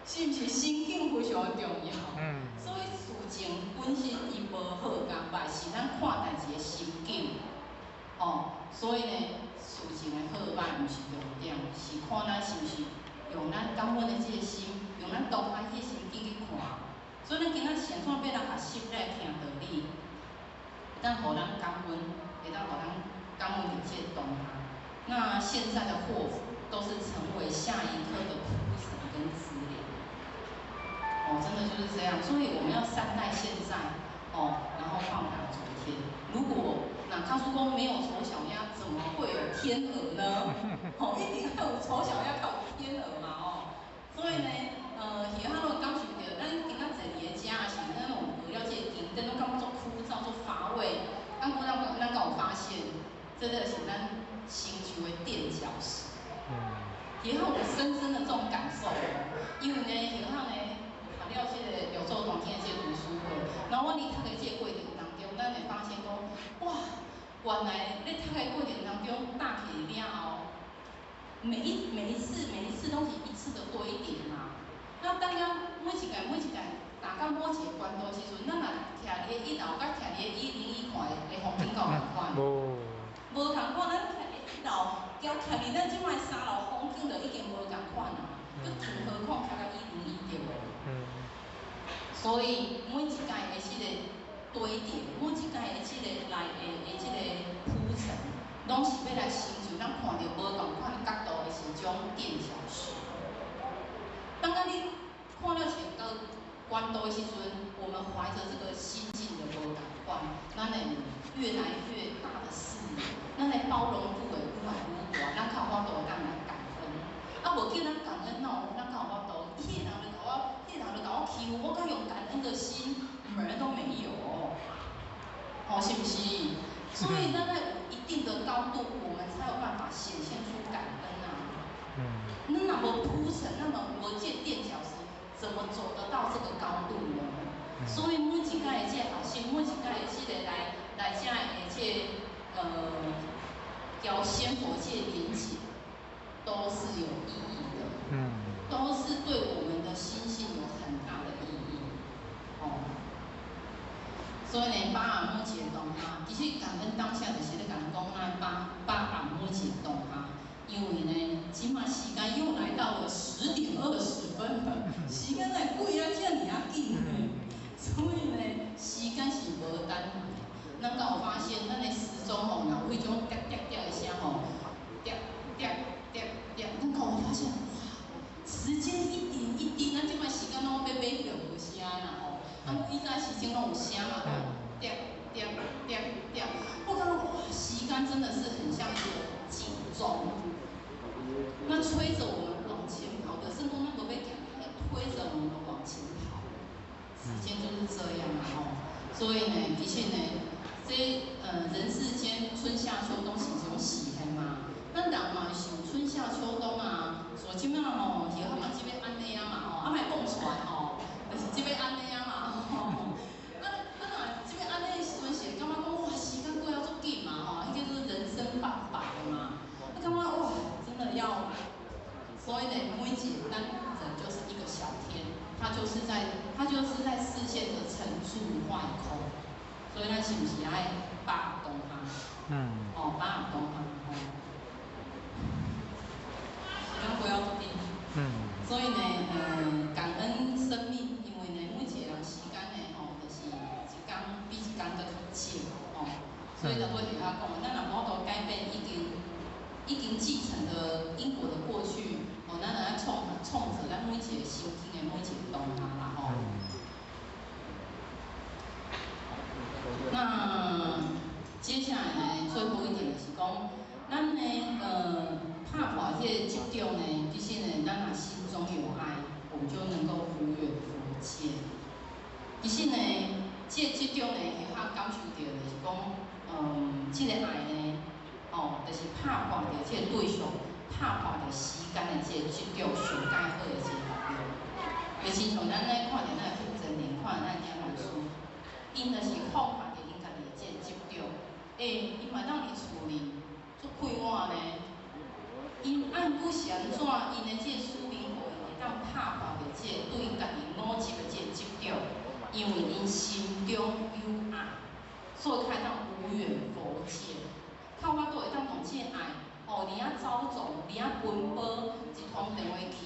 是毋是心境非常重要？所以事情本身伊无好甲歹，是咱看代志的心境。所以呢，事情的好歹毋是重点，是看咱是毋是用咱感恩的这个心，用咱当下这个心境去看。所以咱今仔现创要来学习来听道理，咱互咱感恩，会当互咱感恩的这个当下。那现在的祸福都是成为下一刻的铺陈跟资料。真的就是这样，所以我们要善待现在，然后放下昨天。如果告诉公没有丑小鸭，怎么会有天鹅呢？一定要有丑小鸭，才有天鹅嘛所以呢，其他拢感受到，咱今仔坐伫个遮是，咱拢学了这个经典，拢感觉做枯燥、做乏味。咱敢有发现，这个是咱星球的垫脚石。其他我深深的这种感受因为呢，其他呢。了这个柳州短天的这个读书会，然后我伫读的这个过程当中，咱会发现讲，哇，原来咧读的过程当中，搭起了后，每一次都是一次的堆叠嘛。那当然每一届，达到某一个关度的时阵，咱若徛伫1楼，甲徛伫101看的风景够共款。无同款，咱徛伫1楼，甲徛伫咱即摆3楼风景就已经无共款啊。就更何况徛到101对无？所以每一届的这个堆叠，每一届的这个来的这个铺陈，拢是要来成就咱看到无同款角度的是一种垫脚石。当你看了前个关度的时阵，我们怀着这个心境的无同款，咱会越来所以咱在有一定的高度，我们才有办法显现出感恩啊。那么铺陈，那么无这垫脚石，怎么走得到这个高度呢？所以每一届的这学生，每一届的这个来这的这交仙佛界连结，都是有意义的，都是对我们的心性有很大的意义。所以呢，把握每一个当下，其实感恩当下就是咧甲人讲，把握每一个当下。因为呢，即马时间又来到了10点20分了，时间来过啊，遮尔啊紧呢。所以呢，时间是无等来。咱敢有发现，咱的时钟吼，若有迄种滴滴滴的声吼，滴滴滴滴，咱敢有发现，哇，时间一点一滴，咱即摆时间拢要买迄个无声啦吼，以前时钟拢有声嘛吼，滴滴滴滴，我感觉哇，时间真的是很像一个警钟。那催着我们往前跑的，甚至那个被赶开，推着我们往前跑。时间就是这样啊，所以呢，的确呢，人世间春夏秋冬是一种时限嘛。咱人嘛是有春夏秋冬啊，所以即摆吼，以后嘛即要安尼啊嘛，莫讲出来吼，就是即要安尼啊嘛若即要安尼的时阵是感觉讲哇，时间过啊足紧嘛迄个就是人生半百的嘛，感觉哇。真的要，所以呢，每一个咱人就是一个小天，他就是在视线的沉住坏空，所以咱是不是爱把握当下？把握当下，时间过要注意。所以呢，感恩生命，因为呢，每一个人时间呢，就是一天比一天搁较少，所以就要会晓讲，咱若无度改变已经继承的因果的过去，咱来创造咱每一个心境的每一个当下啦那接下来呢，最后一点就是讲，咱呢拍破这个执着呢，其实呢，咱若心中有爱，我们就能够无远佛界。其实呢，这个执着呢，会较感受到就是讲，这个爱呢。就是拍破着这个对象，拍破着时间的这个执着，上介好的这个目标。就亲像咱咧看着咱福真人，看着咱点老师，因就是放下着因家己的这个执着，因嘛当伫厝里做快活呢，因按不是安怎，因的这个使命互因会当拍破着这个对家己某一个这个执着，因为因心中有爱，所以才当无远佛界。靠我都会当用这个爱，你啊走走，你啊奔波，一通电话去，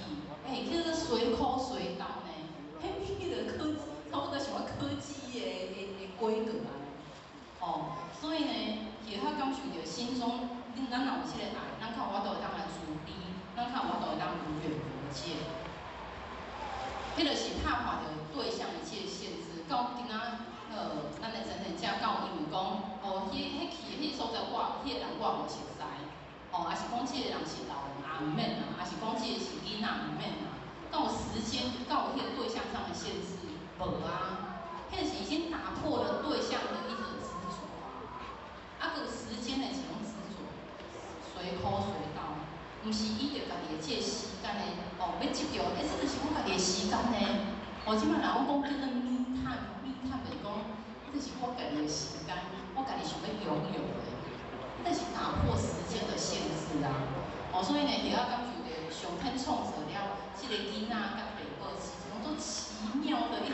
叫做随口随到呢，迄个科技，差不多像科技的规格啊。所以呢，会较感受到心中，咱若有这个爱，咱靠我都会当来慈悲，咱靠我都会当无远佛界。迄就是拍破着对象的这个限制，到今仔。咱的真正正到因为讲，迄去迄所在迄个人我无熟悉，还是讲即个人是老人也毋免啦，还是讲即个是囡仔毋免啦。到时间，到迄个对象上的限制，无啊，迄个是已经打破了对象的一个执着，个时间的一种执着，随口随到，毋是依着家己的这个时间的，要执着，这就是我家己的时间呢。即摆人讲叫做密探。就是讲，这是我家己的时间，我家己想要拥有的，这是打破时间的限制啊！所以呢，会晓感受到上天创造了这个囡仔甲爸母是一种多奇妙的一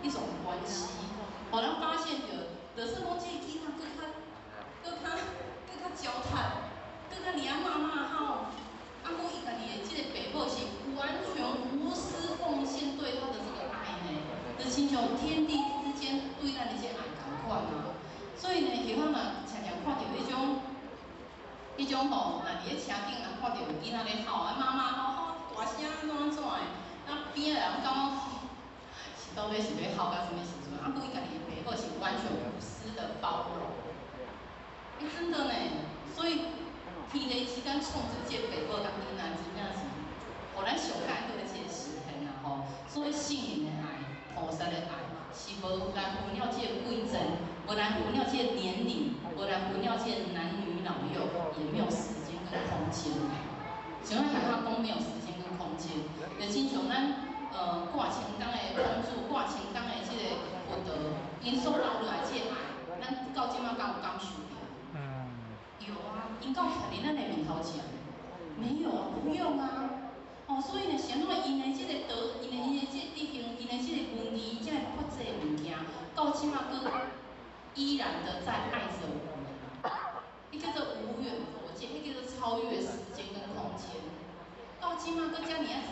种关系，互人发现着，就是讲这个囡仔更较焦炭，更较黏妈妈好，啊，佮伊家己的这个爸母是完全无私奉献对他的这个爱呢，就亲像天地。对咱的这爱同款啊，所以呢，喜欢嘛，常常看到迄种吼，若伫咧车顶若看到有囡仔咧吼，妈妈吼大声安怎的，那边的人感觉是到底是咧吼到什么时阵？啊，伊家己的爸母是完全无私的包容，真的呢，所以天地之间创造这爸母甲囡仔，真正是，互咱上介好的这个实现啊吼，所以圣人的爱，菩萨的爱。是无来分了这个贵真，无来分了这个年龄，无来分了这个男女老幼，也没有时间跟空间。像咱海口讲没有时间跟空间，就亲像咱挂清单的公主，挂清单的这个福德，因所留落来这个爱，咱到即马敢有感受到？有啊，因到徛伫咱的面头前，没有啊，不用啊。哦，所以呢，想怎因的这个德，因的这个德行，因的这个文艺，这个发这个物件，到即马搁依然的在爱着我们。迄叫做无远佛界，迄叫做超越时间跟空间。到即马搁遮尔啊侪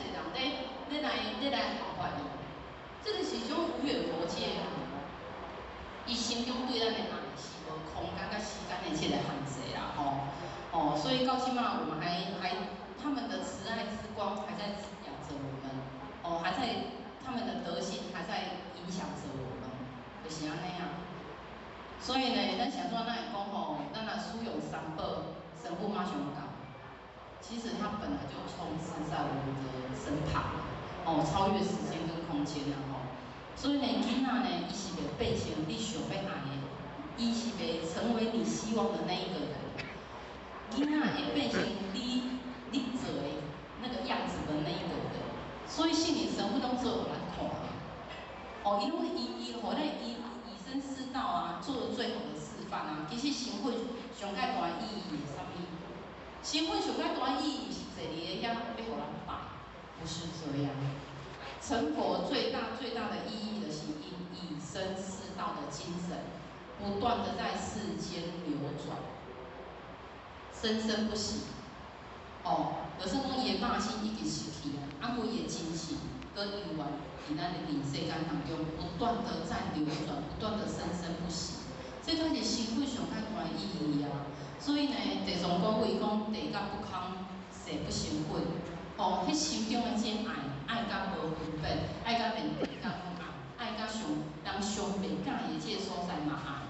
人来效法你，这个是种无远佛界啊。伊心中对咱的爱是无空间甲时间的这个限制啦，哦，所以到即马我们还他们的慈爱之光还在滋养着我们，哦，还在他们的德性还在影响着我们，就是安尼啊。所以呢，咱想说，咱会讲吼，咱若使用三宝，神父马上讲，其实它本来就充斥在我们的身旁，哦，超越时间跟空间啊，吼。所以呢，囡仔呢，伊是袂变成你想要爱的，伊是袂成为你希望的那一个人。囡仔会变成你做的那个样子的那一个人。所以信灵神父拢做互咱看啊，哦，因为伊互咱以身试道啊，做了最好的示范啊。其实神父上盖大意义是啥物？神父上盖大意义是坐伫个遐要互咱拜，不是这样。成佛最大的意义的是以身试道的精神，不断的在世间流转，生生不息。哦，就算讲伊的肉身已经失去啊，啊，规个精神搁永远伫咱的灵世间当中，不断的在流转，不断的生生不息。这才是神父上较大的意义啊。所以呢，地藏古话讲地甲不空，誓不成粉。哦，迄心中的这爱甲无分别，爱甲连地甲拢爱，爱甲上人上袂介意的这个所在嘛爱。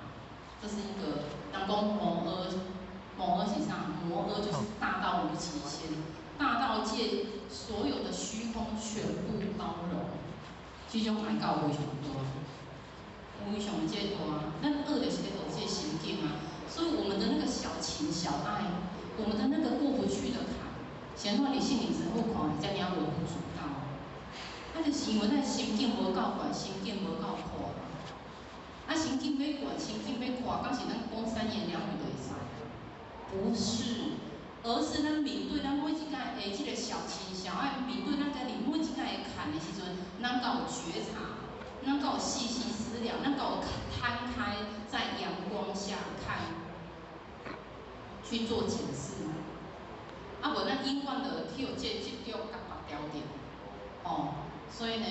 这是一个人讲摩诃是啥？摩诃就是大到无极限，大到界所有的虚空全部包容。这种爱到非常多，非常的这大。咱学的是咧学这个心境啊，所以我们的那个小情小爱，我们的那个过不去的坎。显化理性灵神父看，遮尔微不足道，啊，就是因为咱心境无够悬，心境无够宽，啊，心境要悬，心境要宽，敢是咱讲三言两语就会使？不是，而是咱面对咱每一届的这个小情小爱，面对咱家己每一届的坎的时阵，咱敢有觉察，咱敢有细细思量，咱敢有摊开在阳光下看，去做检视。啊，无咱永远的去有这执着甲拔掉掉，哦，所以呢，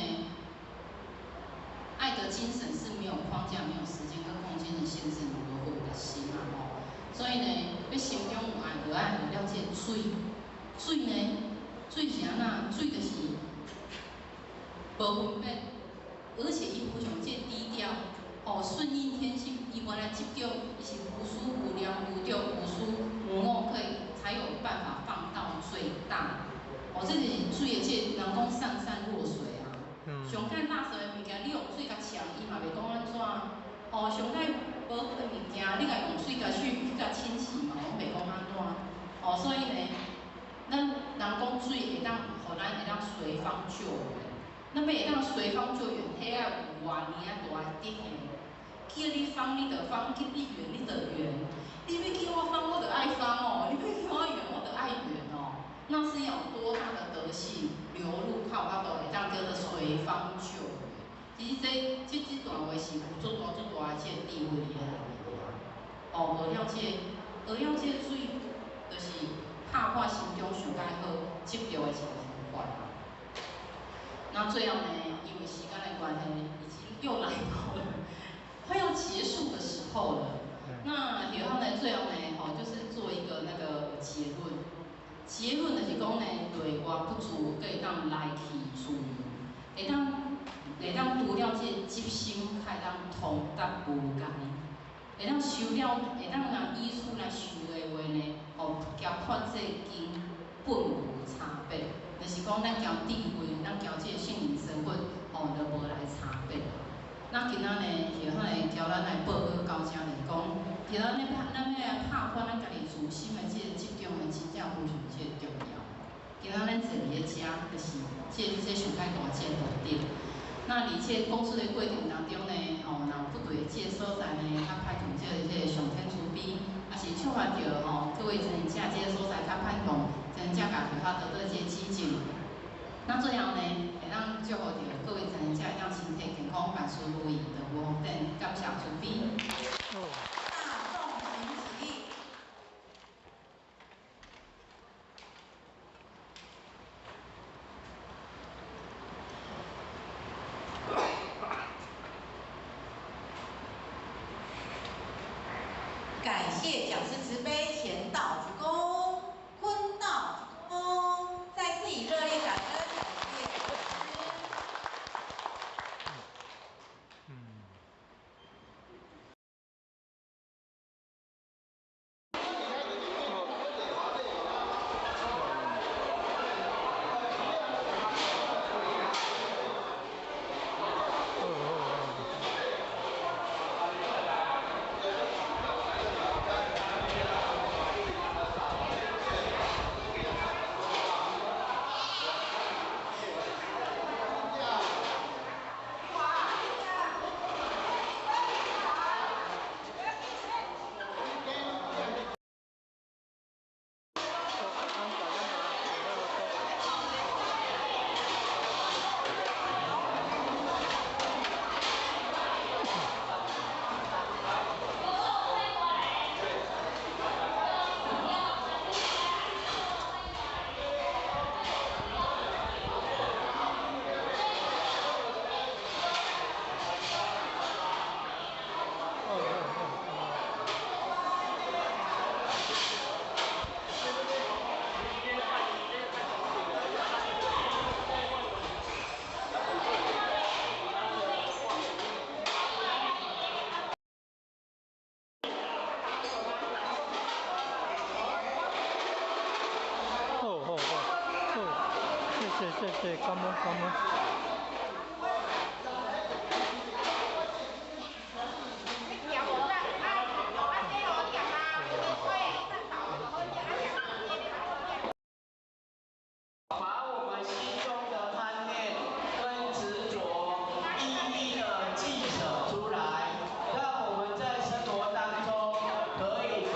爱的精神是没有框架、没有时间跟空间的限制，如何的心啊，哦，所以呢，要心中有爱，就爱有了解水，水呢，水是安那？水就是无分别，而且伊非常这低调，哦，顺应天性，伊原来执着，伊是无私无量无着无私无我可以。才有办法放到最大。哦，这就是水的这人讲上善若水啊。上盖垃圾的物件，你用水甲呛，伊嘛袂讲安怎。哦，上盖无好的物件，你甲用水甲去甲清洗嘛，拢袂讲安怎。哦，所以呢，咱人讲水会当，互咱会当随方救援。那么会当随方救援，迄个有偌尼啊大的德行。叫你方你就方，叫你圆你就圆。你要叫我方，我就爱方哦；你要叫我圆，我就爱圆哦。那是要有多大的德性流入，靠我都会当叫做随方救援。其实这段话是有足大的这个智慧伫咧内面。哦，学了这水，就是拍破心中上介好执着的一个方法。那最后呢，因为时间的关系，已经又来到了快要结束的时候了。那然后呢，最后呢，就是做一个那个结论。结论就是讲呢，内外不足，可以当来去自由，会当除了这执心，开当通达无间，会当修了，会当拿医术来修的话呢，交破这经本无差别，就是讲咱交智慧，咱交这圣灵身份，就无来差别。那今仔呢，然后呢，交咱来报告到这。其实咱要拍破咱家己自心的即种的真正非常即重要。今仔咱坐伫咧遮，就是这上解大即目的。那伫这讲述的过程当中呢，若不对即个所在呢，较歹从即个上天慈悲，也是触发着各位真正即个所在较歹从真正家己较得到即个指正。那最后呢，会当祝福着各位真正会当身体健康，万事如意，长无福电，感谢慈悲。大众请起立。感谢讲师慈悲，前道鞠躬，坤道鞠躬，再次以热烈感恩感谢讲师。谢谢，感恩。把我们心中的贪念跟执着一一的记舍出来，让我们在生活当中可以多。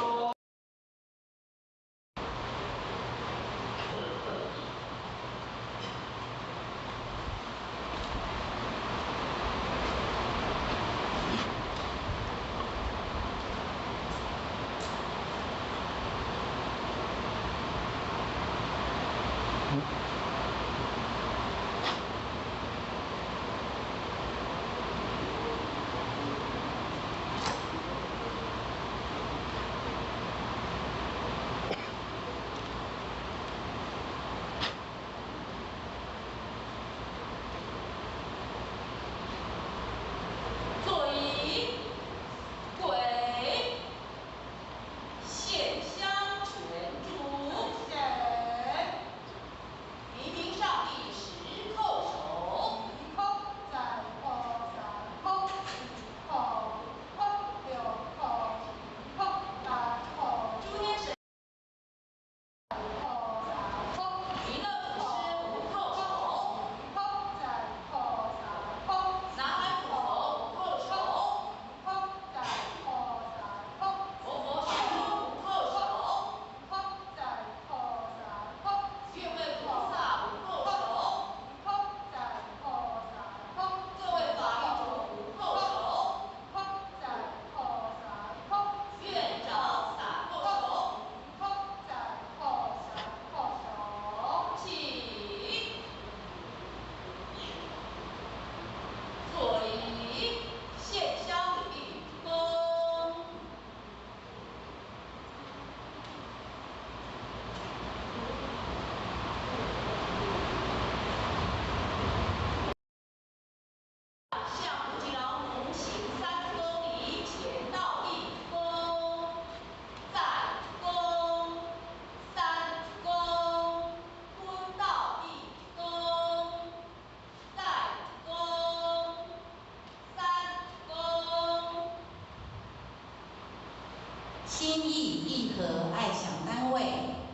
新义义和爱享单位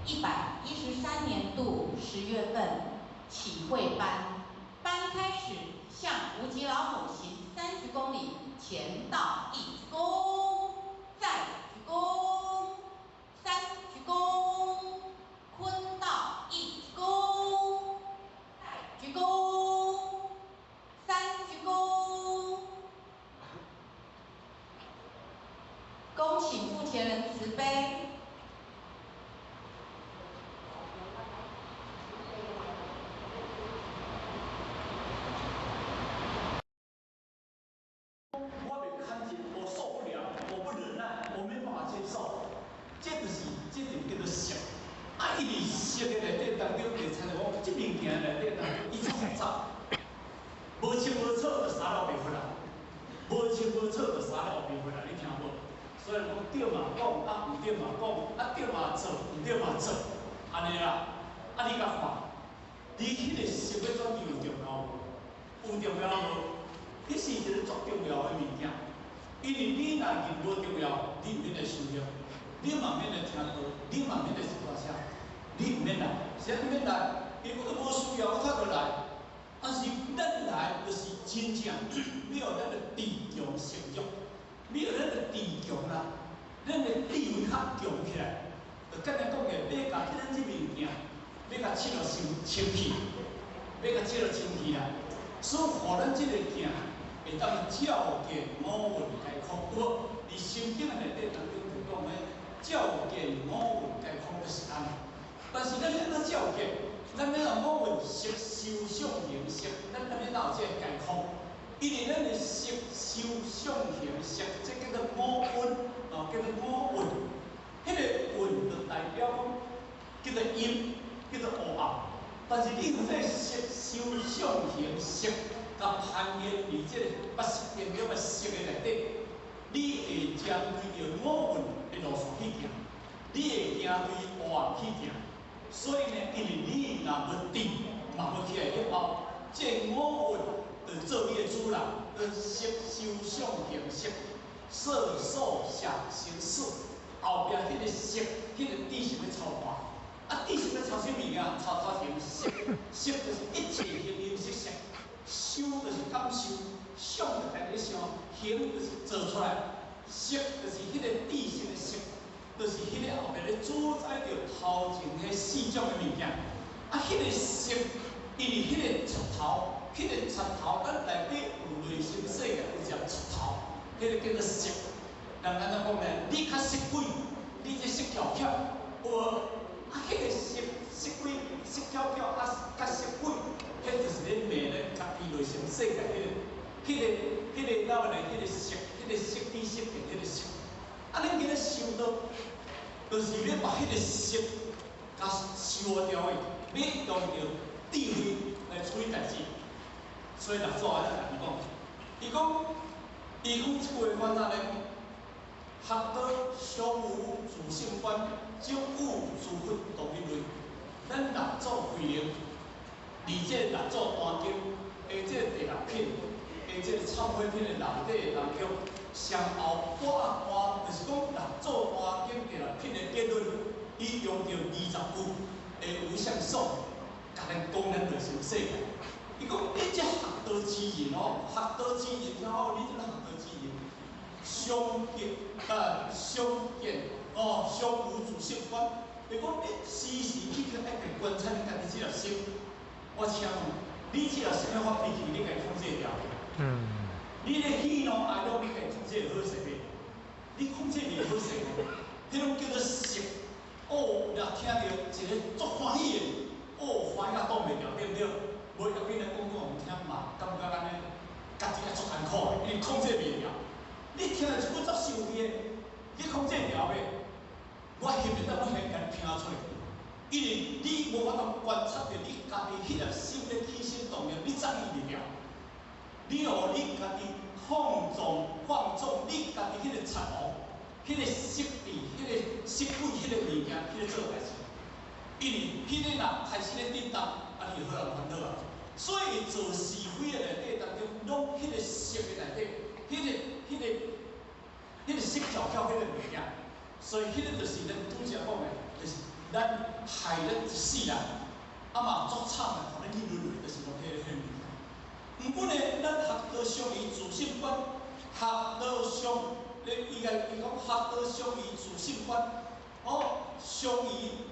113年度10月份启会班，班开始向无极老母行30公里，前到一鞠躬，再鞠躬，3鞠躬，坤到一鞠躬，再鞠躬，3鞠躬。恭请付钱人慈悲。我被看见，我受不了，我不忍耐，我没办法接受。这叫做色。啊，伊伫色的内底当中，会参着讲，这物件内底当中，伊足复杂，无清无楚就三六白回来，无清无楚就三六白回来，你听无？所以讲对嘛讲，啊毋对嘛讲，啊对嘛做，毋对嘛做，安尼啦。啊，你甲看，你迄个色要转移有重要无？有重要无？迄是一个足重要的物件，因为你若认无重要，你毋免来修行，你嘛免来听道，你嘛免来做大声，你毋免来，啥毋免来？因为我无需要，我才着来。但是咱来就是真正要咱的智强成育，要咱的智强啦，咱的智慧较强起来。就简单讲个，要甲咱即物件，要甲切落清气，要甲切落清气啦。所以，互咱即个囝会当照见五蕴皆空。无，伫心经的内底当中就讲咧，照见五蕴皆空就是咱。但是咱要怎照见？咱要五蕴色受想行识，咱要哪有这个皆空？因为咱的色受想行识，这叫做五蕴，叫做五蕴。迄个蕴就代表讲，叫做阴，叫做黑暗。但是你有这色受想行识，甲攀岩伫这个八识电了的色的内底，你会将对着五蕴的路线去行，你会行对黑暗去行。所以呢，因为你若无定，嘛无起来了后，这五蕴就做你的主人，色受想行识，色受想行识，后壁迄个色，迄个知识要超化。啊，知识要抄啥物件？抄成色，色就是一切形形色色，受就是感受，想就家己想，行就是做出来，色就是迄个知识的色，就是迄个后面咧主宰着头前迄4种的物件。啊，迄个色，因为迄个出头，迄个出头，咱内底有内心世界有一个出头，迄个叫做色。人安怎讲呢？你较色鬼，你这色巧巧，有。啊，迄个色鬼、色巧巧，啊，甲色鬼，迄就是咧骂咧家己内心世界迄个脑内迄个色，迄个色知识的迄个色。啊，恁今日修道，就是要把迄个色甲修掉的，要用着智慧来处理代志。所以六祖安尼讲，伊讲即句话哪咧？学道尚无自性观，终有自佛独一类。咱六祖慧能，而这六祖单经，下这第6品，下这忏悔篇的内底当中，上后半段就是讲六祖单经第6品的结论，伊用着20句的无相颂，甲咱讲咱内心世界。伊讲你这学道之人哦，学道之人了后，你这个学道之人。相见相无自性观。就讲你时时刻刻爱去观察你家己这粒心。我请问，你这粒心要发脾气，你家控制得了？你的喜怒哀乐，你家控制好势袂？你控制袂好势，迄种叫做色。哦，若听到一个足欢喜的，哦，欢喜啊挡袂牢，对不对？无要紧来讲有听嘛，感觉安尼，家己也足艰苦的，因为控制袂了。你听到一句足受气的，你控制了袂？我翕袂当，我现甲你拼出来，因为你无法度观察到你家己迄粒心的起心动念，你掌握袂了。你互你家己放纵你家己迄个贼王，迄个色智，迄个色鬼，迄个物件，迄个做代志。因为迄个人开始咧颠倒，啊，你就好人烦恼啊。所以做是非的内底当中，拢迄个色的内底。迄个色巧巧迄个物件，所以迄个就是咱拄则讲的，就是咱害咱一世人，嘛足惨的，互咱去轮回，就是讲迄个物件。毋过呢，咱学道相依自性观，学道相，伊讲学道相依自性观，相依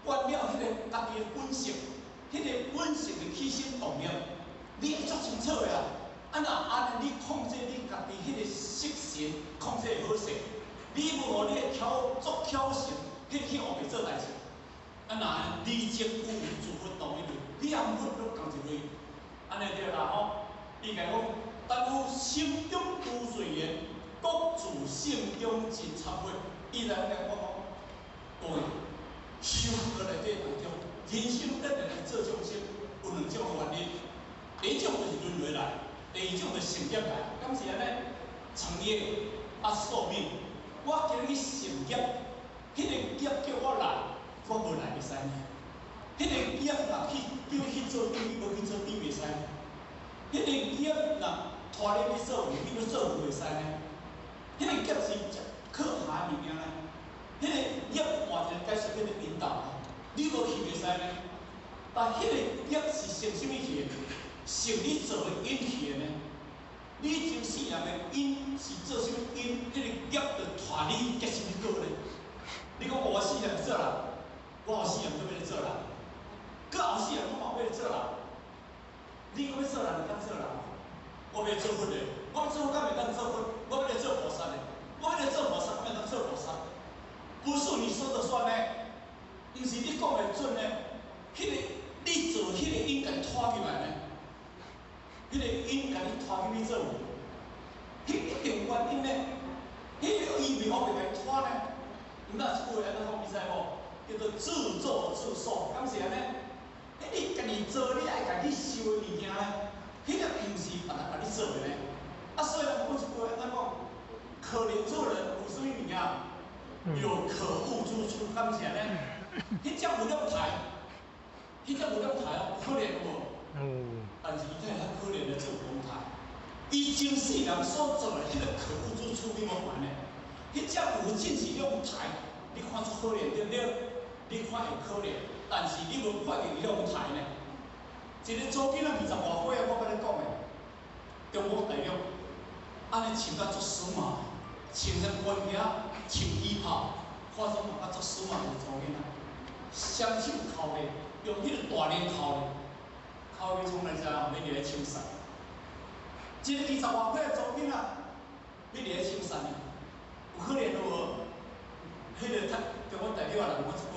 观了迄个家己的本性，迄个本性的起心动念，你会足清楚的啊。若安尼，你控制你家己迄个色神，控制会好势。你无互你的足巧性，迄学袂做代志。若安尼，理即有自佛同一类，你含佛都共一类，安尼对啦伊甲讲，但有心中无罪缘，各自性中尽忏悔。伊来甲我讲，各位，修课内底当中，人生咱来做众生，有两种原因。第一种就是轮回来，第二种就是成业来。敢是安尼？成业寿命，我今日去成业，迄个业叫我来，我无来袂使呢。迄个业若叫去做对，无去做对袂使。迄个业若拖你去做，你要做袂使呢。迄个业是可下物件呢。迄个业换一个解释叫做引导，你无去袂使呢。但迄个业是成什么去的？成你做的因去的呢？你前世人的因是做什么因？迄个业就拖你结什么果呢？你讲我世人做人，我后世人都要做人，搁后世人我嘛要做人。你讲要做人，就当做人。我要做佛的，我要做佛，敢会当做佛？我要来做菩萨的，我要来做菩萨，敢会当做菩萨？不是你说的算呢，毋是你讲的准呢。迄个你做迄个因，甲你拖起来呢，迄个因甲你拖起去做，迄一定原因呢。迄个意味我袂甲你拖呢。毋那一句话安怎讲？你知无？叫做自作自受，敢是安尼？你家己做，你爱家己收的物件呢？迄个毋是别人甲你做的呢。所以讲一句话安怎讲？可怜做人有什么物件？有可恶之处，敢是安尼？迄只有两台，迄只有两台可怜无？但是伊太较可怜的做两台。伊前世人所做的迄个可恶之处，你无烦呢？迄只有真是两台，你看出可怜对不对？你看会可怜，但是你无看见伊两台呢？一个祖囡仔20外岁啊，我甲你讲的，中国大陆安尼穿甲足时髦，穿迄官鞋，穿衣袍，化妆嘛甲足时髦的祖囡仔，双手扣咧，用迄个大链扣咧，扣咧从来只后面来清散。一个20外岁的祖囡仔，要来清散呢，有可怜无？迄个中国大陆人，我一般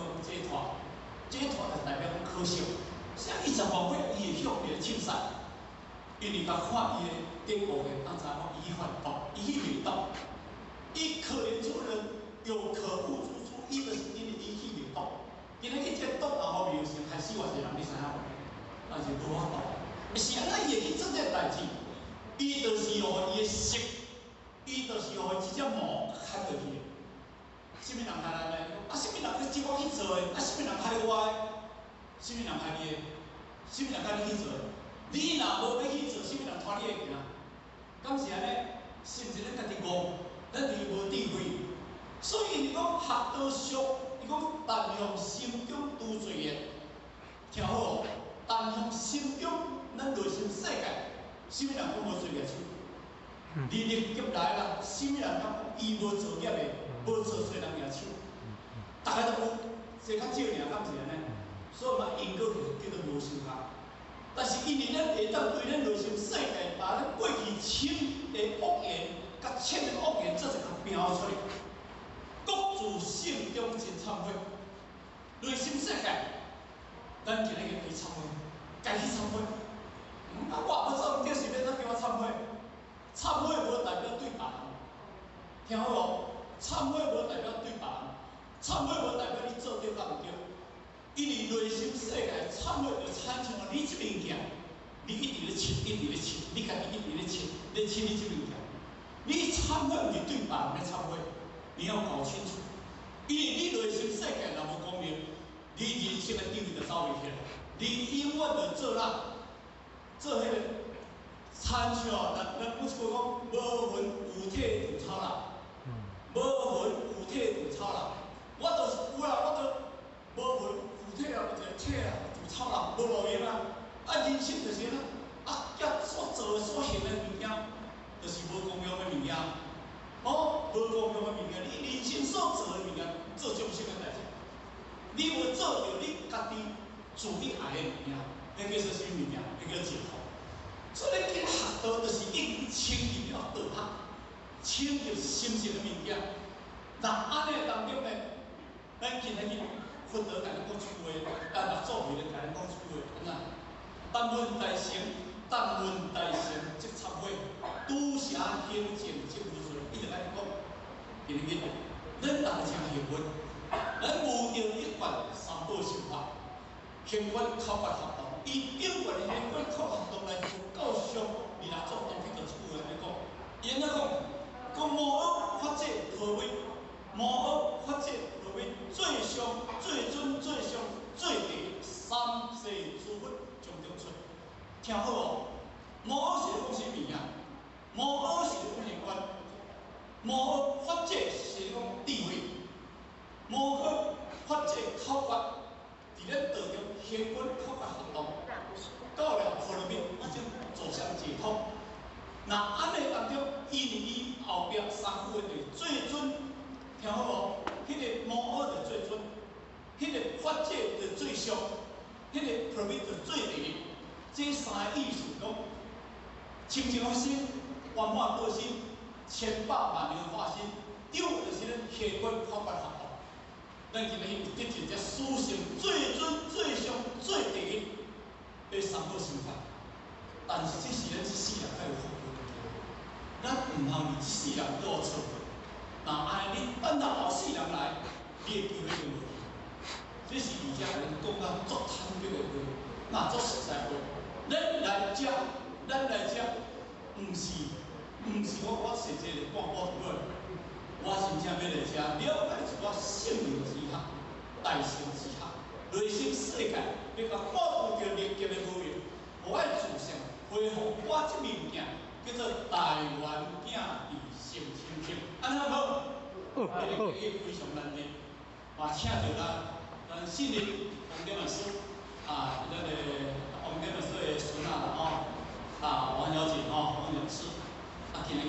这一团就代表讲可惜。像20外岁，伊会向别人清散，因为甲看伊的结果的，当知影伊贩毒，伊卖毒，伊可怜之人有可恶之处，伊就是因为伊去卖毒，因为伊这毒也好未成，害死偌济人，你知影无？但是无法度，是安怎伊会去做这代志？伊就是互伊的色，伊就是互伊一只毛砍落去。什么人害咱呢？什么人去即我去做的？什么人害我的？什么人害你的？什么人甲你去做？你若无要去做，什么人拖你会行？敢是安尼？是毋是咱家己戆？咱就是无智慧。所以你讲学道俗，你讲但向心中除罪业，听好哦。但向心中，咱内心世界，什么人讲无罪业处？日日劫来啦，什么人讲伊无做业的，无做罪人业处？大家都有，是较少尔，敢是安尼？所以嘛，因果叫做无相合。但是因为咱会当对咱内心世界，把咱过去深的恶缘，甲浅的恶缘做一个描出来，各自性中尽忏悔。内心世界，咱今日去忏悔，该去忏悔。我无做毋对，是要怎叫我忏悔？忏悔无代表对别人，听好无？忏悔无代表对别人，忏悔无代表你做对甲毋对。因为内心世界忏悔就产生你这物件，你一直咧亲，一直咧亲，你家己一直咧亲，咧亲你这物件。你忏悔毋是对别人咧忏悔，你要搞清楚。因为你内心世界若无光明，你人生的地位就走袂起来，你永远就做迄个参像咱不是讲无魂有体就超人，无魂有体就超人。无公用的物件，你人生所做的物件，做终身的代志。你无做到你家己自己爱的物件，迄叫做啥物件？迄叫解脱。所以你学道就是应清入了道学，清入心性的物件。那安尼当中呢，咱今日佛陀甲咱讲一句话，六祖会咧甲咱讲一句话，安怎？但闻大乘，但闻大乘即插话，拄邪清净即无罪。伊就安尼讲，今日咱大家幸运，咱无着一贯三宝心法，行愿口法合同，以有关的行愿口合同来告上二六祖当去就一句话来讲，伊安怎讲无恶法者何为？无恶法者何为？最上、最尊、最上、最地三世诸佛从中出。听好无？无恶是咧讲啥物件？无恶是咧讲行愿，无恶法者是咧讲智慧，无恶法者口法。伫咱道中行愿口法合同，到了佛入面已经走向解脱。那安尼当中，伊后壁三句话就是最尊，听好无？迄个无恶就最尊，迄个法者就最上，迄个 permit 就最第。这三个意思讲，清净的心、圆满个心、千百万年化身，有就是咱行愿口法合同。咱今日有得着这殊胜最尊、最上、最第一的三宝心法，但是这是咱一世人才有福分。咱唔通伫一世人都有错过，那安尼等到后世人来，你的机会就无去。这是而且人讲啊，足坦白的话，那足实在话。咱来遮，唔是我实际来广播过来，我真正要来遮了解一寡圣人之学、大乘之学，内心世界要甲保护着连接的无用，我爱自信恢复我这物件。叫做台湾囝弟成亲戚，安怎好？这个非常难的，嘛请着咱信任王德文师啊，咱个王德文师的孙啊王小姐王老师今日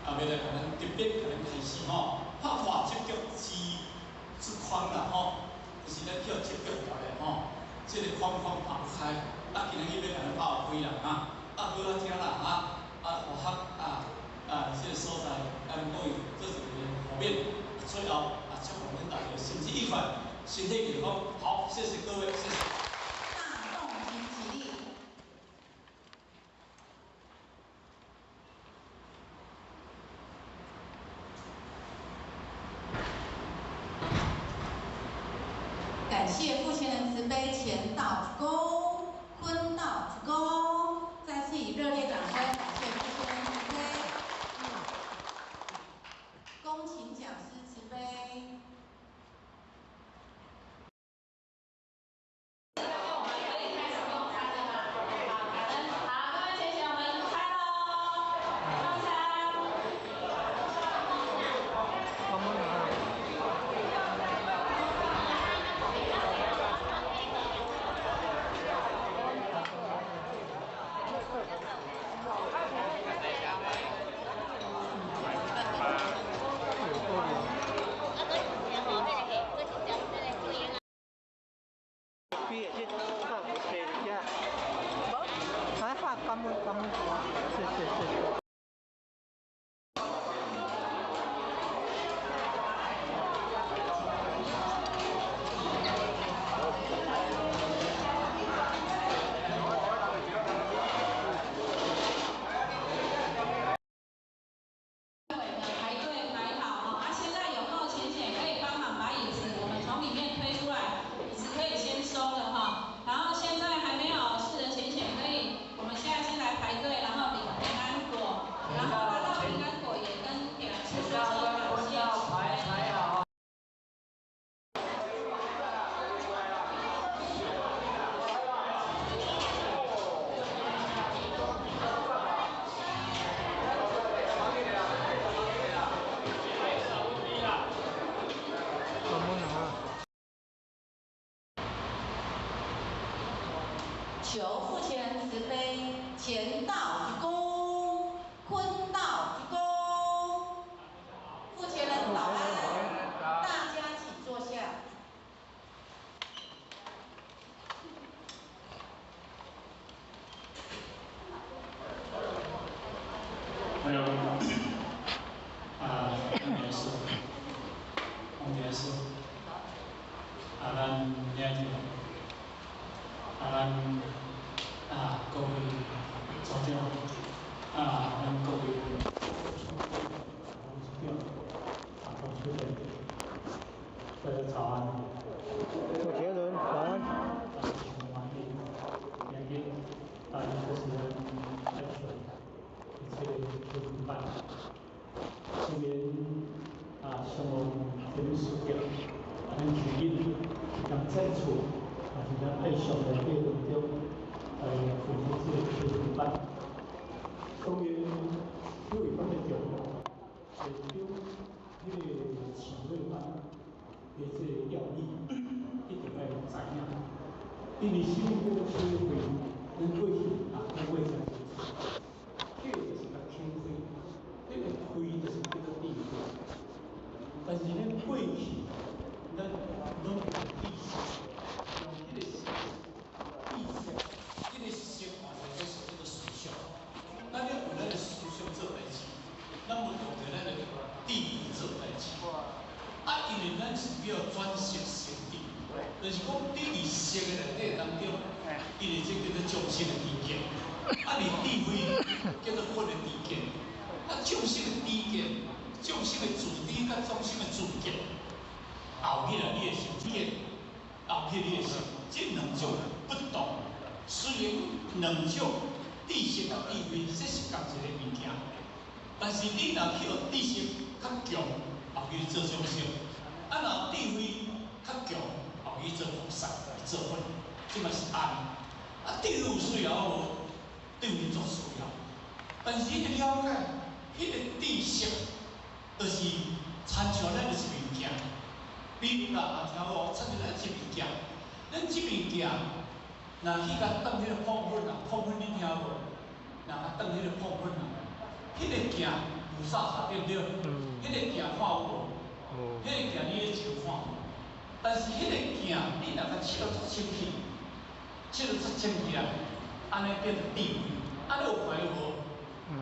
要来甲咱特别甲咱开始拍破这个之框啦就是咱叫这个条咧这个框打不开，今日要甲咱拍开啦好好听啦学这个所在，咱可以做一个后面，最后祝福咱大家身体愉快，身体健康。好，谢谢各位，谢谢。大众请起立。感谢父亲人慈悲，前道鞠躬，坤道鞠躬，再次以热烈掌声感谢父亲人慈悲。恭请讲师慈悲。求父亲人慈悲，前道鞠躬，坤道鞠躬。父亲主任，大家早安。主持人早安。欢迎两边大家主持人安全，一切都平安。这边上午这边事件，咱举例，咱清楚，是咱爱上的内容中，分析这个平安。当然，有一方面重要，是有迄个市委班的这个要义，一定要知影。因为市委这个收费，咱过去单位才接触，这个就是个收费，这个费就是这个地费。但是咱过去，咱拢有利息，用迄个利息，这个生活就是这个属相。咱要有咱的属相做代志，咱要用着咱的地做代志。因为咱是叫转色成地，就是讲地二色的内底当中，因为这叫做众生的地界，你地位叫做分的地界，众生的地界，众生的自地甲众生的自界，后起来你的身体，后起你的身，这两种不同。虽然两种地色甲地位，这是同一个物件，但是你若去互地色较强，后去做众生；若地位较强，后去做菩萨，做佛，这嘛是安。地位有需要无？地位足需要，但是你要了解，迄个地色，就是参像咱就是物件。比如啦，听无？参像咱一物件，咱这物件，若去甲当迄个碰粉啊，碰粉你听无？若甲当迄个碰粉啊，迄个镜有扫对不对？迄个镜看有无？迄个镜你咧照看，但是迄个镜你若甲切到足清气，切到足清气啊，安尼叫做地位，安尼有看有无？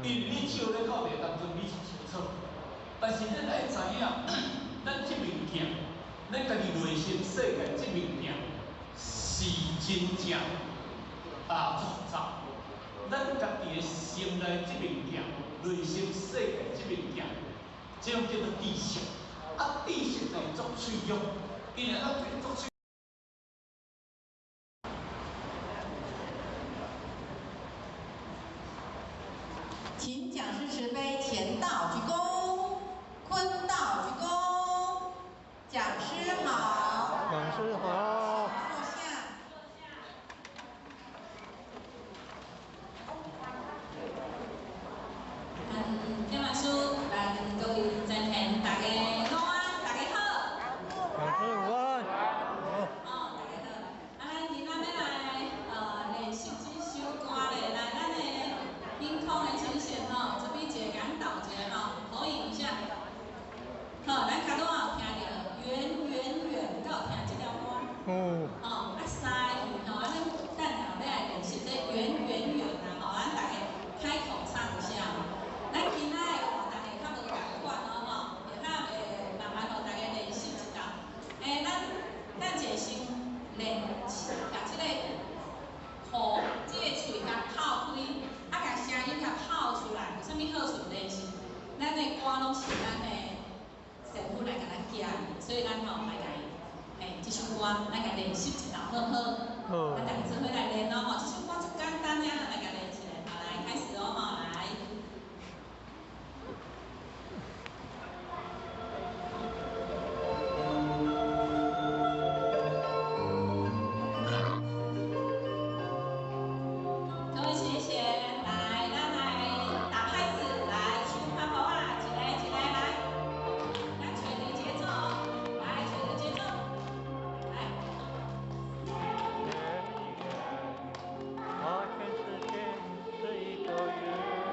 因为你照咧到地当中，你是清楚，但是咱爱知影，咱这物件，咱家己内心世界这物件是真正复杂。咱家己的心内这物件，内心世界这物件，这种叫做地色。地色就作脆弱，因为作脆。请讲师慈悲，前道鞠躬，坤道鞠躬，讲师好，讲师好。坐下。今晚书各位真贤，大家午安，大家好。讲师午安。大家好。咱今仔要来练习这首歌咧，来咱的天空的呈现这边一个引导一下投影一下。咱脚拄有听到远远远，敢有听这条歌？西去安尼等下要来练习这远远远咱大家开口唱一下。咱今仔大家较无共款会慢慢大家练习一下。咱一个先练，甲这个口，这个喙甲泡开，甲声音甲泡出来，有啥物好处练习？咱的歌拢是咱的师傅来甲咱教的，所以咱来甲伊，这首歌咱甲练习一道，好好。咱大家做伙来练这首歌足简单呀，来甲练起来。来开始来。各位谢谢，来，咱来打拍子，来，手拍鼓啊，一个一个来，咱找着节奏，来，找着节奏，来。全世界是一个圆。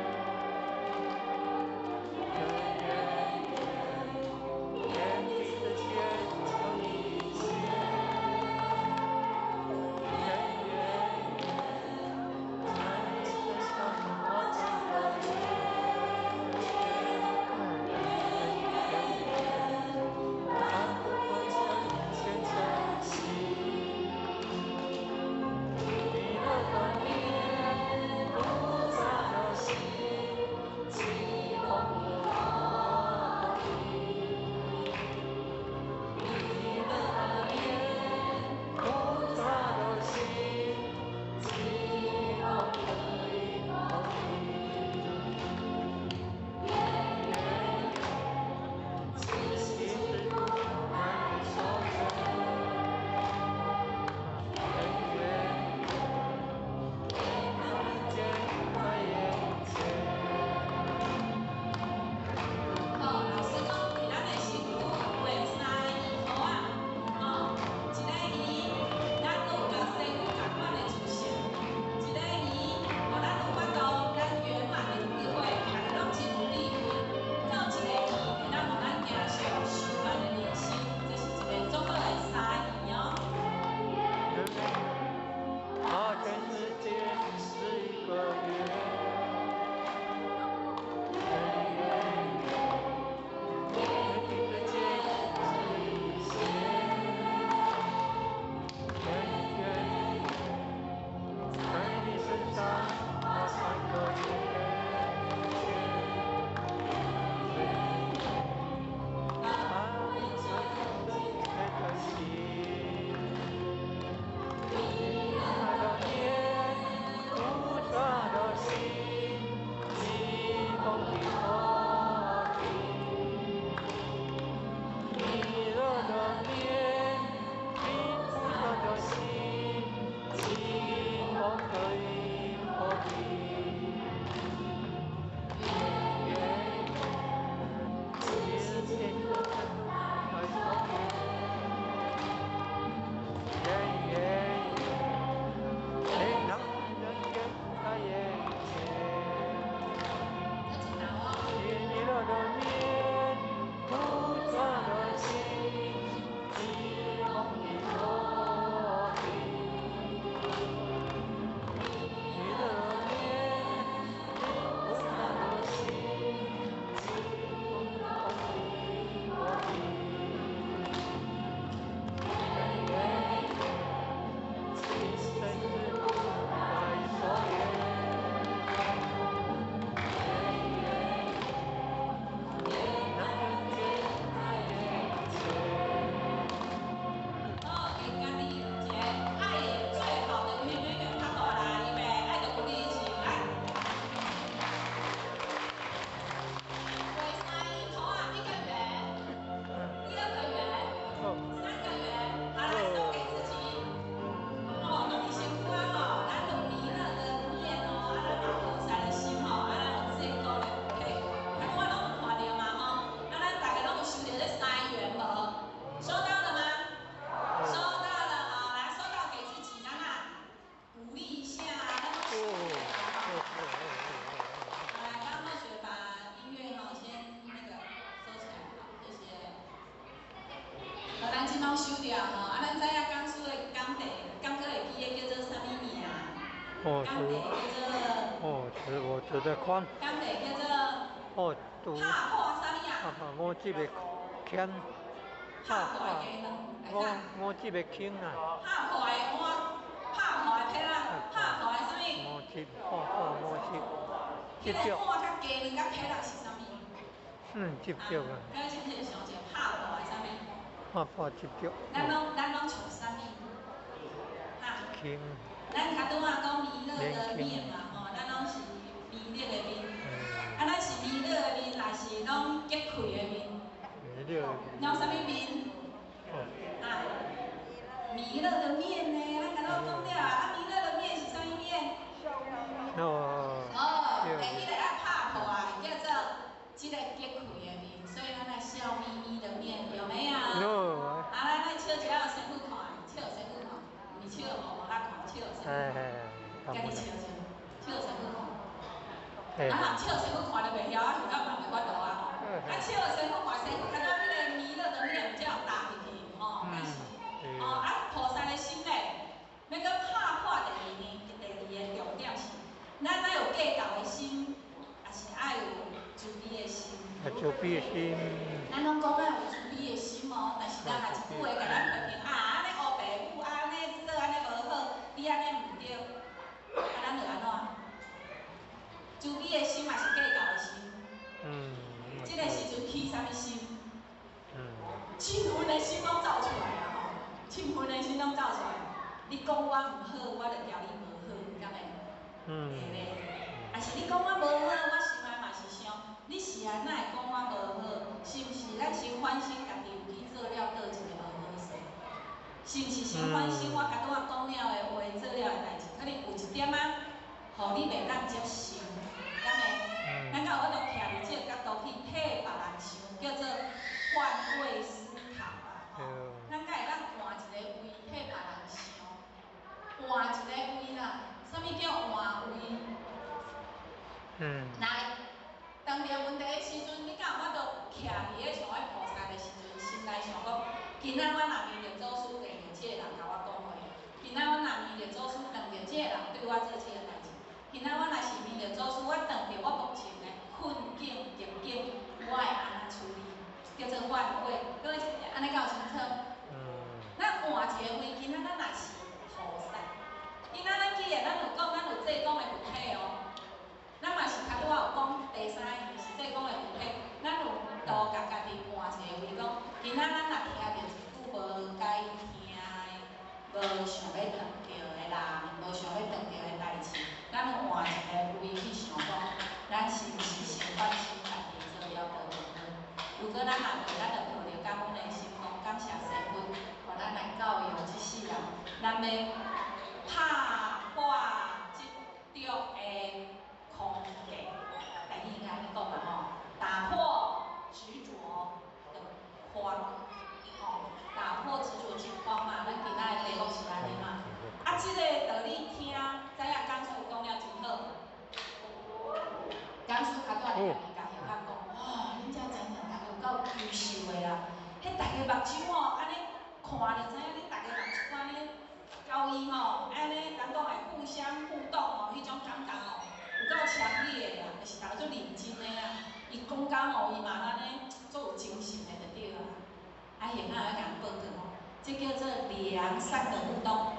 收掉吼，啊，咱知影港属的港地，港哥会记的叫做啥物名？港地叫做。我知道看。港地叫做。拍破啥物啊？我这边欠。拍破的鸡卵，我这边轻啊。拍破的碗，拍破的撇仔，拍破的啥物？我这迄个碗甲鸡卵甲撇仔是啥物？接着啊。咱先想一下，拍破的啥物？拍破接着。咱拢像啥物？哈？轻。咱较拄仔讲弥勒的面嘛，吼，咱拢是弥勒的面。啊，咱是弥勒的面，若是拢结开的面。拢啥物面？啊，弥勒的面呢？咱刚刚讲了啊，弥勒的面是啥物面？迄个爱拍破啊，叫做即个结开的面，所以咱来笑眯眯的面，有没有？啊，咱来笑一下身躯看，笑身躯看，毋是笑无啦看，笑身躯看，家己笑笑，笑身躯看。啊，笑身躯看就袂晓啊，就到人的法度啊吼。啊，笑身躯看，身躯看到迄个弥勒的面，才有搭进去吼，但是，啊，菩萨的心嘞，要搁拍破第二个重点是，咱爱有计较的心，也是爱有慈悲的心。慈悲的心。咱拢讲咱有慈悲的心哦，但是咱也一句话甲咱批评啊，安尼黑白母，安尼做安尼无好，你安尼毋对，啊，咱就安怎？慈悲的心嘛是计较的心。这个时阵起啥物心？嗔恨的心拢走出来啊吼！嗔恨的心拢走出来。你讲我毋好，我就调你无好，敢会？会袂？啊是你讲我无好，我心内嘛是想，你是安怎会讲我无好？是毋是咱先反省家己有去做了倒一个无好势？是毋是先反省我甲拄仔讲了的话，做了的代志，可能有一点仔，互你袂当接受，敢会？咱敢有法度徛伫即个角度去替别人想，叫做换位思考啊！咱敢会当换一个位替别人想，换一个位啦。啥物叫换位？来，当着问题的时阵，你敢有法度徛伫咧像迄菩萨的时阵，心内想讲，今仔我若面着祖师遇着即个人甲我讲话，今仔我若面着祖师遇着即个人对我做即个代志，今仔我若是面着祖师，我遇着我目前的困境、逆境，我会安怎处理？叫做换位，各位安尼敢有清楚？咱换一个位，今仔咱若是菩萨，今仔咱既然咱有讲，咱有济公的佛体哦。咱嘛是较拄仔有讲第三样是济公的佛体，咱有度甲家己换一个位，讲今仔咱若听着一句无该听的、无想要当着的人、无想要当着的代志，咱换一个位去想讲，咱是毋是先反省家己做了倒就好？如果咱若袂，咱就抱着感恩的心，讲感谢师父，互咱来教育即世人，咱要拍破即着的。空给，等于应该讲嘛吼，打破执着的框，吼，打破执着之框嘛，咱今仔的题目是安尼嘛。啊，即个道理听，知影讲师讲了真好。讲师较早咧家己甲讲，哇，恁遮真正大家有够优秀的啦，迄大家目睭吼，安尼看就知影恁大家目睭安尼交易吼，安尼咱讲的互相互动吼，迄种感觉吼。有够强烈的啦，就是大家做认真的啦。伊讲讲吼，伊嘛安尼做有精神的就对啦。啊，现在要甲人报告吼，这叫做良善的互动。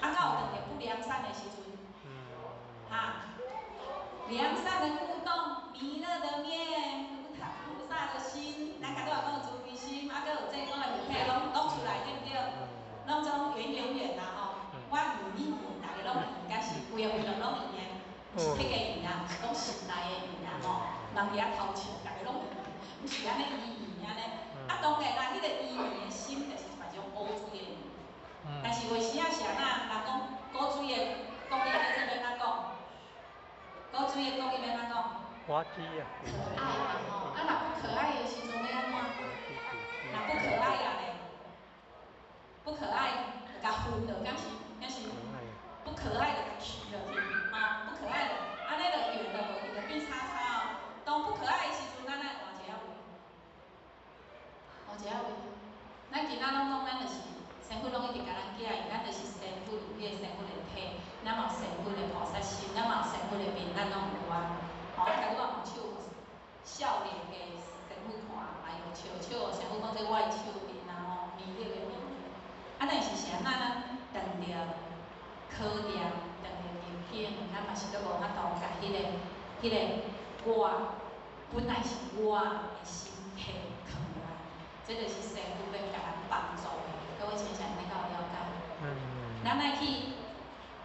啊，敢有当着不良善的时阵？哈，良善的互动，弥勒的面，菩萨的心，咱甲拄仔讲慈悲心，啊，搁有济公的佛体，拢出来对不对？拢总圆啦吼。我圆，大家拢圆，敢是规个活动拢圆的。毋是迄个圆啊，是讲心内的圆啊吼。人伫遐偷笑，大家拢圆，毋是安尼圆安尼。啊，当然啦，迄个圆的心就是一种乌水的圆。但是为时啊是安那，人讲古水的讲义咧，这要安怎讲？古水的讲义要安怎讲？滑稽啊。可爱嘛吼，啊，若不可爱的时阵要安怎？若不可爱啊咧，不可爱，就甲分了，敢是？不可爱的去了去，啊，不可爱的，安尼就圆的无，伊就变叉叉哦。当不可爱的时阵，咱来换一个位，换一个位。咱今仔拢讲咱就是身份拢一直甲咱寄，咱就是身份有迄个身份的体，咱嘛有身份的菩萨心，咱嘛有身份的面，咱拢有啊。吼，啊，甲你我用手少年的身份看，哎呦，笑笑身份讲这我的手面啊吼，面力的面。啊，但是是安怎咱当着考验，当着环境，咱嘛是都无法度甲迄个我，本来是我的心体藏来，这就是师父要甲咱帮助的。各位亲像你敢有了解？咱来去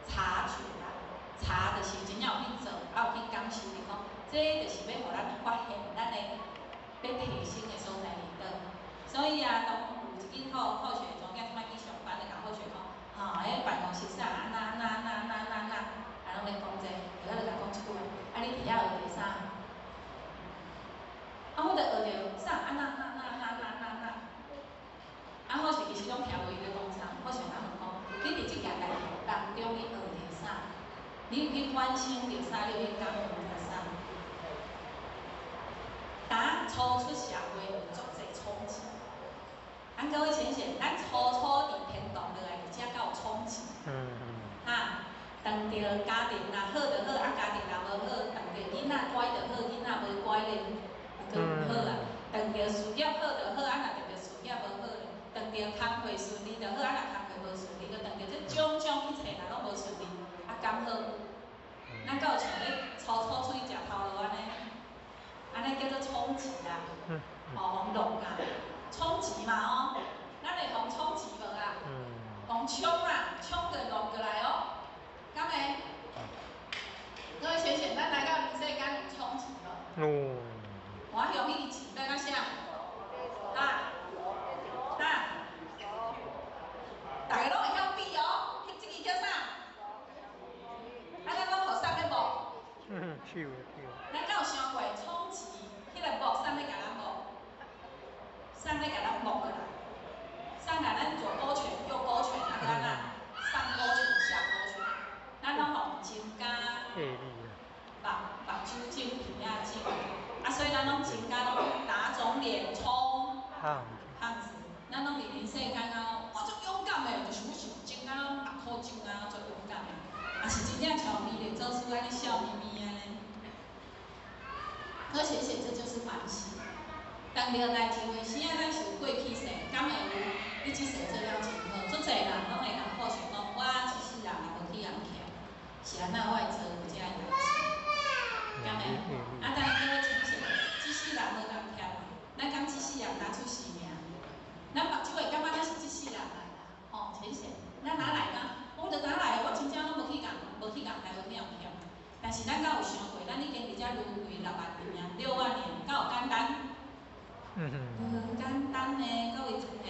察觉啦，查就是真正有去做，啊有去感受的讲，这就是要互咱发现咱的要提升的所在伫倒。所以啊，当有一间好学中间即摆去上班的，甲好学讲，吼，迄办公室啥，安那，啊拢咧讲这，有仔就甲讲一句话，啊你伫遐学着啥？啊我着学着啥？安那，啊好学其实拢听无伊咧讲啥，好学咱问讲，你伫即件代志当中你学着啥？你有去反省着啥？你有去感悟着啥？当初出社会有足侪冲击。咱各位浅显，咱初伫天堂落来，而且较有冲击。哈，当着家庭若好就好，啊家庭若无好，当着囡仔乖就好，囡仔无乖咧，佫毋好啊。当着事业好就好，啊若当着事业无好咧，当着工课顺利就好，啊若工课无顺利，佫当着这种种一切若拢无顺利，啊刚好，咱敢有像咧初出去食头路安尼，安尼叫做冲击啦，互弄啊。冲击嘛吼，咱会互冲击无啊？互冲啊，冲就弄过来哦，敢会？各位学姐，咱来到人世间有冲击无？我用迄个字要甲啥？大家拢会晓比哦，迄即个叫啥？啊，咱讲互送咧无？咱敢有想过冲击？迄个无送咧甲咱无？送咧甲咱摸过来，送来咱左勾拳、右勾拳，啊，安那上勾拳、下勾拳，咱拢互增加目睭睛皮啊睛，啊，所以咱拢增加拢打肿脸充胖子，咱拢伫人世间啊，我足勇敢的，就是我想增加目眶睛啊，足勇敢的，啊是真正像美丽做出安尼笑眯眯安尼，而且这就是反省。当着代志为生啊，咱是有过去世，敢会有你即世做了真好？足侪人拢会人好想讲，我一世人也无去人欠，是安那我会做有遮样子，敢会？啊，但是各位亲戚，即世人无人欠嘛，咱敢即世人拿出性命，咱目睭会感觉咱是即世人来啦，吼，亲戚，咱哪来呢？我着哪来？我真正拢无去台无去人欠，但是咱敢有想过，咱已经伫遮轮回6万年啊，6万年，敢有简单？无简单呢，各位亲戚，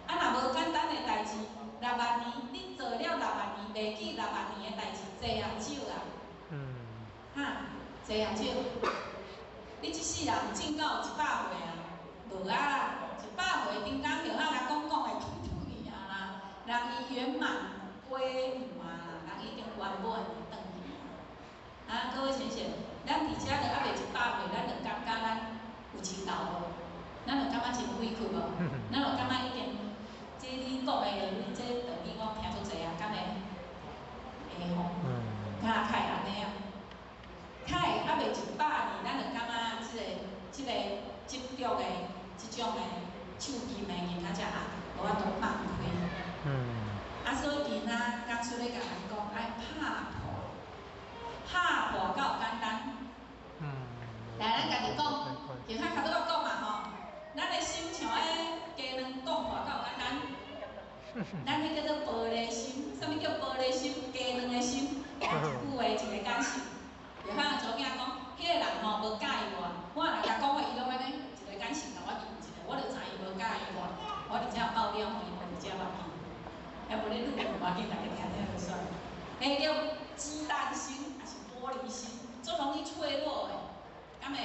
啊，若无简单的代志，6万年，你做了6万年，袂记6万年的代志，济也少啊。哈，济也少。你即世人种到100岁啊，无啊啦，100岁顶讲着啊，人讲的吐去啊啦，人伊圆满归满啦，人已经圆满转去啊。啊，各位亲戚，咱伫遮着还袂100岁，咱着感觉咱有钱到无？咱就感觉真委屈无？咱就感觉已经，这你讲的，你这等于讲听出济啊，敢会？会吼，较安尼啊，较会还袂100年，咱就感觉执着的，即种的手机的人较才无法度放开。啊，所以今仔刚出咧甲咱讲，爱拍破较简单。来，咱家己讲，其他头拄仔讲嘛吼。咱的心像迄鸡卵讲破够简单，咱迄叫做玻璃心。啥物叫玻璃心？鸡卵的心，一句话一个感受。就像昨囝讲，迄个人吼无介意我，我若甲讲话，伊拢安尼一个感受甲我记一个，我就知伊无介意我。我伫遮爆料，互伊无伫遮目记，还无咧录无要紧，大家听听就算。迄叫鸡蛋心，还是玻璃心，足容易脆弱的，敢会？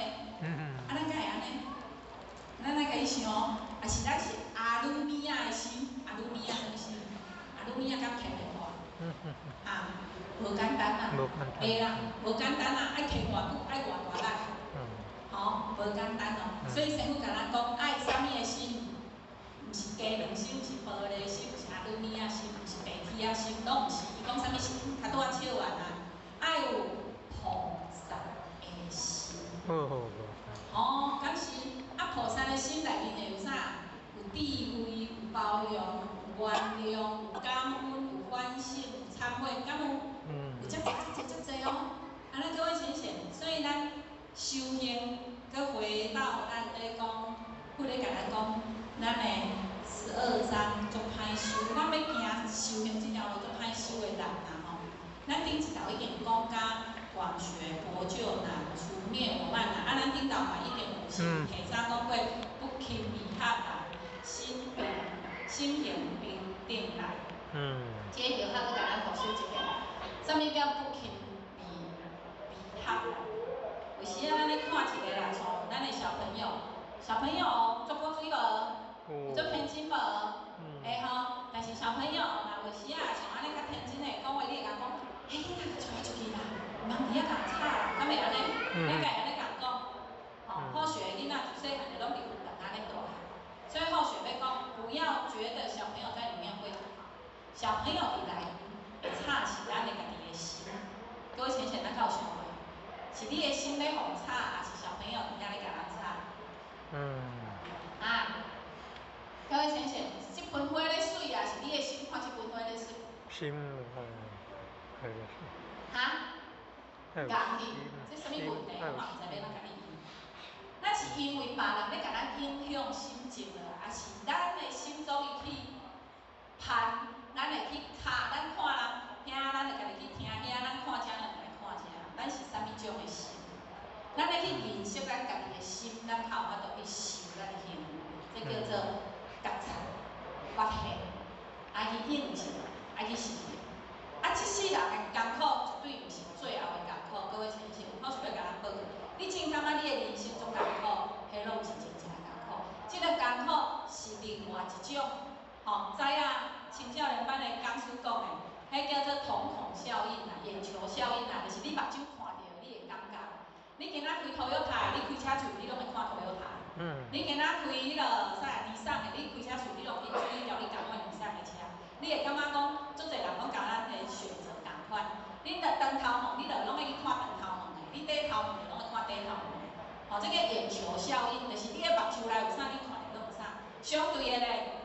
啊，咱敢会安尼？咱来甲伊想，也是咱是阿鲁米亚的心，阿鲁米亚什么心？阿鲁米亚敢摕袂破？啊，无简单啦，会啦，无简单啦，爱摕偌久，爱偌大力，吼，无简单哦。所以师父甲咱讲，爱啥物的心，毋是鸡卵一包容、有原谅、有感恩、有反省、有忏悔，敢有？有足济哦。安尼各位亲戚，所以咱修行，搁回到咱咧讲，不咧甲咱讲，咱诶12章足歹修，咱要行修行这条路足歹修诶人啦吼。咱顶一道已经讲甲广学博救难，除灭我慢难。咱顶道嘛已经有先提早讲过，不轻迷惑人，心平定来。这个药法搁甲咱复习一遍。啥物叫不轻迷惑人？有时啊，咱咧看一个啦，像咱的小朋友足够水无？足天真无？会吼，但是小朋友若有时啊，像安尼较天真的讲话，你会甲讲，嘿，囡仔甲带出去啦，毋通伫遐共吵啦，敢袂安尼？你家安尼共讲，吼，好学囡仔自细汉就拢伫附近安尼大汉，所以好学要讲，不要觉得小朋友在里面会好，小朋友伊来会吵是咱的家己的心。各位亲戚，咱敢有想过？是你的心咧互吵，还是小朋友伫遐咧甲人吵？各位亲戚，这盆花咧水啊，是你的心看这盆花咧水？心家己，这什么问题？我嘛毋知要怎甲你医。咱是因为别人咧甲咱影响心情了，还是咱的心中伊去攀，咱会去卡，咱看人听，咱就家己去听遐，咱看遮，咱就来看遮，咱是啥物种的心？咱要去认识咱家己的心，咱才有法度去修咱的行为，这叫做觉察、发现，爱去应用，爱去实践。这世人的艰苦绝对毋是最后的艰苦，各位亲戚，我想要甲咱报告，你真感觉你的人生足艰苦，迄拢毋是真正的艰苦，这个艰苦是另外一种，知影青少年班的讲师讲的，迄叫做瞳孔效应啦、眼球效应啦，就是你目睭看到，你会感觉。你今仔开Toyota，你开车厝，你拢会看Toyota。你今仔开迄个啥尼桑的，你开车厝，你拢会注意到你共款尼桑的车。你会感觉讲，足侪人拢甲咱的选择共款。你着长头毛，你着拢会去看长头毛的；你短头毛的，拢会看短头毛的。这个眼球效应，就是你的目睭内有啥，你看到拢有啥。相对的咧，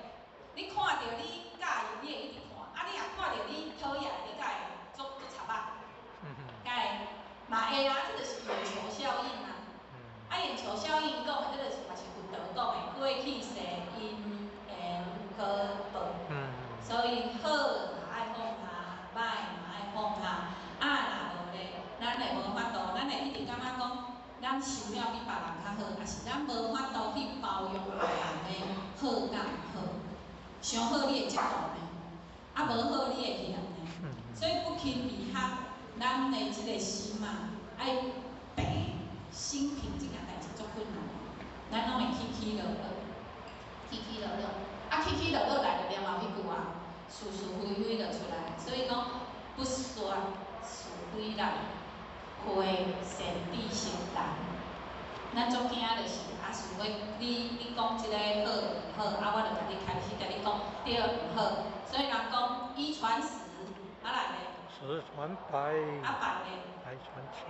你看到你介意，你会一直看；你若看到你讨厌，你才会足插啊。才会嘛会啊，这就是眼球效应啊。眼球效应讲的，这就是嘛是佛陀讲的，过去世因缘果报。所以好嘛爱放下，歹嘛爱放下。若无咧，咱会无法度，咱会一直感觉讲，咱修了比别人较好，还是咱无法度去包容别人的好甲毋好。上好你会嫉妒呢，无好你会嫌呢。所以不轻迷惑咱的即个心啊，爱平心平即件代志足困难，咱拢会起落落。起落落来就了后迄句啊，是非非就出来。所以讲，不说是非人，会善地心人。咱足惊就是是要你讲即个好毋好，我就甲你开始甲你讲对毋好。所以人讲一传十，来咧。十传百。百咧。百传千。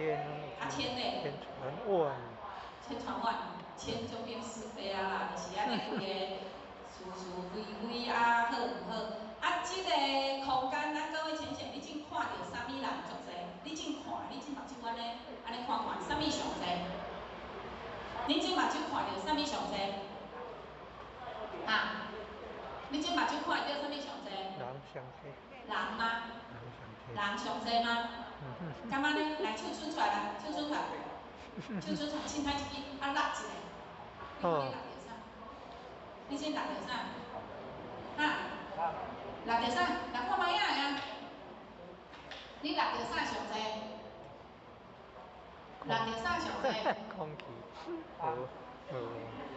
千咧。千传万。千传万，千就变是非啊啦，就是安尼个是非非好毋好。即个空间，咱各位亲戚，你真看到啥物人足济？你真看，你真目睭安尼看，啥物上济？你真目睭看到啥物上济？你真目睭看到啥物上济？人上济。人吗？人上济吗？敢安尼？来手伸出来啦，手伸出来。手伸出来，凊彩一支，落一个。你看你落着啥？你先落着啥？落着啥？来看卖影啊！你落着啥上济？落着啥上济？空气。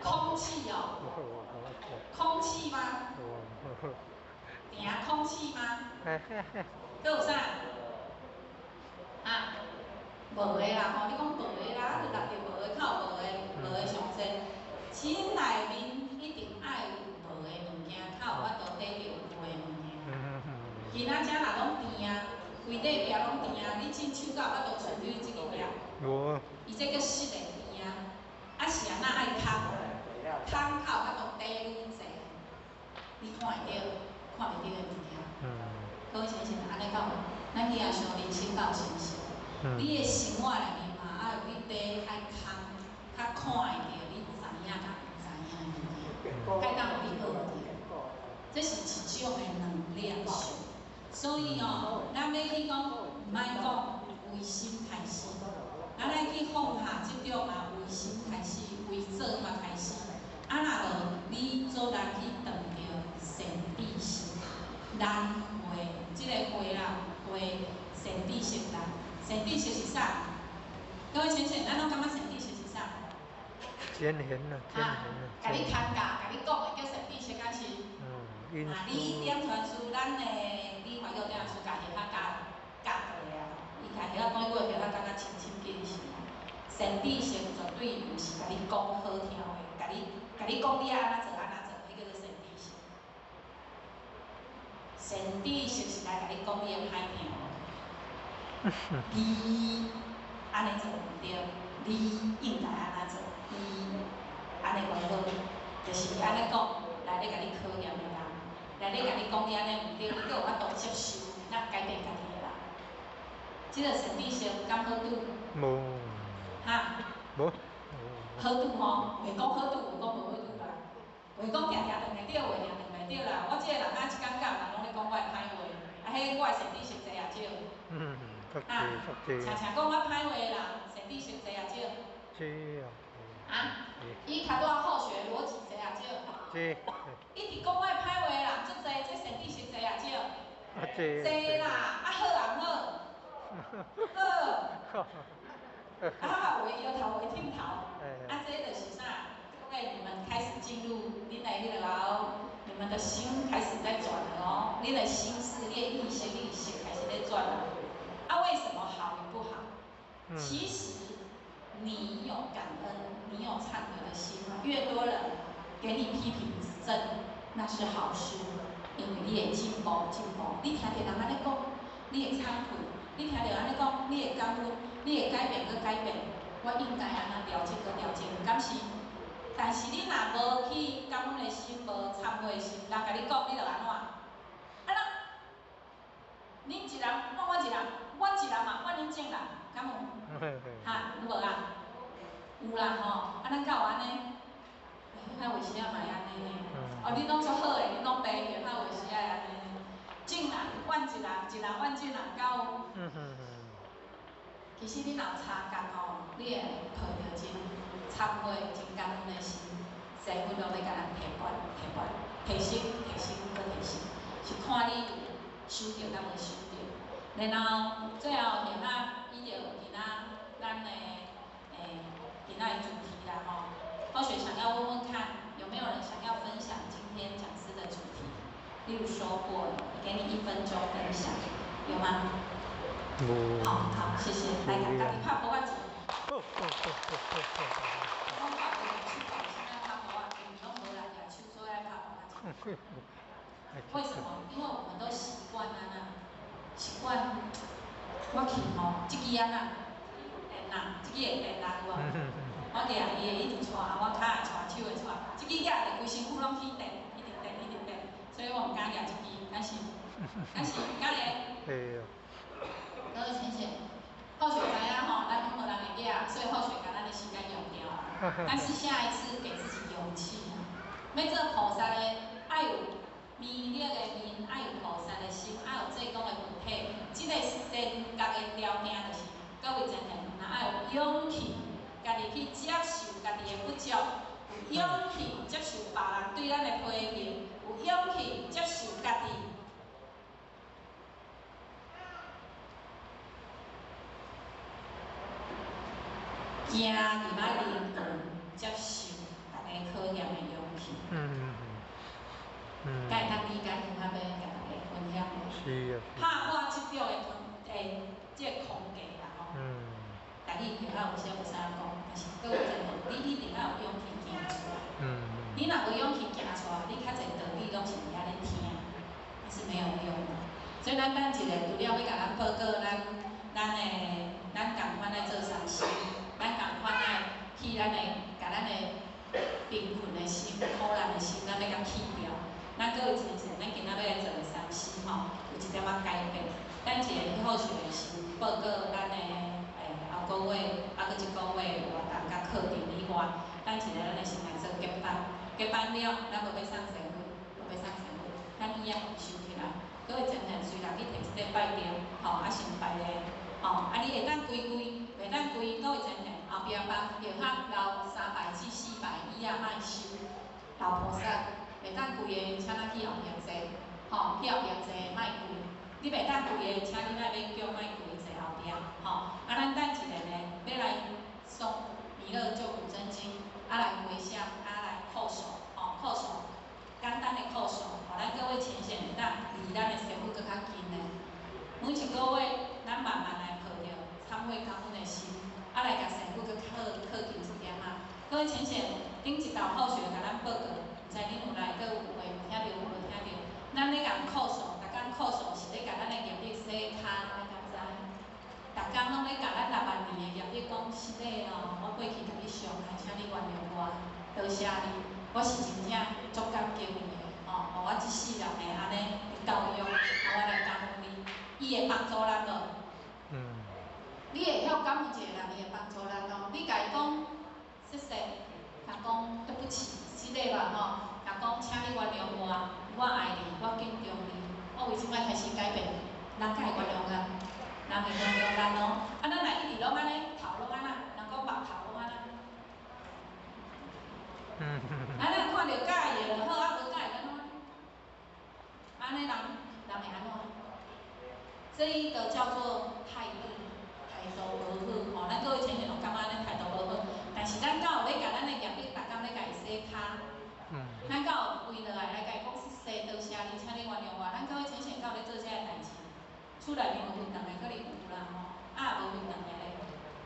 空气哦。空气吗？空气吗？搁有啥？无的啦，你讲无的啦，就落着无的，较有无的上济。心内面一定爱有无的物件，较有法度得到有的物件。今仔遮若拢甜啊，规块壁拢甜啊，你真手甲有法度处理即个壁？无。伊这叫湿的甜啊，是安那爱汤，汤较有法度得愈济。你看看会到、看袂到的物件。各位先生，安尼讲，咱今仔想人生到成熟，你的生活内面嘛，爱有一块爱空，较看会到，你知影甲唔知影的物件，该当有你学着。这是一种的能量性。所以哦，咱要去讲，唔爱讲为心开始，咱来去放下即种啊为心开始，为做嘛开始。啊，若无你做人去断着善知识，人会即个会啦，会善知识人，善知识是啥？各位先生，咱拢感觉善知识是啥？天人啊，天人啊！甲你谈价，甲你讲的叫善知识，敢是？你点传输，咱的你怀药点书，家己较教的啊，伊家己讲过，叫他教清清见是。善知识绝对毋是甲你讲好听的，甲你讲你安怎做安怎做，迄叫做善知识。善知识是来甲你讲你的歹听的，你安尼做毋对，你应该安怎做，你安尼袂好，就是安尼讲来咧甲你考验的人。来咧甲你讲你安尼毋对，你阁有法度接受，咱改变家己的人。即个善知识敢好拄？无。哈？无。好拄吼，袂讲好拄，袂讲无好拄啦。袂讲定定断会对，话定断袂对啦。我即个人啊，一感觉人拢咧讲我的歹话，啊，迄我的善知識侪也少。常常讲我歹话的人，善知識侪也少。少啊。啊？伊较拄啊好学逻辑侪也少。一直讲我的歹话的人，足侪，这善知識侪也少。侪啦，啊好人好。好。啊，话摇头，话点头，啊，这就是啥？各位，你们开始进入恁的迄个哦，你们的心开始在转了哦，恁的心思、念意识、意识开始在转了。啊，为什么好与不好？其实你有感恩，你有忏悔的心，越多人给你批评指正，那是好事，因为你会进步。你听到人安尼讲，你会忏悔。你听到安尼讲，你会感恩，你会改变搁改变，我应该安怎调整搁调整，敢是？但是你若无去感恩的心，无忏悔的心，人甲你讲，你就安怎？啊那，恁一人换我一人，我一人嘛换恁正人，敢有？哈，有无啊？有啦吼，啊咱敢有安尼？迄话时啊嘛会安尼呢？哦，你拢足好诶，你拢白个，迄话时啊会安尼。正人换一人，一人换正人，敢有？其实你若有差觉吼，你会抱着真忏悔、真感恩的心，师父拢咧甲咱提拔、提升、搁提升，是看你有收着敢无收着。然后最后现在依着今仔咱的今仔的主题啦吼，或许想要问问看，有没有人想要分享今天讲师的主题？例如说过，给你1分钟分享，有吗？好，谢谢。来，家己拍鼓仔钱。我拍鼓手搞现在拍鼓仔钱，拢无人举手，所以爱拍鼓仔钱。为什么？因为我们都习惯安那，习惯我去吼，即支安那电啊，即支会电啊有无？我举伊会一直带，我脚会带，手会带，即支举着规身躯拢起电，一直电。所以我唔敢举即支，敢是敢会？会啊。各位先生，或许知影吼，咱无人会举，所以或许把咱的时间用掉啊。但是下一次给自己勇气啊！要做菩萨的，爱有弥勒的面，爱有菩萨的心，爱有济公的本体。这个善觉的条件就是，各位先生，若爱有勇气，家己去接受家己的不足，有勇气接受别人对咱的批评，有勇气接受家己。行入来灵魂，接受大家考验的勇气。该当理解有法要甲大家分享。是啊。拍我即种的即个空格啦吼。家己其他有啥讲，但是各位真的，你一定要有勇气行出来。你若无勇气行出来，你较侪道理拢是伫遐咧听，那是没有用的。所以咱等一下，除了要甲咱报告咱共款来做善事。咱共款来去甲咱的贫困的心、苦难的心，咱要甲去掉。咱各位亲戚，咱今仔要来做个3C吼，有一点仔改变。咱一个好学的是报告咱的后个月，啊，搁一个月活动甲课程以外，咱一个咱的先来做结班，结班了，咱无要送生费，无要送生费，咱以后收起来。各位亲戚，虽然你摕一个拜吊，吼，啊先拜咧，吼，啊你会当规，袂当规，各位亲戚，后壁帮着较留3拜至4拜以啊，莫收，留菩萨。袂当跪的，请咱去后壁坐，吼，去后壁坐，莫跪。你袂当跪的，请你来要叫莫跪坐后壁，吼。啊，咱等一下呢，要来诵弥勒救苦真经，啊来回向，啊来叩首，吼，叩首，简单的叩首，互咱各位亲戚会当离咱的师父搁较近的。每一个月，咱慢慢来抱着忏悔感恩的心，啊来甲师父搁靠近一点仔。各位亲戚，顶一道好学甲咱报告。在恁有来，搁有话有听着，有无听着？咱咧共叩首，逐工叩首是咧甲咱的业力洗骹，你敢知？逐工拢咧甲咱6万年的业力讲是咧哦，我过去甲你伤害，请你原谅我，多谢你，我是真正足感激你的，哦，互我一世人的安尼教育，我来感恩你，伊会帮助咱无？你会晓感恩一个人，伊会帮助咱咯。你甲伊讲，谢谢，甲讲对不起。是咧吧吼，甲讲，请你原谅我爱你，我敬重你，我为即摆开始改变，人才会原谅咱，人会原谅咱咯。啊，咱若一直拢安尼，头拢安那，人讲目头拢安那。咱看到假的就好，啊无假的安怎？安尼人会安怎？这一个叫做态度无好吼。咱各位亲戚拢感觉咱态度无好，但是咱敢有要甲咱的业力，逐工要甲伊洗骹。咱敢有为落来甲伊讲谢谢，多谢你，请你原谅我。咱各位亲戚敢有咧做这个代志？厝内面有运动的，可能有啦吼，啊无运动的咧，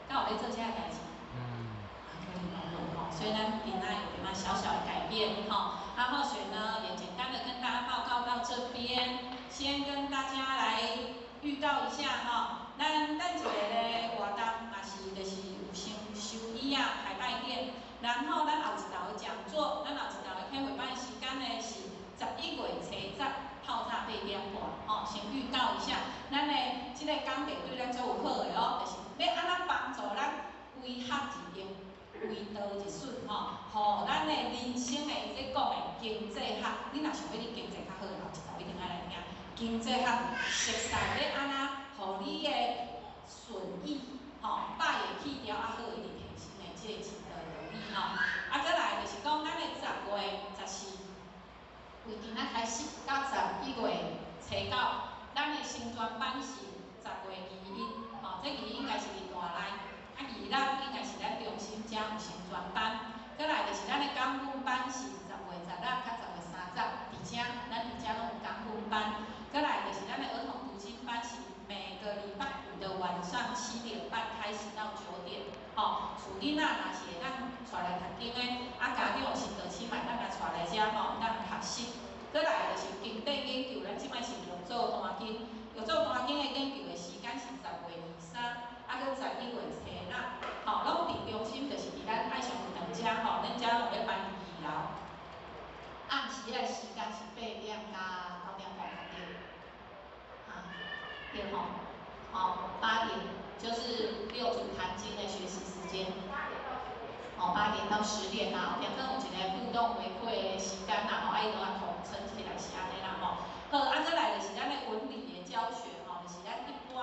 敢有咧做这个代志？可能无吼。所以咱今仔有点仔小小的改变吼。那或许呢，也简单的跟大家报告到这边，先跟大家来预告一下吼。咱一个咧活动，也是就是有先收礼啊，排拜殿。然后咱后一道的讲座，咱后一道的开会办时间呢是11月初10，透早8点半，吼，先预告一下。咱的这个讲题对咱最有好的哦，就是要安怎帮助咱归学而用，为道一顺吼，互咱的人生的即讲的经济学，你若想要你经济较好，后一道一定爱来听。经济学熟悉要安怎，互你的顺意，吼，百业去掉啊好，一直提升的即个钱的能力吼。啊，再来就是讲咱的10月14，为今仔开始到11月初9，咱的新专班是10月21，吼，这21应该是伫大内，啊26应该是咱中心才有新专班。再来就是咱的港文班是10月16甲10月30，伫遮咱伫遮拢有港文班。再来就是咱的儿童读经班是每个礼拜5的晚上7点半开始到9点，吼，厝囡仔若是会当带来读经的，啊家长有时就起码咱来带来遮吼，当学习。再来就是经典研究，咱即摆是用做单经，用做单经的研究的时间是10月23，啊搁11月初6，吼，拢伫中心，就是伫咱爱上学堂遮吼，咱遮拢咧班2楼。暗时的时间是8点到9点半对，对吼，8点就是六祖坛经的学习时间，8点到10点啦，后壁可能有一个互动回馈的时间啦，吼，伊拢啊统称起来是安尼啦吼。好，啊，再来就是咱的文理的教学吼，就是咱一般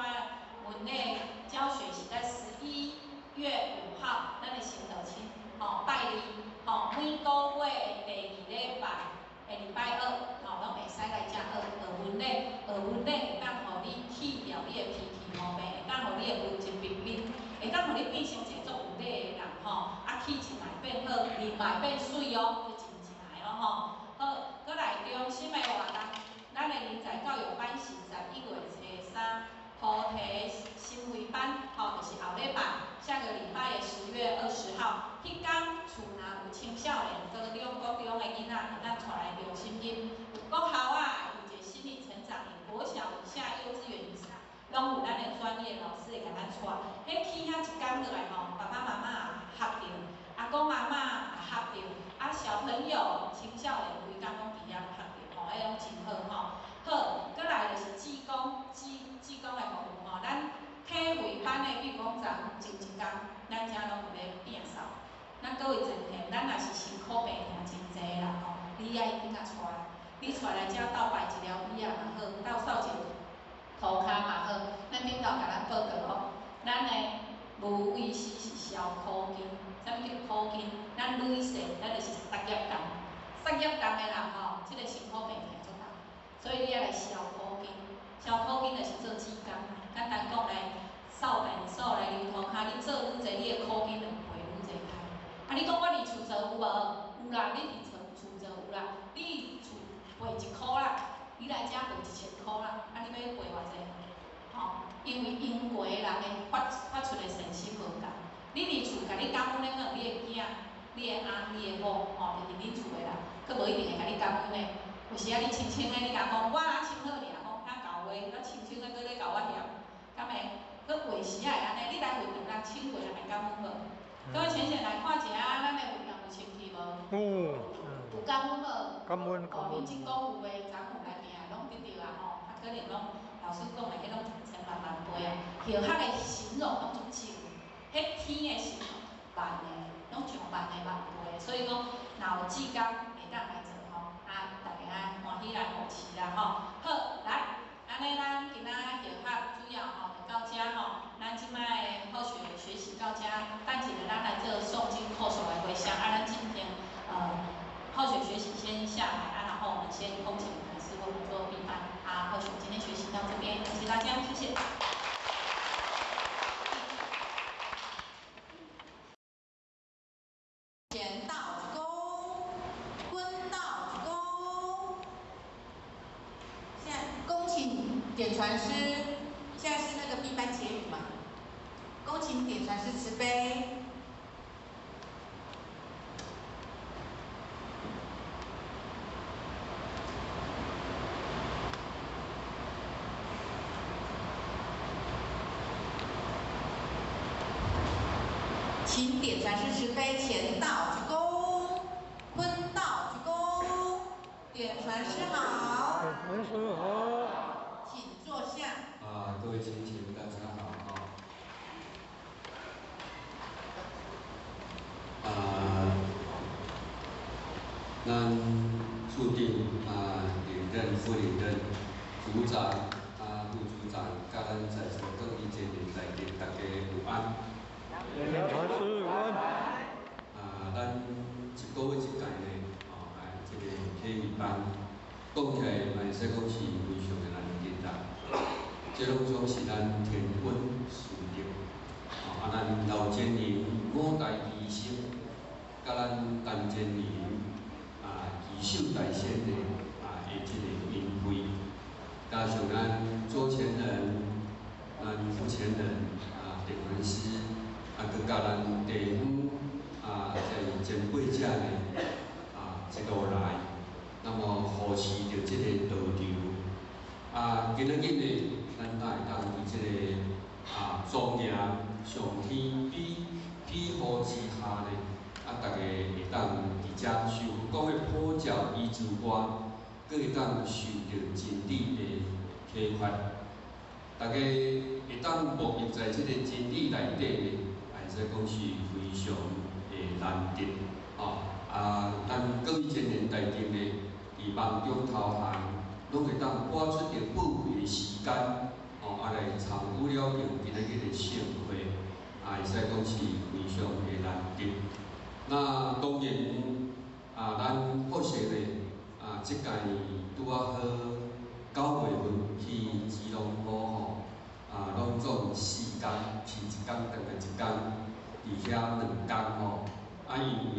文类教学是在11月5号，咱的新道亲拜二，每个月第2礼拜的礼拜2，拢会使来遮学文类，学文类会当互你去掉你的脾气毛病，会当互你的文质彬彬，会当互你变成一个足有礼的人吼，啊气质来变好，人来变水哦，就真正的哦吼。好，搁来中心的活动，咱的人才教育班是11月初3，菩提心慧班，就是后礼拜，下个礼拜的10月20号，迄天厝若有青少年、高中、国中的囡仔，咱带来中心入，有国校啊，有一个心理成长的国小以下、幼稚园以上，拢有咱的专业老师会甲咱带。迄去遐一天落来吼，爸爸妈妈也合着，阿公阿嬷也合着，啊小朋友、青少年规工拢伫遐合着吼。你出来遮斗摆一条椅啊嘛好，斗扫一涂骹嘛好，咱顶头甲咱报告哦，咱的无卫师是小箍筋，啥物叫箍筋？咱女性咱就是杀业工，杀业工的人吼，即、个辛苦病痛足重，所以你要来小箍筋，小箍筋就是做指甲，简单讲来扫便所来流涂骹，你做愈济，你的箍筋就袂愈济开。啊，你讲我伫厝做有无？有啦，你伫厝做有啦，你厝赔1箍啦，你来遮赔1000箍啦，啊，你要赔偌济？吼，因为英国的人的发出的信息无共。你伫厝，甲你感恩咧讲，你的囝、你的阿、你的某，吼，就是恁厝的人，佫无一定会甲你感恩咧。有时啊，你清清的，你甲讲，我哪清好尔，讲遐厚话，我清清的，佫咧甲我嫌，敢会？佫话时啊会安尼，你来会场人清过人会感恩无？各位先生来看一下，咱的会场有清气无？有感恩无？感恩。哦，恁即个有的长辈来行，拢得着啊吼，啊，可能拢老师讲的迄种千万万倍啊，叶学的形容拢足少，迄天的形容万的，拢上万的万倍，所以讲若有志工会当来做吼，啊，大家欢喜来扶持啦吼。好，来，安尼咱今仔叶学主要吼就到遮吼，咱即摆的好学习到遮，等一下咱来做诵经口述的回向，啊，咱今天好学习先下来啊，然后我们先恭请谭师傅做闭班啊。好学今天学习到这边，感谢大家，谢谢。前道鞠躬，坤道鞠躬。现在恭请点传师，现在是那个闭班结语嘛？恭请点传师慈悲。请点传师慈悲，前道鞠躬，坤道鞠躬，点传师好。点传师好。请坐下。各位亲戚大家好咱注定领任、副领任、组长副组长，甲咱在座各位前人内底大家有安。点传师有安。咱一个月一届呢，这个体育班，讲起来嘛，会使讲是非常的难简单。这拢总是咱天分殊定。咱老前人五代医生，甲咱陈前人奇秀大仙的的这个恩惠，加上咱左前人、咱副前人点传师，佮甲咱地方在前辈者呢一路来，那么扶持着这个道场。今仔日呢，咱会当为这个庄严上天庇护之下呢，大家会当伫遮受佛的普教以之外，佫会当受到真理的启发。大家会当沐浴在这个真理内底呢，会使讲是非常的难得咱各位前人内底呢，伫梦中偷闲，拢会当拨出着宝贵的时间，来参与了今仔日的盛会，会使讲是非常的难得。那当然，咱复习呢，即届拄好9月份去基隆埔拢总4天，去一天等下一天，伫遐2天因为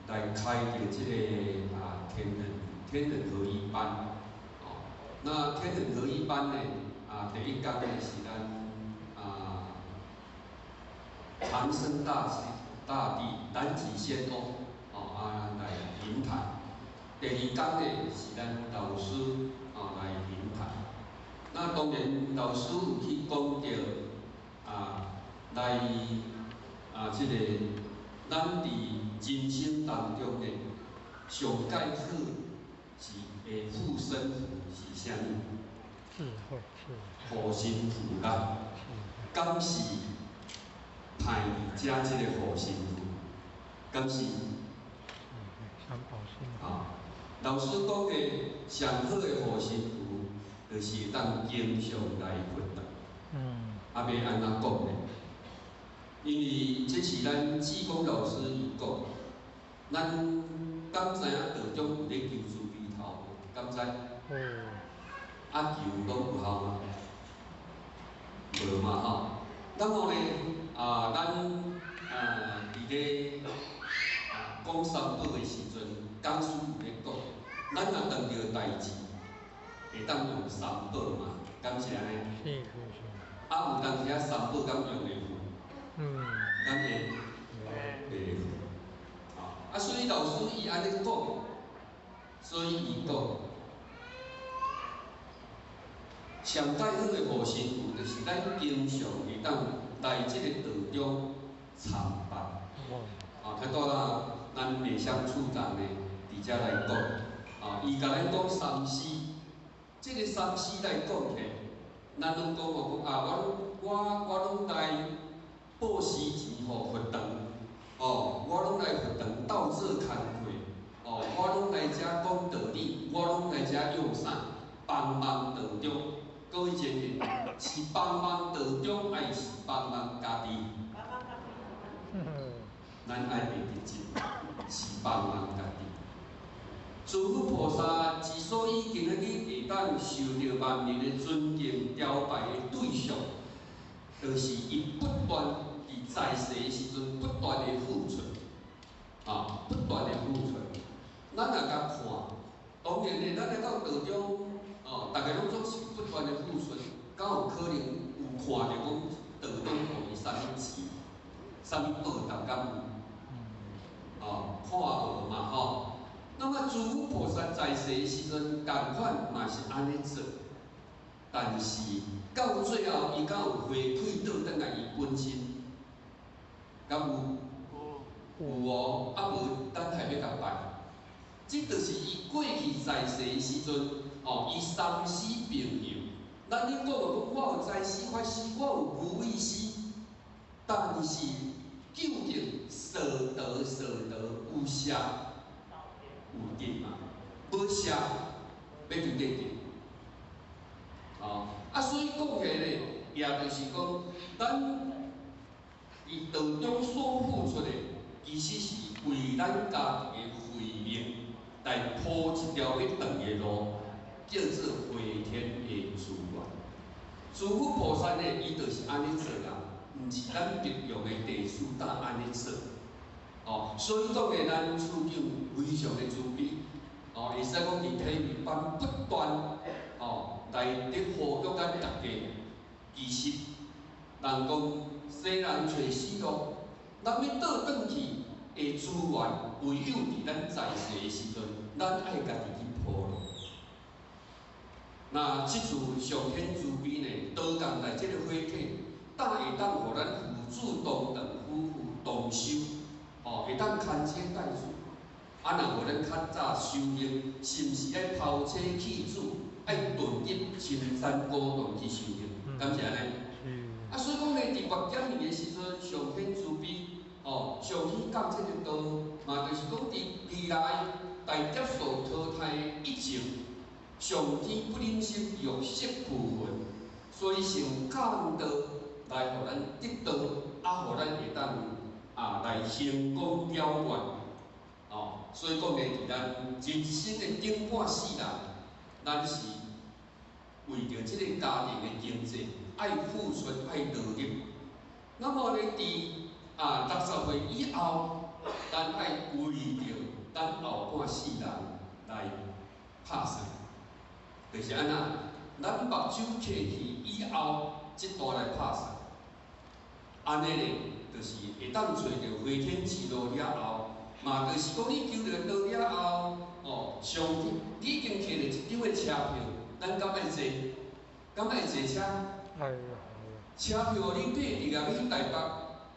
来开着即个天人合一班，那天人合一班呢，第一天呢是咱长生大帝南极仙翁来引坛。第二天呢是咱老师来引坛。那当然老师有去讲到来这个咱伫人生当中呢，上介好是的护身符是啥物？护身符啦，敢是派伫遮即个护身符？敢是？老师讲的上好的护身符，就是会当经常来运动。啊，袂安怎讲呢？因为这是咱志工老师伊讲，咱敢知影道中有咧求助鼻头，敢知？啊，求拢有效吗？无嘛吼。那么呢，咱伫咧讲三宝的时阵，讲师有咧讲，咱若遇到代志，会当用三宝嘛，敢是安尼？啊，有当时三宝敢用袂赴？敢会？袂赴。啊，所以老师伊安尼讲，所以伊讲，上介好的护身符，就是咱经常会当来即个道中参拜。较多啦，咱内乡处长呢，伫遮来讲，伊甲咱讲三施，即个三施来讲起，咱拢讲我拢来报施钱互佛堂，我拢来佛堂斗做工课，我拢来遮讲道理，我拢来遮用啥？帮忙道中，各位前辈，是帮忙道中，还是帮忙家己？咱爱袂记真，是帮忙家己。诸佛菩萨之所以今仔日会当受到万人的尊敬朝拜的对象，就是伊不断伫在世的时阵不断的付出，不断的付出。咱若甲看，当然呢，咱来到道中，大家拢总是不断的付出，敢有可能有看着讲道中互伊啥物钱，啥物报答敢有？看无嘛吼。那么诸佛菩萨在世的时阵，共款嘛是安尼做，但是到最后，伊敢有回馈倒转来伊本心，敢有？有哦，啊无咱还要甲拜。这就是伊过去在世的时阵，伊三施并用。咱咧讲我有财施、法施，我有无畏施，但是究竟舍得有舍有得嘛？无舍要就得得。所以讲起来咧，也就是讲，咱伫道中所付出的，其实是为咱家己的慧命来铺一条要长的路，叫做回天的资源。诸佛菩萨呢，伊就是安尼做啦。毋是咱别用的地书当安尼做，所以讲的咱处长非常的慈悲，会使讲伫体育班不断，来咧呼吁咱大家，其实人讲西人找死路，咱要倒转去的资源，唯有伫咱在世的时阵，咱爱家己去铺路。那即次上天慈悲呢，多工来即个火体。会当互咱父子同堂、夫妇同修，会当牵车带水。若互咱较早修行，是毋是爱抛车弃子，爱遁入深山孤洞去修行？敢是安尼？所以讲呢，伫月检年的时阵，上天慈悲，上天教这个道，嘛就是讲伫未来大劫数淘汰以前，上天不忍心玉石俱焚，所以想教导。来，互咱得到，互咱会当来成功了愿，所以讲呢，伫咱人生的顶半世人，咱是为着即个家庭的经济，爱付出，爱努力。那么呢，伫60岁以后，咱爱为着咱后半世人来拍算，就是安那，咱目睭摕去以后，即段来拍算。安尼呢，就是会当找着回天之路了后，嘛就是讲你求着道了后，上天你已经摕着一张的车票，咱敢爱坐？敢爱坐车？车票互你买着啊，要去台北，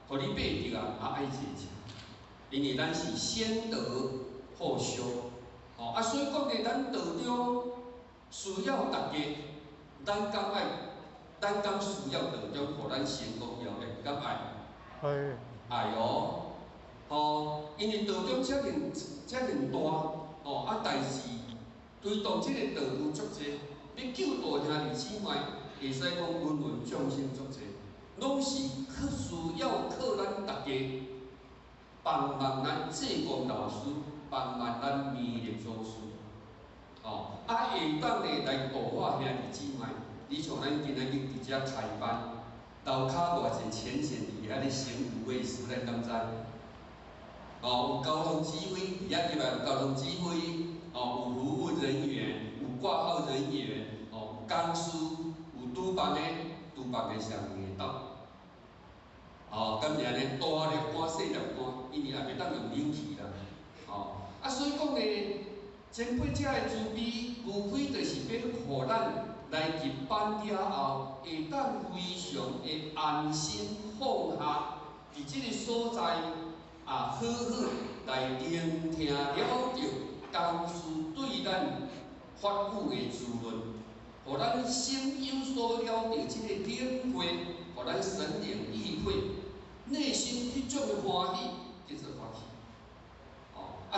互你买着啊，也爱坐车，因为咱是先得后修，所以讲呢，咱道中需要大家，咱敢需要道中，互咱成功了的，敢爱？爱哦，因为道中遮尔大，但是推动这个道路足济，要救大兄弟姊妹，会使讲芸芸众生足济，拢是需要靠咱大家帮忙咱济公老师，帮忙咱弥勒祖师，会当咧来度化兄弟姊妹。你像咱今仔日伫遮开班，楼骹偌济浅浅伫遐咧行五位师，咱敢知？有交通指挥，伫遐入来有交通指挥，有服务人员，有挂号人员，有讲师，有督办的上面的斗，咁样咧大粒官、细粒官，因为也袂当用冷气啦，所以讲咧，前辈者的慈悲，无非就是要互咱来入班了后，会当非常的安心放下，伫即个所在。好好来聆听了着教师对咱法语的滋润，互咱心有所了着即个领会，互咱神灵意会，内心迄种的欢喜，叫做欢喜。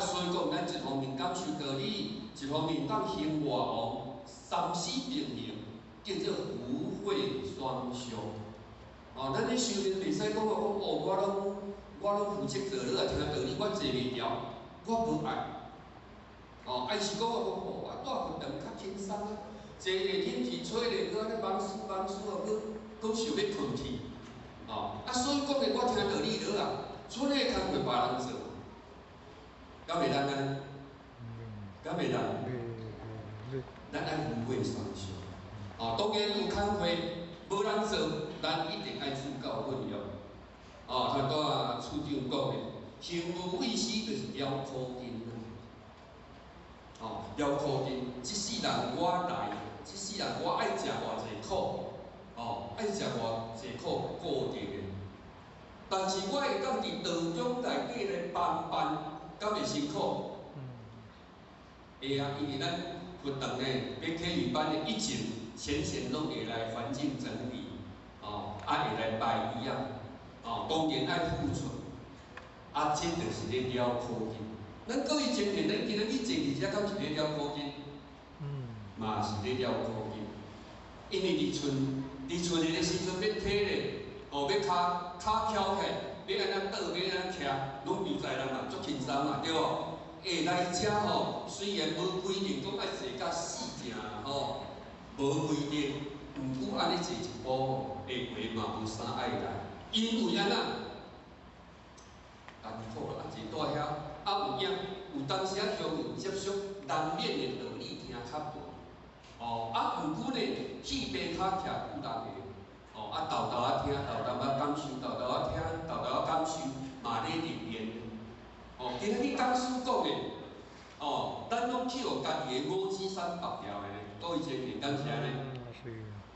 所以讲，咱一方面感受道理，一方面当行外王，三死并行，叫做福慧双修。咱咧修炼袂使讲我拢负责道理啊，听道理我坐袂牢，我无爱。爱是讲我带活动较轻松啊，坐咧冷气吹咧，搁安尼忙死，搁想要困去。所以讲咧，我听道理了啊，厝内工课别人做，敢袂当啊？敢袂当？咱爱互惠双修。当然有工课无人做，咱一定爱自告奋勇。他拄处长讲的，行无畏死就是了苦根了苦根。即世人我来，即世人我爱食偌济苦，爱食偌济苦固定的。但是我会当伫道中内底来办，敢会辛苦？会啊，因为咱活动呢，要体育班的以前拢会来环境整理，会来摆椅啊。当然爱付出，这就是咧了苦根。咱各位前面，咱今仔日坐伫遮，敢是咧了苦根？嘛是咧了苦根。因为伫厝里的时阵要体咧，要骹翘起，要安怎倒，要安怎徛，拢牛仔人嘛，足轻松嘛，对无？下来遮虽然无规定讲爱坐到4正无规定，毋过安尼坐一步下晷嘛无啥爱来。因为安怎，艰苦咯，坐住遐，有当时向有接触，难免的道理听较无。毋过呢，气边较徛有人个，豆听，豆感受，豆听，豆感受，嘛咧历练。今仔日讲师讲的，咱拢去互家己的五指山拔掉的呢，各位前面感谢呢，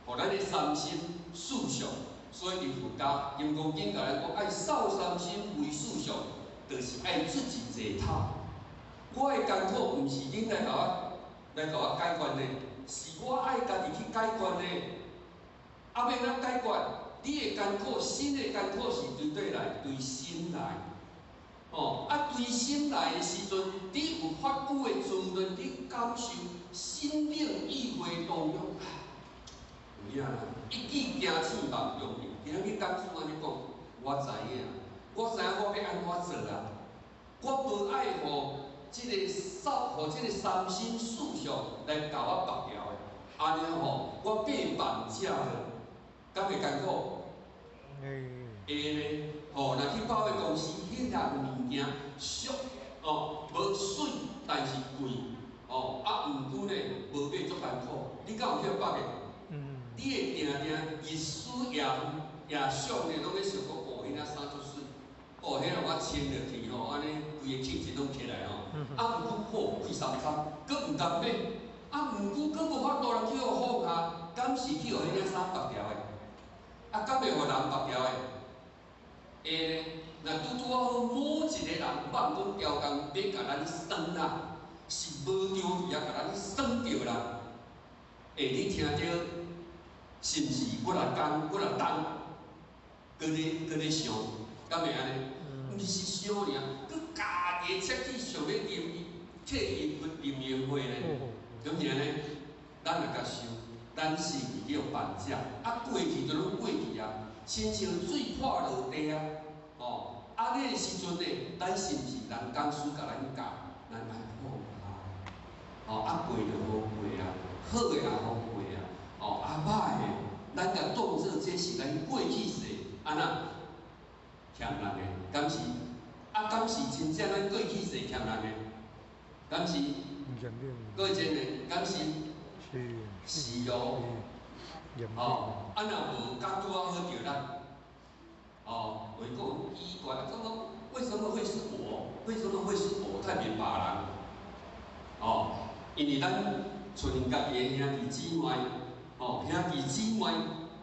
互咱的三心四相。所以，佛家《金刚经》甲咱讲，爱少三心为四相，就是爱自己坐塔。我的艰苦，毋是恁来甲我解决的，是我爱家己去解决的。要怎解决？你的艰苦，心的艰苦是对对来，对心来。对心来的时阵，你有法语的滋润，你感受心领意会动用。有影啦，一举惊醒梦中人。今仔日讲师安尼讲，我知影我要安怎做啊？我无爱互即个三心四相来甲我绑牢的，安尼我8万只了，敢会艰苦？会咧，若去百货公司，迄项物件俗无水，但是贵，毋过呢无买足艰苦。你敢有去百货？你会定日思夜想咧，拢咧想讲迄领衫足水，迄让我穿落去安尼规个气质拢起来毋过贵3餐，佫毋甘买，毋过佫无法度人去互放下，敢是去互迄领衫拔掉的？敢袂互人拔掉的？会咧，若拄好某一个人放讲雕工要甲咱算啦，是无着伊甲咱算着啦。你听着？是毋是几啊工、几啊冬，搁咧想，敢会安尼？毋是想尔，佮家己切去想要留伊，替伊去音乐会呢，咁然呢，咱来甲收，咱是为了办者，啊过去就拢过去啊，亲像水破落地啊，哦，啊迄个时阵呢，咱是毋是人工师甲咱教，咱爱好啊，哦啊过就好过啊，好个也好过啊，哦啊歹个，咱甲当做这是咱过去式，安那欠人个，敢是？啊，敢是真正咱过去是欠人个？敢是？各位前人，敢是？是哦。哦，啊，若无刚拄好着咱，哦，有一个奇怪，怎么为什么会是我？为什么会是我？太明白人。哦，因为咱剩家己的兄弟姊妹，哦，兄弟姊妹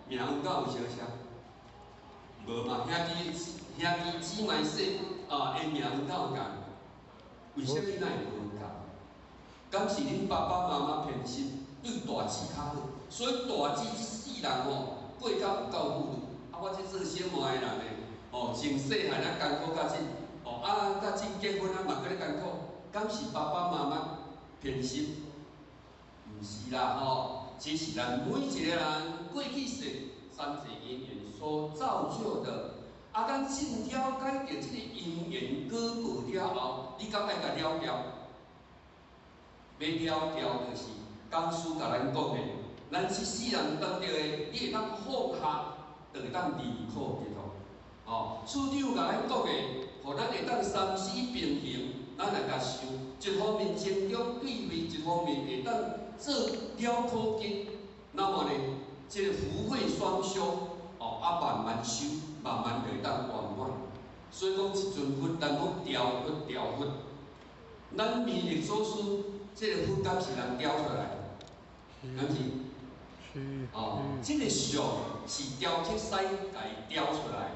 命运敢有相像？无嘛，兄弟姊妹说的命运敢有共？为什么咱会无共？敢是恁爸爸妈妈偏心，对大姊较好，所以大姊一世人哦，过到有够富裕。啊，我这做小妹的人呢，哦，从细汉啊艰苦到今，哦啊到今结婚啊嘛搁咧艰苦，敢是爸爸妈妈偏心？毋是啦，吼，这是咱每一个人过去世三世因缘所造就的。啊，咱真了解到这个因缘果报了后，你敢爱甲了了？要了了就是讲师甲咱讲的，咱一世人当着的，你会当放下，就会当离苦得乐。哦，处长甲咱讲的，互咱会当三死并行，咱来甲想，一方面增长智慧，一方面会当做了苦经。那么呢，这个福慧双修，哦啊慢慢修，慢慢就会当圆满。所以讲一尊佛，咱讲调佛，咱弥勒所说。这个佛感是人雕出来，敢是？哦，这个像是雕刻师家雕出来。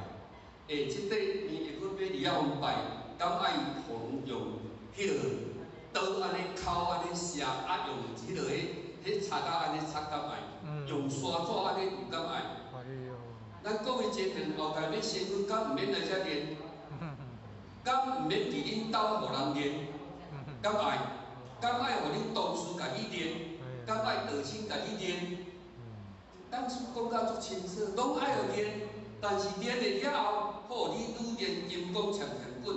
这个弥勒佛要离后拜，敢爱用迄个刀安尼敲安尼射，啊用迄个迄插甲安尼插敢爱，用沙纸安尼有敢爱？咱各位前人后代要先佛，敢毋免来遮练？敢毋免伫恁兜互人练？敢爱？敢爱互恁同事家己练？敢爱道亲家己练？当初讲甲足清楚，拢爱互练，但是练了了后，好你愈练金光强滚。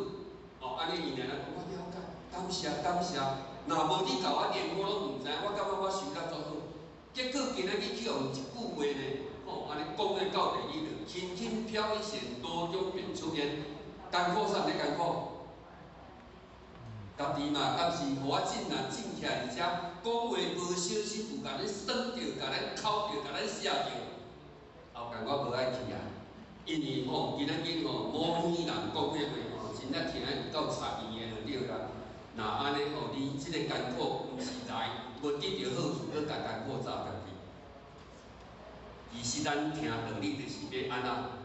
哦，安尼伊俩讲我了解，感谢。若无你甲我练，我拢毋知，我感觉我修得足好。结果今仔日去用一句话呢，哦，安尼讲咧到第一个，轻轻飘一线，多种变出现，艰苦啥物艰苦？家己嘛，敢是互我进来进起来，而且讲话无小心，有甲咱耍着，甲咱敲着，甲咱射着，后间我无爱去啊。因为吼，今仔日吼，某女人讲迄话吼，真正听有够插伊的就对啦。那安尼吼，你即个艰苦毋是来无得到好处，搁甲艰苦找家己。其实咱听道理就是要安那，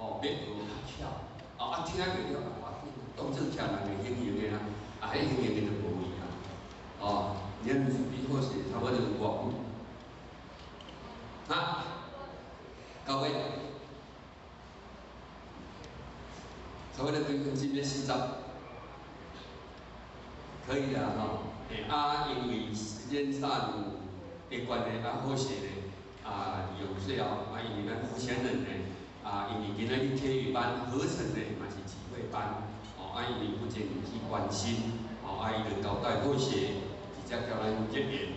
哦，要学较巧，啊听袂了，当做听人的形容的啦。啊，迄形容的就无去啊，哦，你比好势差不多5分，啊，到尾，差不多几分钟要40，可以啦吼，因为时间差的关系，好势咧，利用最后，因为咱福前人咧，因为今仔日体育班合成咧嘛是体会班。因为不仅去关心，伊就交代好势，直接叫咱结缘。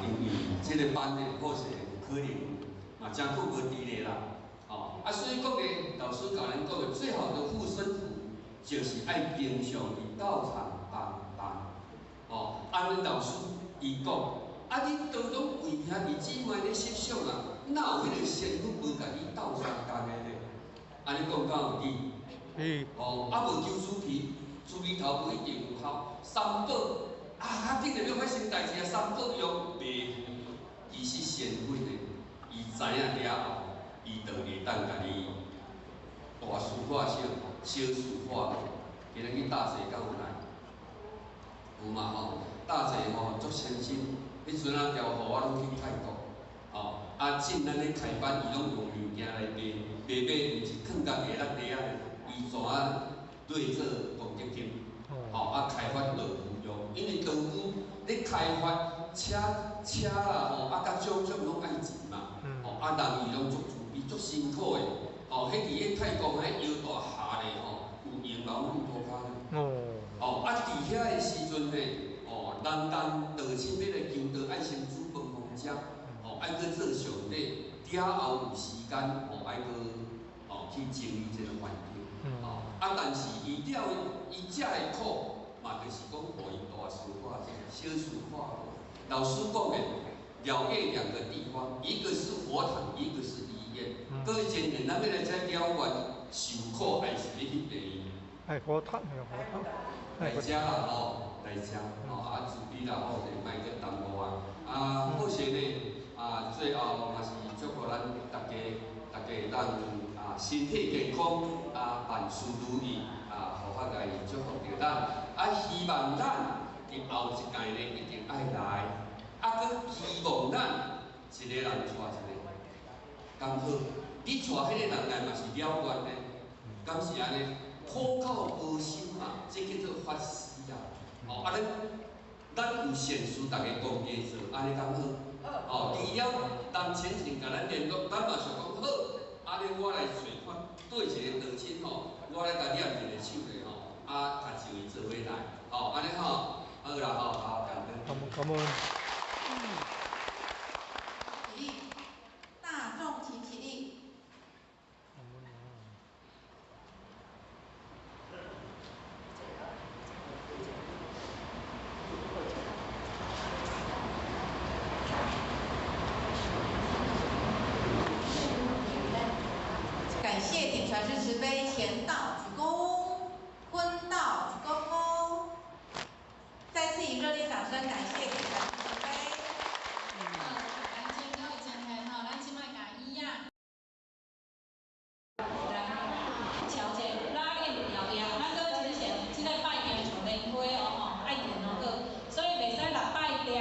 因为这个班呢，好势可能嘛真久无伫咧啦。所以讲咧，老师教咱讲的最好的护身符，就是爱经常伫道场帮。安尼老师伊讲，你当中为兄弟姊妹咧设想啊，哪有迄个仙佛无甲你斗相共的咧？安尼讲敢有理？无求猪皮，猪皮头不一定有效。三宝，竟然要发生代志啊！三宝用袂赴，其实仙佛呢，伊知影了后，伊就会当甲你大事化小，小事化无。今日去大济敢有来？有嘛吼？大济吼足先进，迄阵啊调互我拢去泰国。进咱咧开班，伊拢用物件来卖，毋是囥家己落地啊。伊怎啊对做攻击性，开发落用，因为长期咧开发车啦吼，甲种拢爱钱嘛，人伊拢足自卑、足辛苦诶，迄伫咧泰国迄腰大下咧有用老母涂骹咧，伫遐诶时阵呢，人道亲要来求道，爱先煮饭互食，爱去做上帝，底下后有时间，爱去经历这个环境，但是伊遮诶苦，嘛就是讲互伊大事化小，小事化无。老师讲诶，了解两个地方，一个是佛堂，一个是医院。各位前人，咱要来遮了原受苦，还是要去病院？哎，佛堂，来遮啦来遮，自己啦就莫去耽误好势呢，最后嘛是祝福咱大家当身体健康，万事如意，互法来祝福着咱，希望咱伫后一届呢一定爱来，佮希望咱一个人带一个，刚好你带迄个人来嘛是了愿的，敢是安尼？苦口婆心嘛，这叫做法师啊！咱有善事，大家共业做，安尼刚好。除了人前前甲咱联络，咱嘛想讲好，安尼我来找看对一个道亲我来甲念一个手咧甲一位做伙来，安尼好啦好，感恩。起立，大众请起立。感谢点传师慈悲，前道鞠躬，坤道鞠躬。再次以热烈掌声感谢点传师慈悲。咱今各位前辈咱即摆甲医院调节拉链调调，咱搁之前即个拜殿像莲花爱念所以袂使六拜殿，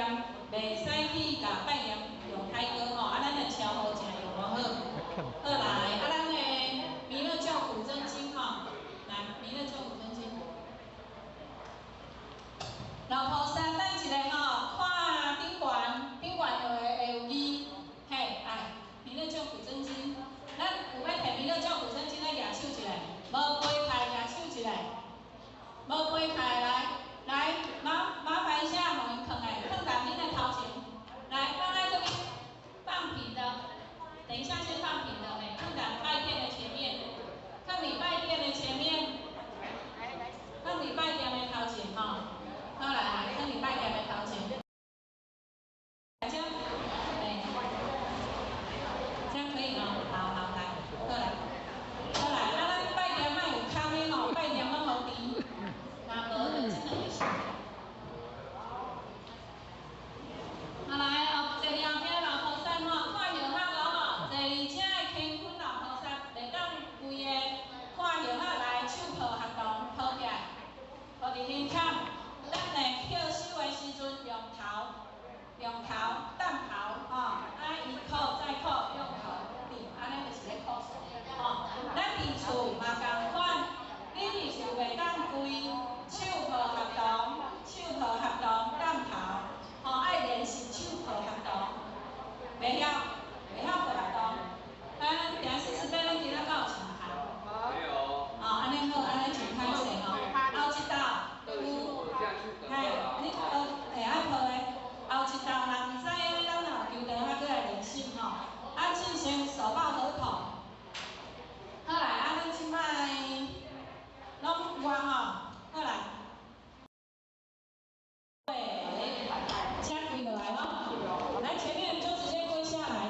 袂使去甲拜殿用太高咱来调好正用好。好来，咱的弥勒救苦真经来弥勒救苦真经。老菩萨等一下看顶悬会有字，弥勒救苦真经。咱有要摕弥勒救苦真经来举手一下，无陪抬举手一下，无陪抬来麻烦一下问伊放在恁的头前，来放在这边放平的，等一下先放平的，放在拜殿的前面，放你拜殿的前面，放你拜殿的头前好来，放你拜殿的头前。这样，这样可以好来，好来，咱拜殿莫有空的拜殿莫好低，若无就真两个事。好来，坐后边老菩萨看摇好坐而且乾坤老菩萨袂当规个看摇来，手抱合同抱起来，抱伫面坎。咱呢跳手的时阵用头担头一扣再扣，用头顶，安尼就是咧扣手咱伫厝嘛共款，你伫厝袂当规手抱合同担头爱练习手抱合同，袂晓抱合同，咱定时慈悲，咱今仔到请函。没有。安尼好，安尼真歹势后一道有，你爱抱的，后一道若毋知影，咱若求道还搁来练习进行手抱合同。好来，咱即摆拢有好来。对，先跪落来来前面就直接跪下来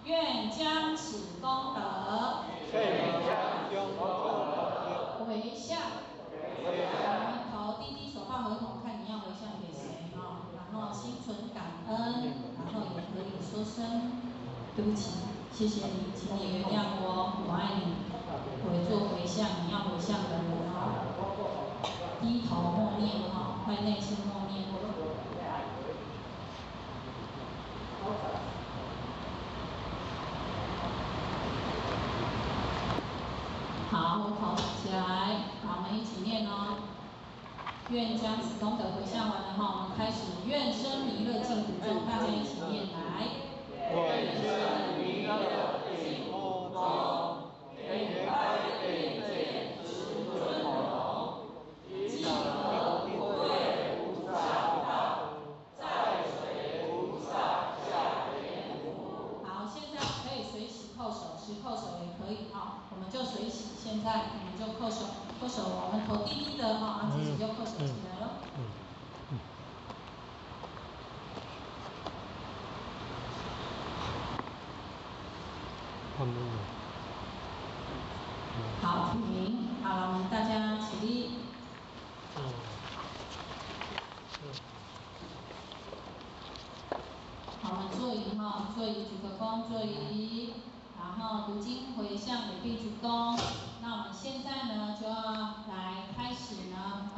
愿将此功德回向。我们头低低手抱合同，看你要回向给谁哈。然后心存感恩，然后也可以说声对不起，谢谢你，请你原谅我，我爱你。做回向，你要回向的人哦，低头默念哈，在内心默念。好，头起来，好，我们一起念哦。愿将此功德回向完了哈，我们开始愿生弥勒净土中，大家一起念来。愿生弥勒净土中，天开地界世尊龙，吉祥护卫菩萨道，在水菩萨下莲福。好，现在可以随喜叩首，持叩手也可以哈，我们就随喜。现在我们就叩首，叩首，我们头低低的哈，自己就叩首起来了。好，停。好了，我们大家起立。好，我们坐仪哈，坐仪鞠个躬，坐仪，然后读经回向也必鞠躬。那我们现在呢就要来开始呢，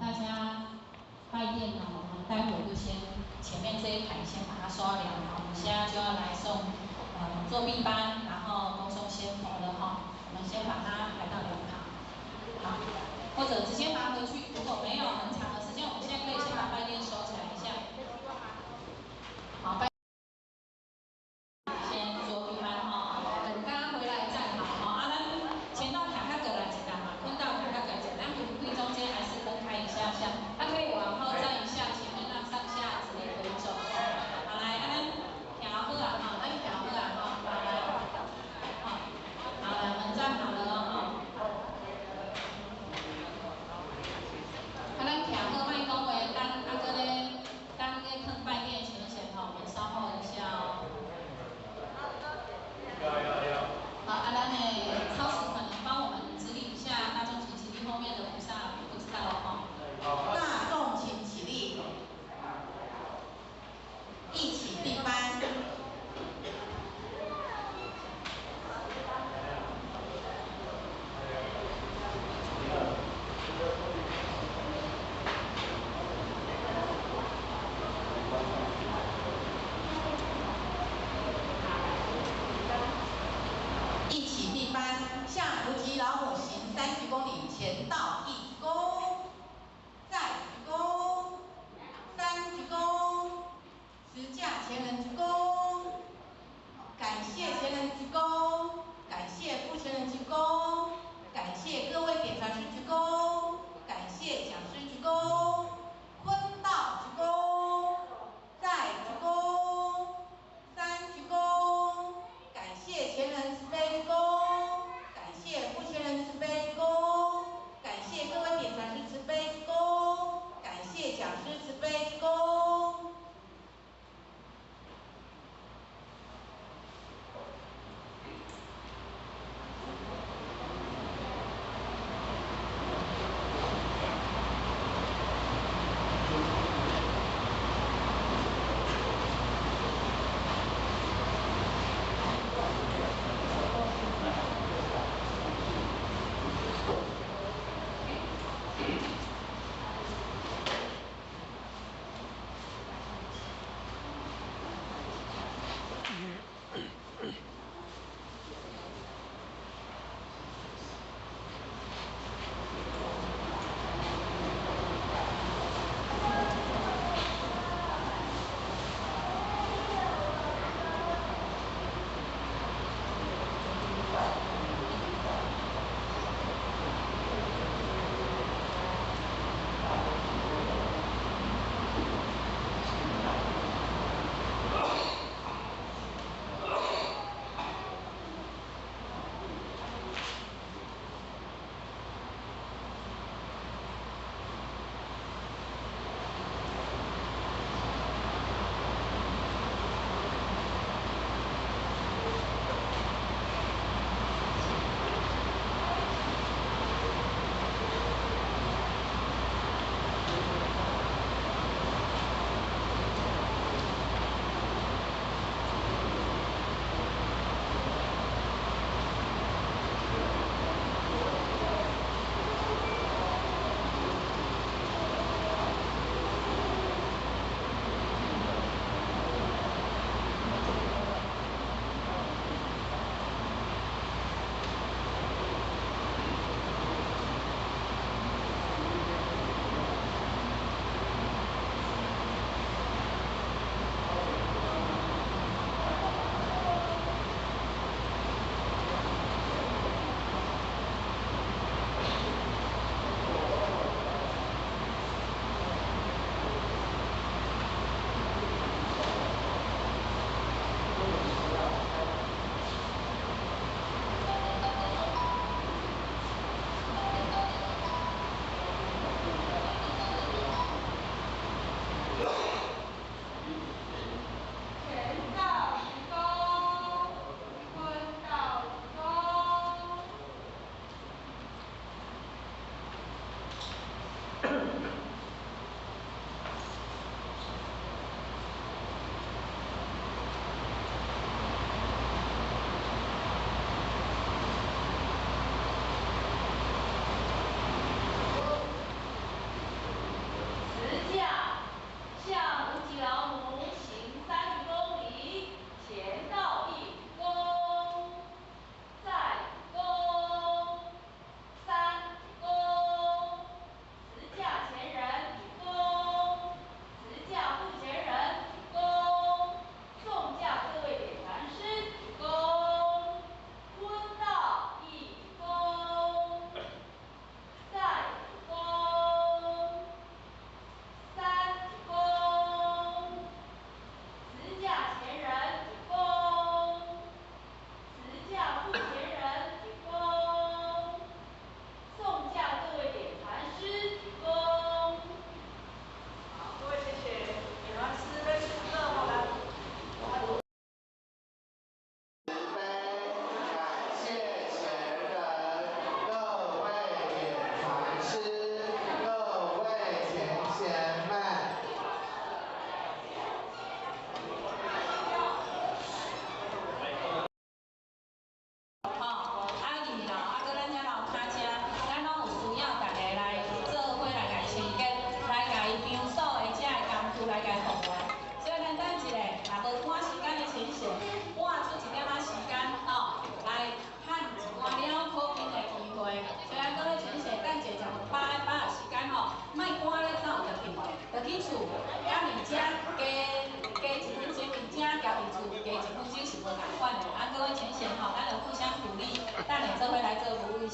大家拜殿呢，我们待会就先前面这一排先把它刷凉，然后我们现在就要来送作弊班，然后恭送仙佛了哈。我们先把它排到两旁，好，或者直接拿回去。如果没有很长的时间，我们现在可以先把拜殿收起来一下。好，先作弊班哈，等大家回来站好哈。咱前到卡卡格来一下嘛，坤到卡卡格一下，咱会中间还是分开一下下，可以往后站一下，前面让上下直接回走。好来，咱调好啊哈，咱调好啊哈，好来，好来，我们站好了哈。咱调好，莫讲话，等阿哥咧。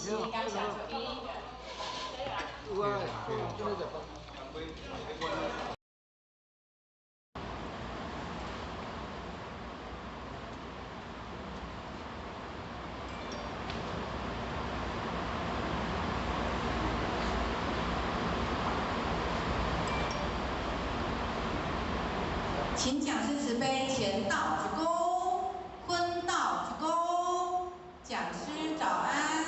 谢，感谢诸位。请讲师慈悲，前道鞠躬，坤道鞠躬。讲师早安。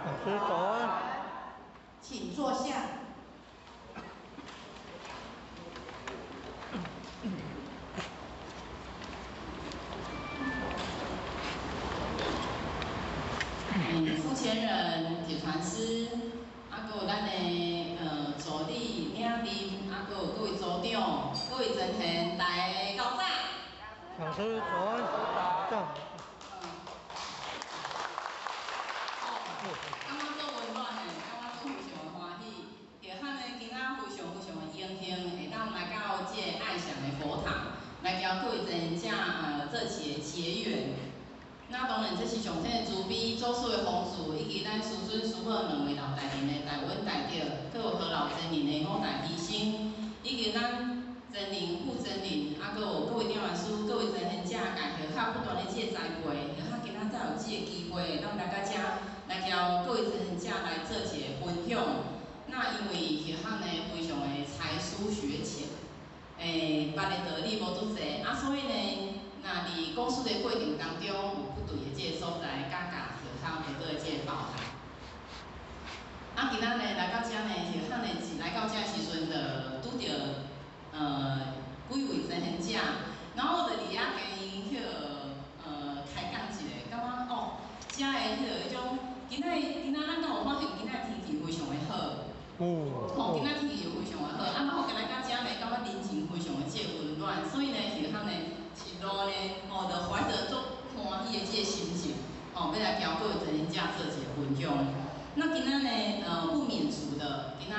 讲师早安。请坐下。付前人、铁传师，还有咱的助理、领领，还有各位组长、各位真贤，大家高赞。讲师早安。赞。感觉做温暖的，感觉做非常欢喜。就喊呢，今仔非常非常的荣幸，会当来到这个爱祥的佛堂，来交各位真正做起的结缘。那当然，这是上天的慈悲，做事的方式，以及咱师尊师母两位老大人的大稳大德，佮有何老真人的五大提醒，以及咱真人、副真人，啊，佮有各位点完师、各位真贤者，家许较不断的这个栽培，许较今仔才有这个机会，咱来到这来交各位真贤者来做一个分享。那因为许较呢非常的才疏学浅，捌的道理无拄济，啊，所以呢。那伫讲述的过程当中，有不对的这个所在，感觉许较会做这个包涵。啊，今仔呢来到遮呢，许较呢是来到遮时阵，就拄着几位真贤者，然后就伫遐跟因迄开讲一下，感觉哦，遮的迄种今仔咱敢有发现今仔天气非常的好。哦，今仔天气又非常的好，啊，然后今仔到遮呢，感觉人情非常的这温暖，所以呢，许较呢。一路呢，哦，就怀着足欢喜的这个心情，哦，要来交各位真贤者做一个分享。那今仔呢，不免俗的，今仔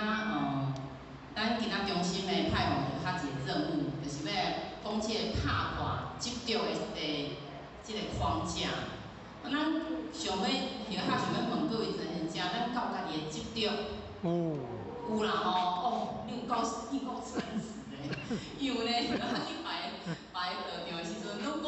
咱今仔中心呢派往较一个任务，就是要讲这个拍破执着的这个框架。咱想要想要问各位真贤者，咱到家己的执着，有啦吼，你有够惨死的，因为呢，去拜道场的时阵，拢讲